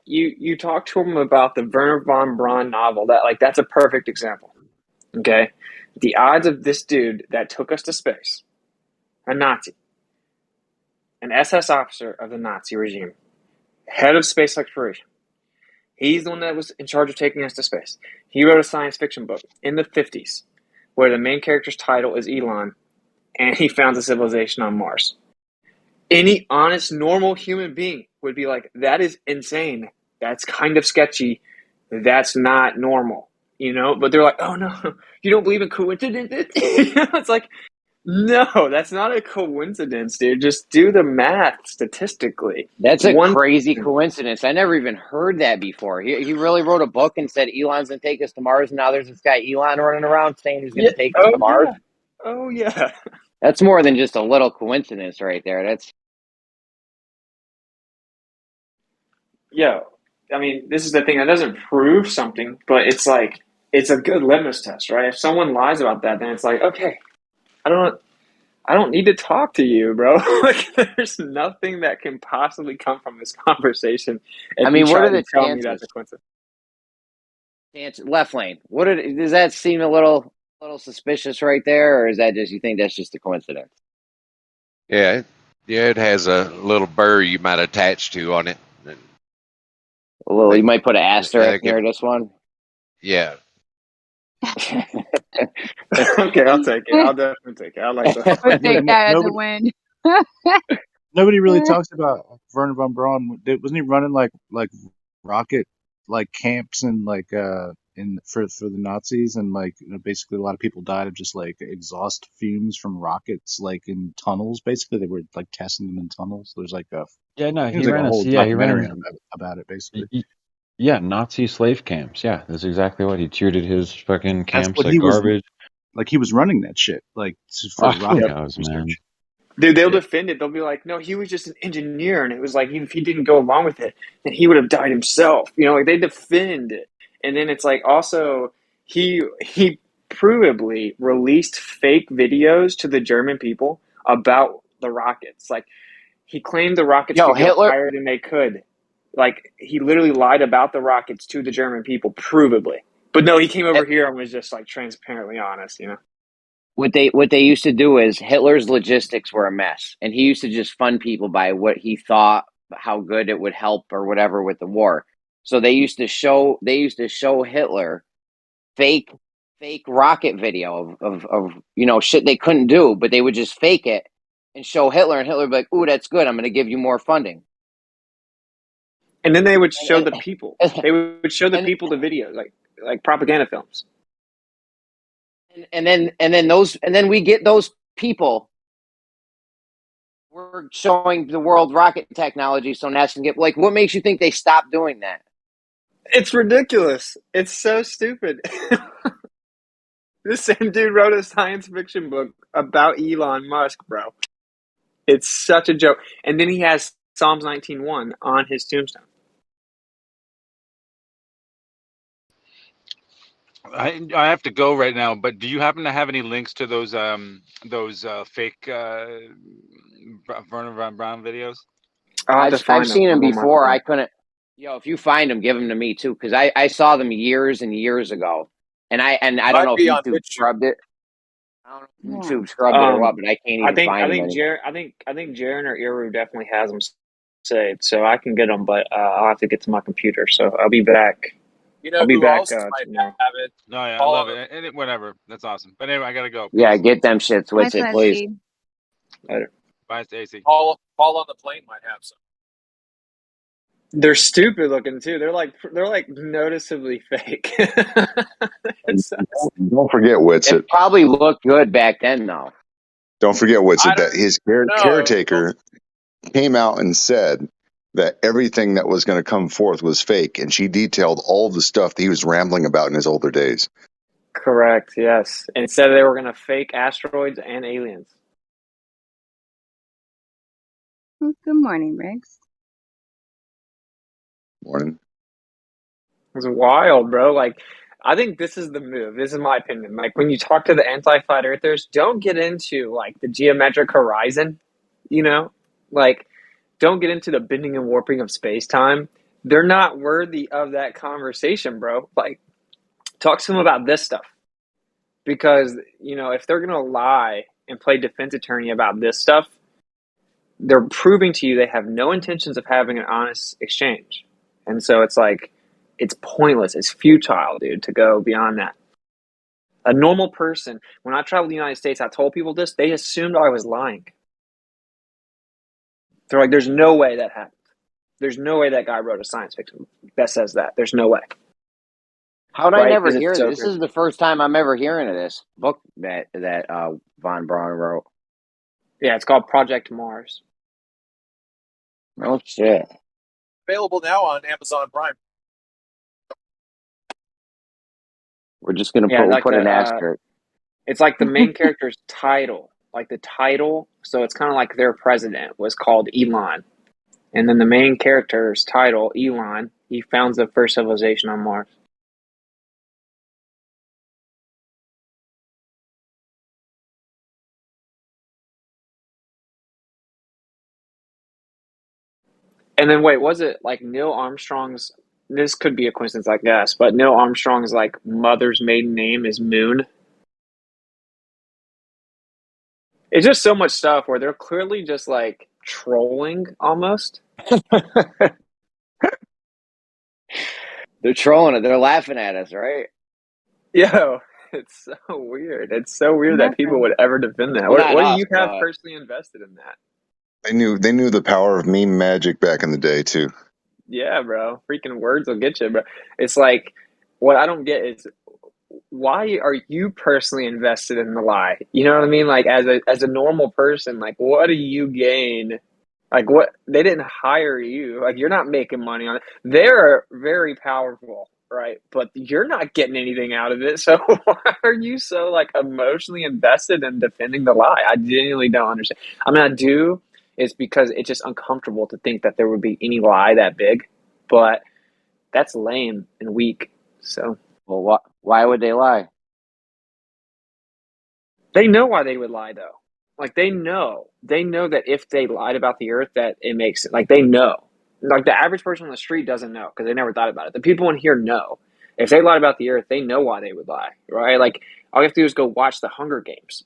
Speaker 10: You talk to them about the Werner von Braun novel. That's a perfect example. Okay, the odds of this dude that took us to space, a Nazi, an SS officer of the Nazi regime, head of space exploration. He's the one that was in charge of taking us to space. He wrote a science fiction book in the 50s where the main character's title is Elon, and he found a civilization on Mars. Any honest, normal human being would be like, that is insane. That's kind of sketchy. That's not normal, But they're like, oh, no, you don't believe in coincidence? It's like, no, that's not a coincidence, dude. Just do the math statistically.
Speaker 21: That's a crazy coincidence. I never even heard that before. He really wrote a book and said Elon's going to take us to Mars. And now there's this guy Elon running around saying he's going to take us to Mars.
Speaker 10: Yeah. Oh, yeah.
Speaker 21: That's more than just a little coincidence right there. That's.
Speaker 10: Yeah. I mean, this is the thing that doesn't prove something, but it's a good litmus test, right? If someone lies about that, then it's like, okay, I don't need to talk to you, bro. There's nothing that can possibly come from this conversation.
Speaker 21: I mean, what are the chances? Left lane. Does that seem a little suspicious right there, or is that just you think that's just a coincidence?
Speaker 20: Yeah, it has a little burr you might attach to on it.
Speaker 21: You might put an asterisk near this one.
Speaker 20: Yeah.
Speaker 10: Okay, I'll take it. I'll definitely take it. I like that.
Speaker 16: I would take that as a win.
Speaker 19: Nobody really talks about Werner von Braun. Wasn't he running like rocket camps and for the Nazis, and basically a lot of people died of just exhaust fumes from rockets in tunnels. Basically, they were testing them in tunnels. There's
Speaker 6: he ran
Speaker 19: a whole documentary about it basically.
Speaker 6: Yeah, Nazi slave camps. Yeah, that's exactly what he treated his fucking camps
Speaker 19: like garbage. He was running that shit for rocket research.
Speaker 6: Man.
Speaker 11: Dude, they'll defend it. They'll be like, no, he was just an engineer. And it was like, if he didn't go along with it, then he would have died himself. You know, like they defend it. And then it's like also he provably released fake videos to the German people about the rockets. Like he claimed the rockets
Speaker 21: Yo,
Speaker 11: could go
Speaker 21: Hitler.
Speaker 11: higher than they could. Like he literally lied about the rockets to the German people, provably. But no, he came over here and was just like transparently honest, you know.
Speaker 21: What they used to do is Hitler's logistics were a mess, and he used to just fund people by what he thought how good it would help or whatever with the war. So they used to show Hitler fake rocket video of you know shit they couldn't do, but they would just fake it and show Hitler, and Hitler would be like, "Ooh, that's good. I'm going to give you more funding."
Speaker 11: And then they would show
Speaker 21: And
Speaker 11: the people. They would show the people the videos, like propaganda films.
Speaker 21: and then we get those people. We're showing the world rocket technology, so NASA can get like. What makes you think they stopped doing that?
Speaker 11: It's ridiculous. It's so stupid. This same dude wrote a science fiction book about Elon Musk, bro. It's such a joke. And then he has Psalms 19:1 on his tombstone.
Speaker 6: I have to go right now, but do you happen to have any links to those fake Werner von Braun videos?
Speaker 21: I've seen them before. I couldn't. Yo, if you find them, give them to me too, because I saw them years and years ago, and I don't know if YouTube scrubbed it. I don't know if YouTube scrubbed it or what, but I can't even find them.
Speaker 11: I think Jaren or Iru definitely has them saved, so I can get them, but I'll have to get to my computer. So I'll be back.
Speaker 2: You know
Speaker 11: I'll be
Speaker 2: who
Speaker 11: back
Speaker 2: else might
Speaker 11: tomorrow.
Speaker 2: have it?
Speaker 6: No, yeah,
Speaker 2: Paul
Speaker 6: I love it. And whatever, that's awesome. But anyway, I gotta go.
Speaker 21: Yeah, get them shits with it, please.
Speaker 11: Later.
Speaker 6: Bye, Stacy.
Speaker 2: Paul on the plane might have some.
Speaker 11: They're stupid looking too. They're like noticeably fake.
Speaker 8: Don't forget, Witsit.
Speaker 21: It probably looked good back then, though.
Speaker 8: Don't forget, Witsit, that his caretaker came out and said that everything that was going to come forth was fake, and she detailed all the stuff that he was rambling about in his older days.
Speaker 11: Correct, yes. And said they were going to fake asteroids and aliens.
Speaker 16: Well, good morning, Riggs.
Speaker 8: Morning.
Speaker 11: It's wild, bro. Like, I think this is the move. This is my opinion. Like, when you talk to the anti-flat earthers, don't get into, like, the geometric horizon, you know? Like, don't get into the bending and warping of space-time. They're not worthy of that conversation, bro. Like, talk to them about this stuff. Because, you know, if they're going to lie and play defense attorney about this stuff, they're proving to you they have no intentions of having an honest exchange. And so it's like, it's pointless. It's futile, dude, to go beyond that. A normal person, when I traveled the United States, I told people this, they assumed I was lying. They're like, there's no way that happened. There's no way that guy wrote a science fiction that says that. There's no way.
Speaker 21: How'd I never hear
Speaker 11: so
Speaker 21: this? This is the first time I'm ever hearing of this book that Von Braun wrote.
Speaker 11: Yeah, it's called Project Mars.
Speaker 21: Oh, shit.
Speaker 2: Available now on Amazon Prime.
Speaker 21: We're just going to put an asterisk.
Speaker 11: It's like the main character's title. Like the title, so it's kind of like their president was called Elon. And then the main character's title, Elon, he founds the first civilization on Mars. And then wait, was it like Neil Armstrong's, this could be a coincidence, I guess, but Neil Armstrong's like mother's maiden name is Moon? It's just so much stuff where they're clearly just like trolling almost.
Speaker 21: They're trolling it. They're laughing at us, right?
Speaker 11: Yo, it's so weird. It's so weird that people would ever defend that. What do you have personally invested in that?
Speaker 8: They knew the power of meme magic back in the day too.
Speaker 11: Yeah, bro. Freaking words will get you, bro. It's like, what I don't get is, why are you personally invested in the lie? You know what I mean? Like, as a normal person, like, what do you gain? Like, what, they didn't hire you. Like, you're not making money on it. They're very powerful.
Speaker 10: right? But you're not getting anything out of it. So why are you so like emotionally invested in defending the lie? I genuinely don't understand. I mean, I do. It's because it's just uncomfortable to think that there would be any lie that big, but that's lame and weak. So,
Speaker 21: Well, why would they lie?
Speaker 10: they know why they would lie, though. Like they know that if they lied about the Earth, that it makes it. Like they know. Like the average person on the street doesn't know because they never thought about it. The people in here know. If they lied about the Earth, they know why they would lie, right? Like all you have to do is go watch the Hunger Games.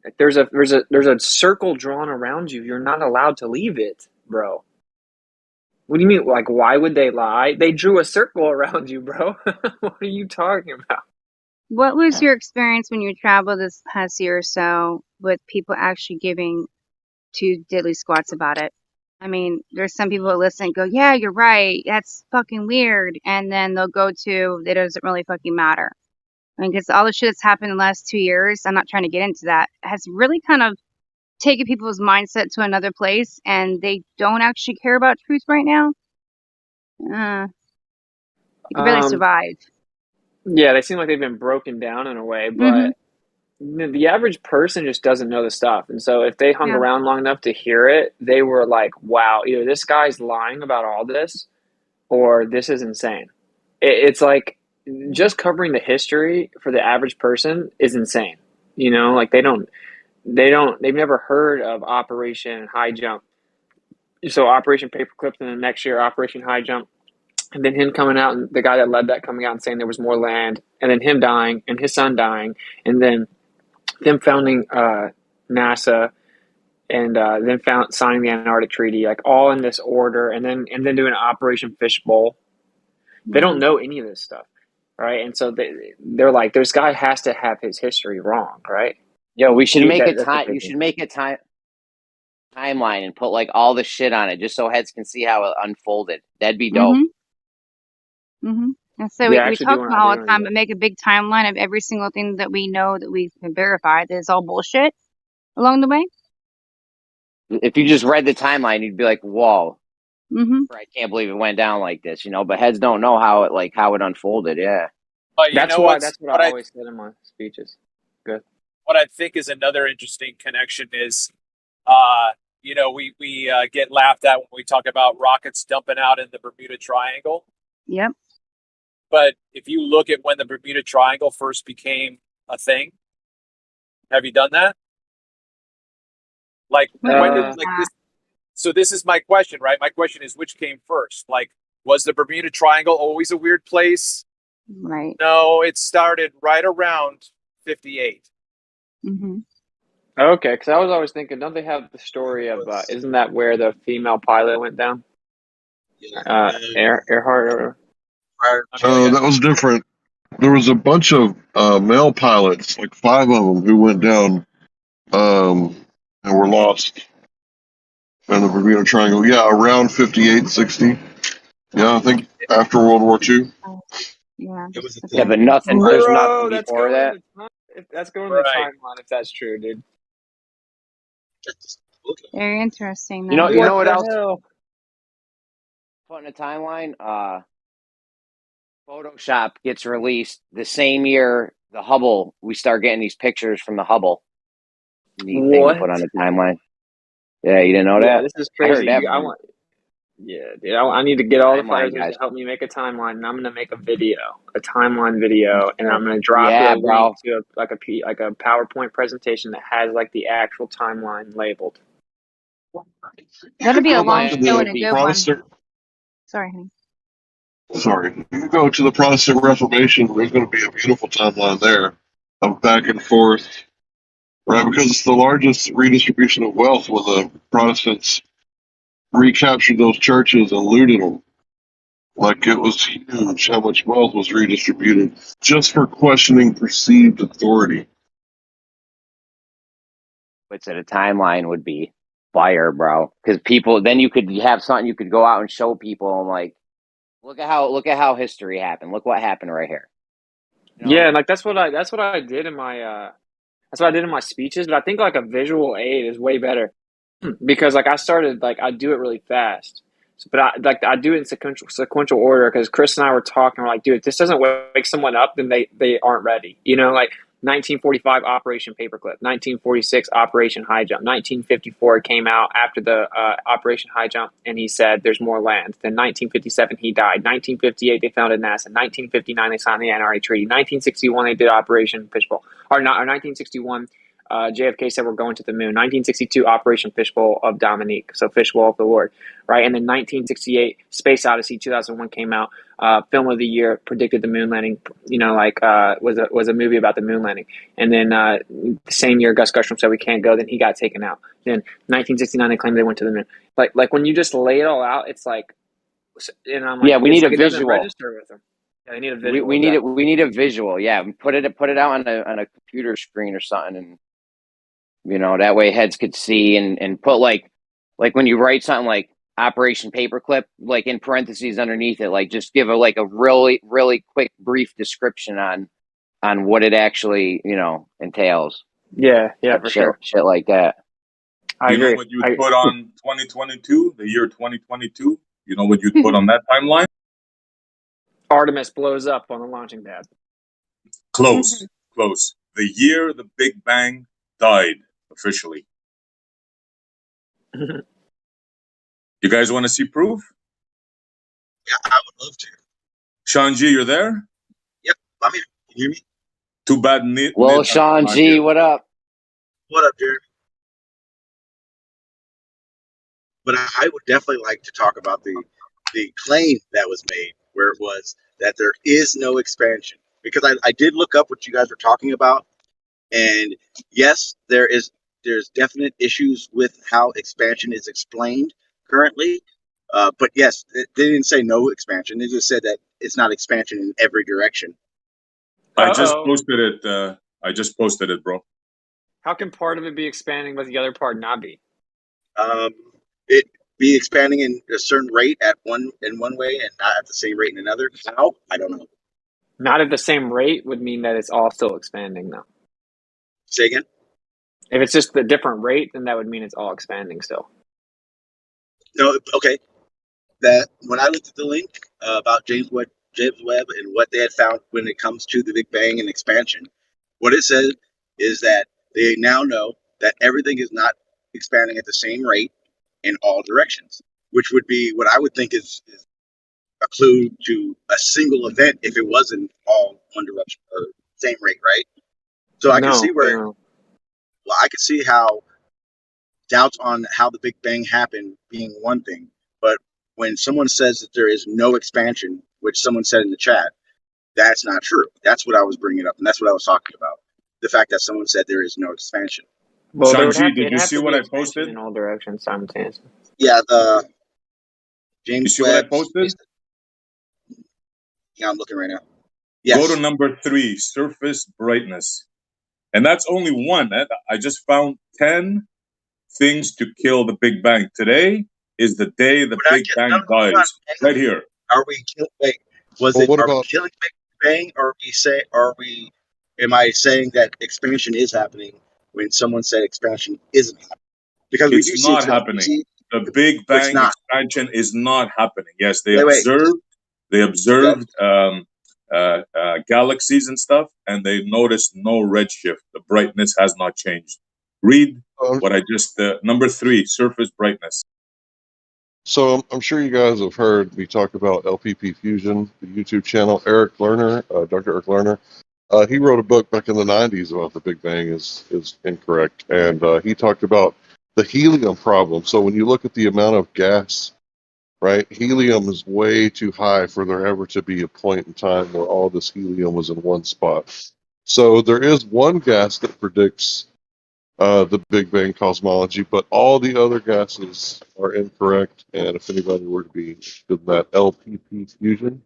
Speaker 10: Like there's a circle drawn around you. You're not allowed to leave it, bro. What do you mean? Like why would they lie? They drew a circle around you, bro. What are you talking about?
Speaker 16: What was your experience when you traveled this past year or so with people actually giving two diddly squats about it? I mean, there's some people that listen and go, yeah, you're right. That's fucking weird. And then they'll go to, it doesn't really fucking matter. I mean, because all the shit that's happened in the last 2 years, I'm not trying to get into that, has really kind of taken people's mindset to another place and they don't actually care about truth right now. You can barely survive.
Speaker 10: Yeah, they seem like they've been broken down in a way,
Speaker 16: Mm-hmm.
Speaker 10: but the average person just doesn't know the stuff. And so if they hung
Speaker 16: Yeah.
Speaker 10: around long enough to hear it, they were like, wow, either this guy's lying about all this or this is insane. It's like just covering the history for the average person is insane. You know, like they've never heard of Operation High Jump. So Operation Paperclip, and then next year Operation High Jump. And then him coming out and the guy that led that coming out and saying there was more land, and then him dying and his son dying, and then them founding NASA, and then signing the Antarctic Treaty, like all in this order, and then doing Operation Fishbowl. They don't know any of this stuff, right? And so they're like, this guy has to have his history wrong, right?
Speaker 21: Yo, we should make a
Speaker 10: That's what
Speaker 21: time.
Speaker 10: they
Speaker 21: You
Speaker 10: do.
Speaker 21: should make a timeline and put like all the shit on it, just so heads can see how it unfolded. That'd be dope.
Speaker 16: Mm-hmm. And so
Speaker 10: Yeah, I
Speaker 16: we
Speaker 10: actually
Speaker 16: talk
Speaker 10: do
Speaker 16: about all
Speaker 10: want
Speaker 16: the
Speaker 10: to
Speaker 16: time,
Speaker 10: do
Speaker 16: but make a big timeline of every single thing that we know that we can verify that is all bullshit along the way.
Speaker 21: If you just read the timeline, you'd be like, "Whoa,
Speaker 16: Mm-hmm.
Speaker 21: I can't believe it went down like this," you know. But heads don't know how it unfolded. Yeah.
Speaker 2: But you
Speaker 10: That's
Speaker 2: know
Speaker 10: why
Speaker 2: what
Speaker 10: I
Speaker 2: I
Speaker 10: always said in my speeches. Good.
Speaker 2: what I think is another interesting connection is, we get laughed at when we talk about rockets dumping out in the Bermuda Triangle.
Speaker 16: Yep.
Speaker 2: But if you look at when the Bermuda Triangle first became a thing, have you done that? Like when did this? So this is my question, right? My question is, which came first? Like, was the Bermuda Triangle always a weird place?
Speaker 16: Right.
Speaker 2: No, it started right around 58.
Speaker 16: Mm-hmm.
Speaker 10: Okay, because I was always thinking, don't they have the story of, isn't that where the female pilot went down? Earhart.
Speaker 1: No, that was different. There was a bunch of male pilots, like 5 of them, who went down and were lost in the Bermuda Triangle. Yeah, around 58, 60. Yeah, I think after World War II.
Speaker 16: Yeah.
Speaker 21: Yeah, but nothing. There's nothing
Speaker 10: Bro, that's
Speaker 21: before
Speaker 10: going in
Speaker 21: that.
Speaker 10: the time. That's going in the
Speaker 2: Right.
Speaker 10: timeline if that's true, dude.
Speaker 16: Very interesting.
Speaker 21: You know what
Speaker 10: the
Speaker 21: else?
Speaker 10: hell?
Speaker 21: Put in a timeline. Photoshop gets released the same year the Hubble. We start getting these pictures from the Hubble. Neat thing to put on
Speaker 10: What?
Speaker 21: a timeline. Yeah, you didn't know
Speaker 10: Yeah,
Speaker 21: that?
Speaker 10: this is
Speaker 21: I heard
Speaker 10: crazy.
Speaker 21: that.
Speaker 10: Dude. I need to get all the
Speaker 21: Timeline
Speaker 10: fighters
Speaker 21: guys.
Speaker 10: to help me make a timeline, and I'm gonna make a timeline video, and I'm gonna drop
Speaker 21: Yeah,
Speaker 10: the
Speaker 21: bro.
Speaker 10: link to a PowerPoint presentation that has like the actual timeline labeled.
Speaker 16: That'll be a long
Speaker 1: To
Speaker 16: show and
Speaker 1: the
Speaker 16: a good
Speaker 1: Protestant.
Speaker 16: one. Sorry, honey.
Speaker 1: Sorry, you go to the Protestant Reformation. There's going to be a beautiful timeline there of back and forth, right? Because it's the largest redistribution of wealth when the Protestants recaptured those churches and looted them. Like it was huge how much wealth was redistributed just for questioning perceived authority.
Speaker 21: What's at a timeline would be fire, bro. Because people, then you could have something you could go out and show people and like, look at how history happened. Look what happened right here. You know?
Speaker 10: Yeah, like that's what I did in my speeches, but I think like a visual aid is way better because like I do it really fast. But I do it in sequential order because Chris and I were talking. We're like, dude, if this doesn't wake someone up, then they aren't ready. You know, like 1945 Operation Paperclip, 1946 Operation High Jump, 1954 came out after the Operation High Jump, and he said there's more land. Then 1957 he died. 1958 they founded NASA. 1959 they signed the NRA Treaty. 1961 they did Operation Fishbowl. Or 1961. JFK said we're going to the moon. 1962 Operation Fishbowl of Dominique, so Fishbowl of the Lord, right? And then 1968 Space Odyssey 2001 came out. Film of the year, predicted the moon landing. You know, like was a movie about the moon landing. And then the same year Gus Gustrom said we can't go. Then he got taken out. Then 1969 they claimed they went to the moon. Like when you just lay it all out, it's like, and I'm like,
Speaker 21: Yeah, we need a
Speaker 10: it doesn't
Speaker 21: visual.
Speaker 10: register with them. Yeah, they need a visual.
Speaker 21: We need a visual. Yeah, put it out on a computer screen or something, and you know that way heads could see and put like when you write something like Operation Paperclip, like in parentheses underneath it, like just give a really quick brief description on what it actually entails.
Speaker 10: Yeah,
Speaker 21: like
Speaker 10: for sure.
Speaker 21: Shit like that.
Speaker 10: I agree.
Speaker 13: Know what you would put on 2022, the year 2022? You know what you'd put on that timeline?
Speaker 10: Artemis blows up on the launching pad.
Speaker 13: Close. The year the Big Bang died officially. You guys want to see proof?
Speaker 14: Yeah, I would love to.
Speaker 13: Sean G, you're there?
Speaker 14: Yep, I'm here. Can you hear me?
Speaker 13: Too bad.
Speaker 21: Well, Sean G, what up?
Speaker 14: What up, Jeremy? But I would definitely like to talk about the claim that was made, where it was that there is no expansion. Because I did look up what you guys were talking about, and yes, there's definite issues with how expansion is explained currently. But yes, they didn't say no expansion. They just said that it's not expansion in every direction.
Speaker 13: I just posted it, bro.
Speaker 10: How can part of it be expanding but the other part not be?
Speaker 14: It be expanding in a certain rate in one way and not at the same rate in another. How? I don't know.
Speaker 10: Not at the same rate would mean that it's all still expanding, though.
Speaker 14: Say again?
Speaker 10: If it's just the different rate, then that would mean it's all expanding still.
Speaker 14: No, okay. That when I looked at the link about James Webb and what they had found when it comes to the Big Bang and expansion, what it said is that they now know that everything is not expanding at the same rate in all directions, which would be what I would think is a clue to a single event if it wasn't all one direction or same rate, right? So I can see I can see how doubts on how the Big Bang happened being one thing, but when someone says that there is no expansion, which someone said in the chat, that's not true. That's what I was bringing up, and that's what I was talking about. The fact that someone said there is no expansion.
Speaker 10: Well,
Speaker 13: Sean G, did you see what I posted?
Speaker 10: In all directions simultaneously.
Speaker 14: Yeah, the James
Speaker 13: Webb. You see what I posted?
Speaker 14: Yeah, I'm looking right now. Yes.
Speaker 13: Go to number 3, surface brightness. And that's only one. I just found 10 things to kill the Big Bang. Today is the day the Big Bang dies. Right here.
Speaker 14: Are we killing? Wait, are we killing Big Bang, or am I saying that expansion is happening when someone said expansion isn't happening? Because
Speaker 13: it's not happening. The Big Bang expansion is not happening. Yes, they observed galaxies and stuff, and they noticed no redshift. The brightness has not changed. Read what I just number 3, surface brightness.
Speaker 1: So I'm sure you guys have heard me talk about LPP Fusion, the YouTube channel. Eric Lerner, Dr. Eric Lerner, he wrote a book back in the 90s about the Big Bang is incorrect, and he talked about the helium problem. So when you look at the amount of gas, right, helium is way too high for there ever to be a point in time where all this helium was in one spot. So there is one gas that predicts the Big Bang cosmology, but all the other gases are incorrect. And if anybody were to be interested in that LPP fusion.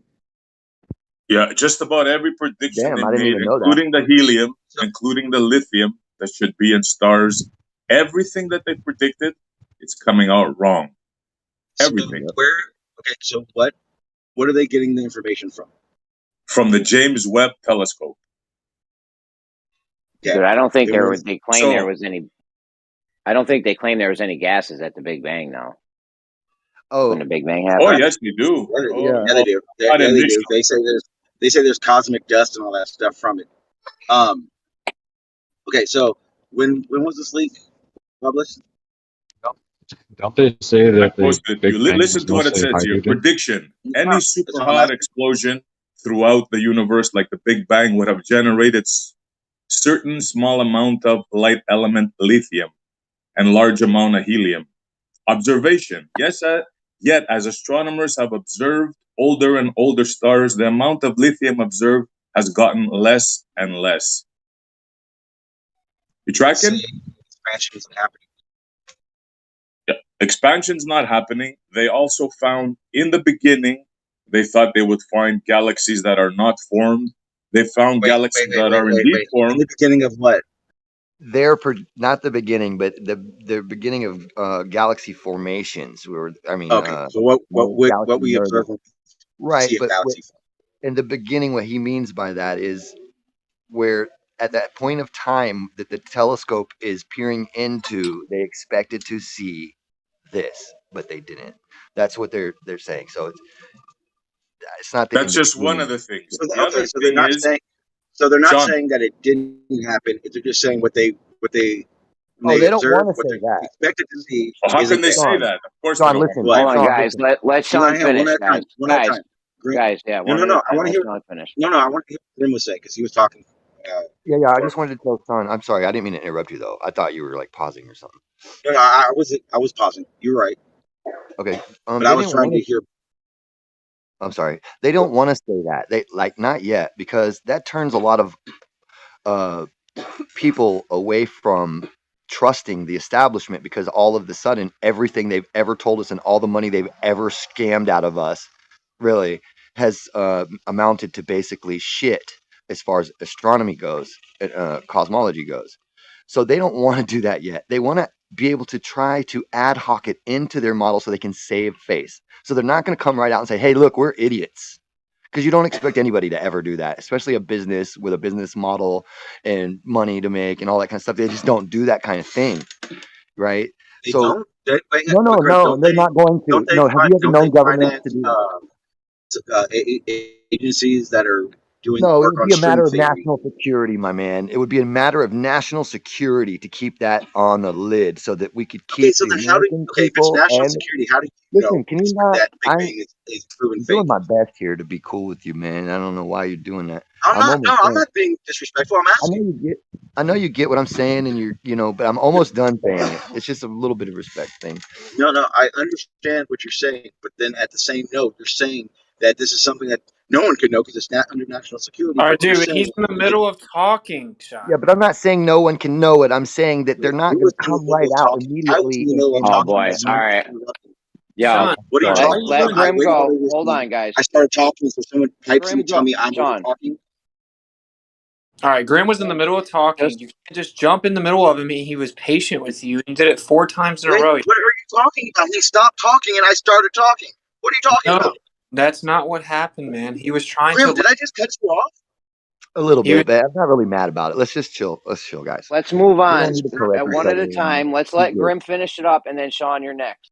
Speaker 13: Yeah, just about every prediction they made, including the helium, including the lithium that should be in stars, everything that they predicted, it's coming out wrong. Everything.
Speaker 14: So what are they getting the information from?
Speaker 13: From the James Webb Telescope.
Speaker 21: Yeah. Dude, I don't think they claim there was any. I don't think they claim there was any gases at the Big Bang, though.
Speaker 9: Oh,
Speaker 21: when the Big Bang
Speaker 13: Oh,
Speaker 21: happened.
Speaker 13: yes, they do. Oh,
Speaker 9: yeah.
Speaker 14: Yeah, they do.
Speaker 13: not
Speaker 14: Yeah, they do.
Speaker 13: initially.
Speaker 14: They say there's cosmic dust and all that stuff from it. Okay, so when was this leak published?
Speaker 15: Don't they say
Speaker 13: I
Speaker 15: that the
Speaker 13: posted it to
Speaker 15: Big
Speaker 13: you.
Speaker 15: Bang
Speaker 13: Listen
Speaker 15: was
Speaker 13: to what it
Speaker 15: mostly
Speaker 13: says here.
Speaker 15: hydrogen?
Speaker 13: Prediction.
Speaker 14: No,
Speaker 13: Any
Speaker 14: that's
Speaker 13: super
Speaker 14: what I'm
Speaker 13: hot
Speaker 14: asking.
Speaker 13: explosion throughout the universe, like the Big Bang, would have generated certain small amount of light element lithium and large amount of helium. Observation. Yes, yet as astronomers have observed older and older stars, the amount of lithium observed has gotten less and less. You
Speaker 14: Say
Speaker 13: tracking?
Speaker 14: expansion isn't happening.
Speaker 13: Yeah. Expansion's not happening. They also found in the beginning, they thought they would find galaxies that are not formed. They found galaxies that are indeed
Speaker 14: Wait. In the
Speaker 13: formed.
Speaker 14: beginning of what?
Speaker 9: Not the beginning, but the beginning of galaxy formations.
Speaker 14: Okay, so what we
Speaker 9: galaxy
Speaker 14: observe when we
Speaker 9: right?
Speaker 14: see a
Speaker 9: But
Speaker 14: galaxy form.
Speaker 9: in the beginning, what he means by that is where at that point of time that the telescope is peering into, they expected to see this, but they didn't. That's what they're saying. So it's not the in
Speaker 13: That's
Speaker 9: the
Speaker 13: just one of
Speaker 9: beginning.
Speaker 13: the things.
Speaker 14: So
Speaker 13: The other
Speaker 14: so they're
Speaker 13: thing
Speaker 14: not
Speaker 13: is,
Speaker 14: saying
Speaker 13: Sean,
Speaker 14: that it didn't happen. They're just saying what they when
Speaker 9: Oh,
Speaker 14: they
Speaker 9: they don't
Speaker 14: observe
Speaker 9: want to
Speaker 14: what
Speaker 9: say
Speaker 14: they
Speaker 9: that.
Speaker 14: expected to see
Speaker 13: well, how can
Speaker 14: isn't
Speaker 13: they
Speaker 14: there.
Speaker 13: say
Speaker 9: Sean,
Speaker 13: that? Of course they
Speaker 9: Sean,
Speaker 13: don't want to
Speaker 9: listen,
Speaker 13: say
Speaker 14: What?
Speaker 21: Hold
Speaker 13: that.
Speaker 21: on,
Speaker 9: Sean,
Speaker 21: guys.
Speaker 9: listen.
Speaker 21: Let Sean
Speaker 14: One
Speaker 21: finish,
Speaker 14: at a time.
Speaker 21: guys.
Speaker 14: One at a time.
Speaker 21: Guys. Yeah,
Speaker 14: No,
Speaker 21: one at a
Speaker 14: I
Speaker 21: time.
Speaker 14: want to
Speaker 21: Let
Speaker 14: hear.
Speaker 21: Sean finish.
Speaker 14: No, I want to hear what Grim was saying because he was talking.
Speaker 9: Yeah. I
Speaker 14: Before.
Speaker 9: just wanted to tell Sean. I'm sorry, I didn't mean to interrupt you though. I thought you were like pausing or something.
Speaker 14: No, I wasn't. I was pausing. You're right,
Speaker 9: Okay.
Speaker 14: but I
Speaker 9: They
Speaker 14: was
Speaker 9: didn't
Speaker 14: trying
Speaker 9: want
Speaker 14: to
Speaker 9: to.
Speaker 14: hear.
Speaker 9: I'm sorry. They don't want to say that. They like not yet because that turns a lot of uh people away from trusting the establishment because all of the sudden everything they've ever told us and all the money they've ever scammed out of us really has amounted to basically shit as far as astronomy goes, cosmology goes. So they don't want to do that yet. They want to be able to try to ad hoc it into their model so they can save face. So they're not going to come right out and say, hey, look, we're idiots, because you don't expect anybody to ever do that, especially a business with a business model and money to make and all that kind of stuff. They just don't do that kind of thing, right?
Speaker 14: They
Speaker 9: So
Speaker 14: don't. Wait, Grim,
Speaker 9: no, they're not going to. No, have you ever
Speaker 14: don't they
Speaker 9: known governments to
Speaker 14: finance
Speaker 9: do that?
Speaker 14: agencies that are doing
Speaker 9: No, it
Speaker 14: work
Speaker 9: would
Speaker 14: on
Speaker 9: be a
Speaker 14: string
Speaker 9: matter of
Speaker 14: theory?
Speaker 9: national security, my man. It would be a matter of national security to keep that on the lid so that we could
Speaker 14: Okay,
Speaker 9: keep
Speaker 14: so
Speaker 9: the
Speaker 14: then
Speaker 9: American
Speaker 14: if it's
Speaker 9: people
Speaker 14: national
Speaker 9: and
Speaker 14: security, how do you know
Speaker 9: listen, can you not?
Speaker 14: that Big Bang is proven
Speaker 9: I'm doing
Speaker 14: fake?
Speaker 9: my best here to be cool with you, man. I don't know why you're doing that.
Speaker 14: I'm
Speaker 9: I'm
Speaker 14: not. No,
Speaker 9: almost
Speaker 14: I'm
Speaker 9: done.
Speaker 14: not being disrespectful. I'm asking.
Speaker 9: I know you get what I'm saying, and but I'm almost done saying it. It's just a little bit of respect thing.
Speaker 14: No, I understand what you're saying, but then at the same note, you're saying that this is something that no one could know because it's not under national security.
Speaker 11: All right,
Speaker 14: But you're
Speaker 11: dude,
Speaker 14: saying
Speaker 11: he's in the middle of talking, Sean.
Speaker 9: Yeah, but I'm not saying no one can know it. I'm saying that they're not
Speaker 14: who
Speaker 9: going
Speaker 14: was
Speaker 9: to
Speaker 14: in the
Speaker 9: come
Speaker 14: middle
Speaker 9: right
Speaker 14: of
Speaker 9: out
Speaker 14: talking? I was
Speaker 9: immediately
Speaker 14: in the middle of
Speaker 21: Oh
Speaker 14: talking.
Speaker 21: boy.
Speaker 14: And
Speaker 21: All
Speaker 14: someone
Speaker 21: right.
Speaker 14: interrupted me.
Speaker 21: Yo,
Speaker 11: Sean,
Speaker 14: What are you
Speaker 21: let
Speaker 11: why are
Speaker 14: talking
Speaker 11: you
Speaker 14: about?
Speaker 21: let
Speaker 11: running?
Speaker 14: I
Speaker 21: Grim
Speaker 14: waited
Speaker 21: go.
Speaker 14: for this
Speaker 21: Hold
Speaker 14: thing.
Speaker 21: on, guys.
Speaker 14: I started talking, so someone pipes in
Speaker 21: Grim
Speaker 14: to tell
Speaker 21: go.
Speaker 14: me I'm over
Speaker 21: Sean.
Speaker 14: talking.
Speaker 11: All right, Graham was in the middle of talking.
Speaker 21: Just
Speaker 11: You can't just jump in the middle of him. He was patient with you. He did it 4 times in a
Speaker 14: Wait,
Speaker 11: row.
Speaker 14: what are you talking about? He stopped talking and I started talking. What are you talking
Speaker 11: No,
Speaker 14: about?
Speaker 11: that's not what happened, man. He was trying
Speaker 14: Grim,
Speaker 11: to.
Speaker 14: did I just cut you off?
Speaker 9: a little
Speaker 11: He was,
Speaker 9: bit, but I'm not really mad about it. Let's just chill. Let's chill, guys.
Speaker 21: let's move
Speaker 9: We
Speaker 21: on
Speaker 9: don't need to correct each
Speaker 21: one at
Speaker 9: other
Speaker 21: a
Speaker 9: anymore.
Speaker 21: time. Let's let Grim finish it up, and then Sean, you're next.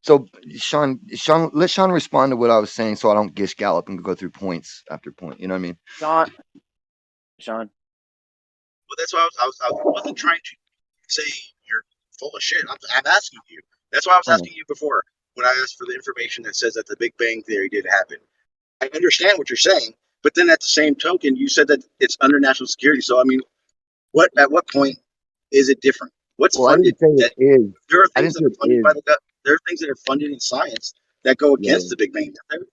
Speaker 9: So, Sean, let Sean respond to what I was saying, so I don't gish gallop and go through points after point. You know what I mean?
Speaker 21: Sean.
Speaker 14: Well, that's why I wasn't trying to say you're full of shit. I'm asking you. That's why I was asking you before when I asked for the information that says that the Big Bang Theory did happen. I understand what you're saying, but then at the same token, you said that it's under national security. So I mean, at what point is it different? What's
Speaker 9: Well, I
Speaker 14: funded?
Speaker 9: didn't say it is.
Speaker 14: There are
Speaker 9: I
Speaker 14: things
Speaker 9: didn't
Speaker 14: that
Speaker 9: say
Speaker 14: are
Speaker 9: it
Speaker 14: funded
Speaker 9: is.
Speaker 14: by there are things that are funded in science that go
Speaker 9: Yeah.
Speaker 14: against the Big Bang Theory.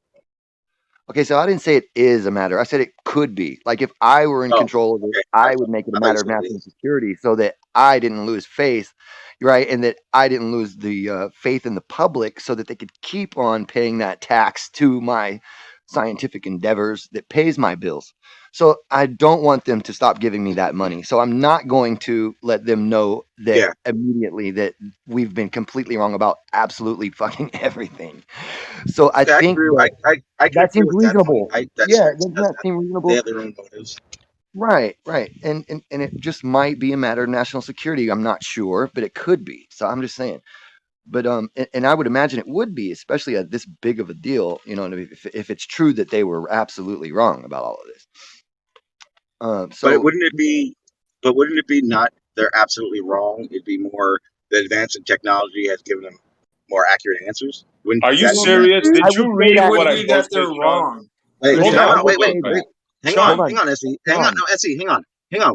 Speaker 9: Okay, so I didn't say it is a matter. I said it could be. Like if I were in control of it, I would make it a matter of national security so that I didn't lose faith, right? And that I didn't lose the faith in the public so that they could keep on paying that tax to my scientific endeavors that pays my bills. So I don't want them to stop giving me that money. So I'm not going to let them know that immediately that we've been completely wrong about absolutely fucking everything. So I think that seems reasonable. Doesn't that seem reasonable?
Speaker 14: They have their own motives.
Speaker 9: Right. And it just might be a matter of national security. I'm not sure, but it could be. So I'm just saying. But and I would imagine it would be, especially at this big of a deal, you know, if it's true that they were absolutely wrong about all of this.
Speaker 14: But wouldn't it be? But wouldn't it be not? They're absolutely wrong. It'd be more the advance in technology has given them more accurate answers.
Speaker 13: Are you serious? Did you read what I posted,
Speaker 10: they're
Speaker 13: Sean?
Speaker 10: wrong.
Speaker 14: Wait,
Speaker 13: Hold
Speaker 14: time
Speaker 13: on,
Speaker 14: out. Wait,
Speaker 13: hold
Speaker 14: wait,
Speaker 13: on.
Speaker 14: wait. Hang
Speaker 13: Sean,
Speaker 14: on, Essie. Hang on, no, Essie, hang on.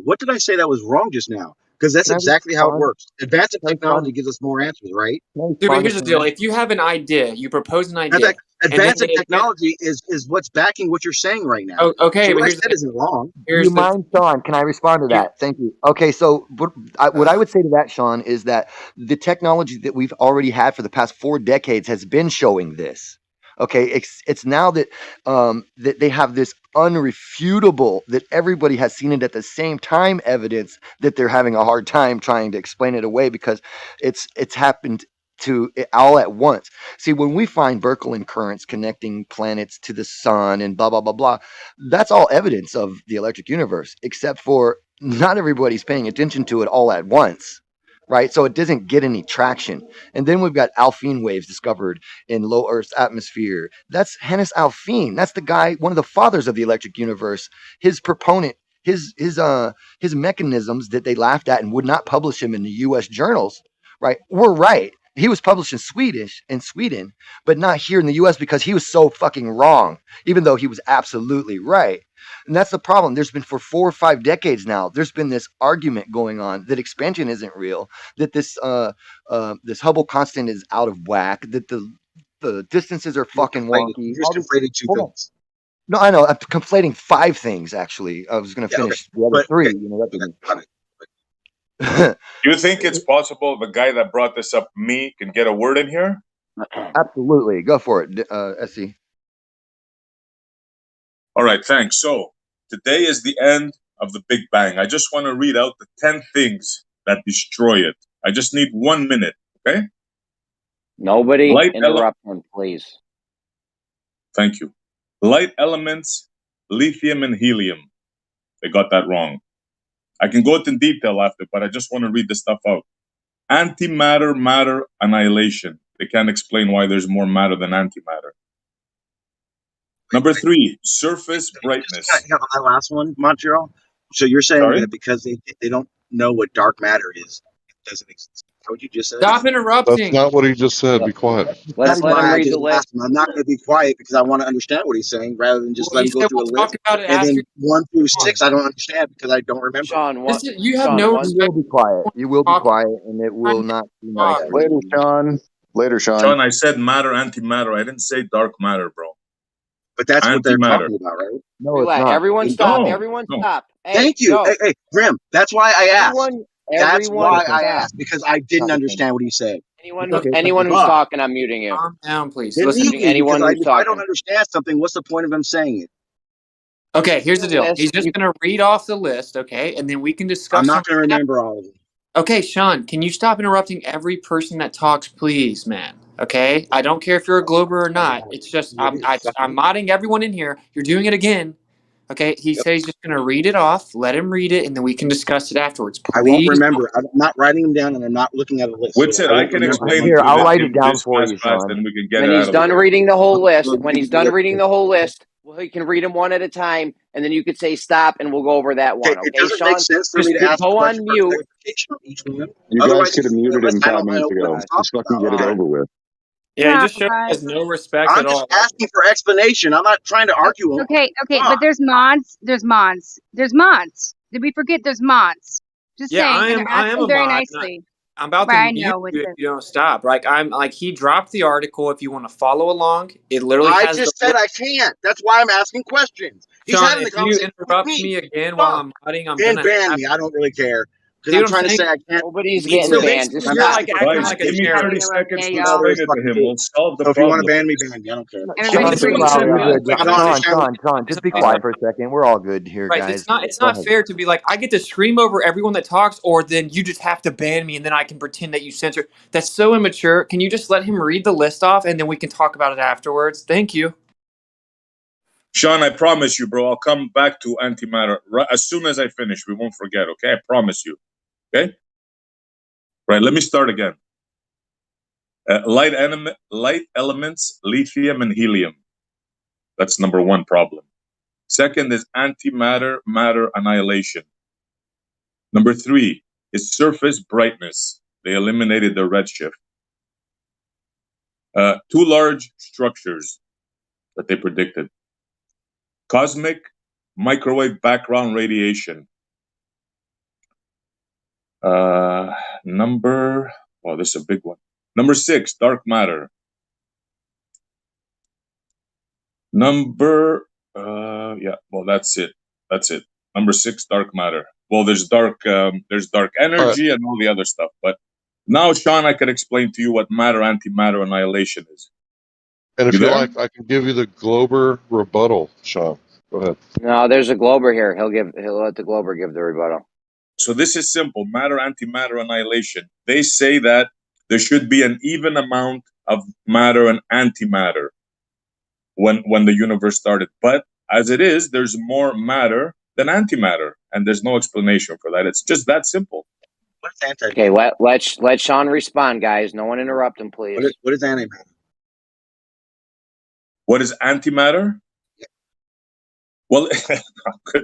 Speaker 14: What did I say that was wrong just now? Because that's exactly how it works. Advancing technology gives us more answers, right?
Speaker 10: Dude, but here's the deal. If you have an idea, you propose an idea.
Speaker 14: Advancing technology is what's backing what you're saying right now.
Speaker 10: Okay,
Speaker 14: so
Speaker 10: but
Speaker 14: what I
Speaker 10: here's
Speaker 14: said isn't wrong.
Speaker 9: Do you mind, Sean? Can I respond to that? Thank you. Okay, so what I would say to that, Sean, is that the technology that we've already had for the past 4 decades has been showing this. Okay, it's now that that they have this unrefutable, that everybody has seen it at the same time, evidence that they're having a hard time trying to explain it away because it's happened to it all at once. See, when we find Birkeland currents connecting planets to the sun and blah blah blah blah, that's all evidence of the electric universe, except for not everybody's paying attention to it all at once. Right, so it doesn't get any traction. And then we've got Alpine waves discovered in low Earth's atmosphere. That's Hannes Alpine. That's the guy, one of the fathers of the electric universe. His proponent, his mechanisms that they laughed at and would not publish him in the U.S. journals, right, were right. He was published in Sweden, but not here in the U.S. because he was so fucking wrong, even though he was absolutely right. And that's the problem. There's been for 4 or 5 decades now, there's been this argument going on that expansion isn't real, that this Hubble constant is out of whack, that the distances are fucking wonky.
Speaker 14: You just conflated two things.
Speaker 9: No, I know. I'm conflating 5 things, actually. I was going to finish the other 3. You know,
Speaker 13: Do you think it's possible the guy that brought this up, me, can get a word in here?
Speaker 9: Absolutely. Go for it, SC.
Speaker 13: All right, thanks. So today is the end of the Big Bang. I just want to read out the 10 things that destroy it. I just need 1 minute, okay?
Speaker 21: Nobody interrupt him, please.
Speaker 13: Thank you. Light elements, lithium and helium. They got that wrong. I can go into detail after, but I just want to read this stuff out. Antimatter, matter, annihilation. They can't explain why there's more matter than antimatter. Number 3, surface brightness.
Speaker 14: On that last one, Montreal. So you're saying that because they don't know what dark matter is, it doesn't exist. How would you just say?
Speaker 10: Stop interrupting.
Speaker 1: That's not what he just said. Be quiet.
Speaker 21: Let's let him read the list.
Speaker 14: I'm not going to be quiet because I want to understand what he's saying rather than just let him go through a list. And then 1 through 6, I don't understand because I don't remember.
Speaker 21: Sean,
Speaker 10: you have no respect.
Speaker 9: You will be quiet. You will be quiet, and it will not be nice.
Speaker 8: Later, Sean. Later, Sean.
Speaker 13: Sean, I said matter, antimatter. I didn't say dark matter, bro.
Speaker 14: But that's what they're talking about, right?
Speaker 9: No, it's not.
Speaker 21: Everyone stop. No, everyone stop. Hey,
Speaker 14: thank you. Hey, Grim. That's why I asked. That's why I
Speaker 21: stop.
Speaker 14: asked, because I didn't understand what he said.
Speaker 21: Anyone who's talking, I'm muting you.
Speaker 10: Calm down, please.
Speaker 21: Listen to anyone who's
Speaker 14: if
Speaker 21: talking.
Speaker 14: I don't understand something, what's the point of him saying it?
Speaker 10: Okay, here's the deal. He's just going to read off the list, okay? And then we can discuss.
Speaker 14: I'm not going to remember all of them.
Speaker 10: Okay, Sean, can you stop interrupting every person that talks, please, man? Okay? I don't care if you're a Glober or not. It's just, I'm modding everyone in here. You're doing it again. Okay? He says he's just going to read it off. Let him read it, and then we can discuss it afterwards. Please.
Speaker 14: I won't remember. I'm not writing them down, and I'm not looking at a list.
Speaker 13: What's it? I can explain.
Speaker 9: Here, I'll write it down for you, Sean.
Speaker 13: And we can get
Speaker 21: when
Speaker 13: it
Speaker 21: he's done reading the whole list, well, he can read them one at a time, and then you could say stop, and we'll go over that one. Okay,
Speaker 14: it doesn't
Speaker 21: Sean,
Speaker 14: make sense for me to ask
Speaker 21: go on mute.
Speaker 8: You guys could have muted him 5 minutes ago. Just fucking get it over with.
Speaker 10: Yeah, he just has no respect
Speaker 14: I'm
Speaker 10: at all.
Speaker 14: just asking for explanation. I'm not trying to argue.
Speaker 16: Okay, but there's mods. There's mods. Did we forget there's mods? Just saying.
Speaker 10: I am a
Speaker 16: very
Speaker 10: mod.
Speaker 16: nicely.
Speaker 10: I'm about to mute you if you don't stop. He dropped the article. If you want to follow along, it literally has.
Speaker 14: I just said I can't. That's why I'm asking questions. He's
Speaker 10: Sean,
Speaker 14: having the
Speaker 10: if you
Speaker 14: conversation
Speaker 10: interrupt
Speaker 14: with
Speaker 10: me again while I'm modding, I'm
Speaker 14: and
Speaker 10: gonna
Speaker 14: ban me. I don't really care because I'm trying to say I can't.
Speaker 21: Nobody's getting banned.
Speaker 10: Just you're like acting like a
Speaker 13: give me 30 seconds to explain it to him. We'll solve the
Speaker 14: So if you want to
Speaker 13: problem.
Speaker 14: ban me, ban me. I don't care.
Speaker 9: Sean, just be quiet for a second. We're all good here, guys.
Speaker 10: It's not fair to be like, I get to scream over everyone that talks, or then you just have to ban me and then I can pretend that you censor. That's so immature. Can you just let him read the list off and then we can talk about it afterwards? Thank you.
Speaker 13: Sean, I promise you, bro, I'll come back to antimatter as soon as I finish. We won't forget, okay? I promise you. Okay? Right, let me start again. Light elements, lithium and helium. That's number one problem. Second is antimatter, matter annihilation. Number three is surface brightness. They eliminated the redshift. Two large structures that they predicted. Cosmic microwave background radiation. Well, this is a big one. Number 6, dark matter. That's it. Number 6, dark matter. Well, there's dark energy and all the other stuff. But now, Sean, I could explain to you what matter, antimatter annihilation is.
Speaker 1: And if you like, I can give you the Glober rebuttal, Sean. Go ahead.
Speaker 21: No, there's a Glober here. He'll let the Glober give the rebuttal.
Speaker 13: So this is simple: matter, antimatter annihilation. They say that there should be an even amount of matter and antimatter when the universe started. But as it is, there's more matter than antimatter, and there's no explanation for that. It's just that simple.
Speaker 21: Okay, let Sean respond, guys. No one interrupt him, please.
Speaker 14: What is antimatter?
Speaker 13: What is antimatter? Yeah. Well,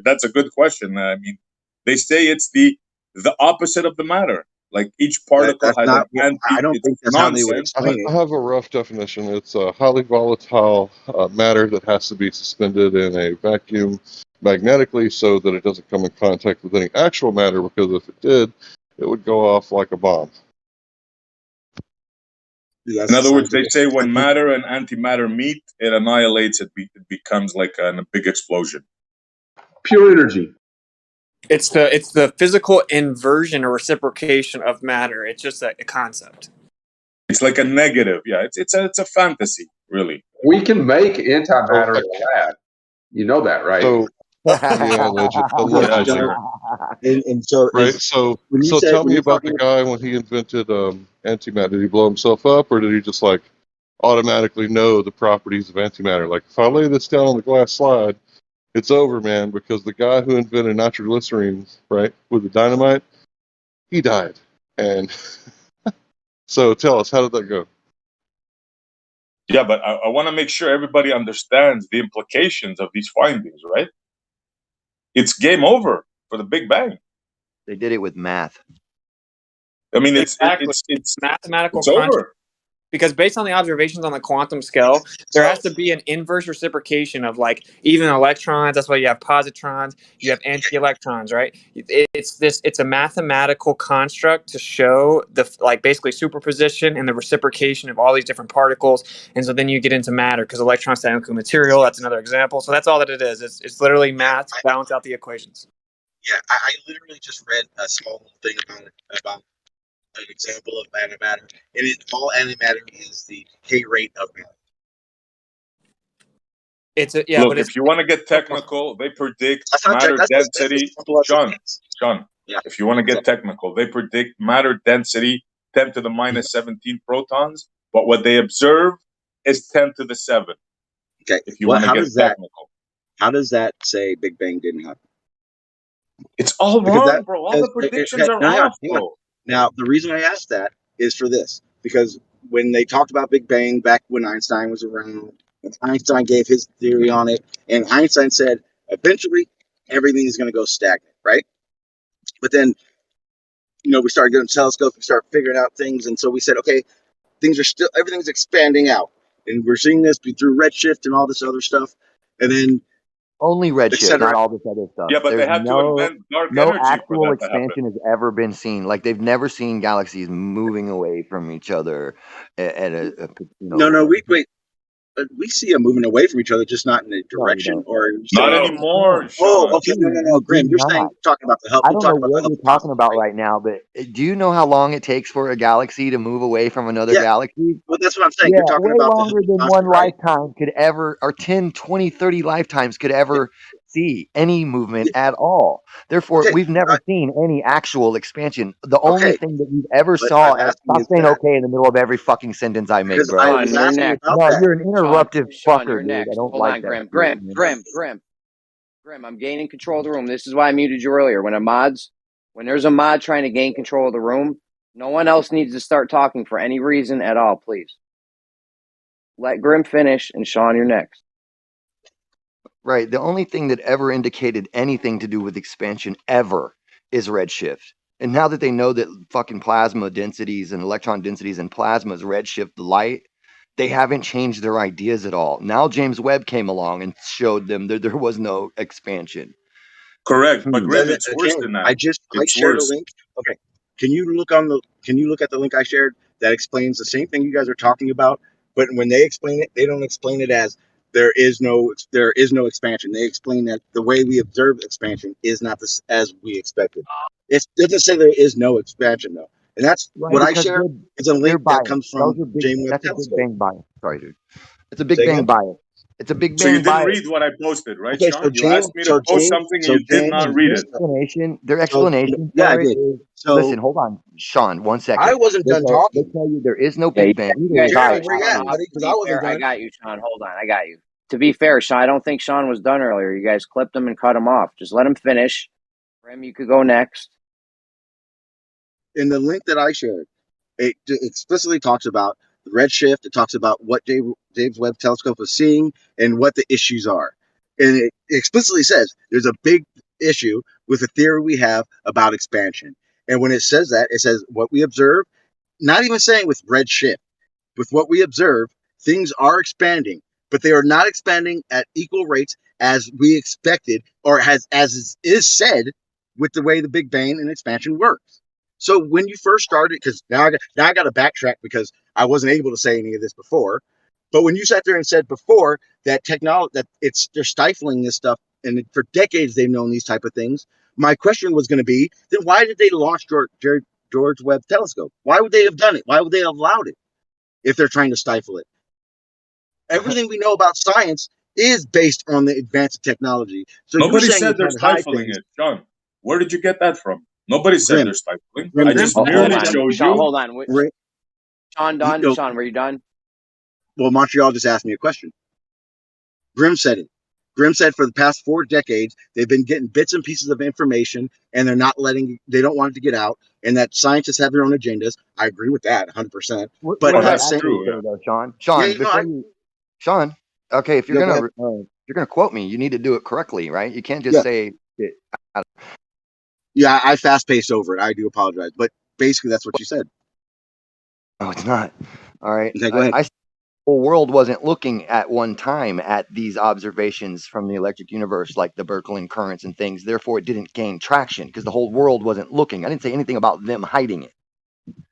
Speaker 13: that's a good question. I mean, they say it's the opposite of the matter. Like each particle has an anti.
Speaker 14: I don't think that's how they would explain it.
Speaker 1: I have a rough definition. It's a highly volatile matter that has to be suspended in a vacuum magnetically so that it doesn't come in contact with any actual matter, because if it did, it would go off like a bomb.
Speaker 13: In other words, they say when matter and antimatter meet, it annihilates. It becomes like a big explosion.
Speaker 3: Pure energy.
Speaker 7: It's the physical inversion or reciprocation of matter. It's just a concept.
Speaker 13: It's like a negative. Yeah, it's a fantasy, really.
Speaker 3: We can make antimatter in the lab. You know that, right?
Speaker 1: So, allegedly.
Speaker 14: And so,
Speaker 1: right. So tell me about the guy when he invented antimatter. Did he blow himself up, or did he just like automatically know the properties of antimatter? Like, if I lay this down on the glass slide, it's over, man, because the guy who invented nitroglycerin, right, with the dynamite, he died. And so tell us, how did that go?
Speaker 13: Yeah, but I want to make sure everybody understands the implications of these findings, right? It's game over for the Big Bang.
Speaker 9: They did it with math.
Speaker 13: I mean, it's
Speaker 7: mathematical.
Speaker 13: It's over.
Speaker 7: Because based on the observations on the quantum scale, there has to be an inverse reciprocation of like even electrons. That's why you have positrons, you have anti-electrons, right? It's a mathematical construct to show basically superposition and the reciprocation of all these different particles. And so then you get into matter, because electrons technically material. That's another example. So that's all that it is. It's literally math to balance out the equations.
Speaker 14: Yeah, I literally just read a small thing about an example of antimatter, and all antimatter is the decay rate of matter.
Speaker 13: Look, if you want to get technical, they predict matter density. Sean, yeah. If you want to get technical, they predict matter density 10 to the minus 17 protons, but what they observe is 10 to the 7.
Speaker 14: Okay.
Speaker 13: If you want to get technical.
Speaker 14: How does that say Big Bang didn't happen?
Speaker 13: It's all wrong, bro. All the predictions are off, bro.
Speaker 14: Now, the reason I asked that is for this, because when they talked about Big Bang back when Einstein was around, and Einstein gave his theory on it, and Einstein said, eventually, everything is going to go stagnant, right? But then, we started getting telescopes, we started figuring out things, and so we said, okay, everything's expanding out, and we're seeing this through redshift and all this other stuff, and then
Speaker 9: only redshift, not all this other stuff.
Speaker 13: Yeah, but they had to invent dark energy.
Speaker 9: No actual expansion has ever been seen. Like, they've never seen galaxies moving away from each other at a
Speaker 14: No, wait. We see them moving away from each other, just not in a direction or
Speaker 13: not anymore.
Speaker 14: Oh, okay, no, Grim, you're talking about the help.
Speaker 9: I don't know what you're talking about right now, but do you know how long it takes for a galaxy to move away from another galaxy?
Speaker 14: Well, that's what I'm saying. You're talking
Speaker 9: way
Speaker 14: about
Speaker 9: longer than one lifetime could ever, or 10, 20, 30 lifetimes could ever see any movement at all. Therefore, we've never seen any actual expansion. The only thing that we've ever saw, stop saying okay in the middle of every fucking sentence I make, bro. You're an interruptive fucker, dude. I don't like that.
Speaker 21: Grim, I'm gaining control of the room. This is why I muted you earlier. When there's a mod trying to gain control of the room, No one else needs to start talking for any reason at all, please. Let Grim finish, and Sean, you're next.
Speaker 9: Right. The only thing that ever indicated anything to do with expansion ever is redshift. And now that they know that fucking plasma densities and electron densities and plasmas redshift the light, they haven't changed their ideas at all. Now James Webb came along and showed them that there was no expansion.
Speaker 13: Correct, but Grim,
Speaker 14: Doesn't
Speaker 13: it's worse than that.
Speaker 14: I
Speaker 13: It's
Speaker 14: shared a
Speaker 13: worse.
Speaker 14: link. Okay, can you look at the link I shared that explains the same thing you guys are talking about? But when they explain it, they don't explain it as there is no expansion. They explain that the way we observe expansion is not this as we expected. It doesn't say there is no expansion though, and that's
Speaker 9: Right,
Speaker 14: what I
Speaker 9: because
Speaker 14: share. It's a link that
Speaker 9: bias.
Speaker 14: comes
Speaker 9: Those
Speaker 14: from
Speaker 9: are big.
Speaker 14: James Webb
Speaker 9: That's a big
Speaker 14: Telescope.
Speaker 9: bang bias. Sorry, dude. It's a big
Speaker 14: Say
Speaker 9: bang
Speaker 14: again?
Speaker 9: bias. It's a big
Speaker 13: So you
Speaker 9: bang
Speaker 13: didn't
Speaker 9: bias.
Speaker 13: read what I posted, right,
Speaker 14: Okay,
Speaker 13: Sean? You asked me to post
Speaker 14: James,
Speaker 13: something and you did not read it.
Speaker 9: Their explanation
Speaker 14: yeah, I
Speaker 9: for it
Speaker 14: did.
Speaker 9: is,
Speaker 14: So
Speaker 9: listen, hold on, Sean, 1 second.
Speaker 14: I wasn't done
Speaker 9: They
Speaker 14: talking.
Speaker 9: tell you there is no
Speaker 21: Yeah,
Speaker 9: big bang.
Speaker 21: you guys
Speaker 14: Jeremy,
Speaker 21: got
Speaker 14: where you at,
Speaker 21: Sean,
Speaker 14: buddy?
Speaker 21: to
Speaker 14: Because
Speaker 21: be
Speaker 14: I wasn't
Speaker 21: fair, I
Speaker 14: done.
Speaker 21: got you, Sean. Hold on, I got you. To be fair, Sean, I don't think Sean was done earlier. You guys clipped him and cut him off. Just let him finish. Grim, you could go next.
Speaker 14: In the link that I shared, it explicitly talks about the redshift. It talks about what James Webb Telescope is seeing and what the issues are. And it explicitly says there's a big issue with the theory we have about expansion. And when it says that, it says what we observe, not even saying with redshift, with what we observe, things are expanding, but they are not expanding at equal rates as we expected, or as is said with the way the Big Bang and expansion works. So when you first started, because now I got to backtrack because I wasn't able to say any of this before. But when you sat there and said before that technology that they're stifling this stuff, and for decades they've known these type of things, my question was going to be, then why did they launch George Webb Telescope? Why would they have done it? Why would they have allowed it if they're trying to stifle it? Everything we know about science is based on the advance of technology. So
Speaker 13: Nobody
Speaker 14: you're saying
Speaker 13: said they're
Speaker 14: they're trying to hide
Speaker 13: stifling
Speaker 14: things.
Speaker 13: it, John. Where did you get that from? Nobody said
Speaker 14: Grim.
Speaker 13: they're stifling.
Speaker 14: Grim,
Speaker 13: I just
Speaker 21: Hold
Speaker 13: merely
Speaker 21: on,
Speaker 13: showed
Speaker 21: Sean.
Speaker 13: you.
Speaker 21: Hold on.
Speaker 14: Right.
Speaker 21: Sean done? Sean, were you done?
Speaker 14: Well, Montreal just asked me a question. Grim said it. Grim said for the past 4 decades, they've been getting bits and pieces of information and they don't want it to get out, and that scientists have their own agendas. I agree with that 100%.
Speaker 9: What
Speaker 14: But
Speaker 9: does that
Speaker 13: that's
Speaker 9: actually
Speaker 13: true.
Speaker 9: say,
Speaker 13: Yeah.
Speaker 9: though, Sean?
Speaker 14: Yeah,
Speaker 9: Sean, Sean, okay, if you're
Speaker 14: go
Speaker 9: gonna quote me, you need to do it correctly, right? You can't just
Speaker 14: Yeah.
Speaker 9: say it.
Speaker 14: Yeah, I fast paced over it. I do apologize. But basically, that's what you said.
Speaker 9: No, it's not. All right.
Speaker 14: Okay, go ahead.
Speaker 9: The whole world wasn't looking at one time at these observations from the electric universe, like the Birkeland currents and things. Therefore, it didn't gain traction because the whole world wasn't looking. I didn't say anything about them hiding it.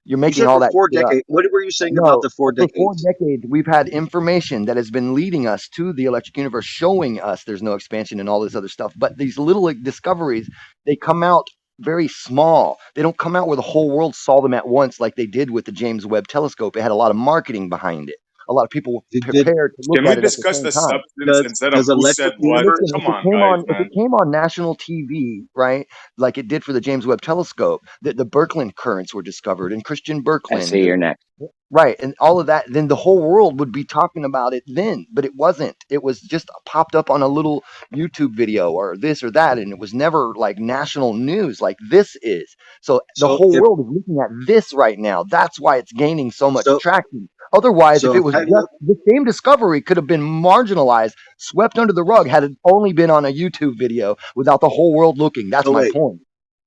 Speaker 9: You're
Speaker 14: You
Speaker 9: making
Speaker 14: said
Speaker 9: all
Speaker 14: for
Speaker 9: that
Speaker 14: 4
Speaker 9: shit up.
Speaker 14: decades. What were you saying
Speaker 9: No,
Speaker 14: about the 4
Speaker 9: for 4
Speaker 14: decades?
Speaker 9: decades, we've had information that has been leading us to the electric universe, showing us there's no expansion and all this other stuff. But these little discoveries, they come out very small. They don't come out where the whole world saw them at once like they did with the James Webb Telescope. It had a lot of marketing behind it. A lot of people were prepared to look
Speaker 13: Can we
Speaker 9: at it at the
Speaker 13: discuss
Speaker 9: same
Speaker 13: the
Speaker 9: time.
Speaker 13: substance instead of who said what?
Speaker 9: Listen,
Speaker 13: Come on, guys,
Speaker 9: if it
Speaker 13: man.
Speaker 9: came on national TV, right, like it did for the James Webb Telescope, the Birkeland currents were discovered, and Christian
Speaker 21: I see
Speaker 9: Birkeland,
Speaker 21: you're next.
Speaker 9: right, and all of that, then the whole world would be talking about it then, but it wasn't. It was just popped up on a little YouTube video or this or that, and it was never like national news like this is. So the whole world is looking at this right now. That's why it's gaining so much traction. Otherwise, if it was just the same discovery could have been marginalized, swept under the rug had it only been on a YouTube video without the whole world looking. That's my point.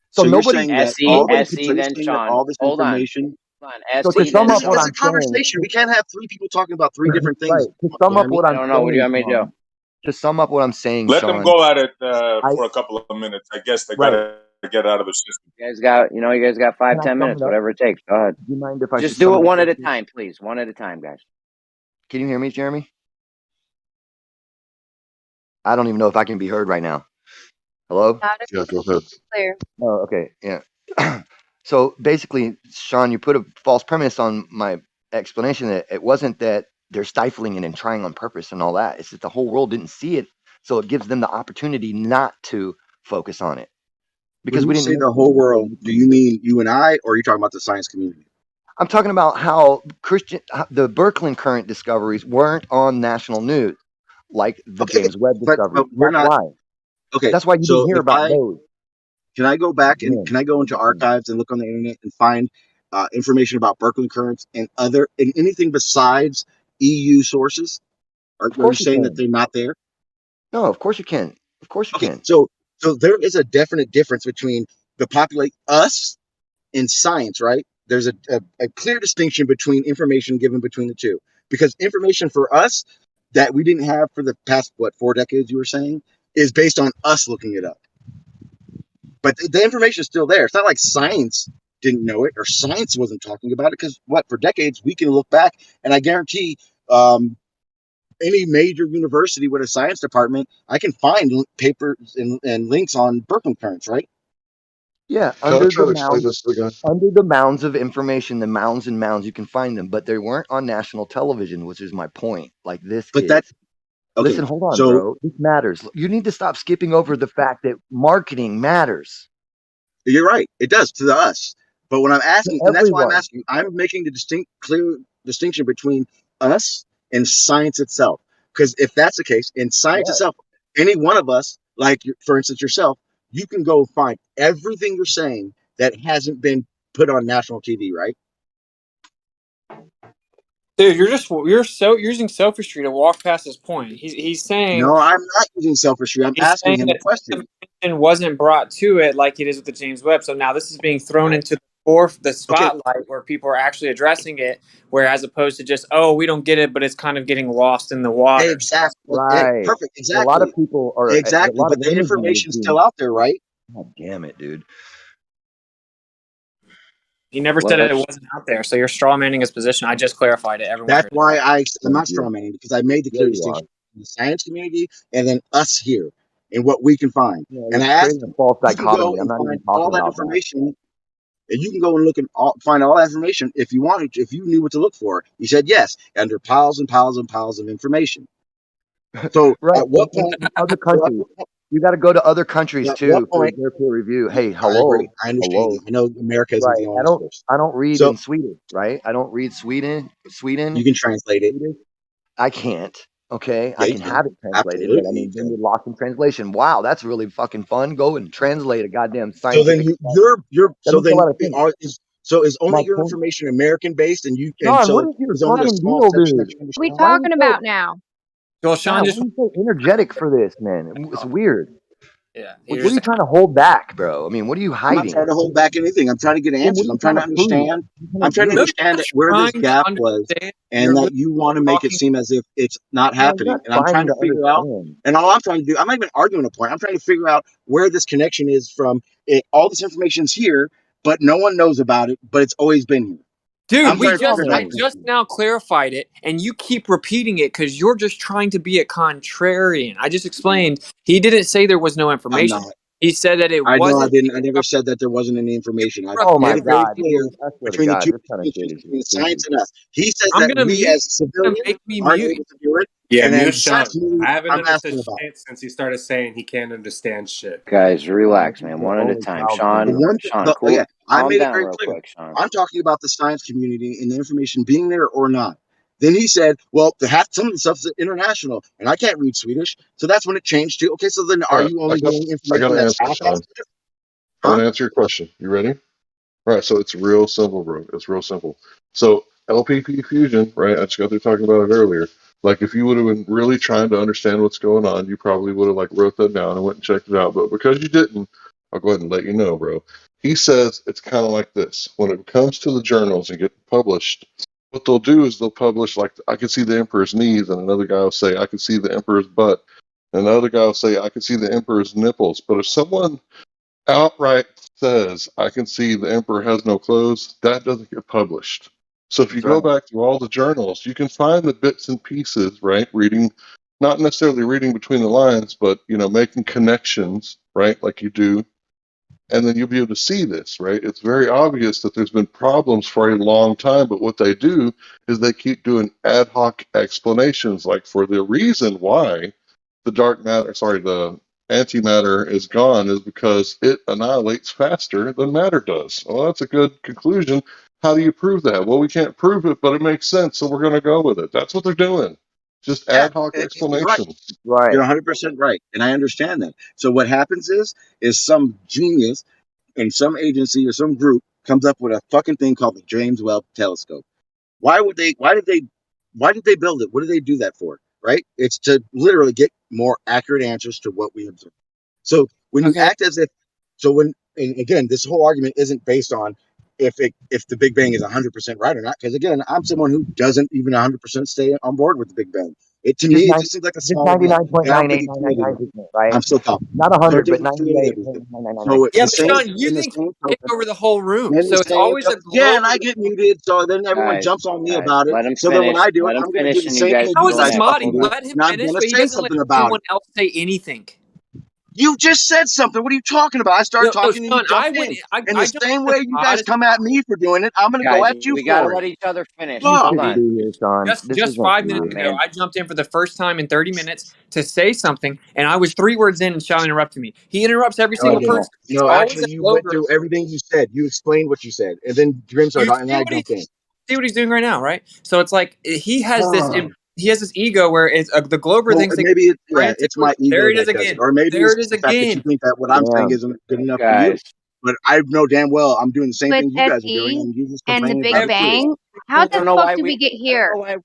Speaker 9: So
Speaker 14: you're
Speaker 9: nobody,
Speaker 14: saying that all this information.
Speaker 9: So to sum up what
Speaker 14: That's a
Speaker 9: I'm saying,
Speaker 14: conversation. We can't have 3 people talking about 3 different things.
Speaker 9: right? To sum up what
Speaker 21: I
Speaker 9: I'm
Speaker 21: don't know. What do you want me to do?
Speaker 9: saying, to sum up what I'm saying,
Speaker 13: Let them
Speaker 9: Sean,
Speaker 13: go at it for a couple of minutes. I guess they gotta get out of the system.
Speaker 21: You guys got 5,
Speaker 9: Can I
Speaker 21: 10
Speaker 9: sum
Speaker 21: minutes,
Speaker 9: it up?
Speaker 21: whatever it takes. Go ahead.
Speaker 9: Do you mind if I
Speaker 21: Just
Speaker 9: sum
Speaker 21: do it
Speaker 9: up
Speaker 21: one
Speaker 9: real
Speaker 21: at a
Speaker 9: quick?
Speaker 21: time, please. One at a time, guys.
Speaker 9: Can you hear me, Jeremy? I don't even know if I can be heard right now. Hello?
Speaker 1: Yeah, go ahead.
Speaker 16: Clear.
Speaker 9: Oh, okay. Yeah. So basically, Sean, you put a false premise on my explanation that it wasn't that they're stifling it and trying on purpose and all that. It's that the whole world didn't see it. So it gives them the opportunity not to focus on it. Because
Speaker 14: When
Speaker 9: we
Speaker 14: you
Speaker 9: didn't
Speaker 14: say
Speaker 9: know.
Speaker 14: the whole world, do you mean you and I, or are you talking about the science community?
Speaker 9: I'm talking about how the Birkeland current discoveries weren't on national news like the James Webb discovery.
Speaker 14: But we're
Speaker 9: That's
Speaker 14: not.
Speaker 9: why.
Speaker 14: Okay,
Speaker 9: That's why you
Speaker 14: so
Speaker 9: didn't hear
Speaker 14: if
Speaker 9: about those.
Speaker 14: can I go back and can I go into archives and look on the internet and find information about Berkeley currents and anything besides EU sources? Are you saying that they're not there?
Speaker 9: No, of course you can. Of course you can.
Speaker 14: So there is a definite difference between us and science, right? There's a clear distinction between information given between the two, because information for us that we didn't have for the past 4 decades, you were saying, is based on us looking it up. But the information is still there. It's not like science didn't know it or science wasn't talking about it, because for decades we can look back, and I guarantee any major university with a science department, I can find papers and links on Berkeley currents, right?
Speaker 9: Yeah, under the mounds of information, the mounds and mounds, you can find them, but they weren't on national television, which is my point. Like this
Speaker 14: But
Speaker 9: is.
Speaker 14: that's okay.
Speaker 9: Listen, hold on, bro. This matters. You need to stop skipping over the fact that marketing matters.
Speaker 14: You're right. It does to us. But when I'm asking, and that's why I'm asking, I'm making the clear distinction between us and science itself. Because if that's the case, in science itself, any one of us, like for instance yourself, you can go find everything you're saying that hasn't been put on national TV, right?
Speaker 7: Dude, you're using sophistry to walk past his point. He's saying,
Speaker 14: no, I'm not using sophistry. I'm asking him a question.
Speaker 7: Wasn't brought to it like it is with the James Webb. So now this is being thrown into the spotlight where people are actually addressing it, where as opposed to just, oh, we don't get it, but it's kind of getting lost in the water.
Speaker 14: Exactly.
Speaker 9: Right.
Speaker 14: Perfect. Exactly.
Speaker 9: A lot of people are
Speaker 14: exactly, but the information's still out there, right?
Speaker 9: God damn it, dude.
Speaker 7: He never said it wasn't out there, so you're straw manning his position. I just clarified it. Everyone.
Speaker 14: That's why I'm not straw manning, because I made the clear distinction between the science community and then us here and what we can find. And I asked him,
Speaker 9: false
Speaker 14: dichotomy. I'm not even talking all that information, and you can go and look and find all that information if you wanted, if you knew what to look for. He said yes, under piles and piles and piles of information. So at what point?
Speaker 9: Other countries. You got to go to other countries too for their peer review. Hey, hello.
Speaker 14: I understand. I know America isn't the only source.
Speaker 9: I don't read in Sweden, right? I don't read Sweden.
Speaker 14: You can translate it.
Speaker 9: I can't. Okay, yeah, I can have it translated, but I mean, then you're lost in translation. Wow, that's really fucking fun. Go and translate a goddamn scientific.
Speaker 14: So then is only your information American based, and you?
Speaker 9: John,
Speaker 14: and so
Speaker 9: what is your
Speaker 14: only
Speaker 9: fucking deal, dude?
Speaker 16: What are we talking about now?
Speaker 7: Well, Sean,
Speaker 9: just so energetic for this, man. It's weird.
Speaker 7: Yeah.
Speaker 9: What are you trying to hold back, bro? I mean, what are you hiding?
Speaker 14: I'm not trying to hold back anything. I'm trying to get answers. I'm trying to understand. I'm trying to understand where this gap was, and that you want to make it seem as if it's not happening. And I'm trying to figure out. And all I'm trying to do, I'm not even arguing a point. I'm trying to figure out where this connection is from. All this information's here, but no one knows about it. But it's always been here.
Speaker 7: Dude, I just now clarified it, and you keep repeating it because you're just trying to be a contrarian. I just explained he didn't say there was no information. He said that it wasn't.
Speaker 14: No, I didn't. I never said that there wasn't any information.
Speaker 9: Oh my God!
Speaker 14: Between the two, between science and us, he says that we as civilians aren't able to do it.
Speaker 5: Yeah,
Speaker 14: and
Speaker 5: mute Sean. I haven't understood shit since he started saying he can't understand shit.
Speaker 21: Guys, relax, man. One at a time. Sean, cool.
Speaker 14: Yeah, I made it very clear. I'm talking about the science community and the information being there or not. Then he said, well, some of the stuff is international, and I can't read Swedish. So that's when it changed to, okay, so then are you only getting information?
Speaker 1: I got to answer, Sean. I want to answer your question. You ready? All right, so it's real simple, bro. It's real simple. So LPP fusion, right? I just got through talking about it earlier. Like, if you would have been really trying to understand what's going on, you probably would have like wrote that down and went and checked it out. But because you didn't, I'll go ahead and let you know, bro. He says it's kind of like this. When it comes to the journals and get published, what they'll do is they'll publish, like, I can see the emperor's knees, and another guy will say, I can see the emperor's butt. And another guy will say, I can see the emperor's nipples. But if someone outright says, I can see the emperor has no clothes, that doesn't get published. So if you go back to all the journals, you can find the bits and pieces, right? Reading, not necessarily reading between the lines, but, you know, making connections, right? Like you do. And then you'll be able to see this, right? It's very obvious that there's been problems for a long time, but what they do is they keep doing ad hoc explanations, like for the reason why the the antimatter is gone is because it annihilates faster than matter does. Well, that's a good conclusion. How do you prove that? Well, we can't prove it, but it makes sense, so we're going to go with it. That's what they're doing. Just ad hoc explanations.
Speaker 14: Right. You're 100% right, and I understand that. So what happens is some genius in some agency or some group comes up with a fucking thing called the James Webb Telescope. Why did they build it? What did they do that for? Right? It's to literally get more accurate answers to what we observe. So when you act as if, and again, this whole argument isn't based on if the Big Bang is 100% right or not, because again, I'm someone who doesn't even 100% stay on board with the Big Bang. It to me, it just seems like a small event. And I don't think it created it.
Speaker 9: right?
Speaker 14: I'm still talking.
Speaker 9: Not
Speaker 14: So
Speaker 9: 100,
Speaker 14: it
Speaker 9: but
Speaker 14: didn't create
Speaker 9: 98.
Speaker 14: everything. So
Speaker 7: Yeah,
Speaker 14: the
Speaker 7: but
Speaker 14: same
Speaker 7: Sean, you
Speaker 14: in the
Speaker 7: think
Speaker 14: same
Speaker 7: take
Speaker 14: token,
Speaker 7: over the whole room,
Speaker 14: in the
Speaker 7: so it's
Speaker 14: same
Speaker 7: always a
Speaker 14: yeah, and
Speaker 7: globe.
Speaker 14: I get muted, so then everyone
Speaker 21: Guys,
Speaker 14: jumps on me about it.
Speaker 21: let him
Speaker 14: So then when
Speaker 21: finish.
Speaker 14: I do it,
Speaker 21: Let him
Speaker 14: I'm going to do
Speaker 21: finish,
Speaker 14: the
Speaker 21: and you
Speaker 14: same
Speaker 21: guys
Speaker 14: thing
Speaker 7: How
Speaker 14: you
Speaker 21: can
Speaker 7: is
Speaker 21: go
Speaker 14: guys
Speaker 7: this
Speaker 21: next.
Speaker 14: fucking
Speaker 7: modding?
Speaker 14: do,
Speaker 7: Let him
Speaker 14: and I'm
Speaker 7: finish,
Speaker 14: going to
Speaker 7: but he
Speaker 14: say
Speaker 7: doesn't let
Speaker 14: something about
Speaker 7: anyone
Speaker 14: it.
Speaker 7: else say anything.
Speaker 14: You just said something. What are you talking about? I started
Speaker 7: No,
Speaker 14: talking and you
Speaker 7: Sean,
Speaker 14: jumped in. In the
Speaker 7: I jumped
Speaker 14: same
Speaker 7: in
Speaker 14: way
Speaker 7: as a
Speaker 14: you
Speaker 7: mod.
Speaker 14: guys come at me for doing it, I'm going to go
Speaker 21: Guys,
Speaker 14: at you
Speaker 21: we gotta
Speaker 14: for it.
Speaker 21: let each other finish.
Speaker 9: This
Speaker 21: Hold
Speaker 9: shouldn't
Speaker 21: on.
Speaker 9: be here, Sean. This
Speaker 7: Just
Speaker 9: isn't
Speaker 7: 5
Speaker 9: for
Speaker 7: minutes
Speaker 21: Oh
Speaker 9: you.
Speaker 7: ago,
Speaker 21: man.
Speaker 7: I jumped in for the first time in 30 minutes to say something, and I was 3 words in, and Sean interrupted me. He interrupts every
Speaker 14: No, I
Speaker 7: single
Speaker 14: didn't.
Speaker 7: person. It's
Speaker 14: No,
Speaker 7: always
Speaker 14: actually,
Speaker 7: a
Speaker 14: you went
Speaker 7: globe.
Speaker 14: through everything you said. You explained what you said, and then Grim started
Speaker 7: You
Speaker 14: talking, and I jumped in.
Speaker 7: see what he's doing right now, right? So it's like he has this ego where it's the Glober
Speaker 14: Well,
Speaker 7: thinks that
Speaker 14: maybe
Speaker 7: frantic.
Speaker 14: it's my
Speaker 7: There
Speaker 14: ego
Speaker 7: it is
Speaker 14: that does it,
Speaker 7: again.
Speaker 14: or maybe
Speaker 7: There
Speaker 14: it's
Speaker 7: it
Speaker 14: just
Speaker 7: is
Speaker 14: the fact that you
Speaker 7: again.
Speaker 14: think that what I'm saying
Speaker 9: Damn.
Speaker 14: isn't good enough for you.
Speaker 21: Guys.
Speaker 14: But I know damn well I'm doing the same
Speaker 16: With
Speaker 14: thing you guys are doing,
Speaker 16: SE
Speaker 14: and you just
Speaker 16: and the
Speaker 14: complaining
Speaker 16: Big
Speaker 14: about it too.
Speaker 16: Bang, how
Speaker 21: I
Speaker 16: the
Speaker 21: don't know
Speaker 16: fuck
Speaker 21: why
Speaker 16: did we get
Speaker 21: I don't
Speaker 16: here?
Speaker 21: know why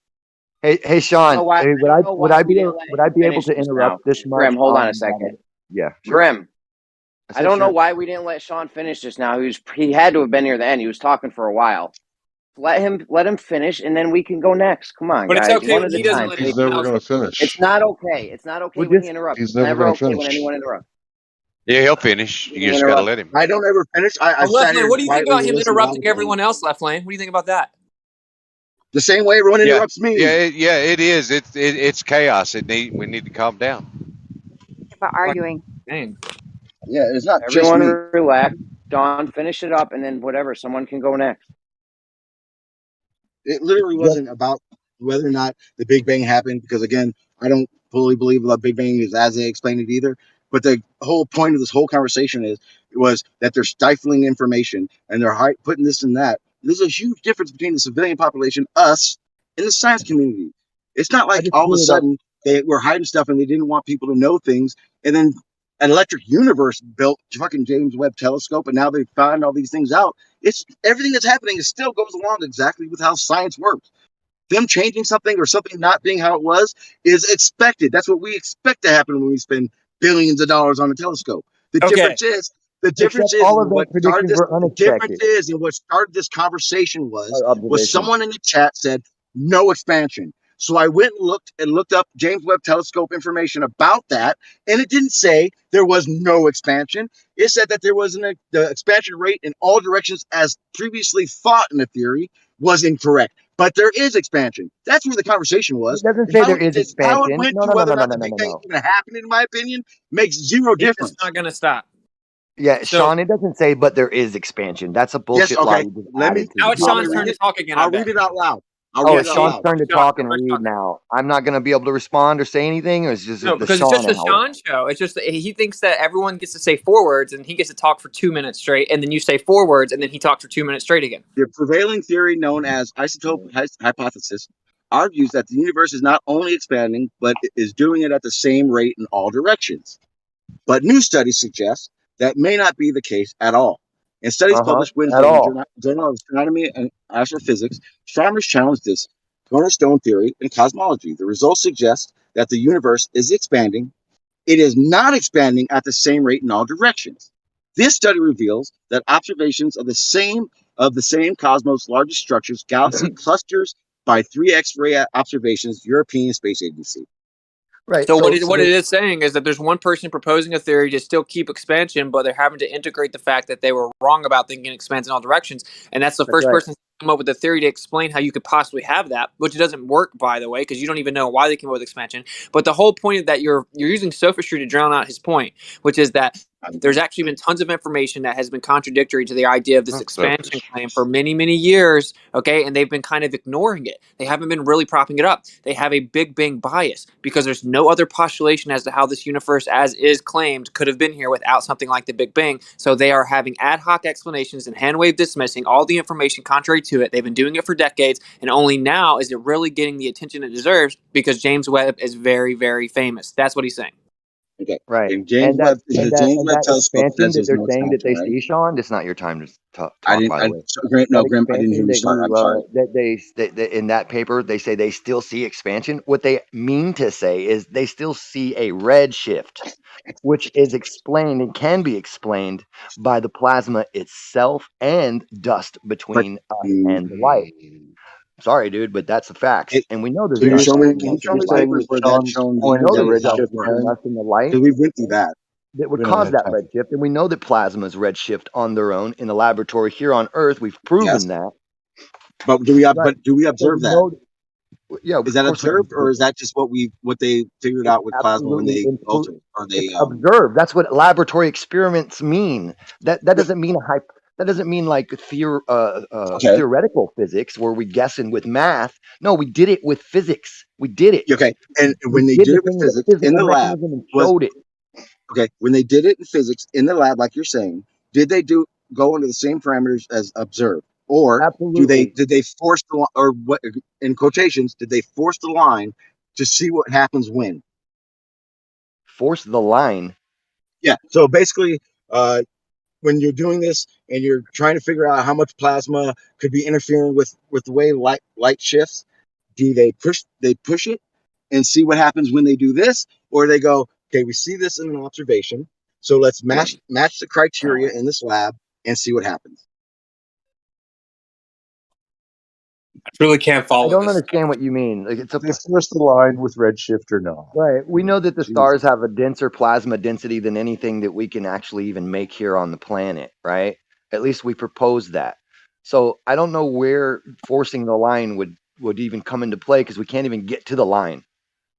Speaker 9: Hey,
Speaker 21: I don't
Speaker 9: Sean.
Speaker 21: know why
Speaker 9: Hey,
Speaker 21: I don't know why we didn't let
Speaker 9: would I
Speaker 21: him
Speaker 9: be able
Speaker 21: finish
Speaker 9: to
Speaker 21: just now.
Speaker 9: interrupt this much?
Speaker 21: Grim, hold on a second.
Speaker 9: Yeah, sure.
Speaker 21: Grim,
Speaker 9: I
Speaker 21: I
Speaker 9: said
Speaker 21: don't know
Speaker 9: sure.
Speaker 21: why we didn't let Sean finish just now. He had to have been near the end. He was talking for a while. Let him finish, and then we can go next. Come on,
Speaker 7: But it's
Speaker 21: guys,
Speaker 7: okay
Speaker 21: one
Speaker 7: when
Speaker 21: at a
Speaker 7: he doesn't
Speaker 21: time.
Speaker 7: let
Speaker 1: He's
Speaker 7: anyone
Speaker 1: never
Speaker 7: else.
Speaker 1: going to finish.
Speaker 21: It's not okay. It's not okay
Speaker 9: Well,
Speaker 21: when
Speaker 9: just
Speaker 21: he interrupts.
Speaker 1: He's
Speaker 21: It's
Speaker 1: never
Speaker 21: never
Speaker 1: going to
Speaker 21: okay when
Speaker 1: finish.
Speaker 21: anyone interrupts.
Speaker 20: Yeah, he'll finish.
Speaker 21: When
Speaker 20: You
Speaker 21: he
Speaker 20: just got to
Speaker 21: interrupts.
Speaker 20: let him.
Speaker 14: I don't ever finish. I
Speaker 7: Left
Speaker 14: sat here
Speaker 7: Lane,
Speaker 14: and
Speaker 7: what do you think
Speaker 14: quietly
Speaker 7: about him
Speaker 14: listened all
Speaker 7: interrupting
Speaker 14: the time.
Speaker 7: everyone else, Left Lane? What do you think about that?
Speaker 14: The same way everyone
Speaker 20: Yeah,
Speaker 14: interrupts me.
Speaker 20: yeah, it is. It's chaos. We need to calm down.
Speaker 16: About arguing.
Speaker 7: Dang.
Speaker 14: Yeah, it's not just
Speaker 21: Everyone
Speaker 14: me.
Speaker 21: relax. Sean, finish it up, and then whatever. Someone can go next.
Speaker 14: It literally wasn't about whether or not the Big Bang happened, because again, I don't fully believe the Big Bang is as they explained it either. But the whole point of this whole conversation was that they're stifling information and they're putting this and that. There's a huge difference between the civilian population, us, and the science community. It's not like all of a sudden they were hiding stuff and they didn't want people to know things, and then an electric universe built fucking James Webb Telescope, and now they found all these things out. It's everything that's happening still goes along exactly with how science works. Them changing something or something not being how it was is expected. That's what we expect to happen when we spend billions of dollars on a telescope. The difference is
Speaker 9: Except all of those
Speaker 14: what started
Speaker 9: predictions
Speaker 14: this.
Speaker 9: were
Speaker 14: The difference
Speaker 9: unexpected.
Speaker 14: is, and what started this conversation was
Speaker 9: Observation.
Speaker 14: someone in the chat said no expansion. So I went and looked up James Webb Telescope information about that, and it didn't say there was no expansion. It said that there was the expansion rate in all directions as previously thought in the theory was incorrect. But there is expansion. That's where the conversation was.
Speaker 9: It doesn't say there is
Speaker 14: How it
Speaker 9: expansion.
Speaker 14: went
Speaker 9: No,
Speaker 14: to
Speaker 9: no, no,
Speaker 14: whether
Speaker 9: no,
Speaker 14: or
Speaker 9: no,
Speaker 14: not
Speaker 9: no,
Speaker 14: the
Speaker 9: no,
Speaker 14: Big
Speaker 9: no,
Speaker 14: Bang
Speaker 9: no.
Speaker 14: even happened, in my opinion, makes zero difference.
Speaker 7: It's not going to stop.
Speaker 9: Yeah,
Speaker 7: So-
Speaker 9: Sean, it doesn't say, but there is expansion. That's a bullshit
Speaker 14: Yes,
Speaker 9: lie
Speaker 14: okay.
Speaker 9: you just
Speaker 14: Let me.
Speaker 9: added to
Speaker 7: Now
Speaker 9: the
Speaker 7: it's Sean's
Speaker 9: conversation.
Speaker 7: turn to talk again.
Speaker 14: I'll read it out loud.
Speaker 9: Oh, it's Sean's turn to talk and read now. I'm not going to be able to respond or say anything, or it's just
Speaker 7: No,
Speaker 9: the
Speaker 7: because it's
Speaker 9: Sean
Speaker 7: just a
Speaker 9: hour.
Speaker 7: Sean show. It's just that he thinks that everyone gets to say 4 words and he gets to talk for 2 minutes straight, and then you say 4 words and then he talks for 2 minutes straight again.
Speaker 14: The prevailing theory, known as isotope hypothesis, argues that the universe is not only expanding, but is doing it at the same rate in all directions. But new studies suggest that may not be the case at all. In studies published Wednesday in the Journal of Astronomy and Astrophysics, astronomers challenged this cornerstone theory in cosmology. The results suggest that the universe is expanding. It is not expanding at the same rate in all directions. This study reveals that observations of the same cosmos' largest structures, galaxy clusters by 3 X-ray observations, European Space Agency.
Speaker 9: Right.
Speaker 7: So what it is saying is that there's one person proposing a theory to still keep expansion, but they're having to integrate the fact that they were wrong about thinking expands in all directions. And that's the first person to come up with a theory to explain how you could possibly have that, which doesn't work, by the way, because you don't even know why they came up with expansion. But the whole point is that you're using sophistry to drown out his point, which is that there's actually been tons of information that has been contradictory to the idea of this expansion claim for many, many years, okay? And they've been kind of ignoring it. They haven't been really propping it up. They have a Big Bang bias because there's no other postulation as to how this universe, as is claimed, could have been here without something like the Big Bang. So they are having ad hoc explanations and hand-wave dismissing all the information contrary to it. They've been doing it for decades, and only now is it really getting the attention it deserves because James Webb is very, very famous. That's what he's saying.
Speaker 14: Okay.
Speaker 9: Right.
Speaker 14: And James
Speaker 9: And
Speaker 14: Webb
Speaker 9: that
Speaker 14: is
Speaker 9: and
Speaker 14: the
Speaker 9: that
Speaker 14: James
Speaker 9: and
Speaker 14: Webb
Speaker 9: that
Speaker 14: telescope
Speaker 9: expansion
Speaker 14: says
Speaker 9: that
Speaker 14: there's
Speaker 9: they're
Speaker 14: no
Speaker 9: saying that
Speaker 14: expansion,
Speaker 9: they
Speaker 14: right?
Speaker 9: see, Sean, it's not your time to
Speaker 14: I
Speaker 9: talk,
Speaker 14: didn't.
Speaker 9: by the way.
Speaker 14: Grant, no,
Speaker 9: That
Speaker 14: Graham, I didn't hear
Speaker 9: expansion
Speaker 14: you
Speaker 9: that
Speaker 14: start.
Speaker 9: you
Speaker 14: I'm sorry.
Speaker 9: that they in that paper they say they still see expansion. What they mean to say is they still see a red shift, which is explained and can be explained by the plasma itself and dust
Speaker 14: But
Speaker 9: between us
Speaker 14: mm,
Speaker 9: and the light. Sorry, dude, but that's the facts.
Speaker 14: it,
Speaker 9: And we know there's
Speaker 14: can you
Speaker 9: dust
Speaker 14: show me?
Speaker 9: between
Speaker 14: Can
Speaker 9: us
Speaker 14: you show
Speaker 9: and
Speaker 14: me
Speaker 9: the
Speaker 19: You're
Speaker 14: the
Speaker 9: light.
Speaker 19: saying
Speaker 14: papers
Speaker 19: that
Speaker 14: where that
Speaker 19: Sean
Speaker 14: shown
Speaker 9: We
Speaker 14: the
Speaker 19: pointed
Speaker 9: know
Speaker 19: the
Speaker 14: that
Speaker 9: there's
Speaker 19: red
Speaker 14: that
Speaker 9: dust
Speaker 19: shift
Speaker 14: work?
Speaker 9: between
Speaker 19: down?
Speaker 9: us and the light
Speaker 14: Because we went through that.
Speaker 9: that would
Speaker 19: We don't
Speaker 9: cause
Speaker 19: have
Speaker 9: that
Speaker 19: time.
Speaker 9: redshift. And we know that plasma is redshift on their own in the laboratory here on Earth. We've
Speaker 14: Yes.
Speaker 9: proven that.
Speaker 14: But do we?
Speaker 9: Right.
Speaker 14: But do we
Speaker 9: So
Speaker 14: observe
Speaker 9: we
Speaker 14: that?
Speaker 9: know, yeah,
Speaker 14: Is
Speaker 9: of
Speaker 14: that
Speaker 9: course we
Speaker 14: observed, or
Speaker 9: observe
Speaker 14: is
Speaker 9: it.
Speaker 14: that just what they figured
Speaker 9: It's
Speaker 14: out with plasma when
Speaker 9: absolutely
Speaker 14: they altered or
Speaker 9: it's
Speaker 14: they
Speaker 9: observed. That's what laboratory experiments mean. That doesn't mean that doesn't mean like
Speaker 14: Okay.
Speaker 9: theoretical physics where we guessing with math. No, we did it with physics. We did it.
Speaker 14: Okay. And
Speaker 9: We
Speaker 14: when they
Speaker 9: did
Speaker 14: did
Speaker 9: the
Speaker 14: it with
Speaker 9: thing with a
Speaker 14: physics in
Speaker 9: physical
Speaker 14: the lab,
Speaker 9: mechanism and
Speaker 14: was
Speaker 9: showed it.
Speaker 14: okay. When they did it in physics in the lab, like you're saying, did they go under the same parameters as observed, or
Speaker 9: Absolutely.
Speaker 14: did they force the or what in quotations did they force the line to see what happens when?
Speaker 9: Force the line.
Speaker 14: Yeah. So basically, when you're doing this and you're trying to figure out how much plasma could be interfering with the way light shifts, do they push it and see what happens when they do this, or they go, okay, we see this in an observation, so let's match the criteria in this lab and see what happens.
Speaker 2: I truly can't
Speaker 9: I
Speaker 2: follow
Speaker 9: don't
Speaker 2: this stuff.
Speaker 9: understand what you mean. Like it's a
Speaker 19: They forced the line with redshift or not.
Speaker 9: right. We know that the
Speaker 19: Jesus.
Speaker 9: stars have a denser plasma density than anything that we can actually even make here on the planet, right? At least we propose that. So I don't know where forcing the line would even come into play because we can't even get to the line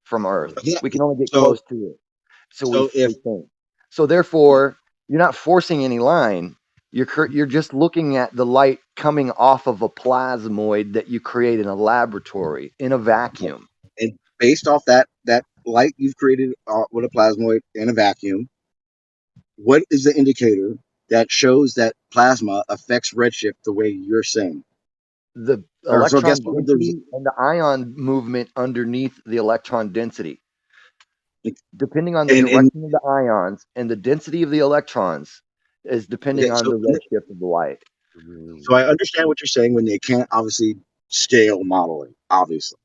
Speaker 9: from Earth.
Speaker 14: Yeah.
Speaker 9: We can only get
Speaker 14: So
Speaker 9: close to it. So we
Speaker 14: if
Speaker 9: think. So therefore, you're not forcing any line. You're just looking at the light coming off of a plasmoid that you create in a laboratory in a vacuum.
Speaker 14: and based off that light you've created with a plasmoid in a vacuum, what is the indicator that shows that plasma affects redshift the way you're saying?
Speaker 9: The
Speaker 14: Or so guess
Speaker 9: electron
Speaker 14: what? There's
Speaker 9: density and the ion movement underneath the electron density. Depending on the
Speaker 14: and
Speaker 9: direction of the ions and the density of the electrons is depending
Speaker 14: okay,
Speaker 9: on the redshift of the light.
Speaker 14: so I understand what you're saying when they can't obviously scale modeling, obviously.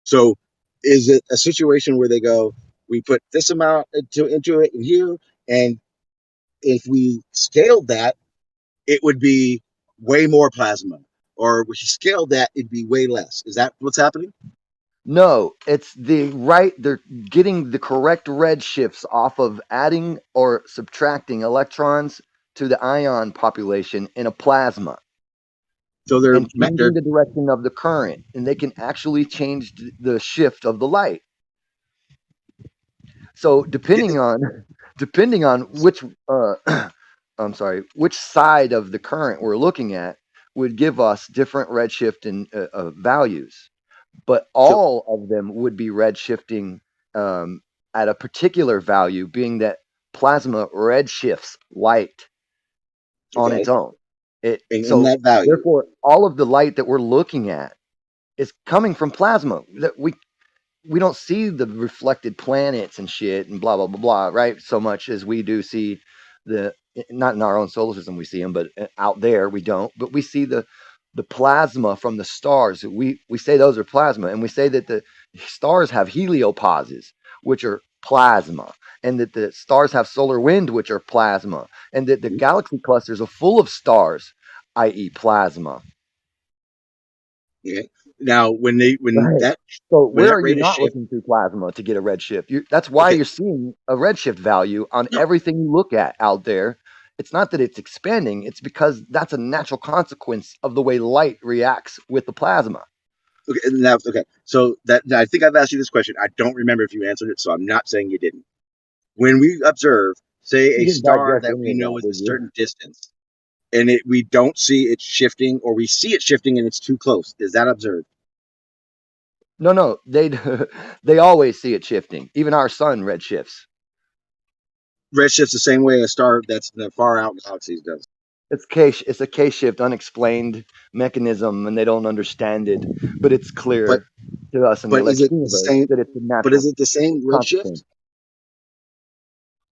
Speaker 14: So is it a situation where they go, we put this amount into it in here, and if we scaled that, it would be way more plasma, or if we scaled that, it'd be way less. Is that what's happening?
Speaker 9: No, it's they're getting the correct redshifts off of adding or subtracting electrons to the ion population in a plasma
Speaker 14: So
Speaker 9: and changing the direction of the current, and they can actually change the shift of the light. So depending on which I'm sorry, which side of the current we're looking at would give us different redshift and values. But all of them would be redshifting at a particular value, being that plasma redshifts light on
Speaker 14: okay,
Speaker 9: its own.
Speaker 14: and in
Speaker 9: So
Speaker 14: that value,
Speaker 9: therefore, all of the light that we're looking at is coming from plasma. That we don't see the reflected planets and shit and blah blah blah blah, right? So much as we do see not in our own solar system we see them, but out there we don't. But we see the plasma from the stars. We say those are plasma, and we say that the stars have heliopauses, which are plasma, and that the stars have solar wind, which are plasma, and that the galaxy clusters are full of stars, i.e., plasma.
Speaker 14: okay. Now when
Speaker 9: Right. So where
Speaker 14: that
Speaker 9: are you
Speaker 14: rate of
Speaker 9: not
Speaker 14: shift,
Speaker 9: looking through plasma to get a redshift? That's why
Speaker 14: okay,
Speaker 9: you're seeing a redshift value on everything you look at out there. It's not that it's expanding, it's because that's a natural consequence of the way light reacts with the plasma.
Speaker 14: okay, now okay. So that I think I've asked you this question. I don't remember if you answered it, so I'm not saying you didn't. When we observe, say,
Speaker 9: You
Speaker 14: a
Speaker 9: didn't
Speaker 14: star
Speaker 9: digest
Speaker 14: that
Speaker 9: any
Speaker 14: we
Speaker 9: of
Speaker 14: know
Speaker 9: that,
Speaker 14: is a
Speaker 9: did you?
Speaker 14: certain distance, and we don't see it shifting, or we see it shifting and it's too close, is that observed?
Speaker 9: No, they always see it shifting. Even our sun redshifts.
Speaker 14: Redshifts the same way a star that's in the far out galaxies does.
Speaker 9: It's a K-shift, unexplained mechanism, and they don't understand it. But it's
Speaker 14: But
Speaker 9: clear to us in the
Speaker 14: is it
Speaker 9: electric
Speaker 14: the
Speaker 9: universe
Speaker 14: same?
Speaker 9: that it's a
Speaker 14: But is
Speaker 9: natural
Speaker 14: it the same redshift?
Speaker 9: consequence.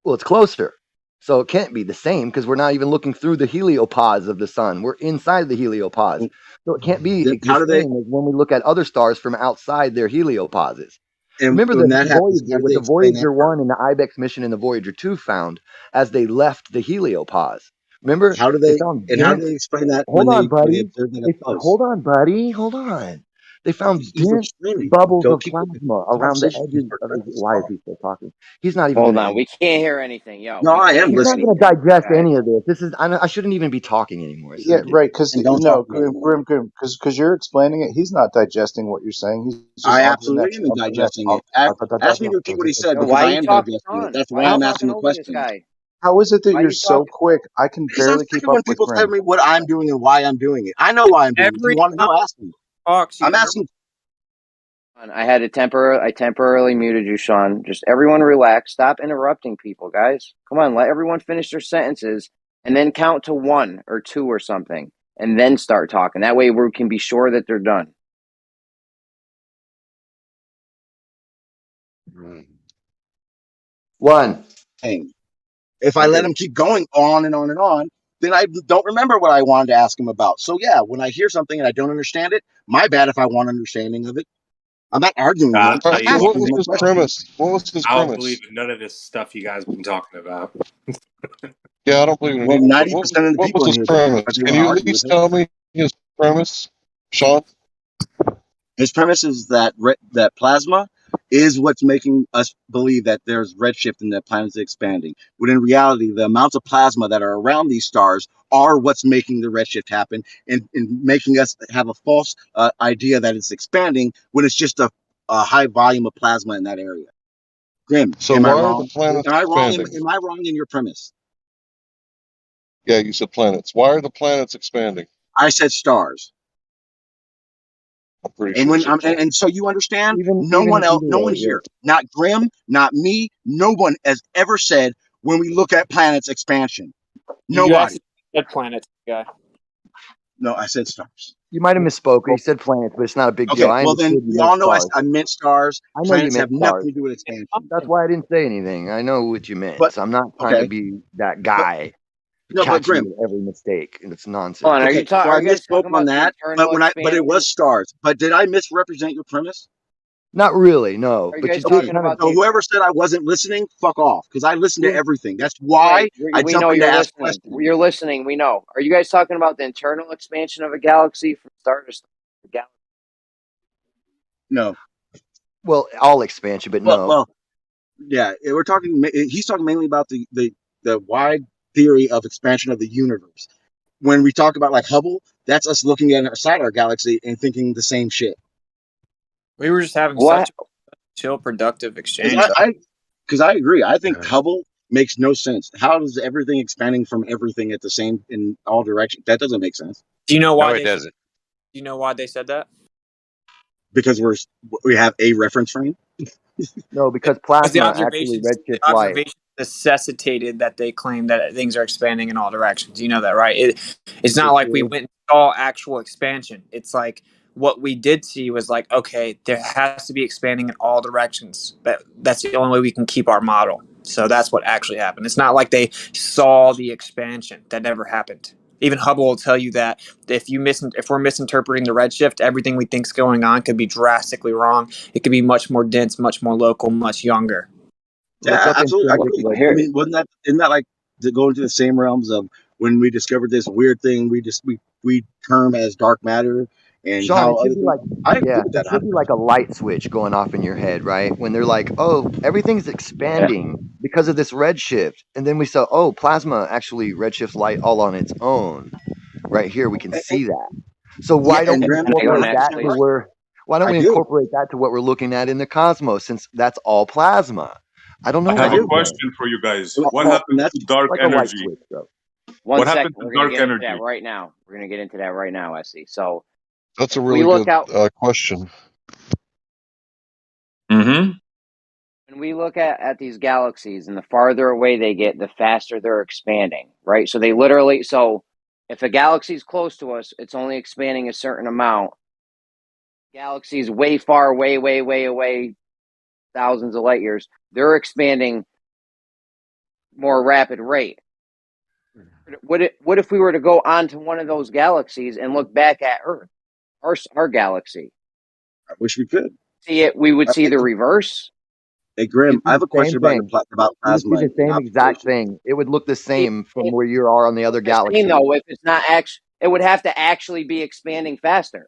Speaker 9: Well, it's closer. So it can't be the same because we're not even looking through the heliopause of the sun. We're inside the heliopause. So it can't be the
Speaker 14: How do they?
Speaker 9: same as when we look at other stars from outside their heliopauses.
Speaker 14: And
Speaker 9: Remember
Speaker 14: when
Speaker 9: the
Speaker 14: that happens,
Speaker 9: Voyager,
Speaker 14: how do
Speaker 9: what
Speaker 14: they
Speaker 9: the
Speaker 14: explain that
Speaker 9: Voyager
Speaker 14: part?
Speaker 9: 1 and the IBEX mission and the Voyager 2 found as they left the heliopause. Remember,
Speaker 14: How do
Speaker 9: they
Speaker 14: they?
Speaker 9: found
Speaker 14: And how do
Speaker 9: dense.
Speaker 14: they explain that
Speaker 9: Hold on,
Speaker 14: when they
Speaker 9: buddy.
Speaker 14: observe that up close?
Speaker 9: Hold on, buddy. Hold on. They found
Speaker 14: He's
Speaker 9: dense
Speaker 14: explaining.
Speaker 9: bubbles
Speaker 14: Go
Speaker 9: of
Speaker 14: keep the
Speaker 9: plasma around the
Speaker 14: conversation. Keep
Speaker 9: edges
Speaker 14: our
Speaker 9: of his.
Speaker 14: premise.
Speaker 9: Why is he still talking? He's not even
Speaker 21: Hold
Speaker 9: going to
Speaker 21: on, we can't hear anything, yo.
Speaker 14: No,
Speaker 21: We
Speaker 14: I
Speaker 21: can't
Speaker 14: am
Speaker 21: hear
Speaker 9: He's not
Speaker 14: listening.
Speaker 9: going to
Speaker 21: anything,
Speaker 9: digest
Speaker 21: guys.
Speaker 9: any of this. I shouldn't even be talking anymore. It's
Speaker 19: Yeah, right.
Speaker 9: ridiculous.
Speaker 19: Because
Speaker 14: And don't
Speaker 19: no,
Speaker 14: talk to me anymore.
Speaker 19: Grim, because you're explaining it. He's not digesting what you're saying. He's just
Speaker 14: I
Speaker 19: on to the
Speaker 14: absolutely
Speaker 19: next.
Speaker 14: am
Speaker 19: On to the next.
Speaker 14: digesting it. Ask me to repeat what he said
Speaker 21: Yo,
Speaker 14: because
Speaker 21: why are
Speaker 14: I
Speaker 21: you
Speaker 14: am
Speaker 21: talking
Speaker 14: digesting it.
Speaker 21: on?
Speaker 14: That's
Speaker 21: Why are
Speaker 14: why
Speaker 21: you
Speaker 14: I'm
Speaker 21: talking
Speaker 14: asking the
Speaker 21: over this
Speaker 14: questions.
Speaker 21: guy?
Speaker 19: How is it that
Speaker 21: Why are
Speaker 19: you're
Speaker 21: you
Speaker 19: so
Speaker 21: talking?
Speaker 19: quick? I can
Speaker 14: Because I'm
Speaker 19: barely
Speaker 14: sick
Speaker 19: keep
Speaker 14: of when
Speaker 19: up with
Speaker 14: people tell
Speaker 19: Grim.
Speaker 14: me what I'm doing and why I'm doing it. I know why I'm doing it. If you
Speaker 7: Every
Speaker 14: want to
Speaker 7: time
Speaker 14: know, ask me.
Speaker 7: he talks, you
Speaker 14: I'm
Speaker 7: interrupt.
Speaker 14: asking.
Speaker 21: I had I temporarily muted you, Sean. Just everyone relax. Stop interrupting people, guys. Come on, let everyone finish their sentences and then count to 1 or 2 or something and then start talking. That way we can be sure that they're done.
Speaker 9: One.
Speaker 14: If I let him keep going on and on and on, then I don't remember what I wanted to ask him about. So yeah, when I hear something and I don't understand it, my bad if I want understanding of it. I'm not arguing with him.
Speaker 1: All
Speaker 14: I'm
Speaker 1: right, so
Speaker 14: just
Speaker 1: what
Speaker 14: asking
Speaker 1: was
Speaker 14: him a
Speaker 1: his
Speaker 14: question.
Speaker 1: premise? What was his
Speaker 5: I don't
Speaker 1: premise?
Speaker 5: believe in none of this stuff you guys been talking about.
Speaker 1: Yeah, I don't believe in it
Speaker 14: Well,
Speaker 1: either. But
Speaker 14: 90% of the
Speaker 1: what was
Speaker 14: people in
Speaker 1: his
Speaker 14: here don't.
Speaker 1: premise?
Speaker 14: But you
Speaker 1: Can
Speaker 14: want to
Speaker 1: you at
Speaker 14: argue with
Speaker 1: least
Speaker 14: him?
Speaker 1: tell me his premise, Sean?
Speaker 14: His premise is that that plasma is what's making us believe that there's redshift and that planets are expanding. When in reality, the amounts of plasma that are around these stars are what's making the redshift happen and making us have a false idea that it's expanding when it's just a high volume of plasma in that area. Grim,
Speaker 1: So
Speaker 14: am I
Speaker 1: why are the
Speaker 14: wrong?
Speaker 1: planets
Speaker 14: Am I wrong?
Speaker 1: expanding?
Speaker 14: Am I wrong in your premise?
Speaker 1: Yeah, you said planets. Why are the planets expanding?
Speaker 14: I said stars.
Speaker 1: I'm pretty
Speaker 14: And
Speaker 1: sure you
Speaker 14: when
Speaker 1: said planets.
Speaker 14: and so you understand,
Speaker 9: Even
Speaker 14: no one else,
Speaker 9: either
Speaker 14: no one
Speaker 9: way, yeah.
Speaker 14: here, not Grim, not me, no one has ever said when we look at planets expansion.
Speaker 7: You
Speaker 14: Nobody.
Speaker 7: actually said planets, guy.
Speaker 14: No, I said stars.
Speaker 9: You might have misspoke. You said planets, but it's not a big deal.
Speaker 14: Okay,
Speaker 9: I
Speaker 14: well then
Speaker 9: understood you
Speaker 14: we
Speaker 9: meant
Speaker 14: all know
Speaker 9: stars.
Speaker 14: I meant stars.
Speaker 9: I know you
Speaker 14: Planets have
Speaker 9: meant
Speaker 14: nothing
Speaker 9: stars.
Speaker 14: to do with expansion.
Speaker 9: That's why I didn't say anything. I know what you meant.
Speaker 14: But
Speaker 9: So I'm not trying to
Speaker 14: okay,
Speaker 9: be that
Speaker 14: but
Speaker 9: guy to
Speaker 14: no, but
Speaker 9: catch you
Speaker 14: Grim.
Speaker 9: with every mistake. And it's
Speaker 21: Hold on,
Speaker 9: nonsense.
Speaker 14: Okay, so
Speaker 21: are
Speaker 14: I
Speaker 21: you guys
Speaker 14: misspoke
Speaker 21: talking
Speaker 14: on
Speaker 21: about the
Speaker 14: that.
Speaker 21: internal
Speaker 14: But it
Speaker 21: expansion?
Speaker 14: was stars. But did I misrepresent your premise?
Speaker 9: Not really, no.
Speaker 21: Are you
Speaker 9: But
Speaker 21: guys
Speaker 9: you did
Speaker 14: Okay,
Speaker 21: talking
Speaker 9: kind of.
Speaker 21: about
Speaker 14: so
Speaker 21: the
Speaker 14: whoever said I wasn't listening, fuck off, because I listen to
Speaker 21: who?
Speaker 14: everything. That's why
Speaker 21: Right,
Speaker 14: I
Speaker 21: we
Speaker 14: jump
Speaker 21: know
Speaker 14: in to
Speaker 21: you're
Speaker 14: ask
Speaker 21: listening.
Speaker 14: questions.
Speaker 21: You're listening. We know. Are you guys talking about the internal expansion of a galaxy from star to star?
Speaker 14: No.
Speaker 9: Well, all expansion, but no.
Speaker 14: Well, yeah, we're talking. He's talking mainly about the wide theory of expansion of the universe. When we talk about like Hubble, that's us looking at outside our galaxy and thinking the same shit.
Speaker 7: We were just having
Speaker 21: What?
Speaker 7: such a chill, productive
Speaker 14: Because
Speaker 7: exchange.
Speaker 14: I agree. I think Hubble makes no sense. How does everything expanding from everything at the same in all directions? That doesn't make sense.
Speaker 7: Do you know
Speaker 20: No,
Speaker 7: why
Speaker 20: it
Speaker 7: they?
Speaker 20: doesn't.
Speaker 7: Do you know why they said that?
Speaker 14: Because we have a reference frame.
Speaker 9: No, because
Speaker 7: Because
Speaker 9: plasma actually redshifts
Speaker 7: the
Speaker 9: light.
Speaker 7: observations necessitated that they claim that things are expanding in all directions. You know that, right? It's not like we went and saw actual expansion. It's like what we did see was like, okay, there has to be expanding in all directions. That's the only way we can keep our model. So that's what actually happened. It's not like they saw the expansion. That never happened. Even Hubble will tell you that if we're misinterpreting the redshift, everything we think's going on could be drastically wrong. It could be much more dense, much more local, much younger.
Speaker 14: Yeah, absolutely. I agree. I
Speaker 21: Here,
Speaker 14: mean, isn't that like to go into the same realms of when we discovered this weird thing we term as dark matter and
Speaker 9: Sean,
Speaker 14: how
Speaker 9: it should
Speaker 14: other
Speaker 9: be
Speaker 14: things.
Speaker 9: like,
Speaker 14: I agree
Speaker 9: yeah,
Speaker 14: with
Speaker 9: it
Speaker 14: that
Speaker 9: should be
Speaker 14: 100%.
Speaker 9: like a light switch going off in your head, right? When they're like, oh, everything's expanding because of this redshift. And then we saw, oh, plasma actually redshifts light all on its own. Right here, we can see that. So
Speaker 14: Yeah,
Speaker 9: why don't
Speaker 14: and
Speaker 9: we
Speaker 14: Graham, you're
Speaker 9: incorporate
Speaker 14: 100%
Speaker 9: that to
Speaker 14: right.
Speaker 9: why don't
Speaker 14: I
Speaker 9: we
Speaker 14: do.
Speaker 9: incorporate that to what we're looking at in the cosmos since that's all plasma? I don't know
Speaker 13: I
Speaker 9: why
Speaker 13: have a
Speaker 9: we don't.
Speaker 13: question for you guys. What
Speaker 14: Well, and
Speaker 13: happens
Speaker 14: that's
Speaker 13: to dark
Speaker 9: Like a light
Speaker 13: energy?
Speaker 9: switch, bro.
Speaker 21: one
Speaker 13: What
Speaker 21: second.
Speaker 13: happens to
Speaker 21: We're going to
Speaker 13: dark
Speaker 21: get into that
Speaker 13: energy?
Speaker 21: right now. We're going to get into that right now, Essie. So
Speaker 1: That's a
Speaker 21: if we
Speaker 1: really
Speaker 21: look
Speaker 1: good
Speaker 21: out,
Speaker 1: question.
Speaker 13: Mm-hmm.
Speaker 21: when we look at these galaxies and the farther away they get, the faster they're expanding, right? So if a galaxy's close to us, it's only expanding a certain amount. Galaxies way far, way away, thousands of light years, they're expanding more rapid rate. What if we were to go onto one of those galaxies and look back at Earth, our galaxy?
Speaker 14: I wish we could
Speaker 21: see it. We would see the reverse.
Speaker 14: Hey, Grim,
Speaker 9: You'd
Speaker 14: I
Speaker 9: see
Speaker 14: have
Speaker 9: the
Speaker 14: a question
Speaker 9: same
Speaker 14: about
Speaker 9: thing.
Speaker 14: about
Speaker 9: You would see
Speaker 14: plasma
Speaker 9: the
Speaker 14: and
Speaker 9: same exact
Speaker 14: observation.
Speaker 9: thing. It would look the same from where you are on the other
Speaker 21: The same
Speaker 9: galaxy.
Speaker 21: though, if it's not actually, it would have to actually be expanding faster.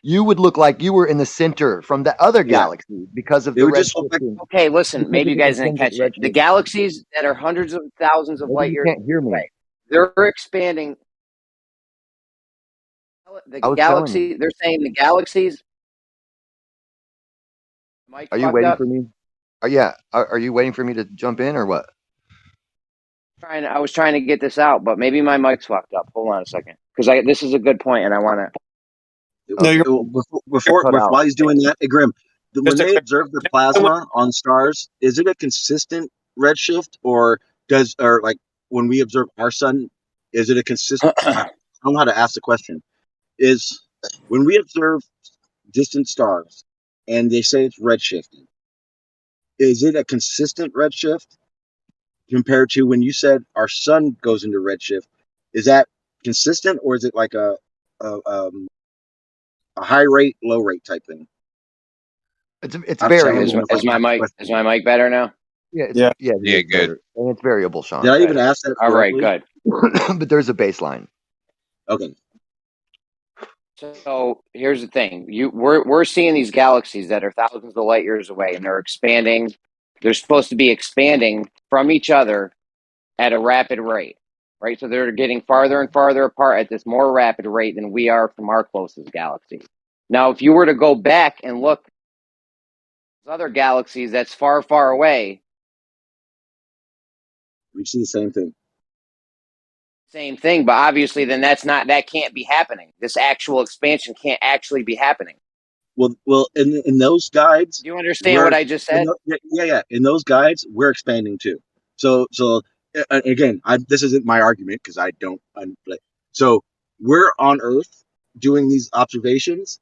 Speaker 9: You would look like you were in the center from the other
Speaker 14: Yeah.
Speaker 9: galaxy because of
Speaker 14: It
Speaker 9: the
Speaker 14: would just look like
Speaker 9: redshifting.
Speaker 21: Okay, listen,
Speaker 9: Because
Speaker 21: maybe you
Speaker 9: of the
Speaker 21: guys didn't
Speaker 9: intrinsic
Speaker 21: catch it. The
Speaker 9: redshift.
Speaker 21: galaxies that are hundreds of thousands of
Speaker 9: Maybe
Speaker 21: light
Speaker 9: you
Speaker 21: years
Speaker 9: can't hear me.
Speaker 21: away, they're expanding. The
Speaker 9: I was telling you.
Speaker 21: galaxy, they're saying the galaxies. Mike
Speaker 9: Are you
Speaker 21: fucked
Speaker 9: waiting
Speaker 21: up.
Speaker 9: for me? Are you waiting for me to jump in or what?
Speaker 21: I was trying to get this out, but maybe my mic's fucked up. Hold on a second, because this is a good point, and I want to.
Speaker 14: No, before
Speaker 9: cut out.
Speaker 14: while he's doing that, hey, Grim, when
Speaker 7: Just to
Speaker 14: they
Speaker 7: clear-
Speaker 14: observe the plasma on stars, is it a consistent redshift, or like when we observe our sun, is it a consistent? I don't know how to ask the question. Is when we observe distant stars and they say it's redshifting, is it a consistent redshift compared to when you said our sun goes into redshift? Is that consistent, or is it like a high rate, low rate type thing?
Speaker 9: It's variable.
Speaker 21: Is my mic better now?
Speaker 9: Yeah,
Speaker 21: Yeah.
Speaker 9: it's better. And it's variable, Sean.
Speaker 14: Did I even ask that correctly?
Speaker 21: All right, good.
Speaker 9: But there's a baseline.
Speaker 14: Okay.
Speaker 21: So here's the thing: we're seeing these galaxies that are thousands of light years away, and they're expanding. They're supposed to be expanding from each other at a rapid rate, right? So they're getting farther and farther apart at this more rapid rate than we are from our closest galaxy. Now, if you were to go back and look at other galaxies that's far, far away,
Speaker 14: we see the same thing.
Speaker 21: Same thing, but obviously then that can't be happening. This actual expansion can't actually be happening.
Speaker 14: Well, in those guides,
Speaker 21: do you understand what I just said?
Speaker 14: Yeah. In those guides, we're expanding too. So again, this isn't my argument because I don't. So we're on Earth doing these observations.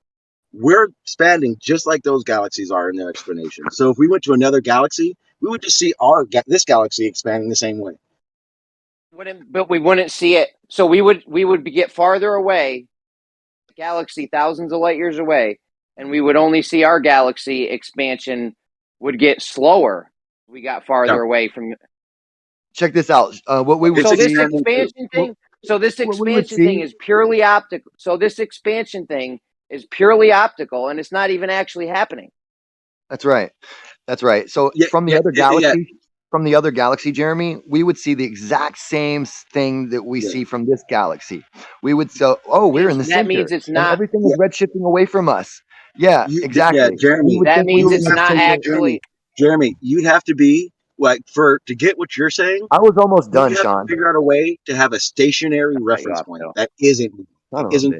Speaker 14: We're expanding just like those galaxies are in their explanation. So if we went to another galaxy, we would just see this galaxy expanding the same way.
Speaker 21: But we wouldn't see it. So we would get farther away, galaxy thousands of light years away, and we would only see our galaxy expansion would get slower. We got farther away from.
Speaker 9: Check this out. What we would
Speaker 21: so
Speaker 9: see.
Speaker 21: this expansion thing. So this expansion thing is purely optical. So this expansion thing is purely optical, and it's not even actually happening.
Speaker 9: That's right. That's right. So from the other galaxy. From the other galaxy, Jeremy, we would see the exact same thing that we see from this galaxy. We would say, we're in the center.
Speaker 21: That means it's not.
Speaker 9: And everything is redshifting away from us. Yeah, exactly.
Speaker 14: Yeah, Jeremy.
Speaker 21: That means it's not actually.
Speaker 14: Jeremy, you'd have to be like to get what you're saying.
Speaker 9: I was almost done,
Speaker 14: Sean.
Speaker 9: Sean.
Speaker 14: Figure out a way to have a stationary reference point that isn't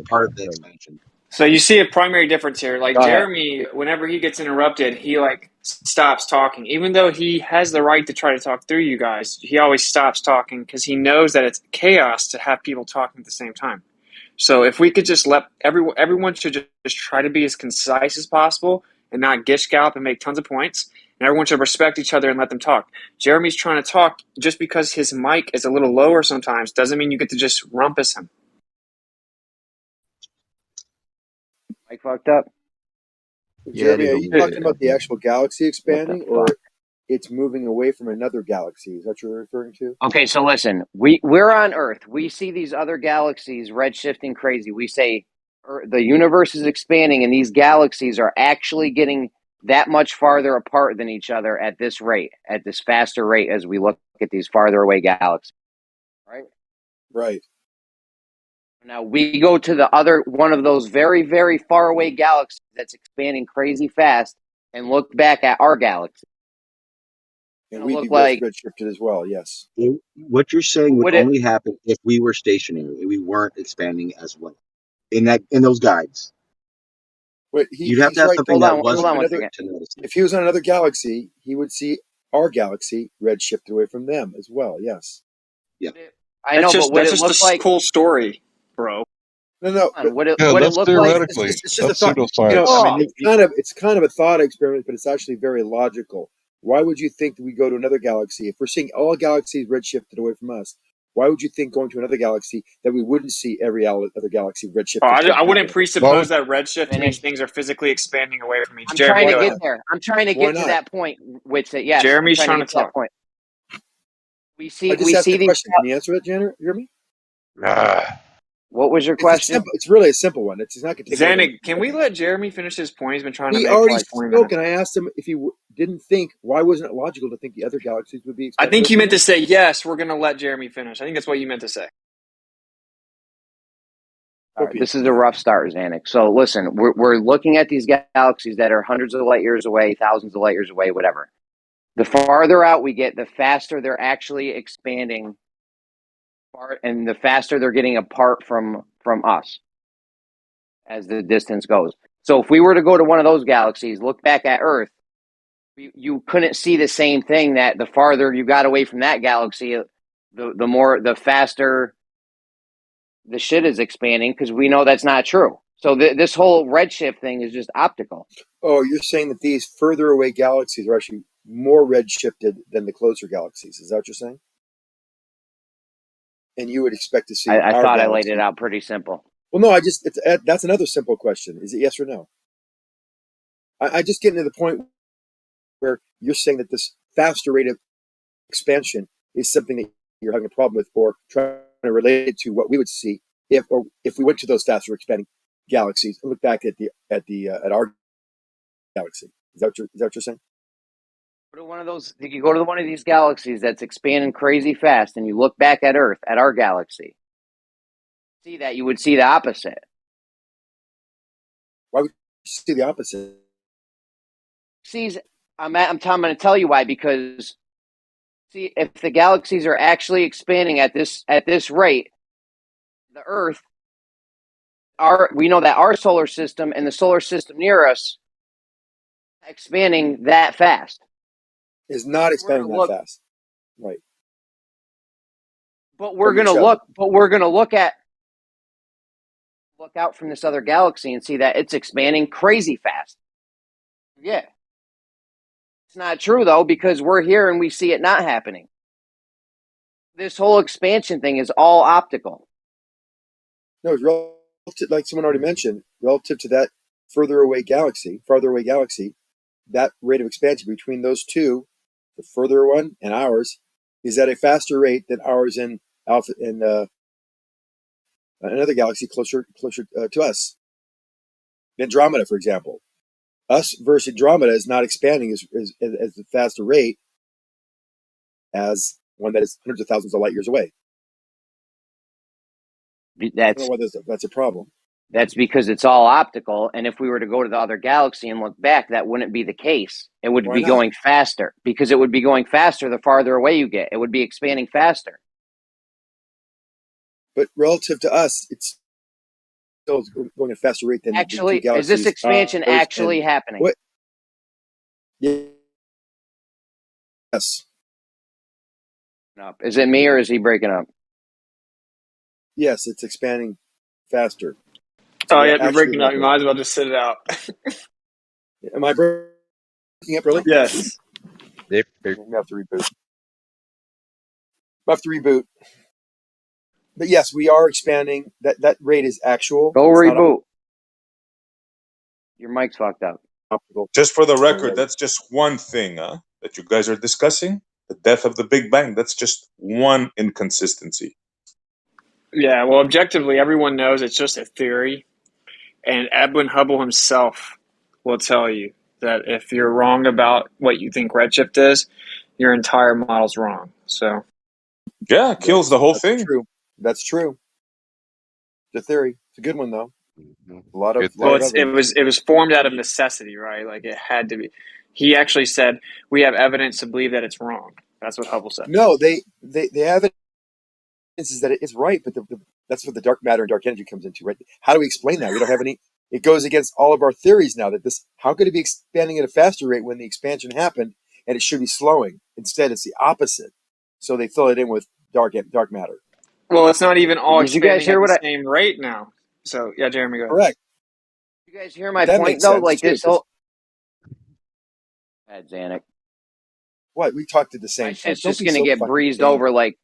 Speaker 14: part of the expansion.
Speaker 7: So you see a primary difference here. Like Jeremy, whenever he gets interrupted, he stops talking. Even though he has the right to try to talk through you guys, he always stops talking because he knows that it's chaos to have people talking at the same time. So if we could just let everyone should just try to be as concise as possible and not gish gallop and make tons of points. And everyone should respect each other and let them talk. Jeremy's trying to talk just because his mic is a little lower sometimes doesn't mean you get to just rumpus him.
Speaker 21: I fucked up.
Speaker 17: Jeremy, are you talking about the actual galaxy expanding, or it's moving away from another galaxy? Is that what you're referring to?
Speaker 21: Okay, so listen, we're on Earth. We see these other galaxies redshifting crazy. We say the universe is expanding, and these galaxies are actually getting that much farther apart than each other at this rate, at this faster rate as we look at these farther away galaxies. Right?
Speaker 17: Right.
Speaker 21: Now we go to the other one of those very, very far away galaxies that's expanding crazy fast and look back at our galaxy.
Speaker 17: And we'd be redshifted as well, yes.
Speaker 14: What you're saying would only happen if we were stationary, if we weren't expanding as well. In those guides.
Speaker 17: But
Speaker 14: you'd have to have something that wasn't to notice.
Speaker 17: If he was on another galaxy, he would see our galaxy redshifted away from them as well, yes.
Speaker 14: Yeah.
Speaker 21: I know, but
Speaker 7: that's just a cool story, bro.
Speaker 17: No.
Speaker 21: Would it look like?
Speaker 17: It's just a thought. You know, I mean, it's kind of a thought experiment, but it's actually very logical. Why would you think that we go to another galaxy? If we're seeing all galaxies redshifted away from us, why would you think going to another galaxy that we wouldn't see every other galaxy redshifted?
Speaker 7: I wouldn't presuppose that redshift means things are physically expanding away from each.
Speaker 21: I'm
Speaker 7: Jeremy,
Speaker 21: trying to
Speaker 7: go
Speaker 21: get
Speaker 7: ahead.
Speaker 21: there. I'm trying to
Speaker 17: Why
Speaker 21: get to
Speaker 17: not?
Speaker 21: that point. Which yes,
Speaker 7: Jeremy's
Speaker 21: I'm trying to get to that
Speaker 7: talk.
Speaker 21: point. We
Speaker 17: I
Speaker 21: see
Speaker 17: just asked the
Speaker 21: these.
Speaker 17: question. Can you answer it, Jeremy?
Speaker 21: What was your
Speaker 17: It's
Speaker 21: question?
Speaker 17: simple. It's really a simple one. It's not going to take more than.
Speaker 7: Zanik, can we let Jeremy finish his point he's been trying to
Speaker 17: He
Speaker 7: make for
Speaker 17: already
Speaker 7: like 20
Speaker 17: spoke,
Speaker 7: minutes?
Speaker 17: and I asked him if he didn't think, why wasn't it logical to think the other galaxies would be
Speaker 7: I
Speaker 17: expanded?
Speaker 7: think you meant to say, yes, we're going to let Jeremy finish. I think that's what you meant to say.
Speaker 21: All right, this is a rough start, Zanik. So listen, we're looking at these galaxies that are hundreds of light years away, thousands of light years away, whatever. The farther out we get, the faster they're actually expanding, and the faster they're getting apart from us as the distance goes. So if we were to go to one of those galaxies, look back at Earth, you couldn't see the same thing. That the farther you got away from that galaxy, the faster the shit is expanding, because we know that's not true. So this whole redshift thing is just optical.
Speaker 17: Oh, you're saying that these further away galaxies are actually more redshifted than the closer galaxies. Is that what you're saying? And you would expect to see.
Speaker 21: I thought I laid it out pretty simple.
Speaker 17: Well, no, that's another simple question. Is it yes or no? I just get into the point where you're saying that this faster rate of expansion is something that you're having a problem with, or trying to relate it to what we would see if we went to those faster expanding galaxies and look back at our galaxy. Is that what you're saying?
Speaker 21: Go to one of those. If you go to one of these galaxies that's expanding crazy fast, and you look back at Earth, at our galaxy, see that you would see the opposite.
Speaker 17: Why would you see the opposite?
Speaker 21: I'm going to tell you why. Because see, if the galaxies are actually expanding at this rate, the Earth, we know that our solar system and the solar system near us expanding that fast.
Speaker 17: Is not expanding that fast, right?
Speaker 21: But we're going to look. But we're going to look out from this other galaxy and see that it's expanding crazy fast. Yeah, it's not true though, because we're here and we see it not happening. This whole expansion thing is all optical.
Speaker 17: No, it's relative, like someone already mentioned, relative to that farther away galaxy, that rate of expansion between those two, the further one and ours, is at a faster rate than ours in Alpha in another galaxy closer to us. Andromeda, for example, us versus Andromeda is not expanding as a faster rate as one that is hundreds of thousands of light years away. I don't know whether that's a problem.
Speaker 21: That's because it's all optical, and if we were to go to the other galaxy and look back, that wouldn't be the case. It would be going faster, because it would be going faster the farther away you get. It would be expanding faster.
Speaker 17: But relative to us, it's still going at a faster rate than
Speaker 21: actually.
Speaker 17: The two galaxies,
Speaker 21: is this expansion actually happening?
Speaker 17: What? Yes.
Speaker 21: Is it me or is he breaking up?
Speaker 17: Yes, it's expanding faster.
Speaker 7: Oh, yeah, you're breaking up. You might as well just sit it out.
Speaker 17: Am I breaking up really?
Speaker 7: Yes.
Speaker 17: We have to reboot. But yes, we are expanding. That rate is actual.
Speaker 21: Go reboot. Your mic's fucked up.
Speaker 13: Just for the record, that's just one thing that you guys are discussing. The death of the Big Bang. That's just one inconsistency.
Speaker 7: Yeah, well, objectively, everyone knows it's just a theory. And Edwin Hubble himself will tell you that if you're wrong about what you think redshift is, your entire model's wrong. So,
Speaker 13: yeah, it kills the whole thing.
Speaker 17: True. That's true. The theory. It's a good one, though. A lot of.
Speaker 7: It was formed out of necessity, right? Like it had to be. He actually said we have evidence to believe that it's wrong. That's what Hubble said.
Speaker 17: No, they have evidence is that it's right, but that's what the dark matter and dark energy comes into, right? How do we explain that? We don't have any. It goes against all of our theories now that how could it be expanding at a faster rate when the expansion happened and it should be slowing? Instead, it's the opposite. So they fill it in with dark matter.
Speaker 7: Well, it's not even all expanding at the same rate now. So yeah, Jeremy, go ahead.
Speaker 17: Correct.
Speaker 21: You guys hear my point though? Like this whole. Bad Zanik.
Speaker 17: What? We talked at the
Speaker 21: My
Speaker 17: same time.
Speaker 21: shit's
Speaker 17: Don't
Speaker 21: just
Speaker 17: be
Speaker 21: gonna
Speaker 17: so
Speaker 21: get
Speaker 17: fucking
Speaker 21: breezed
Speaker 17: vain.
Speaker 21: over like.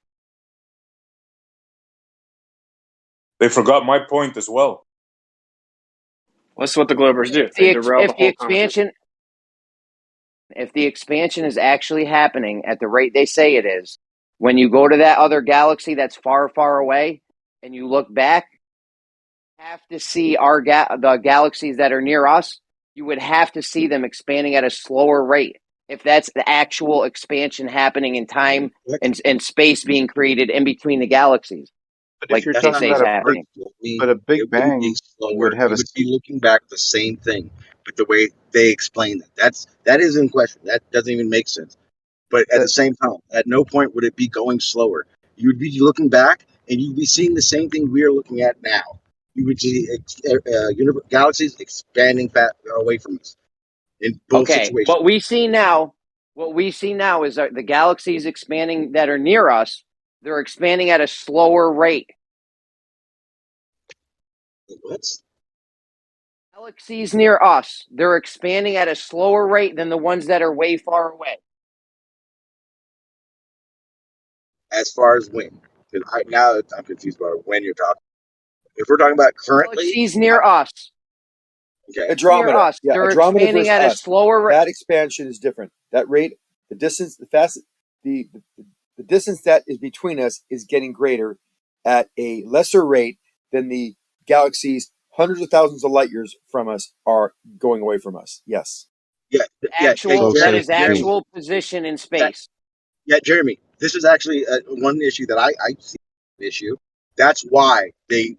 Speaker 13: They forgot my point as well.
Speaker 7: That's what the Globers do.
Speaker 21: If
Speaker 7: They
Speaker 21: the,
Speaker 7: derail the
Speaker 21: if the
Speaker 7: whole conversation.
Speaker 21: expansion, if the expansion is actually happening at the rate they say it is, when you go to that other galaxy that's far, far away, and you look back, you have to see the galaxies that are near us. You would have to see them expanding at a slower rate. If that's the actual expansion happening in time and space being created in between the galaxies,
Speaker 19: But
Speaker 21: like
Speaker 19: if you're
Speaker 21: they
Speaker 19: talking
Speaker 21: say
Speaker 19: about
Speaker 21: is
Speaker 19: a
Speaker 21: happening.
Speaker 19: but a Big
Speaker 14: It wouldn't be
Speaker 19: Bang would
Speaker 14: slower.
Speaker 19: have
Speaker 14: You
Speaker 19: a
Speaker 14: would be looking back the same thing, but the way they explain that is in question. That doesn't even make sense. But at the same time, at no point would it be going slower. You would be looking back, and you'd be seeing the same thing we are looking at now. You would see galaxies expanding away from us in both
Speaker 21: Okay,
Speaker 14: situations.
Speaker 21: what we see now is the galaxies expanding that are near us. They're expanding at a slower rate.
Speaker 14: What?
Speaker 21: Galaxies near us, they're expanding at a slower rate than the ones that are way far away.
Speaker 14: As far as when, because now I'm confused about when you're talking. If we're talking about currently,
Speaker 21: Galaxies near us,
Speaker 14: okay,
Speaker 21: near
Speaker 17: Andromeda.
Speaker 21: us,
Speaker 17: Yeah,
Speaker 21: they're
Speaker 17: Andromeda
Speaker 21: expanding
Speaker 17: versus
Speaker 21: at a
Speaker 17: us.
Speaker 21: slower rate.
Speaker 17: That expansion is different. That rate, the distance, the distance that is between us is getting greater at a lesser rate than the galaxies hundreds of thousands of light years from us are going away from us. Yes.
Speaker 14: yeah,
Speaker 21: Actual, that is
Speaker 14: Jeremy,
Speaker 21: actual position in
Speaker 14: yeah,
Speaker 21: space.
Speaker 14: yeah, Jeremy. This is actually one issue that I see an issue. That's why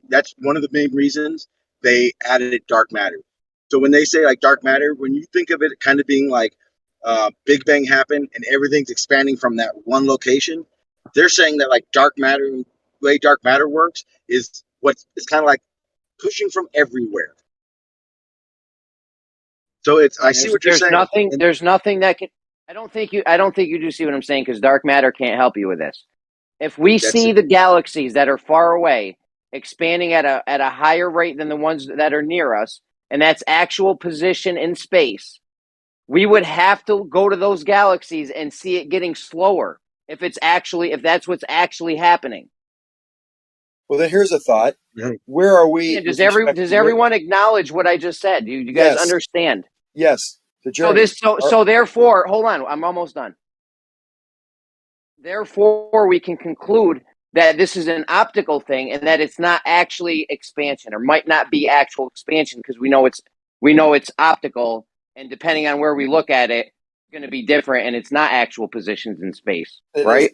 Speaker 14: that's one of the main reasons they added dark matter. So when they say like dark matter, when you think of it kind of being like Big Bang happened and everything's expanding from that one location, they're saying that like dark matter, the way dark matter works is it's kind of like pushing from everywhere. So I see what you're
Speaker 21: There's
Speaker 14: saying.
Speaker 21: nothing.
Speaker 14: And
Speaker 21: There's nothing that can. I don't think you do see what I'm saying, because dark matter can't help you with this. If we
Speaker 14: that's
Speaker 21: see the galaxies that are far away expanding at a higher rate than the ones that are near us, and that's actual position in space, we would have to go to those galaxies and see it getting slower if that's what's actually happening.
Speaker 17: Well, then here's a thought. Where are we?
Speaker 21: Does everyone acknowledge what I just said? Do you guys understand?
Speaker 17: Yes.
Speaker 21: So therefore, hold on, I'm almost done. Therefore, we can conclude that this is an optical thing and that it's not actually expansion, or might not be actual expansion, because we know it's optical, and depending on where we look at it, it's going to be different, and it's not actual positions in space, right?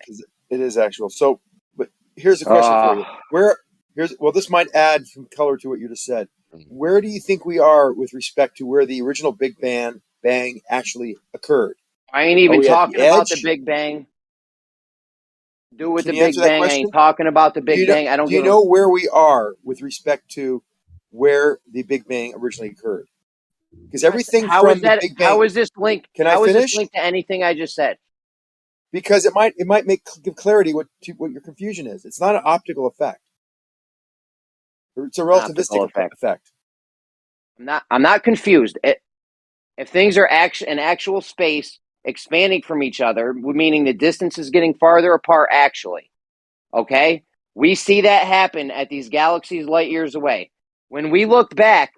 Speaker 17: It is actual. So, but here's a question for you. This might add some color to what you just said. Where do you think we are with respect to where the original Big Bang actually occurred?
Speaker 21: I ain't even talking about the
Speaker 17: edge?
Speaker 21: Big Bang. Do with
Speaker 17: Can
Speaker 21: the
Speaker 17: you
Speaker 21: Big
Speaker 17: answer that
Speaker 21: Bang. I
Speaker 17: question?
Speaker 21: ain't talking about the Big Bang. I don't
Speaker 17: Do you know where we are with respect to where the Big Bang originally occurred? Because everything from the Big Bang.
Speaker 21: How is this linked?
Speaker 17: Can I
Speaker 21: How is
Speaker 17: finish?
Speaker 21: this linked to anything I just said?
Speaker 17: Because it might give clarity what your confusion is. It's not an optical effect. It's a relativistic effect.
Speaker 21: I'm not confused. If things are in actual space expanding from each other, meaning the distance is getting farther apart actually, okay? We see that happen at these galaxies light years away. When we looked back,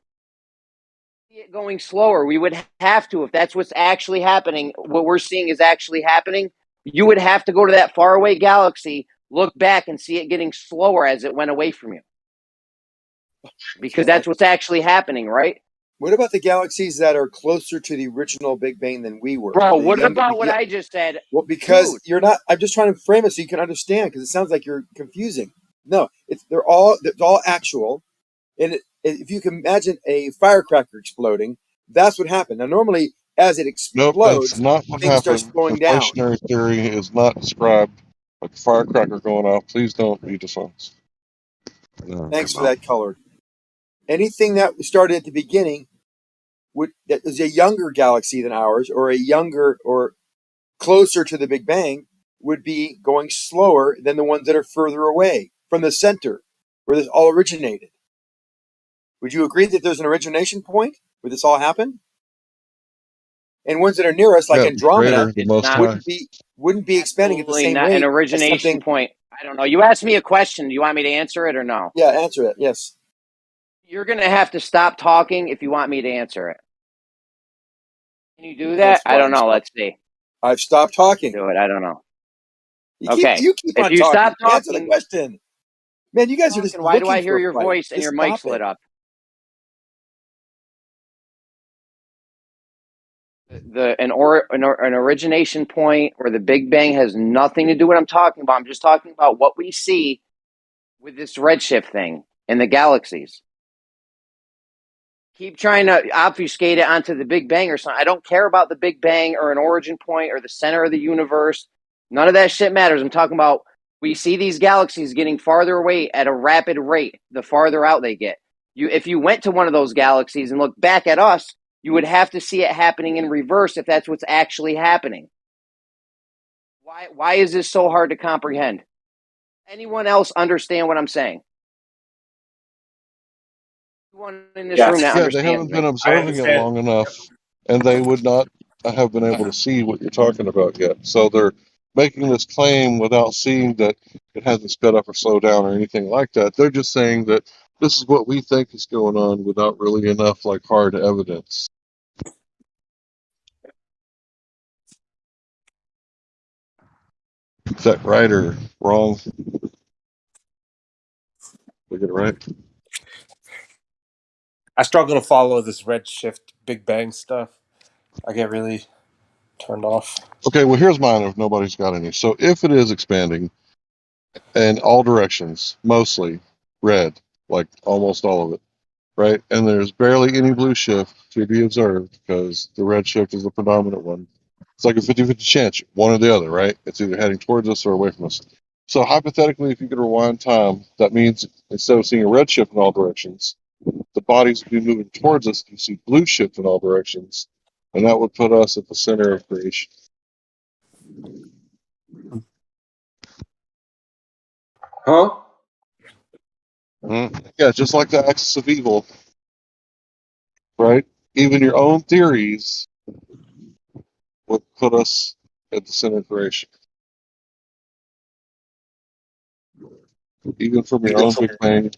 Speaker 21: see it going slower, we would have to, if that's what's actually happening, what we're seeing is actually happening, you would have to go to that faraway galaxy, look back, and see it getting slower as it went away from you. Because that's what's actually happening, right?
Speaker 17: What about the galaxies that are closer to the original Big Bang than we were?
Speaker 21: Bro, what about what I just said?
Speaker 17: Well, because you're not. I'm just trying to frame it so you can understand, because it sounds like you're confusing. No, it's all actual, and if you can imagine a firecracker exploding, that's what happened. Now, normally, as it explodes,
Speaker 1: Nope, that's not what
Speaker 17: things start
Speaker 1: happened.
Speaker 17: slowing down.
Speaker 1: Inflationary theory is not described like a firecracker going off. Please don't be dishonest.
Speaker 17: Thanks for that color. Anything that started at the beginning that is a younger galaxy than ours, or a younger or closer to the Big Bang, would be going slower than the ones that are further away from the center where this all originated. Would you agree that there's an origination point where this all happened? and ones that are near us, like Andromeda,
Speaker 1: the Most High.
Speaker 17: wouldn't be expanding at the
Speaker 21: Absolutely
Speaker 17: same
Speaker 21: not
Speaker 17: rate
Speaker 21: an
Speaker 17: as
Speaker 21: origination
Speaker 17: something.
Speaker 21: point. I don't know. You asked me a question. Do you want me to answer it or no?
Speaker 17: Yeah, answer it. Yes.
Speaker 21: You're going to have to stop talking if you want me to answer it. Can you do that?
Speaker 17: That's
Speaker 21: I don't
Speaker 17: fine.
Speaker 21: know.
Speaker 17: Stop.
Speaker 21: Let's see.
Speaker 17: I've stopped talking.
Speaker 21: Do it. I don't know.
Speaker 17: You keep
Speaker 21: If
Speaker 17: on
Speaker 21: you
Speaker 17: talking.
Speaker 21: stop talking,
Speaker 17: Answer the question. Man, you guys are just
Speaker 21: why do I
Speaker 17: looking
Speaker 21: hear
Speaker 17: for a
Speaker 21: your
Speaker 17: fight.
Speaker 21: voice and
Speaker 17: Just
Speaker 21: your mic's
Speaker 17: stop
Speaker 21: lit
Speaker 17: it.
Speaker 21: up? An origination point or the Big Bang has nothing to do with what I'm talking about. I'm just talking about what we see with this redshift thing in the galaxies. Keep trying to obfuscate it onto the Big Bang or something. I don't care about the Big Bang or an origin point or the center of the universe. None of that shit matters. I'm talking about we see these galaxies getting farther away at a rapid rate the farther out they get. If you went to one of those galaxies and looked back at us, you would have to see it happening in reverse if that's what's actually happening. Why is this so hard to comprehend? Anyone else understand what I'm saying? Anyone in this room that
Speaker 1: Yeah, they
Speaker 21: understands
Speaker 1: haven't
Speaker 21: me?
Speaker 1: been observing it long enough, and they would not have been able to see what you're talking about yet. So they're making this claim without seeing that it hasn't sped up or slowed down or anything like that. They're just saying that this is what we think is going on without really enough like hard evidence. Is that right or wrong? We get it right.
Speaker 5: I struggle to follow this redshift Big Bang stuff. I get really turned off.
Speaker 1: Okay, well, here's mine if nobody's got any. So if it is expanding in all directions, mostly red, like almost all of it, right? And there's barely any blue shift to be observed because the red shift is the predominant one. It's like a 50-50 chance, one or the other, right? It's either heading towards us or away from us. So hypothetically, if you could rewind time, that means instead of seeing a red shift in all directions, the bodies would be moving towards us. You see blue shift in all directions, and that would put us at the center of creation.
Speaker 3: Huh?
Speaker 1: Yeah, just like the axis of evil, right? Even your own theories would put us at the center of creation. Even from your own Big Bang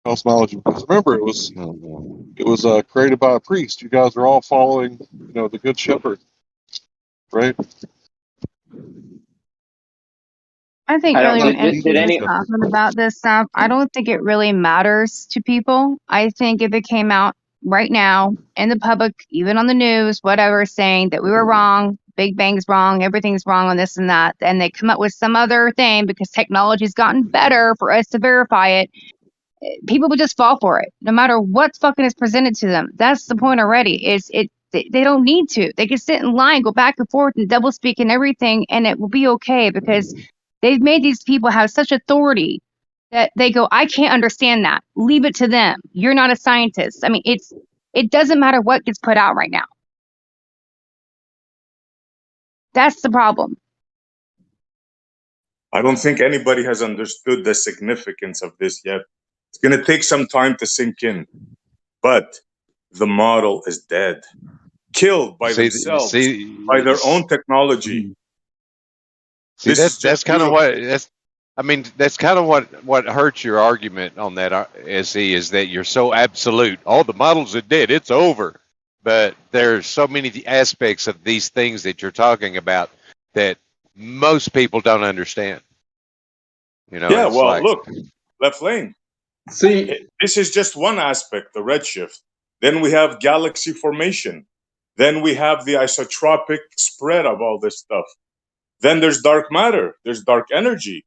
Speaker 1: cosmology. Because remember, it was created by a priest. You guys are all following, the Good Shepherd, right?
Speaker 16: I think
Speaker 21: I don't
Speaker 16: really when
Speaker 21: know. Did
Speaker 16: anyone is
Speaker 21: any?
Speaker 16: talking about this stuff, I don't think it really matters to people. I think if it came out right now in the public, even on the news, whatever, saying that we were wrong, Big Bang's wrong, everything's wrong on this and that, and they come up with some other thing because technology's gotten better for us to verify it, people would just fall for it, no matter what fucking is presented to them. That's the point already. They don't need to. They can sit in line, go back and forth and double speak and everything, and it will be okay because they've made these people have such authority that they go, I can't understand that. Leave it to them. You're not a scientist. I mean, it doesn't matter what gets put out right now. That's the problem.
Speaker 13: I don't think anybody has understood the significance of this yet. It's going to take some time to sink in. But the model is dead, killed by themselves, by their own technology.
Speaker 20: See, that's kind of what hurts your argument on that, SE, is that you're so absolute. All the models are dead. It's over. But there's so many aspects of these things that you're talking about that most people don't understand.
Speaker 13: Yeah, well, look, Left Lane.
Speaker 3: See,
Speaker 13: this is just one aspect, the redshift. Then we have galaxy formation. Then we have the isotropic spread of all this stuff. Then there's dark matter. There's dark energy.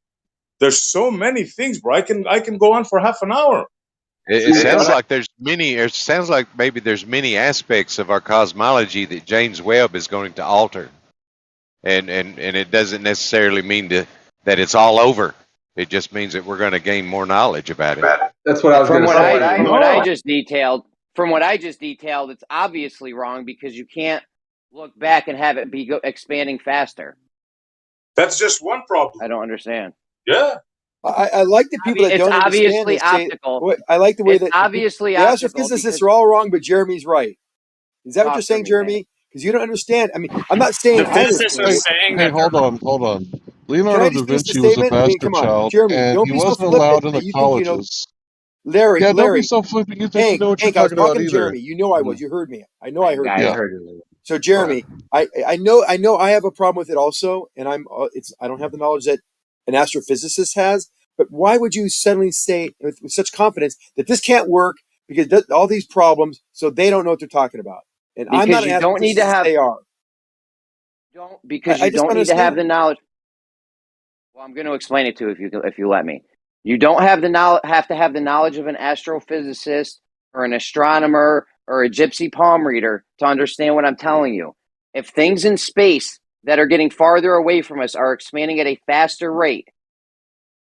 Speaker 13: There's so many things, bro. I can go on for half an hour.
Speaker 20: It sounds like there's many. It sounds like maybe there's many aspects of our cosmology that James Webb is going to alter, and it doesn't necessarily mean that it's all over. It just means that we're going to gain more knowledge about it.
Speaker 3: That's what I was going to say.
Speaker 21: From what I just detailed, it's obviously wrong because you can't look back and have it be expanding faster.
Speaker 13: That's just one problem.
Speaker 21: I don't understand.
Speaker 13: Yeah.
Speaker 17: I like the people that don't understand this.
Speaker 21: Optical.
Speaker 17: I like the way that
Speaker 21: obviously
Speaker 17: the astrophysicists are all wrong, but Jeremy's right. Is that what you're saying, Jeremy? because you don't understand. I mean, I'm not saying
Speaker 18: The
Speaker 17: I
Speaker 18: physicist
Speaker 17: understand
Speaker 18: was
Speaker 17: it.
Speaker 18: saying
Speaker 1: Hey,
Speaker 18: that they're
Speaker 1: hold on.
Speaker 17: Can I
Speaker 1: Leonardo da
Speaker 17: just finish the
Speaker 1: Vinci was a
Speaker 17: statement? I mean,
Speaker 1: bastard
Speaker 17: come on,
Speaker 1: child,
Speaker 17: Jeremy,
Speaker 1: and
Speaker 17: don't
Speaker 1: he
Speaker 17: be so
Speaker 1: wasn't
Speaker 17: flippant
Speaker 1: allowed in
Speaker 17: that
Speaker 1: the
Speaker 17: you think you know.
Speaker 1: colleges.
Speaker 17: Larry,
Speaker 1: Yeah, don't be
Speaker 17: Larry,
Speaker 1: so flippant. You think you know what you're
Speaker 17: Hank, I was
Speaker 1: talking about
Speaker 17: talking to
Speaker 1: either.
Speaker 17: Jeremy. You know I was. You heard me. I know I heard
Speaker 21: Guys,
Speaker 17: you.
Speaker 1: Yeah.
Speaker 21: I heard it.
Speaker 17: So Jeremy, I know I have a problem with it also, and I don't have the knowledge that an astrophysicist has. But why would you suddenly say with such confidence that this can't work because all these problems, so they don't know what they're talking about? And I'm not
Speaker 21: Because
Speaker 17: an
Speaker 21: you don't need to
Speaker 17: astrophysicist;
Speaker 21: have
Speaker 17: they are.
Speaker 21: because
Speaker 17: I
Speaker 21: you
Speaker 17: just
Speaker 21: don't
Speaker 17: don't
Speaker 21: need to have
Speaker 17: understand.
Speaker 21: the knowledge. Well, I'm going to explain it to you if you let me. You don't have to have the knowledge of an astrophysicist or an astronomer or a gypsy palm reader to understand what I'm telling you. If things in space that are getting farther away from us are expanding at a faster rate,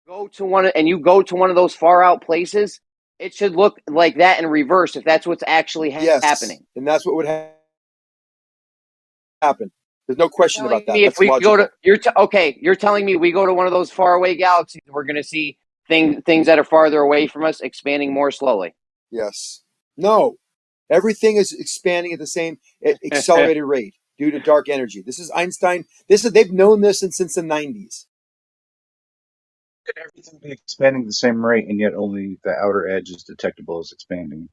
Speaker 21: you go to one of those far out places, it should look like that in reverse if that's what's actually
Speaker 17: Yes,
Speaker 21: happening.
Speaker 17: and that's what would happen. There's no question
Speaker 21: Telling
Speaker 17: about that.
Speaker 21: me if
Speaker 17: That's
Speaker 21: we go to
Speaker 17: logical.
Speaker 21: you're telling me we go to one of those faraway galaxies, we're going to see things that are farther away from us expanding more slowly.
Speaker 17: Yes. No. Everything is expanding at the same accelerated rate due to dark energy. This is Einstein. They've known this since the 90s.
Speaker 19: Could everything be expanding at the same rate, and yet only the outer edge is detectable as expanding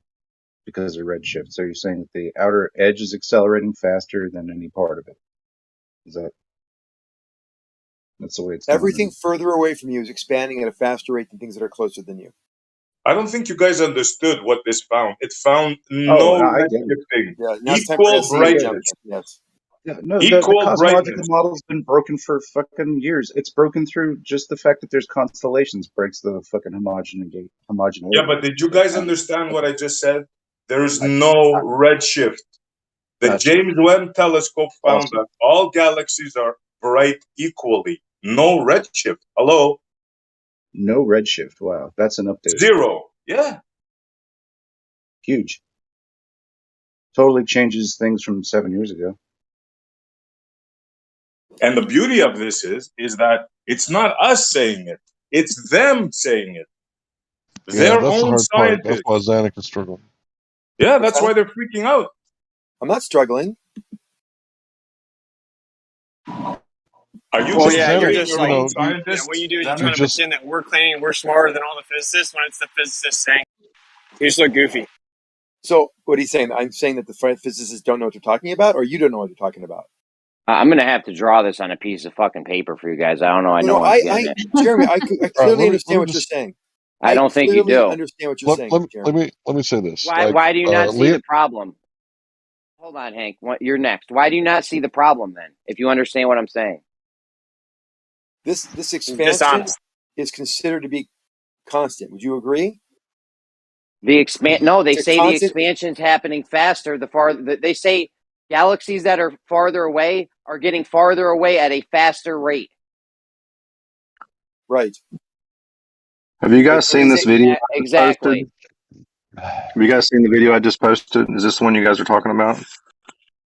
Speaker 19: because of redshift? So you're saying that the outer edge is accelerating faster than any part of it? That's the way it's going,
Speaker 17: Everything
Speaker 19: right?
Speaker 17: further away from you is expanding at a faster rate than things that are closer than you.
Speaker 13: I don't think you guys understood what this found. It found
Speaker 19: Oh,
Speaker 13: no
Speaker 19: no, I get it.
Speaker 13: redshifting.
Speaker 17: Yeah, now it's time for
Speaker 13: Equal
Speaker 17: SE to jump
Speaker 13: brightness.
Speaker 17: in. Yes.
Speaker 19: Yeah, no, the
Speaker 13: Equal
Speaker 19: cosmological
Speaker 13: brightness.
Speaker 19: model's been broken for fucking years. It's broken through just the fact that there's constellations breaks the fucking homogeneity.
Speaker 13: Yeah, but did you guys understand what I just said? There is no redshift. The James Webb telescope found that all galaxies are bright equally. No redshift. Hello?
Speaker 19: No redshift. Wow, that's an update.
Speaker 13: Zero. Yeah.
Speaker 19: Huge. Totally changes things from 7 years ago.
Speaker 13: And the beauty of this is that it's not us saying it. It's them saying it.
Speaker 1: Yeah,
Speaker 13: Their
Speaker 1: that's the
Speaker 13: own
Speaker 1: hard part. That's
Speaker 13: scientists.
Speaker 1: why Zanuck is struggling.
Speaker 13: Yeah, that's why they're freaking out.
Speaker 17: I'm not struggling.
Speaker 13: Are you
Speaker 18: Well,
Speaker 13: just
Speaker 18: yeah, you're
Speaker 13: debating
Speaker 18: just
Speaker 13: your
Speaker 18: like,
Speaker 13: own
Speaker 18: yeah, what you
Speaker 13: scientists?
Speaker 18: do is you
Speaker 1: you
Speaker 18: try to
Speaker 1: just
Speaker 18: pretend that we're claiming we're smarter than all the physicists when it's the physicists saying. You just look goofy.
Speaker 17: So what he's saying, I'm saying that the physicists don't know what they're talking about, or you don't know what they're talking about.
Speaker 21: I'm going to have to draw this on a piece of fucking paper for you guys. I don't know.
Speaker 17: No,
Speaker 21: No one's getting it.
Speaker 17: Jeremy, I
Speaker 1: all right.
Speaker 17: clearly
Speaker 1: Let
Speaker 17: understand
Speaker 1: me
Speaker 17: what you're
Speaker 1: just
Speaker 17: saying.
Speaker 21: I don't think you
Speaker 17: clearly
Speaker 21: do.
Speaker 17: understand what you're saying, Jeremy.
Speaker 1: let me say this.
Speaker 21: Why do you not see the problem? Hold on, Hank. You're next. Why do you not see the problem then? If you understand what I'm saying,
Speaker 17: This expansion is considered to be constant. Would you agree?
Speaker 21: they say
Speaker 17: It's a
Speaker 21: the
Speaker 17: constant.
Speaker 21: expansion's happening faster. They say galaxies that are farther away are getting farther away at a faster rate.
Speaker 17: Right.
Speaker 14: Have you guys seen this video I just
Speaker 21: Exactly.
Speaker 14: posted? Have you guys seen the video I just posted? Is this the one you guys are talking about?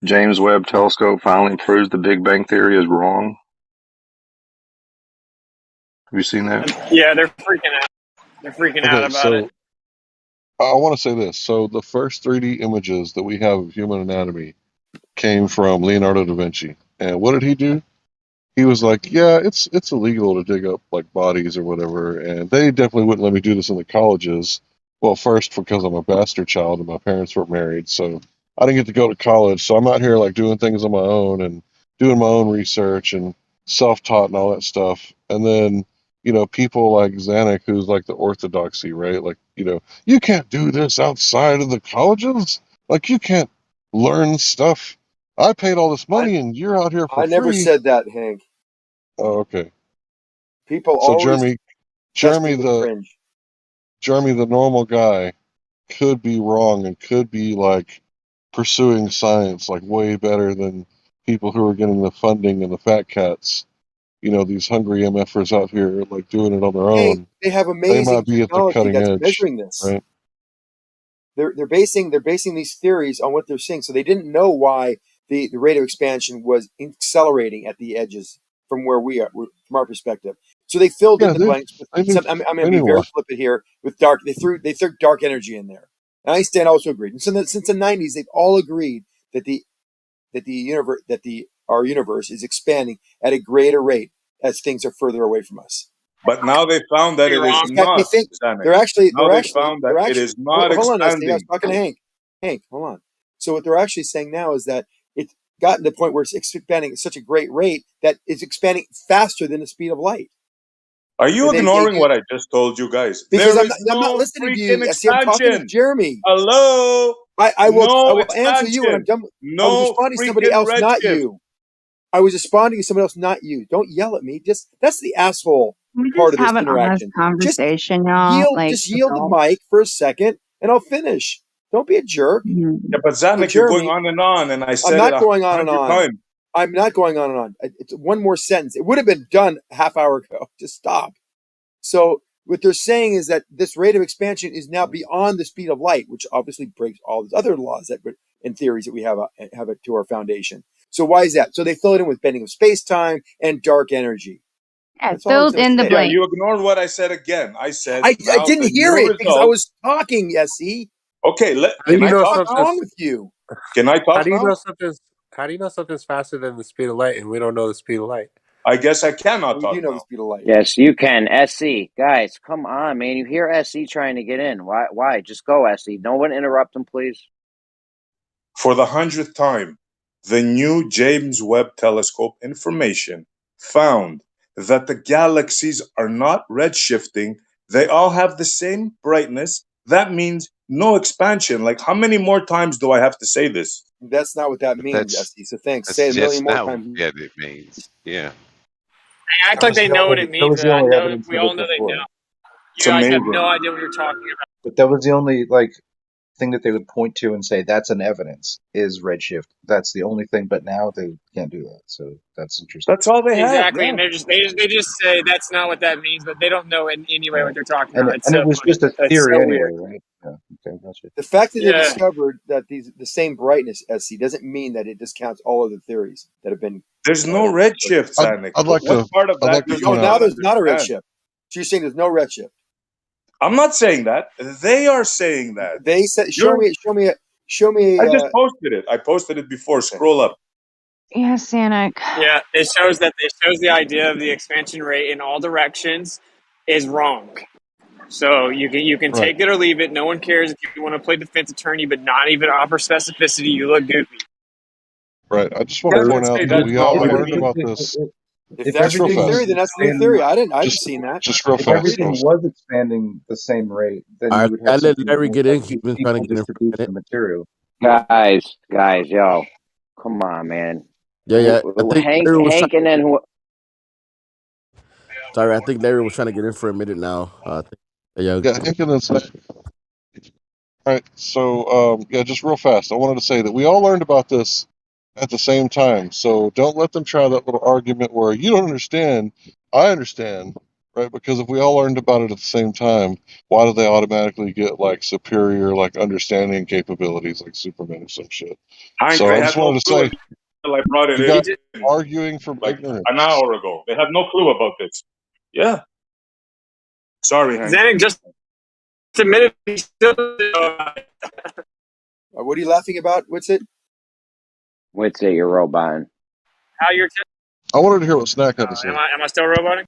Speaker 14: James Webb Telescope finally proves the Big Bang Theory is wrong. Have you seen that?
Speaker 18: Yeah, they're freaking out. They're freaking out
Speaker 1: Okay,
Speaker 18: about it.
Speaker 1: so I want to say this. So the first 3D images that we have of human anatomy came from Leonardo da Vinci. And what did he do? He was like, yeah, it's illegal to dig up like bodies or whatever, and they definitely wouldn't let me do this in the colleges. Well, first because I'm a bastard child and my parents were married, so I didn't get to go to college. So I'm out here like doing things on my own and doing my own research and self-taught and all that stuff. And then, people like Zanuck, who's like the orthodoxy, right? Like, you can't do this outside of the colleges. Like, you can't learn stuff. I paid all this money and you're out here for
Speaker 17: I never
Speaker 1: free.
Speaker 17: said that, Hank.
Speaker 1: Oh, okay.
Speaker 17: People
Speaker 1: So
Speaker 17: always test me with fringe.
Speaker 1: Jeremy, the normal guy, could be wrong and could be like pursuing science like way better than people who are getting the funding and the fat cats. These hungry MFers out here like doing it on their
Speaker 17: Hey,
Speaker 1: own.
Speaker 17: they have
Speaker 1: They
Speaker 17: amazing
Speaker 1: might be at the
Speaker 17: technology
Speaker 1: cutting
Speaker 17: that's
Speaker 1: edge,
Speaker 17: measuring this.
Speaker 1: right?
Speaker 17: They're basing these theories on what they're seeing. So they didn't know why the rate of expansion was accelerating at the edges from where we are, from our perspective. So they filled in
Speaker 1: Yeah,
Speaker 17: the blanks with some. I'm going to be very flippant here with dark. They threw dark energy in there. And Einstein also agreed. And since the 90s, they've all agreed that the that our universe is expanding at a greater rate as things are further away from us.
Speaker 13: But now they found that it is
Speaker 17: In fact, they
Speaker 13: not.
Speaker 17: think
Speaker 13: Zanuck.
Speaker 17: they're actually
Speaker 13: Now they found that it is not
Speaker 17: hold on, Esty, I was
Speaker 13: expanding.
Speaker 17: talking to Hank. Hank, hold on. So what they're actually saying now is that it's gotten to the point where it's expanding at such a great rate that it's expanding faster than the speed of light.
Speaker 13: Are you
Speaker 17: And
Speaker 13: ignoring what I just told you guys?
Speaker 17: Because
Speaker 13: There
Speaker 17: I'm
Speaker 13: is
Speaker 17: not
Speaker 13: no
Speaker 17: listening to
Speaker 13: freaking
Speaker 17: you. See, I'm talking to
Speaker 13: expansion.
Speaker 17: Jeremy.
Speaker 13: Hello?
Speaker 17: I
Speaker 13: No
Speaker 17: will answer you when I'm
Speaker 13: expansion.
Speaker 17: done. I was
Speaker 13: No
Speaker 17: responding to somebody
Speaker 13: freaking
Speaker 17: else, not
Speaker 13: redshift.
Speaker 17: you. I was responding to somebody else, not you. Don't yell at me. That's the asshole
Speaker 16: We
Speaker 17: part
Speaker 16: just
Speaker 17: of this
Speaker 16: have an honest
Speaker 17: interaction.
Speaker 16: conversation, y'all. Like,
Speaker 17: Just yield the mic for a second, and I'll finish. Don't be a jerk.
Speaker 13: Yeah, but Zanuck, you're going on, and I
Speaker 17: I'm
Speaker 13: said
Speaker 17: not
Speaker 13: it
Speaker 17: going on and
Speaker 13: 100
Speaker 17: on.
Speaker 13: times.
Speaker 17: I'm not going on and on. It's one more sentence. It would have been done a half hour ago. Just stop. So what they're saying is that this rate of expansion is now beyond the speed of light, which obviously breaks all these other laws and theories that we have it to our foundation. So why is that? So they fill it in with bending of space-time and dark energy.
Speaker 16: yeah,
Speaker 17: That's all I was
Speaker 16: filled in the
Speaker 13: Yeah,
Speaker 16: blank.
Speaker 13: you ignored what I said again. I said
Speaker 17: I
Speaker 13: now
Speaker 17: didn't
Speaker 13: the
Speaker 17: hear
Speaker 13: new
Speaker 17: it because I
Speaker 13: result.
Speaker 17: was talking, Yessie.
Speaker 13: Okay,
Speaker 12: How do you know
Speaker 17: What's
Speaker 12: something's
Speaker 17: wrong with you?
Speaker 13: Can I
Speaker 12: How
Speaker 13: talk
Speaker 12: do you know
Speaker 13: now?
Speaker 12: something's faster than the speed of light, and we don't know the speed of light?
Speaker 13: I guess I cannot
Speaker 17: We do
Speaker 13: talk
Speaker 17: know the
Speaker 13: now.
Speaker 17: speed of light.
Speaker 21: Yes, you can. SC, guys, come on, man. You hear SC trying to get in. Why? Just go, SC. No one interrupt him, please.
Speaker 13: For the 100th time, the new James Webb Telescope information found that the galaxies are not redshifting. They all have the same brightness. That means no expansion. Like, how many more times do I have to say this?
Speaker 17: That's not what that means,
Speaker 20: That's
Speaker 17: Yessie. So thanks.
Speaker 20: that's
Speaker 17: Say it a million
Speaker 20: just
Speaker 17: more
Speaker 20: not
Speaker 17: times.
Speaker 20: what it means. Yeah.
Speaker 18: They act like they know what it means, but I know we all know they know.
Speaker 13: It's
Speaker 18: You guys have
Speaker 13: amazing.
Speaker 18: no idea what you're talking about.
Speaker 19: But that was the only thing that they would point to and say that's an evidence is redshift. That's the only thing. But now they can't do that. So that's interesting.
Speaker 13: That's all they have.
Speaker 18: Exactly,
Speaker 13: Yeah.
Speaker 18: and they just say that's not what that means, but they don't know in any way what they're talking
Speaker 19: And
Speaker 18: about.
Speaker 19: it,
Speaker 18: It's
Speaker 19: and
Speaker 18: so
Speaker 19: it was
Speaker 18: funny.
Speaker 19: just a
Speaker 18: It's
Speaker 19: theory
Speaker 18: so
Speaker 19: anyway,
Speaker 18: weird.
Speaker 19: right? Yeah. Okay, gotcha.
Speaker 17: The fact that they
Speaker 18: Yeah.
Speaker 17: discovered that the same brightness, SC, doesn't mean that it discounts all of the theories that have been.
Speaker 13: There's no redshift, Zanuck.
Speaker 1: I'd like
Speaker 13: What
Speaker 1: to.
Speaker 13: part of
Speaker 1: I'd
Speaker 13: that
Speaker 1: like
Speaker 13: do
Speaker 1: to
Speaker 13: you
Speaker 17: Oh,
Speaker 1: point
Speaker 17: now
Speaker 1: out.
Speaker 13: not
Speaker 17: there's not a
Speaker 13: understand?
Speaker 17: redshift. So you're saying there's no redshift?
Speaker 13: I'm not saying that. They are saying that.
Speaker 17: They said, show me.
Speaker 13: I just posted it. I posted it before.
Speaker 17: Okay.
Speaker 13: Scroll up.
Speaker 16: Yeah, Sanic.
Speaker 18: Yeah, it shows the idea of the expansion rate in all directions is wrong. So you can
Speaker 1: Right.
Speaker 18: take it or leave it. No one cares if you want to play defense attorney, but not even offer specificity. You look goofy.
Speaker 1: Right. I just want to point out that we all learned about this.
Speaker 17: If
Speaker 1: Just
Speaker 17: that's the
Speaker 1: real
Speaker 17: new
Speaker 1: fast.
Speaker 17: theory, then that's the new theory. I haven't seen that.
Speaker 1: Just real
Speaker 19: If
Speaker 1: fast.
Speaker 19: everything was expanding the same rate, then
Speaker 22: I
Speaker 19: you would have
Speaker 22: let
Speaker 19: something
Speaker 22: Larry
Speaker 19: more
Speaker 22: get in.
Speaker 19: like
Speaker 22: He's been trying to
Speaker 19: equal
Speaker 22: get in for a
Speaker 19: distribution
Speaker 22: minute.
Speaker 19: of material.
Speaker 21: Guys, yo, come on, man.
Speaker 22: Yeah. I think
Speaker 21: Hank,
Speaker 22: Larry was trying.
Speaker 21: and then who?
Speaker 22: Sorry, I think Larry was trying to get in for a minute now. Yeah.
Speaker 1: Yeah, Hank and then all right. So, yeah, just real fast. I wanted to say that we all learned about this at the same time. So don't let them try that little argument where you don't understand. I understand, right? Because if we all learned about it at the same time, why do they automatically get like superior, like understanding capabilities, like Superman or some shit?
Speaker 13: Hank,
Speaker 1: So
Speaker 13: they
Speaker 1: I
Speaker 13: had
Speaker 1: just
Speaker 13: no
Speaker 1: wanted to
Speaker 13: clue
Speaker 1: say,
Speaker 13: until I brought it
Speaker 1: you
Speaker 13: in
Speaker 1: guys are arguing from
Speaker 13: like
Speaker 1: ignorance.
Speaker 13: an hour ago. They had no clue about this. Yeah. Sorry, Hank.
Speaker 18: Zanuck just admitted he still.
Speaker 17: What are you laughing about? What's it?
Speaker 21: What's it? You're roboting.
Speaker 18: How you're?
Speaker 1: I wanted to hear what Snack had to say.
Speaker 18: Am I still roboting?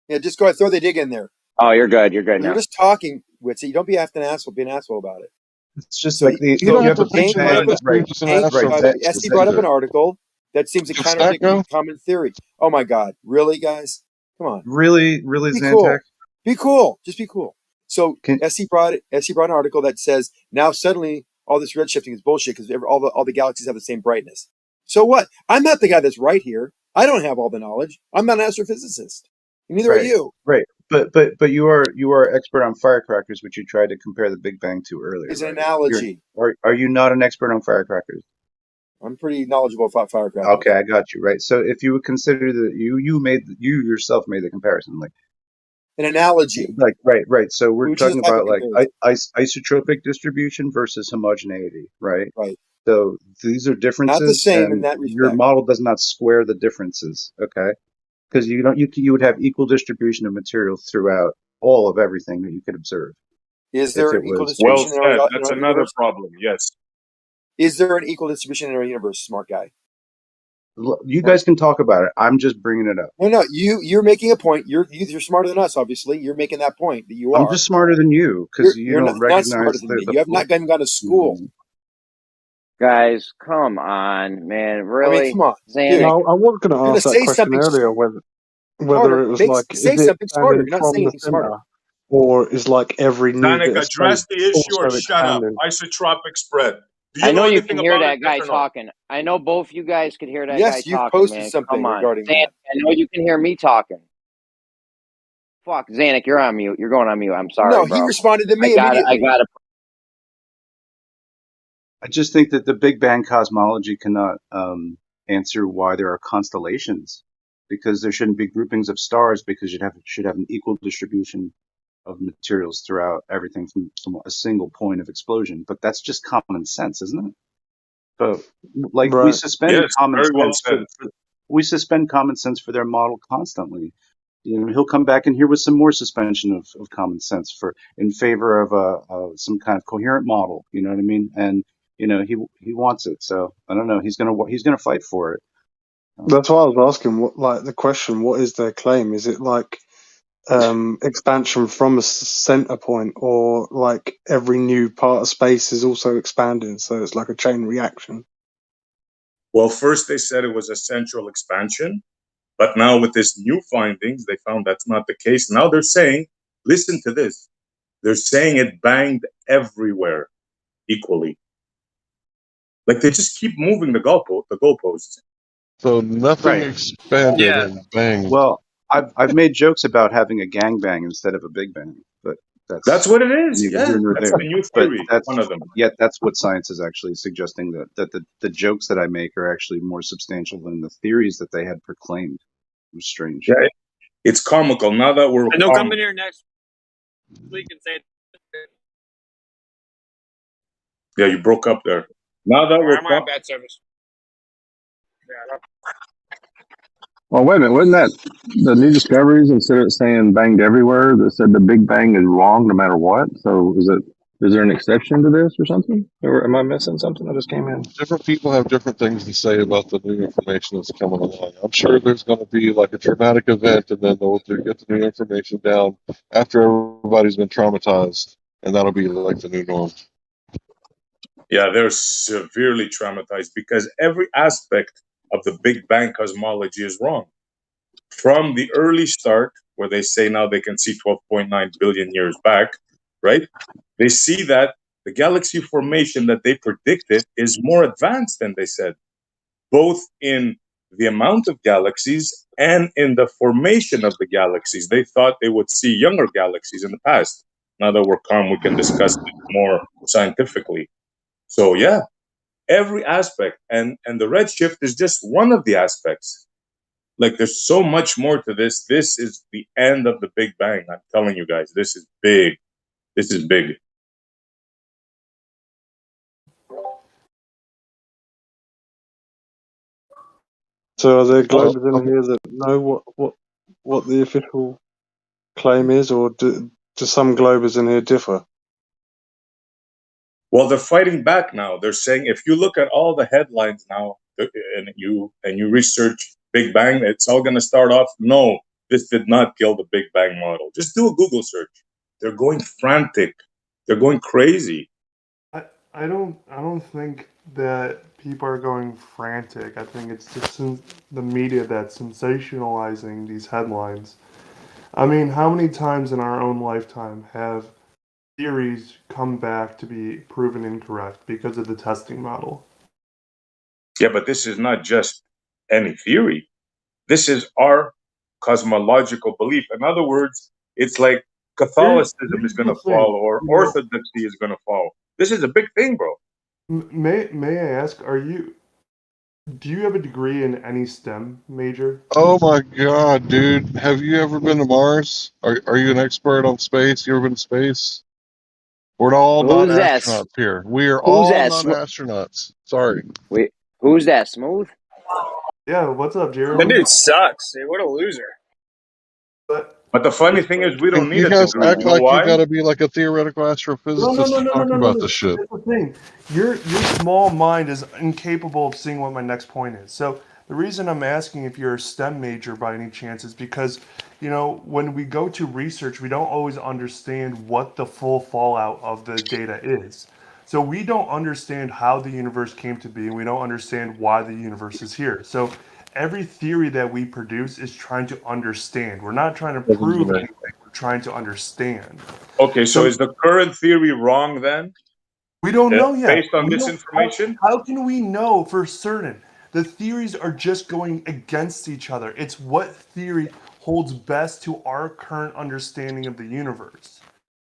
Speaker 17: Yeah, just go ahead, throw the dig in there.
Speaker 21: Oh, you're good. You're good
Speaker 17: We're
Speaker 21: now.
Speaker 17: just talking, Witsy. You don't be an asshole. Be an asshole about it.
Speaker 19: It's just
Speaker 17: So
Speaker 19: like
Speaker 1: You don't
Speaker 19: you
Speaker 1: have
Speaker 19: have
Speaker 1: to
Speaker 19: a big
Speaker 1: preach
Speaker 17: Hank
Speaker 1: it
Speaker 17: brought
Speaker 19: bang,
Speaker 17: up
Speaker 1: like
Speaker 19: right?
Speaker 1: just an
Speaker 17: Hank,
Speaker 1: asshole.
Speaker 19: Right.
Speaker 17: Esty brought up an article that seems to
Speaker 1: Can Snack
Speaker 17: contradict
Speaker 1: go?
Speaker 17: the common theory. Oh my God, really, guys? Come on,
Speaker 19: Really,
Speaker 17: be
Speaker 19: Zantac?
Speaker 17: cool. Be cool. Just be cool. So
Speaker 19: Can,
Speaker 17: Esty brought an article that says now suddenly all this redshifting is bullshit because all the galaxies have the same brightness. So what? I'm not the guy that's right here. I don't have all the knowledge. I'm not an astrophysicist. Neither are
Speaker 19: right,
Speaker 17: you.
Speaker 19: right. But you are expert on firecrackers, which you tried to compare the Big Bang to earlier,
Speaker 17: It's an
Speaker 19: right?
Speaker 17: analogy.
Speaker 19: Are you not an expert on firecrackers?
Speaker 17: I'm pretty knowledgeable about firecrackers.
Speaker 19: Okay, I got you, right. So if you would consider that you yourself made the comparison, like
Speaker 17: An analogy.
Speaker 19: right. So we're
Speaker 17: Which is
Speaker 19: talking
Speaker 17: a type of
Speaker 19: about like
Speaker 17: comparison.
Speaker 19: isotropic distribution versus homogeneity, right?
Speaker 17: Right.
Speaker 19: So these are
Speaker 17: Not the
Speaker 19: differences,
Speaker 17: same in
Speaker 19: and
Speaker 17: that
Speaker 19: your
Speaker 17: respect.
Speaker 19: model does not square the differences, okay? Because you would have equal distribution of material throughout all of everything that you could observe.
Speaker 17: Is
Speaker 19: If
Speaker 17: there
Speaker 19: it
Speaker 17: equal
Speaker 19: was
Speaker 13: Well
Speaker 17: distribution in
Speaker 13: said.
Speaker 17: our
Speaker 13: That's another
Speaker 17: universe?
Speaker 13: problem. Yes.
Speaker 17: Is there an equal distribution in our universe, smart guy?
Speaker 19: You guys can talk about it. I'm just bringing it up.
Speaker 17: No. You're making a point. You're smarter than us. Obviously, you're making that point that you are.
Speaker 19: I'm just smarter than you because you don't
Speaker 17: not smarter
Speaker 19: recognize
Speaker 17: than me. You have not even gone to school.
Speaker 21: Guys, come on, man. Really?
Speaker 17: I mean, come on,
Speaker 21: Xanax?
Speaker 17: dude.
Speaker 4: No, I was going to ask that question earlier whether it was like, is it expanding from the center, or is like every new
Speaker 13: Danik,
Speaker 4: bit of
Speaker 13: address
Speaker 4: space
Speaker 13: the issue or
Speaker 4: also
Speaker 13: shut up.
Speaker 4: expanding?
Speaker 13: Isotropic spread. Do you
Speaker 21: I know you
Speaker 13: anything
Speaker 21: can hear
Speaker 13: about
Speaker 21: that
Speaker 13: it,
Speaker 21: guy
Speaker 13: yes or no?
Speaker 21: talking. I know both you guys could hear that
Speaker 17: Yes,
Speaker 21: guy
Speaker 17: you've
Speaker 21: talking,
Speaker 17: posted
Speaker 21: man.
Speaker 17: something
Speaker 21: Come on.
Speaker 17: regarding
Speaker 21: Xanax,
Speaker 17: that.
Speaker 21: I know you can hear me talking. Fuck, Xanac, you're on mute. You're going on mute. I'm sorry,
Speaker 17: No,
Speaker 21: bro.
Speaker 17: he responded to me
Speaker 21: I
Speaker 17: immediately.
Speaker 21: gotta.
Speaker 19: I just think that the Big Bang cosmology cannot answer why there are constellations, because there shouldn't be groupings of stars, because you should have an equal distribution of materials throughout everything from a single point of explosion. But that's just common sense, isn't it? So, like, we
Speaker 4: Right.
Speaker 19: suspend
Speaker 13: Yes,
Speaker 19: common
Speaker 13: very well
Speaker 19: sense
Speaker 13: said.
Speaker 19: we suspend common sense for their model constantly. You know, he'll come back in here with some more suspension of common sense in favor of some kind of coherent model. You know what I mean? And you know, he wants it. So I don't know. He's gonna fight for it.
Speaker 4: That's why I was asking. What, like, the question? What is their claim? Is it like expansion from a center point, or like every new part of space is also expanding, so it's like a chain reaction?
Speaker 13: Well, first they said it was a central expansion, but now with this new findings, they found that's not the case. Now they're saying, listen to this, they're saying it banged everywhere equally. Like they just keep moving the goalposts.
Speaker 6: So nothing
Speaker 19: Right.
Speaker 6: expanded and banged.
Speaker 19: Well, I've made jokes about having a gangbang instead of a big bang, but
Speaker 13: That's what it is.
Speaker 19: neither
Speaker 13: Yeah,
Speaker 19: here nor
Speaker 13: that's
Speaker 19: there.
Speaker 13: the new
Speaker 19: But
Speaker 13: theory. One of them.
Speaker 19: that's what science is actually suggesting, that the jokes that I make are actually more substantial than the theories that they had proclaimed. It was strange.
Speaker 13: Yeah, it's comical. Now that we're
Speaker 18: And they'll come in here next week and say,
Speaker 13: Yeah, you broke up there. Now that we're
Speaker 18: I'm on bad service. Yeah,
Speaker 23: Well, wait a minute. Wasn't that the new discoveries, instead of saying banged everywhere, that said the Big Bang is wrong no matter what? So is there an exception to this or something? Or am I missing something? I just came in.
Speaker 6: Different people have different things to say about the new information that's coming along. I'm sure there's going to be like a traumatic event, and then they'll get the new information down after everybody's been traumatized, and that'll be like the new norm.
Speaker 13: Yeah, they're severely traumatized because every aspect of the Big Bang cosmology is wrong. From the early start, where they say now they can see 12.9 billion years back, right? They see that the galaxy formation that they predicted is more advanced than they said, both in the amount of galaxies and in the formation of the galaxies. They thought they would see younger galaxies in the past. Now that we're calm, we can discuss it more scientifically. So yeah, every aspect, and the redshift is just one of the aspects. Like there's so much more to this. This is the end of the Big Bang. I'm telling you guys, this is big. This is big.
Speaker 4: So are there globers in here that know what the official claim is, or do some globers in here differ?
Speaker 13: Well, they're fighting back now. They're saying if you look at all the headlines now, and you research Big Bang, it's all going to start off. No, this did not kill the Big Bang model. Just do a Google search. They're going frantic. They're going crazy.
Speaker 24: I don't think that people are going frantic. I think it's just the media that's sensationalizing these headlines. I mean, how many times in our own lifetime have theories come back to be proven incorrect because of the testing model?
Speaker 13: Yeah, but this is not just any theory. This is our cosmological belief. In other words, it's like Catholicism is going to fall or Orthodoxy is going to fall. This is a big thing, bro.
Speaker 24: May I ask, do you have a degree in any STEM major?
Speaker 6: Oh my God, dude! Have you ever been to Mars? Are you an expert on space? You ever been to space? We're all not
Speaker 21: Who's that?
Speaker 6: astronauts here. We are
Speaker 21: Who's
Speaker 6: all
Speaker 21: that?
Speaker 6: not astronauts. Sorry.
Speaker 21: Wait, who's that? Smooth?
Speaker 24: Yeah, what's up,
Speaker 18: that
Speaker 24: Jeremy?
Speaker 18: dude sucks, dude. What a loser.
Speaker 24: But
Speaker 13: But the funny thing is, we don't need
Speaker 6: You
Speaker 13: a
Speaker 6: guys
Speaker 13: degree.
Speaker 6: act
Speaker 13: You know
Speaker 6: like you
Speaker 13: why?
Speaker 6: got to be like a theoretical
Speaker 24: No.
Speaker 6: astrophysicist to talk about this shit.
Speaker 24: That's the thing. Your small mind is incapable of seeing what my next point is. So the reason I'm asking if you're a STEM major by any chance is because, when we go to research, we don't always understand what the full fallout of the data is. So we don't understand how the universe came to be, and we don't understand why the universe is here. So every theory that we produce is trying to understand. We're not trying to prove anything. We're trying to understand.
Speaker 13: Okay, so
Speaker 24: So
Speaker 13: is the current theory wrong then?
Speaker 24: we don't know yet.
Speaker 13: Based on this information?
Speaker 24: How can we know for certain? The theories are just going against each other. It's what theory holds best to our current understanding of the universe,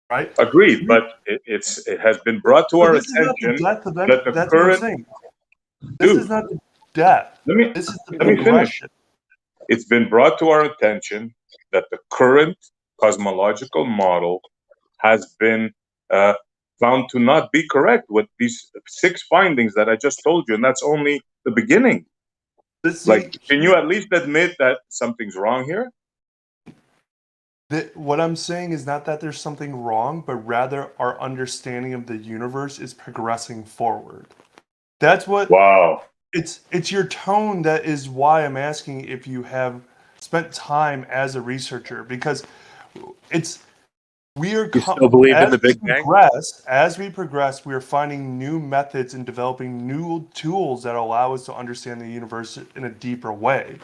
Speaker 24: right?
Speaker 13: Agreed, but it has been brought to
Speaker 24: But
Speaker 13: our
Speaker 24: this is not the
Speaker 13: attention
Speaker 24: death of
Speaker 13: that the
Speaker 24: that's what I'm
Speaker 13: current
Speaker 24: saying. This is not the death. This is the
Speaker 13: let me finish.
Speaker 24: progression.
Speaker 13: It's been brought to our attention that the current cosmological model has been found to not be correct with these 6 findings that I just told you, and that's only the beginning. Can you at least admit that something's wrong here?
Speaker 24: What I'm saying is not that there's something wrong, but rather our understanding of the universe is progressing forward. That's what.
Speaker 13: Wow.
Speaker 24: It's your tone that is why I'm asking if you have spent time as a researcher, because we are
Speaker 2: You still believe in the Big Bang?
Speaker 24: As we progress, we are finding new methods and developing new tools that allow us to understand the universe in a deeper way.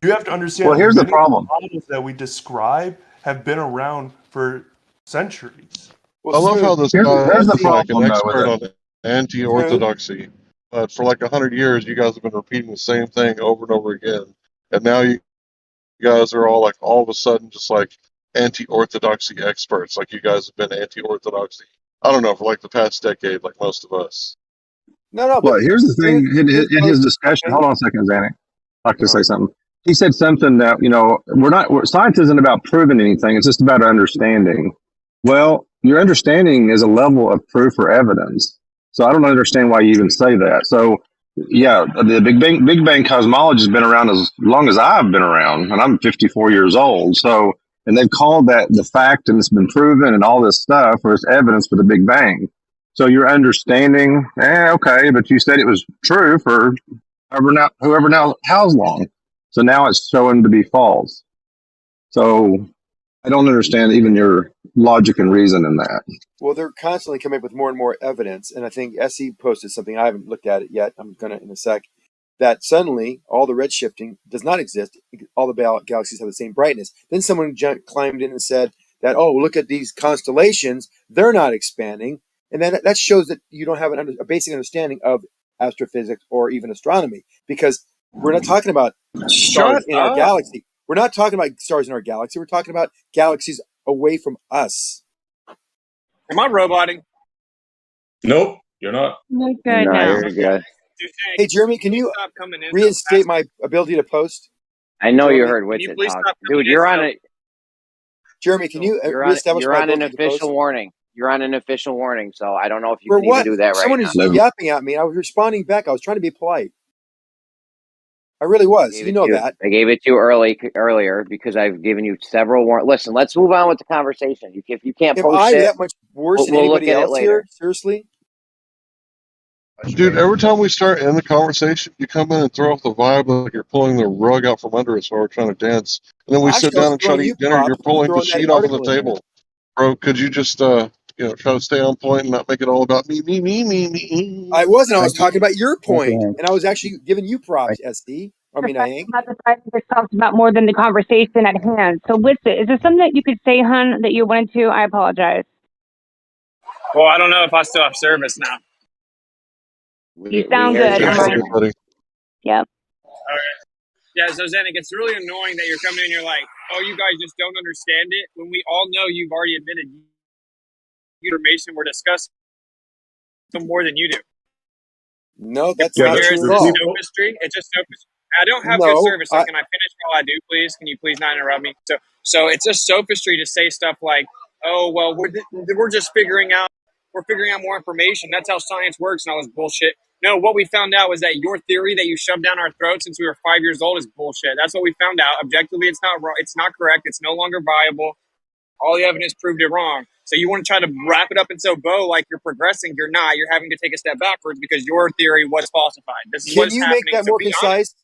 Speaker 24: You have to understand.
Speaker 23: Well, here's the
Speaker 24: many
Speaker 23: problem.
Speaker 24: models that we describe have been around for centuries.
Speaker 6: I love how this
Speaker 23: here's
Speaker 6: guy
Speaker 23: the
Speaker 6: is like an
Speaker 23: problem, though, with
Speaker 6: expert
Speaker 23: it.
Speaker 6: on anti-orthodoxy, but for like 100 years, you guys have been repeating the same thing over and over again, and now you guys are all like all of a sudden just like anti-orthodoxy experts. Like you guys have been anti-orthodoxy, I don't know, for like the past decade, like most of us.
Speaker 17: No, but
Speaker 23: Well, here's the thing. In his discussion, hold on a second, Zanik. I'd like to say something. He said something that, science isn't about proving anything. It's just about understanding. Well, your understanding is a level of proof or evidence. So I don't understand why you even say that. So yeah, the Big Bang cosmology has been around as long as I've been around, and I'm 54 years old. So, and they've called that the fact, and it's been proven and all this stuff, or it's evidence for the Big Bang. So your understanding, okay, but you said it was true for whoever now how long. So now it's showing to be false. So I don't understand even your logic and reason in that.
Speaker 17: Well, they're constantly coming up with more and more evidence, and I think SE posted something. I haven't looked at it yet. I'm gonna in a sec. That suddenly all the redshifting does not exist. All the galaxies have the same brightness. Then someone climbed in and said that, oh, look at these constellations; they're not expanding, and then that shows that you don't have a basic understanding of astrophysics or even astronomy, because we're not talking about stars in our galaxy. We're not talking about stars in our galaxy. We're talking about galaxies away from us.
Speaker 18: Am I roboting?
Speaker 13: Nope, you're not.
Speaker 16: You're good now.
Speaker 21: You're good.
Speaker 17: Hey, Jeremy, can you reinstate my ability to post?
Speaker 21: I know you
Speaker 17: Jeremy,
Speaker 21: heard
Speaker 18: Can you
Speaker 21: Witsit
Speaker 18: please
Speaker 21: talk.
Speaker 18: stop coming
Speaker 21: Dude,
Speaker 18: in?
Speaker 21: you're on it.
Speaker 17: Jeremy, can you reestablish
Speaker 21: You're
Speaker 17: my
Speaker 21: on an
Speaker 17: ability to post?
Speaker 21: official warning. You're on an official warning, so I don't know if you
Speaker 17: For
Speaker 21: can
Speaker 17: what?
Speaker 21: even do that right
Speaker 17: Someone
Speaker 21: now.
Speaker 17: is yapping at me. I was responding back. I was trying to be polite. I really was. You know that.
Speaker 21: I gave it to you earlier because I've given you several warnings. Listen, let's move on with the conversation. If you can't
Speaker 17: Am
Speaker 21: post
Speaker 17: I
Speaker 21: shit,
Speaker 17: that much worse than
Speaker 21: we'll look
Speaker 17: anybody
Speaker 21: at it
Speaker 17: else
Speaker 21: later.
Speaker 17: here? Seriously?
Speaker 6: Dude, every time we start in the conversation, you come in and throw off the vibe like you're pulling the rug out from under us while we're trying to dance. And then we sit
Speaker 17: Actually, I was
Speaker 6: down and try to
Speaker 17: throwing you
Speaker 6: eat dinner, and you're
Speaker 17: props for
Speaker 6: pulling the
Speaker 17: throwing that
Speaker 6: sheet off of the
Speaker 17: article in there.
Speaker 6: table. Bro, could you just, try to stay on point and not make it all about me?
Speaker 17: I wasn't. I was talking about your point, and I was actually giving you props, SD. I mean, Hank.
Speaker 16: About the fact that talked about more than the conversation at hand. So, with it, is there something that you could say, hun, that you wanted to? I apologize.
Speaker 18: Well, I don't know if I still have service now.
Speaker 16: You sound good.
Speaker 6: Fix it, buddy.
Speaker 16: Yep.
Speaker 18: Okay. Yeah, so Zenik, it's really annoying that you're coming in and you're like, oh, you guys just don't understand it, when we all know you've already admitted information we're discussing more than you do.
Speaker 17: No, that's
Speaker 18: Here
Speaker 17: not
Speaker 18: it's
Speaker 17: true at
Speaker 18: just
Speaker 17: all.
Speaker 18: sophistry. It's just sophistry. I don't have
Speaker 17: No,
Speaker 18: good service, so can I finish while I do, please? Can you please not interrupt me? So it's just sophistry to say stuff like, oh, well, we're just figuring out more information. That's how science works and all this bullshit. No, what we found out was that your theory that you shoved down our throats since we were 5 years old is bullshit. That's what we found out. Objectively, it's not wrong. It's not correct. It's no longer viable. All the evidence proved it wrong. So you want to try to wrap it up in so bow like you're progressing. You're not. You're having to take a step backwards because your theory was falsified. This is what
Speaker 17: Can
Speaker 18: is
Speaker 17: you make
Speaker 18: happening.
Speaker 17: that
Speaker 18: So
Speaker 17: more
Speaker 18: be honest.
Speaker 17: concise?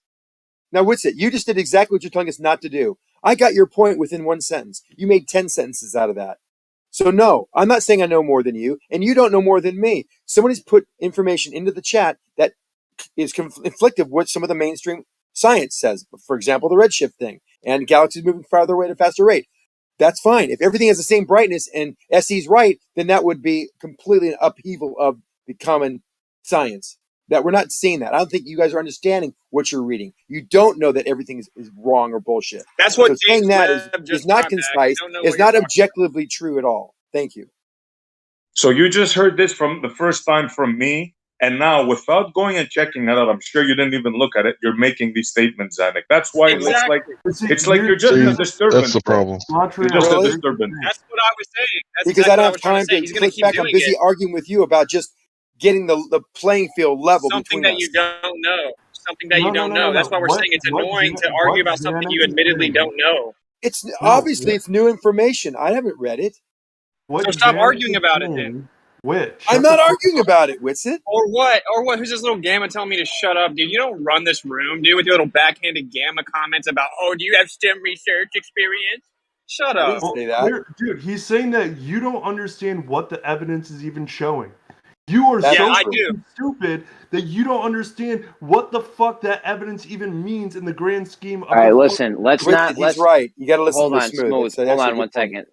Speaker 17: Now, Witsit, you just did exactly what you're telling us not to do. I got your point within one sentence. You made 10 sentences out of that. So no, I'm not saying I know more than you, and you don't know more than me. Somebody's put information into the chat that is conflicted with what some of the mainstream science says. For example, the redshift thing and galaxies moving farther away at a faster rate. That's fine. If everything has the same brightness and SE's right, then that would be completely an upheaval of the common science. That we're not seeing that. I don't think you guys are understanding what you're reading. You don't know that everything is wrong or bullshit.
Speaker 18: That's what
Speaker 17: So saying
Speaker 18: James
Speaker 17: that
Speaker 18: Webb
Speaker 17: is
Speaker 18: just
Speaker 17: not
Speaker 18: brought back. You
Speaker 17: concise,
Speaker 18: don't know
Speaker 17: is
Speaker 18: what you're
Speaker 17: not
Speaker 18: talking
Speaker 17: objectively true at all. Thank you.
Speaker 13: So you just heard this from the first time from me, and now without going and checking it out, I'm sure you didn't even look at it. You're making these statements, Zanuck. That's why
Speaker 18: Exactly.
Speaker 13: it's like you're just
Speaker 6: See,
Speaker 13: a
Speaker 6: that's
Speaker 13: disturbance,
Speaker 6: the
Speaker 13: bro.
Speaker 6: problem.
Speaker 13: You're just a
Speaker 17: Really?
Speaker 13: disturbance.
Speaker 18: That's what I was saying. That's
Speaker 17: Because
Speaker 18: exactly
Speaker 17: I don't
Speaker 18: what I
Speaker 17: have
Speaker 18: was trying to
Speaker 17: time
Speaker 18: say.
Speaker 17: to
Speaker 18: He's going to
Speaker 17: click
Speaker 18: keep
Speaker 17: back. I'm
Speaker 18: doing
Speaker 17: busy
Speaker 18: it.
Speaker 17: arguing with you about just getting the playing field level
Speaker 18: Something
Speaker 17: between
Speaker 18: that
Speaker 17: us.
Speaker 18: you don't know. Something that
Speaker 24: No,
Speaker 18: you
Speaker 24: no,
Speaker 18: don't
Speaker 24: no, no,
Speaker 18: know. That's
Speaker 24: no.
Speaker 18: why we're saying it's annoying to argue about something you
Speaker 24: Xanax is
Speaker 18: admittedly
Speaker 24: saying,
Speaker 18: don't know.
Speaker 17: It's
Speaker 24: no,
Speaker 17: obviously it's new information. I haven't read it.
Speaker 24: what
Speaker 18: So stop
Speaker 24: Xanax
Speaker 18: arguing
Speaker 24: is
Speaker 18: about it then.
Speaker 24: saying, Wit,
Speaker 17: I'm
Speaker 24: shut the
Speaker 17: not
Speaker 24: fuck
Speaker 17: arguing
Speaker 24: up.
Speaker 17: about it, Witsit.
Speaker 18: Or what? Or what? Who's this little gamma telling me to shut up, dude? You don't run this room, dude, with your little backhanded gamma comments about, oh, do you have STEM research experience? Shut
Speaker 17: I
Speaker 18: up.
Speaker 17: didn't say that.
Speaker 24: Dude, he's saying that you don't understand what the evidence is even showing. You are
Speaker 17: That's
Speaker 18: Yeah,
Speaker 24: so
Speaker 18: I
Speaker 17: true.
Speaker 18: do.
Speaker 24: fucking stupid that you don't understand what the fuck that evidence even means in the grand scheme of
Speaker 21: All right,
Speaker 24: the
Speaker 21: listen. Let's
Speaker 17: Witsit,
Speaker 21: not.
Speaker 17: he's
Speaker 21: Let's
Speaker 17: right. You got to listen
Speaker 21: hold
Speaker 17: to
Speaker 21: on.
Speaker 17: Smooth.
Speaker 21: Smooth.
Speaker 17: It's
Speaker 21: Hold
Speaker 17: actually a
Speaker 21: on one
Speaker 17: good point.
Speaker 21: second.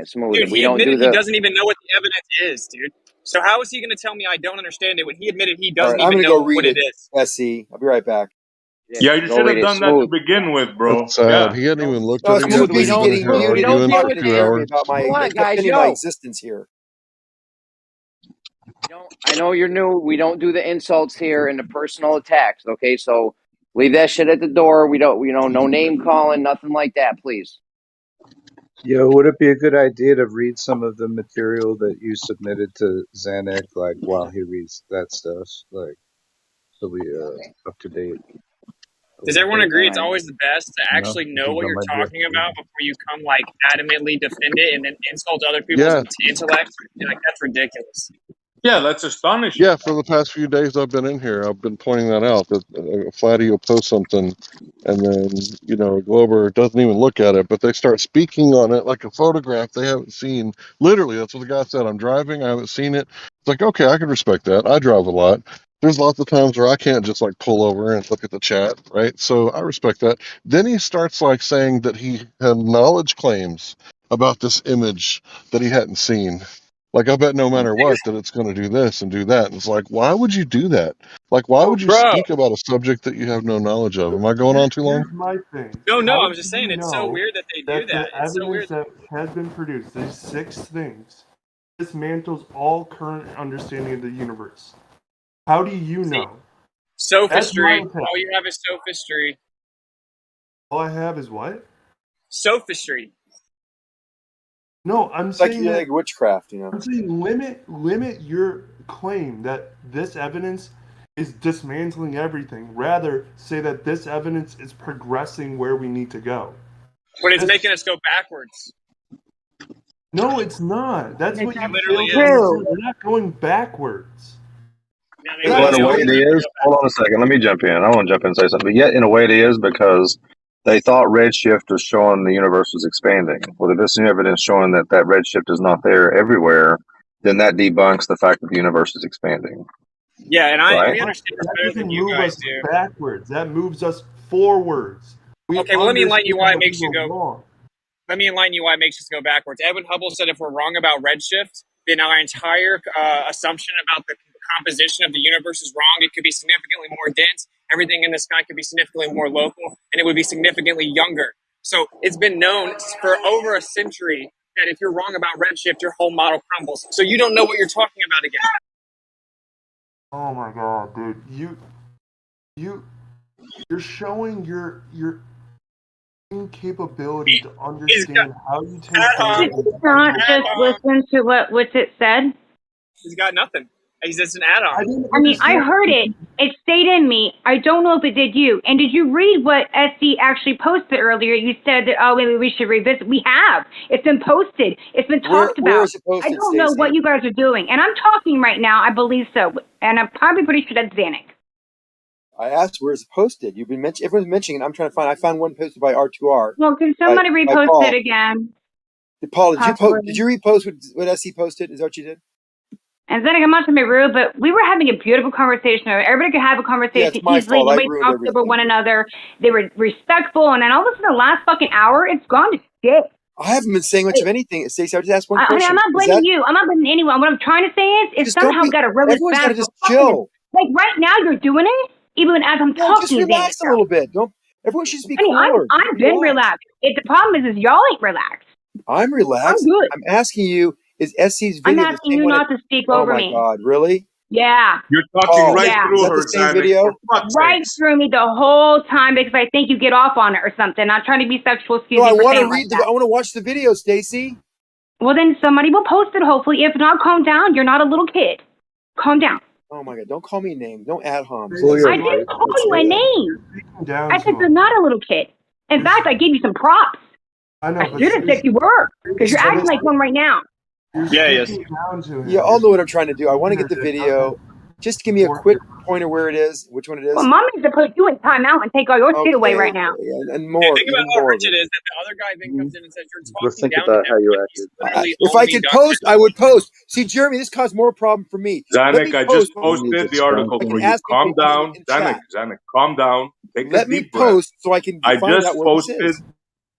Speaker 21: Smooth.
Speaker 18: Dude,
Speaker 21: We
Speaker 18: he
Speaker 21: don't do
Speaker 18: admitted he
Speaker 21: the.
Speaker 18: doesn't even know what the evidence is, dude. So how is he going to tell me I don't understand it when he admitted he
Speaker 17: All
Speaker 18: doesn't
Speaker 17: right, I'm
Speaker 18: even
Speaker 17: going to go
Speaker 18: know
Speaker 17: read
Speaker 18: what it
Speaker 17: it,
Speaker 18: is?
Speaker 17: SC. I'll be right back.
Speaker 13: Yeah, you
Speaker 21: Go
Speaker 13: should
Speaker 21: read
Speaker 13: have
Speaker 21: it.
Speaker 13: done that to
Speaker 21: Smooth.
Speaker 13: begin with, bro.
Speaker 6: That's sad.
Speaker 13: Yeah.
Speaker 6: He hadn't even looked
Speaker 17: No, I
Speaker 6: at
Speaker 17: was
Speaker 6: it
Speaker 17: too
Speaker 6: yet, and
Speaker 21: We
Speaker 6: he's
Speaker 17: busy
Speaker 21: don't.
Speaker 6: been in
Speaker 17: getting
Speaker 6: here
Speaker 21: Smooth. We
Speaker 17: muted
Speaker 21: don't
Speaker 17: and
Speaker 21: deal
Speaker 6: arguing for
Speaker 21: with
Speaker 17: talking to
Speaker 6: 2
Speaker 21: there.
Speaker 17: Jeremy
Speaker 6: hours.
Speaker 17: about
Speaker 21: Hold on, guys.
Speaker 17: defending my
Speaker 21: Yo.
Speaker 17: existence here.
Speaker 21: I know you're new. We don't do the insults here and the personal attacks. Okay, so leave that shit at the door. We don't. No name calling, nothing like that, please.
Speaker 19: Yo, would it be a good idea to read some of the material that you submitted to Xanac, like while he reads that stuff, like so we up to date a
Speaker 18: Does
Speaker 19: little
Speaker 18: everyone
Speaker 19: bit?
Speaker 18: agree it's always the best to
Speaker 19: You know,
Speaker 18: actually
Speaker 19: it's
Speaker 18: know
Speaker 19: a
Speaker 18: what
Speaker 19: dumb
Speaker 18: you're
Speaker 19: idea.
Speaker 18: talking about before you come like adamantly defend it and then insult other people's
Speaker 6: Yeah,
Speaker 18: intellect? Like that's ridiculous.
Speaker 13: Yeah, that's astonishing.
Speaker 6: yeah. For the past few days I've been in here, I've been pointing that out. That Flatty will post something, and then Glober doesn't even look at it, but they start speaking on it like a photograph they haven't seen. Literally, that's what the guy said. I'm driving, I haven't seen it. It's like, okay, I can respect that. I drive a lot. There's lots of times where I can't just like pull over and look at the chat, right? So I respect that. Then he starts like saying that he had knowledge claims about this image that he hadn't seen. Like, I bet no matter what that it's going to do this and do that. And it's like, why would you do that? Like, why would you
Speaker 18: Bro.
Speaker 6: speak about a subject that you have no knowledge of? Am I going on too long?
Speaker 24: Here's my thing.
Speaker 18: No,
Speaker 24: How
Speaker 18: I'm
Speaker 24: do
Speaker 18: just saying
Speaker 24: you
Speaker 18: it's so
Speaker 24: know
Speaker 18: weird that they do
Speaker 24: that
Speaker 18: that.
Speaker 24: the
Speaker 18: It's so
Speaker 24: evidence
Speaker 18: weird.
Speaker 24: that has been produced, these 6 things, dismantles all current understanding of the universe? How do you know? That's my
Speaker 18: Sophistry.
Speaker 24: test.
Speaker 18: All you have is sophistry.
Speaker 24: All I have is what?
Speaker 18: Sophistry.
Speaker 24: No, I'm
Speaker 17: It's like
Speaker 24: saying
Speaker 17: you're
Speaker 24: that
Speaker 17: like witchcraft, you know.
Speaker 24: I'm saying limit your claim that this evidence is dismantling everything. Rather, say that this evidence is progressing where we need to go.
Speaker 18: But it's making us go backwards.
Speaker 24: No, it's not. That's what you
Speaker 18: It
Speaker 24: fail
Speaker 18: literally
Speaker 24: to
Speaker 18: is.
Speaker 24: understand. We're not going backwards.
Speaker 23: Well, in a way it is. Hold on a second. Let me jump in. I want to jump in and say something. But yet, in a way, it is because they thought redshift was showing the universe was expanding. Well, if there's new evidence showing that redshift is not there everywhere, then that debunks the fact that the universe is expanding.
Speaker 18: Yeah, and
Speaker 23: right?
Speaker 18: we understand this
Speaker 24: That
Speaker 18: better
Speaker 24: doesn't
Speaker 18: than you
Speaker 24: move
Speaker 18: guys
Speaker 24: us
Speaker 18: do.
Speaker 24: backwards. That moves us forwards.
Speaker 18: Okay, well, let me enlighten you why it makes you
Speaker 24: go
Speaker 18: go.
Speaker 24: wrong.
Speaker 18: Let me enlighten you why it makes us go backwards. Edwin Hubble said if we're wrong about redshift, then our entire assumption about the composition of the universe is wrong. It could be significantly more dense. Everything in the sky could be significantly more local, and it would be significantly younger. So it's been known for over a century that if you're wrong about redshift, your whole model crumbles. So you don't know what you're talking about again.
Speaker 24: Oh my god, dude! You're showing your incapability to understand how you take
Speaker 16: Did you not just listen to what Witsit said?
Speaker 18: He's got nothing. He's just an add-on.
Speaker 16: I mean, I heard it. It stayed in me. I don't know if it did you. And did you read what SC actually posted earlier? You said that, oh, maybe we should revisit. We have. It's been posted. It's been talked about.
Speaker 17: Where is it posted,
Speaker 16: I don't know what
Speaker 17: Stacey?
Speaker 16: you guys are doing. And I'm talking right now. I believe so. And I'm probably pretty sure that's Xanic.
Speaker 17: I asked where is it posted. You've been everyone's mentioning it. I'm trying to find. I found one posted by R2R.
Speaker 16: Well, can somebody repost
Speaker 17: Paul.
Speaker 16: it again?
Speaker 17: Paul,
Speaker 16: Possibly.
Speaker 17: did you repost what SC posted? Is that what you did?
Speaker 16: And Xanic, I'm not trying to be rude, but we were having a beautiful conversation. Everybody could have a conversation
Speaker 17: it's my
Speaker 16: easily.
Speaker 17: fault. I
Speaker 16: Nobody
Speaker 17: ruined
Speaker 16: talked over
Speaker 17: everything.
Speaker 16: one another. They were respectful. And then all of a sudden, the last fucking hour, it's gone to shit.
Speaker 17: I haven't been saying much of anything, Stacey. I just asked one
Speaker 16: Honey,
Speaker 17: question.
Speaker 16: I'm not blaming you. I'm not blaming anyone. What I'm trying to say is somehow got a really
Speaker 17: everyone's
Speaker 16: fast.
Speaker 17: got to just chill.
Speaker 16: Like right now, you're doing it, even as I'm talking.
Speaker 17: Just relax a little bit. Everyone should just be cooler.
Speaker 16: I've been relaxed. The problem is y'all ain't relaxed.
Speaker 17: I'm relaxed.
Speaker 16: I'm good.
Speaker 17: I'm asking you, is SC's video
Speaker 16: I'm asking you not to speak over me.
Speaker 17: Oh my God, really?
Speaker 16: Yeah.
Speaker 13: You're talking right through
Speaker 17: is that
Speaker 13: her,
Speaker 17: the same
Speaker 13: Xanic,
Speaker 17: video?
Speaker 13: for fuck's
Speaker 16: Right
Speaker 13: sakes.
Speaker 16: through me the whole time because I think you get off on it or something. Not trying to be sexual. Excuse me.
Speaker 17: I
Speaker 16: for
Speaker 17: want to
Speaker 16: saying
Speaker 17: read.
Speaker 16: like that.
Speaker 17: I want to watch the video, Stacey.
Speaker 16: Well, then somebody will post it. Hopefully, if not, calm down. You're not a little kid. Calm down.
Speaker 17: Oh my God! Don't call me a name. Don't ad hom.
Speaker 16: I didn't call you a name. I said you're not a little kid. In fact, I gave you some props.
Speaker 24: I know.
Speaker 16: I should have said you were because you're acting like one right now.
Speaker 18: Yeah, yes.
Speaker 17: You all know what I'm trying to do. I want to get the video. Just give me a quick pointer where it is, which one it is.
Speaker 16: Well, mom needs to put you in timeout and take all your shit away right now.
Speaker 17: And more.
Speaker 18: Think about how rich it is that the other guy then comes in and says you're
Speaker 19: Let's
Speaker 18: talking
Speaker 19: think
Speaker 18: down
Speaker 19: about
Speaker 18: to
Speaker 19: how
Speaker 18: him.
Speaker 19: you
Speaker 18: Like he's
Speaker 19: acted.
Speaker 18: literally
Speaker 17: If I
Speaker 18: only
Speaker 17: could
Speaker 18: done
Speaker 17: post, I would post. See, Jeremy, this caused more problem for me.
Speaker 13: Zanuck, I just posted the article
Speaker 17: I
Speaker 13: for
Speaker 17: can
Speaker 13: you.
Speaker 17: ask
Speaker 13: Calm
Speaker 17: people
Speaker 13: down.
Speaker 17: in
Speaker 13: Zanuck,
Speaker 17: chat.
Speaker 13: calm down. Take a
Speaker 17: Let me
Speaker 13: deep breath.
Speaker 17: post so I can
Speaker 13: I
Speaker 17: find
Speaker 13: just
Speaker 17: out where this
Speaker 13: posted.
Speaker 17: is.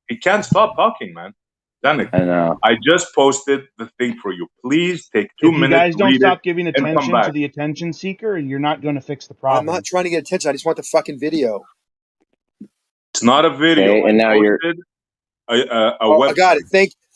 Speaker 13: He can't stop talking, man. Zanuck,
Speaker 21: I know.
Speaker 13: I just posted the thing for you. Please take 2
Speaker 8: If you
Speaker 13: minutes,
Speaker 8: guys don't
Speaker 13: read
Speaker 8: stop
Speaker 13: it,
Speaker 8: giving
Speaker 13: and come
Speaker 8: attention
Speaker 13: back.
Speaker 8: to the attention seeker, you're not going to fix the
Speaker 17: I'm
Speaker 8: problem.
Speaker 17: not trying to get attention. I just want the fucking video.
Speaker 13: It's not a video.
Speaker 21: Okay, and now you're.
Speaker 13: A
Speaker 17: Oh,
Speaker 13: website.
Speaker 17: I got it.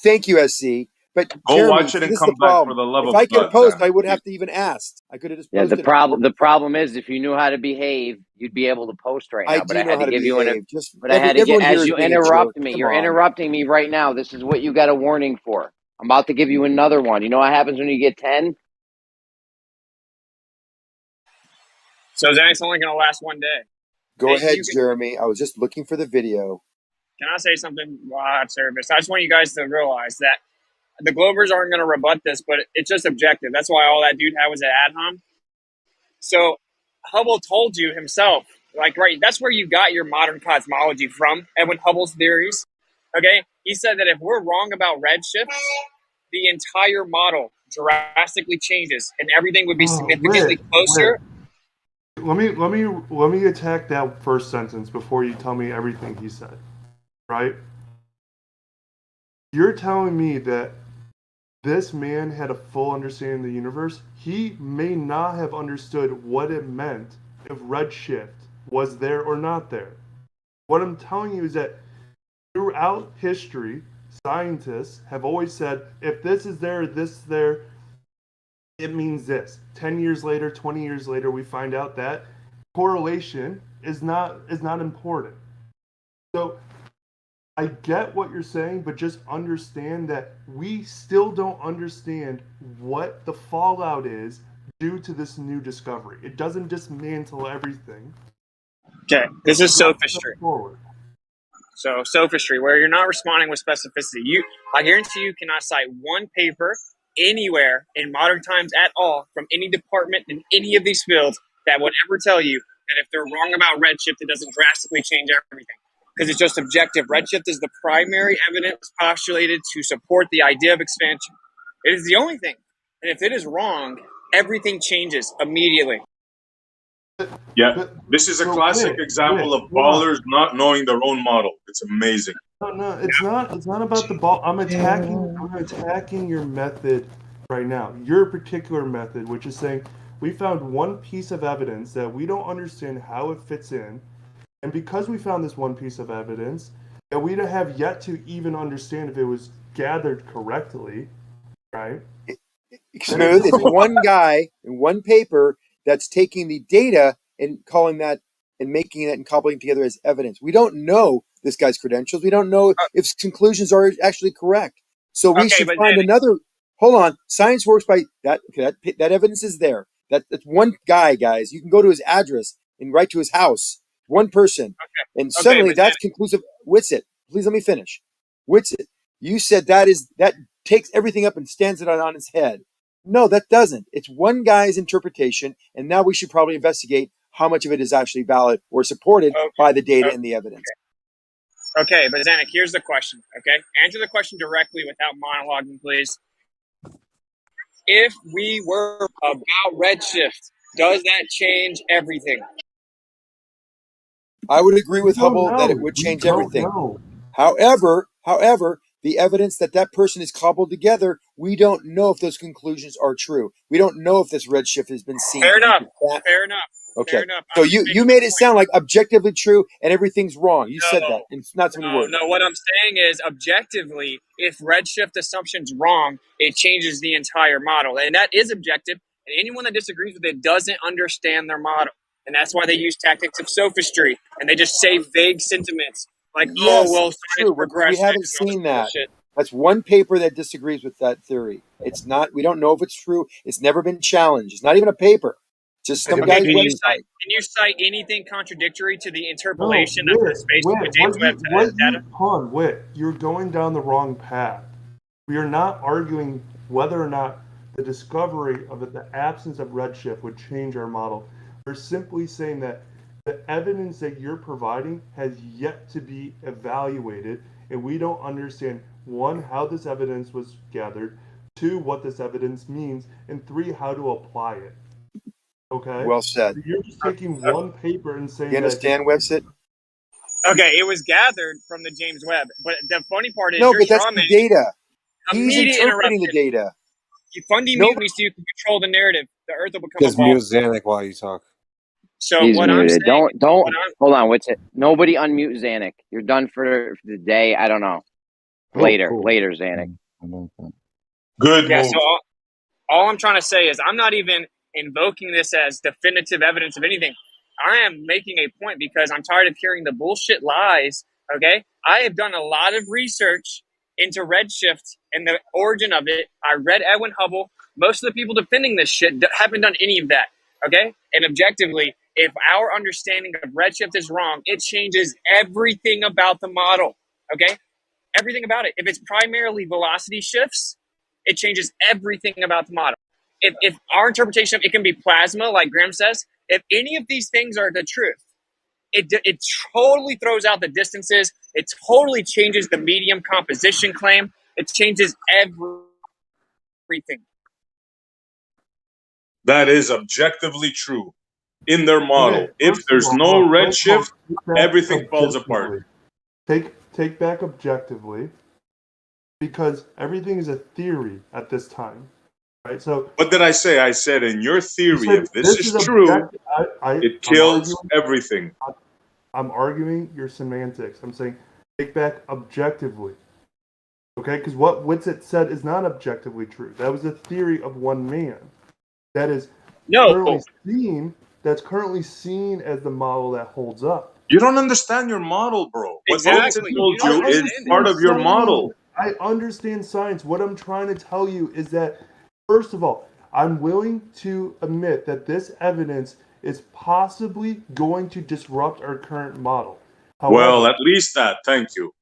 Speaker 17: Thank you, SC. But
Speaker 13: Go
Speaker 17: Jeremy,
Speaker 13: watch it and
Speaker 17: this is
Speaker 13: come
Speaker 17: the
Speaker 13: back
Speaker 17: problem.
Speaker 13: for the love
Speaker 17: If
Speaker 13: of
Speaker 17: I could
Speaker 13: God,
Speaker 17: post,
Speaker 13: Zanuck.
Speaker 17: I would have to even ask. I could have just
Speaker 21: Yeah,
Speaker 17: posted.
Speaker 21: the problem is if you knew how to behave, you'd be able to post right now.
Speaker 17: I
Speaker 21: but
Speaker 17: do
Speaker 21: I
Speaker 17: know
Speaker 21: had
Speaker 17: how
Speaker 21: to
Speaker 17: to
Speaker 21: give you
Speaker 17: behave. Just
Speaker 21: but I had to get
Speaker 17: everyone here
Speaker 21: as
Speaker 17: is
Speaker 21: you
Speaker 17: being a
Speaker 21: interrupt
Speaker 17: jerk.
Speaker 21: me.
Speaker 17: Come
Speaker 21: You're
Speaker 17: on.
Speaker 21: interrupting me right now. This is what you got a warning for. I'm about to give you another one. You know what happens when you get 10?
Speaker 18: So Xanic's only going to last one day.
Speaker 17: Go ahead, Jeremy. I was just looking for the video.
Speaker 18: Can I say something while I have service? I just want you guys to realize that the Glovers aren't going to rebut this, but it's just objective. That's why all that dude had was an ad hom. So Hubble told you himself, like, right, that's where you got your modern cosmology from, Edwin Hubble's theories. Okay? He said that if we're wrong about redshift, the entire model drastically changes and everything would be significantly closer.
Speaker 24: Let me attack that first sentence before you tell me everything he said. Right? You're telling me that this man had a full understanding of the universe. He may not have understood what it meant if redshift was there or not there. What I'm telling you is that throughout history, scientists have always said, if this is there, this is there, it means this. 10 years later, 20 years later, we find out that correlation is not important. So I get what you're saying, but just understand that we still don't understand what the fallout is due to this new discovery. It doesn't dismantle everything.
Speaker 18: Okay, this is sophistry. So sophistry, where you're not responding with specificity. I guarantee you cannot cite one paper anywhere in modern times at all from any department in any of these fields that would ever tell you that if they're wrong about redshift, it doesn't drastically change everything. Because it's just objective. Redshift is the primary evidence postulated to support the idea of expansion. It is the only thing. And if it is wrong, everything changes immediately.
Speaker 13: Yeah, this is a classic example of ballers not knowing their own model. It's amazing.
Speaker 24: No, it's not. It's not about the ball. I'm attacking your method right now. Your particular method, which is saying we found one piece of evidence that we don't understand how it fits in, and because we found this one piece of evidence that we don't have yet to even understand if it was gathered correctly, right?
Speaker 17: Smooth. It's one guy in one paper that's taking the data and calling that and making that and cobbling together as evidence. We don't know this guy's credentials. We don't know if his conclusions are actually correct. So we should find another. Hold on. Science works by that. That evidence is there. That's one guy, guys. You can go to his address and write to his house. One person.
Speaker 18: Okay.
Speaker 17: And suddenly that's conclusive. Witsit, please let me finish. Witsit, you said that takes everything up and stands it on its head. No, that doesn't. It's one guy's interpretation, and now we should probably investigate how much of it is actually valid or supported by the data and the evidence.
Speaker 18: Okay, but Zanuck, here's the question, okay? Answer the question directly without monologuing, please. If we were about redshift, does that change everything?
Speaker 17: I would agree with
Speaker 24: We don't
Speaker 17: Hubble that it
Speaker 24: know.
Speaker 17: would
Speaker 24: We
Speaker 17: change
Speaker 24: don't
Speaker 17: everything.
Speaker 24: know.
Speaker 17: However, the evidence that person is cobbled together, we don't know if those conclusions are true. We don't know if this redshift has been seen.
Speaker 18: Fair enough.
Speaker 17: Okay.
Speaker 18: Fair enough.
Speaker 17: So you made it sound like objectively true and everything's wrong. You said that. It's not so many words.
Speaker 18: No, what I'm saying is objectively, if redshift assumption's wrong, it changes the entire model. And that is objective. And anyone that disagrees with it doesn't understand their model. And that's why they use tactics of sophistry. And they just say vague sentiments like,
Speaker 17: Yes,
Speaker 18: oh, well,
Speaker 17: it's true. We haven't seen that. That's one paper that disagrees with that theory. It's not. We don't know if it's true. It's never been challenged. It's not even a paper. Just some guy's
Speaker 18: Can
Speaker 17: website.
Speaker 18: you cite anything contradictory to the interpolation of the space with James Webb data?
Speaker 24: Hold on, Whit, you're going down the wrong path. We are not arguing whether or not the discovery of the absence of redshift would change our model. We're simply saying that the evidence that you're providing has yet to be evaluated, and we don't understand, one, how this evidence was gathered, two, what this evidence means, and three, how to apply it. Okay?
Speaker 17: Well said.
Speaker 24: So you're just taking one paper and saying
Speaker 17: You understand, Websit?
Speaker 18: Okay, it was gathered from the James Webb. But the funny part is
Speaker 17: No,
Speaker 18: you're
Speaker 17: but that's the data. He's
Speaker 18: Immediate
Speaker 17: interpreting the
Speaker 18: interruption.
Speaker 17: data.
Speaker 18: You funding mute me so you can control the narrative. The Earth will become
Speaker 12: Just
Speaker 18: a ball.
Speaker 12: mute Zanuck while you talk.
Speaker 18: So
Speaker 21: He's
Speaker 18: what I'm
Speaker 21: muted.
Speaker 18: saying,
Speaker 21: Don't hold on. What's it? Nobody unmute Zanuck. You're done for the day. I don't know. Later, Zanuck.
Speaker 13: Good
Speaker 18: yeah.
Speaker 13: move.
Speaker 18: So all I'm trying to say is I'm not even invoking this as definitive evidence of anything. I am making a point because I'm tired of hearing the bullshit lies. Okay, I have done a lot of research into redshift and the origin of it. I read Edwin Hubble. Most of the people defending this shit haven't done any of that. Okay, and objectively, if our understanding of redshift is wrong, it changes everything about the model. Okay, everything about it. If it's primarily velocity shifts, it changes everything about the model. If our interpretation of it can be plasma, like Graham says, if any of these things are the truth, it totally throws out the distances. It totally changes the medium composition claim. It changes everything.
Speaker 13: That is objectively true in their model.
Speaker 24: Okay,
Speaker 13: If there's no redshift, everything falls apart.
Speaker 24: Take back objectively, because everything is a theory at this time, right? So
Speaker 13: What did I say? I said in your theory,
Speaker 24: said,
Speaker 13: if this is true, it kills everything.
Speaker 24: I'm arguing your semantics. I'm saying take back objectively. Okay? Because what Witsit said is not objectively true. That was a theory of one man. That is currently seen as the model that holds up.
Speaker 13: You don't understand your model, bro.
Speaker 18: Exactly.
Speaker 13: What Witsit told you is part of your model.
Speaker 24: I understand science. What I'm trying to tell you is that, first of all, I'm willing to admit that this evidence is possibly going to disrupt our current model. However,
Speaker 13: Well, at least that. Thank you.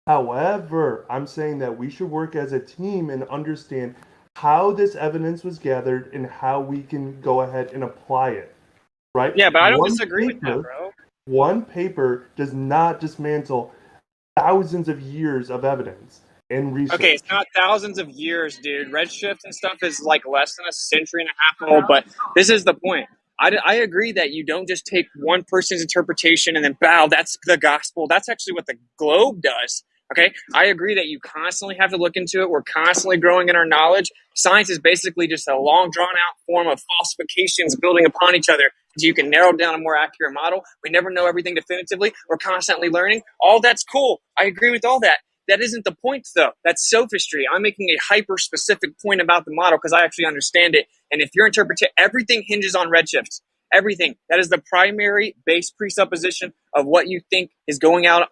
Speaker 24: However, I'm saying that we should work as a team and understand how this evidence was gathered and how we can go ahead and apply it. Right?
Speaker 18: Yeah, but I don't disagree with that, bro.
Speaker 24: One paper does not dismantle thousands of years of evidence and research.
Speaker 18: Okay, it's not thousands of years, dude. Redshift and stuff is like less than a century and a half old, but this is the point. I agree that you don't just take one person's interpretation and then bow, that's the gospel. That's actually what the globe does. Okay, I agree that you constantly have to look into it. We're constantly growing in our knowledge. Science is basically just a long, drawn-out form of falsifications building upon each other so you can narrow down a more accurate model. We never know everything definitively. We're constantly learning. All that's cool. I agree with all that. That isn't the point, though. That's sophistry. I'm making a hyper-specific point about the model because I actually understand it. And if your interpretation, everything hinges on redshifts. Everything. That is the primary base presupposition of what you think is going on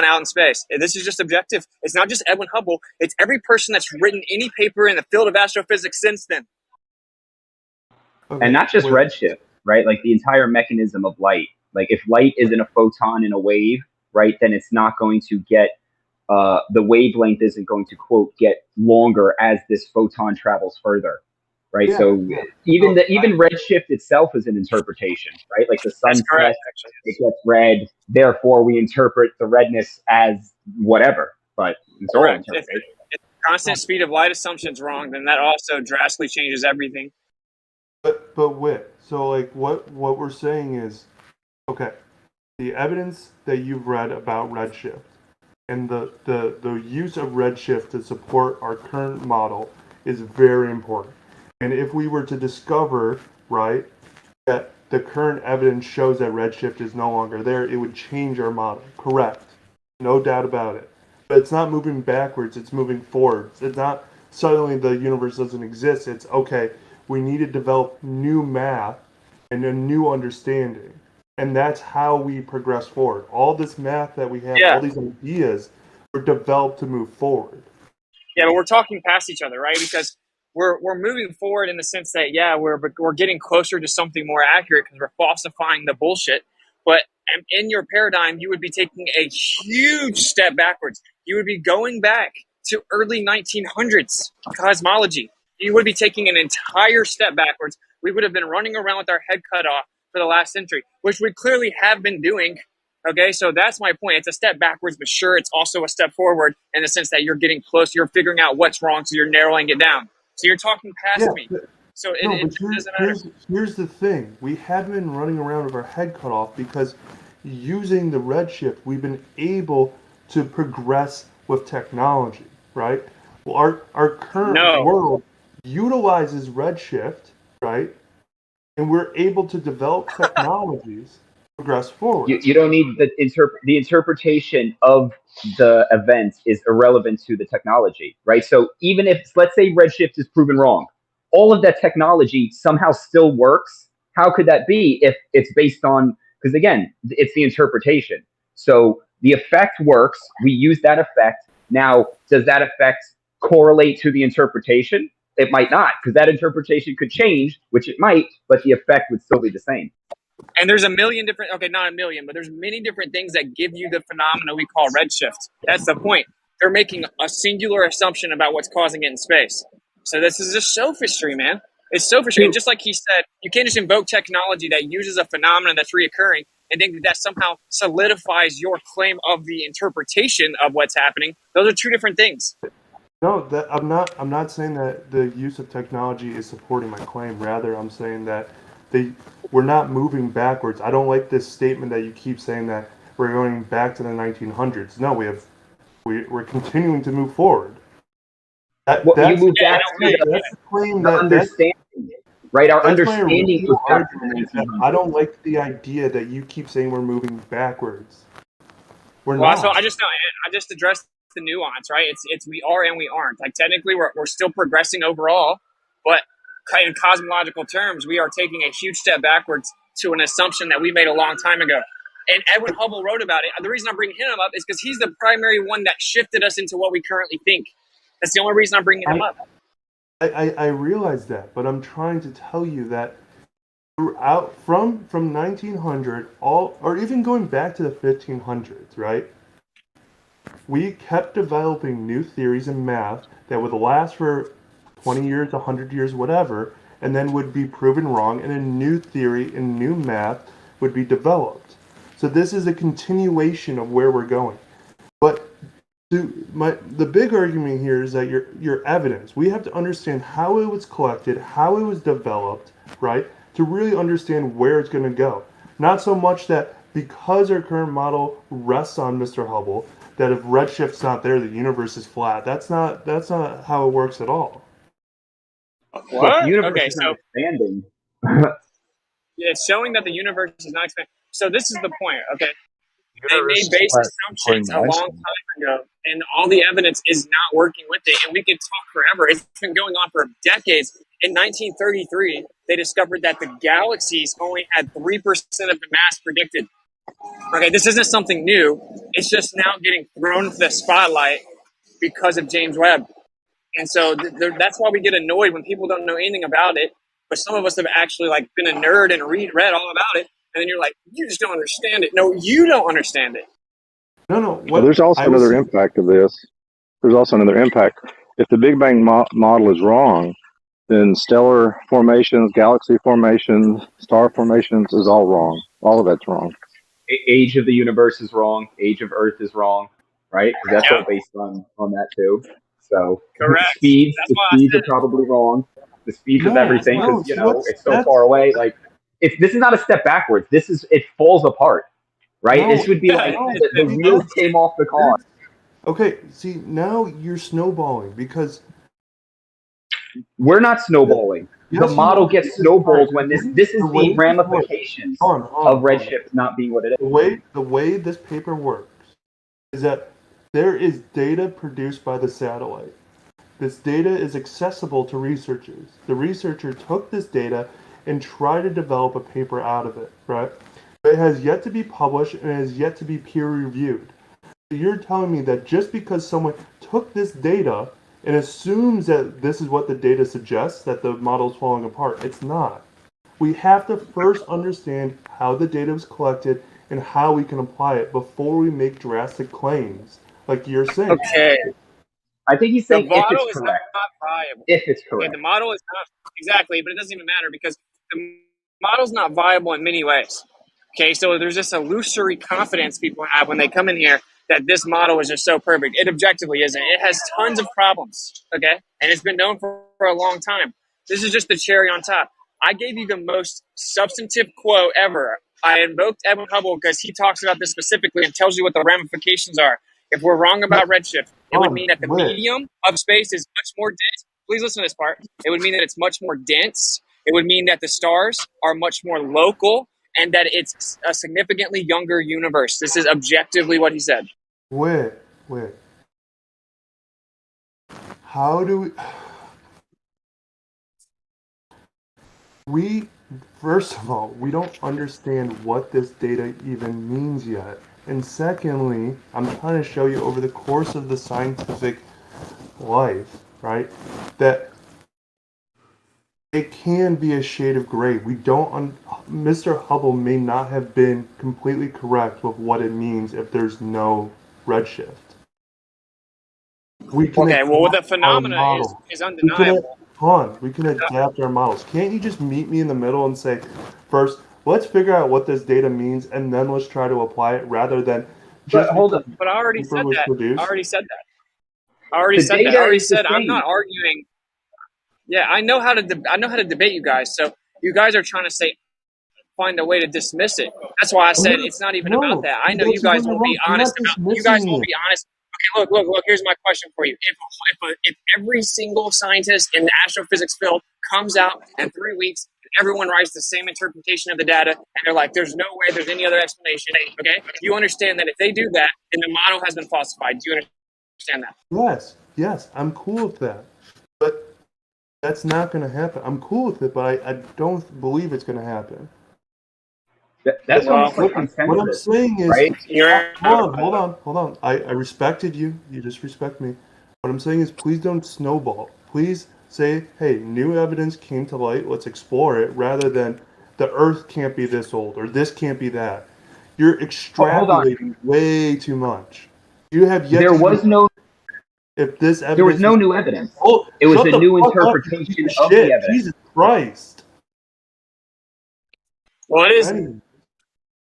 Speaker 18: out in space. This is just objective. It's not just Edwin Hubble. It's every person that's written any paper in the field of astrophysics since then.
Speaker 24: Okay,
Speaker 9: and not just
Speaker 24: wait.
Speaker 9: redshift, right? Like the entire mechanism of light. Like if light isn't a photon in a wave, right, then it's not going to get the wavelength isn't going to quote get longer as this photon travels further, right?
Speaker 24: Yeah,
Speaker 9: So
Speaker 24: yeah.
Speaker 9: even
Speaker 24: So
Speaker 9: even redshift itself is an interpretation, right? Like the sun
Speaker 18: That's correct,
Speaker 9: sets,
Speaker 18: actually.
Speaker 9: it gets red, therefore we interpret the redness as whatever, but it's all
Speaker 18: Correct. If
Speaker 9: interpretation.
Speaker 18: the constant speed of light assumption's wrong, then that also drastically changes everything.
Speaker 24: But Wit, so like what we're saying is, okay, the evidence that you've read about redshift and the use of redshift to support our current model is very important. And if we were to discover, right, that the current evidence shows that redshift is no longer there, it would change our model. Correct. No doubt about it. But it's not moving backwards, it's moving forwards. It's not suddenly the universe doesn't exist. It's okay, we need to develop new math and a new understanding. And that's how we progress forward. All this math that we have,
Speaker 18: Yeah.
Speaker 24: all these ideas were developed to move forward.
Speaker 18: Yeah, but we're talking past each other, right? Because we're moving forward in the sense that we're getting closer to something more accurate because we're falsifying the bullshit. But in your paradigm, you would be taking a huge step backwards. You would be going back to early 1900s cosmology. You would be taking an entire step backwards. We would have been running around with our head cut off for the last century, which we clearly have been doing. Okay, so that's my point. It's a step backwards, but sure, it's also a step forward in the sense that you're getting close. You're figuring out what's wrong, so you're narrowing it down. So you're talking past
Speaker 24: Yeah,
Speaker 18: me. So
Speaker 24: no,
Speaker 18: it
Speaker 24: but
Speaker 18: doesn't matter.
Speaker 24: here's the thing. We haven't been running around with our head cut off because using the redshift, we've been able to progress with technology, right? Well, our current world utilizes redshift, right? And we're able to develop technologies to progress forward.
Speaker 9: You don't need the interpretation of the event is irrelevant to the technology, right? So even if, let's say, redshift is proven wrong, all of that technology somehow still works. How could that be if it's based on, because again, it's the interpretation. So the effect works, we use that effect. Now, does that effect correlate to the interpretation? It might not, because that interpretation could change, which it might, but the effect would still be the same.
Speaker 18: And there's a million different, okay, not a million, but there's many different things that give you the phenomena we call redshift. That's the point. They're making a singular assumption about what's causing it in space. So this is just sophistry, man. It's sophistry. And just like he said, you can't just invoke technology that uses a phenomenon that's reoccurring and think that somehow solidifies your claim of the interpretation of what's happening. Those are two different things.
Speaker 24: No, I'm not saying that the use of technology is supporting my claim. Rather, I'm saying that we're not moving backwards. I don't like this statement that you keep saying that we're going back to the 1900s. No, we're continuing to move forward.
Speaker 9: You move back to
Speaker 24: that's the claim
Speaker 9: the understanding, right? Our understanding goes back to the 1900s.
Speaker 24: I don't like the idea that you keep saying we're moving backwards. We're
Speaker 18: Well,
Speaker 24: not.
Speaker 18: so I just addressed the nuance, right? It's we are and we aren't. Like technically, we're still progressing overall, but in cosmological terms, we are taking a huge step backwards to an assumption that we made a long time ago. And Edwin Hubble wrote about it. The reason I'm bringing him up is because he's the primary one that shifted us into what we currently think. That's the only reason I'm bringing him up.
Speaker 24: I realize that, but I'm trying to tell you that throughout from 1900 or even going back to the 1500s, right? We kept developing new theories in math that would last for 20 years, 100 years, whatever, and then would be proven wrong, and a new theory and new math would be developed. So this is a continuation of where we're going. But the big argument here is that your evidence, we have to understand how it was collected, how it was developed, right, to really understand where it's going to go. Not so much that because our current model rests on Mr. Hubble, that if redshift's not there, the universe is flat. That's not how it works at all.
Speaker 9: What? The universe is not expanding.
Speaker 18: It's showing that the universe is not expanding. So this is the point, okay? They made base assumptions a long time ago, and all the evidence is not working with it. And we could talk forever. It's been going on for decades. In 1933, they discovered that the galaxies only had 3% of the mass predicted. Okay, this isn't something new. It's just now getting thrown into the spotlight because of James Webb. And so that's why we get annoyed when people don't know anything about it. but some of us have actually like been a nerd and read all about it, and then you're like, you just don't understand it. No, you don't understand it.
Speaker 24: No.
Speaker 23: Well, there's also another impact of this. There's also another impact. If the Big Bang model is wrong, then stellar formations, galaxy formations, star formations is all wrong. All of that's wrong.
Speaker 9: Age of the universe is wrong. Age of Earth is wrong, right? Because that's all based on that too. So
Speaker 18: correct.
Speaker 9: Speeds,
Speaker 18: That's
Speaker 9: the
Speaker 18: why
Speaker 9: speeds are probably wrong. The speeds of everything, because it's so far away. Like, this is not a step backwards. It falls apart, right? This would be like the wheels came off the car.
Speaker 24: Okay, see, now you're snowballing because
Speaker 9: we're not snowballing. The model gets snowballed when this is the ramifications of Redshift not being what it is.
Speaker 24: The way this paper works is that there is data produced by the satellite. This data is accessible to researchers. The researcher took this data and tried to develop a paper out of it, right? But it has yet to be published and it has yet to be peer reviewed. So you're telling me that just because someone took this data and assumes that this is what the data suggests, that the model's falling apart, it's not. We have to first understand how the data was collected and how we can apply it before we make drastic claims, like you're saying.
Speaker 18: Okay.
Speaker 9: I think he's saying
Speaker 18: the model
Speaker 9: if it's correct.
Speaker 18: Not viable.
Speaker 9: If it's correct.
Speaker 18: Okay, the model is not exactly, but it doesn't even matter because the model's not viable in many ways. Okay, so there's this illusory confidence people have when they come in here that this model is just so perfect. It objectively isn't. It has tons of problems, okay? And it's been known for a long time. This is just the cherry on top. I gave you the most substantive quote ever. I invoked Edwin Hubble because he talks about this specifically and tells you what the ramifications are. If we're wrong about redshift, it would mean that the medium of space is much more dense. Please listen to this part. It would mean that it's much more dense. It would mean that the stars are much more local and that it's a significantly younger universe. This is objectively what he said.
Speaker 24: Wait. How do we first of all, we don't understand what this data even means yet. And secondly, I'm trying to show you over the course of the scientific life, right, that it can be a shade of gray. We don't. Mr. Hubble may not have been completely correct with what it means if there's no redshift. We can
Speaker 18: the phenomena is undeniable.
Speaker 24: We can adapt our models. Can't you just meet me in the middle and say, first, let's figure out what this data means, and then let's try to apply it, rather than just
Speaker 18: hold up. But I already said that.
Speaker 24: Produced.
Speaker 18: I already said that. I'm not arguing. Yeah, I know how to debate you guys. So you guys are trying to find a way to dismiss it. That's why I said it's not even about that. I know you guys will be honest about. You guys will be honest. Okay, look. Here's my question for you. If every single scientist in the astrophysics field comes out in 3 weeks, everyone writes the same interpretation of the data, and they're like, "There's no way there's any other explanation." Okay, you understand that if they do that, then the model has been falsified. Do you understand that?
Speaker 24: Yes, I'm cool with that. But that's not going to happen. I'm cool with it, but I don't believe it's going to happen.
Speaker 9: That's almost like consensus.
Speaker 24: What I'm saying is,
Speaker 9: right?
Speaker 24: hold on. I respected you. You just respect me. What I'm saying is, please don't snowball. Please say, hey, new evidence came to light. Let's explore it, rather than the Earth can't be this old or this can't be that. You're extrapolating way too much. You have yet.
Speaker 9: There was no.
Speaker 24: If this evidence,
Speaker 9: there was no new evidence. It was a new interpretation of the evidence.
Speaker 24: Jesus Christ.
Speaker 18: Well, it is.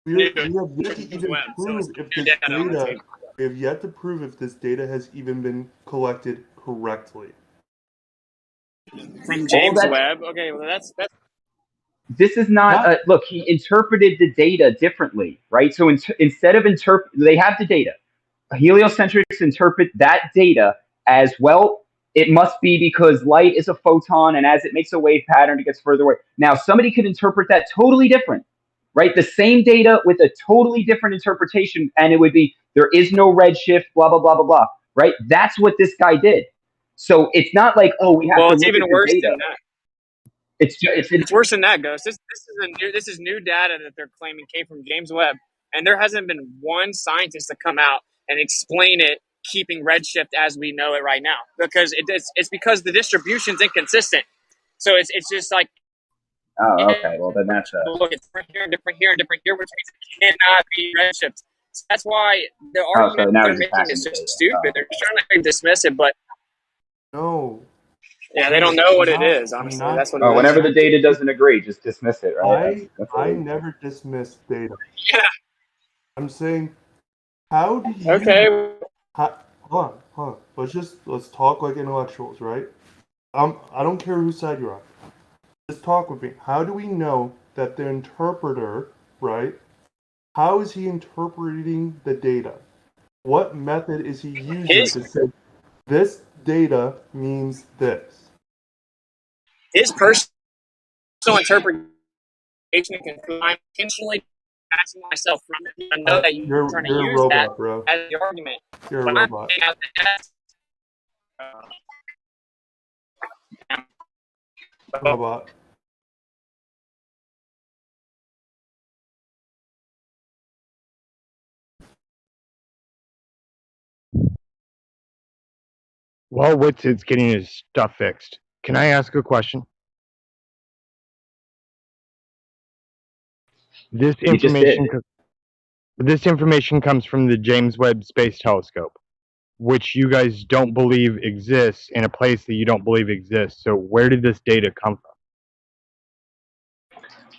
Speaker 24: We have yet to even prove if this data. We have yet to prove if this data has even been collected correctly.
Speaker 18: From James Webb. Okay, well that's.
Speaker 9: This is not look. He interpreted the data differently, right? So instead of they have the data. Heliocentrics interpret that data as, well, it must be because light is a photon, and as it makes a wave pattern, it gets further away. Now, somebody could interpret that totally different, right? The same data with a totally different interpretation, and it would be, there is no redshift, blah, blah, blah, blah, blah, right? That's what this guy did. So it's not like, oh, we have to look at the data. Well, it's even worse than that.
Speaker 18: It's worse than that, Ghost. This is new data that they're claiming came from James Webb, and there hasn't been one scientist to come out and explain it, keeping redshift as we know it right now, because it's because the distribution's inconsistent. So it's just like
Speaker 9: Oh, okay. Well, then that's a...
Speaker 18: Look, it's different here, different here, different here, which means it cannot be redshifts. So that's why the
Speaker 9: Oh, so
Speaker 18: argument
Speaker 9: now
Speaker 18: they're
Speaker 9: he's
Speaker 18: making
Speaker 9: attacking
Speaker 18: is
Speaker 9: the
Speaker 18: just
Speaker 9: data.
Speaker 18: stupid. They're just trying to dismiss it, but
Speaker 24: No.
Speaker 18: yeah, they don't know what it
Speaker 24: Not,
Speaker 18: is.
Speaker 24: I'm
Speaker 18: Honestly,
Speaker 24: not.
Speaker 18: that's what it
Speaker 9: Oh,
Speaker 18: is.
Speaker 9: whenever the data doesn't agree, just dismiss it, right? That's what
Speaker 24: I
Speaker 9: it is.
Speaker 24: never dismiss data.
Speaker 18: Yeah.
Speaker 24: I'm saying, how do you?
Speaker 18: Okay.
Speaker 24: Hold on. Let's talk like intellectuals, right? I don't care whose side you're on. Just talk with me. How do we know that the interpreter, right? How is he interpreting the data? What method is he using to say this data means this?
Speaker 18: His personal interpretation can I'm intentionally passing myself from it. I know that you're trying to
Speaker 24: You're a
Speaker 18: use
Speaker 24: robot,
Speaker 18: that
Speaker 24: bro.
Speaker 18: as the argument.
Speaker 24: You're a
Speaker 18: But I'm
Speaker 24: robot.
Speaker 18: saying out that
Speaker 24: Robot.
Speaker 7: While Witz's getting his stuff fixed, can I ask a question? This information comes from the James Webb Space Telescope, which you guys don't believe exists in a place that you don't believe exists. So where did this data come from?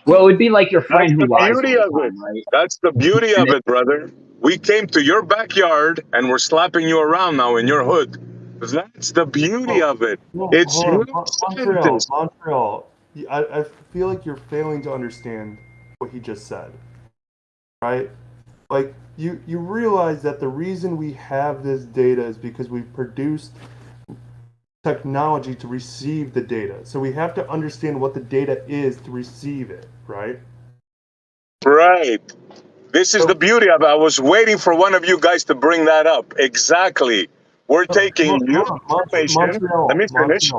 Speaker 9: Well, it would be like your friend
Speaker 10: That's
Speaker 9: who
Speaker 10: the
Speaker 9: lies
Speaker 10: beauty
Speaker 9: all
Speaker 10: of
Speaker 9: the
Speaker 10: it.
Speaker 9: time, right?
Speaker 10: That's the beauty of it, brother. We came to your backyard and we're slapping you around now in your hood. That's the beauty of it.
Speaker 24: No,
Speaker 10: It's
Speaker 24: hold
Speaker 10: your
Speaker 24: on.
Speaker 10: scientist.
Speaker 24: Montreal. I feel like you're failing to understand what he just said. Right? Like, you realize that the reason we have this data is because we've produced technology to receive the data. So we have to understand what the data is to receive it, right?
Speaker 10: Right. This is the beauty of it. I was waiting for one of you guys to bring that up. Exactly. We're taking your information. Let me finish.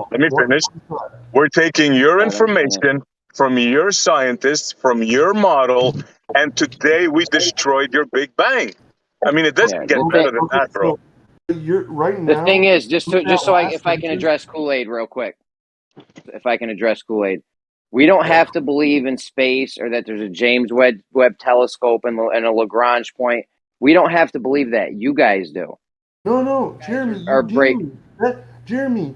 Speaker 10: We're taking your information from your scientists, from your model, and today we destroyed your Big Bang. I mean, it doesn't get better than that, bro.
Speaker 24: You're right
Speaker 21: The
Speaker 24: now.
Speaker 21: thing is, if I can address Kool-Aid real quick, we don't have to believe in space or that there's a James Webb telescope and a Lagrange point. We don't have to believe that. You guys do.
Speaker 24: No, Jeremy, you do. Jeremy,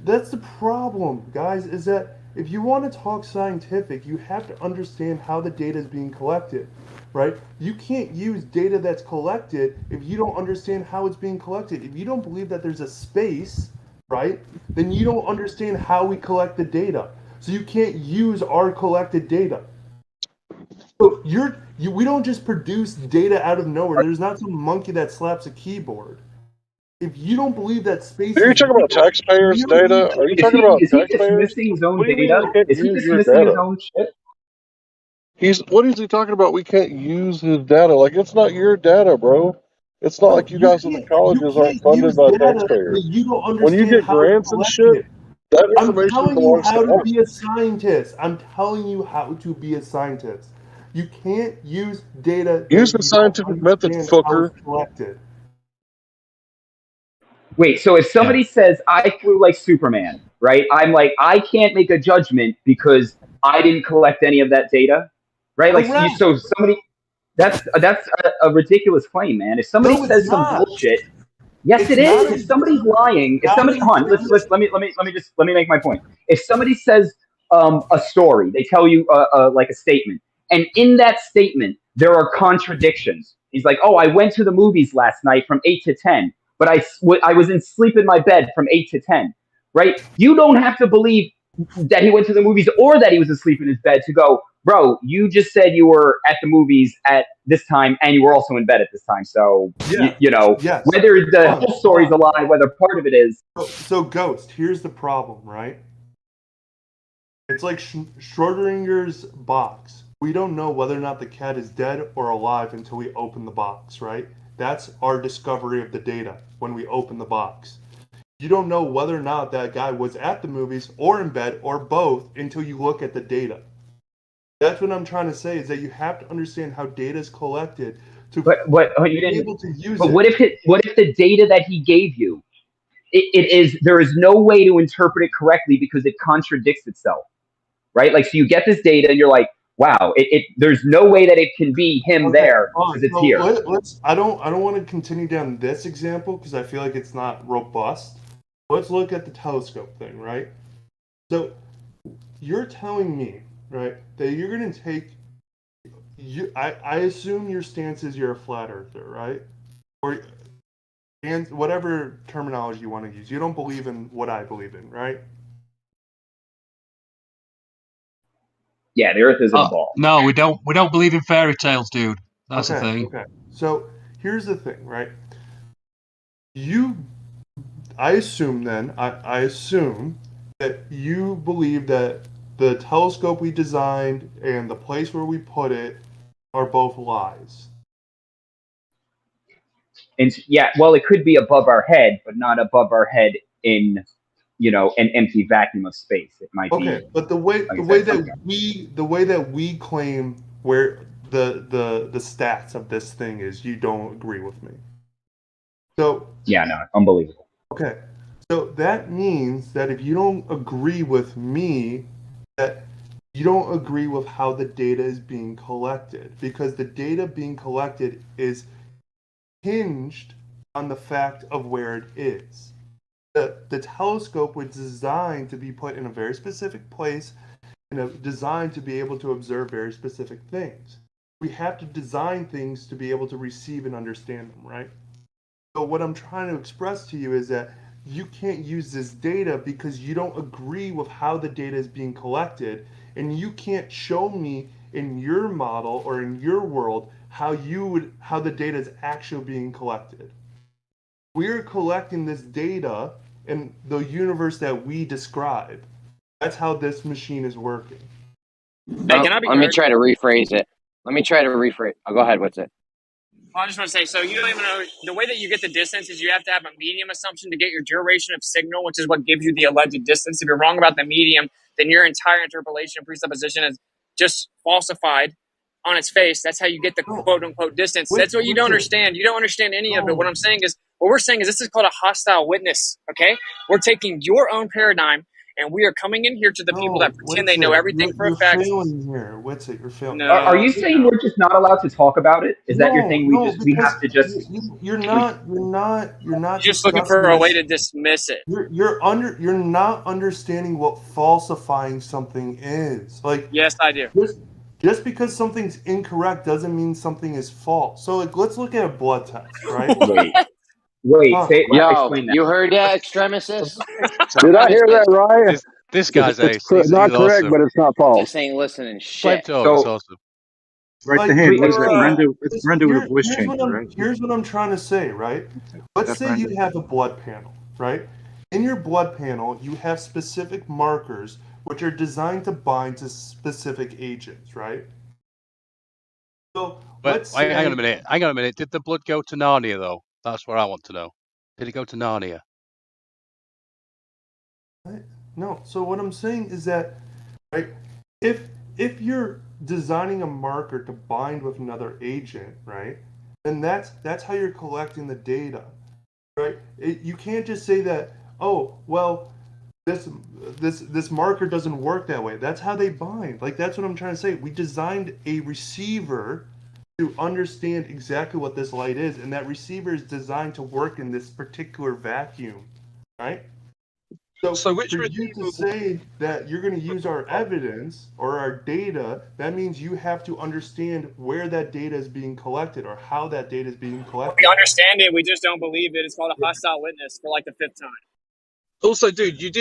Speaker 24: that's the problem, guys, is that if you want to talk scientific, you have to understand how the data is being collected, right? You can't use data that's collected if you don't understand how it's being collected. If you don't believe that there's a space, right, then you don't understand how we collect the data. So you can't use our collected data. So we don't just produce data out of nowhere. There's not some monkey that slaps a keyboard. If you don't believe that space
Speaker 6: Are you
Speaker 24: is
Speaker 6: talking about
Speaker 24: real,
Speaker 6: taxpayers' data? Are you talking about
Speaker 9: Is he
Speaker 6: taxpayers?
Speaker 9: dismissing his own
Speaker 6: What do you mean
Speaker 9: data?
Speaker 6: we can't
Speaker 9: Is he
Speaker 6: use your
Speaker 9: dismissing his
Speaker 6: data?
Speaker 9: own shit?
Speaker 6: What is he talking about? We can't use his data. Like, it's not your data, bro. It's not like you guys in the colleges aren't funded by taxpayers.
Speaker 24: you don't
Speaker 6: When you
Speaker 24: understand
Speaker 6: get
Speaker 24: how it's
Speaker 6: grants and shit,
Speaker 24: collected.
Speaker 6: that
Speaker 24: I'm
Speaker 6: information
Speaker 24: telling you
Speaker 6: belongs
Speaker 24: how
Speaker 6: to
Speaker 24: to
Speaker 6: us.
Speaker 24: be a scientist. I'm telling you how to be a scientist. You can't use data
Speaker 6: Use
Speaker 24: that
Speaker 6: the
Speaker 24: you don't
Speaker 6: scientific method,
Speaker 24: understand how
Speaker 6: fucker.
Speaker 24: it's collected.
Speaker 9: Wait, so if somebody says I flew like Superman, right? I'm like, I can't make a judgment because I didn't collect any of that data, right? Like, so somebody, that's a ridiculous claim, man. If somebody
Speaker 24: No, it's
Speaker 9: says some
Speaker 24: not.
Speaker 9: bullshit, yes,
Speaker 24: It's
Speaker 9: it
Speaker 24: not
Speaker 9: is. If somebody's lying, if somebody, hold on, let me make my point. If somebody says a story, they tell you like a statement, and in that statement there are contradictions. He's like, oh, I went to the movies last night from 8 to 10. But I was asleep in my bed from 8 to 10, right? You don't have to believe that he went to the movies or that he was asleep in his bed to go, bro, you just said you were at the movies at this time and you were also in bed at this time. So, you know, whether the whole story's a lie, whether part of it is.
Speaker 24: So Ghost, here's the problem, right? It's like Schrodinger's box. We don't know whether or not the cat is dead or alive until we open the box, right? That's our discovery of the data when we open the box. You don't know whether or not that guy was at the movies or in bed or both until you look at the data. That's what I'm trying to say, is that you have to understand how data is collected to be able to use it.
Speaker 9: But what if the data that he gave you, there is no way to interpret it correctly because it contradicts itself. right? Like, so you get this data, and you're like, wow, there's no way that it can be him there because it's here.
Speaker 24: I don't want to continue down this example because I feel like it's not robust. Let's look at the telescope thing, right? So you're telling me, right, that you're going to take I assume your stance is you're a flat earther, right? Or and whatever terminology you want to use. You don't believe in what I believe in, right?
Speaker 9: Yeah, the Earth isn't a ball.
Speaker 3: No, we don't believe in fairy tales, dude. That's the thing.
Speaker 24: Okay. So here's the thing, right? I assume that you believe that the telescope we designed and the place where we put it are both lies.
Speaker 9: And yeah, well, it could be above our head, but not above our head in, an empty vacuum of space. It might be.
Speaker 24: Okay, but the way that we claim where the stats of this thing is, you don't agree with me. So
Speaker 9: yeah, no, unbelievable.
Speaker 24: Okay, so that means that if you don't agree with me, that you don't agree with how the data is being collected, because the data being collected is hinged on the fact of where it is. The telescope was designed to be put in a very specific place and designed to be able to observe very specific things. We have to design things to be able to receive and understand them, right? So what I'm trying to express to you is that you can't use this data because you don't agree with how the data is being collected, and you can't show me in your model or in your world how the data is actually being collected. We're collecting this data in the universe that we describe. That's how this machine is working.
Speaker 21: Hey, let me try to rephrase it. Oh, go ahead. What's it?
Speaker 18: I just want to say, so you don't even know the way that you get the distance is you have to have a medium assumption to get your duration of signal, which is what gives you the alleged distance. If you're wrong about the medium, then your entire interpolation presupposition is just falsified on its face. That's how you get the quote unquote distance. That's what you don't understand. You don't understand any of it. What we're saying is this is called a hostile witness. Okay, we're taking your own paradigm. And we are coming in here to the people that pretend they know everything for a fact.
Speaker 24: You're failing here. You're failing.
Speaker 18: No,
Speaker 9: are you saying we're just not allowed to talk about it? Is that your thing? We have to just.
Speaker 24: You're not. You're
Speaker 18: just looking for a way to dismiss it.
Speaker 24: You're not understanding what falsifying something is. Like,
Speaker 18: yes, I do.
Speaker 24: Just because something's incorrect doesn't mean something is false. So, like, let's look at a blood test, right?
Speaker 9: Wait,
Speaker 21: yo, you heard that, extremist?
Speaker 23: Did I hear that right?
Speaker 20: This guy's
Speaker 23: it's not correct,
Speaker 20: awesome.
Speaker 23: but it's not false.
Speaker 21: Just ain't listening shit.
Speaker 20: It's awesome.
Speaker 19: Right, it's Brenda with voice changer, right?
Speaker 24: Here's what I'm trying to say, right? Let's say you have a blood panel, right? In your blood panel, you have specific markers which are designed to bind to specific agents, right? So,
Speaker 20: but hang on a minute. Did the blood go to Narnia, though? That's what I want to know. Did it go to Narnia?
Speaker 24: No. So what I'm saying is that, right, if you're designing a marker to bind with another agent, right, then that's how you're collecting the data, right? You can't just say that, oh, well, this marker doesn't work that way. That's how they bind. Like, that's what I'm trying to say. We designed a receiver to understand exactly what this light is, and that receiver is designed to work in this particular vacuum, right? So which for you to say that you're going to use our evidence or our data, that means you have to understand where that data is being collected or how that data is being collected.
Speaker 18: We understand it. We just don't believe it. It's called a hostile witness for like the 5th time.
Speaker 5: Also, dude, you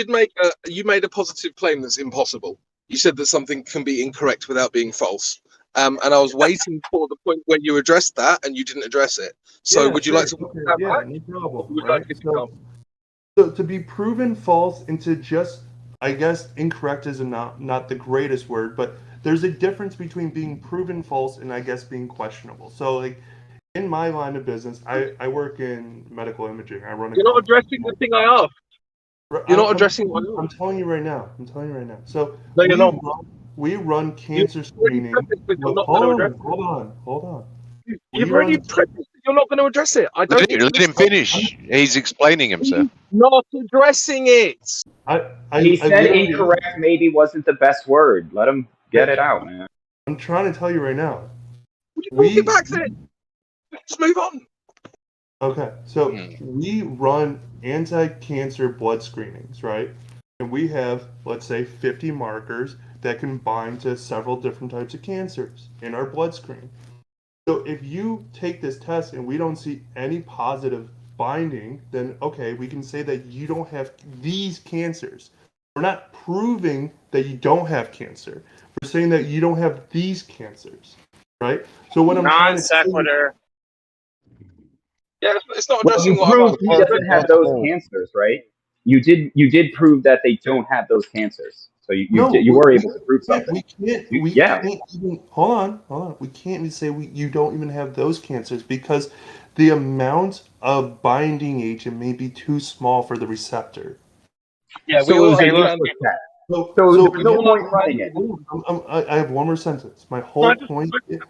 Speaker 5: made a positive claim that's impossible. You said that something can be incorrect without being false. And I was waiting for the point when you addressed that, and you didn't address it. So would you like to?
Speaker 24: Yeah, no problem. Right? So to be proven false and to just, I guess, incorrect is not the greatest word, but there's a difference between being proven false and, I guess, being questionable. So, like, in my line of business, I work in medical imaging. I run.
Speaker 5: You're not addressing the thing I asked. You're not addressing what
Speaker 24: I'm telling you right now. So
Speaker 5: no, you're not.
Speaker 24: We run cancer screening. Hold on.
Speaker 5: You've already prefaced you're not going to address it. I don't need to
Speaker 20: Let him finish. He's explaining himself.
Speaker 5: Not addressing it.
Speaker 9: He said
Speaker 4: literally-
Speaker 9: incorrect maybe wasn't the best word. Let him get it out, man.
Speaker 4: I'm trying to tell you right now.
Speaker 5: Get back there. Let's move on.
Speaker 4: Okay, so we run anti-cancer blood screenings, right? And we have, let's say, 50 markers that can bind to several different types of cancers in our blood screen. So if you take this test and we don't see any positive binding, then okay, we can say that you don't have these cancers. We're not proving that you don't have cancer. We're saying that you don't have these cancers, right? So what I'm trying to say,
Speaker 5: yeah, it's not
Speaker 9: Well,
Speaker 5: addressing
Speaker 9: you
Speaker 5: what
Speaker 9: proved he doesn't have those
Speaker 5: Oh.
Speaker 9: cancers, right? You did prove that they don't have those cancers. So you
Speaker 4: No,
Speaker 9: were able to prove something.
Speaker 4: we can't even hold on. We can't even say you don't even have those cancers because the amount of binding agent may be too small for the receptor.
Speaker 5: Yeah,
Speaker 9: So it was a useless test. So there's no point in running it.
Speaker 4: I have one more sentence. My whole point is,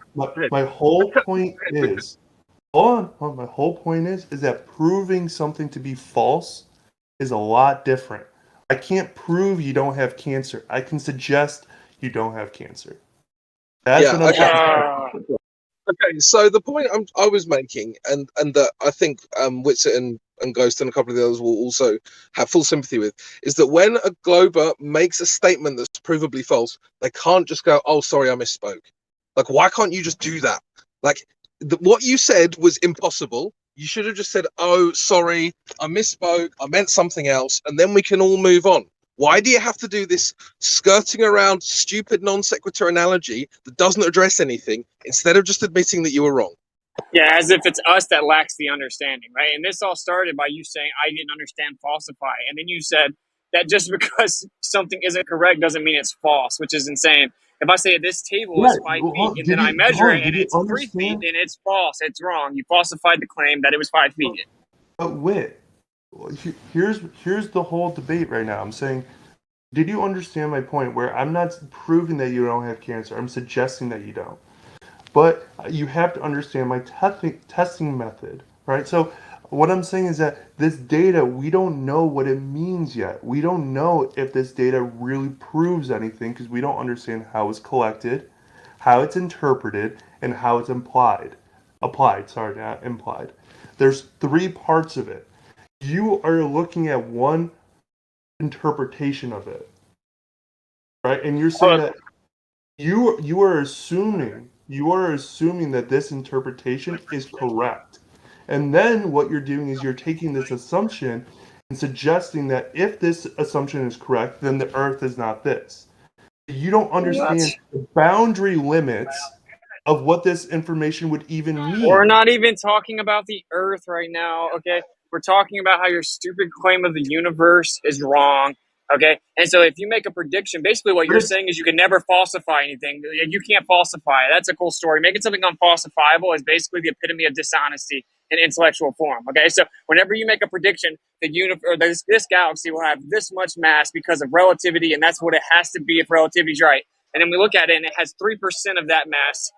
Speaker 4: my whole point is, hold on. My whole point is that proving something to be false is a lot different. I can't prove you don't have cancer. I can suggest you don't have cancer. That's what I'm trying to say.
Speaker 5: Okay, so the point I was making, and that I think Whitsitt and Ghost and a couple of the others will also have full sympathy with, is that when a Glober makes a statement that's provably false, they can't just go, "Oh, sorry, I misspoke." Like, why can't you just do that? Like, what you said was impossible. You should have just said, "Oh, sorry, I misspoke. I meant something else," and then we can all move on. Why do you have to do this skirting around stupid non sequitur analogy that doesn't address anything instead of just admitting that you were wrong?
Speaker 18: Yeah, as if it's us that lacks the understanding, right? And this all started by you saying, I didn't understand falsify. And then you said that just because something isn't correct doesn't mean it's false, which is insane. If I say this table is 5 feet and then I measure it and it's 3 feet, then it's false. It's wrong. You falsified the claim that it was 5 feet.
Speaker 4: But Whit, here's the whole debate right now. I'm saying, did you understand my point where I'm not proving that you don't have cancer? I'm suggesting that you don't. But you have to understand my testing method, right? So what I'm saying is that this data, we don't know what it means yet. We don't know if this data really proves anything because we don't understand how it's collected, how it's interpreted, and how it's applied. Sorry, not implied. There's 3 parts of it. You are looking at one interpretation of it, right? And you're saying that you are assuming that this interpretation is correct. And then what you're doing is you're taking this assumption and suggesting that if this assumption is correct, then the Earth is not this. You don't understand the boundary limits of what this information would even mean.
Speaker 18: We're not even talking about the Earth right now, okay? We're talking about how your stupid claim of the universe is wrong, okay? And so if you make a prediction, basically what you're saying is you can never falsify anything. You can't falsify it. That's a cool story. Making something unfalsifiable is basically the epitome of dishonesty in intellectual form, okay? So whenever you make a prediction, this galaxy will have this much mass because of relativity, and that's what it has to be if relativity is right. And then we look at it, and it has 3% of that mass.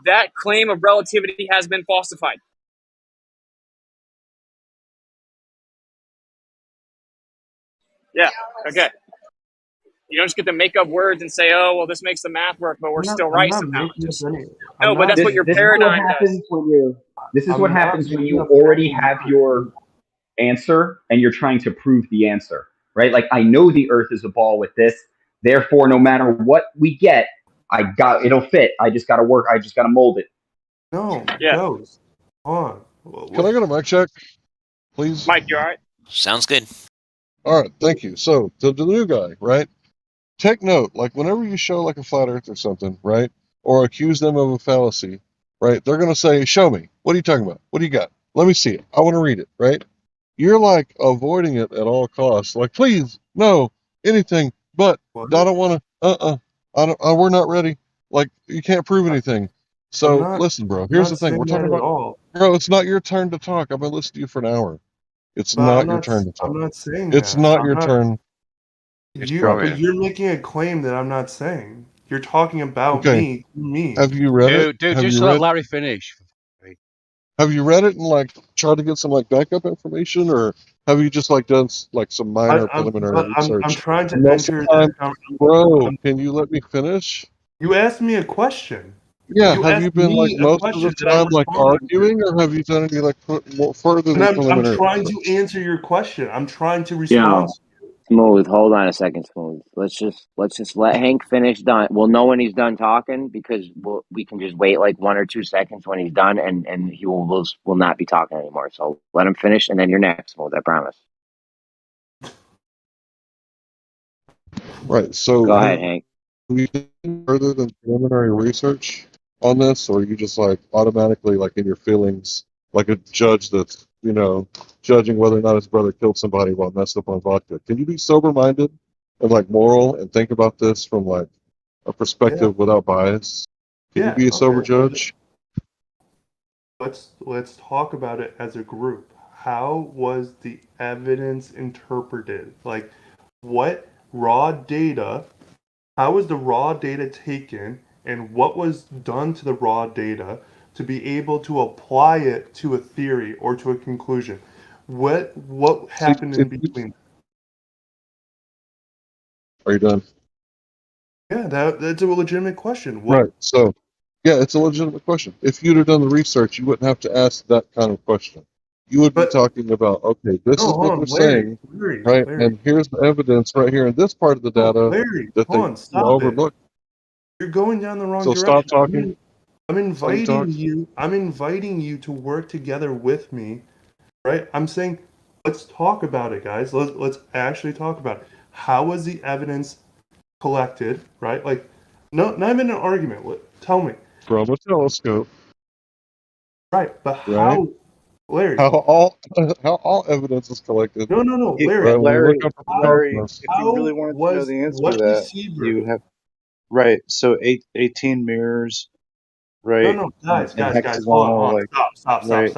Speaker 18: That claim of relativity has been falsified. Yeah, okay. You don't just get to make up words and say, oh, well, this makes the math work, but we're still right somehow. No, but that's what your paradigm does.
Speaker 9: This is what happens when you already have your answer and you're trying to prove the answer, right? Like, I know the Earth is a ball with this, therefore, no matter what we get, it'll fit. I just got to work. I just got to mold it.
Speaker 4: No,
Speaker 6: Ghost. On. Can I get a mic check, please?
Speaker 18: Mike, you all right?
Speaker 11: Sounds good.
Speaker 6: All right, thank you. So, the new guy, right? Take note, like, whenever you show, like, a flat earth or something, right? Or accuse them of a fallacy, right? They're going to say, show me. What are you talking about? What do you got? Let me see it. I want to read it, right? You're, like, avoiding it at all costs. Like, please, no, anything, but I don't want to, we're not ready. Like, you can't prove anything. So, listen, bro, here's the thing. We're talking about, bro, it's not your turn to talk. I've been listening to you for an hour. It's not your turn to talk.
Speaker 4: I'm not saying
Speaker 6: it's
Speaker 4: that.
Speaker 6: not your turn.
Speaker 4: But you're making a claim that I'm not saying. You're talking about me.
Speaker 6: Have you read it?
Speaker 3: Dude,
Speaker 6: Have
Speaker 3: just
Speaker 6: you
Speaker 3: let
Speaker 6: read?
Speaker 3: Larry finish.
Speaker 6: Have you read it and like tried to get some like backup information, or have you just like done like some minor preliminary
Speaker 24: I'm
Speaker 6: research?
Speaker 24: trying to
Speaker 6: Most of
Speaker 24: enter
Speaker 6: the
Speaker 24: the
Speaker 6: time, bro, can you let me finish?
Speaker 24: You asked me a question.
Speaker 6: Yeah,
Speaker 24: You
Speaker 6: have you
Speaker 24: asked
Speaker 6: been like
Speaker 24: me a
Speaker 6: most of the
Speaker 24: question that I'm
Speaker 6: time like
Speaker 24: responding to.
Speaker 6: arguing, or have you done any like further
Speaker 24: And
Speaker 6: than
Speaker 24: I'm
Speaker 6: preliminary
Speaker 24: trying
Speaker 6: research?
Speaker 24: to answer your question. I'm trying to
Speaker 21: Yo,
Speaker 24: respond to you.
Speaker 21: Smooth. Hold on a second, Smooth. Let's just let Hank finish. Done. We'll know when he's done talking because we can just wait like 1 or 2 seconds when he's done, and he will not be talking anymore. So let him finish, and then you're next, Smooth. I promise.
Speaker 6: Right. So
Speaker 21: Go
Speaker 6: have
Speaker 21: ahead, Hank.
Speaker 6: you done further than preliminary research on this, or are you just like automatically like in your feelings, like a judge that's judging whether or not his brother killed somebody while messed up on vodka? Can you be sober minded and like moral and think about this from like a perspective without bias? Can you
Speaker 24: Yeah.
Speaker 6: be a sober
Speaker 24: Okay.
Speaker 6: judge?
Speaker 24: Let's talk about it as a group. How was the evidence interpreted? Like, what raw data? How was the raw data taken, and what was done to the raw data to be able to apply it to a theory or to a conclusion? What
Speaker 6: See,
Speaker 24: happened in between?
Speaker 6: are you done?
Speaker 24: Yeah, that's a legitimate question. What?
Speaker 6: Right. So, yeah, it's a legitimate question. If you'd have done the research, you wouldn't have to ask that kind of question. You would be
Speaker 24: But
Speaker 6: talking about, okay, this
Speaker 24: no,
Speaker 6: is
Speaker 24: hold
Speaker 6: what they're
Speaker 24: on, Larry,
Speaker 6: saying,
Speaker 24: Larry,
Speaker 6: right?
Speaker 24: Larry.
Speaker 6: And here's the evidence right here in this part of the
Speaker 24: No,
Speaker 6: data
Speaker 24: Larry,
Speaker 6: that
Speaker 24: hold
Speaker 6: they
Speaker 24: on, stop it.
Speaker 6: overlook.
Speaker 24: You're going down the wrong
Speaker 6: So stop
Speaker 24: direction.
Speaker 6: talking.
Speaker 24: I'm
Speaker 6: Let me talk.
Speaker 24: inviting you. I'm inviting you to work together with me, right? I'm saying, let's talk about it, guys. Let's actually talk about it. How was the evidence collected, right? Like, no, not even an argument. Tell me,
Speaker 6: From a telescope,
Speaker 24: right? But
Speaker 6: right?
Speaker 24: how, Larry?
Speaker 6: How all evidence is collected,
Speaker 24: No,
Speaker 19: It,
Speaker 24: Larry.
Speaker 6: right? When we look
Speaker 19: Larry,
Speaker 6: up at the
Speaker 24: How
Speaker 19: Larry,
Speaker 6: cosmos.
Speaker 19: if you really
Speaker 24: how
Speaker 19: wanted to know
Speaker 24: was
Speaker 19: the answer to
Speaker 24: what
Speaker 19: that,
Speaker 24: receiver?
Speaker 19: you have right. So 18 mirrors,
Speaker 24: No,
Speaker 19: right,
Speaker 24: no,
Speaker 19: and
Speaker 24: guys, hold on,
Speaker 19: hexagonal, like
Speaker 24: stop.
Speaker 19: right,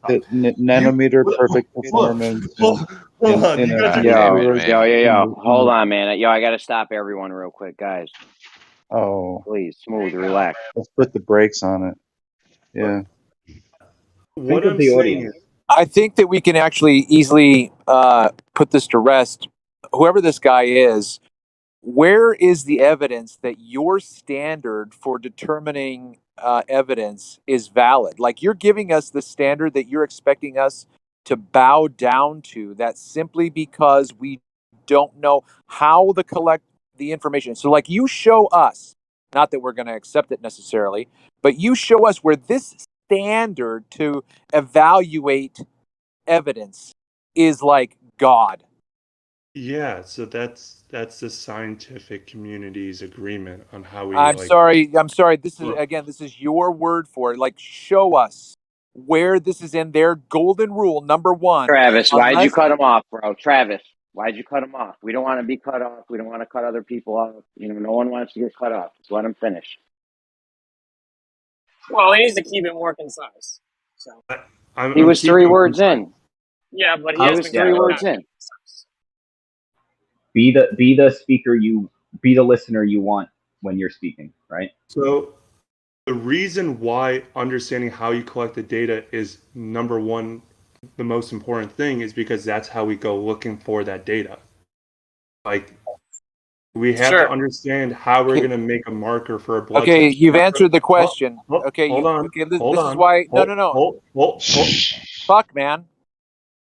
Speaker 19: the nanometer perfect
Speaker 24: Look,
Speaker 19: performance,
Speaker 24: hold
Speaker 19: and
Speaker 24: on.
Speaker 19: in
Speaker 24: You
Speaker 19: an
Speaker 24: guys are
Speaker 21: Yo,
Speaker 19: accurate.
Speaker 21: hold on, man. Yo, I gotta stop everyone real quick, guys.
Speaker 19: Oh,
Speaker 21: Please, Smooth, relax.
Speaker 19: let's put the brakes on it. Yeah.
Speaker 24: What I'm saying is,
Speaker 2: I think that we can actually easily put this to rest. Whoever this guy is, where is the evidence that your standard for determining evidence is valid? Like you're giving us the standard that you're expecting us to bow down to. That simply because we don't know how to collect the information. So, like you show us, not that we're going to accept it necessarily, but you show us where this standard to evaluate evidence is like God.
Speaker 24: yeah. So that's the scientific community's agreement on how we
Speaker 2: I'm
Speaker 24: like.
Speaker 2: sorry. This is
Speaker 24: Look,
Speaker 2: again. This is your word for it. Like, show us where this is in their golden rule. Number one,
Speaker 21: Travis, why'd you
Speaker 2: unless
Speaker 21: cut him off, bro? Travis, why'd you cut him off? We don't want to be cut off. We don't want to cut other people off. No one wants to get cut off. Just let him finish.
Speaker 18: Well, he needs to keep it more concise. So
Speaker 21: He
Speaker 24: I'm
Speaker 21: was 3
Speaker 24: keeping
Speaker 21: words in.
Speaker 18: yeah, but he
Speaker 21: He
Speaker 18: has
Speaker 21: was
Speaker 18: been
Speaker 21: 3
Speaker 18: cutting it
Speaker 21: words
Speaker 18: down.
Speaker 21: in.
Speaker 9: Be the speaker be the listener you want when you're speaking, right?
Speaker 24: So the reason why understanding how you collect the data is number one, the most important thing is because that's how we go looking for that data. Like we have to
Speaker 18: Sure.
Speaker 24: understand how we're going to make a marker for a blood
Speaker 2: okay,
Speaker 24: test.
Speaker 2: you've answered the question. Okay,
Speaker 24: Hold on.
Speaker 2: This is why. No. Fuck, man.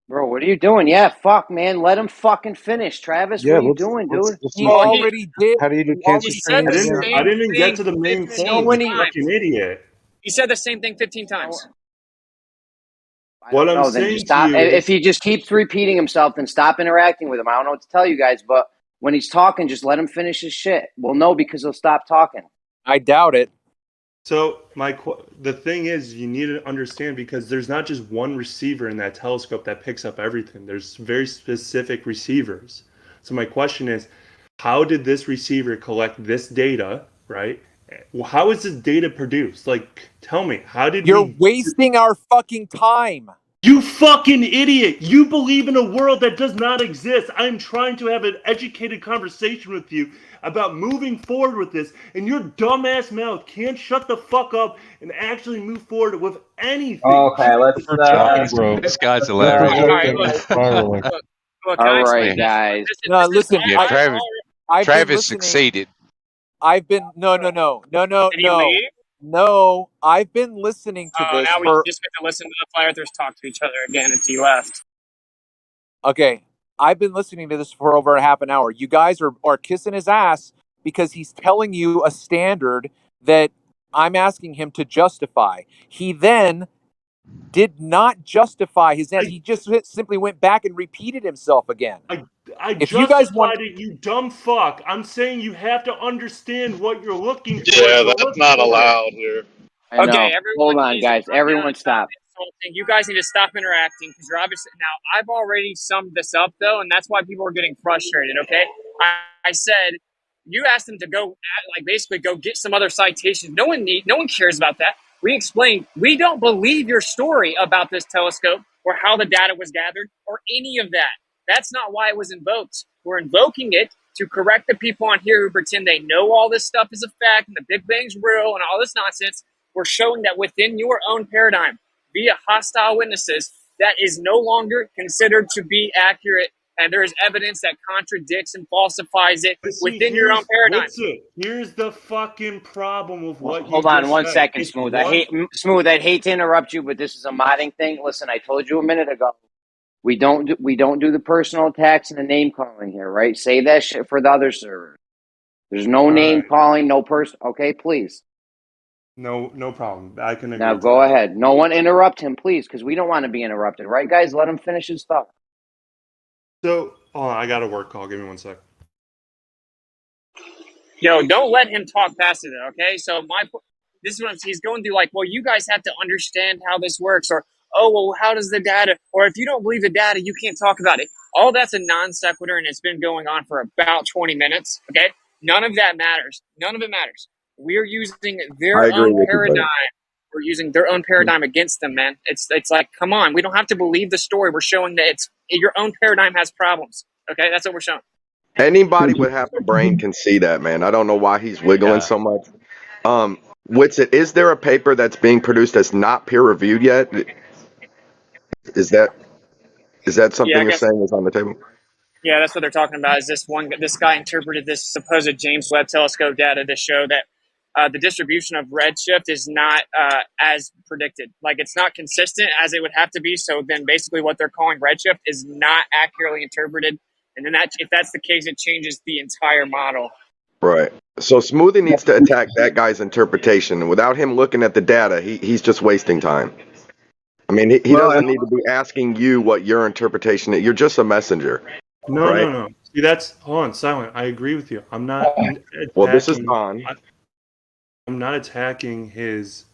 Speaker 21: Bro, what are you doing? Yeah, fuck, man. Let him fucking finish. Travis,
Speaker 19: Yeah,
Speaker 21: what are you doing, dude?
Speaker 24: He
Speaker 18: Well,
Speaker 24: already did.
Speaker 19: How do you do
Speaker 24: He
Speaker 19: cancer
Speaker 24: already
Speaker 18: said
Speaker 19: screening
Speaker 18: the
Speaker 19: again?
Speaker 24: I
Speaker 18: same
Speaker 24: didn't even get
Speaker 18: thing
Speaker 24: to the main
Speaker 18: 15
Speaker 24: point, you
Speaker 21: Nobody.
Speaker 24: fucking idiot.
Speaker 18: He said the same thing 15 times.
Speaker 21: I
Speaker 24: What
Speaker 21: don't
Speaker 24: I'm
Speaker 21: know. Then just
Speaker 24: saying to
Speaker 21: stop.
Speaker 24: you
Speaker 21: If
Speaker 24: is,
Speaker 21: he just keeps repeating himself, then stop interacting with him. I don't know what to tell you guys, but when he's talking, just let him finish his shit. Well, no, because he'll stop talking.
Speaker 2: I doubt it.
Speaker 24: so the thing is, you need to understand because there's not just one receiver in that telescope that picks up everything. There's very specific receivers. So my question is, how did this receiver collect this data, right? How is this data produced? Like, tell me, how did
Speaker 2: You're
Speaker 24: we?
Speaker 2: wasting our fucking time.
Speaker 24: You fucking idiot! You believe in a world that does not exist. I'm trying to have an educated conversation with you about moving forward with this, and your dumbass mouth can't shut the fuck up and actually move forward with anything.
Speaker 9: Okay, let's.
Speaker 20: This guy's
Speaker 9: let's,
Speaker 20: hilarious.
Speaker 6: Projecting and spiraling.
Speaker 18: Look,
Speaker 21: All
Speaker 18: can I
Speaker 21: right,
Speaker 18: explain?
Speaker 21: guys.
Speaker 2: No, listen.
Speaker 20: Yeah,
Speaker 2: I've been
Speaker 20: Travis
Speaker 2: listening.
Speaker 20: succeeded.
Speaker 2: I've been no.
Speaker 18: Did he leave?
Speaker 2: No, I've been listening to this
Speaker 18: Now we
Speaker 2: for.
Speaker 18: just get to listen to the flat earthers talk to each other again if he left.
Speaker 2: Okay, I've been listening to this for over a half an hour. You guys are kissing his ass because he's telling you a standard that I'm asking him to justify. He then did not justify his end. He just simply went back and repeated himself again.
Speaker 24: I
Speaker 2: If you guys want,
Speaker 24: justified it, you dumb fuck. I'm saying you have to understand what you're looking for.
Speaker 6: Yeah,
Speaker 24: to
Speaker 6: that's
Speaker 24: look
Speaker 6: not
Speaker 24: for.
Speaker 6: allowed here.
Speaker 20: I know.
Speaker 18: Okay, everyone.
Speaker 20: Hold on, guys. Everyone stop.
Speaker 18: Insulting. You guys need to stop interacting because you're obviously now. I've already summed this up though, and that's why people are getting frustrated. Okay, I said you asked them to go basically go get some other citations. No one cares about that. We explained we don't believe your story about this telescope or how the data was gathered or any of that. That's not why it was invoked. We're invoking it to correct the people on here who pretend they know all this stuff is a fact and the Big Bang's real and all this nonsense. We're showing that within your own paradigm, via hostile witnesses, that is no longer considered to be accurate, and there is evidence that contradicts and falsifies it within your own paradigm.
Speaker 24: Listen, here's the fucking problem with what
Speaker 21: Hold
Speaker 24: you
Speaker 21: on
Speaker 24: just
Speaker 21: 1
Speaker 24: said.
Speaker 21: second,
Speaker 24: It's
Speaker 21: Smooth.
Speaker 24: one-
Speaker 21: I'd hate to interrupt you, but this is a modding thing. Listen, I told you a minute ago. We don't do the personal attacks and the name calling here, right? Save that shit for the other servers. There's no name calling, no person. Okay, please.
Speaker 24: No problem. I can agree.
Speaker 21: Now go ahead. No one interrupt him, please, because we don't want to be interrupted, right, guys? Let him finish his stuff.
Speaker 24: So, I got a work call. Give me 1 sec.
Speaker 18: Yo, don't let him talk past it, okay? So this is what he's going through. Like, well, you guys have to understand how this works, or oh, well, how does the data? Or if you don't believe the data, you can't talk about it. All that's a non sequitur, and it's been going on for about 20 minutes. Okay, none of that matters. None of it matters. We're using their own paradigm. We're using their own paradigm against them, man. It's like, come on, we don't have to believe the story. We're showing that your own paradigm has problems. Okay, that's what we're showing.
Speaker 11: Anybody with half a brain can see that, man. I don't know why he's wiggling so much. Whitsit, is there a paper that's being produced that's not peer reviewed yet? Is that something you're saying is on the table?
Speaker 18: Yeah, that's what they're talking about. Is this guy interpreted this supposed James Webb Telescope data to show that the distribution of redshift is not as predicted. Like, it's not consistent as it would have to be. So then basically what they're calling redshift is not accurately interpreted. And then if that's the case, it changes the entire model.
Speaker 11: Right. So Smoothie needs to attack that guy's interpretation. Without him looking at the data, he's just wasting time. I mean, he doesn't need to be asking you what your interpretation is. You're just a messenger.
Speaker 24: No. See, hold on, Silent. I agree with you. I'm not attacking,
Speaker 11: well, this is Don.
Speaker 24: I'm not attacking his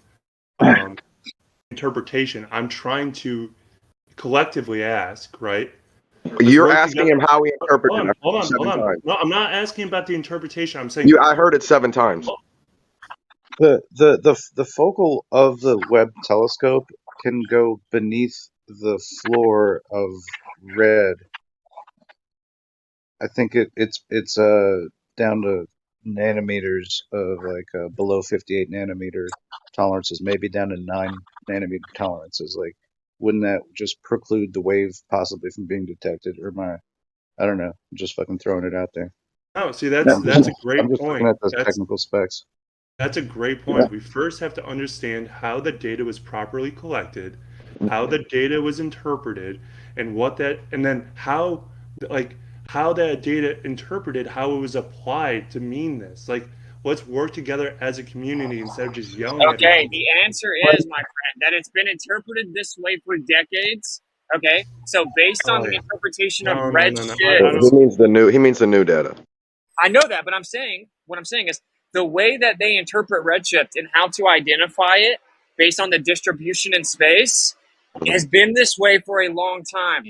Speaker 24: interpretation. I'm trying to collectively ask, right?
Speaker 11: You're asking him how he interpreted it.
Speaker 24: Hold on. No, I'm not asking about the interpretation. I'm saying
Speaker 11: I heard it 7 times.
Speaker 19: The focal of the Webb telescope can go beneath the floor of red. I think it's down to nanometers of below 58 nanometer tolerances, maybe down to 9 nanometer tolerances. Like, wouldn't that just preclude the wave possibly from being detected? Or I don't know. I'm just fucking throwing it out there.
Speaker 24: No, see, that's a great
Speaker 19: I'm just
Speaker 24: point.
Speaker 19: looking at those technical specs.
Speaker 24: That's a great point. Yeah. We first have to understand how the data was properly collected, how the data was interpreted, and then how that data interpreted, how it was applied to mean this. Like, let's work together as a community instead of just yelling at each other.
Speaker 18: Okay, the answer is, my friend, that it's been interpreted this way for decades. Okay, so based on the interpretation of redshift,
Speaker 11: he means the new data.
Speaker 18: I know that, but what I'm saying is the way that they interpret redshift and how to identify it based on the distribution in space has been this way for a long time.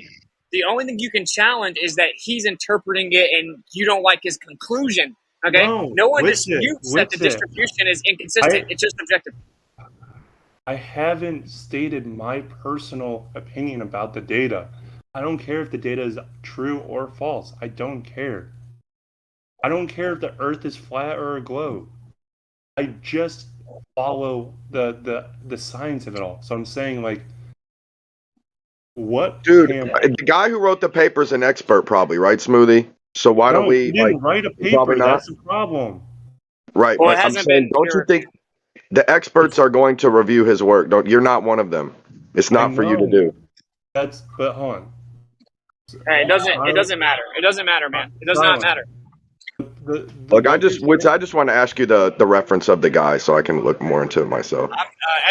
Speaker 18: The only thing you can challenge is that he's interpreting it and you don't like his conclusion. Okay, no one disputes that the distribution is inconsistent. It's just objective.
Speaker 24: I haven't stated my personal opinion about the data. I don't care if the data is true or false. I don't care. I don't care if the Earth is flat or a globe. I just follow the science of it all. So I'm saying, like, what?
Speaker 11: Dude, the guy who wrote the paper is an expert, probably, right, Smoothie? So why don't we
Speaker 24: he didn't write a
Speaker 11: Probably
Speaker 24: paper.
Speaker 11: not.
Speaker 24: That's the problem.
Speaker 11: Right,
Speaker 18: Well, it
Speaker 11: but I'm
Speaker 18: hasn't
Speaker 11: saying,
Speaker 18: been
Speaker 11: don't you think the experts are going to review his work? You're not one of them. It's
Speaker 24: I
Speaker 11: not for you to
Speaker 24: know.
Speaker 11: do.
Speaker 24: But hold on.
Speaker 18: Hey, it doesn't matter. It doesn't matter, man. It does not matter.
Speaker 11: Look, I just want to ask you the reference of the guy so I can look more into it myself.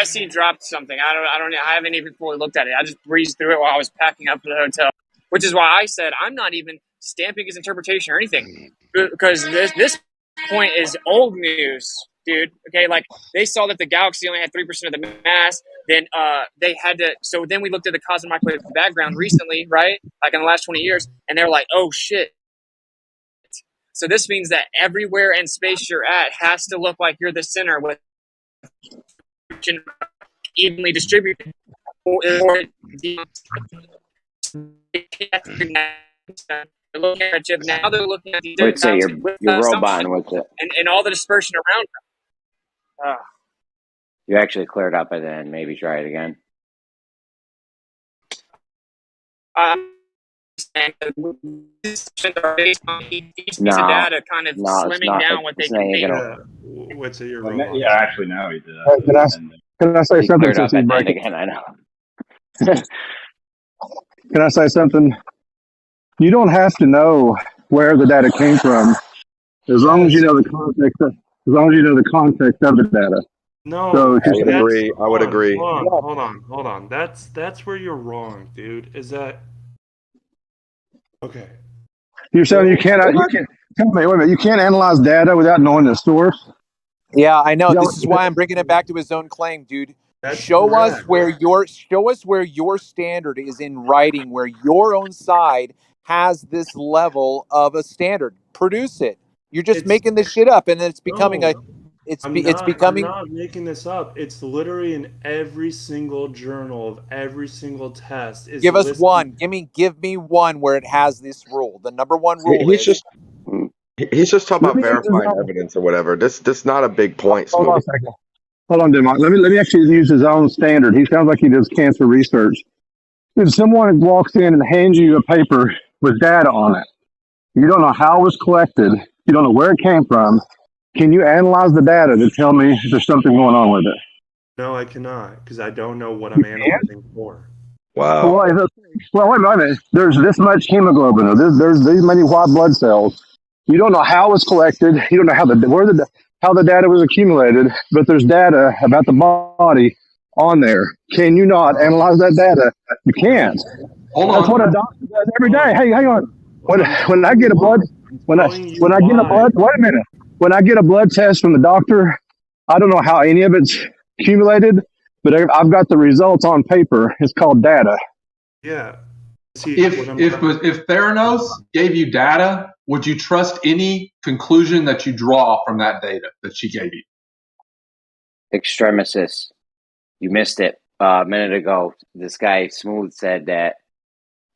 Speaker 18: SC dropped something. I haven't even fully looked at it. I just breezed through it while I was packing up for the hotel, which is why I said I'm not even stamping his interpretation or anything, because this point is old news, dude. Okay, like they saw that the galaxy only had 3% of the mass. Then they had to. So then we looked at the cosmic microwave background recently, right? Like in the last 20 years, and they were like, "Oh shit." So this means that everywhere in space you're at has to look like you're the center with evenly distributed. Or looking at Chip now, they're looking at the
Speaker 21: What's it? You're roboting with it.
Speaker 18: and all the dispersion around them.
Speaker 21: You actually cleared up and then maybe try it again.
Speaker 18: Each piece of data kind of slimming down what they can make.
Speaker 24: What's it? Your
Speaker 1: robot? Yeah, actually, now he did.
Speaker 23: Can I say
Speaker 21: He
Speaker 23: something
Speaker 21: cleared up
Speaker 23: since he's
Speaker 21: at the end
Speaker 23: breaking?
Speaker 21: again, I know.
Speaker 23: Can I say something? You don't have to know where the data came from, as long as you know the context. As long as you know the context of the data.
Speaker 24: No,
Speaker 23: So
Speaker 11: I would agree. I would agree.
Speaker 24: Hold on. That's where you're wrong, dude. Is that okay?
Speaker 23: You're saying you can't. Wait a minute. You can't analyze data without knowing the source.
Speaker 2: Yeah, I know. This is why I'm bringing it back to his own claim, dude. Show us where your standard is in writing, where your own side has this level of a standard. Produce it. You're just making this shit up, and then it's becoming
Speaker 24: I'm not making this up. It's literally in every single journal of every single test.
Speaker 2: Give us one. Give me one where it has this rule. The number one rule
Speaker 11: He's just talking about verifying evidence or whatever. This not a big point.
Speaker 23: Hold on a second. Hold on, Denmark. Let me actually use his own standard. He sounds like he does cancer research. If someone walks in and hands you a paper with data on it, you don't know how it was collected, you don't know where it came from, can you analyze the data to tell me if there's something going on with it?
Speaker 24: No, I cannot, because I don't know what I'm analyzing for.
Speaker 11: Wow.
Speaker 23: Well, wait a minute. There's this much hemoglobin, or there's these many white blood cells. You don't know how it was collected. You don't know how the data was accumulated, but there's data about the body on there. Can you not analyze that data? You can't. That's what a doctor does every day. Hey, hang on. When I get a blood, wait a minute. When I get a blood test from the doctor, I don't know how any of it's accumulated, but I've got the results on paper. It's called data.
Speaker 24: Yeah.
Speaker 14: If Theranos gave you data, would you trust any conclusion that you draw from that data that she gave you?
Speaker 21: Extremesis. You missed it a minute ago. This guy Smooth said that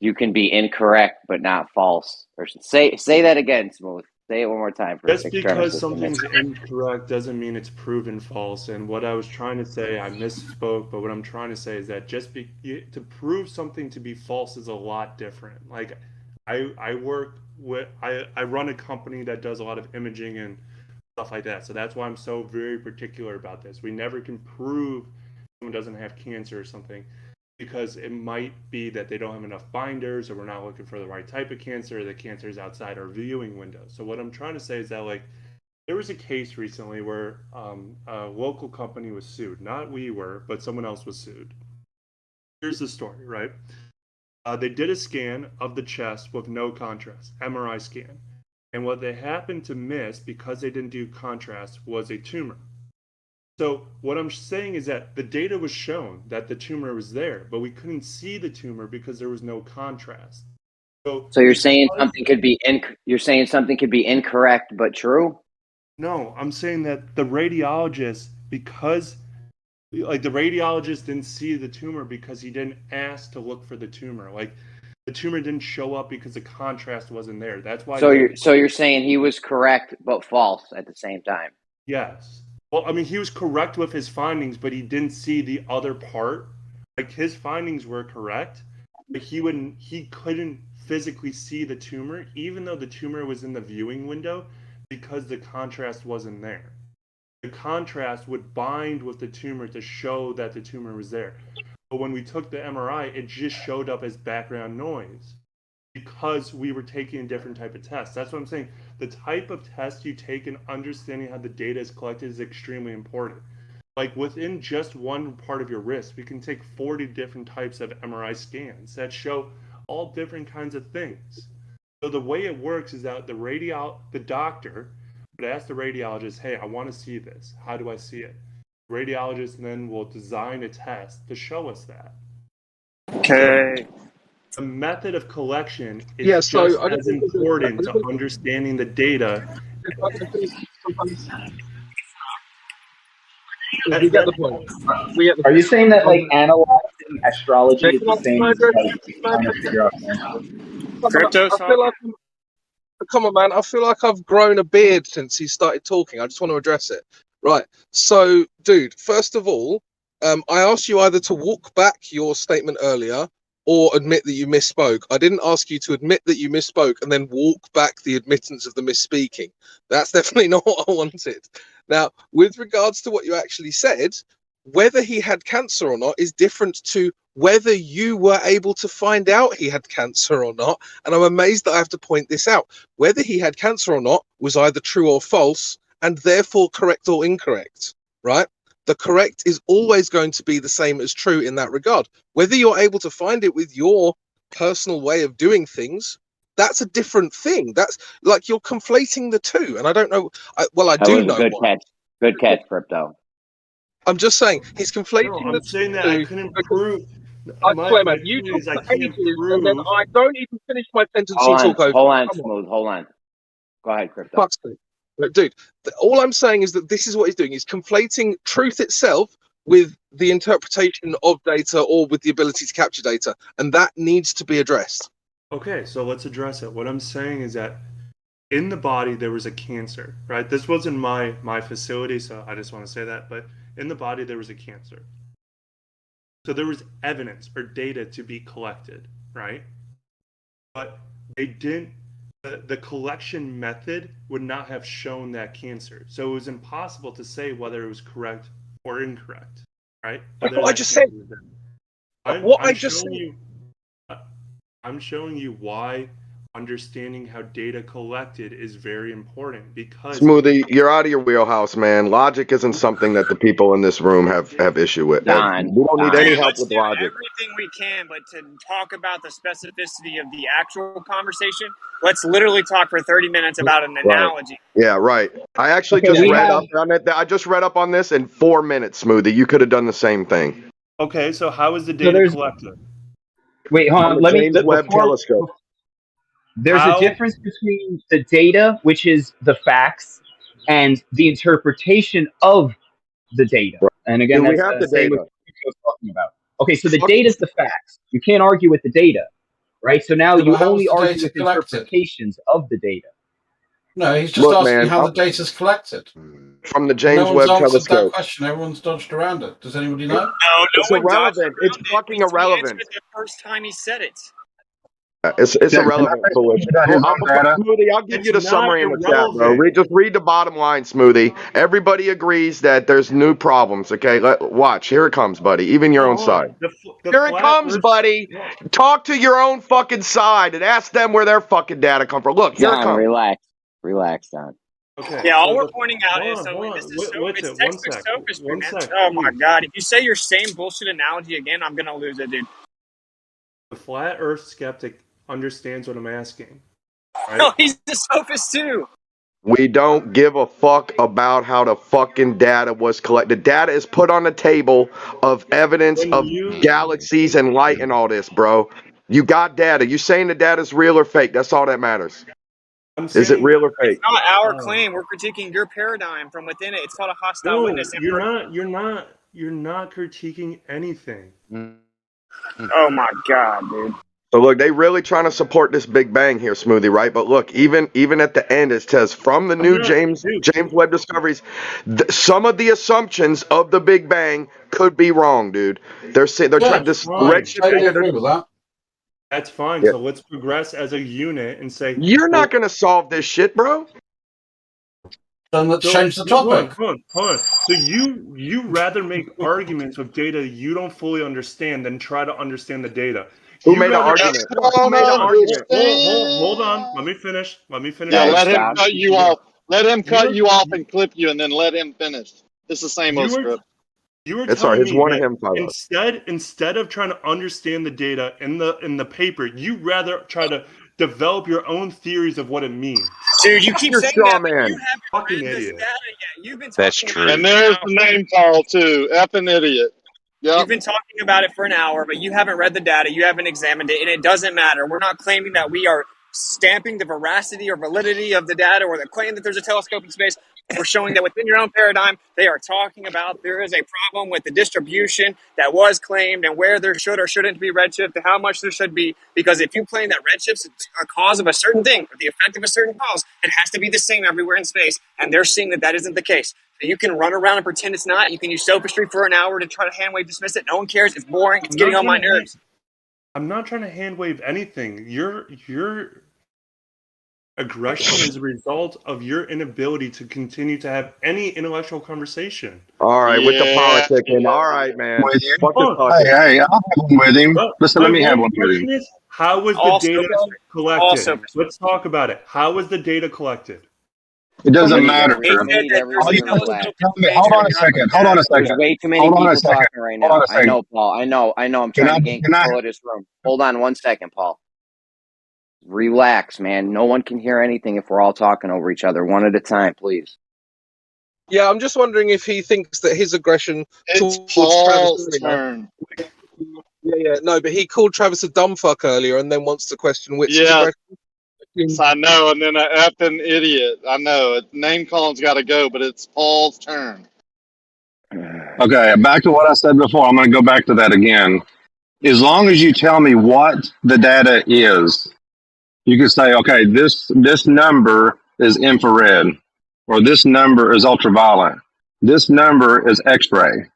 Speaker 21: you can be incorrect but not false. Or say that again, Smooth. Say it one more time. For
Speaker 24: Just because something's incorrect doesn't mean it's proven false. And what I was trying to say, I misspoke, but what I'm trying to say is that to prove something to be false is a lot different. Like I run a company that does a lot of imaging and stuff like that. So that's why I'm so very particular about this. We never can prove someone doesn't have cancer or something, because it might be that they don't have enough binders, or we're not looking for the right type of cancer, or the cancer is outside our viewing window. So what I'm trying to say is that, like, there was a case recently where a local company was sued. Not we were, but someone else was sued. Here's the story, right? They did a scan of the chest with no contrast, MRI scan. And what they happened to miss, because they didn't do contrast, was a tumor. So what I'm saying is that the data was shown that the tumor was there, but we couldn't see the tumor because there was no contrast. So
Speaker 21: you're saying something could be incorrect but true?
Speaker 24: No, I'm saying that the radiologist, because Like the radiologist didn't see the tumor because he didn't ask to look for the tumor. Like the tumor didn't show up because the contrast wasn't there. That's why.
Speaker 21: So you're saying he was correct but false at the same time.
Speaker 24: Yes. Well, I mean, he was correct with his findings, but he didn't see the other part. Like his findings were correct, but he couldn't physically see the tumor, even though the tumor was in the viewing window, because the contrast wasn't there. The contrast would bind with the tumor to show that the tumor was there. But when we took the MRI, it just showed up as background noise because we were taking a different type of test. That's what I'm saying. The type of test you take and understanding how the data is collected is extremely important. Like within just one part of your wrist, we can take 40 different types of MRI scans that show all different kinds of things. So the way it works is that the doctor would ask the radiologist, hey, I want to see this. How do I see it? The radiologist then will design a test to show us that.
Speaker 18: Okay.
Speaker 24: The method of collection is just as important to understanding the data.
Speaker 5: We get the point.
Speaker 9: Are you saying that like analyzing astrology is the same as like trying to figure out an answer?
Speaker 18: Crypto
Speaker 5: come on, man. I feel like I've grown a beard since he started talking. I just want to address it. Right. So, dude, first of all, I asked you either to walk back your statement earlier or admit that you misspoke. I didn't ask you to admit that you misspoke and then walk back the admittance of the misspeaking. That's definitely not what I wanted. Now, with regards to what you actually said, whether he had cancer or not is different to whether you were able to find out he had cancer or not. And I'm amazed that I have to point this out. Whether he had cancer or not was either true or false, and therefore correct or incorrect, right? The correct is always going to be the same as true in that regard. Whether you're able to find it with your personal way of doing things, that's a different thing. That's like you're conflating the two. And I don't know. I do know.
Speaker 21: Good catch. Good catch, Crypto.
Speaker 5: I'm just saying he's conflating.
Speaker 24: No, I'm saying that I couldn't prove.
Speaker 5: I swear, man, you talk for ages, and then I don't even finish my sentence. You talk over.
Speaker 21: Hold on, Smooth. Hold on. Go ahead, Crypto.
Speaker 5: But dude, all I'm saying is that this is what he's doing. He's conflating truth itself with the interpretation of data or with the ability to capture data, and that needs to be addressed.
Speaker 24: Okay, so let's address it. What I'm saying is that in the body there was a cancer, right? This wasn't my facility, so I just want to say that, but in the body there was a cancer. So there was evidence or data to be collected, right? But they didn't, the collection method would not have shown that cancer. So it was impossible to say whether it was correct or incorrect, right?
Speaker 5: I just said.
Speaker 24: I'm showing you why understanding how data collected is very important because
Speaker 11: Smoothie, you're out of your wheelhouse, man. Logic isn't something that the people in this room have issue with. We don't need any help with logic.
Speaker 18: Everything we can, but to talk about the specificity of the actual conversation, let's literally talk for 30 minutes about an analogy.
Speaker 11: Yeah, right. I actually just read up on it. I just read up on this in 4 minutes, Smoothie. You could have done the same thing.
Speaker 24: Okay, so how is the data collected?
Speaker 9: Wait, hold on.
Speaker 11: Let me. James Webb Telescope.
Speaker 9: There's a difference between the data, which is the facts, and the interpretation of the data. And again,
Speaker 11: we
Speaker 9: that's
Speaker 11: have
Speaker 9: the
Speaker 11: the
Speaker 9: same
Speaker 11: data.
Speaker 9: with what I was talking about. Okay, so the data is the facts. You can't argue with the data, right? So now you only argue with interpretations of the data.
Speaker 8: No, he's just asking how the data's collected.
Speaker 11: From the James
Speaker 8: no
Speaker 11: Webb
Speaker 8: one's answered
Speaker 11: Telescope.
Speaker 8: that question. Everyone's dodged around it. Does anybody know?
Speaker 18: No
Speaker 11: It's
Speaker 18: one
Speaker 11: irrelevant. It's fucking irrelevant.
Speaker 18: The first time he said it.
Speaker 11: It's irrelevant, Foolish. Smoothie, I'll give you the summary in the chat, bro. Just read the bottom line, Smoothie. Everybody agrees that there's new problems, okay? Watch. Here it comes, buddy. Even your own side. Here it comes, buddy. Talk to your own fucking side and ask them where their fucking data come from. Look, here it comes.
Speaker 21: Relax, Don.
Speaker 24: Okay.
Speaker 18: Yeah, all we're pointing out is it's textbook sophistry, man. Oh my god! If you say your same bullshit analogy again, I'm gonna lose it, dude.
Speaker 24: The flat Earth skeptic understands what I'm asking. Right?
Speaker 18: No, he's a sophist too.
Speaker 11: We don't give a fuck about how the fucking data was collected. Data is put on the table of evidence of galaxies and light and all this, bro. You got data. You saying the data's real or fake? That's all that matters. Is it real or fake?
Speaker 18: It's not our claim. We're critiquing your paradigm from within it. It's called a hostile witness.
Speaker 24: You're you're not critiquing anything.
Speaker 18: Oh my god, dude.
Speaker 11: So look, they really trying to support this Big Bang here, Smoothie, right? But look, even at the end, it says from the new James Webb discoveries, some of the assumptions of the Big Bang could be wrong, dude. They're saying trying this redshift thing.
Speaker 8: agree with that.
Speaker 24: That's fine.
Speaker 11: Yeah.
Speaker 24: So let's progress as a unit and say
Speaker 11: You're not gonna solve this shit, bro.
Speaker 8: Then let's change the topic.
Speaker 24: Hold on. So you rather make arguments with data you don't fully understand than try to understand the data.
Speaker 11: Who made an argument? Who made an argument?
Speaker 24: Hold on. Let me finish.
Speaker 21: Yeah,
Speaker 15: let him
Speaker 21: stop.
Speaker 15: cut you off. Let him cut you off and clip you, and then let him finish. It's the same old script.
Speaker 24: You were
Speaker 11: It's
Speaker 24: telling
Speaker 11: alright. It's
Speaker 24: me
Speaker 11: one of
Speaker 24: that
Speaker 11: him, Philo.
Speaker 24: instead of trying to understand the data in the paper, you rather try to develop your own theories of what it means.
Speaker 18: Dude, you keep
Speaker 11: You're
Speaker 18: saying
Speaker 11: straw
Speaker 18: that, but
Speaker 11: man.
Speaker 18: you haven't
Speaker 24: Fucking
Speaker 18: read this
Speaker 24: idiot.
Speaker 18: data yet. You've been
Speaker 20: That's
Speaker 18: talking
Speaker 20: true.
Speaker 18: about
Speaker 15: And
Speaker 18: it
Speaker 15: there's
Speaker 18: now.
Speaker 15: the name call too. Effing idiot. Yep.
Speaker 18: You've been talking about it for an hour, but you haven't read the data. You haven't examined it, and it doesn't matter. We're not claiming that we are stamping the veracity or validity of the data or the claim that there's a telescope in space. We're showing that within your own paradigm, they are talking about there is a problem with the distribution that was claimed and where there should or shouldn't be redshift and how much there should be. Because if you claim that redshift's a cause of a certain thing or the effect of a certain cause, it has to be the same everywhere in space. And they're seeing that that isn't the case. So you can run around and pretend it's not. You can use sophistry for an hour to try to hand wave dismiss it. No one cares. It's boring. It's getting on my nerves.
Speaker 24: I'm not trying to hand wave anything. Your aggression is a result of your inability to continue to have any intellectual conversation.
Speaker 11: All right, with the politicking. All right, man. Fuck this talking.
Speaker 23: Hey, I'll have one with him. Listen, let me have one with him.
Speaker 24: Question is, how was the
Speaker 18: Also,
Speaker 24: data collected?
Speaker 18: also-
Speaker 24: Let's talk about it. How was the data collected?
Speaker 23: It doesn't matter.
Speaker 21: We need everyone to relax.
Speaker 23: Hold on a second. Hold on a second.
Speaker 21: There's way too many
Speaker 23: Hold on
Speaker 21: people
Speaker 23: a second.
Speaker 21: talking right
Speaker 23: Hold on
Speaker 21: now.
Speaker 23: a second.
Speaker 21: I know, Paul. I know. I'm
Speaker 23: Can
Speaker 21: trying
Speaker 23: I-
Speaker 21: to gain
Speaker 23: can I-
Speaker 21: control of this room. Hold on 1 second, Paul. Relax, man. No one can hear anything if we're all talking over each other. One at a time, please.
Speaker 5: Yeah, I'm just wondering if he thinks that his aggression
Speaker 15: It's
Speaker 5: towards
Speaker 15: Paul's
Speaker 5: Travis
Speaker 15: turn.
Speaker 5: No, but he called Travis a dumb fuck earlier and then wants to question Witz's
Speaker 15: Yeah.
Speaker 5: aggression.
Speaker 15: Yes, I know, and then an effing idiot. I know. Name calling's got to go, but it's Paul's turn.
Speaker 23: Okay, back to what I said before. I'm going to go back to that again. As long as you tell me what the data is, you can say, okay, this number is infrared, or this number is ultraviolet, this number is X-ray.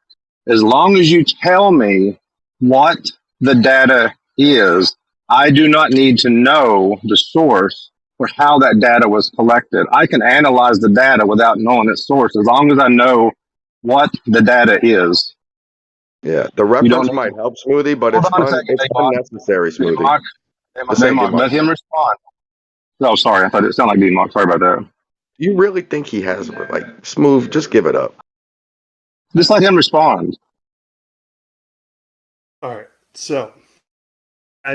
Speaker 23: As long as you tell me what the data is, I do not need to know the source for how that data was collected. I can analyze the data without knowing its source, as long as I know what the data is.
Speaker 11: Yeah, the reference might help, Smoothie, but it's unnecessary, Smoothie. This ain't
Speaker 23: Let him respond. Oh, sorry. I thought it sounded like D-Mock. Sorry about that.
Speaker 11: You really think he has, like, Smooth, just give it up.
Speaker 23: Just let him respond.
Speaker 24: All right. So, I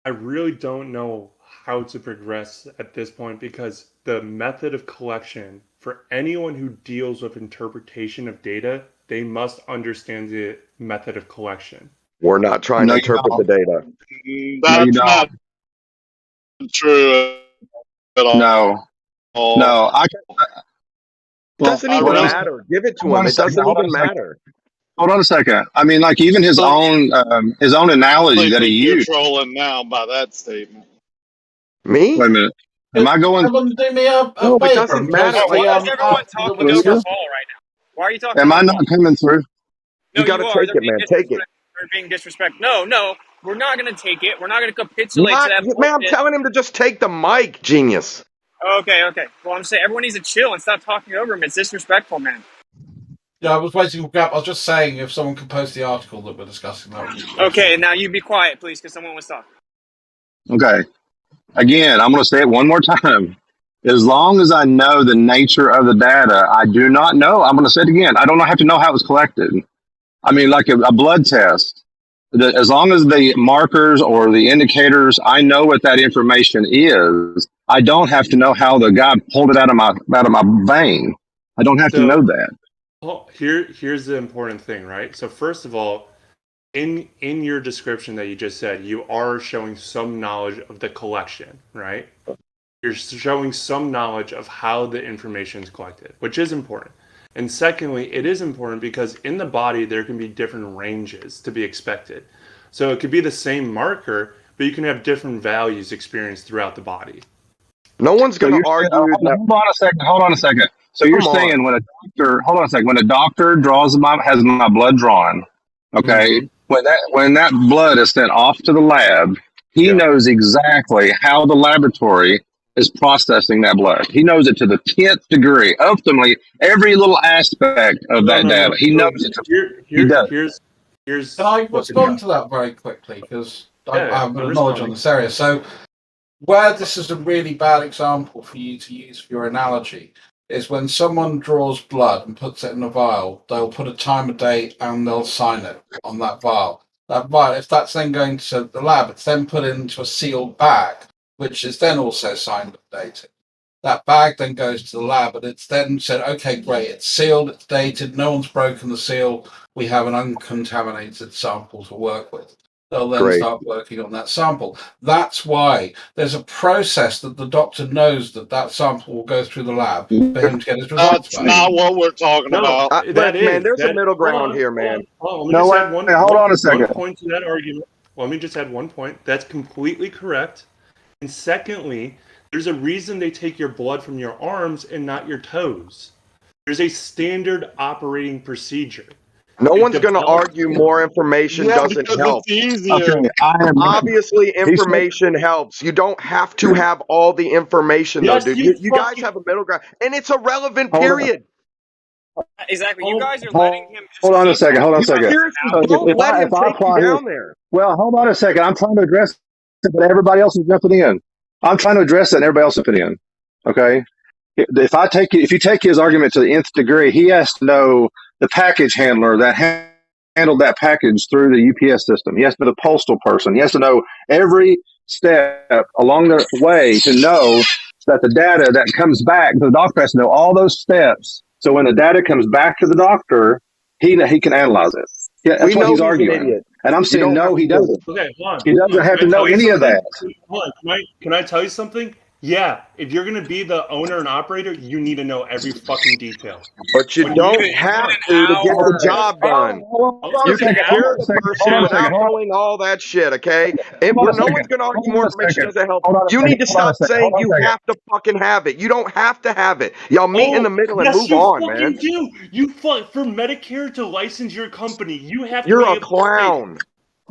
Speaker 24: really don't know how to progress at this point because the method of collection for anyone who deals with interpretation of data, they must understand the method of collection.
Speaker 11: We're not trying to interpret the data.
Speaker 15: That's not true at all.
Speaker 23: No.
Speaker 11: It doesn't even matter. Give it to him. It doesn't even matter.
Speaker 23: Hold on a second. I mean, like even his own analogy that he
Speaker 15: You're
Speaker 23: used.
Speaker 15: trolling now by that statement.
Speaker 11: Me?
Speaker 23: Wait a minute. Am I going?
Speaker 8: Someone do me a
Speaker 11: No, it
Speaker 8: favor
Speaker 11: doesn't
Speaker 8: because
Speaker 11: matter.
Speaker 18: Why is everyone
Speaker 8: after the
Speaker 18: talking over
Speaker 8: discussion-
Speaker 18: Paul right now? Why are you talking
Speaker 23: Am
Speaker 18: over
Speaker 23: I
Speaker 18: Paul?
Speaker 23: not coming through?
Speaker 18: No,
Speaker 11: You gotta
Speaker 18: are.
Speaker 11: take
Speaker 18: They're
Speaker 11: it,
Speaker 18: being
Speaker 11: man. Take it.
Speaker 18: They're being disrespectful. No, we're not going to take it. We're not going to capitulate to that
Speaker 11: Man, I'm
Speaker 18: bullshit.
Speaker 11: telling him to just take the mic, genius.
Speaker 18: Okay. Well, I'm saying everyone needs to chill and stop talking over him. It's disrespectful, man.
Speaker 8: Yeah, I was waiting for Gap. I was just saying if someone could post the article that we're discussing, that would be great.
Speaker 18: Okay, now you be quiet, please, because someone was talking.
Speaker 23: Okay. Again, I'm going to say it one more time. As long as I know the nature of the data, I do not know. I'm going to say it again. I don't have to know how it was collected. I mean, like a blood test. As long as the markers or the indicators, I know what that information is. I don't have to know how the guy pulled it out of my vein. I don't have to know that.
Speaker 24: Well, here's the important thing, right? So first of all, in your description that you just said, you are showing some knowledge of the collection, right? You're showing some knowledge of how the information is collected, which is important. And secondly, it is important because in the body there can be different ranges to be expected. So it could be the same marker, but you can have different values experienced throughout the body.
Speaker 11: No one's going to argue that.
Speaker 23: Hold on a second. So you're saying when a doctor, hold on a second, when a doctor has my blood drawn, okay, when that blood is sent off to the lab, he knows exactly how the laboratory is processing that blood. He knows it to the 10th degree. Ultimately, every little aspect of that data, he knows it. He does.
Speaker 24: Here's
Speaker 8: Can I respond to that very quickly? Because I have a bit of knowledge on this area. So, where this is a really bad example for you to use for your analogy is when someone draws blood and puts it in a vial, they'll put a time, a date, and they'll sign it on that vial. That vial, if that's then going to the lab, it's then put into a sealed bag, which is then also signed and dated. That bag then goes to the lab, and it's then said, okay, great, it's sealed, it's dated, no one's broken the seal, we have an uncontaminated sample to work with. They'll then start working on that sample. That's why there's a process that the doctor knows that sample will go through the lab for him to get his results
Speaker 15: back. That's not what we're talking about.
Speaker 11: Man, there's a middle ground here, man.
Speaker 24: Hold on a second. One point to that argument. Well, let me just add one point. That's completely correct. And secondly, there's a reason they take your blood from your arms and not your toes. There's a standard operating procedure.
Speaker 11: No one's going to argue more information doesn't help. Obviously, information helps. You don't have to have all the information, though, dude. You guys have a middle ground, and it's irrelevant, period.
Speaker 18: Exactly. You guys are letting him.
Speaker 23: Hold on a second.
Speaker 11: Don't let him take you down there.
Speaker 23: Well, hold on a second. I'm trying to address it, but everybody else is jumping in. I'm trying to address it, and everybody else is jumping in. Okay? If you take his argument to the nth degree, he has to know the package handler that handled that package through the UPS system. He has to know the postal person. He has to know every step along the way to know that the data that comes back, the doctor has to know all those steps. So when the data comes back to the doctor, he can analyze it. Yeah, that's what he's arguing. And I'm saying, no, he doesn't.
Speaker 24: Okay, hold on.
Speaker 23: He doesn't have to know any of that.
Speaker 24: Hold on. Can I tell you something? Yeah, if you're going to be the owner and operator, you need to know every fucking detail.
Speaker 11: But you don't have to get the job done. You can cure the person without knowing all that shit, okay? No one's going to argue more information doesn't help. You need to stop saying you have to fucking have it. You don't have to have it. Y'all meet in the middle and move on, man.
Speaker 24: Yes, you fucking do. For Medicare to license your company, you have to
Speaker 11: You're a clown.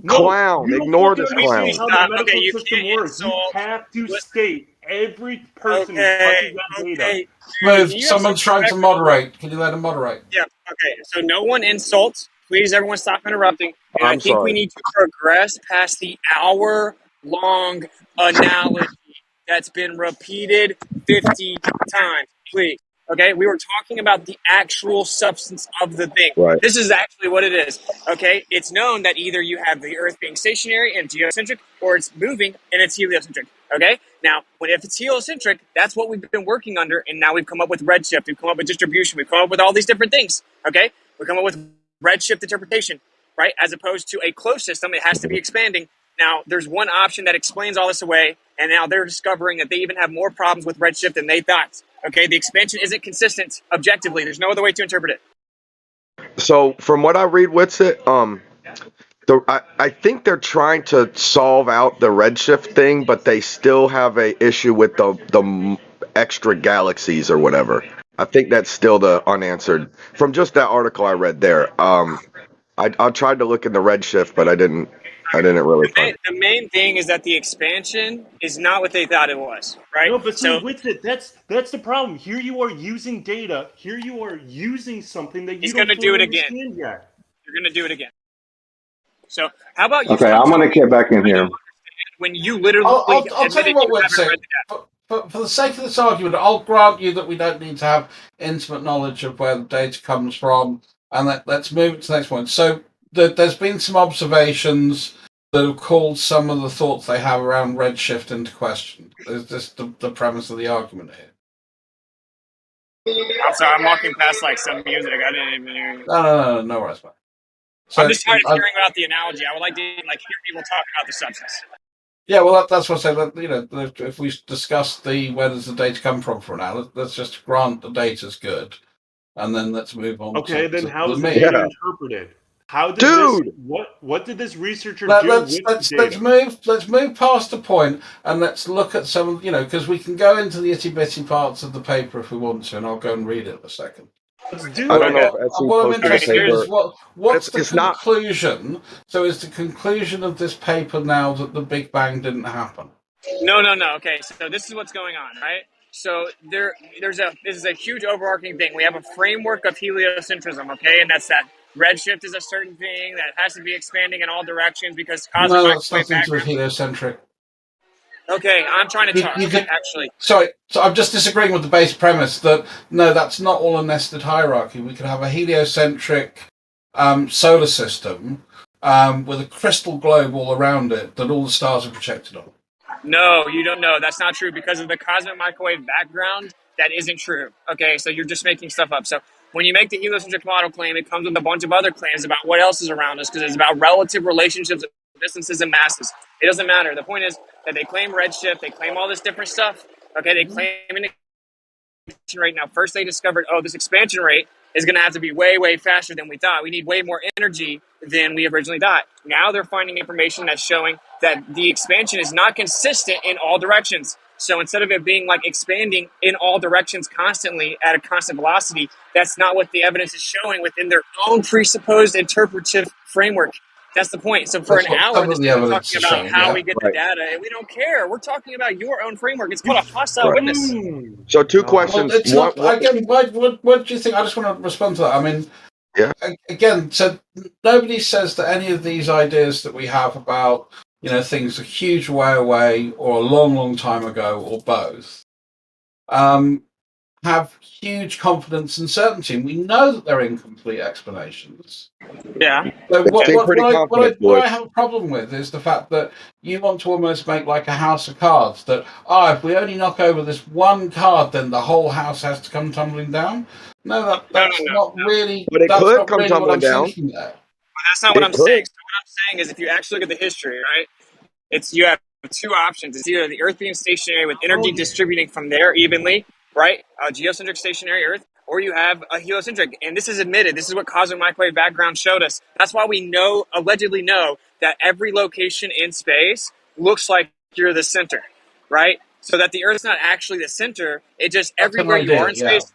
Speaker 11: Clown. Ignore this clown.
Speaker 24: How the medical system works. You have to state every person who touches that data.
Speaker 8: Smooth, someone's trying to moderate. Can you let him moderate?
Speaker 18: Yeah, okay. So no one insults. Please, everyone stop interrupting. And I think we need to progress past the hour-long analogy that's been repeated 50 times. Please. Okay, we were talking about the actual substance of the thing.
Speaker 11: Right.
Speaker 18: This is actually what it is. Okay, it's known that either you have the Earth being stationary and geocentric, or it's moving and it's heliocentric. Okay, now if it's heliocentric, that's what we've been working under, and now we've come up with redshift, we've come up with distribution, we've come up with all these different things. Okay, we come up with redshift interpretation, right? As opposed to a closed system, it has to be expanding. Now, there's one option that explains all this away, and now they're discovering that they even have more problems with redshift than they thought. Okay, the expansion isn't consistent objectively. There's no other way to interpret it.
Speaker 11: So, from what I read, Witsit, I think they're trying to solve out the redshift thing, but they still have a issue with the extra galaxies or whatever. I think that's still the unanswered. From just that article I read there, I tried to look in the redshift, but I didn't really find it.
Speaker 18: The main thing is that the expansion is not what they thought it was, right?
Speaker 24: No, but with it, that's the problem. Here you are using data. Here you are using something that you don't fully understand yet.
Speaker 18: You're going to do it again. So how about you?
Speaker 23: Okay, I'm going to get back in here.
Speaker 18: When you literally,
Speaker 8: I'll tell you what, Witsit. For the sake of this argument, I'll grant you that we don't need to have intimate knowledge of where the data comes from, and let's move it to the next point. So there's been some observations that have called some of the thoughts they have around redshift into question. Is this the premise of the argument here?
Speaker 18: I'm sorry, I'm walking past like some music. I didn't even hear you.
Speaker 8: No worries, man. So,
Speaker 18: I'm just tired of hearing about the analogy. I would like to hear people talk about the substance.
Speaker 8: Yeah, well, that's what I said. You know, if we discuss where does the data come from for now, let's just grant the data's good. and then let's move on.
Speaker 12: Okay, then
Speaker 8: to
Speaker 12: how's
Speaker 8: the
Speaker 12: the
Speaker 8: meat.
Speaker 12: data interpreted? How did this? What did this researcher do with the data?
Speaker 8: Let's move past the point and let's look at some, because we can go into the itty bitty parts of the paper if we want to, and I'll go and read it in a second.
Speaker 12: Let's do
Speaker 11: I don't know if
Speaker 8: What I'm interested in is what's the
Speaker 11: it's not-
Speaker 8: conclusion? So is the conclusion of this paper now that the Big Bang didn't happen?
Speaker 18: No. Okay, so this is what's going on, right? So this is a huge overarching thing. We have a framework of heliocentrism, okay, and that's that redshift is a certain thing that has to be expanding in all directions because cosmic
Speaker 8: No, that's
Speaker 18: microwave
Speaker 8: nothing to do with
Speaker 18: background.
Speaker 8: heliocentric.
Speaker 18: Okay, I'm trying to talk. Actually,
Speaker 8: Sorry, so I'm just disagreeing with the base premise that no, that's not all a nested hierarchy. We could have a heliocentric solar system with a crystal globe all around it that all the stars are projected on.
Speaker 18: no, you don't know. That's not true because of the cosmic microwave background. That isn't true. Okay, so you're just making stuff up. So when you make the heliocentric model claim, it comes with a bunch of other claims about what else is around us because it's about relative relationships of distances and masses. It doesn't matter. The point is that they claim redshift, they claim all this different stuff. Okay, they claim an expansion rate. Now, first they discovered, this expansion rate is going to have to be way, way faster than we thought. We need way more energy than we originally thought. Now they're finding information that's showing that the expansion is not consistent in all directions. So instead of it being like expanding in all directions constantly at a constant velocity, that's not what the evidence is showing within their own presupposed interpretive framework. That's the point. So for
Speaker 8: That's
Speaker 18: an
Speaker 8: what
Speaker 18: hour,
Speaker 8: some of
Speaker 18: this
Speaker 8: the
Speaker 18: is
Speaker 8: evidence
Speaker 18: talking
Speaker 8: is
Speaker 18: about
Speaker 8: showing,
Speaker 18: how
Speaker 8: yeah.
Speaker 18: we get the
Speaker 11: Right.
Speaker 18: data, and we don't care. We're talking about your own framework. It's called a hostile
Speaker 11: Right.
Speaker 18: witness.
Speaker 11: So two questions.
Speaker 8: Well, it's
Speaker 11: One-
Speaker 8: not, again, what do you think? I just want to respond to that. I mean,
Speaker 11: Yeah.
Speaker 8: Again, so nobody says that any of these ideas that we have about, things a huge way away or a long, long time ago or both, have huge confidence and certainty. And we know that they're incomplete explanations.
Speaker 18: Yeah.
Speaker 8: So what
Speaker 11: confident,
Speaker 8: I have a problem with is the fact that you want to almost make like a house of cards that, if we only knock over this one card, then the whole house has to come tumbling down. No, that's not really.
Speaker 11: But it
Speaker 8: that's
Speaker 11: could
Speaker 8: not
Speaker 11: come
Speaker 8: really what
Speaker 11: tumbling
Speaker 8: I'm
Speaker 11: down.
Speaker 8: thinking there.
Speaker 18: But that's not what
Speaker 11: It
Speaker 18: I'm
Speaker 11: could.
Speaker 18: saying. So what I'm saying is if you actually look at the history, right, you have two options. It's either the Earth being stationary with energy distributing from there evenly, right, a geocentric stationary Earth, or you have a heliocentric. And this is admitted. This is what cosmic microwave background showed us. That's why we allegedly know, that every location in space looks like you're the center, right? So that the Earth's not actually the center. It just everywhere you are in space.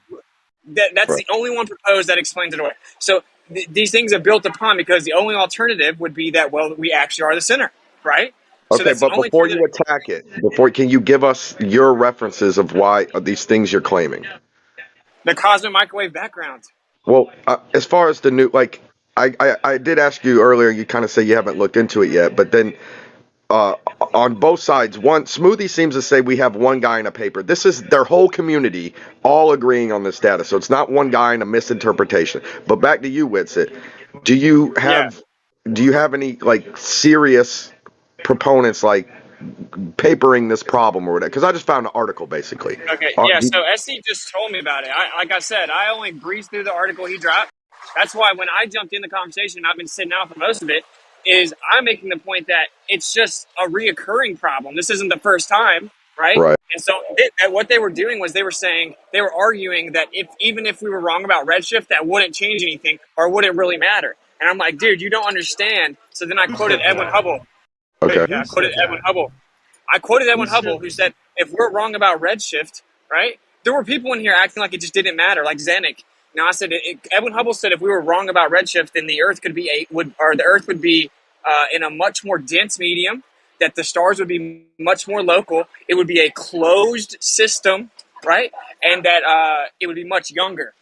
Speaker 18: That's
Speaker 11: Right.
Speaker 18: the only one proposed that explains it away. So these things are built upon because the only alternative would be that, we actually are the center, right? So
Speaker 11: Okay,
Speaker 18: that's the
Speaker 11: but
Speaker 18: only
Speaker 11: before
Speaker 18: thing
Speaker 11: you attack it, can you give us your references of why these things you're claiming?
Speaker 18: the cosmic microwave background.
Speaker 11: Well, as far as the new, I did ask you earlier. You kind of say you haven't looked into it yet, but then on both sides, Smoothie seems to say we have one guy in a paper. This is their whole community all agreeing on this data, so it's not one guy in a misinterpretation. But back to you, Witsit. Do you have any serious proponents papering this problem or whatever? Because I just found an article basically.
Speaker 18: Okay, so SC just told me about it. Like I said, I only breezed through the article he dropped. That's why when I jumped in the conversation, I've been sitting out for most of it, is I'm making the point that it's just a reoccurring problem. This isn't the first time, right? And so what they were doing was they were arguing that even if we were wrong about redshift, that wouldn't change anything or wouldn't really matter. And I'm like, dude, you don't understand. So then I quoted Edwin Hubble.
Speaker 11: Okay.
Speaker 18: I quoted Edwin Hubble, who said, if we're wrong about redshift, right, there were people in here acting like it just didn't matter, like Zanuck. Now I said, Edwin Hubble said, if we were wrong about redshift, then the Earth the Earth would be in a much more dense medium, that the stars would be much more local. It would be a closed system, right, and that it would be much younger.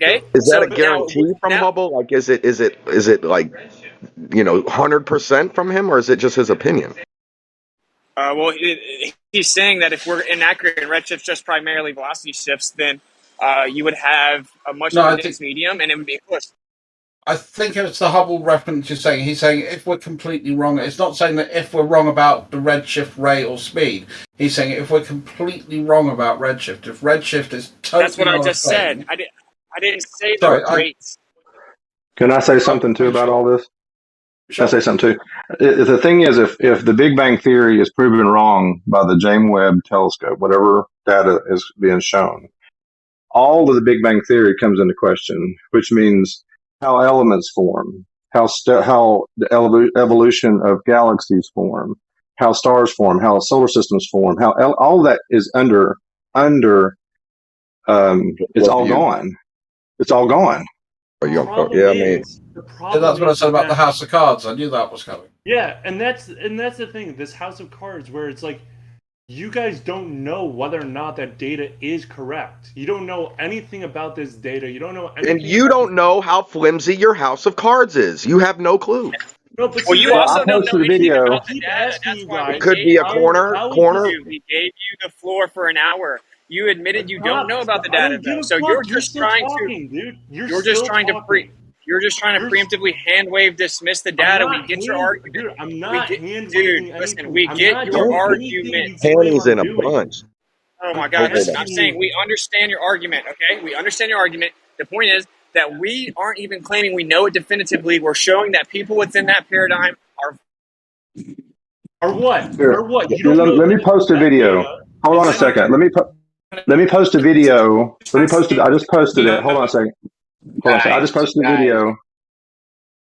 Speaker 18: Okay.
Speaker 11: Is that a guarantee from Hubble? Is it 100% from him, or is it just his opinion?
Speaker 18: He's saying that if we're inaccurate and redshift just primarily velocity shifts, then you would have a much more dense medium, and it would be close.
Speaker 8: I think it's the Hubble reference you're saying. He's saying if we're completely wrong, it's not saying that if we're wrong about the redshift rate or speed. He's saying if we're completely wrong about redshift, if redshift is totally
Speaker 18: That's what I just said. I didn't say
Speaker 23: Sorry,
Speaker 18: the rates.
Speaker 23: Can I say something too about all this? Can I say something too? The thing is, if the Big Bang Theory is proven wrong by the James Webb Telescope, whatever data is being shown, all of the Big Bang Theory comes into question, which means how elements form, how the evolution of galaxies form, how stars form, how solar systems form, how all that is under it's all gone. It's all gone.
Speaker 6: Yeah, I mean,
Speaker 2: That's what I said about the House of Cards. I knew that was coming.
Speaker 12: Yeah, and that's the thing. This House of Cards, where it's like, you guys don't know whether or not that data is correct. You don't know anything about this data. You don't know anything.
Speaker 11: And you don't know how flimsy your House of Cards is. You have no clue.
Speaker 12: No, but
Speaker 18: Well,
Speaker 12: see,
Speaker 18: you
Speaker 12: that's-
Speaker 18: also
Speaker 23: I
Speaker 18: don't
Speaker 23: posted
Speaker 18: know
Speaker 23: a
Speaker 18: anything
Speaker 23: video.
Speaker 18: about the data. That's why we
Speaker 11: It could
Speaker 18: gave
Speaker 11: be a
Speaker 18: you-
Speaker 11: corner.
Speaker 18: We gave you the floor for an hour. You admitted you don't know about the
Speaker 12: I
Speaker 18: data,
Speaker 12: don't give
Speaker 18: though.
Speaker 12: a
Speaker 18: So
Speaker 12: fuck.
Speaker 18: you're
Speaker 12: You're
Speaker 18: just
Speaker 12: still
Speaker 18: trying
Speaker 12: talking,
Speaker 18: to,
Speaker 12: dude. You're
Speaker 18: just
Speaker 12: still
Speaker 18: trying
Speaker 12: talking.
Speaker 18: you're just trying to preemptively hand wave dismiss the data. We
Speaker 12: not
Speaker 18: get your
Speaker 12: hand-
Speaker 18: argument.
Speaker 12: dude, I'm not
Speaker 18: we
Speaker 12: hand
Speaker 18: dude,
Speaker 12: waving
Speaker 18: listen,
Speaker 12: anything.
Speaker 18: we
Speaker 12: I'm
Speaker 18: get
Speaker 12: not
Speaker 18: your
Speaker 12: doing
Speaker 18: argument.
Speaker 12: anything you
Speaker 11: Panties in a
Speaker 12: doing.
Speaker 11: bunch.
Speaker 18: Oh my
Speaker 12: I'm
Speaker 18: God! Listen,
Speaker 12: asking
Speaker 18: I'm saying
Speaker 12: you.
Speaker 18: we understand your argument. Okay, we understand your argument. The point is that we aren't even claiming we know it definitively. We're showing that people within that paradigm are.
Speaker 12: Or what?
Speaker 23: Here,
Speaker 12: Or what? You
Speaker 23: here,
Speaker 12: don't know.
Speaker 23: let me post a
Speaker 12: that
Speaker 23: video.
Speaker 12: data
Speaker 23: Hold on a
Speaker 12: is not
Speaker 23: second. Let me post a video. Let me post it. I just posted it. Hold on a second. Hold on a second. I just posted a video.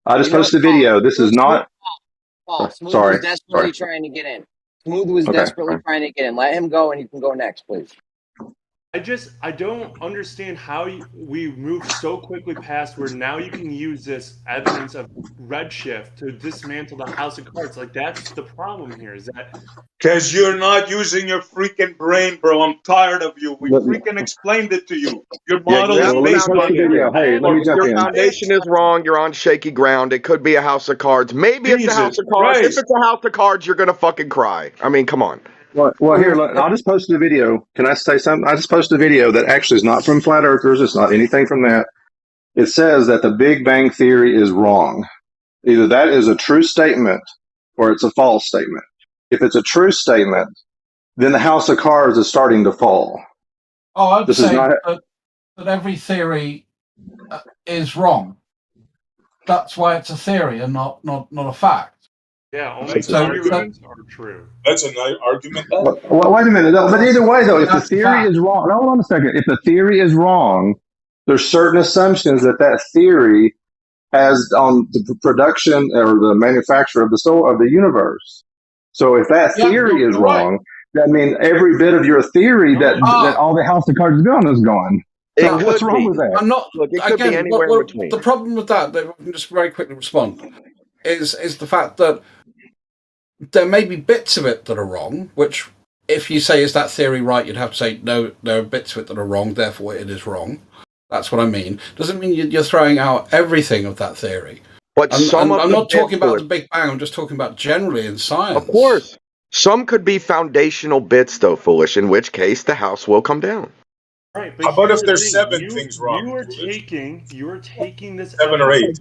Speaker 23: I just posted a video. This is not.
Speaker 21: Paul, Smooth
Speaker 23: Sorry.
Speaker 21: was desperately
Speaker 23: Sorry.
Speaker 21: trying to get in. Smooth was
Speaker 23: Okay.
Speaker 21: desperately trying to get in. Let him go, and you can go next, please.
Speaker 12: I don't understand how we moved so quickly past where now you can use this evidence of redshift to dismantle the House of Cards. Like, that's the problem here, is that
Speaker 10: Because you're not using your freaking brain, bro. I'm tired of you. We freaking explained it to you. Your model
Speaker 11: you
Speaker 10: is
Speaker 11: have a
Speaker 10: based on
Speaker 11: foundation.
Speaker 23: Hey, let me jump
Speaker 11: Your
Speaker 23: in.
Speaker 11: foundation is wrong. You're on shaky ground. It could be a House of Cards. Maybe it's a House
Speaker 10: Jesus
Speaker 11: of Cards.
Speaker 10: Christ.
Speaker 11: If it's a House of Cards, you're gonna fucking cry. I mean, come on.
Speaker 23: Well, here, I just posted a video. Can I say something? I just posted a video that actually is not from flat earthers. It's not anything from that. It says that the Big Bang Theory is wrong. Either that is a true statement or it's a false statement. If it's a true statement, then the House of Cards is starting to fall.
Speaker 8: Oh, I'd
Speaker 23: This is
Speaker 8: say
Speaker 23: not.
Speaker 8: that every theory is wrong. That's why it's a theory and not a fact.
Speaker 12: yeah, only
Speaker 10: That's an
Speaker 12: some
Speaker 10: argument.
Speaker 12: arguments are true.
Speaker 10: That's an argument.
Speaker 23: Well, wait a minute. No, but either way, though, if the theory is wrong, no, hold on a second. If the theory is wrong, there's certain assumptions that theory has on the production or the manufacture of the soul of the universe. So if that theory is wrong, that means every bit of your theory that all the House of Cards is gone is gone. So what's wrong with that?
Speaker 2: I'm not.
Speaker 11: Look, it could be
Speaker 2: Again,
Speaker 11: anywhere in between.
Speaker 2: the problem with that I can just very quickly respond, is the fact that there may be bits of it that are wrong, which if you say, is that theory right, you'd have to say, no, there are bits of it that are wrong, therefore it is wrong. That's what I mean. Doesn't mean you're throwing out everything of that theory.
Speaker 11: But
Speaker 2: I'm not talking about
Speaker 11: bits
Speaker 2: the Big Bang, I'm just talking about generally in science.
Speaker 11: Of course. Some could be foundational bits, though, foolish, in which case the house will come down.
Speaker 12: Right, but
Speaker 10: How about
Speaker 12: here's
Speaker 10: if
Speaker 12: the
Speaker 10: there's
Speaker 12: thing.
Speaker 10: 7 things wrong?
Speaker 12: You are taking this
Speaker 10: 7 or 8.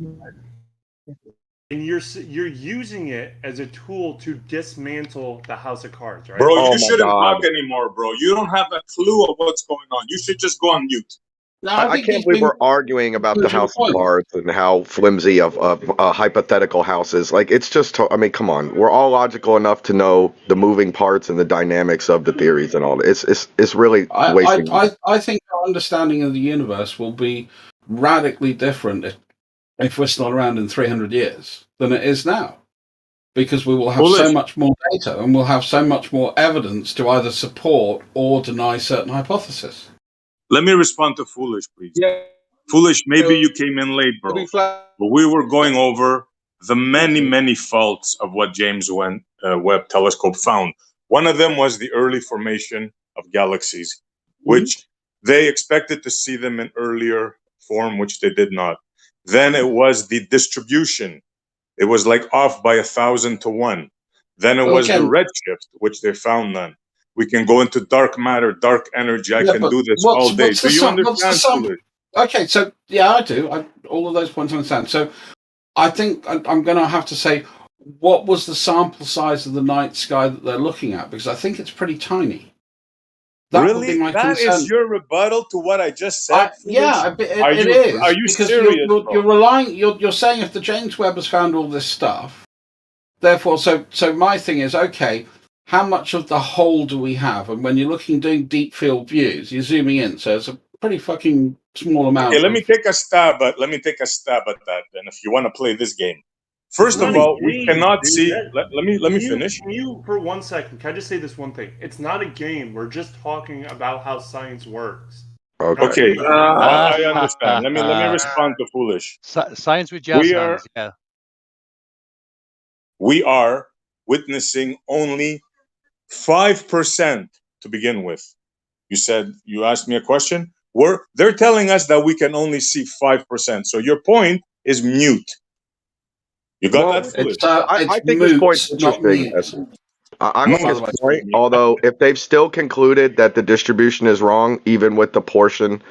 Speaker 12: and you're using it as a tool to dismantle the House of Cards, right?
Speaker 10: Bro, you shouldn't talk anymore, bro. You don't have a clue of what's going on. You should just go on mute.
Speaker 2: No,
Speaker 11: I can't believe we're arguing about the House of Cards and how flimsy of a hypothetical house is. Like, it's just, I mean, come on. We're all logical enough to know the moving parts and the dynamics of the theories and all that. It's really wasting.
Speaker 2: I think our understanding of the universe will be radically different if we're still around in 300 years than it is now. Because we will have so much more data and we'll have so much more evidence to either support or deny certain hypotheses.
Speaker 10: Let me respond to Foolish, please.
Speaker 5: Yeah.
Speaker 10: Foolish, maybe you came in late, bro. But we were going over the many faults of what James Webb Telescope found. One of them was the early formation of galaxies, which they expected to see them in earlier form, which they did not. Then it was the distribution. It was like off by 1,000 to 1. Then it was the redshift, which they found none. We can go into dark matter, dark energy. I can do this all day. Do you understand?
Speaker 2: Okay, so yeah, I do. All of those points I understand. So I think I'm going to have to say, what was the sample size of the night sky that they're looking at? Because I think it's pretty tiny. That would be my
Speaker 10: That
Speaker 2: concern.
Speaker 10: is your rebuttal to what I just said?
Speaker 2: It is.
Speaker 10: Are you
Speaker 2: because
Speaker 10: serious?
Speaker 2: You're relying. You're saying if the James Webb has found all this stuff, therefore, so my thing is, okay, how much of the whole do we have? And when you're doing deep field views, you're zooming in. So it's
Speaker 8: pretty fucking small amount.
Speaker 10: Okay, let me take a stab at that. Then, if you want to play this game, first
Speaker 12: It's
Speaker 10: of
Speaker 12: not a
Speaker 10: all, we
Speaker 12: game,
Speaker 10: cannot
Speaker 12: dude.
Speaker 10: see. Let me finish.
Speaker 12: Can you, for 1 second, can I just say this one thing? It's not a game. We're just talking about how science works.
Speaker 10: Okay, I understand. Let me respond to Foolish.
Speaker 13: Science with jazz hands. Yeah.
Speaker 10: We are witnessing only 5% to begin with. You asked me a question. They're telling us that we can only see 5%. So your point is mute. You got that? Foolish?
Speaker 11: I think this point's interesting. I like this point, although if they've still concluded that the distribution is wrong, even with the portion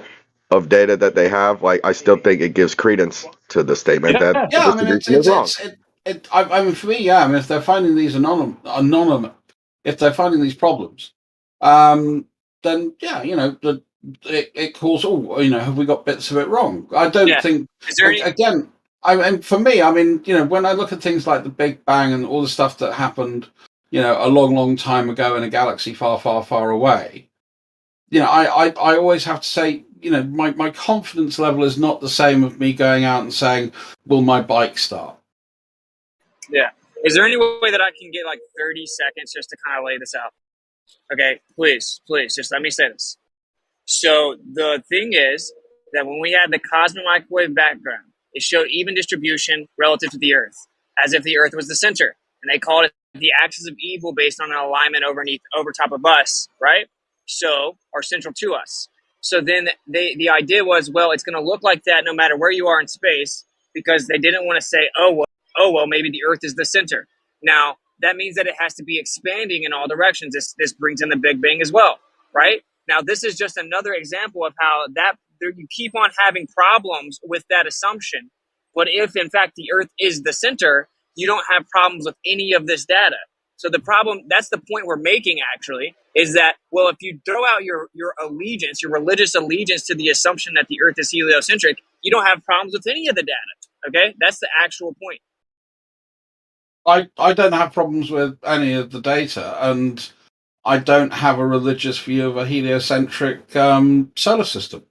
Speaker 11: of data that they have, like I still think it gives credence to the statement that the distribution is wrong.
Speaker 8: I mean, for me, yeah. I mean, if they're finding these anonymous, if they're finding these problems, then yeah, you know, it calls. Oh, you know, have we got bits of it wrong? I don't think.
Speaker 18: Is there any...
Speaker 8: Again, and for me, I mean, you know, when I look at things like the Big Bang and all the stuff that happened, you know, a long, long time ago in a galaxy far, far, far away, you know, I always have to say, you know, my confidence level is not the same of me going out and saying, will my bike start?
Speaker 18: Yeah. Is there any way that I can get like 30 seconds just to kind of lay this out? Okay, please, just let me say this. So the thing is that when we had the cosmic microwave background, it showed even distribution relative to the Earth, as if the Earth was the center. And they called it the axis of evil based on an alignment over top of us, right? So, or central to us. So then the idea was, well, it's going to look like that no matter where you are in space, because they didn't want to say, oh, well, maybe the Earth is the center. Now, that means that it has to be expanding in all directions. This brings in the Big Bang as well, right? Now, this is just another example of how that you keep on having problems with that assumption. But if, in fact, the Earth is the center, you don't have problems with any of this data. So the problem, that's the point we're making, actually, is that, well, if you throw out your allegiance, your religious allegiance to the assumption that the Earth is heliocentric, you don't have problems with any of the data, okay? That's the actual point.
Speaker 8: I don't have problems with any of the data, and I don't have a religious view of a heliocentric solar system.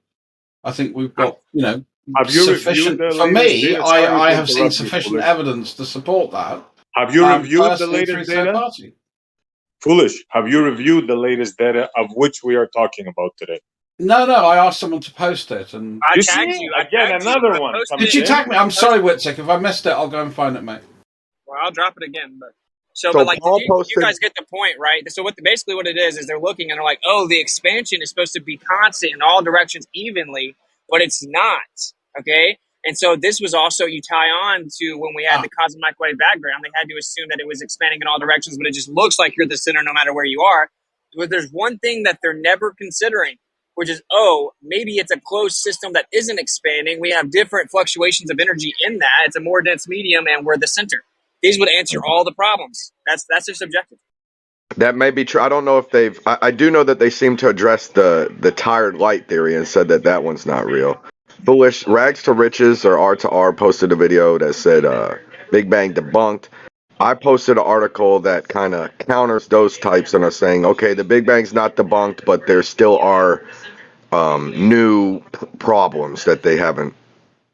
Speaker 8: I think we've got, you know, sufficient. For me, I have seen sufficient evidence to support that.
Speaker 10: Have you reviewed the latest data? Foolish. Have you reviewed the latest data of which we are talking about today?
Speaker 8: No. I asked someone to post it, and
Speaker 18: I tagged you. Again,
Speaker 10: another one.
Speaker 8: Did you tag me? I'm sorry, Witzik. If I missed it, I'll go and find it, mate.
Speaker 18: Well, I'll drop it again, but but like you guys get the point, right? So basically what it is they're looking and they're like, oh, the expansion is supposed to be constant in all directions evenly, but it's not. Okay, and so this was also, you tie on to when we had the cosmic microwave background, they had to assume that it was expanding in all directions, but it just looks like you're the center no matter where you are. But there's one thing that they're never considering, which is, oh, maybe it's a closed system that isn't expanding. We have different fluctuations of energy in that. It's a more dense medium, and we're the center. These would answer all the problems. That's their subjective.
Speaker 11: That may be true. I don't know if they've. I do know that they seem to address the tired light theory and said that one's not real. Foolish Rags to Riches or R to R posted a video that said Big Bang debunked. I posted an article that kind of counters those types and are saying, okay, the Big Bang's not debunked, but there still are new problems that they haven't,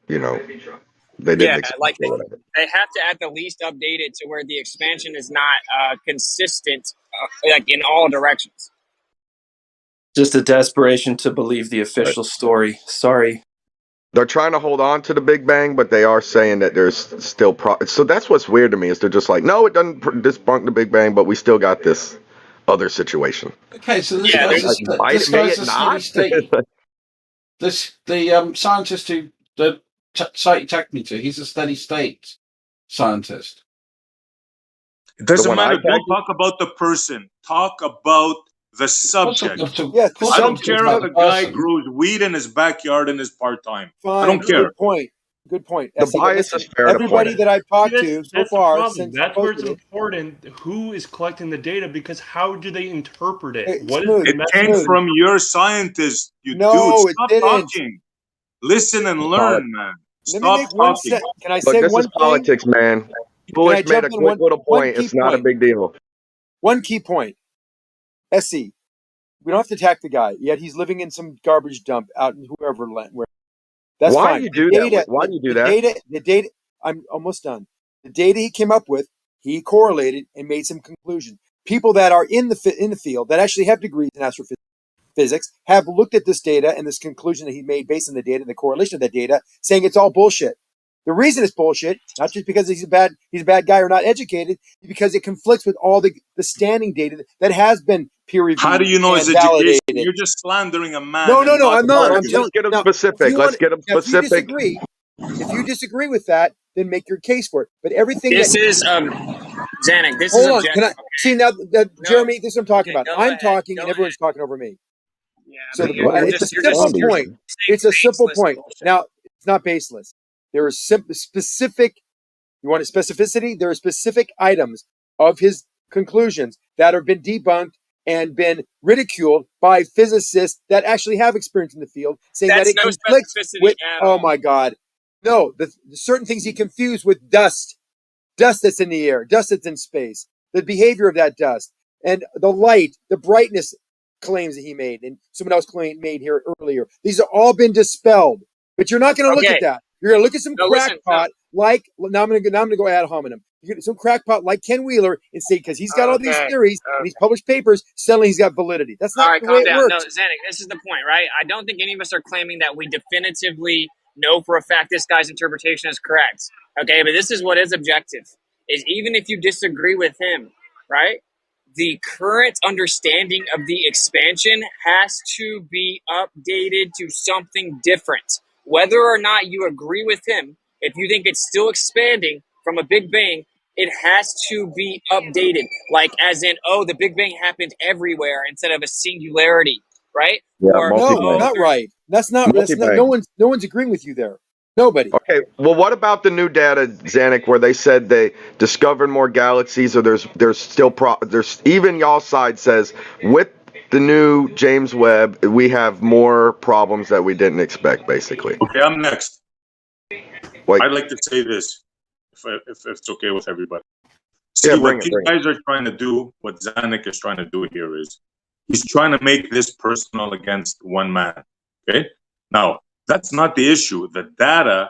Speaker 11: you know. They didn't expect
Speaker 18: like they have to at the least update it to where the expansion is not consistent, like in all directions.
Speaker 16: Just a desperation to believe the official story. Sorry.
Speaker 11: They're trying to hold on to the Big Bang, but they are saying that there's still so that's what's weird to me, is they're just like, no, it doesn't debunk the Big Bang, but we still got this other situation.
Speaker 8: Okay, so this guy's a steady state. The scientist who the site you tagged me to, he's a steady state scientist.
Speaker 10: It doesn't matter. Don't talk about the person. Talk about the subject. I don't care if the guy grows weed in his backyard in his part-time. I don't care.
Speaker 17: Good point.
Speaker 11: The bias is fair.
Speaker 17: Everybody that I've talked to so far,
Speaker 12: that's where it's important. Who is collecting the data? Because how do they interpret it?
Speaker 10: It came from your scientist. Dude, stop talking. Listen and learn, man. Stop talking.
Speaker 17: Can I say
Speaker 11: this
Speaker 17: one
Speaker 11: is politics, man. Foolish made a quick little point. It's not a big deal.
Speaker 17: One key point. SE, We don't have to attack the guy. Yet he's living in some garbage dump out in whoever land. Where that's
Speaker 11: Why
Speaker 17: fine.
Speaker 11: do you do that? Why do you do that?
Speaker 17: The data. I'm almost done. The data he came up with, he correlated and made some conclusions. People that are in the field that actually have degrees in astrophysics have looked at this data and this conclusion that he made based on the data and the correlation of that data, saying it's all bullshit. The reason it's bullshit, not just because he's a bad guy or not educated, because it conflicts with all the standing data that has been peer reviewed.
Speaker 10: How do you know his
Speaker 17: and
Speaker 10: education?
Speaker 17: validated.
Speaker 10: You're just slandering a man.
Speaker 17: No, I'm not. I'm
Speaker 11: Let's
Speaker 17: telling.
Speaker 11: get him
Speaker 17: Now,
Speaker 11: specific. Let's get him specific.
Speaker 17: If you disagree with that, then make your case for it. But everything
Speaker 18: This is Zanuck. This
Speaker 17: hold
Speaker 18: is
Speaker 17: on.
Speaker 18: objective.
Speaker 17: Can I see now? Jeremy, this is what I'm talking about.
Speaker 18: go
Speaker 17: I'm
Speaker 18: ahead,
Speaker 17: talking
Speaker 18: go
Speaker 17: and everyone's talking over me.
Speaker 18: Yeah,
Speaker 17: So
Speaker 18: but you're
Speaker 17: it's a simple point. It's a simple point. Now, it's not baseless. There is specific. You want a specificity? There are specific items of his conclusions that have been debunked and been ridiculed by physicists that actually have experience in the field, saying
Speaker 18: That's
Speaker 17: that it
Speaker 18: no
Speaker 17: conflicts
Speaker 18: specificity
Speaker 17: with.
Speaker 18: at
Speaker 17: Oh
Speaker 18: all.
Speaker 17: my God! No, the certain things he confused with dust that's in the air, dust that's in space, the behavior of that dust, and the light, the brightness claims that he made, and someone else made here earlier. These have all been dispelled, but you're not going to look at that. You're going to look at some crackpot like now. I'm going to go ad hominem. You're going to some crackpot like Ken Wheeler and say because he's got all these theories and he's published papers, suddenly he's got validity. That's not the way it works.
Speaker 18: No, Zanuck, this is the point, right? I don't think any of us are claiming that we definitively know for a fact this guy's interpretation is correct. Okay, but this is what is objective. Is even if you disagree with him, right? The current understanding of the expansion has to be updated to something different. Whether or not you agree with him, if you think it's still expanding from a Big Bang, it has to be updated. Like as in, oh, the Big Bang happened everywhere instead of a singularity, right?
Speaker 11: Yeah,
Speaker 18: Or,
Speaker 17: no, not right. That's not. No one's agreeing with you there. Nobody.
Speaker 11: Okay, well, what about the new data, Zanuck, where they said they discovered more galaxies, or there's still there's even y'all's side says with the new James Webb we have more problems that we didn't expect, basically.
Speaker 10: Okay, I'm next.
Speaker 11: Wait.
Speaker 10: I'd like to say this, if it's okay with everybody. See,
Speaker 11: Yeah,
Speaker 10: what you guys are trying to do, what Zanuck is trying to do here is, he's trying to make this personal against one man. Okay, now. That's not the issue. The data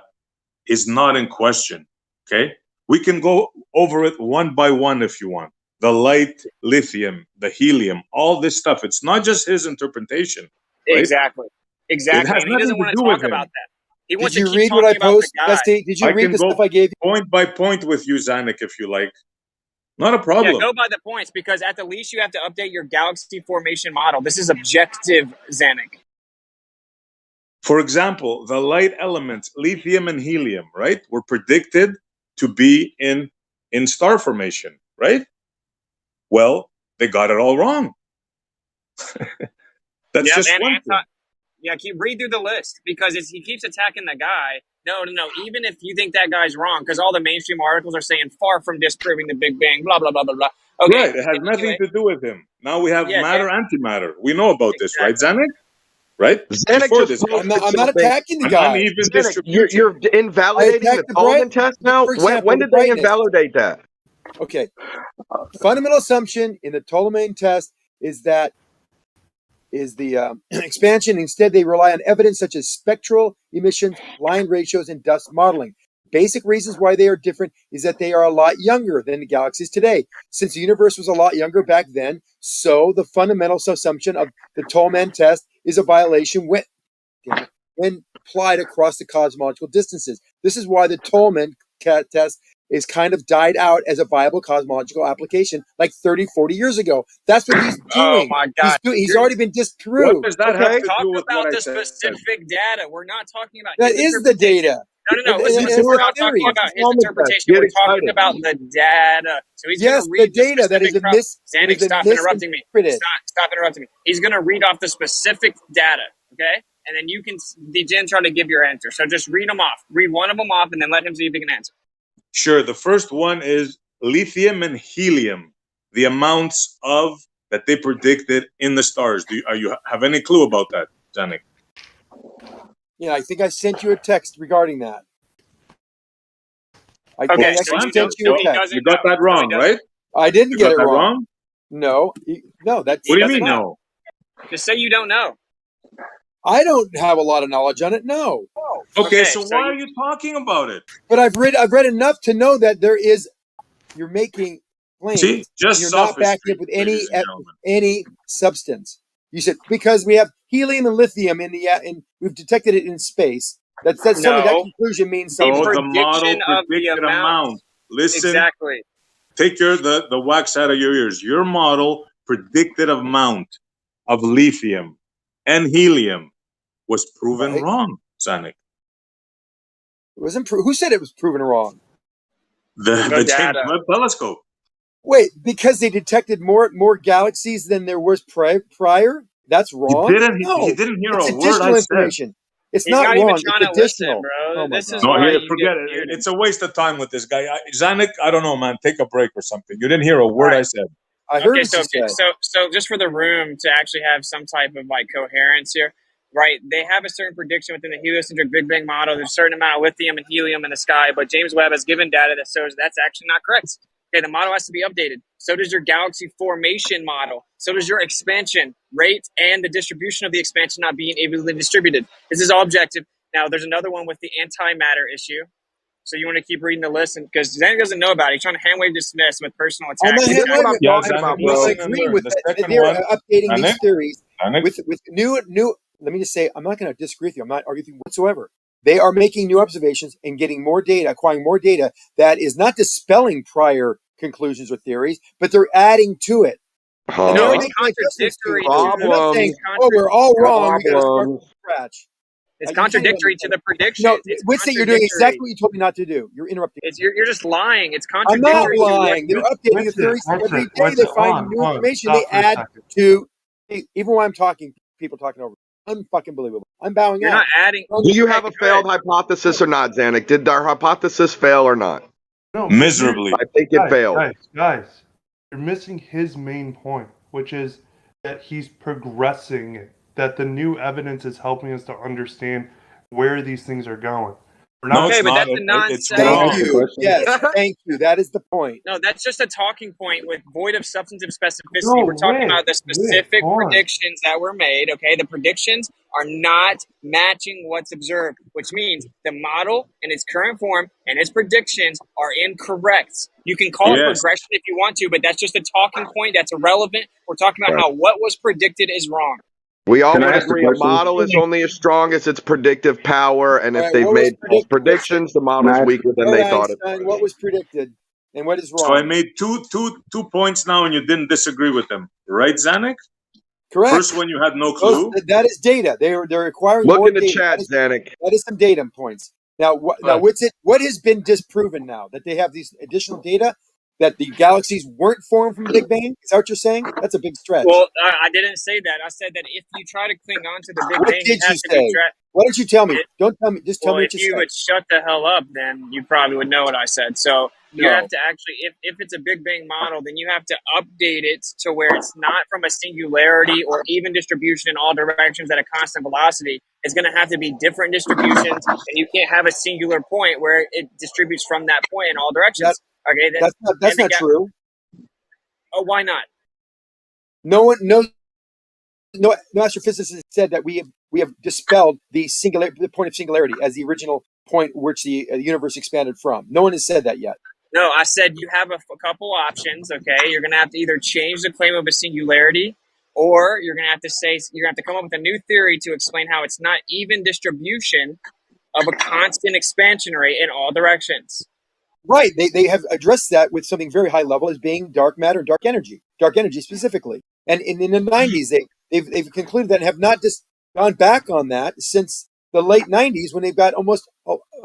Speaker 10: is not in question. Okay? We can go over it one by one if you want. The light, lithium, the helium, all this stuff. It's not just his interpretation. Right?
Speaker 18: Exactly.
Speaker 10: It has
Speaker 18: And he doesn't
Speaker 10: nothing
Speaker 18: want
Speaker 10: to
Speaker 18: to
Speaker 10: do with
Speaker 18: talk
Speaker 10: him.
Speaker 18: about that. He
Speaker 17: Did
Speaker 18: wants
Speaker 17: you
Speaker 18: to keep
Speaker 17: read what I
Speaker 18: talking about
Speaker 17: post,
Speaker 18: the guy.
Speaker 17: Dusty? Did you read the stuff I gave you?
Speaker 10: Point by point with you, Zanuck, if you like. Not a problem.
Speaker 18: Yeah, go by the points because at the least you have to update your galaxy formation model. This is objective, Zanuck.
Speaker 10: For example, the light elements, lithium and helium, right, were predicted to be in star formation, right? Well, they got it all wrong. That's just one thing.
Speaker 18: Yeah, read through the list because he keeps attacking the guy. No. Even if you think that guy's wrong, because all the mainstream articles are saying far from disproving the Big Bang, blah, blah, blah, blah, blah. Okay,
Speaker 10: right, it has nothing to do with him. Now we have matter, antimatter. We know about this, right, Zanuck? Right?
Speaker 11: Zanuck just
Speaker 17: I'm not attacking the guy.
Speaker 11: Zanuck, you're invalidating the Tolman test now? When did they invalidate that?
Speaker 17: Okay. Fundamental assumption in the Ptolemaic test is that the expansion. Instead, they rely on evidence such as spectral emissions, line ratios, and dust modeling. Basic reasons why they are different is that they are a lot younger than the galaxies today. Since the universe was a lot younger back then, so the fundamental assumption of the Tolman test is a violation when applied across the cosmological distances. This is why the Tolman test is kind of died out as a viable cosmological application like 30, 40 years ago. That's what he's doing.
Speaker 18: Oh my God.
Speaker 17: He's already been disproved.
Speaker 10: What does that have to do with
Speaker 18: about
Speaker 10: what
Speaker 18: the
Speaker 10: I said?
Speaker 18: specific data. We're not talking about
Speaker 17: That
Speaker 18: his
Speaker 17: is the data.
Speaker 18: No. Listen, we're not talking about his interpretation. We're talking about the data. So he's going to read
Speaker 17: the data that is
Speaker 18: Zanuck, stop interrupting me. Stop interrupting me. He's going to read off the specific data, okay? And then you can then try to give your answer. So just read them off. Read one of them off, and then let him see if he can answer.
Speaker 10: Sure. The first one is lithium and helium. The amounts of that they predicted in the stars. Do you have any clue about that, Zanuck?
Speaker 17: Yeah, I think I sent you a text regarding that. I
Speaker 10: Okay,
Speaker 17: think I sent you a text.
Speaker 10: You got that wrong, right?
Speaker 17: I didn't
Speaker 10: You
Speaker 17: get
Speaker 10: got
Speaker 17: it
Speaker 10: that
Speaker 17: wrong.
Speaker 10: wrong?
Speaker 17: No, that's
Speaker 10: What do you mean no?
Speaker 18: Just say you don't know.
Speaker 17: I don't have a lot of knowledge on it. No.
Speaker 10: Okay, so why are you talking about it?
Speaker 17: But I've read enough to know that you're making claims.
Speaker 10: See, just
Speaker 17: you're not backing up with any substance. You said because we have helium and lithium and we've detected it in space. That's something. That conclusion means something.
Speaker 10: So the model predicted amount. Listen,
Speaker 18: exactly.
Speaker 10: Take the wax out of your ears. Your model predicted amount of lithium and helium was proven wrong, Zanuck.
Speaker 17: It wasn't who said it was proven wrong?
Speaker 10: The James Webb Telescope.
Speaker 17: Wait, because they detected more galaxies than there was prior? That's wrong.
Speaker 10: You didn't hear
Speaker 17: it's
Speaker 10: a word I
Speaker 17: information.
Speaker 10: said.
Speaker 17: It's
Speaker 18: He's
Speaker 17: not
Speaker 18: not
Speaker 17: wrong.
Speaker 18: even trying
Speaker 17: It's
Speaker 18: to listen,
Speaker 17: additional.
Speaker 18: bro. This is
Speaker 10: No,
Speaker 18: why
Speaker 10: here,
Speaker 18: you
Speaker 10: forget
Speaker 18: get
Speaker 10: it. It's a waste of time with this guy. Zanuck, I don't know, man. Take a break or something. You didn't hear a word I said.
Speaker 17: I heard
Speaker 18: okay, so just for the room to actually have some type of like coherence here, right? They have a certain prediction within the heliocentric Big Bang model. There's a certain amount of lithium and helium in the sky, but James Webb has given data that shows that's actually not correct. Okay, the model has to be updated. So does your galaxy formation model. So does your expansion rate and the distribution of the expansion not being evenly distributed. This is all objective. Now, there's another one with the antimatter issue. So you want to keep reading the list because Zanuck doesn't know about it. He's trying to hand-wave dismiss with personal attacks.
Speaker 11: That's what I'm talking about, bro.
Speaker 17: Agree with that. They're updating these theories with new. Let me just say, I'm not going to disagree with you. I'm not arguing with you whatsoever. They are making new observations and getting more data, acquiring more data that is not dispelling prior conclusions or theories, but they're adding to it. And
Speaker 18: No,
Speaker 17: they're
Speaker 18: it's contradictory.
Speaker 17: They're not saying, "Oh, we're all wrong. We got to start from scratch."
Speaker 18: It's contradictory to the predictions.
Speaker 17: No, Winston, you're doing exactly what you told me not to do. You're interrupting.
Speaker 18: You're just lying. It's
Speaker 17: I'm
Speaker 18: contradictory.
Speaker 17: not lying. They're updating the theories every day. They find new information. They add to. Even while I'm talking, people talking over. Unfucking believable. I'm bowing
Speaker 18: You're
Speaker 17: out.
Speaker 18: not adding.
Speaker 11: Do you have a failed hypothesis or not, Zanuck? Did our hypothesis fail or not?
Speaker 24: No,
Speaker 10: miserably.
Speaker 11: I think it failed.
Speaker 24: Guys, you're missing his main point, which is that he's progressing it, that the new evidence is helping us to understand where these things are going.
Speaker 18: Okay, but that's a nonsense.
Speaker 17: Thank you. Yes, thank you. That is the point.
Speaker 18: No, that's just a talking point with void of substantive specificity. We're talking about the specific predictions that were made. Okay, the predictions are not matching what's observed, which means the model in its current form and its predictions are incorrect. You can call it regression if you want to, but that's just a talking point that's irrelevant. We're talking about how what was predicted is wrong.
Speaker 11: We all would agree a model is only as strong as its predictive power, and if they've made false predictions, the model's weaker than they thought it was.
Speaker 17: What was predicted and what is wrong?
Speaker 10: So I made two points now, and you didn't disagree with them, right, Zanuck?
Speaker 17: Correct.
Speaker 10: First one, you had no clue.
Speaker 17: That is data. They're acquiring
Speaker 11: Look
Speaker 17: more
Speaker 11: in the
Speaker 17: data.
Speaker 11: chat, Zanuck.
Speaker 17: That is some data points. Now, what has been disproven now that they have these additional data that the galaxies weren't formed from the Big Bang? Is that what you're saying? That's a big stretch.
Speaker 18: Well, I didn't say that. I said that if you try to cling on to the Big Bang,
Speaker 17: What did you say? Why don't you tell me? Don't tell me. Just tell me what you said.
Speaker 18: If you would shut the hell up, then you probably would know what I said. So you have to actually, if it's a Big Bang model, then you have to update it to where it's not from a singularity or even distribution in all directions at a constant velocity. It's going to have to be different distributions, and you can't have a singular point where it distributes from that point in all directions.
Speaker 17: That's not true.
Speaker 18: Oh, why not?
Speaker 17: No astrophysicist said that we have dispelled the point of singularity as the original point which the universe expanded from. No one has said that yet.
Speaker 18: No, I said you have a couple options. Okay, you're going to have to either change the claim of a singularity, or you're going to have to come up with a new theory to explain how it's not even distribution of a constant expansion rate in all directions.
Speaker 17: Right. They have addressed that with something very high level as being dark matter and dark energy specifically. And in the 90s, they've concluded that and have not just gone back on that since the late 90s when they've got almost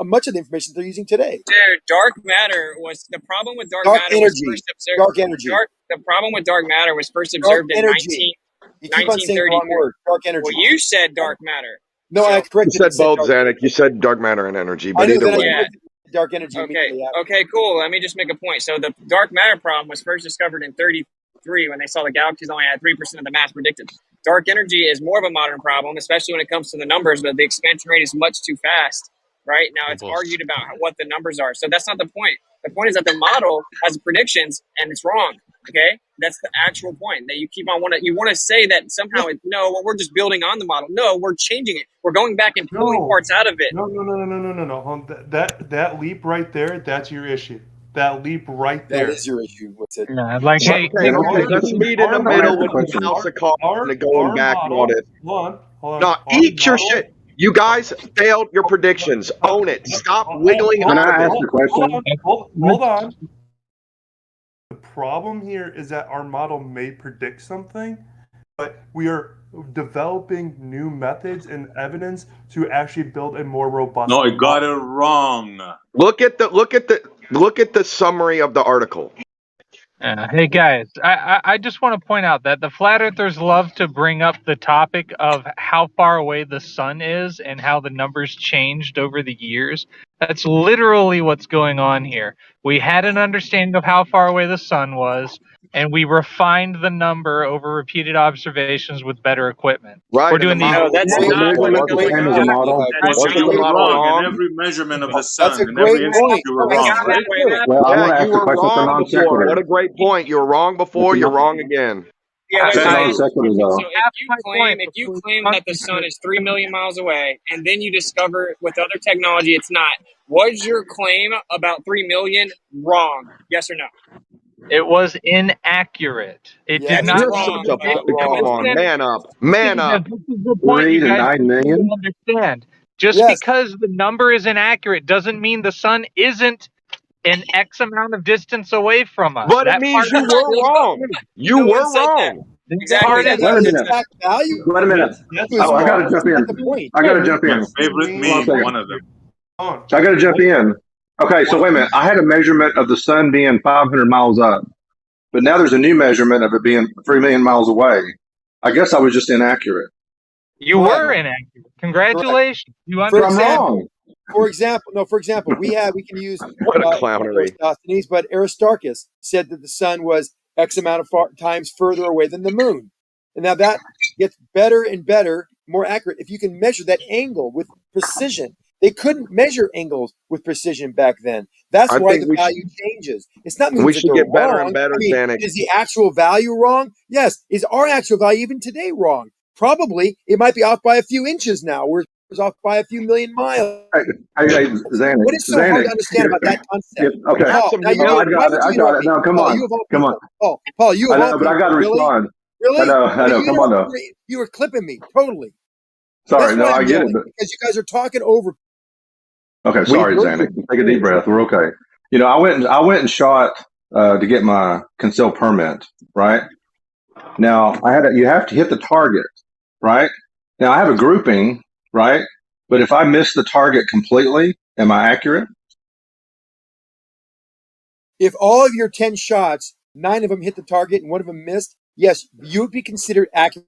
Speaker 17: much of the information they're using today.
Speaker 18: Dude, dark matter was the problem with dark matter
Speaker 17: energy.
Speaker 18: was first observed.
Speaker 17: Dark energy.
Speaker 18: The problem with dark matter was first observed in 1933.
Speaker 17: You keep on saying the wrong word. Dark energy.
Speaker 18: Well, you said dark matter.
Speaker 17: No, I corrected.
Speaker 11: You said both, Zanuck. You said dark matter and energy, but either way.
Speaker 17: Dark energy.
Speaker 18: Okay, cool. Let me just make a point. So the dark matter problem was first discovered in 1933 when they saw the galaxies only had 3% of the mass predicted. Dark energy is more of a modern problem, especially when it comes to the numbers, but the expansion rate is much too fast. Right now, it's argued about what the numbers are. So that's not the point. The point is that the model has predictions and it's wrong. Okay, that's the actual point that you keep on you want to say that somehow well, we're just building on the model. No, we're changing it. We're going back and pulling parts out of it.
Speaker 24: No. Hold on. That leap right there, that's your issue. That leap right there.
Speaker 17: That is your issue. What's it?
Speaker 3: Yeah, like, hey,
Speaker 11: let's meet in the middle with the house of cards and going back on it.
Speaker 24: Hold on.
Speaker 11: No, eat your shit. You guys failed your predictions. Own it. Stop wiggling out of it.
Speaker 24: Hold on. The problem here is that our model may predict something, but we are developing new methods and evidence to actually build a more robust.
Speaker 10: No, it got it wrong.
Speaker 11: Look at the summary of the article.
Speaker 3: Hey guys, I just want to point out that the flat earthers love to bring up the topic of how far away the sun is and how the numbers changed over the years. That's literally what's going on here. We had an understanding of how far away the sun was, and we refined the number over repeated observations with better equipment.
Speaker 11: Right.
Speaker 3: We're doing these.
Speaker 10: You're wrong in every measurement of the sun.
Speaker 17: That's a great point.
Speaker 11: You were wrong before. What a great point. You were wrong before. You're wrong again.
Speaker 18: Yeah,
Speaker 17: That's
Speaker 18: wait.
Speaker 17: so
Speaker 18: If you claim that the sun is 3 million miles away, and then you discover with other technology it's not, was your claim about 3 million wrong? Yes or no?
Speaker 3: It was inaccurate. It did not.
Speaker 11: You're such a come on, man up. Man up.
Speaker 3: This is the point you guys need to understand. Just because the number is inaccurate doesn't mean the sun isn't an X amount of distance away from us.
Speaker 11: But it means you were wrong. You were wrong.
Speaker 17: Exactly.
Speaker 23: Wait a minute. Oh, I gotta jump in. I gotta jump in.
Speaker 10: Favorite meme, one of them.
Speaker 23: So I gotta jump in. Okay, so wait a minute. I had a measurement of the sun being 500 miles up, but now there's a new measurement of it being 3 million miles away. I guess I was just inaccurate.
Speaker 3: You were inaccurate. Congratulations. You
Speaker 23: understand.
Speaker 17: For example, we can use
Speaker 11: what a clownery.
Speaker 17: Aristophanes, but Aristarchus said that the sun was X amount of times further away than the moon. And now that gets better and better, more accurate. If you can measure that angle with precision, they couldn't measure angles with precision back then. That's why the value changes. It's not means
Speaker 11: we
Speaker 17: that
Speaker 11: should
Speaker 17: they're
Speaker 11: get better
Speaker 17: wrong.
Speaker 11: and better,
Speaker 17: I mean,
Speaker 11: Danik.
Speaker 17: is the actual value wrong? Yes. Is our actual value even today wrong? Probably. It might be off by a few inches now. We're off by a few million miles.
Speaker 23: Zanik,
Speaker 17: What is so hard to understand about that concept?
Speaker 23: Okay.
Speaker 17: Paul,
Speaker 23: I got it. No, come on.
Speaker 17: Paul, you
Speaker 23: I know, but I got to respond.
Speaker 17: Really?
Speaker 23: I know. Come on, though.
Speaker 17: You were clipping me totally.
Speaker 23: Sorry, no, I get it. But...
Speaker 17: Because you guys are talking over.
Speaker 23: Okay, sorry, Zanik. Take a deep breath. We're okay. You know, I went and shot to get my concealed permit. Right now, you have to hit the target. Right now, I have a grouping. Right, but if I miss the target completely, am I accurate?
Speaker 17: If all of your 10 shots, 9 of them hit the target and 1 of them missed, yes, you would be considered accurate.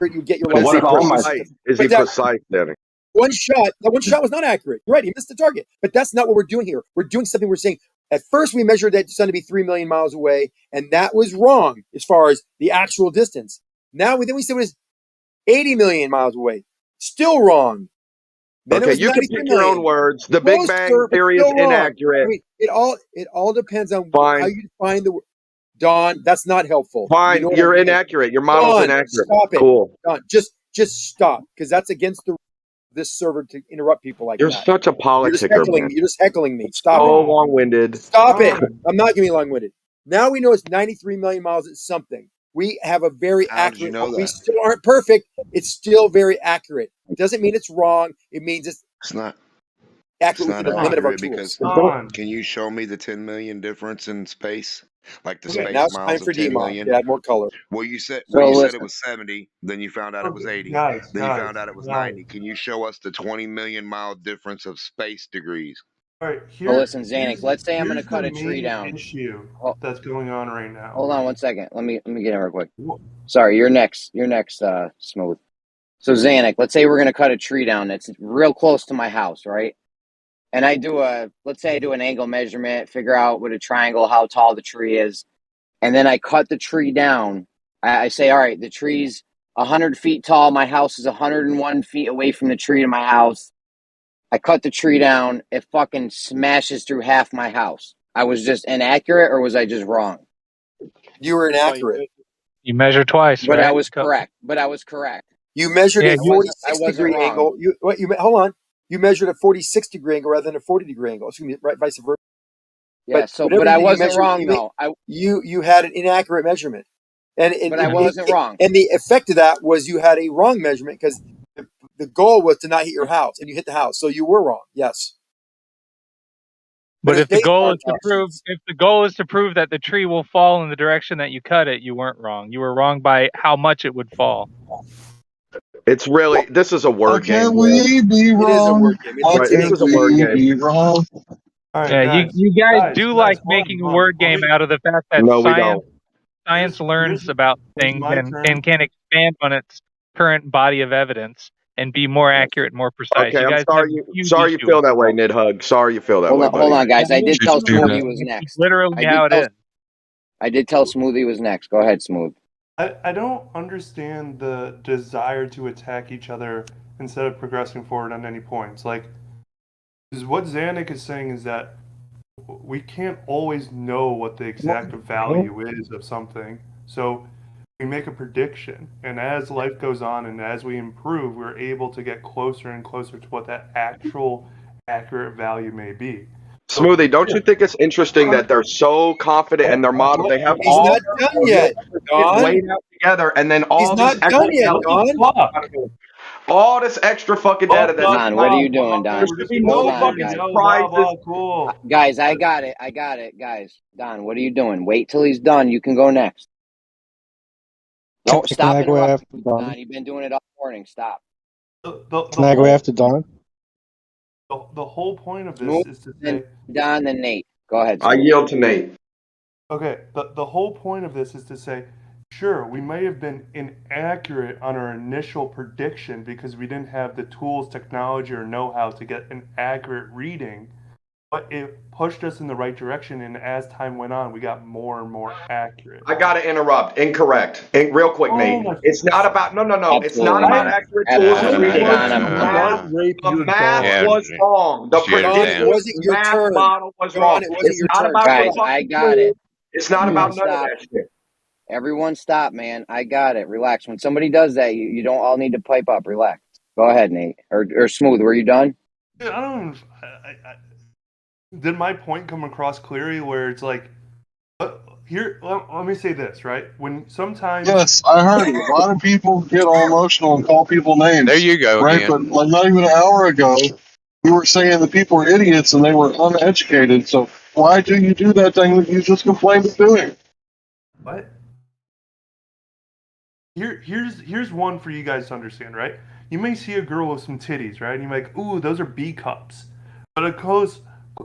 Speaker 17: You'd get your license.
Speaker 11: Is he precise, Danny?
Speaker 17: That one shot was not accurate. You're right, he missed the target. But that's not what we're doing here. We're doing something. We're saying at first we measured that sun to be 3 million miles away, and that was wrong as far as the actual distance. Now we said it was 80 million miles away. Still wrong. Then
Speaker 11: okay, you can pick your own words. The Big Bang Theory is inaccurate.
Speaker 17: I mean, it all depends on how you define the word. Don, that's not helpful.
Speaker 11: Fine, you're inaccurate. Your model's inaccurate.
Speaker 17: Stop it.
Speaker 11: Cool.
Speaker 17: Don, just stop, because that's against this server to interrupt people like
Speaker 11: you're
Speaker 17: that.
Speaker 11: You're such a politicker.
Speaker 17: You're just heckling me. Stop it.
Speaker 11: Oh, long-winded.
Speaker 17: Stop it. I'm not giving you long-winded. Now we know it's 93 million miles. It's something. We have a very accurate. We still aren't perfect. It's still very accurate. It doesn't mean it's wrong. It means it's
Speaker 4: not
Speaker 17: accurate
Speaker 4: within
Speaker 17: the limit of our
Speaker 4: because
Speaker 17: tools.
Speaker 4: can you show me the 10 million difference in space? Like the space
Speaker 17: now it's
Speaker 4: miles
Speaker 17: time for
Speaker 4: of 10 million?
Speaker 17: To add more color.
Speaker 4: Well, you said it was 70, then you found out it was 80, then you found out it was 90. Can you show us the 20 million mile difference of space degrees?
Speaker 24: All right,
Speaker 18: well, listen, Zanik. Let's say I'm going to cut a tree down.
Speaker 24: Issue that's going on right now.
Speaker 18: Hold on 1 second. Let me get in real quick. Sorry, you're next. Smooth. So Zanik, let's say we're going to cut a tree down that's real close to my house, right? And let's say I do an angle measurement, figure out with a triangle how tall the tree is, and then I cut the tree down. I say, all right, the tree's 100 feet tall. My house is 101 feet away from the tree to my house. I cut the tree down. It fucking smashes through half my house. I was just inaccurate, or was I just wrong?
Speaker 17: You were inaccurate.
Speaker 3: You measure twice,
Speaker 21: But
Speaker 3: right?
Speaker 21: I was correct. But I was correct.
Speaker 17: You measured
Speaker 3: Yeah,
Speaker 17: a
Speaker 3: you-
Speaker 17: 46-degree
Speaker 21: wrong.
Speaker 17: angle. Hold on. You measured a 46-degree angle rather than a 40-degree angle. Excuse me, right, vice versa.
Speaker 21: Yeah. So,
Speaker 17: whatever
Speaker 21: but I
Speaker 17: you
Speaker 21: wasn't
Speaker 17: measured,
Speaker 21: wrong though.
Speaker 17: you had an inaccurate measurement, and
Speaker 21: But I wasn't wrong.
Speaker 17: And the effect of that was you had a wrong measurement because the goal was to not hit your house, and you hit the house, so you were wrong. Yes.
Speaker 3: But if the
Speaker 17: based
Speaker 3: goal
Speaker 17: on
Speaker 3: is to prove that the tree will fall in the direction that you cut it, you weren't wrong. You were wrong by how much it would fall.
Speaker 11: It's really, this is a word game.
Speaker 6: Can we be wrong?
Speaker 17: It is a word game.
Speaker 11: Right, this is a word game.
Speaker 6: Be wrong?
Speaker 24: All right,
Speaker 3: Yeah,
Speaker 24: guys.
Speaker 3: you guys
Speaker 24: Guys,
Speaker 3: do
Speaker 24: guys,
Speaker 3: like
Speaker 24: hold on,
Speaker 3: making a
Speaker 24: hold on.
Speaker 3: word game out of the fact that
Speaker 11: No, we don't.
Speaker 3: science learns about things
Speaker 24: my
Speaker 3: and
Speaker 24: turn.
Speaker 3: can expand on its current body of evidence and be more accurate, more precise.
Speaker 11: Okay,
Speaker 3: you
Speaker 11: I'm
Speaker 3: guys
Speaker 11: sorry.
Speaker 3: have a huge
Speaker 11: Sorry you
Speaker 3: issue
Speaker 11: feel
Speaker 3: with
Speaker 11: that way,
Speaker 3: it.
Speaker 11: Nid Hug. Sorry you feel that way, buddy.
Speaker 21: Hold on, guys. I did tell
Speaker 6: do that.
Speaker 21: Smoothie was next.
Speaker 3: Literally how it is.
Speaker 21: I did tell Smoothie was next. Go ahead, Smooth.
Speaker 24: I don't understand the desire to attack each other instead of progressing forward on any points. Like, is what Zanuck is saying is that we can't always know what the exact value is of something. So we make a prediction, and as life goes on and as we improve, we're able to get closer and closer to what that actual accurate value may be.
Speaker 11: Smoothie, don't you think it's interesting that they're so confident in their model? They have
Speaker 17: He's
Speaker 11: all
Speaker 17: not done yet, Don.
Speaker 11: laid out together, and then all
Speaker 17: He's not
Speaker 11: these
Speaker 17: done yet,
Speaker 11: Don. All this extra fucking data.
Speaker 21: Don, what are you doing, Don?
Speaker 11: There should be no
Speaker 21: Hold on,
Speaker 11: fucking
Speaker 21: guys.
Speaker 11: surprises.
Speaker 24: Cool.
Speaker 21: Guys, I got it, guys. Don, what are you doing? Wait till he's done. You can go next. Don't stop
Speaker 1: Can I go
Speaker 21: interrupting.
Speaker 1: after Don?
Speaker 21: Don, you've been doing it all morning. Stop.
Speaker 1: Can I go after Don?
Speaker 24: The whole point of this is to say,
Speaker 21: Don, then Nate. Go ahead.
Speaker 11: I yield to Nate.
Speaker 24: okay, the whole point of this is to say, sure, we may have been inaccurate on our initial prediction because we didn't have the tools, technology, or know-how to get an accurate reading, but it pushed us in the right direction, and as time went on, we got more and more accurate.
Speaker 11: I gotta interrupt. Incorrect. Real quick, Nate. It's not about no. It's not
Speaker 21: Absolutely
Speaker 11: about
Speaker 21: not.
Speaker 11: accurate tools and
Speaker 21: Absolutely
Speaker 11: reading.
Speaker 21: not.
Speaker 11: The math was wrong. The
Speaker 21: Shut it
Speaker 11: prediction
Speaker 21: down.
Speaker 17: wasn't your
Speaker 11: math
Speaker 17: turn.
Speaker 11: model was
Speaker 17: Don,
Speaker 11: wrong.
Speaker 17: it wasn't
Speaker 11: It's
Speaker 17: your
Speaker 11: not
Speaker 17: turn.
Speaker 11: about
Speaker 21: Guys,
Speaker 11: the
Speaker 21: I
Speaker 11: fucking
Speaker 21: got it.
Speaker 11: tools. It's not about none of
Speaker 21: Stop.
Speaker 11: that shit.
Speaker 21: Everyone stop, man. I got it. Relax. When somebody does that, you don't all need to pipe up. Relax. Go ahead, Nate. Or Smooth, were you done?
Speaker 24: Did my point come across clearly where it's like, here, let me say this, right? When sometimes...
Speaker 6: Yes, I heard it. A lot of people get all emotional and call people names.
Speaker 20: There you go
Speaker 6: Right,
Speaker 20: again.
Speaker 6: but like not even an hour ago, you were saying that people are idiots and they were uneducated. So why do you do that thing that you just complained of doing?
Speaker 24: What? Here's one for you guys to understand, right? You may see a girl with some titties, right? And you're like, ooh, those are B cups. But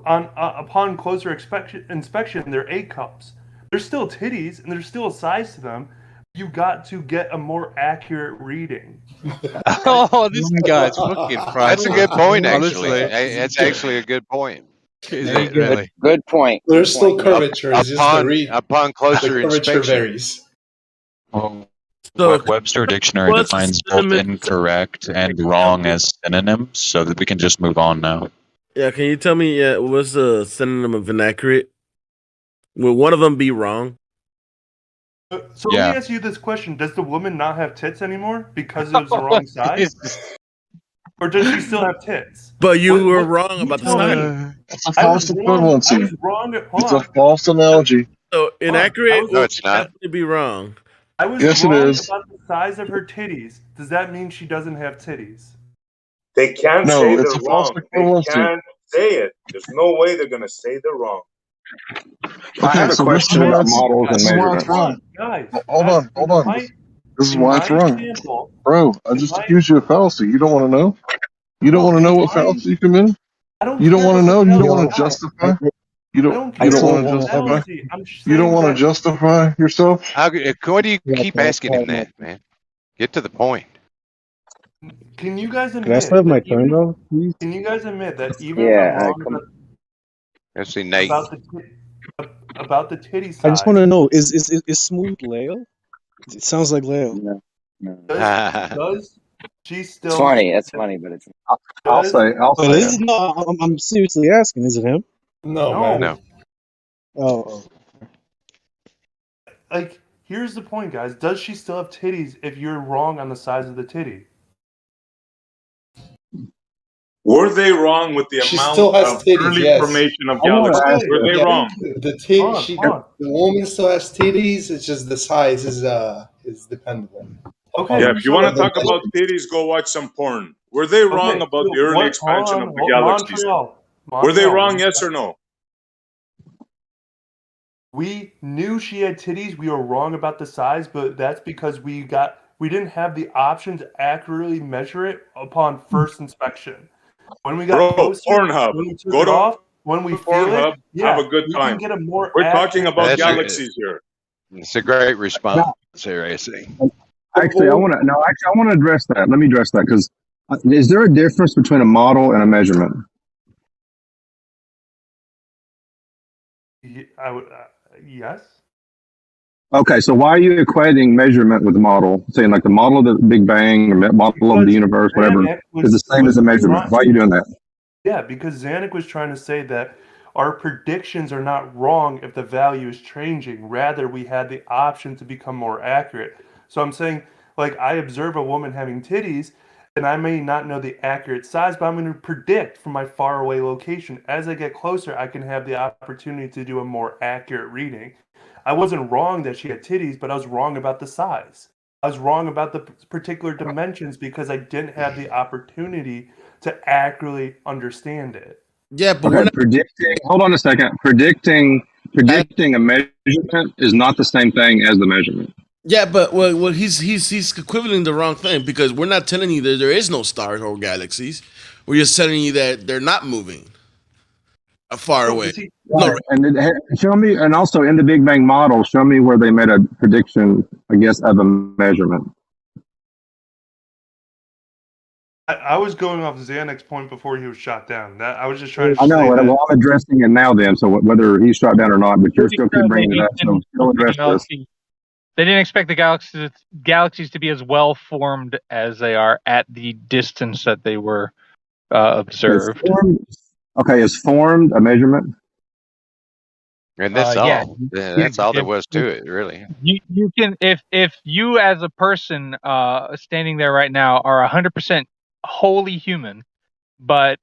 Speaker 24: upon closer inspection, they're A cups. There's still titties, and there's still a size to them. You got to get a more accurate reading.
Speaker 13: Oh, this guy's fucking priceless.
Speaker 20: That's a good point, actually.
Speaker 13: Honestly.
Speaker 20: That's actually a good point.
Speaker 13: Is it really?
Speaker 21: Good point.
Speaker 7: There's still curvature. It's just
Speaker 20: Upon closer
Speaker 7: the curvature
Speaker 20: inspection.
Speaker 7: varies.
Speaker 19: Well,
Speaker 7: So,
Speaker 19: Webster Dictionary
Speaker 7: what's
Speaker 19: defines both
Speaker 7: synonym-
Speaker 19: incorrect and wrong as synonyms, so that we can just move on now.
Speaker 7: Yeah, can you tell me what's the synonym of inaccurate? Will one of them be wrong?
Speaker 24: So let me ask you this question. Does the woman not have tits anymore because it was the wrong size? Or does she still have tits?
Speaker 7: But you were wrong about the size.
Speaker 6: It's a false equivalency. It's a false analogy.
Speaker 7: So inaccurate
Speaker 20: No,
Speaker 7: will
Speaker 20: it's not.
Speaker 7: definitely be wrong.
Speaker 24: I was
Speaker 6: Yes, it
Speaker 24: wrong
Speaker 6: is.
Speaker 24: about the size of her titties. Does that mean she doesn't have titties?
Speaker 10: They can't
Speaker 6: No,
Speaker 10: say
Speaker 6: it's
Speaker 10: they're
Speaker 6: a false
Speaker 10: wrong. They
Speaker 6: equivalency.
Speaker 10: can't say it. There's no way they're gonna say they're wrong.
Speaker 11: I have a question about models and
Speaker 6: This is why
Speaker 11: measurements.
Speaker 6: it's wrong.
Speaker 24: Guys,
Speaker 6: Hold on. This is why it's wrong.
Speaker 24: example,
Speaker 6: Bro, I just accused you of fallacy. You don't want to know? You don't want to know what fallacy you committed? You don't want to know? You don't want to justify? You don't want to justify? You don't want to justify yourself?
Speaker 20: Why do you keep asking him that, man? Get to the point.
Speaker 24: Can you guys admit?
Speaker 1: Can I still have my
Speaker 24: that
Speaker 1: turn
Speaker 24: even-
Speaker 1: though, please?
Speaker 24: Can you guys admit that even
Speaker 21: Yeah,
Speaker 24: if I'm
Speaker 21: come-
Speaker 24: wrong
Speaker 20: Let's see, Nate.
Speaker 24: about the titty size?
Speaker 1: I just want to know, is Smooth Leo? It sounds like Leo.
Speaker 24: Does she still?
Speaker 21: It's funny. It's funny, but it's.
Speaker 24: I'll say
Speaker 1: But is it, no, I'm seriously asking. Is it him?
Speaker 24: No, man.
Speaker 20: No.
Speaker 1: Oh.
Speaker 24: like, here's the point, guys. Does she still have titties if you're wrong on the size of the titty?
Speaker 10: Were they wrong with the
Speaker 9: She
Speaker 10: amount
Speaker 9: still has
Speaker 10: of
Speaker 9: titties,
Speaker 10: early
Speaker 9: yes.
Speaker 10: formation of
Speaker 23: I want to
Speaker 10: galaxies?
Speaker 23: ask
Speaker 10: Were they
Speaker 9: Yeah,
Speaker 10: wrong?
Speaker 24: Hold on.
Speaker 9: The woman still has titties. It's just the size is dependable.
Speaker 24: Okay.
Speaker 10: Yeah, if you want to
Speaker 24: so-
Speaker 10: talk about titties, go watch some porn. Were they wrong
Speaker 24: Okay,
Speaker 10: about
Speaker 24: so
Speaker 10: the early
Speaker 24: what-
Speaker 10: expansion
Speaker 24: hold
Speaker 10: of
Speaker 24: on,
Speaker 10: the galaxies? Were they wrong,
Speaker 24: Montreal.
Speaker 10: yes or no?
Speaker 24: We knew she had titties. We were wrong about the size, but that's because we didn't have the option to accurately measure it upon first inspection. When we got
Speaker 10: Bro,
Speaker 24: closer,
Speaker 10: Pornhub.
Speaker 24: when we took
Speaker 10: Go
Speaker 24: it
Speaker 10: to
Speaker 24: off, when we feel
Speaker 10: Pornhub,
Speaker 24: it, yeah,
Speaker 10: have a good
Speaker 24: we
Speaker 10: time.
Speaker 24: can get a more
Speaker 10: We're talking
Speaker 24: accurate
Speaker 10: about
Speaker 20: That's
Speaker 10: galaxies here.
Speaker 20: It's a great response, here, AC.
Speaker 23: Actually, I want to address that. Let me address that because is there a difference between a model and a measurement?
Speaker 24: I would, yes.
Speaker 23: Okay, so why are you equating measurement with model? Saying like the model of the Big Bang or model of the universe, whatever, is the same as a measurement. Why are you doing that?
Speaker 24: Yeah, because Zanuck was trying to say that our predictions are not wrong if the value is changing. Rather, we had the option to become more accurate. So I'm saying, like, I observe a woman having titties, and I may not know the accurate size, but I'm going to predict from my faraway location. As I get closer, I can have the opportunity to do a more accurate reading. I wasn't wrong that she had titties, but I was wrong about the size. I was wrong about the particular dimensions because I didn't have the opportunity to accurately understand it.
Speaker 7: Yeah, but
Speaker 23: Okay, predicting. Hold on a second. Predicting a measurement is not the same thing as the measurement.
Speaker 7: Yeah, but well, he's equivalent the wrong thing because we're not telling you that there is no stars or galaxies. We're just telling you that they're not moving far away.
Speaker 23: Right. And show me, and also in the Big Bang model, show me where they made a prediction, I guess, of a measurement.
Speaker 24: I was going off Zanuck's point before he was shot down. That I was just trying to
Speaker 23: I know,
Speaker 24: say that.
Speaker 23: well, I'm addressing it now then, so whether he's shot down or not, but you're still keep bringing it up, so still address this.
Speaker 3: They didn't expect the galaxies to be as well formed as they are at the distance that they were observed.
Speaker 23: Is formed a measurement?
Speaker 20: And that's
Speaker 3: Yeah.
Speaker 20: all. That's all there was to it, really.
Speaker 3: You can if you as a person standing there right now are 100% wholly human, but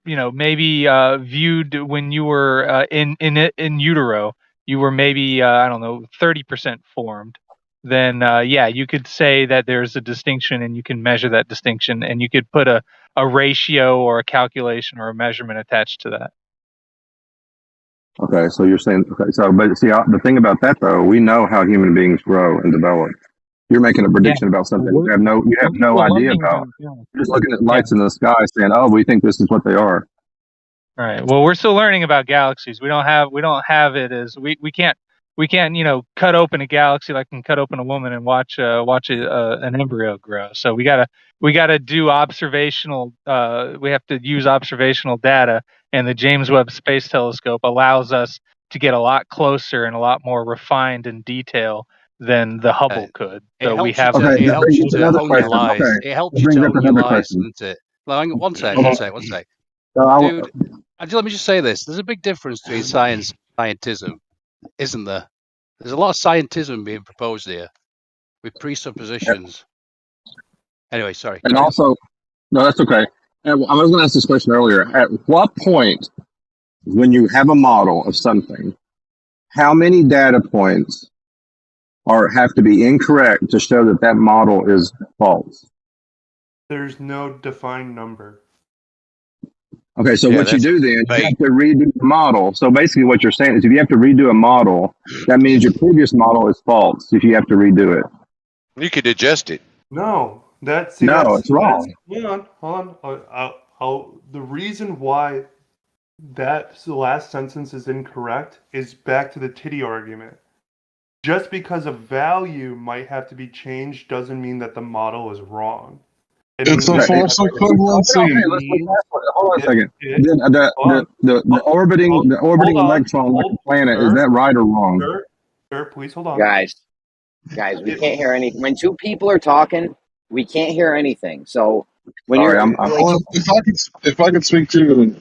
Speaker 3: maybe viewed when you were in utero, you were maybe I don't know 30% formed. Then yeah, you could say that there's a distinction, and you can measure that distinction, and you could put a ratio or a calculation or a measurement attached to that.
Speaker 23: Okay, so you're saying, okay, so, but see, the thing about that though, we know how human beings grow and develop. You're making a prediction about something you have no idea about. You're just looking at lights in the sky saying, oh, we think this is what they are.
Speaker 3: All right. Well, we're still learning about galaxies. We don't have it as we can't cut open a galaxy like we can cut open a woman and watch an embryo grow. So we gotta do observational. We have to use observational data, and the James Webb Space Telescope allows us to get a lot closer and a lot more refined in detail than the Hubble could. So we have.
Speaker 23: Okay,
Speaker 13: It helps you to hone your
Speaker 23: question.
Speaker 13: lies.
Speaker 23: Okay.
Speaker 13: It helps
Speaker 23: That
Speaker 13: you to
Speaker 23: brings up
Speaker 13: hone your
Speaker 23: another
Speaker 13: lies,
Speaker 23: question.
Speaker 13: doesn't it? Well, hang on, one sec.
Speaker 23: So
Speaker 13: Dude, let me just say this. There's a big difference between science and scientism, isn't there? There's a lot of scientism being proposed here with presuppositions. Anyway, sorry.
Speaker 23: And also, no, that's okay. And I was going to ask this question earlier. At what point, when you have a model of something, how many data points have to be incorrect to show that that model is false?
Speaker 24: There's no defined number.
Speaker 23: Okay, so what you do then, you have to redo the model. So basically what you're saying is if you have to redo a model, that means your previous model is false if you have to redo it.
Speaker 20: You could adjust it.
Speaker 24: No, it's wrong. Hold on. The reason why the last sentence is incorrect is back to the titty argument. Just because a value might have to be changed doesn't mean that the model is wrong.
Speaker 6: It's a false equivalency.
Speaker 23: Hold on a second. The orbiting electron like a planet, is that right or wrong?
Speaker 24: Sir, please hold on.
Speaker 21: Guys, we can't hear anything. When two people are talking, we can't hear anything. So when
Speaker 6: if I could speak to you,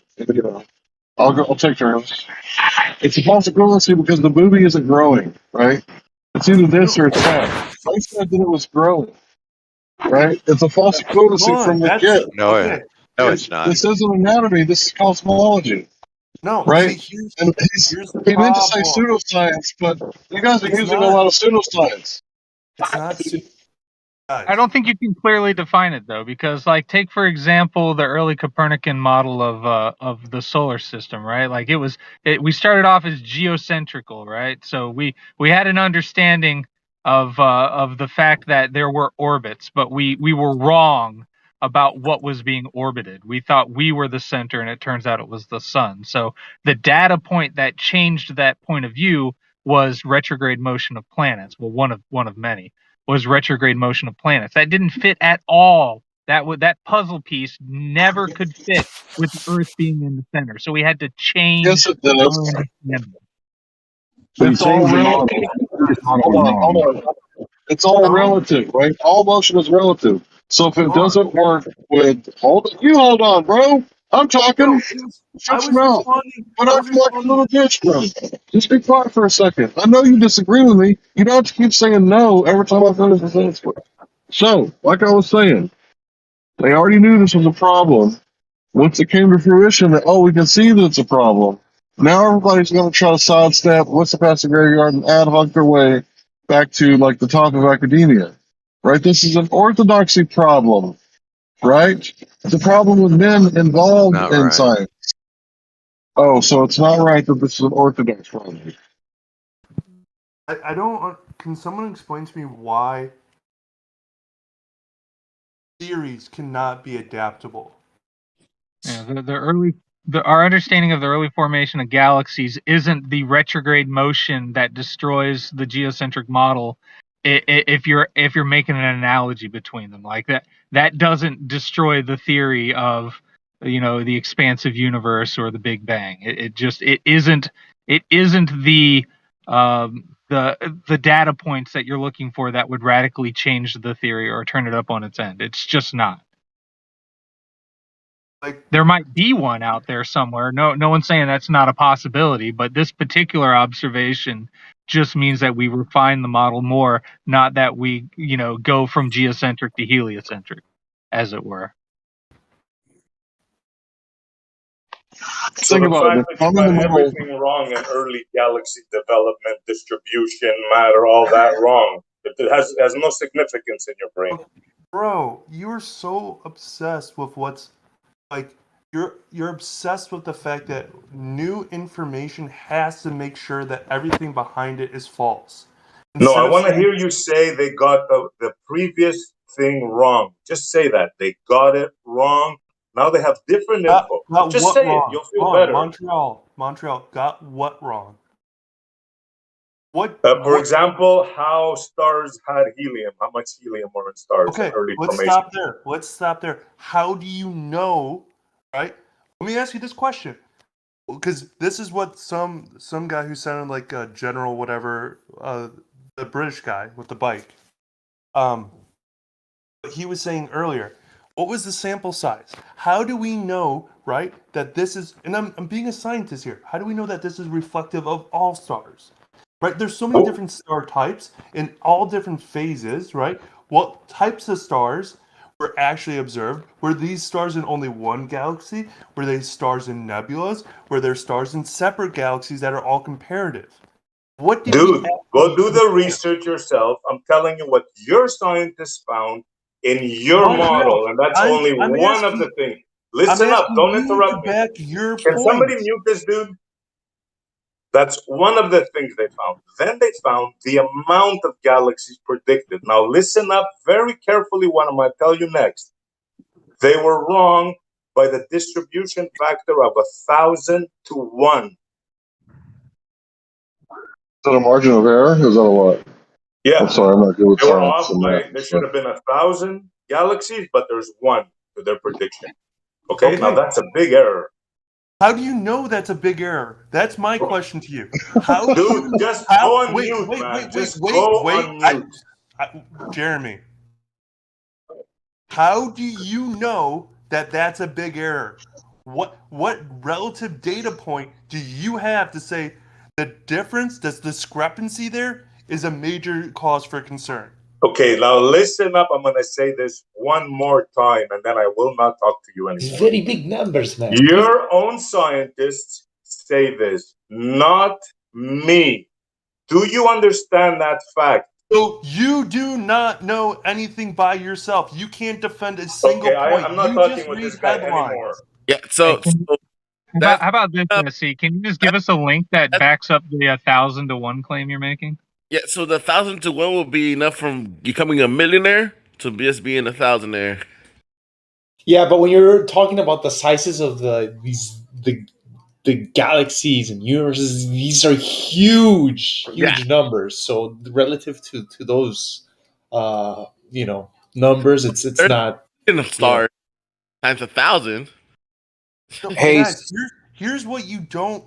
Speaker 6: I'll take turns. It's a false equivalency because the movie isn't growing, right? It's either this or it's that. I said that it was growing, right? It's a false equivalency from the get.
Speaker 20: No, it's not.
Speaker 6: This isn't anatomy. This is cosmology.
Speaker 24: No,
Speaker 6: right?
Speaker 24: see,
Speaker 6: And
Speaker 24: here's the
Speaker 6: he meant to say
Speaker 24: problem.
Speaker 6: pseudoscience, but you guys are
Speaker 24: It's
Speaker 6: using a
Speaker 24: not.
Speaker 6: lot of pseudoscience.
Speaker 24: It's not.
Speaker 3: I don't think you can clearly define it though, because like take for example the early Copernican model of the solar system, right? Like we started off as geocentrical, right? So we had an understanding of the fact that there were orbits, but we were wrong about what was being orbited. We thought we were the center, and it turns out it was the sun. So the data point that changed that point of view was retrograde motion of planets. Well, one of many was retrograde motion of planets. That didn't fit at all. That puzzle piece never could fit with the Earth being in the center. So we had to change
Speaker 6: Yes, it does.
Speaker 3: our understanding.
Speaker 6: It's all relative. Hold on. It's all relative, right? All motion is relative. So if it doesn't work with hold on, bro. I'm talking. Shut your mouth. But I'm like a little bitch, bro. Just be quiet for a second. I know you disagree with me. You don't have to keep saying no every time I finish the sentence. So, like I was saying, they already knew this was a problem. Once it came to fruition that, we can see that it's a problem. Now everybody's going to try to sidestep what's the past the graveyard and ad hoc their way back to like the top of academia. Right? This is an orthodoxy problem. Right? It's a problem with men involved in science. Oh, so it's not right that this is an orthodox problem.
Speaker 24: I don't. Can someone explain to me why theories cannot be adaptable?
Speaker 3: Yeah, our understanding of the early formation of galaxies isn't the retrograde motion that destroys the geocentric model. If you're making an analogy between them like that doesn't destroy the theory of the expansive universe or the Big Bang. It isn't the data points that you're looking for that would radically change the theory or turn it up on its end. It's just not. There might be one out there somewhere. No one's saying that's not a possibility, but this particular observation just means that we refine the model more, not that we, go from geocentric to heliocentric, as it were.
Speaker 10: So the fact that you got everything wrong in early galaxy development, distribution, matter, all that wrong, it has no significance in your brain.
Speaker 24: Bro, you're so obsessed with what's like. You're obsessed with the fact that new information has to make sure that everything behind it is false.
Speaker 10: No, I want to hear you say they got the previous thing wrong. Just say that. They got it wrong. Now they have different info. Just say it. You'll feel better.
Speaker 24: Montreal got what wrong?
Speaker 10: For example, how stars had helium. How much helium were in stars in early formation.
Speaker 24: Let's stop there. How do you know, right? Let me ask you this question. Because this is what some guy who sounded like a general whatever, the British guy with the bike, he was saying earlier. What was the sample size? How do we know, right, that this is, and I'm being a scientist here, how do we know that this is reflective of all stars? Right, there's so many different star types in all different phases, right? What types of stars were actually observed? Were these stars in only one galaxy? Were they stars in nebulas? Were there stars in separate galaxies that are all comparative?
Speaker 10: Dude, go do the research yourself. I'm telling you what your scientists found in your model, and that's only one of the things. Listen up, don't interrupt me. Can somebody mute this dude? That's one of the things they found. Then they found the amount of galaxies predicted. Now listen up very carefully what I'm going to tell you next. They were wrong by the distribution factor of 1,000 to 1.
Speaker 6: Is that a margin of error? Is that a what?
Speaker 10: Yeah.
Speaker 6: I'm sorry, I'm not good with
Speaker 10: They were
Speaker 6: science.
Speaker 10: off by, there should have been 1,000 galaxies, but there's 1 to their prediction. Okay, now that's a big error.
Speaker 24: How do you know that's a big error? That's my question to you. How
Speaker 10: Dude, just go on mute, man. Just go on mute.
Speaker 24: Jeremy, how do you know that that's a big error? What relative data point do you have to say the difference, this discrepancy there is a major cause for concern.
Speaker 10: Okay, now listen up. I'm going to say this one more time, and then I will not talk to you
Speaker 9: It's
Speaker 10: anymore.
Speaker 9: very big numbers, man.
Speaker 10: Your own scientists say this, not me. Do you understand that fact?
Speaker 24: So you do not know anything by yourself. You can't defend a single
Speaker 10: Okay,
Speaker 24: point.
Speaker 10: I'm not
Speaker 24: You
Speaker 10: talking
Speaker 24: just
Speaker 10: with
Speaker 24: read
Speaker 10: this guy
Speaker 24: headlines.
Speaker 10: anymore.
Speaker 7: Yeah. So,
Speaker 3: How about this, Jesse? Can you just give us a link that backs up the 1,000 to 1 claim you're making?
Speaker 7: yeah. So the 1,000 to 1 will be enough from becoming a millionaire to just being a thousandaire.
Speaker 9: Yeah, but when you're talking about the sizes of the galaxies and universes, these are huge numbers. So relative to those, numbers, it's not
Speaker 7: In a star times 1,000.
Speaker 24: No,
Speaker 2: Hey,
Speaker 24: guys, here's what you don't.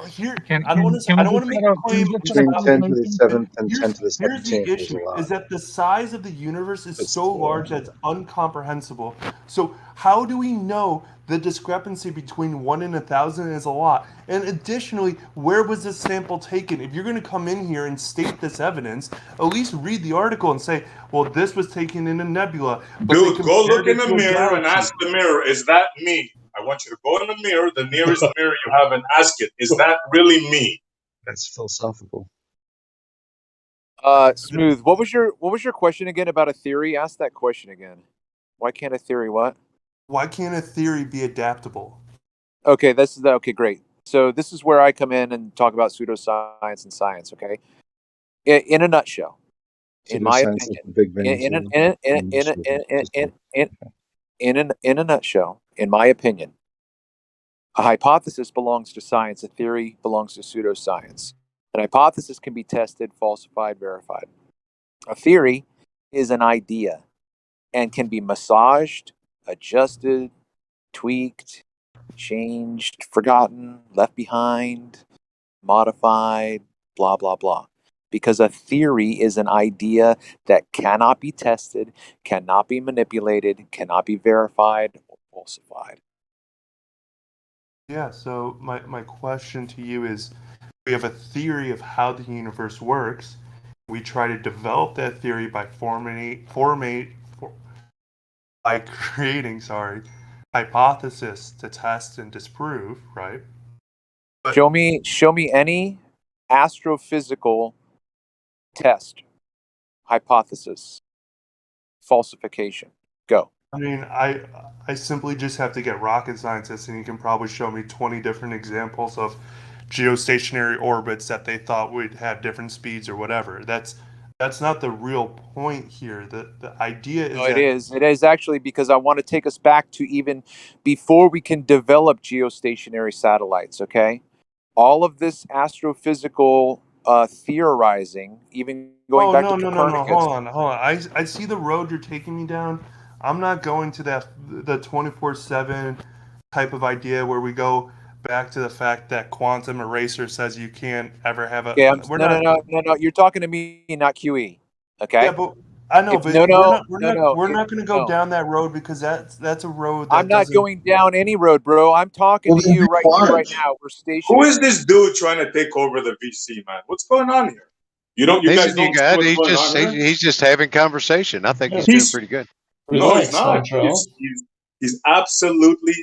Speaker 24: Here, I don't want to.
Speaker 3: can
Speaker 24: I
Speaker 3: we
Speaker 24: don't want to
Speaker 3: just
Speaker 24: make
Speaker 3: set
Speaker 24: a
Speaker 3: up- can we
Speaker 24: claim.
Speaker 3: just set
Speaker 24: It's
Speaker 3: a
Speaker 24: not
Speaker 5: Between 10 to the
Speaker 3: calculation?
Speaker 5: 7th and 10 to the
Speaker 24: Here's the
Speaker 5: 17th is a
Speaker 24: issue:
Speaker 5: lot.
Speaker 24: is that the size of the universe is
Speaker 5: It's
Speaker 24: so large that it's incomprehensible. So how do we know the discrepancy between 1 and 1,000 is a lot? And additionally, where was this sample taken? If you're going to come in here and state this evidence, at least read the article and say, "Well, this was taken in a nebula." But they
Speaker 10: Dude, go look
Speaker 24: compared
Speaker 10: in
Speaker 24: it
Speaker 10: the
Speaker 24: to a
Speaker 10: mirror and
Speaker 24: galaxy.
Speaker 10: ask the mirror, is that me? I want you to go in the mirror, the nearest mirror you have, and ask it, is that really me?
Speaker 5: That's philosophical.
Speaker 2: Smooth. What was your question again about a theory? Ask that question again. Why can't a theory what?
Speaker 24: Why can't a theory be adaptable?
Speaker 2: Okay, okay, great. So this is where I come in and talk about pseudoscience and science. Okay, in a nutshell, in my
Speaker 5: Pseudoscience is
Speaker 2: opinion,
Speaker 5: the Big Bang Theory.
Speaker 2: in a nutshell, in my opinion, a hypothesis belongs to science. A theory belongs to pseudoscience. An hypothesis can be tested, falsified, verified. A theory is an idea and can be massaged, adjusted, tweaked, changed, forgotten, left behind, modified, blah, blah, blah. Because a theory is an idea that cannot be tested, cannot be manipulated, cannot be verified or falsified.
Speaker 24: Yeah, so my question to you is, we have a theory of how the universe works. We try to develop that theory by creating hypothesis to test and disprove, right?
Speaker 2: Show me any astrophysical test, hypothesis, falsification. Go.
Speaker 24: I mean, I simply just have to get rocket scientists, and you can probably show me 20 different examples of geostationary orbits that they thought would have different speeds or whatever. That's not the real point here. The idea is
Speaker 2: No, it is. It is actually, because I want to take us back to even before we can develop geostationary satellites, okay? All of this astrophysical theorizing, even going back to Copernicus.
Speaker 24: Hold on. I see the road you're taking me down. I'm not going to the 24/7 type of idea where we go back to the fact that quantum eraser says you can't ever have a.
Speaker 2: Okay, no. You're talking to me, not QE. Okay.
Speaker 24: Yeah, but I know, but we're not going to go down that road, because that's a road that
Speaker 2: I'm not going down any road, bro. I'm talking to you right here, right now. We're stationary.
Speaker 10: Who is this dude trying to take over the VC, man? What's going on here? You guys don't see what's going on here?
Speaker 20: He's just having conversation. I think he's doing pretty good.
Speaker 10: No, he's not. He's absolutely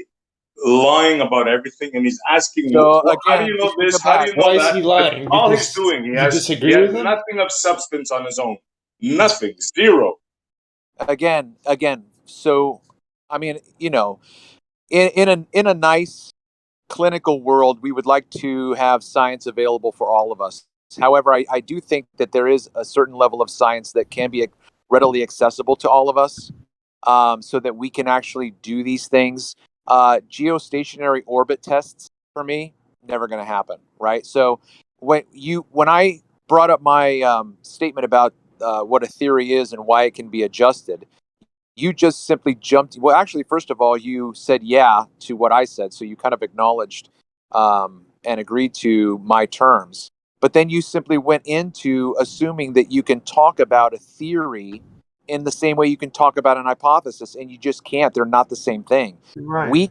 Speaker 10: lying about everything, and he's asking,
Speaker 2: So,
Speaker 10: how do
Speaker 2: again,
Speaker 10: you know
Speaker 2: just bring
Speaker 10: this?
Speaker 2: it
Speaker 10: How do
Speaker 2: back.
Speaker 10: you know
Speaker 9: Why is
Speaker 10: that?
Speaker 9: he lying?
Speaker 10: That's all he's
Speaker 9: Because
Speaker 10: doing. He
Speaker 9: you
Speaker 10: has
Speaker 9: disagree with him?
Speaker 10: nothing of substance on his own. Nothing. Zero.
Speaker 2: Again. So, I mean, in a nice clinical world, we would like to have science available for all of us. However, I do think that there is a certain level of science that can be readily accessible to all of us, so that we can actually do these things. Geostationary orbit tests, for me, never going to happen, right? So when I brought up my statement about what a theory is and why it can be adjusted, you just simply jumped. Well, actually, first of all, you said yeah to what I said, so you kind of acknowledged and agreed to my terms. But then you simply went into assuming that you can talk about a theory in the same way you can talk about an hypothesis, and you just can't. They're not the same thing.
Speaker 24: Right,
Speaker 2: We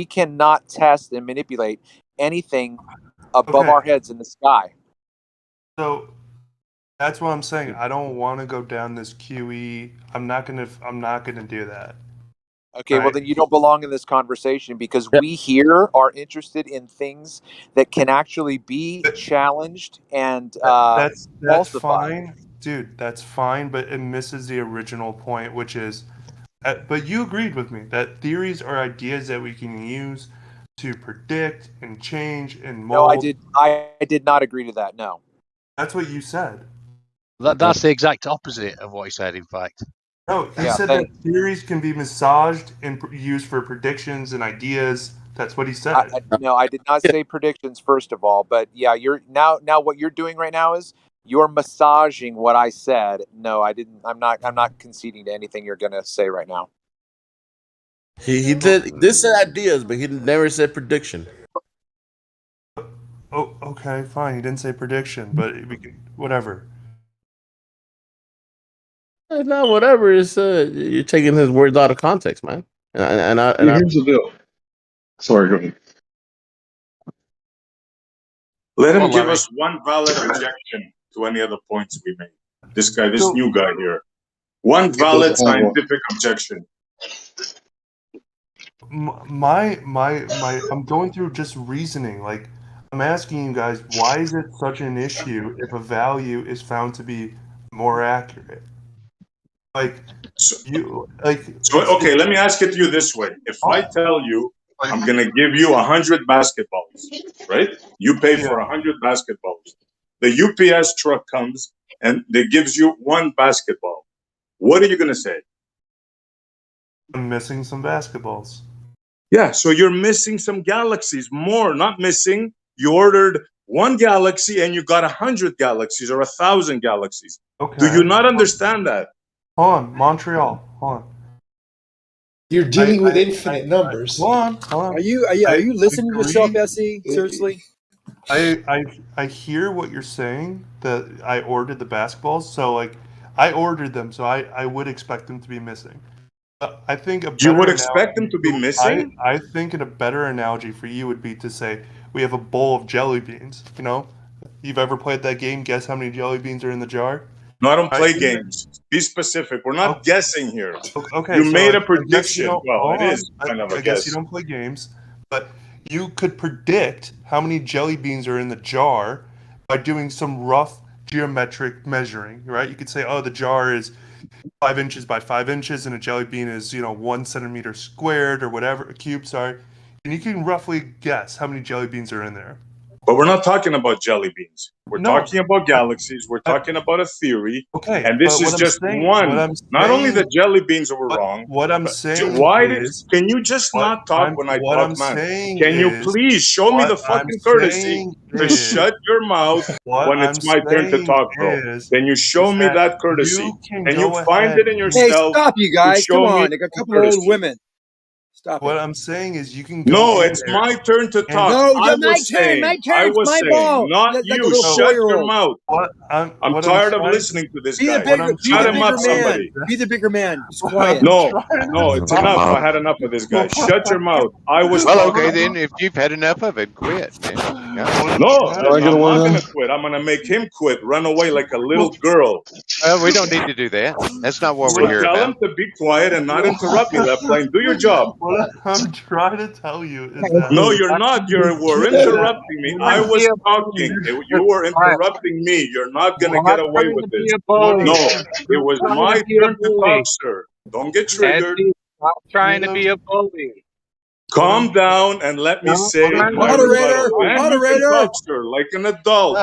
Speaker 2: cannot test and manipulate anything above our heads in the sky.
Speaker 24: So that's what I'm saying. I don't want to go down this QE. I'm not gonna do that.
Speaker 2: Okay, well
Speaker 24: Right?
Speaker 2: then you don't belong in this conversation because we here are interested in things that can actually be challenged and
Speaker 24: That's
Speaker 2: falsified.
Speaker 24: fine, dude. That's fine, but it misses the original point, which is. But you agreed with me that theories are ideas that we can use to predict and change and
Speaker 2: No,
Speaker 24: mold.
Speaker 2: I did not agree to that. No.
Speaker 24: That's what you said.
Speaker 13: That's the exact opposite of what he said, in fact.
Speaker 24: No, he said that theories can be massaged and used for predictions and ideas. That's what he said.
Speaker 2: No, I did not say predictions first of all, but yeah, you're now what you're doing right now is you're massaging what I said. No, I didn't. I'm not conceding to anything you're going to say right now.
Speaker 7: He did. This said ideas, but he never said prediction.
Speaker 24: Oh, okay, fine. He didn't say prediction, but we can whatever.
Speaker 7: It's not whatever. It's you're taking his words out of context, man. And
Speaker 23: here's the deal. Sorry, go ahead.
Speaker 10: Let him give us one valid objection to any of the points we made. This new guy here. One valid scientific objection.
Speaker 24: I'm going through just reasoning. Like, I'm asking you guys, why is it such an issue if a value is found to be more accurate? Like,
Speaker 10: okay, let me ask it to you this way. If I tell you I'm going to give you 100 basketballs, right? You pay for 100 basketballs. The UPS truck comes and they gives you one basketball. What are you going to say?
Speaker 24: I'm missing some basketballs.
Speaker 10: Yeah, so you're missing some galaxies. More, not missing. You ordered one galaxy and you got 100 galaxies or 1,000 galaxies.
Speaker 24: Okay.
Speaker 10: Do you not understand that?
Speaker 24: Hold on, Montreal. Hold on.
Speaker 9: You're dealing with infinite numbers.
Speaker 24: Hold on.
Speaker 17: Are you listening to yourself, SE? Seriously?
Speaker 24: I hear what you're saying. That I ordered the basketballs, so like I ordered them, so I would expect them to be missing. I think
Speaker 10: you would expect them to be missing.
Speaker 24: I think a better analogy for you would be to say we have a bowl of jelly beans. You know, you've ever played that game? Guess how many jelly beans are in the jar?
Speaker 10: No, I don't play games. Be specific. We're not guessing here.
Speaker 24: Okay,
Speaker 10: you
Speaker 24: so
Speaker 10: made a
Speaker 24: I guess
Speaker 10: prediction. Well, it is
Speaker 24: I
Speaker 10: kind of a
Speaker 24: guess
Speaker 10: guess.
Speaker 24: you don't play games, but you could predict how many jelly beans are in the jar by doing some rough geometric measuring, right? You could say, oh, the jar is 5 inches by 5 inches, and a jelly bean is 1 centimeter squared or whatever, a cube, sorry. And you can roughly guess how many jelly beans are in there.
Speaker 10: But we're not talking about jelly beans. We're talking about galaxies. We're talking about a theory.
Speaker 24: Okay,
Speaker 10: and this is just one. Not only the jelly beans were wrong.
Speaker 24: What I'm saying
Speaker 10: is, can you just not talk when I talk, man? Can you please show me the fucking courtesy to shut your mouth when it's my turn to talk, bro? Then you show me that courtesy, and you find it in yourself.
Speaker 17: Hey, stop, you guys! Come on, they got a couple of old women. Stop.
Speaker 24: What I'm saying is you can
Speaker 10: go. No, it's my turn to talk.
Speaker 17: No,
Speaker 10: my turn.
Speaker 17: I was
Speaker 10: saying,
Speaker 17: ball.
Speaker 10: not
Speaker 17: like
Speaker 10: you. Shut your mouth. I'm tired of listening to this guy. Shut him up, somebody.
Speaker 17: Be the bigger man. Just quiet.
Speaker 10: No, it's enough. I had enough of this guy. Shut your mouth. I was.
Speaker 20: Well, okay, then if you've had enough of it, quit.
Speaker 10: No, I'm not going to quit. I'm going to make him quit. Run away like a little girl.
Speaker 20: We don't need to do that. That's not what we're here
Speaker 10: about. Tell him to be quiet and not interrupt me. Left Lane, do your job.
Speaker 24: What I'm trying to tell you is that...
Speaker 10: No, you're not. You were interrupting me. I was talking. You were interrupting me. You're not going to get away with this. No, it was my turn to talk, sir. Don't get triggered.
Speaker 3: Stop trying to be a bully.
Speaker 10: Calm down and let me say
Speaker 17: moderator,
Speaker 10: talk, sir, like an adult.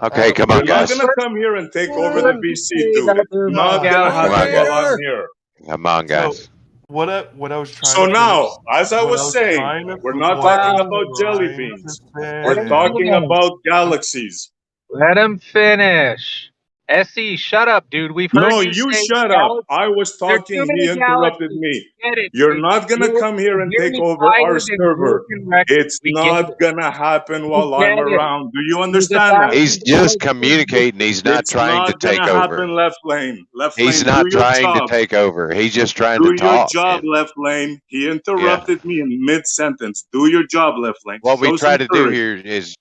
Speaker 20: Okay, come on, guys.
Speaker 10: You're not going to come here and take over the BC, dude. Not going to happen while I'm here.
Speaker 20: Come on, guys.
Speaker 24: What I was trying
Speaker 10: so now, as I was saying, we're not talking about jelly beans. We're talking about galaxies.
Speaker 3: Let him finish. SE, shut up, dude. We've heard
Speaker 10: No,
Speaker 3: you
Speaker 10: you
Speaker 3: say
Speaker 10: shut up.
Speaker 3: galaxies.
Speaker 10: I was
Speaker 3: There are too
Speaker 10: talking. He
Speaker 3: many
Speaker 10: interrupted
Speaker 3: galaxies.
Speaker 10: me.
Speaker 3: Get it,
Speaker 10: You're
Speaker 3: dude.
Speaker 10: not gonna come here and take
Speaker 3: Very
Speaker 10: over our
Speaker 3: tired and
Speaker 10: server.
Speaker 3: broken record.
Speaker 10: It's
Speaker 3: We get
Speaker 10: not
Speaker 3: it.
Speaker 10: gonna happen
Speaker 3: We
Speaker 10: while I'm
Speaker 3: get it.
Speaker 10: around. Do you
Speaker 3: There's
Speaker 10: understand that?
Speaker 20: He's just communicating. He's not
Speaker 10: It's
Speaker 20: trying to
Speaker 10: not
Speaker 20: take
Speaker 10: gonna
Speaker 20: over.
Speaker 10: happen, left lane. Left
Speaker 20: He's
Speaker 10: lane, do
Speaker 20: not
Speaker 10: your
Speaker 20: trying to
Speaker 10: job.
Speaker 20: take over. He's just trying to
Speaker 10: Do your
Speaker 20: talk.
Speaker 10: job,
Speaker 20: And
Speaker 10: left lane. He
Speaker 20: yeah,
Speaker 10: interrupted me in mid-sentence. Do your job, left lane.
Speaker 20: what we
Speaker 10: Show
Speaker 20: try
Speaker 10: some
Speaker 20: to do
Speaker 10: courage.
Speaker 20: here is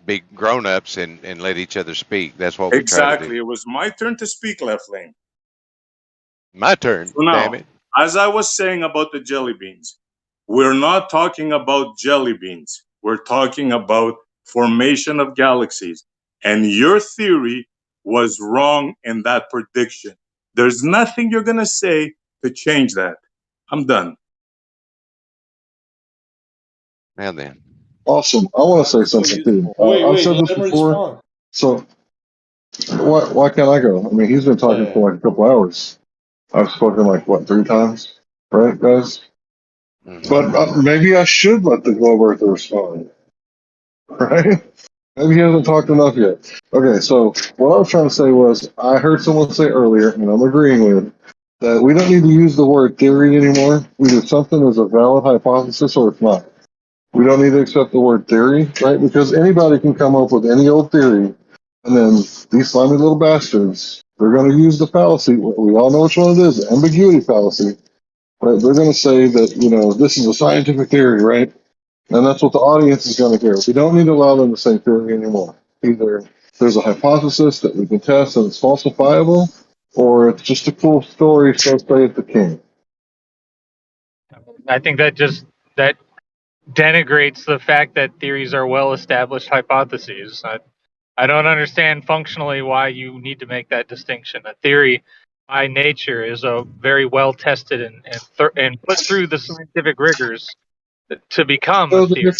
Speaker 20: be grown-ups and let each other speak. That's what we try to do.
Speaker 10: Exactly. It was my turn to speak, left lane.
Speaker 20: My turn.
Speaker 10: So
Speaker 20: Damn
Speaker 10: now,
Speaker 20: it.
Speaker 10: as I was saying about the jelly beans, we're not talking about jelly beans. We're talking about formation of galaxies. And your theory was wrong in that prediction. There's nothing you're going to say to change that. I'm done.
Speaker 20: Now then.
Speaker 6: Awesome. I want to say something too. I've said this before. So why can't I go? I mean, he's been talking for like a couple hours. I've spoken like what 3 times, right, guys? But maybe I should let the globe earther respond, right? Maybe he hasn't talked enough yet. Okay, so what I was trying to say was I heard someone say earlier, and I'm agreeing with, that we don't need to use the word theory anymore. Either something is a valid hypothesis or it's not. We don't need to accept the word theory, right? Because anybody can come up with any old theory, and then these slimy little bastards, they're going to use the fallacy. We all know which one it is, the ambiguity fallacy. Right? They're going to say that, this is a scientific theory, right? And that's what the audience is going to hear. We don't need to allow them to say theory anymore. Either there's a hypothesis that we can test and it's falsifiable, or it's just a cool story, so say it the king.
Speaker 3: I think that denigrates the fact that theories are well-established hypotheses. I don't understand functionally why you need to make that distinction. A theory, by nature, is a very well-tested and put through the scientific rigors to become a theory.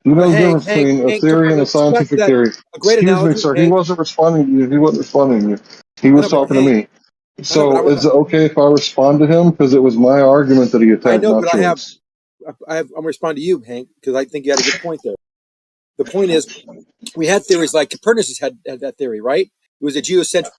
Speaker 6: You know the
Speaker 17: Hank,
Speaker 6: difference between a
Speaker 17: Hank,
Speaker 6: theory and a
Speaker 17: let's go back to
Speaker 6: scientific
Speaker 17: that.
Speaker 6: theory.
Speaker 17: A great
Speaker 6: Excuse me,
Speaker 17: analogy,
Speaker 6: sir. He
Speaker 17: Hank.
Speaker 6: wasn't responding to you. He wasn't responding to you. He
Speaker 17: I
Speaker 6: was
Speaker 17: know, but
Speaker 6: talking to
Speaker 17: Hank,
Speaker 6: me. So is it okay if I respond to him? Because it was my argument that he
Speaker 17: I
Speaker 6: attacked,
Speaker 17: know,
Speaker 6: not
Speaker 17: but
Speaker 6: yours.
Speaker 17: I'm responding to you, Hank, because I think you had a good point there. The point is, we had theories like Copernicus had that theory, right? It was a geocentric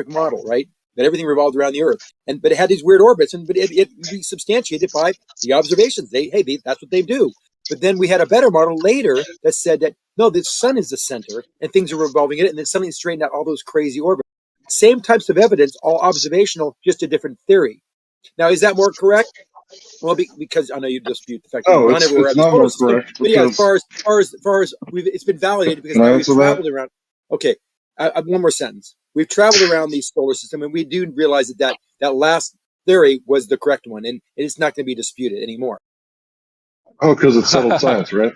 Speaker 17: model, right? That everything revolved around the Earth, but it had these weird orbits, but it be substantiated by the observations. That's what they do. But then we had a better model later that said that no, the sun is the center and things are revolving in it, and then suddenly straightened out all those crazy orbits. Same types of evidence, all observational, just a different theory. Now, is that more correct? Well, because I know you dispute the fact that we've
Speaker 6: No,
Speaker 17: gone everywhere
Speaker 6: it's
Speaker 17: in the
Speaker 6: not
Speaker 17: solar
Speaker 6: more
Speaker 17: system,
Speaker 6: correct
Speaker 17: but yeah, as
Speaker 6: because
Speaker 17: far as it's been validated because
Speaker 6: can I
Speaker 17: now we've
Speaker 6: answer
Speaker 17: traveled
Speaker 6: that?
Speaker 17: around. Okay, one more sentence. We've traveled around the solar system, and we do realize that last theory was the correct one, and it's not going to be disputed anymore.
Speaker 6: Oh, because it's settled science, right?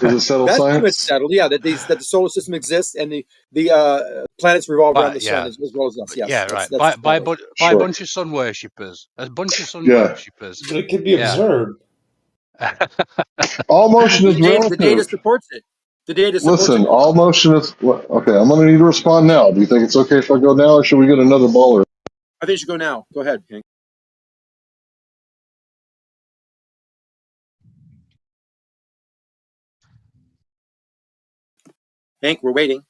Speaker 6: Is it settled
Speaker 17: That's pretty much
Speaker 6: science?
Speaker 17: settled. Yeah, that the solar system exists and the planets revolve around the sun
Speaker 13: Yeah,
Speaker 17: as well as us. Yes,
Speaker 13: yeah, right.
Speaker 17: that's
Speaker 13: By
Speaker 17: established.
Speaker 13: a bunch of sun worshippers, a bunch of sun
Speaker 6: Yeah.
Speaker 13: worshippers.
Speaker 9: But it can be
Speaker 13: Yeah.
Speaker 9: observed.
Speaker 6: All motion is
Speaker 17: The data
Speaker 6: relative.
Speaker 17: supports it. The data supports
Speaker 6: Listen,
Speaker 17: it.
Speaker 6: all motion is. Okay, I'm going to need to respond now. Do you think it's okay if I go now, or should we get another baller?
Speaker 17: I think you should go now. Go ahead, Hank. Hank, we're waiting.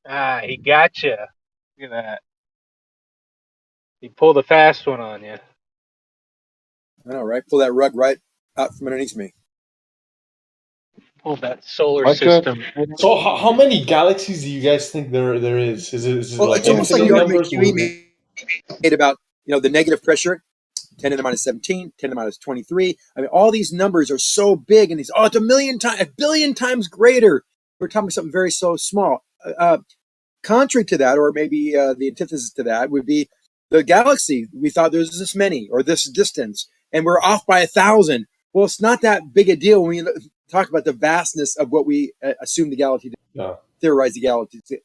Speaker 3: Ah, he gotcha. Look at that. He pulled a fast one on you.
Speaker 17: I know, right? Pull that rug right out from underneath me.
Speaker 3: Pulled that solar system.
Speaker 9: So how many galaxies do you guys think there is? Is it
Speaker 17: Well,
Speaker 9: like
Speaker 17: it's almost like the
Speaker 9: infinite
Speaker 17: argument
Speaker 9: numbers?
Speaker 17: we made about the negative pressure, 10 to the minus 17, 10 to the minus 23. I mean, all these numbers are so big, and it's a billion times greater. We're talking about something very so small. Contrary to that, or maybe the antithesis to that, would be the galaxy. We thought there was this many or this distance, and we're off by 1,000. Well, it's not that big a deal when you talk about the vastness of what we assume the galaxy to theorize the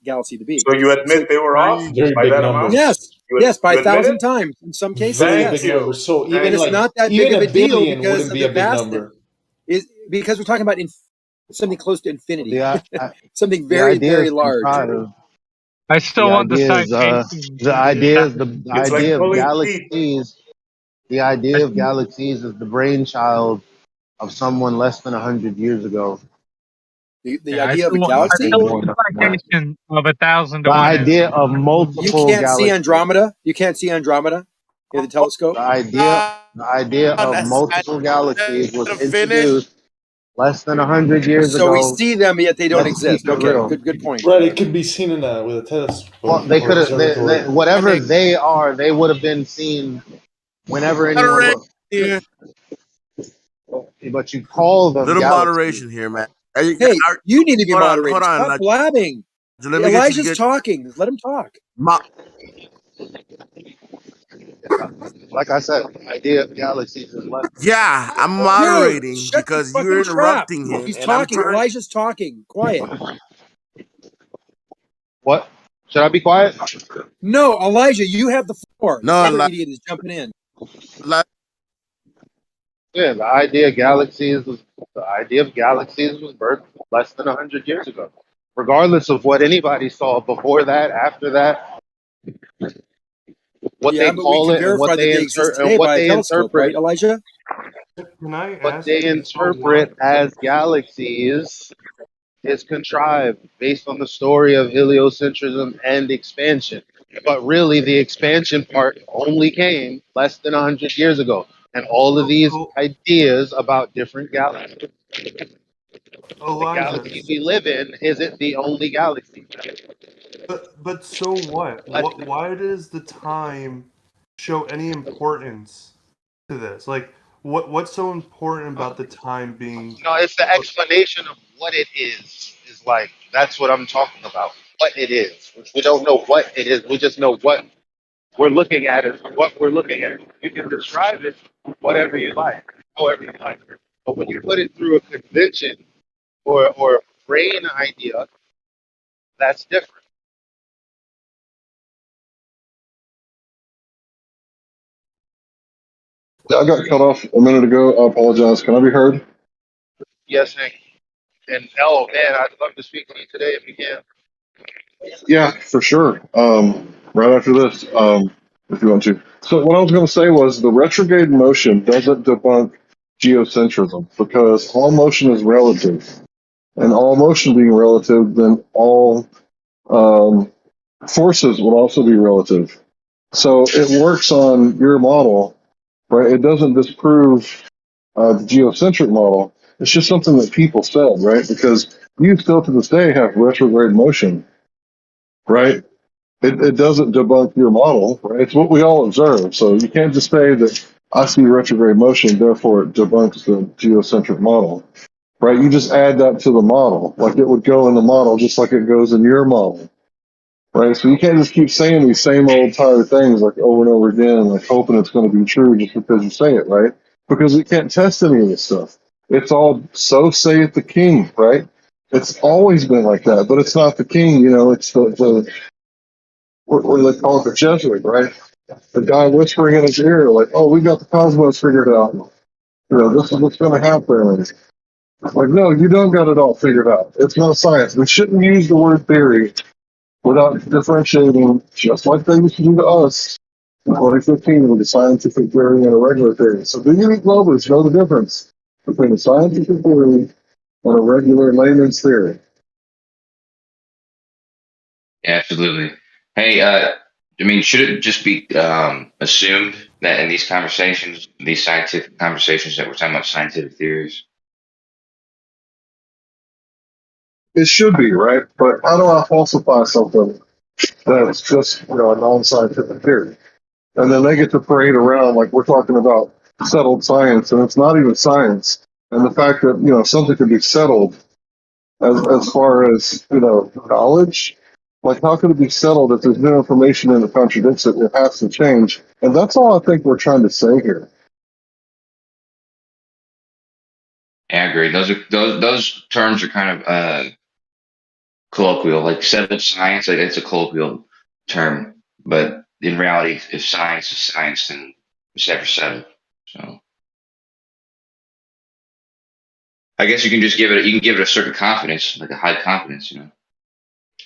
Speaker 17: galaxy to be.
Speaker 10: So you admit they were off
Speaker 9: Very
Speaker 10: by
Speaker 9: big
Speaker 10: that
Speaker 9: numbers.
Speaker 10: amount?
Speaker 17: Yes, by
Speaker 10: you admit
Speaker 17: 1,000
Speaker 10: it?
Speaker 17: times in some cases.
Speaker 9: Very
Speaker 17: Yes.
Speaker 9: big numbers. So even
Speaker 17: and it's
Speaker 9: like
Speaker 17: not that
Speaker 9: even
Speaker 17: big of
Speaker 9: a
Speaker 17: a deal
Speaker 9: billion
Speaker 17: because
Speaker 9: wouldn't
Speaker 17: of
Speaker 9: be
Speaker 17: the
Speaker 9: a big
Speaker 17: vastness.
Speaker 9: number.
Speaker 17: Is because we're talking about something close to infinity,
Speaker 14: The
Speaker 17: something
Speaker 14: the
Speaker 17: very,
Speaker 14: idea
Speaker 17: very
Speaker 14: is
Speaker 17: large.
Speaker 3: I still
Speaker 14: the
Speaker 3: want the
Speaker 14: idea is
Speaker 3: citation.
Speaker 14: the idea is the
Speaker 10: It's like
Speaker 14: idea of
Speaker 10: pulling teeth.
Speaker 14: galaxies. The idea of galaxies is the brainchild of someone less than 100 years ago.
Speaker 17: The idea of a
Speaker 3: I
Speaker 17: galaxy?
Speaker 3: still want the Multiplication of 1,000
Speaker 14: The
Speaker 3: to 1 is
Speaker 14: idea of
Speaker 17: You
Speaker 14: multiple
Speaker 17: can't see
Speaker 14: galaxies.
Speaker 17: Andromeda. You can't see Andromeda in the telescope.
Speaker 14: The idea of multiple galaxies was introduced less than 100 years
Speaker 17: So we
Speaker 14: ago.
Speaker 17: see them, yet they don't
Speaker 14: Let's keep
Speaker 17: exist.
Speaker 14: it
Speaker 17: Okay,
Speaker 14: real.
Speaker 17: good point.
Speaker 9: Right, it could be seen in with a telescope.
Speaker 14: Well, they
Speaker 9: or
Speaker 14: could have,
Speaker 9: observatory.
Speaker 14: whatever they are, they would have been seen whenever anyone looked.
Speaker 7: Here,
Speaker 14: But you call them
Speaker 7: little
Speaker 14: galaxies.
Speaker 7: moderation here, man.
Speaker 17: Hey, you need to be moderated.
Speaker 7: Hold on.
Speaker 17: Stop blabbing.
Speaker 7: Let me
Speaker 17: Elijah's talking. Let him talk.
Speaker 14: Like I said, the idea of galaxies is less.
Speaker 7: Yeah, I'm
Speaker 17: Dude,
Speaker 7: moderating
Speaker 17: shut the
Speaker 7: because you're
Speaker 17: fucking trap.
Speaker 7: interrupting him,
Speaker 17: He's
Speaker 7: and I'm
Speaker 17: talking.
Speaker 7: trying.
Speaker 17: Elijah's talking. Quiet.
Speaker 14: What? Should I be quiet?
Speaker 17: No, Elijah, you have the floor.
Speaker 7: No,
Speaker 17: This other idiot is jumping in.
Speaker 14: Yeah, the idea of galaxies was birthed less than 100 years ago. Regardless of what anybody saw before that, after that, what they
Speaker 17: Yeah, but we
Speaker 14: call
Speaker 17: can
Speaker 14: it and
Speaker 17: verify
Speaker 14: what
Speaker 17: that
Speaker 14: they
Speaker 17: they exist
Speaker 14: insert and
Speaker 17: today
Speaker 14: what
Speaker 17: by a
Speaker 14: they
Speaker 17: telescope, right,
Speaker 14: interpret,
Speaker 17: Elijah?
Speaker 12: Can I
Speaker 14: what
Speaker 12: ask?
Speaker 14: they interpret as galaxies is contrived based on the story of heliocentrism and expansion. But really, the expansion part only came less than 100 years ago. And all of these ideas about different galaxies. The
Speaker 12: Elijah,
Speaker 14: galaxy we live in isn't the only galaxy.
Speaker 12: but so what? What? Why does the time show any importance to this? Like, what's so important about the time being?
Speaker 14: No, it's the explanation of what it is. Is like, that's what I'm talking about. What it is. We don't know what it is. We just know what we're looking at is what we're looking at. You can describe it whatever you like, however you like. But when you put it through a convention or brain idea, that's different.
Speaker 6: Yeah, I got cut off a minute ago. I apologize. Can I be heard?
Speaker 14: Yes, Hank. And oh man, I'd love to speak to you today if you can.
Speaker 6: Yeah, for sure. Right after this, if you want to. So what I was going to say was the retrograde motion doesn't debunk geocentrism because all motion is relative, and all motion being relative, then all forces would also be relative. So it works on your model, right? It doesn't disprove the geocentric model. It's just something that people said, right? Because you still to this day have retrograde motion, right? It doesn't debunk your model, right? It's what we all observe. So you can't just say that I see retrograde motion, therefore it debunks the geocentric model, right? You just add that to the model, like it would go in the model, just like it goes in your model, right? So you can't just keep saying these same old tired things like over and over again, like hoping it's going to be true just because you say it, right? Because we can't test any of this stuff. It's all so saith the king, right? It's always been like that, but it's not the king, it's the what do they call it, the Jesuit, right? The guy whispering in his ear, like, oh, we got the cosmos figured out. This is what's going to happen. Like, no, you don't got it all figured out. It's not science. We shouldn't use the word theory without differentiating, just like they used to do to us in 2015 with the scientific theory and a regular theory. So do you Globers know the difference between a scientific theory and a regular layman's theory?
Speaker 8: Absolutely. Hey, should it just be assumed that in these conversations, these scientific conversations, that we're talking about scientific theories?
Speaker 6: It should be, right? But how do I falsify something that's just, a non-scientific theory? And then they get to parade around like we're talking about settled science, and it's not even science. And the fact that, something can be settled as far as, knowledge, like how could it be settled if there's new information and it contradicts it? It has to change. And that's all I think we're trying to say here.
Speaker 8: Yeah, I agree. Those terms are kind of colloquial, like settled science. Like it's a colloquial term, but in reality, if science is science, then it's never settled. So I guess you can just give it a certain confidence, like a high confidence.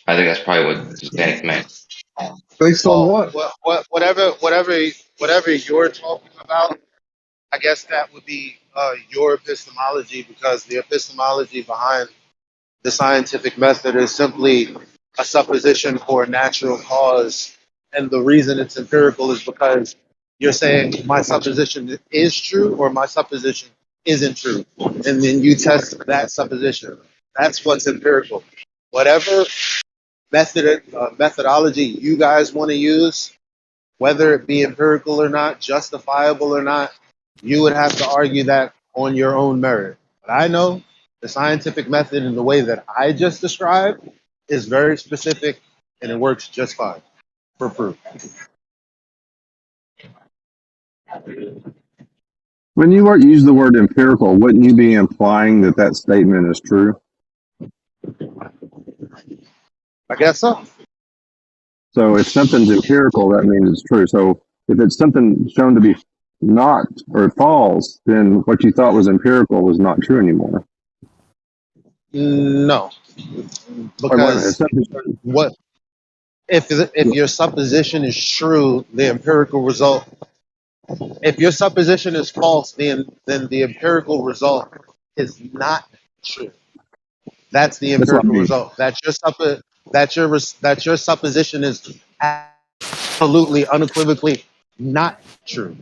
Speaker 8: I think that's probably what Zdenek meant.
Speaker 6: Based on what?
Speaker 14: Whatever you're talking about, I guess that would be your epistemology, because the epistemology behind the scientific method is simply a supposition for a natural cause, and the reason it's empirical is because you're saying my supposition is true or my supposition isn't true, and then you test that supposition. That's what's empirical. Whatever methodology you guys want to use, whether it be empirical or not, justifiable or not, you would have to argue that on your own merit. But I know the scientific method in the way that I just described is very specific and it works just fine for proof.
Speaker 23: When you use the word empirical, wouldn't you be implying that that statement is true?
Speaker 14: I guess so.
Speaker 23: So if something's empirical, that means it's true. So if it's something shown to be not or false, then what you thought was empirical was not true anymore.
Speaker 14: No, because what if your supposition is true, the empirical result. If your supposition is false, then the empirical result is not true. That's the empirical result. That your supposition is absolutely, unequivocally not true,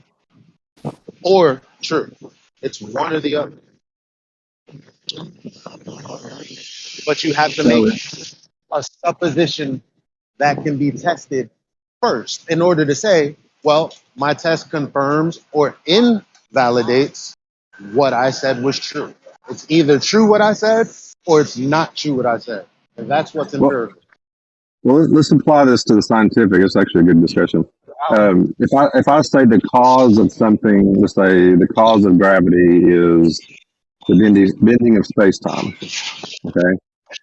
Speaker 14: or true. It's one or the other. But you have to make a supposition that can be tested first in order to say, well, my test confirms or invalidates what I said was true. It's either true what I said or it's not true what I said. And that's what's empirical.
Speaker 23: Well, let's apply this to the scientific. It's actually a good discussion. If I say the cause of something, let's say the cause of gravity is the bending of space time, okay,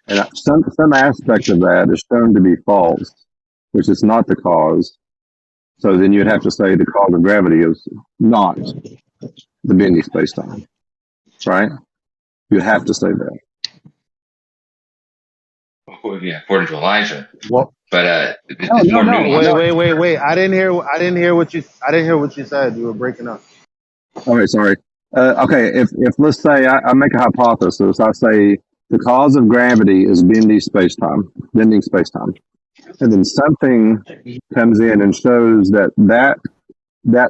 Speaker 23: and some aspect of that is shown to be false, which is not the cause. So then you'd have to say the cause of gravity is not the bending space time, right? You have to say that.
Speaker 8: Well, yeah, according to Elijah.
Speaker 14: Well,
Speaker 8: but
Speaker 14: wait. I didn't hear what you said. You were breaking up.
Speaker 23: All right, sorry. Okay, if let's say I make a hypothesis, I say the cause of gravity is bending space time, and then something comes in and shows that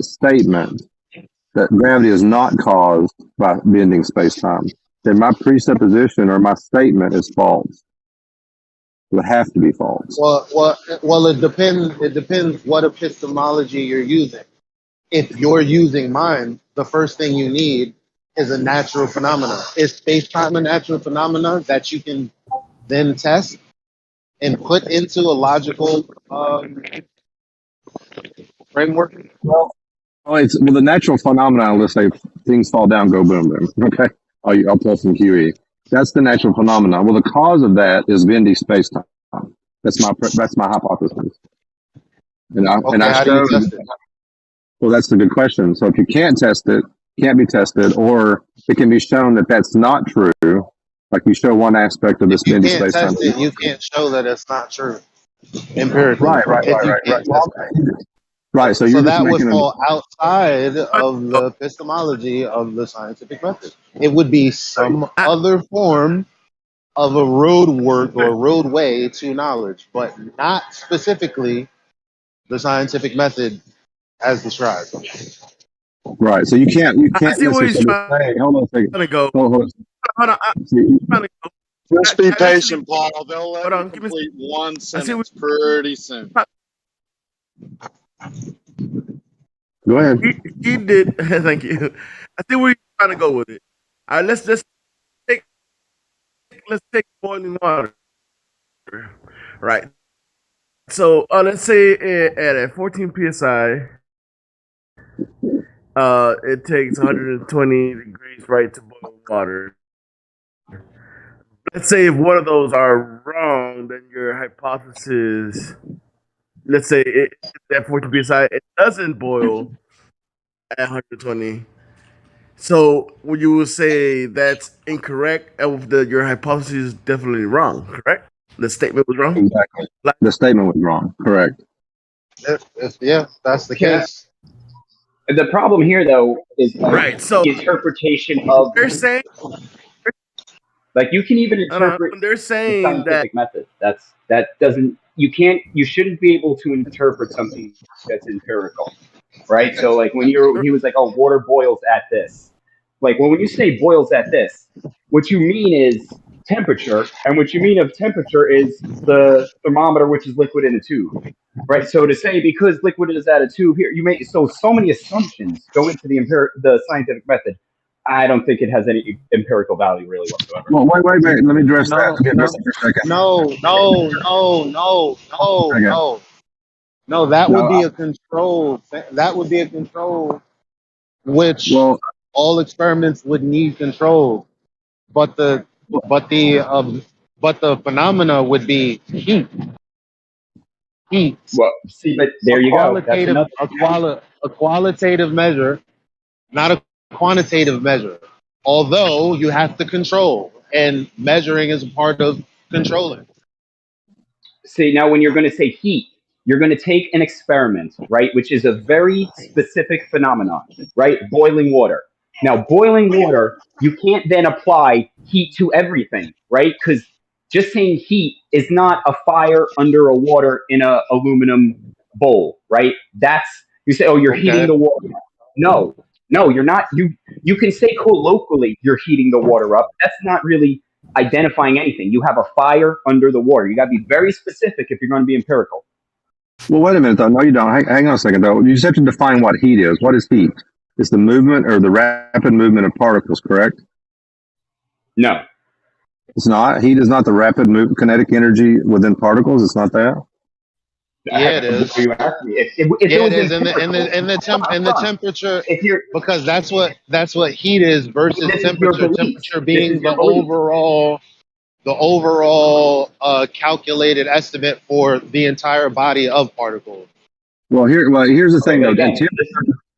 Speaker 23: statement that gravity is not caused by bending space time, then my presupposition or my statement is false. It would have to be false.
Speaker 14: Well, it depends. It depends what epistemology you're using. If you're using mine, the first thing you need is a natural phenomena. Is space-time a natural phenomena that you can then test and put into a logical framework?
Speaker 23: Well, the natural phenomenon. Let's say things fall down, go boom, boom. Okay, I'll pull some QE. That's the natural phenomenon. Well, the cause of that is bendy space time. That's my hypothesis. And I showed. Well, that's a good question. So if you can't test it, can't be tested, or it can be shown that that's not true. Like you show one aspect of this bendy space time.
Speaker 14: You can't show that it's not true empirically.
Speaker 23: Right. Right. So
Speaker 14: that would fall outside of the epistemology of the scientific method. It would be some other form of a roadwork or roadway to knowledge, but not specifically the scientific method as described.
Speaker 23: Right. So you can't
Speaker 14: I see where he's
Speaker 23: trying. Hold on a second.
Speaker 14: Hold
Speaker 23: on.
Speaker 4: Just be patient, Paul. They'll let you complete one sentence pretty soon.
Speaker 23: Go ahead.
Speaker 7: He did. Thank you. I see where you're trying to go with it. All right, let's take boiling water. Right. So let's say at 14 psi, it takes 120 degrees right to boil water. Let's say if one of those are wrong, then your hypothesis, let's say at 14 psi, it doesn't boil at 120. So would you say that's incorrect? Your hypothesis is definitely wrong, correct? The statement was wrong?
Speaker 23: Exactly. The statement was wrong, correct.
Speaker 14: Yeah, that's the case.
Speaker 15: The problem here, though, is
Speaker 7: right. So
Speaker 15: the interpretation of.
Speaker 7: You're saying
Speaker 15: Like you can even interpret
Speaker 7: they're
Speaker 15: the
Speaker 7: saying that
Speaker 15: scientific method. That doesn't you shouldn't be able to interpret something that's empirical, right? So like when he was like, oh, water boils at this. Like when you say boils at this, what you mean is temperature, and what you mean of temperature is the thermometer, which is liquid in a tube, right? So to say because liquid is at a tube here, you make so many assumptions go into the scientific method. I don't think it has any empirical value really whatsoever.
Speaker 23: Well, wait. Let me address that. Let me address it for a second.
Speaker 14: No, that would
Speaker 23: No,
Speaker 14: be a control. That would be a control, which all experiments would need control. But the phenomena would be heat. Heat.
Speaker 15: Well, see, but there you go. That's another
Speaker 14: A qualitative measure, not a quantitative measure. Although you have to control, and measuring is a part of controlling.
Speaker 15: See, now when you're going to say heat, you're going to take an experiment, right, which is a very specific phenomenon, right? Boiling water. Now, boiling water, you can't then apply heat to everything, right? Because just saying heat is not a fire under a water in a aluminum bowl, right? You say, oh, you're heating the water. No, you're not. You can say colloquially you're heating the water up. That's not really identifying anything. You have a fire under the water. You got to be very specific if you're going to be empirical.
Speaker 23: Well, wait a minute, though. No, you don't. Hang on a second, though. You just have to define what heat is. What is heat? It's the movement or the rapid movement of particles, correct?
Speaker 15: No.
Speaker 23: It's not. Heat is not the rapid kinetic energy within particles. It's not that.
Speaker 14: Yeah, it is.
Speaker 15: You asked me. If
Speaker 14: it is, and the temperature, because that's what heat is versus temperature. Temperature being the overall calculated estimate for the entire body of particles.
Speaker 23: Well, here's the thing, though.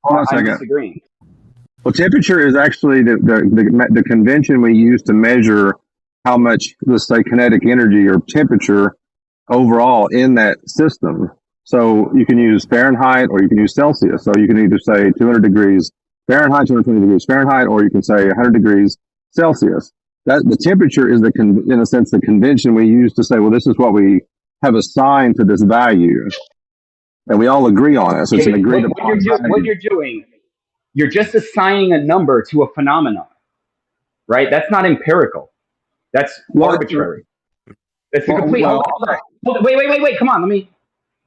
Speaker 23: Hold on a second.
Speaker 15: Disagreeing.
Speaker 23: Well, temperature is actually the convention we use to measure how much, let's say, kinetic energy or temperature overall in that system. So you can use Fahrenheit or you can use Celsius. So you can either say 200 degrees Fahrenheit, 220 degrees Fahrenheit, or you can say 100 degrees Celsius. That the temperature is in a sense the convention we use to say, well, this is what we have assigned to this value, and we all agree on it. So it's an agreed upon.
Speaker 15: What you're doing, you're just assigning a number to a phenomenon, right? That's not empirical. That's arbitrary. It's a complete. Hold on. Wait. Come on.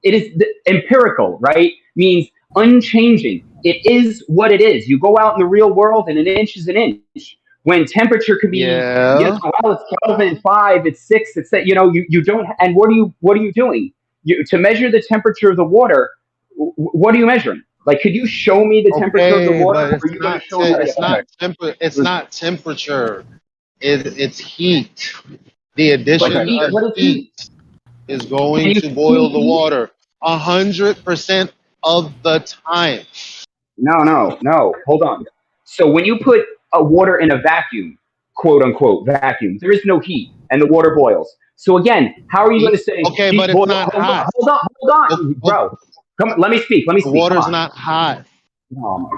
Speaker 15: It is empirical, right? Means unchanging. It is what it is. You go out in the real world, and an inch is an inch. When temperature could be, well, it's Kelvin 5, it's 6, it's that. You don't. And what are you doing? To measure the temperature of the water, what are you measuring? Like, could you show me the temperature of the water?
Speaker 14: It's not temperature. It's heat. The addition of heat is going to boil the water 100% of the time.
Speaker 15: No. Hold on. So when you put a water in a vacuum, quote unquote vacuum, there is no heat, and the water boils. So again, how are you going to say?
Speaker 14: Okay, but it's not hot.
Speaker 15: Hold on, bro. Come on, let me speak.
Speaker 14: The water's not hot.
Speaker 15: Oh my.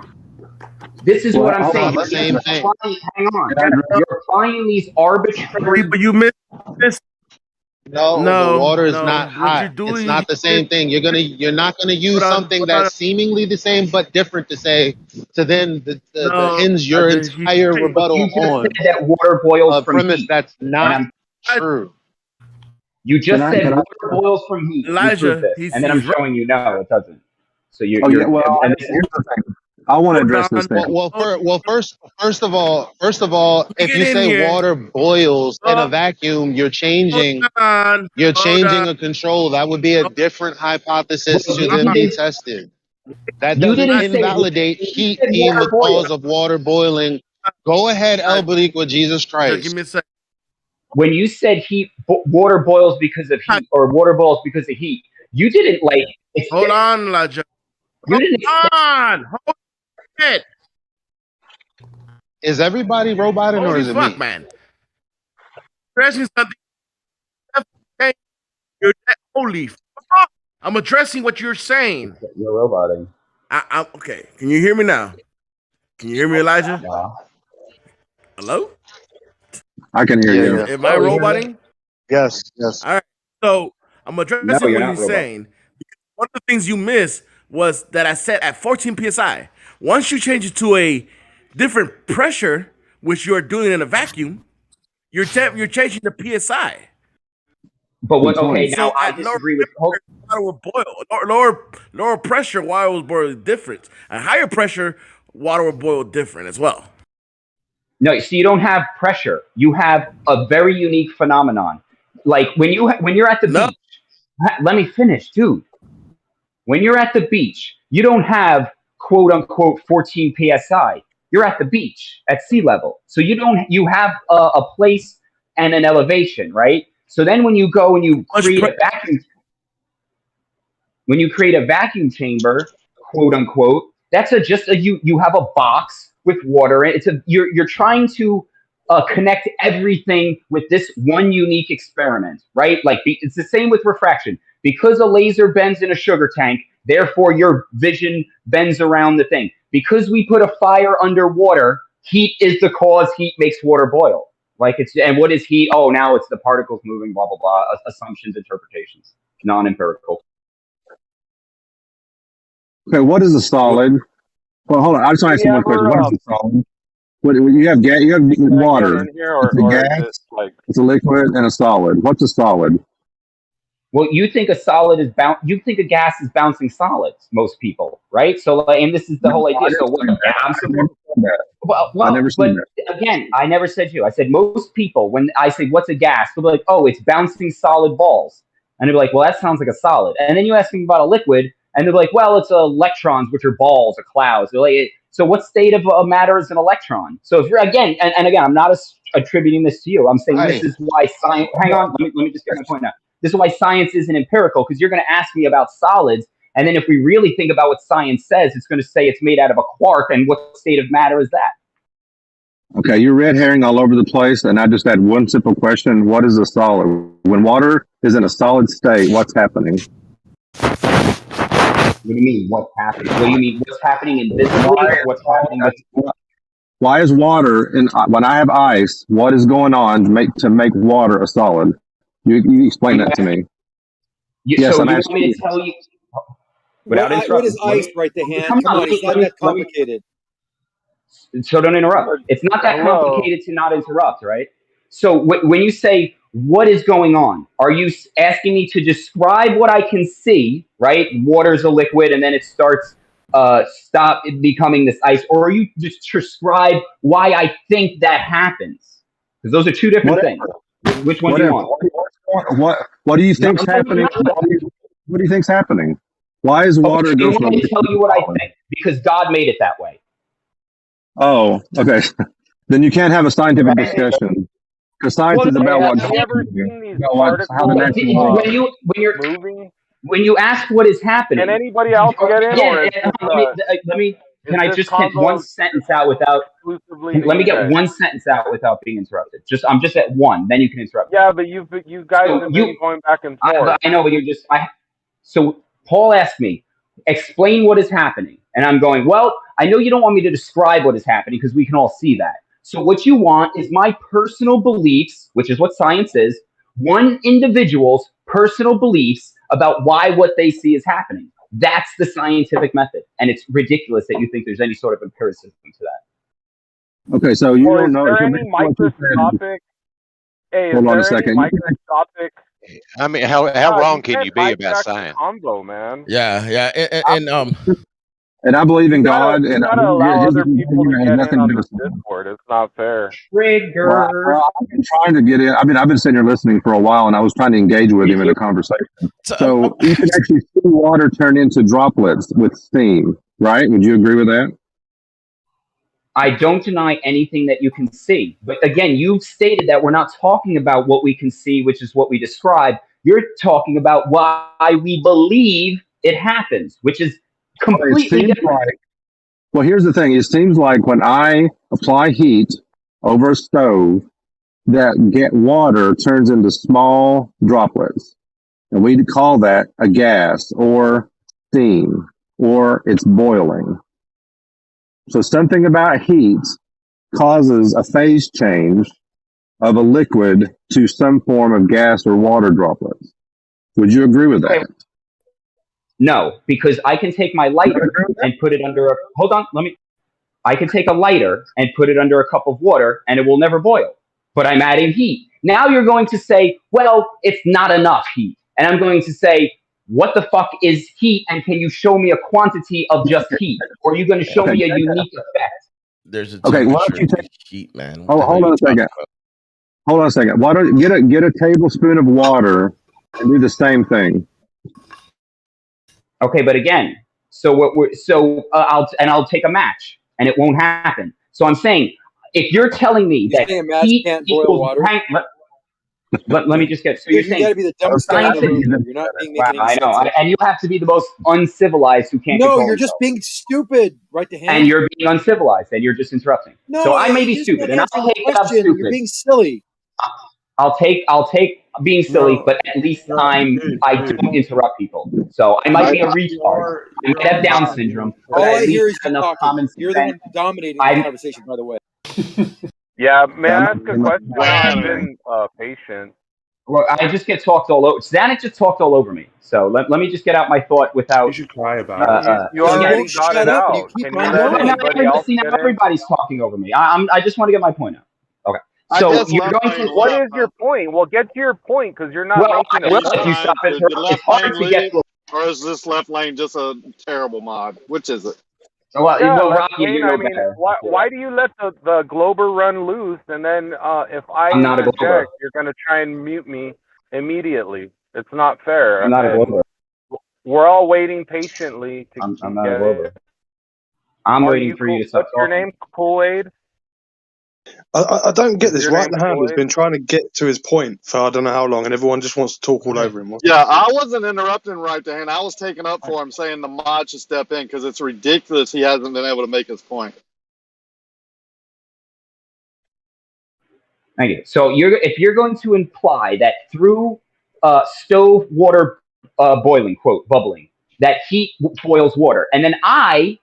Speaker 15: This is what I'm saying.
Speaker 14: The same thing.
Speaker 15: Hang on. You're applying these arbitrary.
Speaker 7: But you missed this.
Speaker 14: No, the water is not hot. It's not the same thing. You're not gonna use something that's seemingly the same but different to then hinge your entire rebuttal on
Speaker 15: that water boils
Speaker 14: a
Speaker 15: from
Speaker 14: premise
Speaker 15: heat.
Speaker 14: that's not true.
Speaker 15: You just said water boils from heat.
Speaker 7: Elijah,
Speaker 15: and then I'm showing you no, it doesn't. So
Speaker 23: here's the thing. I want to address this thing.
Speaker 14: First of all, if you say water boils in a vacuum, you're changing a control. That would be a different hypothesis to then be tested. That doesn't invalidate heat being the cause of water boiling. Go ahead, El Barico, Jesus Christ.
Speaker 7: Give me a second.
Speaker 15: When you said water boils because of heat, or water boils because of heat, you didn't
Speaker 7: Hold on, Elijah. Hold on. It.
Speaker 14: Is everybody roboting or is it me?
Speaker 7: Man. Addressing something. Holy fuck. I'm addressing what you're saying.
Speaker 15: You're roboting.
Speaker 7: Okay. Can you hear me now? Can you hear me, Elijah?
Speaker 15: Yeah.
Speaker 7: Hello?
Speaker 23: I can hear you.
Speaker 7: Am I roboting?
Speaker 11: Yes, yes.
Speaker 7: All right. So I'm
Speaker 15: No,
Speaker 7: addressing
Speaker 15: you're
Speaker 7: what
Speaker 15: not
Speaker 7: he's
Speaker 15: robot.
Speaker 7: saying. One of the things you missed was that I set at 14 psi. Once you change it to a different pressure, which you're doing in a vacuum, you're changing the psi.
Speaker 15: But what?
Speaker 23: Good point.
Speaker 15: Okay, now
Speaker 7: So
Speaker 15: I
Speaker 7: at lower
Speaker 15: disagree with.
Speaker 7: temperature, water will boil. Lower pressure, water will boil different. At higher pressure, water will boil different as well.
Speaker 15: No, so you don't have pressure. You have a very unique phenomenon. Like when you're at the beach. Let me finish, dude. When you're at the beach, you don't have quote unquote 14 psi. You're at the beach at sea level, so you have a place and an elevation, right? So then when you go and you create a vacuum, when you create a vacuum chamber, quote unquote, that's you have a box with water in it. You're trying to connect everything with this one unique experiment, right? Like it's the same with refraction. Because a laser bends in a sugar tank, therefore your vision bends around the thing. Because we put a fire underwater, heat is the cause. Heat makes water boil. And what is heat? Oh, now it's the particles moving. Blah blah blah. Assumptions, interpretations, non-empirical.
Speaker 23: Okay, what is a solid? Well, hold on. I just want to ask you one question. What is a solid? What you have? You have water. It's a gas. It's a liquid and a solid. What's a solid?
Speaker 15: Well, you think a solid is you think a gas is bouncing solids. Most people, right? So, and this is the whole idea. So, what?
Speaker 23: I never seen that.
Speaker 15: Again, I never said you. I said most people. When I say what's a gas, they'll be like, "Oh, it's bouncing solid balls," and they'll be like, "Well, that sounds like a solid." And then you ask them about a liquid, and they're like, "Well, it's electrons, which are balls or clouds." They're like, so what state of matter is an electron? So if you're again, and again, I'm not attributing this to you. I'm saying this is why science. Hang on, let me just get my point out. This is why science isn't empirical, because you're going to ask me about solids, and then if we really think about what science says, it's going to say it's made out of a quark, and what state of matter is that?
Speaker 23: Okay, you're red herring all over the place, and I just had one simple question. What is a solid? When water is in a solid state, what's happening?
Speaker 15: What do you mean, what's happening? What do you mean, what's happening invisibly? What's happening with...
Speaker 23: Why is water, when I have ice, what is going on to make water a solid? You explain that to me. Yes,
Speaker 15: so
Speaker 23: I'm
Speaker 15: you want
Speaker 23: asking
Speaker 15: me
Speaker 23: you.
Speaker 15: to tell you...
Speaker 17: What is ice, right the hand? Come on, it's not that complicated.
Speaker 15: So don't interrupt. It's not that complicated to not interrupt, right? So when you say, what is going on? Are you asking me to describe what I can see, right? Water's a liquid and then it starts stop it becoming this ice, or are you just describe why I think that happens? Because those are two different things. Which one do you want?
Speaker 23: What do you think's happening? What do you think's happening? Why is water
Speaker 15: Okay,
Speaker 23: go
Speaker 15: you
Speaker 23: from
Speaker 15: want me to tell you what I think? Because God made it that way.
Speaker 23: Oh, okay. Then you can't have a scientific discussion. Because science is about what
Speaker 16: Have you ever seen these particles moving?
Speaker 15: When you ask what is happening,
Speaker 16: can anybody else get in? Or
Speaker 15: can I just get one sentence out without? Let me get one sentence out without being interrupted. I'm just at one. Then you can interrupt.
Speaker 16: Yeah, but you guys have been going back and forth.
Speaker 15: I know, but So Paul asked me, explain what is happening, and I'm going, well, I know you don't want me to describe what is happening because we can all see that. So what you want is my personal beliefs, which is what science is, one individual's personal beliefs about why what they see is happening. That's the scientific method. And it's ridiculous that you think there's any sort of empiricism to that.
Speaker 23: Okay, so you don't know.
Speaker 16: Is there any microscopic... Hey,
Speaker 23: hold on a second.
Speaker 16: Microscopic...
Speaker 20: I mean, how wrong can you be about science?
Speaker 16: Combo, man.
Speaker 18: Yeah,
Speaker 23: and I believe in God,
Speaker 16: you
Speaker 23: and
Speaker 16: gotta allow other people to get in on
Speaker 23: to
Speaker 16: this Discord. It's not fair.
Speaker 15: Trigger.
Speaker 23: Well, I've been trying to get in. I mean, I've been sitting here listening for a while, and I was trying to engage with him in a conversation. So you can actually see water turn into droplets with steam, right? Would you agree with that?
Speaker 15: I don't deny anything that you can see. But again, you've stated that we're not talking about what we can see, which is what we describe. You're talking about why we believe it happens, which is completely different.
Speaker 23: Well, here's the thing. It seems like when I apply heat over a stove, that water turns into small droplets. And we call that a gas or steam, or it's boiling. So something about heat causes a phase change of a liquid to some form of gas or water droplets. Would you agree with that?
Speaker 15: No, because I can take my lighter and put it under a. Hold on, I can take a lighter and put it under a cup of water, and it will never boil. But I'm adding heat. Now you're going to say, well, it's not enough heat, and I'm going to say, what the fuck is heat? And can you show me a quantity of just heat? Or are you going to show me a unique effect?
Speaker 1: There's a
Speaker 23: Okay, why
Speaker 1: temperature
Speaker 23: don't you take
Speaker 1: heat, man.
Speaker 23: Oh, hold on a second. Hold on a second. Why don't you get a tablespoon of water and do the same thing?
Speaker 15: Okay, but again, I'll take a match, and it won't happen. So I'm saying, if you're telling me that
Speaker 17: saying a match
Speaker 15: heat
Speaker 17: can't boil
Speaker 15: equals
Speaker 17: water?
Speaker 15: let me just get. So
Speaker 17: Dude,
Speaker 15: you're
Speaker 17: you
Speaker 15: saying
Speaker 17: got to be the dumbest guy in the room. You're not being
Speaker 15: Wow,
Speaker 17: making any
Speaker 15: I
Speaker 17: sense.
Speaker 15: know, and you have to be the most uncivilized who can't
Speaker 17: No,
Speaker 15: control
Speaker 17: you're just
Speaker 15: himself.
Speaker 17: being stupid, right to hand.
Speaker 15: And you're being uncivilized, and you're just interrupting.
Speaker 17: No,
Speaker 15: so I may be
Speaker 17: you're just
Speaker 15: stupid,
Speaker 17: not
Speaker 15: and I'll
Speaker 17: answering the
Speaker 15: take that I'm
Speaker 17: question. You're
Speaker 15: stupid.
Speaker 17: being silly.
Speaker 15: I'll take being silly, but at least I don't interrupt people. So I might be a retard. I might have Down syndrome, but
Speaker 17: All
Speaker 15: at
Speaker 17: I hear
Speaker 15: least
Speaker 17: is
Speaker 15: have
Speaker 17: you
Speaker 15: enough
Speaker 17: talking.
Speaker 15: common
Speaker 17: You're the
Speaker 15: sense.
Speaker 17: one dominating the conversation, by the way.
Speaker 18: Yeah, may I ask a question? I've been patient.
Speaker 15: Well, I just get talked all over. Zanuck just talked all over me. So let me just get out my thought without.
Speaker 12: You should cry about it.
Speaker 18: You already got it out.
Speaker 17: keep
Speaker 18: Can you
Speaker 17: on
Speaker 18: let
Speaker 17: going.
Speaker 18: anybody else
Speaker 15: See, now
Speaker 18: get in?
Speaker 15: everybody's talking over me. I just want to get my point out. Okay.
Speaker 4: I
Speaker 15: So
Speaker 4: guess
Speaker 15: you're
Speaker 4: left
Speaker 15: going
Speaker 4: lane
Speaker 15: to.
Speaker 18: What
Speaker 4: left,
Speaker 18: is your point? Well, get to your point because you're not
Speaker 15: Well,
Speaker 18: making
Speaker 15: I
Speaker 18: a
Speaker 15: will
Speaker 18: point.
Speaker 15: if you stop
Speaker 4: Did
Speaker 15: interrupting.
Speaker 4: left
Speaker 15: It's hard
Speaker 4: lane
Speaker 15: to get.
Speaker 4: lead, or is this left lane just a terrible mod? Which is it?
Speaker 15: Well,
Speaker 18: left
Speaker 15: Rocky,
Speaker 18: lane.
Speaker 15: you know
Speaker 18: I mean,
Speaker 15: better.
Speaker 18: why do you let the Glober run loose and then if I
Speaker 15: I'm not a
Speaker 18: interject,
Speaker 15: Glober.
Speaker 18: you're gonna try and mute me immediately? It's not fair.
Speaker 15: I'm not a
Speaker 18: And
Speaker 15: Glober.
Speaker 18: we're all waiting patiently to
Speaker 15: I'm not a
Speaker 18: get
Speaker 15: Glober.
Speaker 18: it.
Speaker 15: I'm
Speaker 18: Are
Speaker 15: waiting
Speaker 18: you
Speaker 15: for you
Speaker 18: cool?
Speaker 15: to stop
Speaker 18: What's your
Speaker 15: talking.
Speaker 18: name? Kool-Aid?
Speaker 5: I don't get
Speaker 18: Is
Speaker 5: this.
Speaker 18: your
Speaker 5: Right
Speaker 18: name
Speaker 5: in the hand has
Speaker 18: Kool-Aid?
Speaker 5: been trying to get to his point for I don't know how long, and everyone just wants to talk all over him.
Speaker 4: Yeah, I wasn't interrupting right to hand. I was taking up for him, saying the mod should step in because it's ridiculous he hasn't been able to make his point.
Speaker 15: Thank you. So if you're going to imply that through stove water boiling, quote, bubbling, that heat boils water, and then I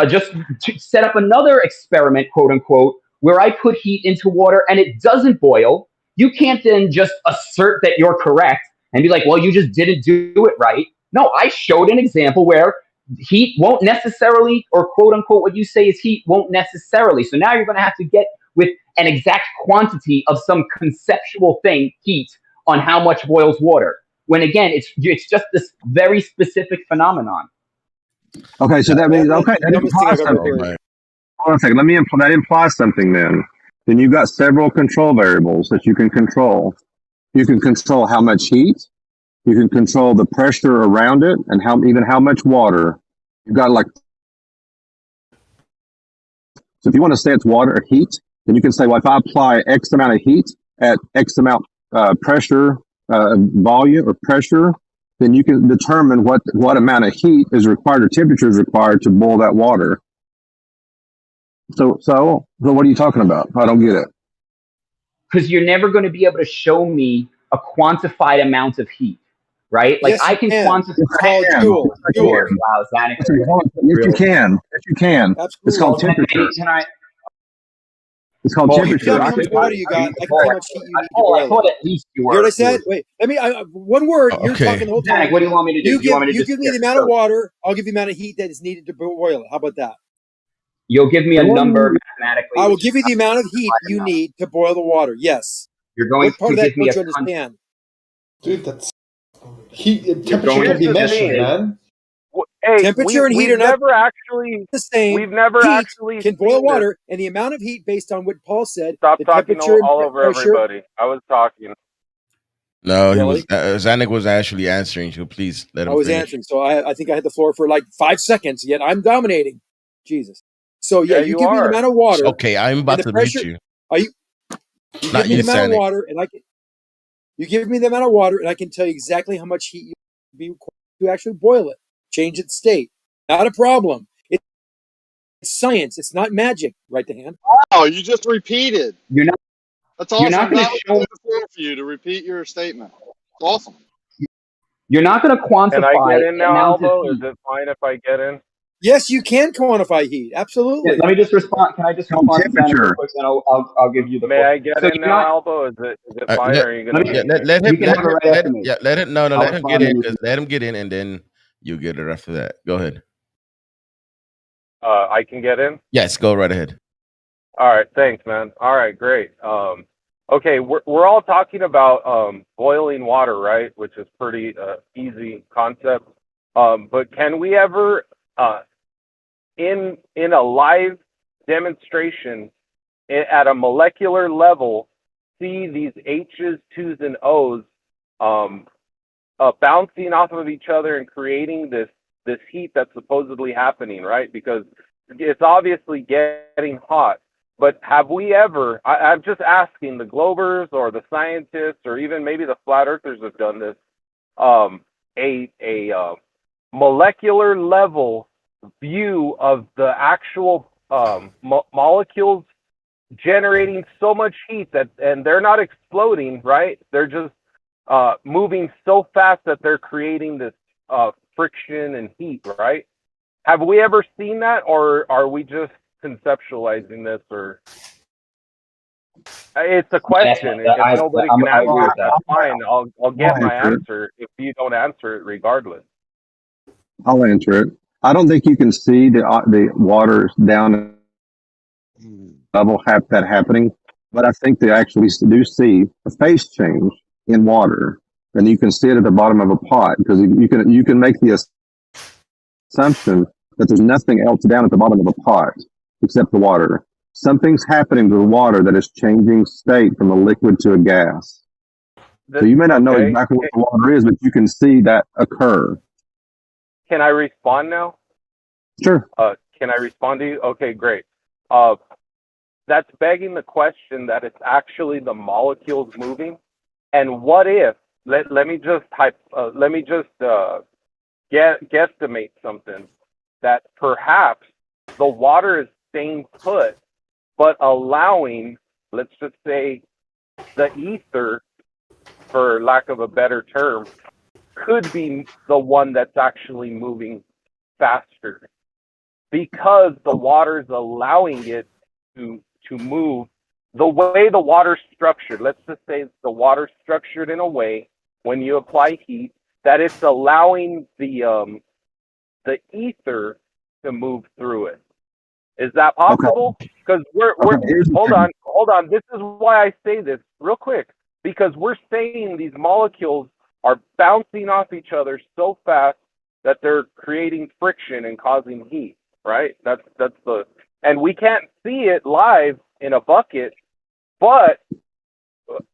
Speaker 15: just set up another experiment, quote unquote, where I put heat into water and it doesn't boil, you can't then just assert that you're correct and be like, well, you just didn't do it right. No, I showed an example where heat won't necessarily, or quote unquote, what you say is heat won't necessarily. So now you're going to have to get with an exact quantity of some conceptual thing, heat, on how much boils water. When again, it's just this very specific phenomenon.
Speaker 23: Okay, so that means that implies something. Hold on a second. That implies something then. Then you've got several control variables that you can control. You can control how much heat. You can control the pressure around it, and how much water. You've got so if you want to say it's water or heat, then you can say, well, if I apply X amount of heat at X amount pressure, volume or pressure, then you can determine what amount of heat is required or temperature is required to boil that water. So what are you talking about? I don't get it.
Speaker 15: Because you're never going to be able to show me a quantified amount of heat, right? Like
Speaker 17: yes,
Speaker 15: I can quantify.
Speaker 17: It's called joule.
Speaker 15: Wow, Zanuck.
Speaker 23: Yes, you can. Yes, you can.
Speaker 17: Absolutely.
Speaker 23: It's called temperature. It's called
Speaker 17: You
Speaker 23: temperature.
Speaker 17: tell me how much water you got. I can tell you how much heat you need to boil.
Speaker 15: I thought at least you were.
Speaker 17: You heard what I said? Wait, let me. One word. You're
Speaker 1: Okay.
Speaker 17: talking the whole time.
Speaker 15: Zanuck, what do you want me to do?
Speaker 17: You
Speaker 15: want me to
Speaker 17: give me the amount of water. I'll give you the amount of heat that is needed to boil it. How about that?
Speaker 15: You'll give me a number mathematically.
Speaker 17: I will give you the amount of heat you need to boil the water. Yes.
Speaker 15: You're going
Speaker 17: what part
Speaker 15: to
Speaker 17: of that
Speaker 15: give me
Speaker 17: don't
Speaker 15: a
Speaker 17: you understand?
Speaker 24: Dude, that's heat. Temperature can be measured, man.
Speaker 18: Hey,
Speaker 17: temperature and heat are not
Speaker 18: never actually
Speaker 17: the same.
Speaker 18: We've never
Speaker 17: heat
Speaker 18: actually
Speaker 17: can boil
Speaker 18: seen
Speaker 17: water, and the amount of heat based on what Paul said.
Speaker 18: Stop
Speaker 17: the
Speaker 18: talking
Speaker 17: temperature
Speaker 18: all
Speaker 17: and
Speaker 18: over
Speaker 17: pressure.
Speaker 18: everybody. I was talking.
Speaker 1: No, he
Speaker 17: Really?
Speaker 1: was. Zanuck was actually answering. So please let him.
Speaker 17: I was
Speaker 1: finish.
Speaker 17: answering, so I think I had the floor for like 5 seconds. Yet I'm dominating. Jesus. So yeah, you give me the amount of water.
Speaker 1: Okay, I'm about to mute you.
Speaker 17: Are you? You
Speaker 1: Not
Speaker 17: give me
Speaker 1: you,
Speaker 17: the amount
Speaker 1: Zanuck.
Speaker 17: of water, and I can. You give me the amount of water, and I can tell you exactly how much heat you be required to actually boil it, change its state. Not a problem. It's science. It's not magic. Right to hand.
Speaker 4: Oh, you just repeated.
Speaker 15: You're not.
Speaker 4: That's awesome.
Speaker 15: You're not going to show.
Speaker 4: The floor for you to repeat your statement. Awesome.
Speaker 15: You're not going to quantify.
Speaker 18: Can I get in now,
Speaker 15: the amount of
Speaker 18: Albo?
Speaker 15: heat.
Speaker 18: Is it fine if I get in?
Speaker 17: Yes, you can quantify heat. Absolutely.
Speaker 15: Let me just respond. Can I just respond to Santa real quick, and I'll give you the
Speaker 18: May
Speaker 15: floor.
Speaker 18: I get
Speaker 15: So
Speaker 18: in
Speaker 15: you're
Speaker 18: now,
Speaker 15: not.
Speaker 18: Albo? Is it fine, or are you gonna
Speaker 15: Let me.
Speaker 1: Yeah,
Speaker 18: make me?
Speaker 1: let
Speaker 15: You
Speaker 1: him
Speaker 15: can have it right after me.
Speaker 1: let him no,
Speaker 15: I'll
Speaker 1: let him get
Speaker 15: respond
Speaker 1: in
Speaker 15: to
Speaker 1: because let him get in and then you get it after that. Go ahead.
Speaker 18: I can get in.
Speaker 1: Yes, go right ahead.
Speaker 18: All right, thanks, man. All right, great. Okay, we're all talking about boiling water, right? Which is pretty easy concept. But can we ever in a live demonstration at a molecular level see these H's, 2's, and O's bouncing off of each other and creating this heat that's supposedly happening, right? Because it's obviously getting hot. But have we ever, I'm just asking the Globers or the scientists or even maybe the flat earthers have done this, a molecular level view of the actual molecules generating so much heat that, and they're not exploding, right? They're just moving so fast that they're creating this friction and heat, right? Have we ever seen that, or are we just conceptualizing this? Or it's a question. If nobody can answer it, that's fine. I'll get my answer if you don't answer it regardless.
Speaker 23: I'll answer it. I don't think you can see the water down level have that happening, but I think they actually do see a phase change in water, and you can see it at the bottom of a pot because you can make the assumption that there's nothing else down at the bottom of a pot except the water. Something's happening to the water that is changing state from a liquid to a gas. So you may not know exactly what the water is, but you can see that occur.
Speaker 18: Can I respond now?
Speaker 23: Sure.
Speaker 18: Can I respond to you? Okay, great. That's begging the question that it's actually the molecules moving. And what if? Let me just guesstimate something that perhaps the water is staying put, but allowing, let's just say, the ether, for lack of a better term, could be the one that's actually moving faster because the water's allowing it to move the way the water's structured. Let's just say the water's structured in a way when you apply heat that it's allowing the ether to move through it. Is that possible? Because hold on. This is why I say this real quick, because we're saying these molecules are bouncing off each other so fast that they're creating friction and causing heat, right? And we can't see it live in a bucket, but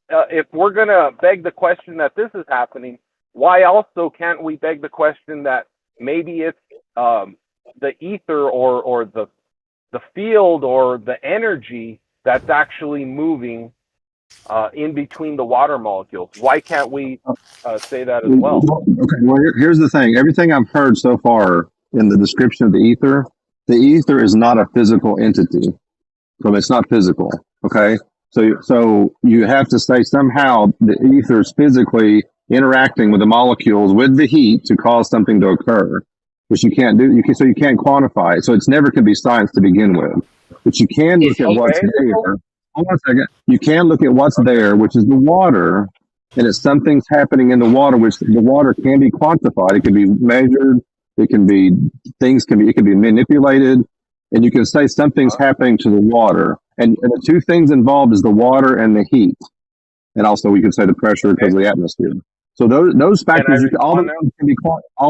Speaker 18: if we're gonna beg the question that this is happening, why also can't we beg the question that maybe it's the ether or the field or the energy that's actually moving in between the water molecules? Why can't we say that as well?
Speaker 23: Okay, well, here's the thing. Everything I've heard so far in the description of the ether is not a physical entity. So it's not physical, okay? So you have to say somehow the ether is physically interacting with the molecules with the heat to cause something to occur, which you can't do. So you can't quantify it. So it's never can be science to begin with. But you can look at what's there. Hold on a second. You can look at what's there, which is the water, and it's something's happening in the water, which the water can be quantified. It can be measured. It can be it can be manipulated. And you can say something's happening to the water. And the two things involved is the water and the heat. And also we could say the pressure because of the atmosphere. So those factors, all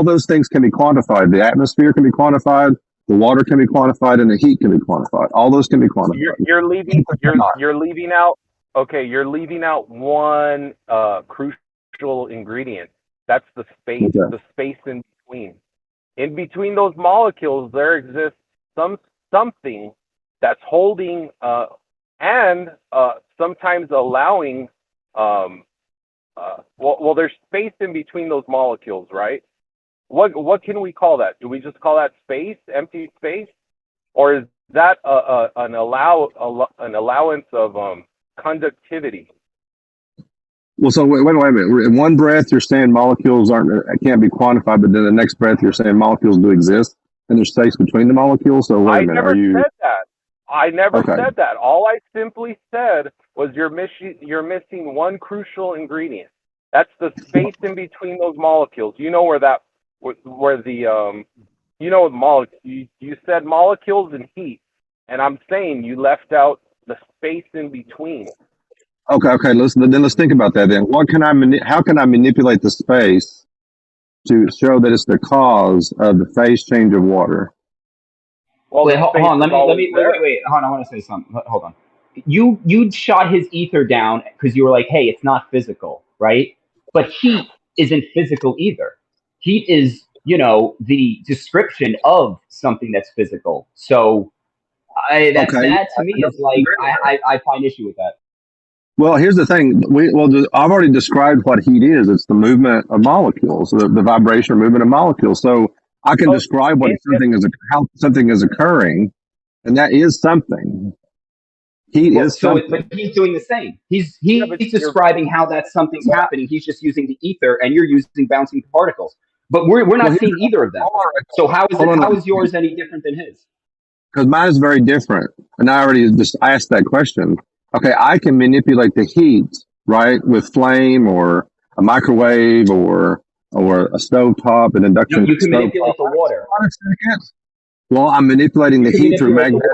Speaker 23: those things can be quantified. The atmosphere can be quantified, the water can be quantified, and the heat can be quantified. All those can be quantified.
Speaker 18: You're leaving out. Okay, you're leaving out one crucial ingredient. That's the space.
Speaker 23: Okay.
Speaker 18: The space in between. In between those molecules, there exists something that's holding and sometimes allowing. Well, there's space in between those molecules, right? What can we call that? Do we just call that space, empty space, or is that an allowance of conductivity?
Speaker 23: Well, so wait a minute. In one breath, you're saying molecules can't be quantified, but then the next breath, you're saying molecules do exist. and there's space between the molecules. So wait
Speaker 18: I
Speaker 23: a minute,
Speaker 18: never
Speaker 23: are you
Speaker 18: said that. I never
Speaker 23: okay?
Speaker 18: said that. All I simply said was you're missing one crucial ingredient. That's the space in between those molecules. You know where the you said molecules and heat, and I'm saying you left out the space in between.
Speaker 23: Okay. Let's think about that. Then, how can I manipulate the space to show that it's the cause of the phase change of water?
Speaker 18: Well,
Speaker 15: wait, hold on. Let me wait. Hold on, I want to say something. Hold on. You shot his ether down because you were like, hey, it's not physical, right? But heat isn't physical either. Heat is, the description of something that's physical. So that to me is like I find issue with that.
Speaker 23: Well, here's the thing. I've already described what heat is. It's the movement of molecules, the vibration or movement of molecules. So I can describe how something is occurring, and that is something. Heat is something.
Speaker 15: But he's doing the same. He's describing how that something's happening. He's just using the ether, and you're using bouncing particles. But we're not seeing either of them. So how is yours any different than his?
Speaker 23: Because mine is very different, and I already just asked that question. Okay, I can manipulate the heat, right, with flame or a microwave or a stovetop, an induction.
Speaker 15: You can manipulate the water.
Speaker 23: Hold on a second. Well, I'm manipulating the heat through magnetic.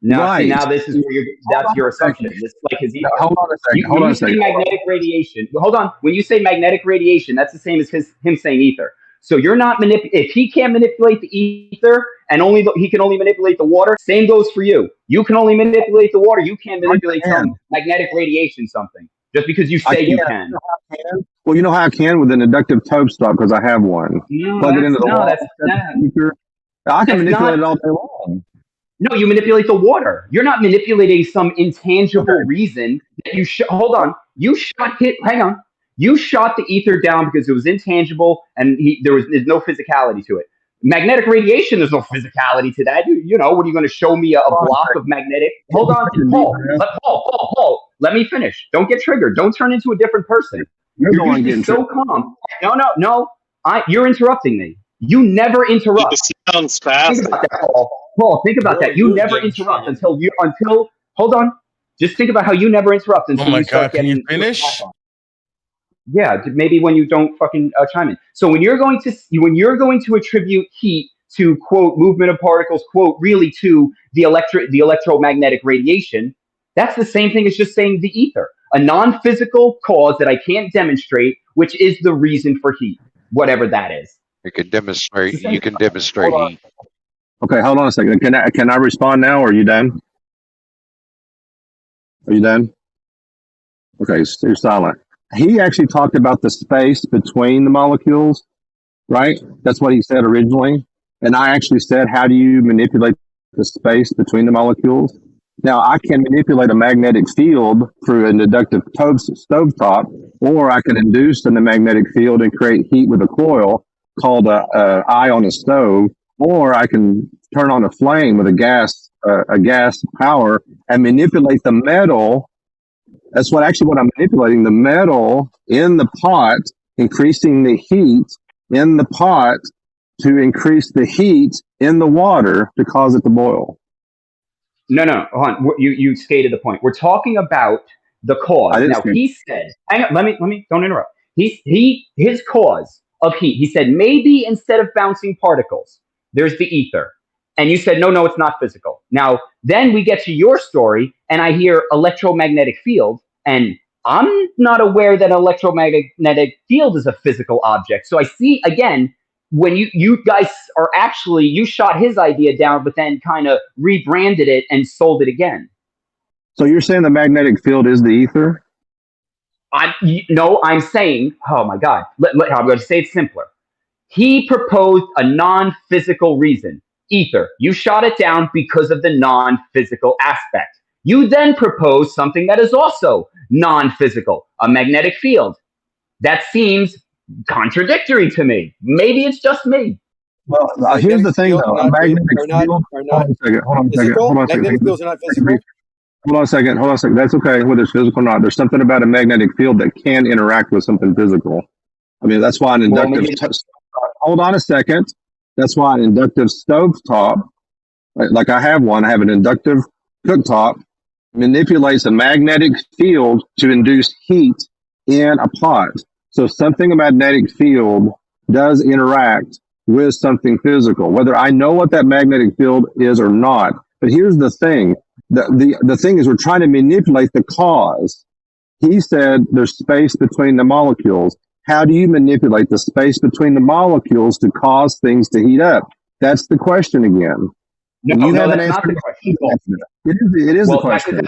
Speaker 15: Now this is where that's your assumption. This like
Speaker 23: hold on a second. Hold on a second.
Speaker 15: Magnetic radiation. Hold on. When you say magnetic radiation, that's the same as him saying ether. So you're not if he can't manipulate the ether and he can only manipulate the water, same goes for you. You can only manipulate the water. You can't manipulate some magnetic radiation something just because you say you can.
Speaker 23: Well, you know how I can with an inductive tope stop because I have one. Plug it into the wall. I can manipulate it all day long.
Speaker 15: No, you manipulate the water. You're not manipulating some intangible reason that you hold on. Hang on. You shot the ether down because it was intangible and there's no physicality to it. Magnetic radiation, there's no physicality to that. What are you going to show me a block of magnetic? Hold on, Paul. Let me finish. Don't get triggered. Don't turn into a different person. You're usually so calm. No. You're interrupting me. You never interrupt.
Speaker 4: It sounds fast.
Speaker 15: Think about that, Paul. Paul, think about that. You never interrupt until hold on. Just think about how you never interrupt until you start getting.
Speaker 1: Can you finish?
Speaker 15: Yeah, maybe when you don't fucking chime in. So when you're going to attribute heat to quote movement of particles quote really to the electromagnetic radiation, that's the same thing as just saying the ether, a non-physical cause that I can't demonstrate, which is the reason for heat, whatever that is.
Speaker 20: You can demonstrate heat.
Speaker 23: Okay, hold on a second. Can I respond now, or are you done? Are you done? Okay, you're silent. He actually talked about the space between the molecules, right? That's what he said originally. And I actually said, how do you manipulate the space between the molecules? Now, I can manipulate a magnetic field through an inductive stovetop, or I can induce in the magnetic field and create heat with a coil called a eye on a stove, or I can turn on a flame with a gas power and manipulate the metal. That's what I'm manipulating, the metal in the pot, increasing the heat in the pot to increase the heat in the water to cause it to boil.
Speaker 15: No, hold on. You stated the point. We're talking about the cause. Now he said, hang on, let me don't interrupt. His cause of heat, he said maybe instead of bouncing particles, there's the ether. And you said, no, it's not physical. Now, then we get to your story, and I hear electromagnetic field, and I'm not aware that electromagnetic field is a physical object. So I see, again, when you guys are actually, you shot his idea down, but then kind of rebranded it and sold it again.
Speaker 23: So you're saying the magnetic field is the ether?
Speaker 15: I'm saying, oh my God, I'm going to say it simpler. He proposed a non-physical reason. Ether. You shot it down because of the non-physical aspect. You then propose something that is also non-physical, a magnetic field. That seems contradictory to me. Maybe it's just me.
Speaker 23: Well, here's the thing, though. A magnetic field. Hold on a second.
Speaker 17: Magnetic fields are not physical.
Speaker 23: Hold on a second. That's okay, whether it's physical or not. There's something about a magnetic field that can interact with something physical. I mean, that's why an inductive. Hold on a second. That's why an inductive stovetop, like I have one, I have an inductive cooktop, manipulates a magnetic field to induce heat in a pot. So something a magnetic field does interact with something physical, whether I know what that magnetic field is or not. But here's the thing. The thing is we're trying to manipulate the cause. He said there's space between the molecules. How do you manipulate the space between the molecules to cause things to heat up? That's the question again.
Speaker 15: No, that's not the question.
Speaker 23: It is the
Speaker 15: Well,
Speaker 23: question.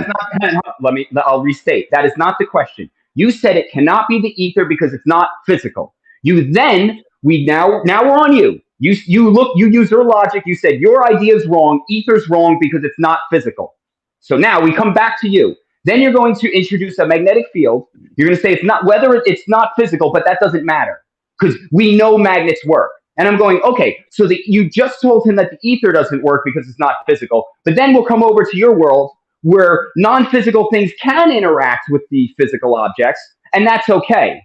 Speaker 15: I'll restate. That is not the question. You said it cannot be the ether because it's not physical. Now we're on you. You use your logic. You said your idea is wrong. Ether's wrong because it's not physical. So now we come back to you. Then you're going to introduce a magnetic field. You're going to say it's not physical, but that doesn't matter because we know magnets work. And I'm going, okay, so you just told him that the ether doesn't work because it's not physical. But then we'll come over to your world where non-physical things can interact with the physical objects, and that's okay.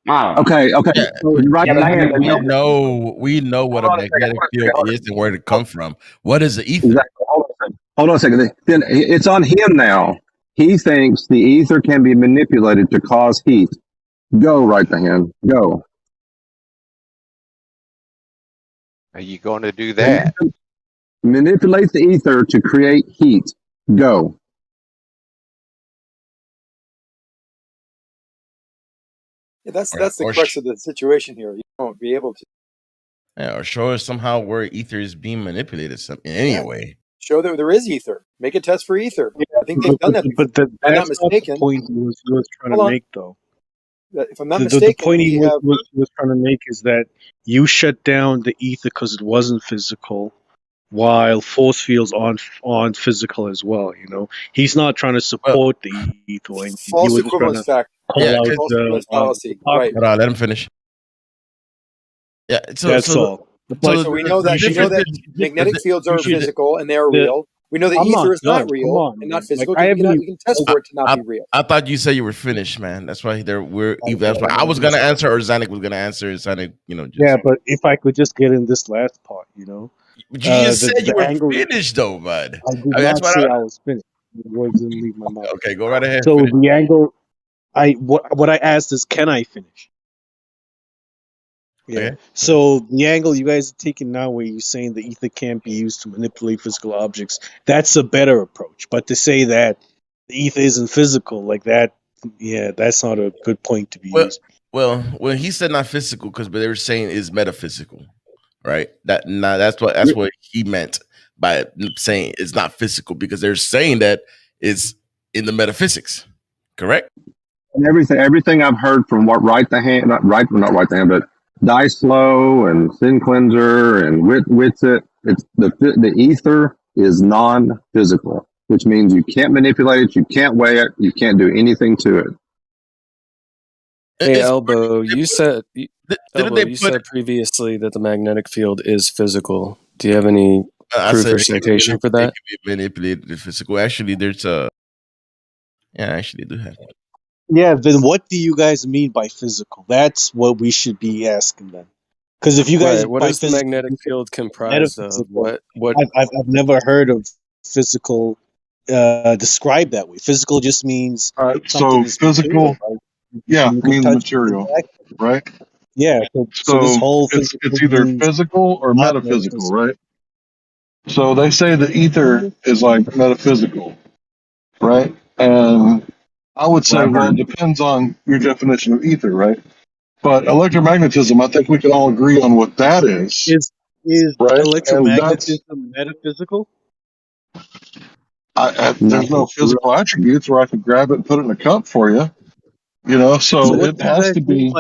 Speaker 23: Okay.
Speaker 1: Yeah,
Speaker 23: So right now,
Speaker 1: we know what a magnetic field is and where to come from. What is the ether?
Speaker 23: Exactly. Hold on a second. Then it's on him now. He thinks the ether can be manipulated to cause heat. Go, right the hand. Go.
Speaker 20: Are you going to do that?
Speaker 23: Manipulate the ether to create heat. Go.
Speaker 17: Yeah, that's the crux of the situation here. You won't be able to.
Speaker 1: Yeah, or show us somehow where ether is being manipulated in any way.
Speaker 17: Show that there is ether. Make a test for ether. I think they've done that before.
Speaker 2: But
Speaker 17: If I'm not
Speaker 2: that's not the
Speaker 17: mistaken.
Speaker 2: point he was trying to make, though.
Speaker 17: If I'm not
Speaker 2: The
Speaker 17: mistaken,
Speaker 2: point he
Speaker 17: we have.
Speaker 2: was trying to make is that you shut down the ether because it wasn't physical, while force fields aren't physical as well. You know, he's not trying to support the ether. Or anything.
Speaker 17: False
Speaker 2: He was
Speaker 17: equivalence
Speaker 2: trying
Speaker 17: fact.
Speaker 2: to call out
Speaker 17: False equivalence fallacy.
Speaker 2: the
Speaker 17: Right.
Speaker 1: Hold on, let him finish. Yeah,
Speaker 2: That's all.
Speaker 17: So we know that magnetic fields are physical and they are real. We know that ether is not real and not physical. We can test for it to not be real.
Speaker 1: I thought you said you were finished, man. That's why that's why I was gonna answer, or Zanuck was gonna answer. Zanuck,
Speaker 2: Yeah, but if I could just get in this last part,
Speaker 1: But you just said you were finished, though, bud.
Speaker 2: I did not say I was finished. The words didn't leave my mouth.
Speaker 1: Okay, go right ahead.
Speaker 2: So the angle, what I asked is, can I finish? Yeah.
Speaker 1: Okay.
Speaker 2: So the angle you guys are taking now, where you're saying the ether can't be used to manipulate physical objects, that's a better approach. But to say that the ether isn't physical, like that, yeah, that's not a good point to be used.
Speaker 1: Well, when he said not physical, because they were saying is metaphysical, right? That's what he meant by saying it's not physical, because they're saying that it's in the metaphysics, correct?
Speaker 23: And everything I've heard from not right the hand, but Dice Flow and Sin Cleanser and Witsit, it's the ether is non-physical, which means you can't manipulate it, you can't weigh it, you can't do anything to it.
Speaker 19: Hey, Elbow, you said previously that the magnetic field is physical. Do you have any proof or citation for that?
Speaker 1: It can be manipulated to physical. Actually, there's I actually do have one.
Speaker 2: Yeah, then what do you guys mean by physical? That's what we should be asking them. Because if you guys,
Speaker 19: what is the magnetic field comprised of? What?
Speaker 2: I've never heard of physical described that way. Physical just means
Speaker 6: so physical. Material, yeah, means material, right?
Speaker 2: Yeah. So this whole
Speaker 6: it's either physical or metaphysical, right? So they say the ether is like metaphysical, right? And I would say, well, it depends on your definition of ether, right? But electromagnetism, I think we can all agree on what that is.
Speaker 2: Is
Speaker 6: right?
Speaker 2: electromagnetism metaphysical?
Speaker 6: There's no physical attributes where I could grab it and put it in a cup for you. So it has to be.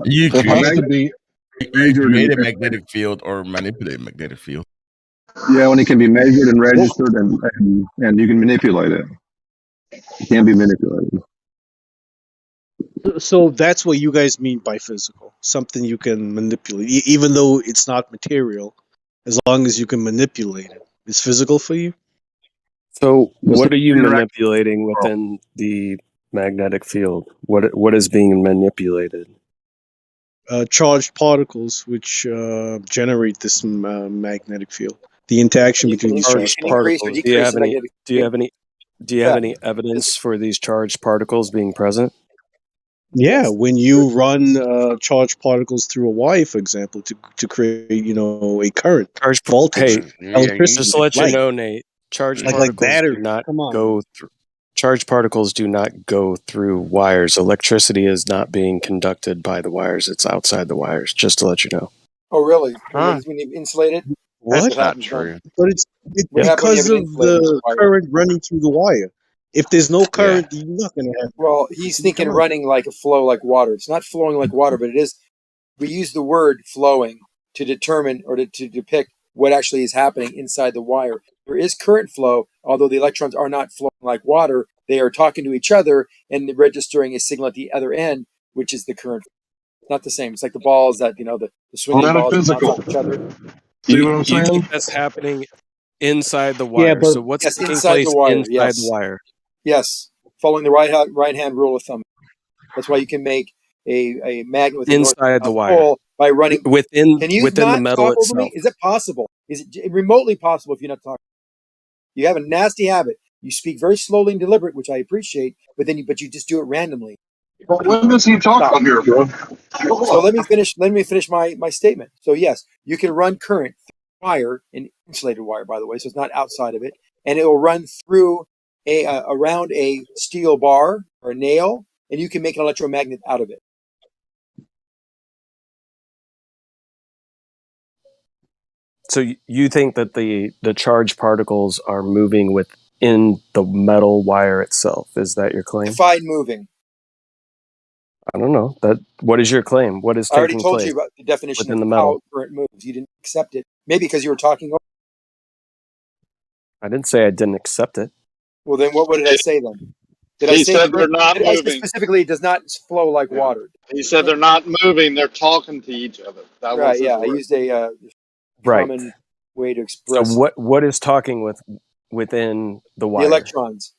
Speaker 1: You
Speaker 6: it has to be
Speaker 1: create a magnetic field or manipulate a magnetic field.
Speaker 23: Yeah, when it can be measured and registered and you can manipulate it. It can be manipulated.
Speaker 2: So that's what you guys mean by physical. Something you can manipulate, even though it's not material, as long as you can manipulate it. It's physical for you?
Speaker 19: So what are you manipulating within the magnetic field? What is being manipulated?
Speaker 2: charged particles which generate this magnetic field. The interaction
Speaker 17: You can
Speaker 2: between these
Speaker 17: increase,
Speaker 2: charged
Speaker 17: can increase or
Speaker 2: particles.
Speaker 17: decrease the magnetic
Speaker 19: Do you have
Speaker 17: field. Yeah.
Speaker 19: any evidence for these charged particles being present?
Speaker 2: Yeah,
Speaker 17: Yes.
Speaker 2: when you run charged particles through a wire, for example, to create a current, voltage, electricity,
Speaker 19: just to let you
Speaker 2: light,
Speaker 19: know, Nate, charged
Speaker 2: like
Speaker 19: particles
Speaker 2: batteries.
Speaker 19: do not
Speaker 2: Come on,
Speaker 19: go through. Charged particles do not go through wires. Electricity is not being conducted by the wires. It's outside the wires, just to let you know.
Speaker 17: Oh, really?
Speaker 19: Huh.
Speaker 17: When you insulate it?
Speaker 2: What?
Speaker 17: What happens then?
Speaker 2: But it's
Speaker 17: What happens when you
Speaker 2: because
Speaker 17: have an
Speaker 2: of
Speaker 17: insulated
Speaker 2: the
Speaker 17: wire?
Speaker 2: current running through the wire. If there's no current, you're not going to have.
Speaker 17: Well, he's thinking
Speaker 2: Come on.
Speaker 17: running like a flow like water. It's not flowing like water, but it is. We use the word flowing to determine or to depict what actually is happening inside the wire. There is current flow, although the electrons are not flowing like water. They are talking to each other and registering a signal at the other end, which is the current. It's not the same. It's like the balls that, the swinging balls that bounce off each other.
Speaker 19: See what I'm saying? You think that's happening inside the wire?
Speaker 17: Yeah, but
Speaker 19: so what's
Speaker 17: yes,
Speaker 19: taking
Speaker 17: inside
Speaker 19: place
Speaker 17: the wire.
Speaker 19: inside
Speaker 17: Yes,
Speaker 19: the wire?
Speaker 17: yes, following the right hand rule of thumb. That's why you can make a magnet with a north
Speaker 19: Inside the
Speaker 17: south
Speaker 19: wire.
Speaker 17: pole by running
Speaker 19: Within
Speaker 17: Can you
Speaker 19: within the
Speaker 17: not
Speaker 19: metal
Speaker 17: talk over me?
Speaker 19: itself.
Speaker 17: Is it possible? Is it remotely possible if you're not talking? You have a nasty habit. You speak very slowly and deliberate, which I appreciate, but you just do it randomly.
Speaker 6: But when does he talk on here, bro?
Speaker 17: So let me finish my statement. So yes, you can run current through wire, an insulated wire, by the way, so it's not outside of it, and it will run through around a steel bar or a nail, and you can make an electromagnet out of it.
Speaker 19: So you think that the charged particles are moving within the metal wire itself? Is that your claim?
Speaker 17: Define moving.
Speaker 19: I don't know. What is your claim? What is
Speaker 17: I already
Speaker 19: taking
Speaker 17: told
Speaker 19: place
Speaker 17: you about the definition
Speaker 19: within
Speaker 17: of
Speaker 19: the metal?
Speaker 17: how current moves. You didn't accept it. Maybe because you were talking over.
Speaker 19: I didn't say I didn't accept it.
Speaker 17: Well, then what did I say then? Did I
Speaker 4: He
Speaker 17: say
Speaker 4: said they're not
Speaker 17: I said
Speaker 4: moving.
Speaker 17: specifically it does not flow like water?
Speaker 4: He said they're not moving; they're talking to each other. That
Speaker 17: Right,
Speaker 4: was his
Speaker 17: yeah. I
Speaker 4: word.
Speaker 17: used a
Speaker 19: Right.
Speaker 17: common way to
Speaker 19: So
Speaker 17: express
Speaker 19: what is talking within the
Speaker 17: the
Speaker 19: wire?
Speaker 17: electrons.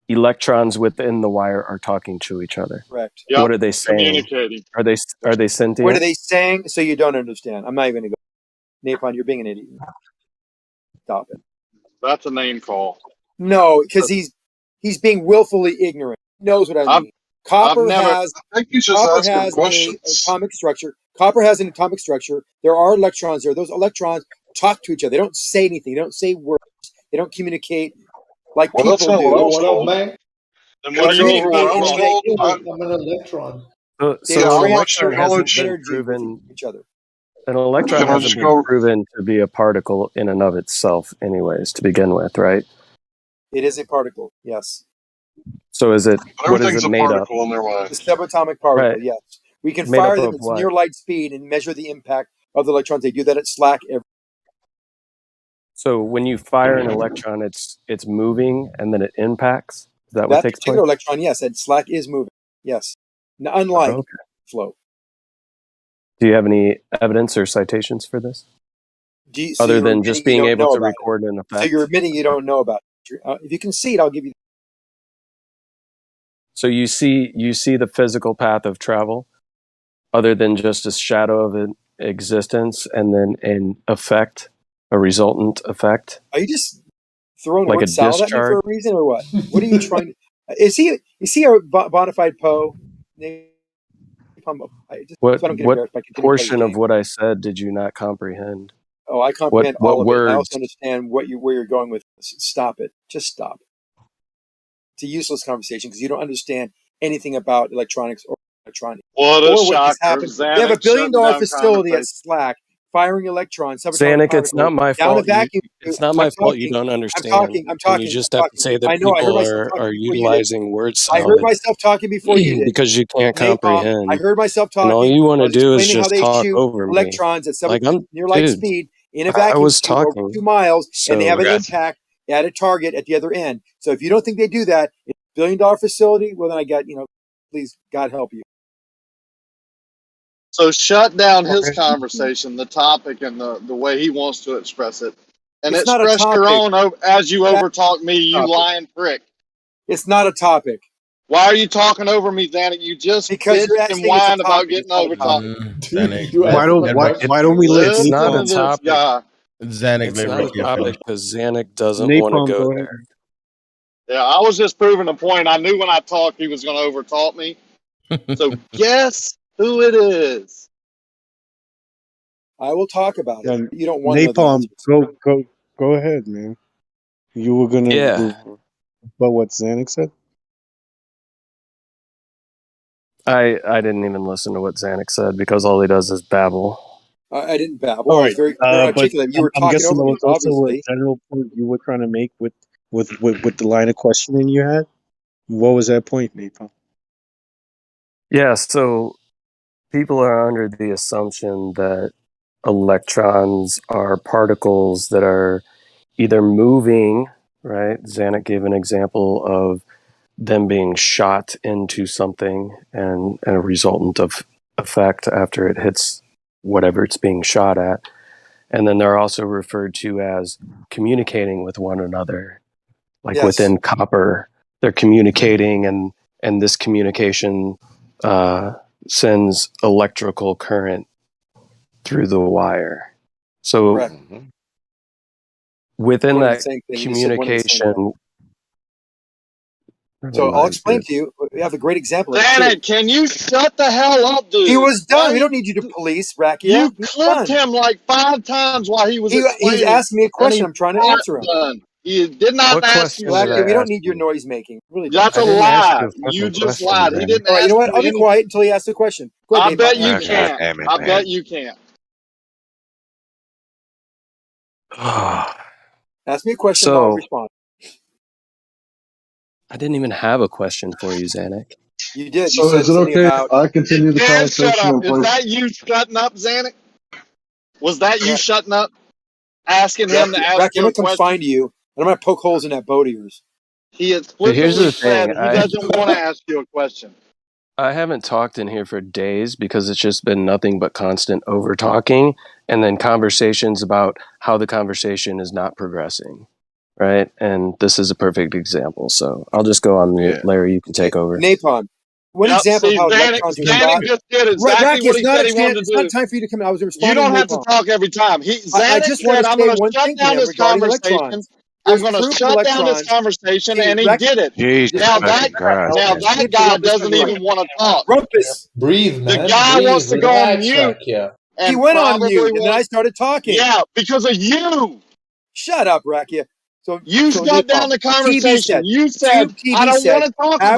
Speaker 19: Electrons within the wire are talking to each other.
Speaker 17: Correct.
Speaker 4: Yep.
Speaker 19: What are they saying?
Speaker 4: Communicating.
Speaker 19: Are they sentient?
Speaker 17: What are they saying? So you don't understand. I'm not even going to go. Napon, you're being an idiot. Stop it.
Speaker 4: That's a name call.
Speaker 17: No, because he's being willfully ignorant. He knows what I mean. Copper has
Speaker 6: I think he's just
Speaker 17: copper
Speaker 6: asking
Speaker 17: has
Speaker 6: questions.
Speaker 17: an atomic structure. Copper has an atomic structure. There are electrons there. Those electrons talk to each other. They don't say anything. They don't say words. They don't communicate like
Speaker 6: Well, that's
Speaker 17: people
Speaker 6: not
Speaker 17: do.
Speaker 6: what I was
Speaker 9: What up,
Speaker 6: told.
Speaker 9: man?
Speaker 4: Then
Speaker 17: They
Speaker 4: what are you
Speaker 17: communicate
Speaker 6: what I
Speaker 17: and
Speaker 6: was
Speaker 17: they,
Speaker 6: told.
Speaker 9: I'm an electron.
Speaker 19: So
Speaker 17: they
Speaker 19: an
Speaker 6: Yeah, what's
Speaker 17: transfer
Speaker 6: your
Speaker 19: electron hasn't
Speaker 6: knowledge?
Speaker 19: been
Speaker 17: energy with
Speaker 19: proven.
Speaker 17: each other.
Speaker 19: An electron
Speaker 6: Can I
Speaker 19: hasn't
Speaker 6: just
Speaker 19: been
Speaker 6: go?
Speaker 19: proven to be a particle in and of itself, anyways, to begin with, right?
Speaker 17: It is a particle, yes.
Speaker 19: So is it?
Speaker 6: But
Speaker 19: What is
Speaker 6: everything's
Speaker 19: it
Speaker 6: a
Speaker 19: made up?
Speaker 6: particle in their mind.
Speaker 17: The subatomic particle,
Speaker 19: Right.
Speaker 17: yes. We can
Speaker 19: Made up
Speaker 17: fire them
Speaker 19: of
Speaker 17: at
Speaker 19: what?
Speaker 17: near light speed and measure the impact of the electrons. They do that at SLAC every.
Speaker 19: So when you fire an electron, it's moving and then it impacts. Is that what
Speaker 17: That
Speaker 19: takes
Speaker 17: particular
Speaker 19: place?
Speaker 17: electron, yes, at SLAC is moving. Yes. Unlike
Speaker 19: Okay.
Speaker 17: flow.
Speaker 19: Do you have any evidence or citations for this?
Speaker 17: So
Speaker 19: Other
Speaker 17: you're
Speaker 19: than
Speaker 17: admitting
Speaker 19: just
Speaker 17: you
Speaker 19: being
Speaker 17: don't
Speaker 19: able
Speaker 17: know
Speaker 19: to
Speaker 17: about it.
Speaker 19: record an effect?
Speaker 17: So you're admitting you don't know about it. If you concede, I'll give you.
Speaker 19: So you see the physical path of travel, other than just a shadow of an existence, and then an effect, a resultant effect.
Speaker 17: Are you just throwing
Speaker 19: Like a
Speaker 17: word salad at me for a reason, or what? What are you trying to? Is he a bona fide Poe?
Speaker 19: What
Speaker 17: So I don't get embarrassed by continuing to play
Speaker 19: portion
Speaker 17: this
Speaker 19: of
Speaker 17: game.
Speaker 19: what I said did you not comprehend?
Speaker 17: Oh, I comprehend
Speaker 19: What
Speaker 17: all of it. And I
Speaker 19: words?
Speaker 17: also understand where you're going with this. Stop it. Just stop. It's a useless conversation because you don't understand anything about electronics or electronics.
Speaker 4: What a
Speaker 17: Or what
Speaker 4: shocker.
Speaker 17: just happened. They have
Speaker 4: Xanax
Speaker 17: $1 billion
Speaker 4: shutting down
Speaker 17: facility at
Speaker 4: conversation.
Speaker 17: SLAC firing electrons, subatomic
Speaker 19: Zanuck, it's not
Speaker 17: particles
Speaker 19: my
Speaker 17: down a
Speaker 19: fault.
Speaker 17: vacuum.
Speaker 19: It's not
Speaker 17: I'm
Speaker 19: my fault you
Speaker 17: talking.
Speaker 19: don't
Speaker 17: I'm
Speaker 19: understand.
Speaker 17: talking.
Speaker 19: You just have to say that
Speaker 17: I know. I heard
Speaker 19: people
Speaker 17: myself talking
Speaker 19: are
Speaker 17: before you did.
Speaker 19: utilizing word
Speaker 17: I heard
Speaker 19: salad
Speaker 17: myself talking before you did.
Speaker 19: because you can't
Speaker 17: Napalm. I
Speaker 19: comprehend.
Speaker 17: heard myself
Speaker 19: And all
Speaker 17: talking.
Speaker 19: you want
Speaker 17: I
Speaker 19: to
Speaker 17: was
Speaker 19: do is
Speaker 17: explaining how
Speaker 19: just
Speaker 17: they
Speaker 19: talk
Speaker 17: shoot
Speaker 19: over me.
Speaker 17: electrons at
Speaker 19: Like
Speaker 17: near light
Speaker 19: dude,
Speaker 17: speed in a
Speaker 19: I
Speaker 17: vacuum
Speaker 19: was
Speaker 17: tube over
Speaker 19: talking.
Speaker 17: 2 miles, and they have an
Speaker 19: So
Speaker 17: impact at a target at the other end. So if you don't think they do that, it's a $1 billion facility. Well, then I got please God help you.
Speaker 4: So shut down his conversation, the topic, and the way he wants to express it, and
Speaker 17: It's not a
Speaker 4: express your
Speaker 17: topic.
Speaker 4: own as you
Speaker 17: That's
Speaker 4: overtalk me,
Speaker 17: a
Speaker 4: you
Speaker 17: topic.
Speaker 4: lying prick.
Speaker 17: It's not a topic.
Speaker 4: Why are you talking over me, Zanik? You just
Speaker 17: Because you're
Speaker 4: bitched and
Speaker 17: saying it's a
Speaker 4: whined about
Speaker 17: topic,
Speaker 4: getting
Speaker 17: it's not a
Speaker 4: over
Speaker 17: topic.
Speaker 2: Why don't we let
Speaker 19: It's not a
Speaker 4: Listen to this
Speaker 19: topic.
Speaker 4: guy.
Speaker 1: Zanik,
Speaker 19: It's
Speaker 1: let
Speaker 19: not a
Speaker 1: Ricky
Speaker 19: topic
Speaker 1: finish.
Speaker 19: because Zanik doesn't want to
Speaker 2: Napalm,
Speaker 19: go
Speaker 2: go ahead.
Speaker 19: there.
Speaker 4: Yeah, I was just proving a point. I knew when I talked he was going to overtalk me. So guess who it is?
Speaker 17: I will talk about it.
Speaker 2: Yeah,
Speaker 17: You don't want to know the
Speaker 2: Napalm,
Speaker 17: answers.
Speaker 2: go ahead, man. You were gonna
Speaker 19: Yeah.
Speaker 2: but what Zanik said?
Speaker 19: I didn't even listen to what Zanik said because all he does is babble.
Speaker 17: I didn't babble.
Speaker 2: All
Speaker 17: I was
Speaker 2: right,
Speaker 17: very
Speaker 2: but
Speaker 17: articulate. You were
Speaker 2: I'm
Speaker 17: talking
Speaker 2: guessing
Speaker 17: over
Speaker 2: there
Speaker 17: me,
Speaker 2: was also a
Speaker 17: obviously.
Speaker 2: general point you were trying to make with the line of questioning you had. What was that point, Napalm?
Speaker 19: Yeah, so people are under the assumption that electrons are particles that are either moving, right? Zanik gave an example of them being shot into something and a resultant of effect after it hits whatever it's being shot at. And then they're also referred to as communicating with one another. Like
Speaker 17: Yes.
Speaker 19: within copper, they're communicating, and this communication sends electrical current through the wire. So
Speaker 17: Correct.
Speaker 19: within
Speaker 17: One and the
Speaker 19: that
Speaker 17: same thing. You just said one and the same
Speaker 19: communication,
Speaker 17: So I'll explain to you. We have a great example of it too.
Speaker 4: Zanik, can you shut the hell up, dude?
Speaker 17: He was done.
Speaker 4: Why
Speaker 17: We don't need you to police Rakia.
Speaker 4: You
Speaker 17: He's
Speaker 4: clipped
Speaker 17: done.
Speaker 4: him like 5 times while he was
Speaker 17: He was
Speaker 4: explaining.
Speaker 17: asking me a
Speaker 4: and
Speaker 17: question.
Speaker 4: he's
Speaker 17: I'm trying to
Speaker 4: not
Speaker 17: answer him.
Speaker 4: done. He did not
Speaker 19: what
Speaker 4: ask you
Speaker 19: question did
Speaker 17: Rakia,
Speaker 19: I
Speaker 17: we don't
Speaker 19: ask
Speaker 17: need your
Speaker 19: you?
Speaker 17: noise making. Really
Speaker 4: That's
Speaker 17: don't.
Speaker 4: a
Speaker 19: I didn't ask
Speaker 4: lie.
Speaker 19: you a
Speaker 4: You
Speaker 19: fucking
Speaker 4: just
Speaker 19: question,
Speaker 4: lied. He
Speaker 19: Zanik.
Speaker 4: didn't
Speaker 17: All right, you
Speaker 4: ask
Speaker 17: know what?
Speaker 4: you
Speaker 17: I'll be
Speaker 4: any.
Speaker 17: quiet until he asks the question. Go
Speaker 4: I
Speaker 17: ahead,
Speaker 4: bet
Speaker 17: Napalm.
Speaker 4: you
Speaker 20: God
Speaker 4: can't.
Speaker 20: damn it,
Speaker 4: I
Speaker 20: man.
Speaker 4: bet you can't.
Speaker 17: Ask me a question and I'll
Speaker 19: So
Speaker 17: respond.
Speaker 19: I didn't even have a question for you, Zanik.
Speaker 17: You did. You
Speaker 6: So
Speaker 17: said
Speaker 6: is it
Speaker 17: something
Speaker 6: okay
Speaker 17: about.
Speaker 6: if I continue the
Speaker 4: Yeah, shut
Speaker 6: conversation
Speaker 4: up.
Speaker 6: and
Speaker 4: Is
Speaker 6: play?
Speaker 4: that you shutting up, Zanik? Was that you shutting up? Asking him to
Speaker 17: Rakia,
Speaker 4: ask
Speaker 17: I'm
Speaker 4: you
Speaker 17: going
Speaker 4: a
Speaker 17: to come
Speaker 4: question?
Speaker 17: find you, and I'm going to poke holes in that boat of yours.
Speaker 4: He
Speaker 19: But here's
Speaker 4: explicitly
Speaker 19: the
Speaker 4: said
Speaker 19: thing.
Speaker 4: he doesn't want to ask you a question.
Speaker 19: I haven't talked in here for days because it's just been nothing but constant over talking and then conversations about how the conversation is not progressing. Right. And this is a perfect example. So I'll just go on mute.
Speaker 6: Yeah.
Speaker 19: Larry, you can take over.
Speaker 17: Napalm. One
Speaker 4: Yep,
Speaker 17: example of
Speaker 4: see,
Speaker 17: how
Speaker 4: Zanik
Speaker 17: electrons are
Speaker 4: just did exactly
Speaker 17: Rakia,
Speaker 4: what
Speaker 17: it's
Speaker 4: he
Speaker 17: not
Speaker 4: said
Speaker 17: a
Speaker 4: he wanted
Speaker 17: chance.
Speaker 4: to
Speaker 17: It's not
Speaker 4: do.
Speaker 17: time for you to come in. I was
Speaker 4: You
Speaker 17: responding
Speaker 4: don't
Speaker 17: to
Speaker 4: have to
Speaker 17: Napalm.
Speaker 4: talk every time.
Speaker 17: I
Speaker 4: Zanik
Speaker 17: just want
Speaker 4: said,
Speaker 17: to
Speaker 4: I'm
Speaker 17: say
Speaker 4: going to
Speaker 17: one
Speaker 4: shut
Speaker 17: thing to
Speaker 4: down
Speaker 17: him
Speaker 4: this
Speaker 17: regarding
Speaker 4: conversation.
Speaker 17: electrons.
Speaker 4: I'm
Speaker 17: There's
Speaker 4: going to
Speaker 17: proof of
Speaker 4: shut down this
Speaker 17: electrons.
Speaker 4: conversation,
Speaker 17: Hey,
Speaker 4: and he did it.
Speaker 20: Jesus
Speaker 4: Now
Speaker 20: fucking Christ, man.
Speaker 4: that guy doesn't even want to talk.
Speaker 17: Rumpus.
Speaker 9: Breathe,
Speaker 4: The
Speaker 9: man.
Speaker 4: guy
Speaker 9: Breathe.
Speaker 4: wants to go on
Speaker 9: Relax,
Speaker 4: mute
Speaker 9: Rakia.
Speaker 17: He
Speaker 4: and
Speaker 17: went on
Speaker 4: probably
Speaker 17: mute, and then I
Speaker 4: wants.
Speaker 17: started talking.
Speaker 4: Yeah, because of you.
Speaker 17: Shut up, Rakia.
Speaker 4: You
Speaker 17: So
Speaker 4: shut down
Speaker 17: Napalm.
Speaker 4: the
Speaker 17: TV
Speaker 4: conversation.
Speaker 17: said.
Speaker 4: You said,
Speaker 17: Tube
Speaker 4: I
Speaker 17: TV
Speaker 4: don't want
Speaker 17: said.
Speaker 4: to talk
Speaker 17: Have
Speaker 4: about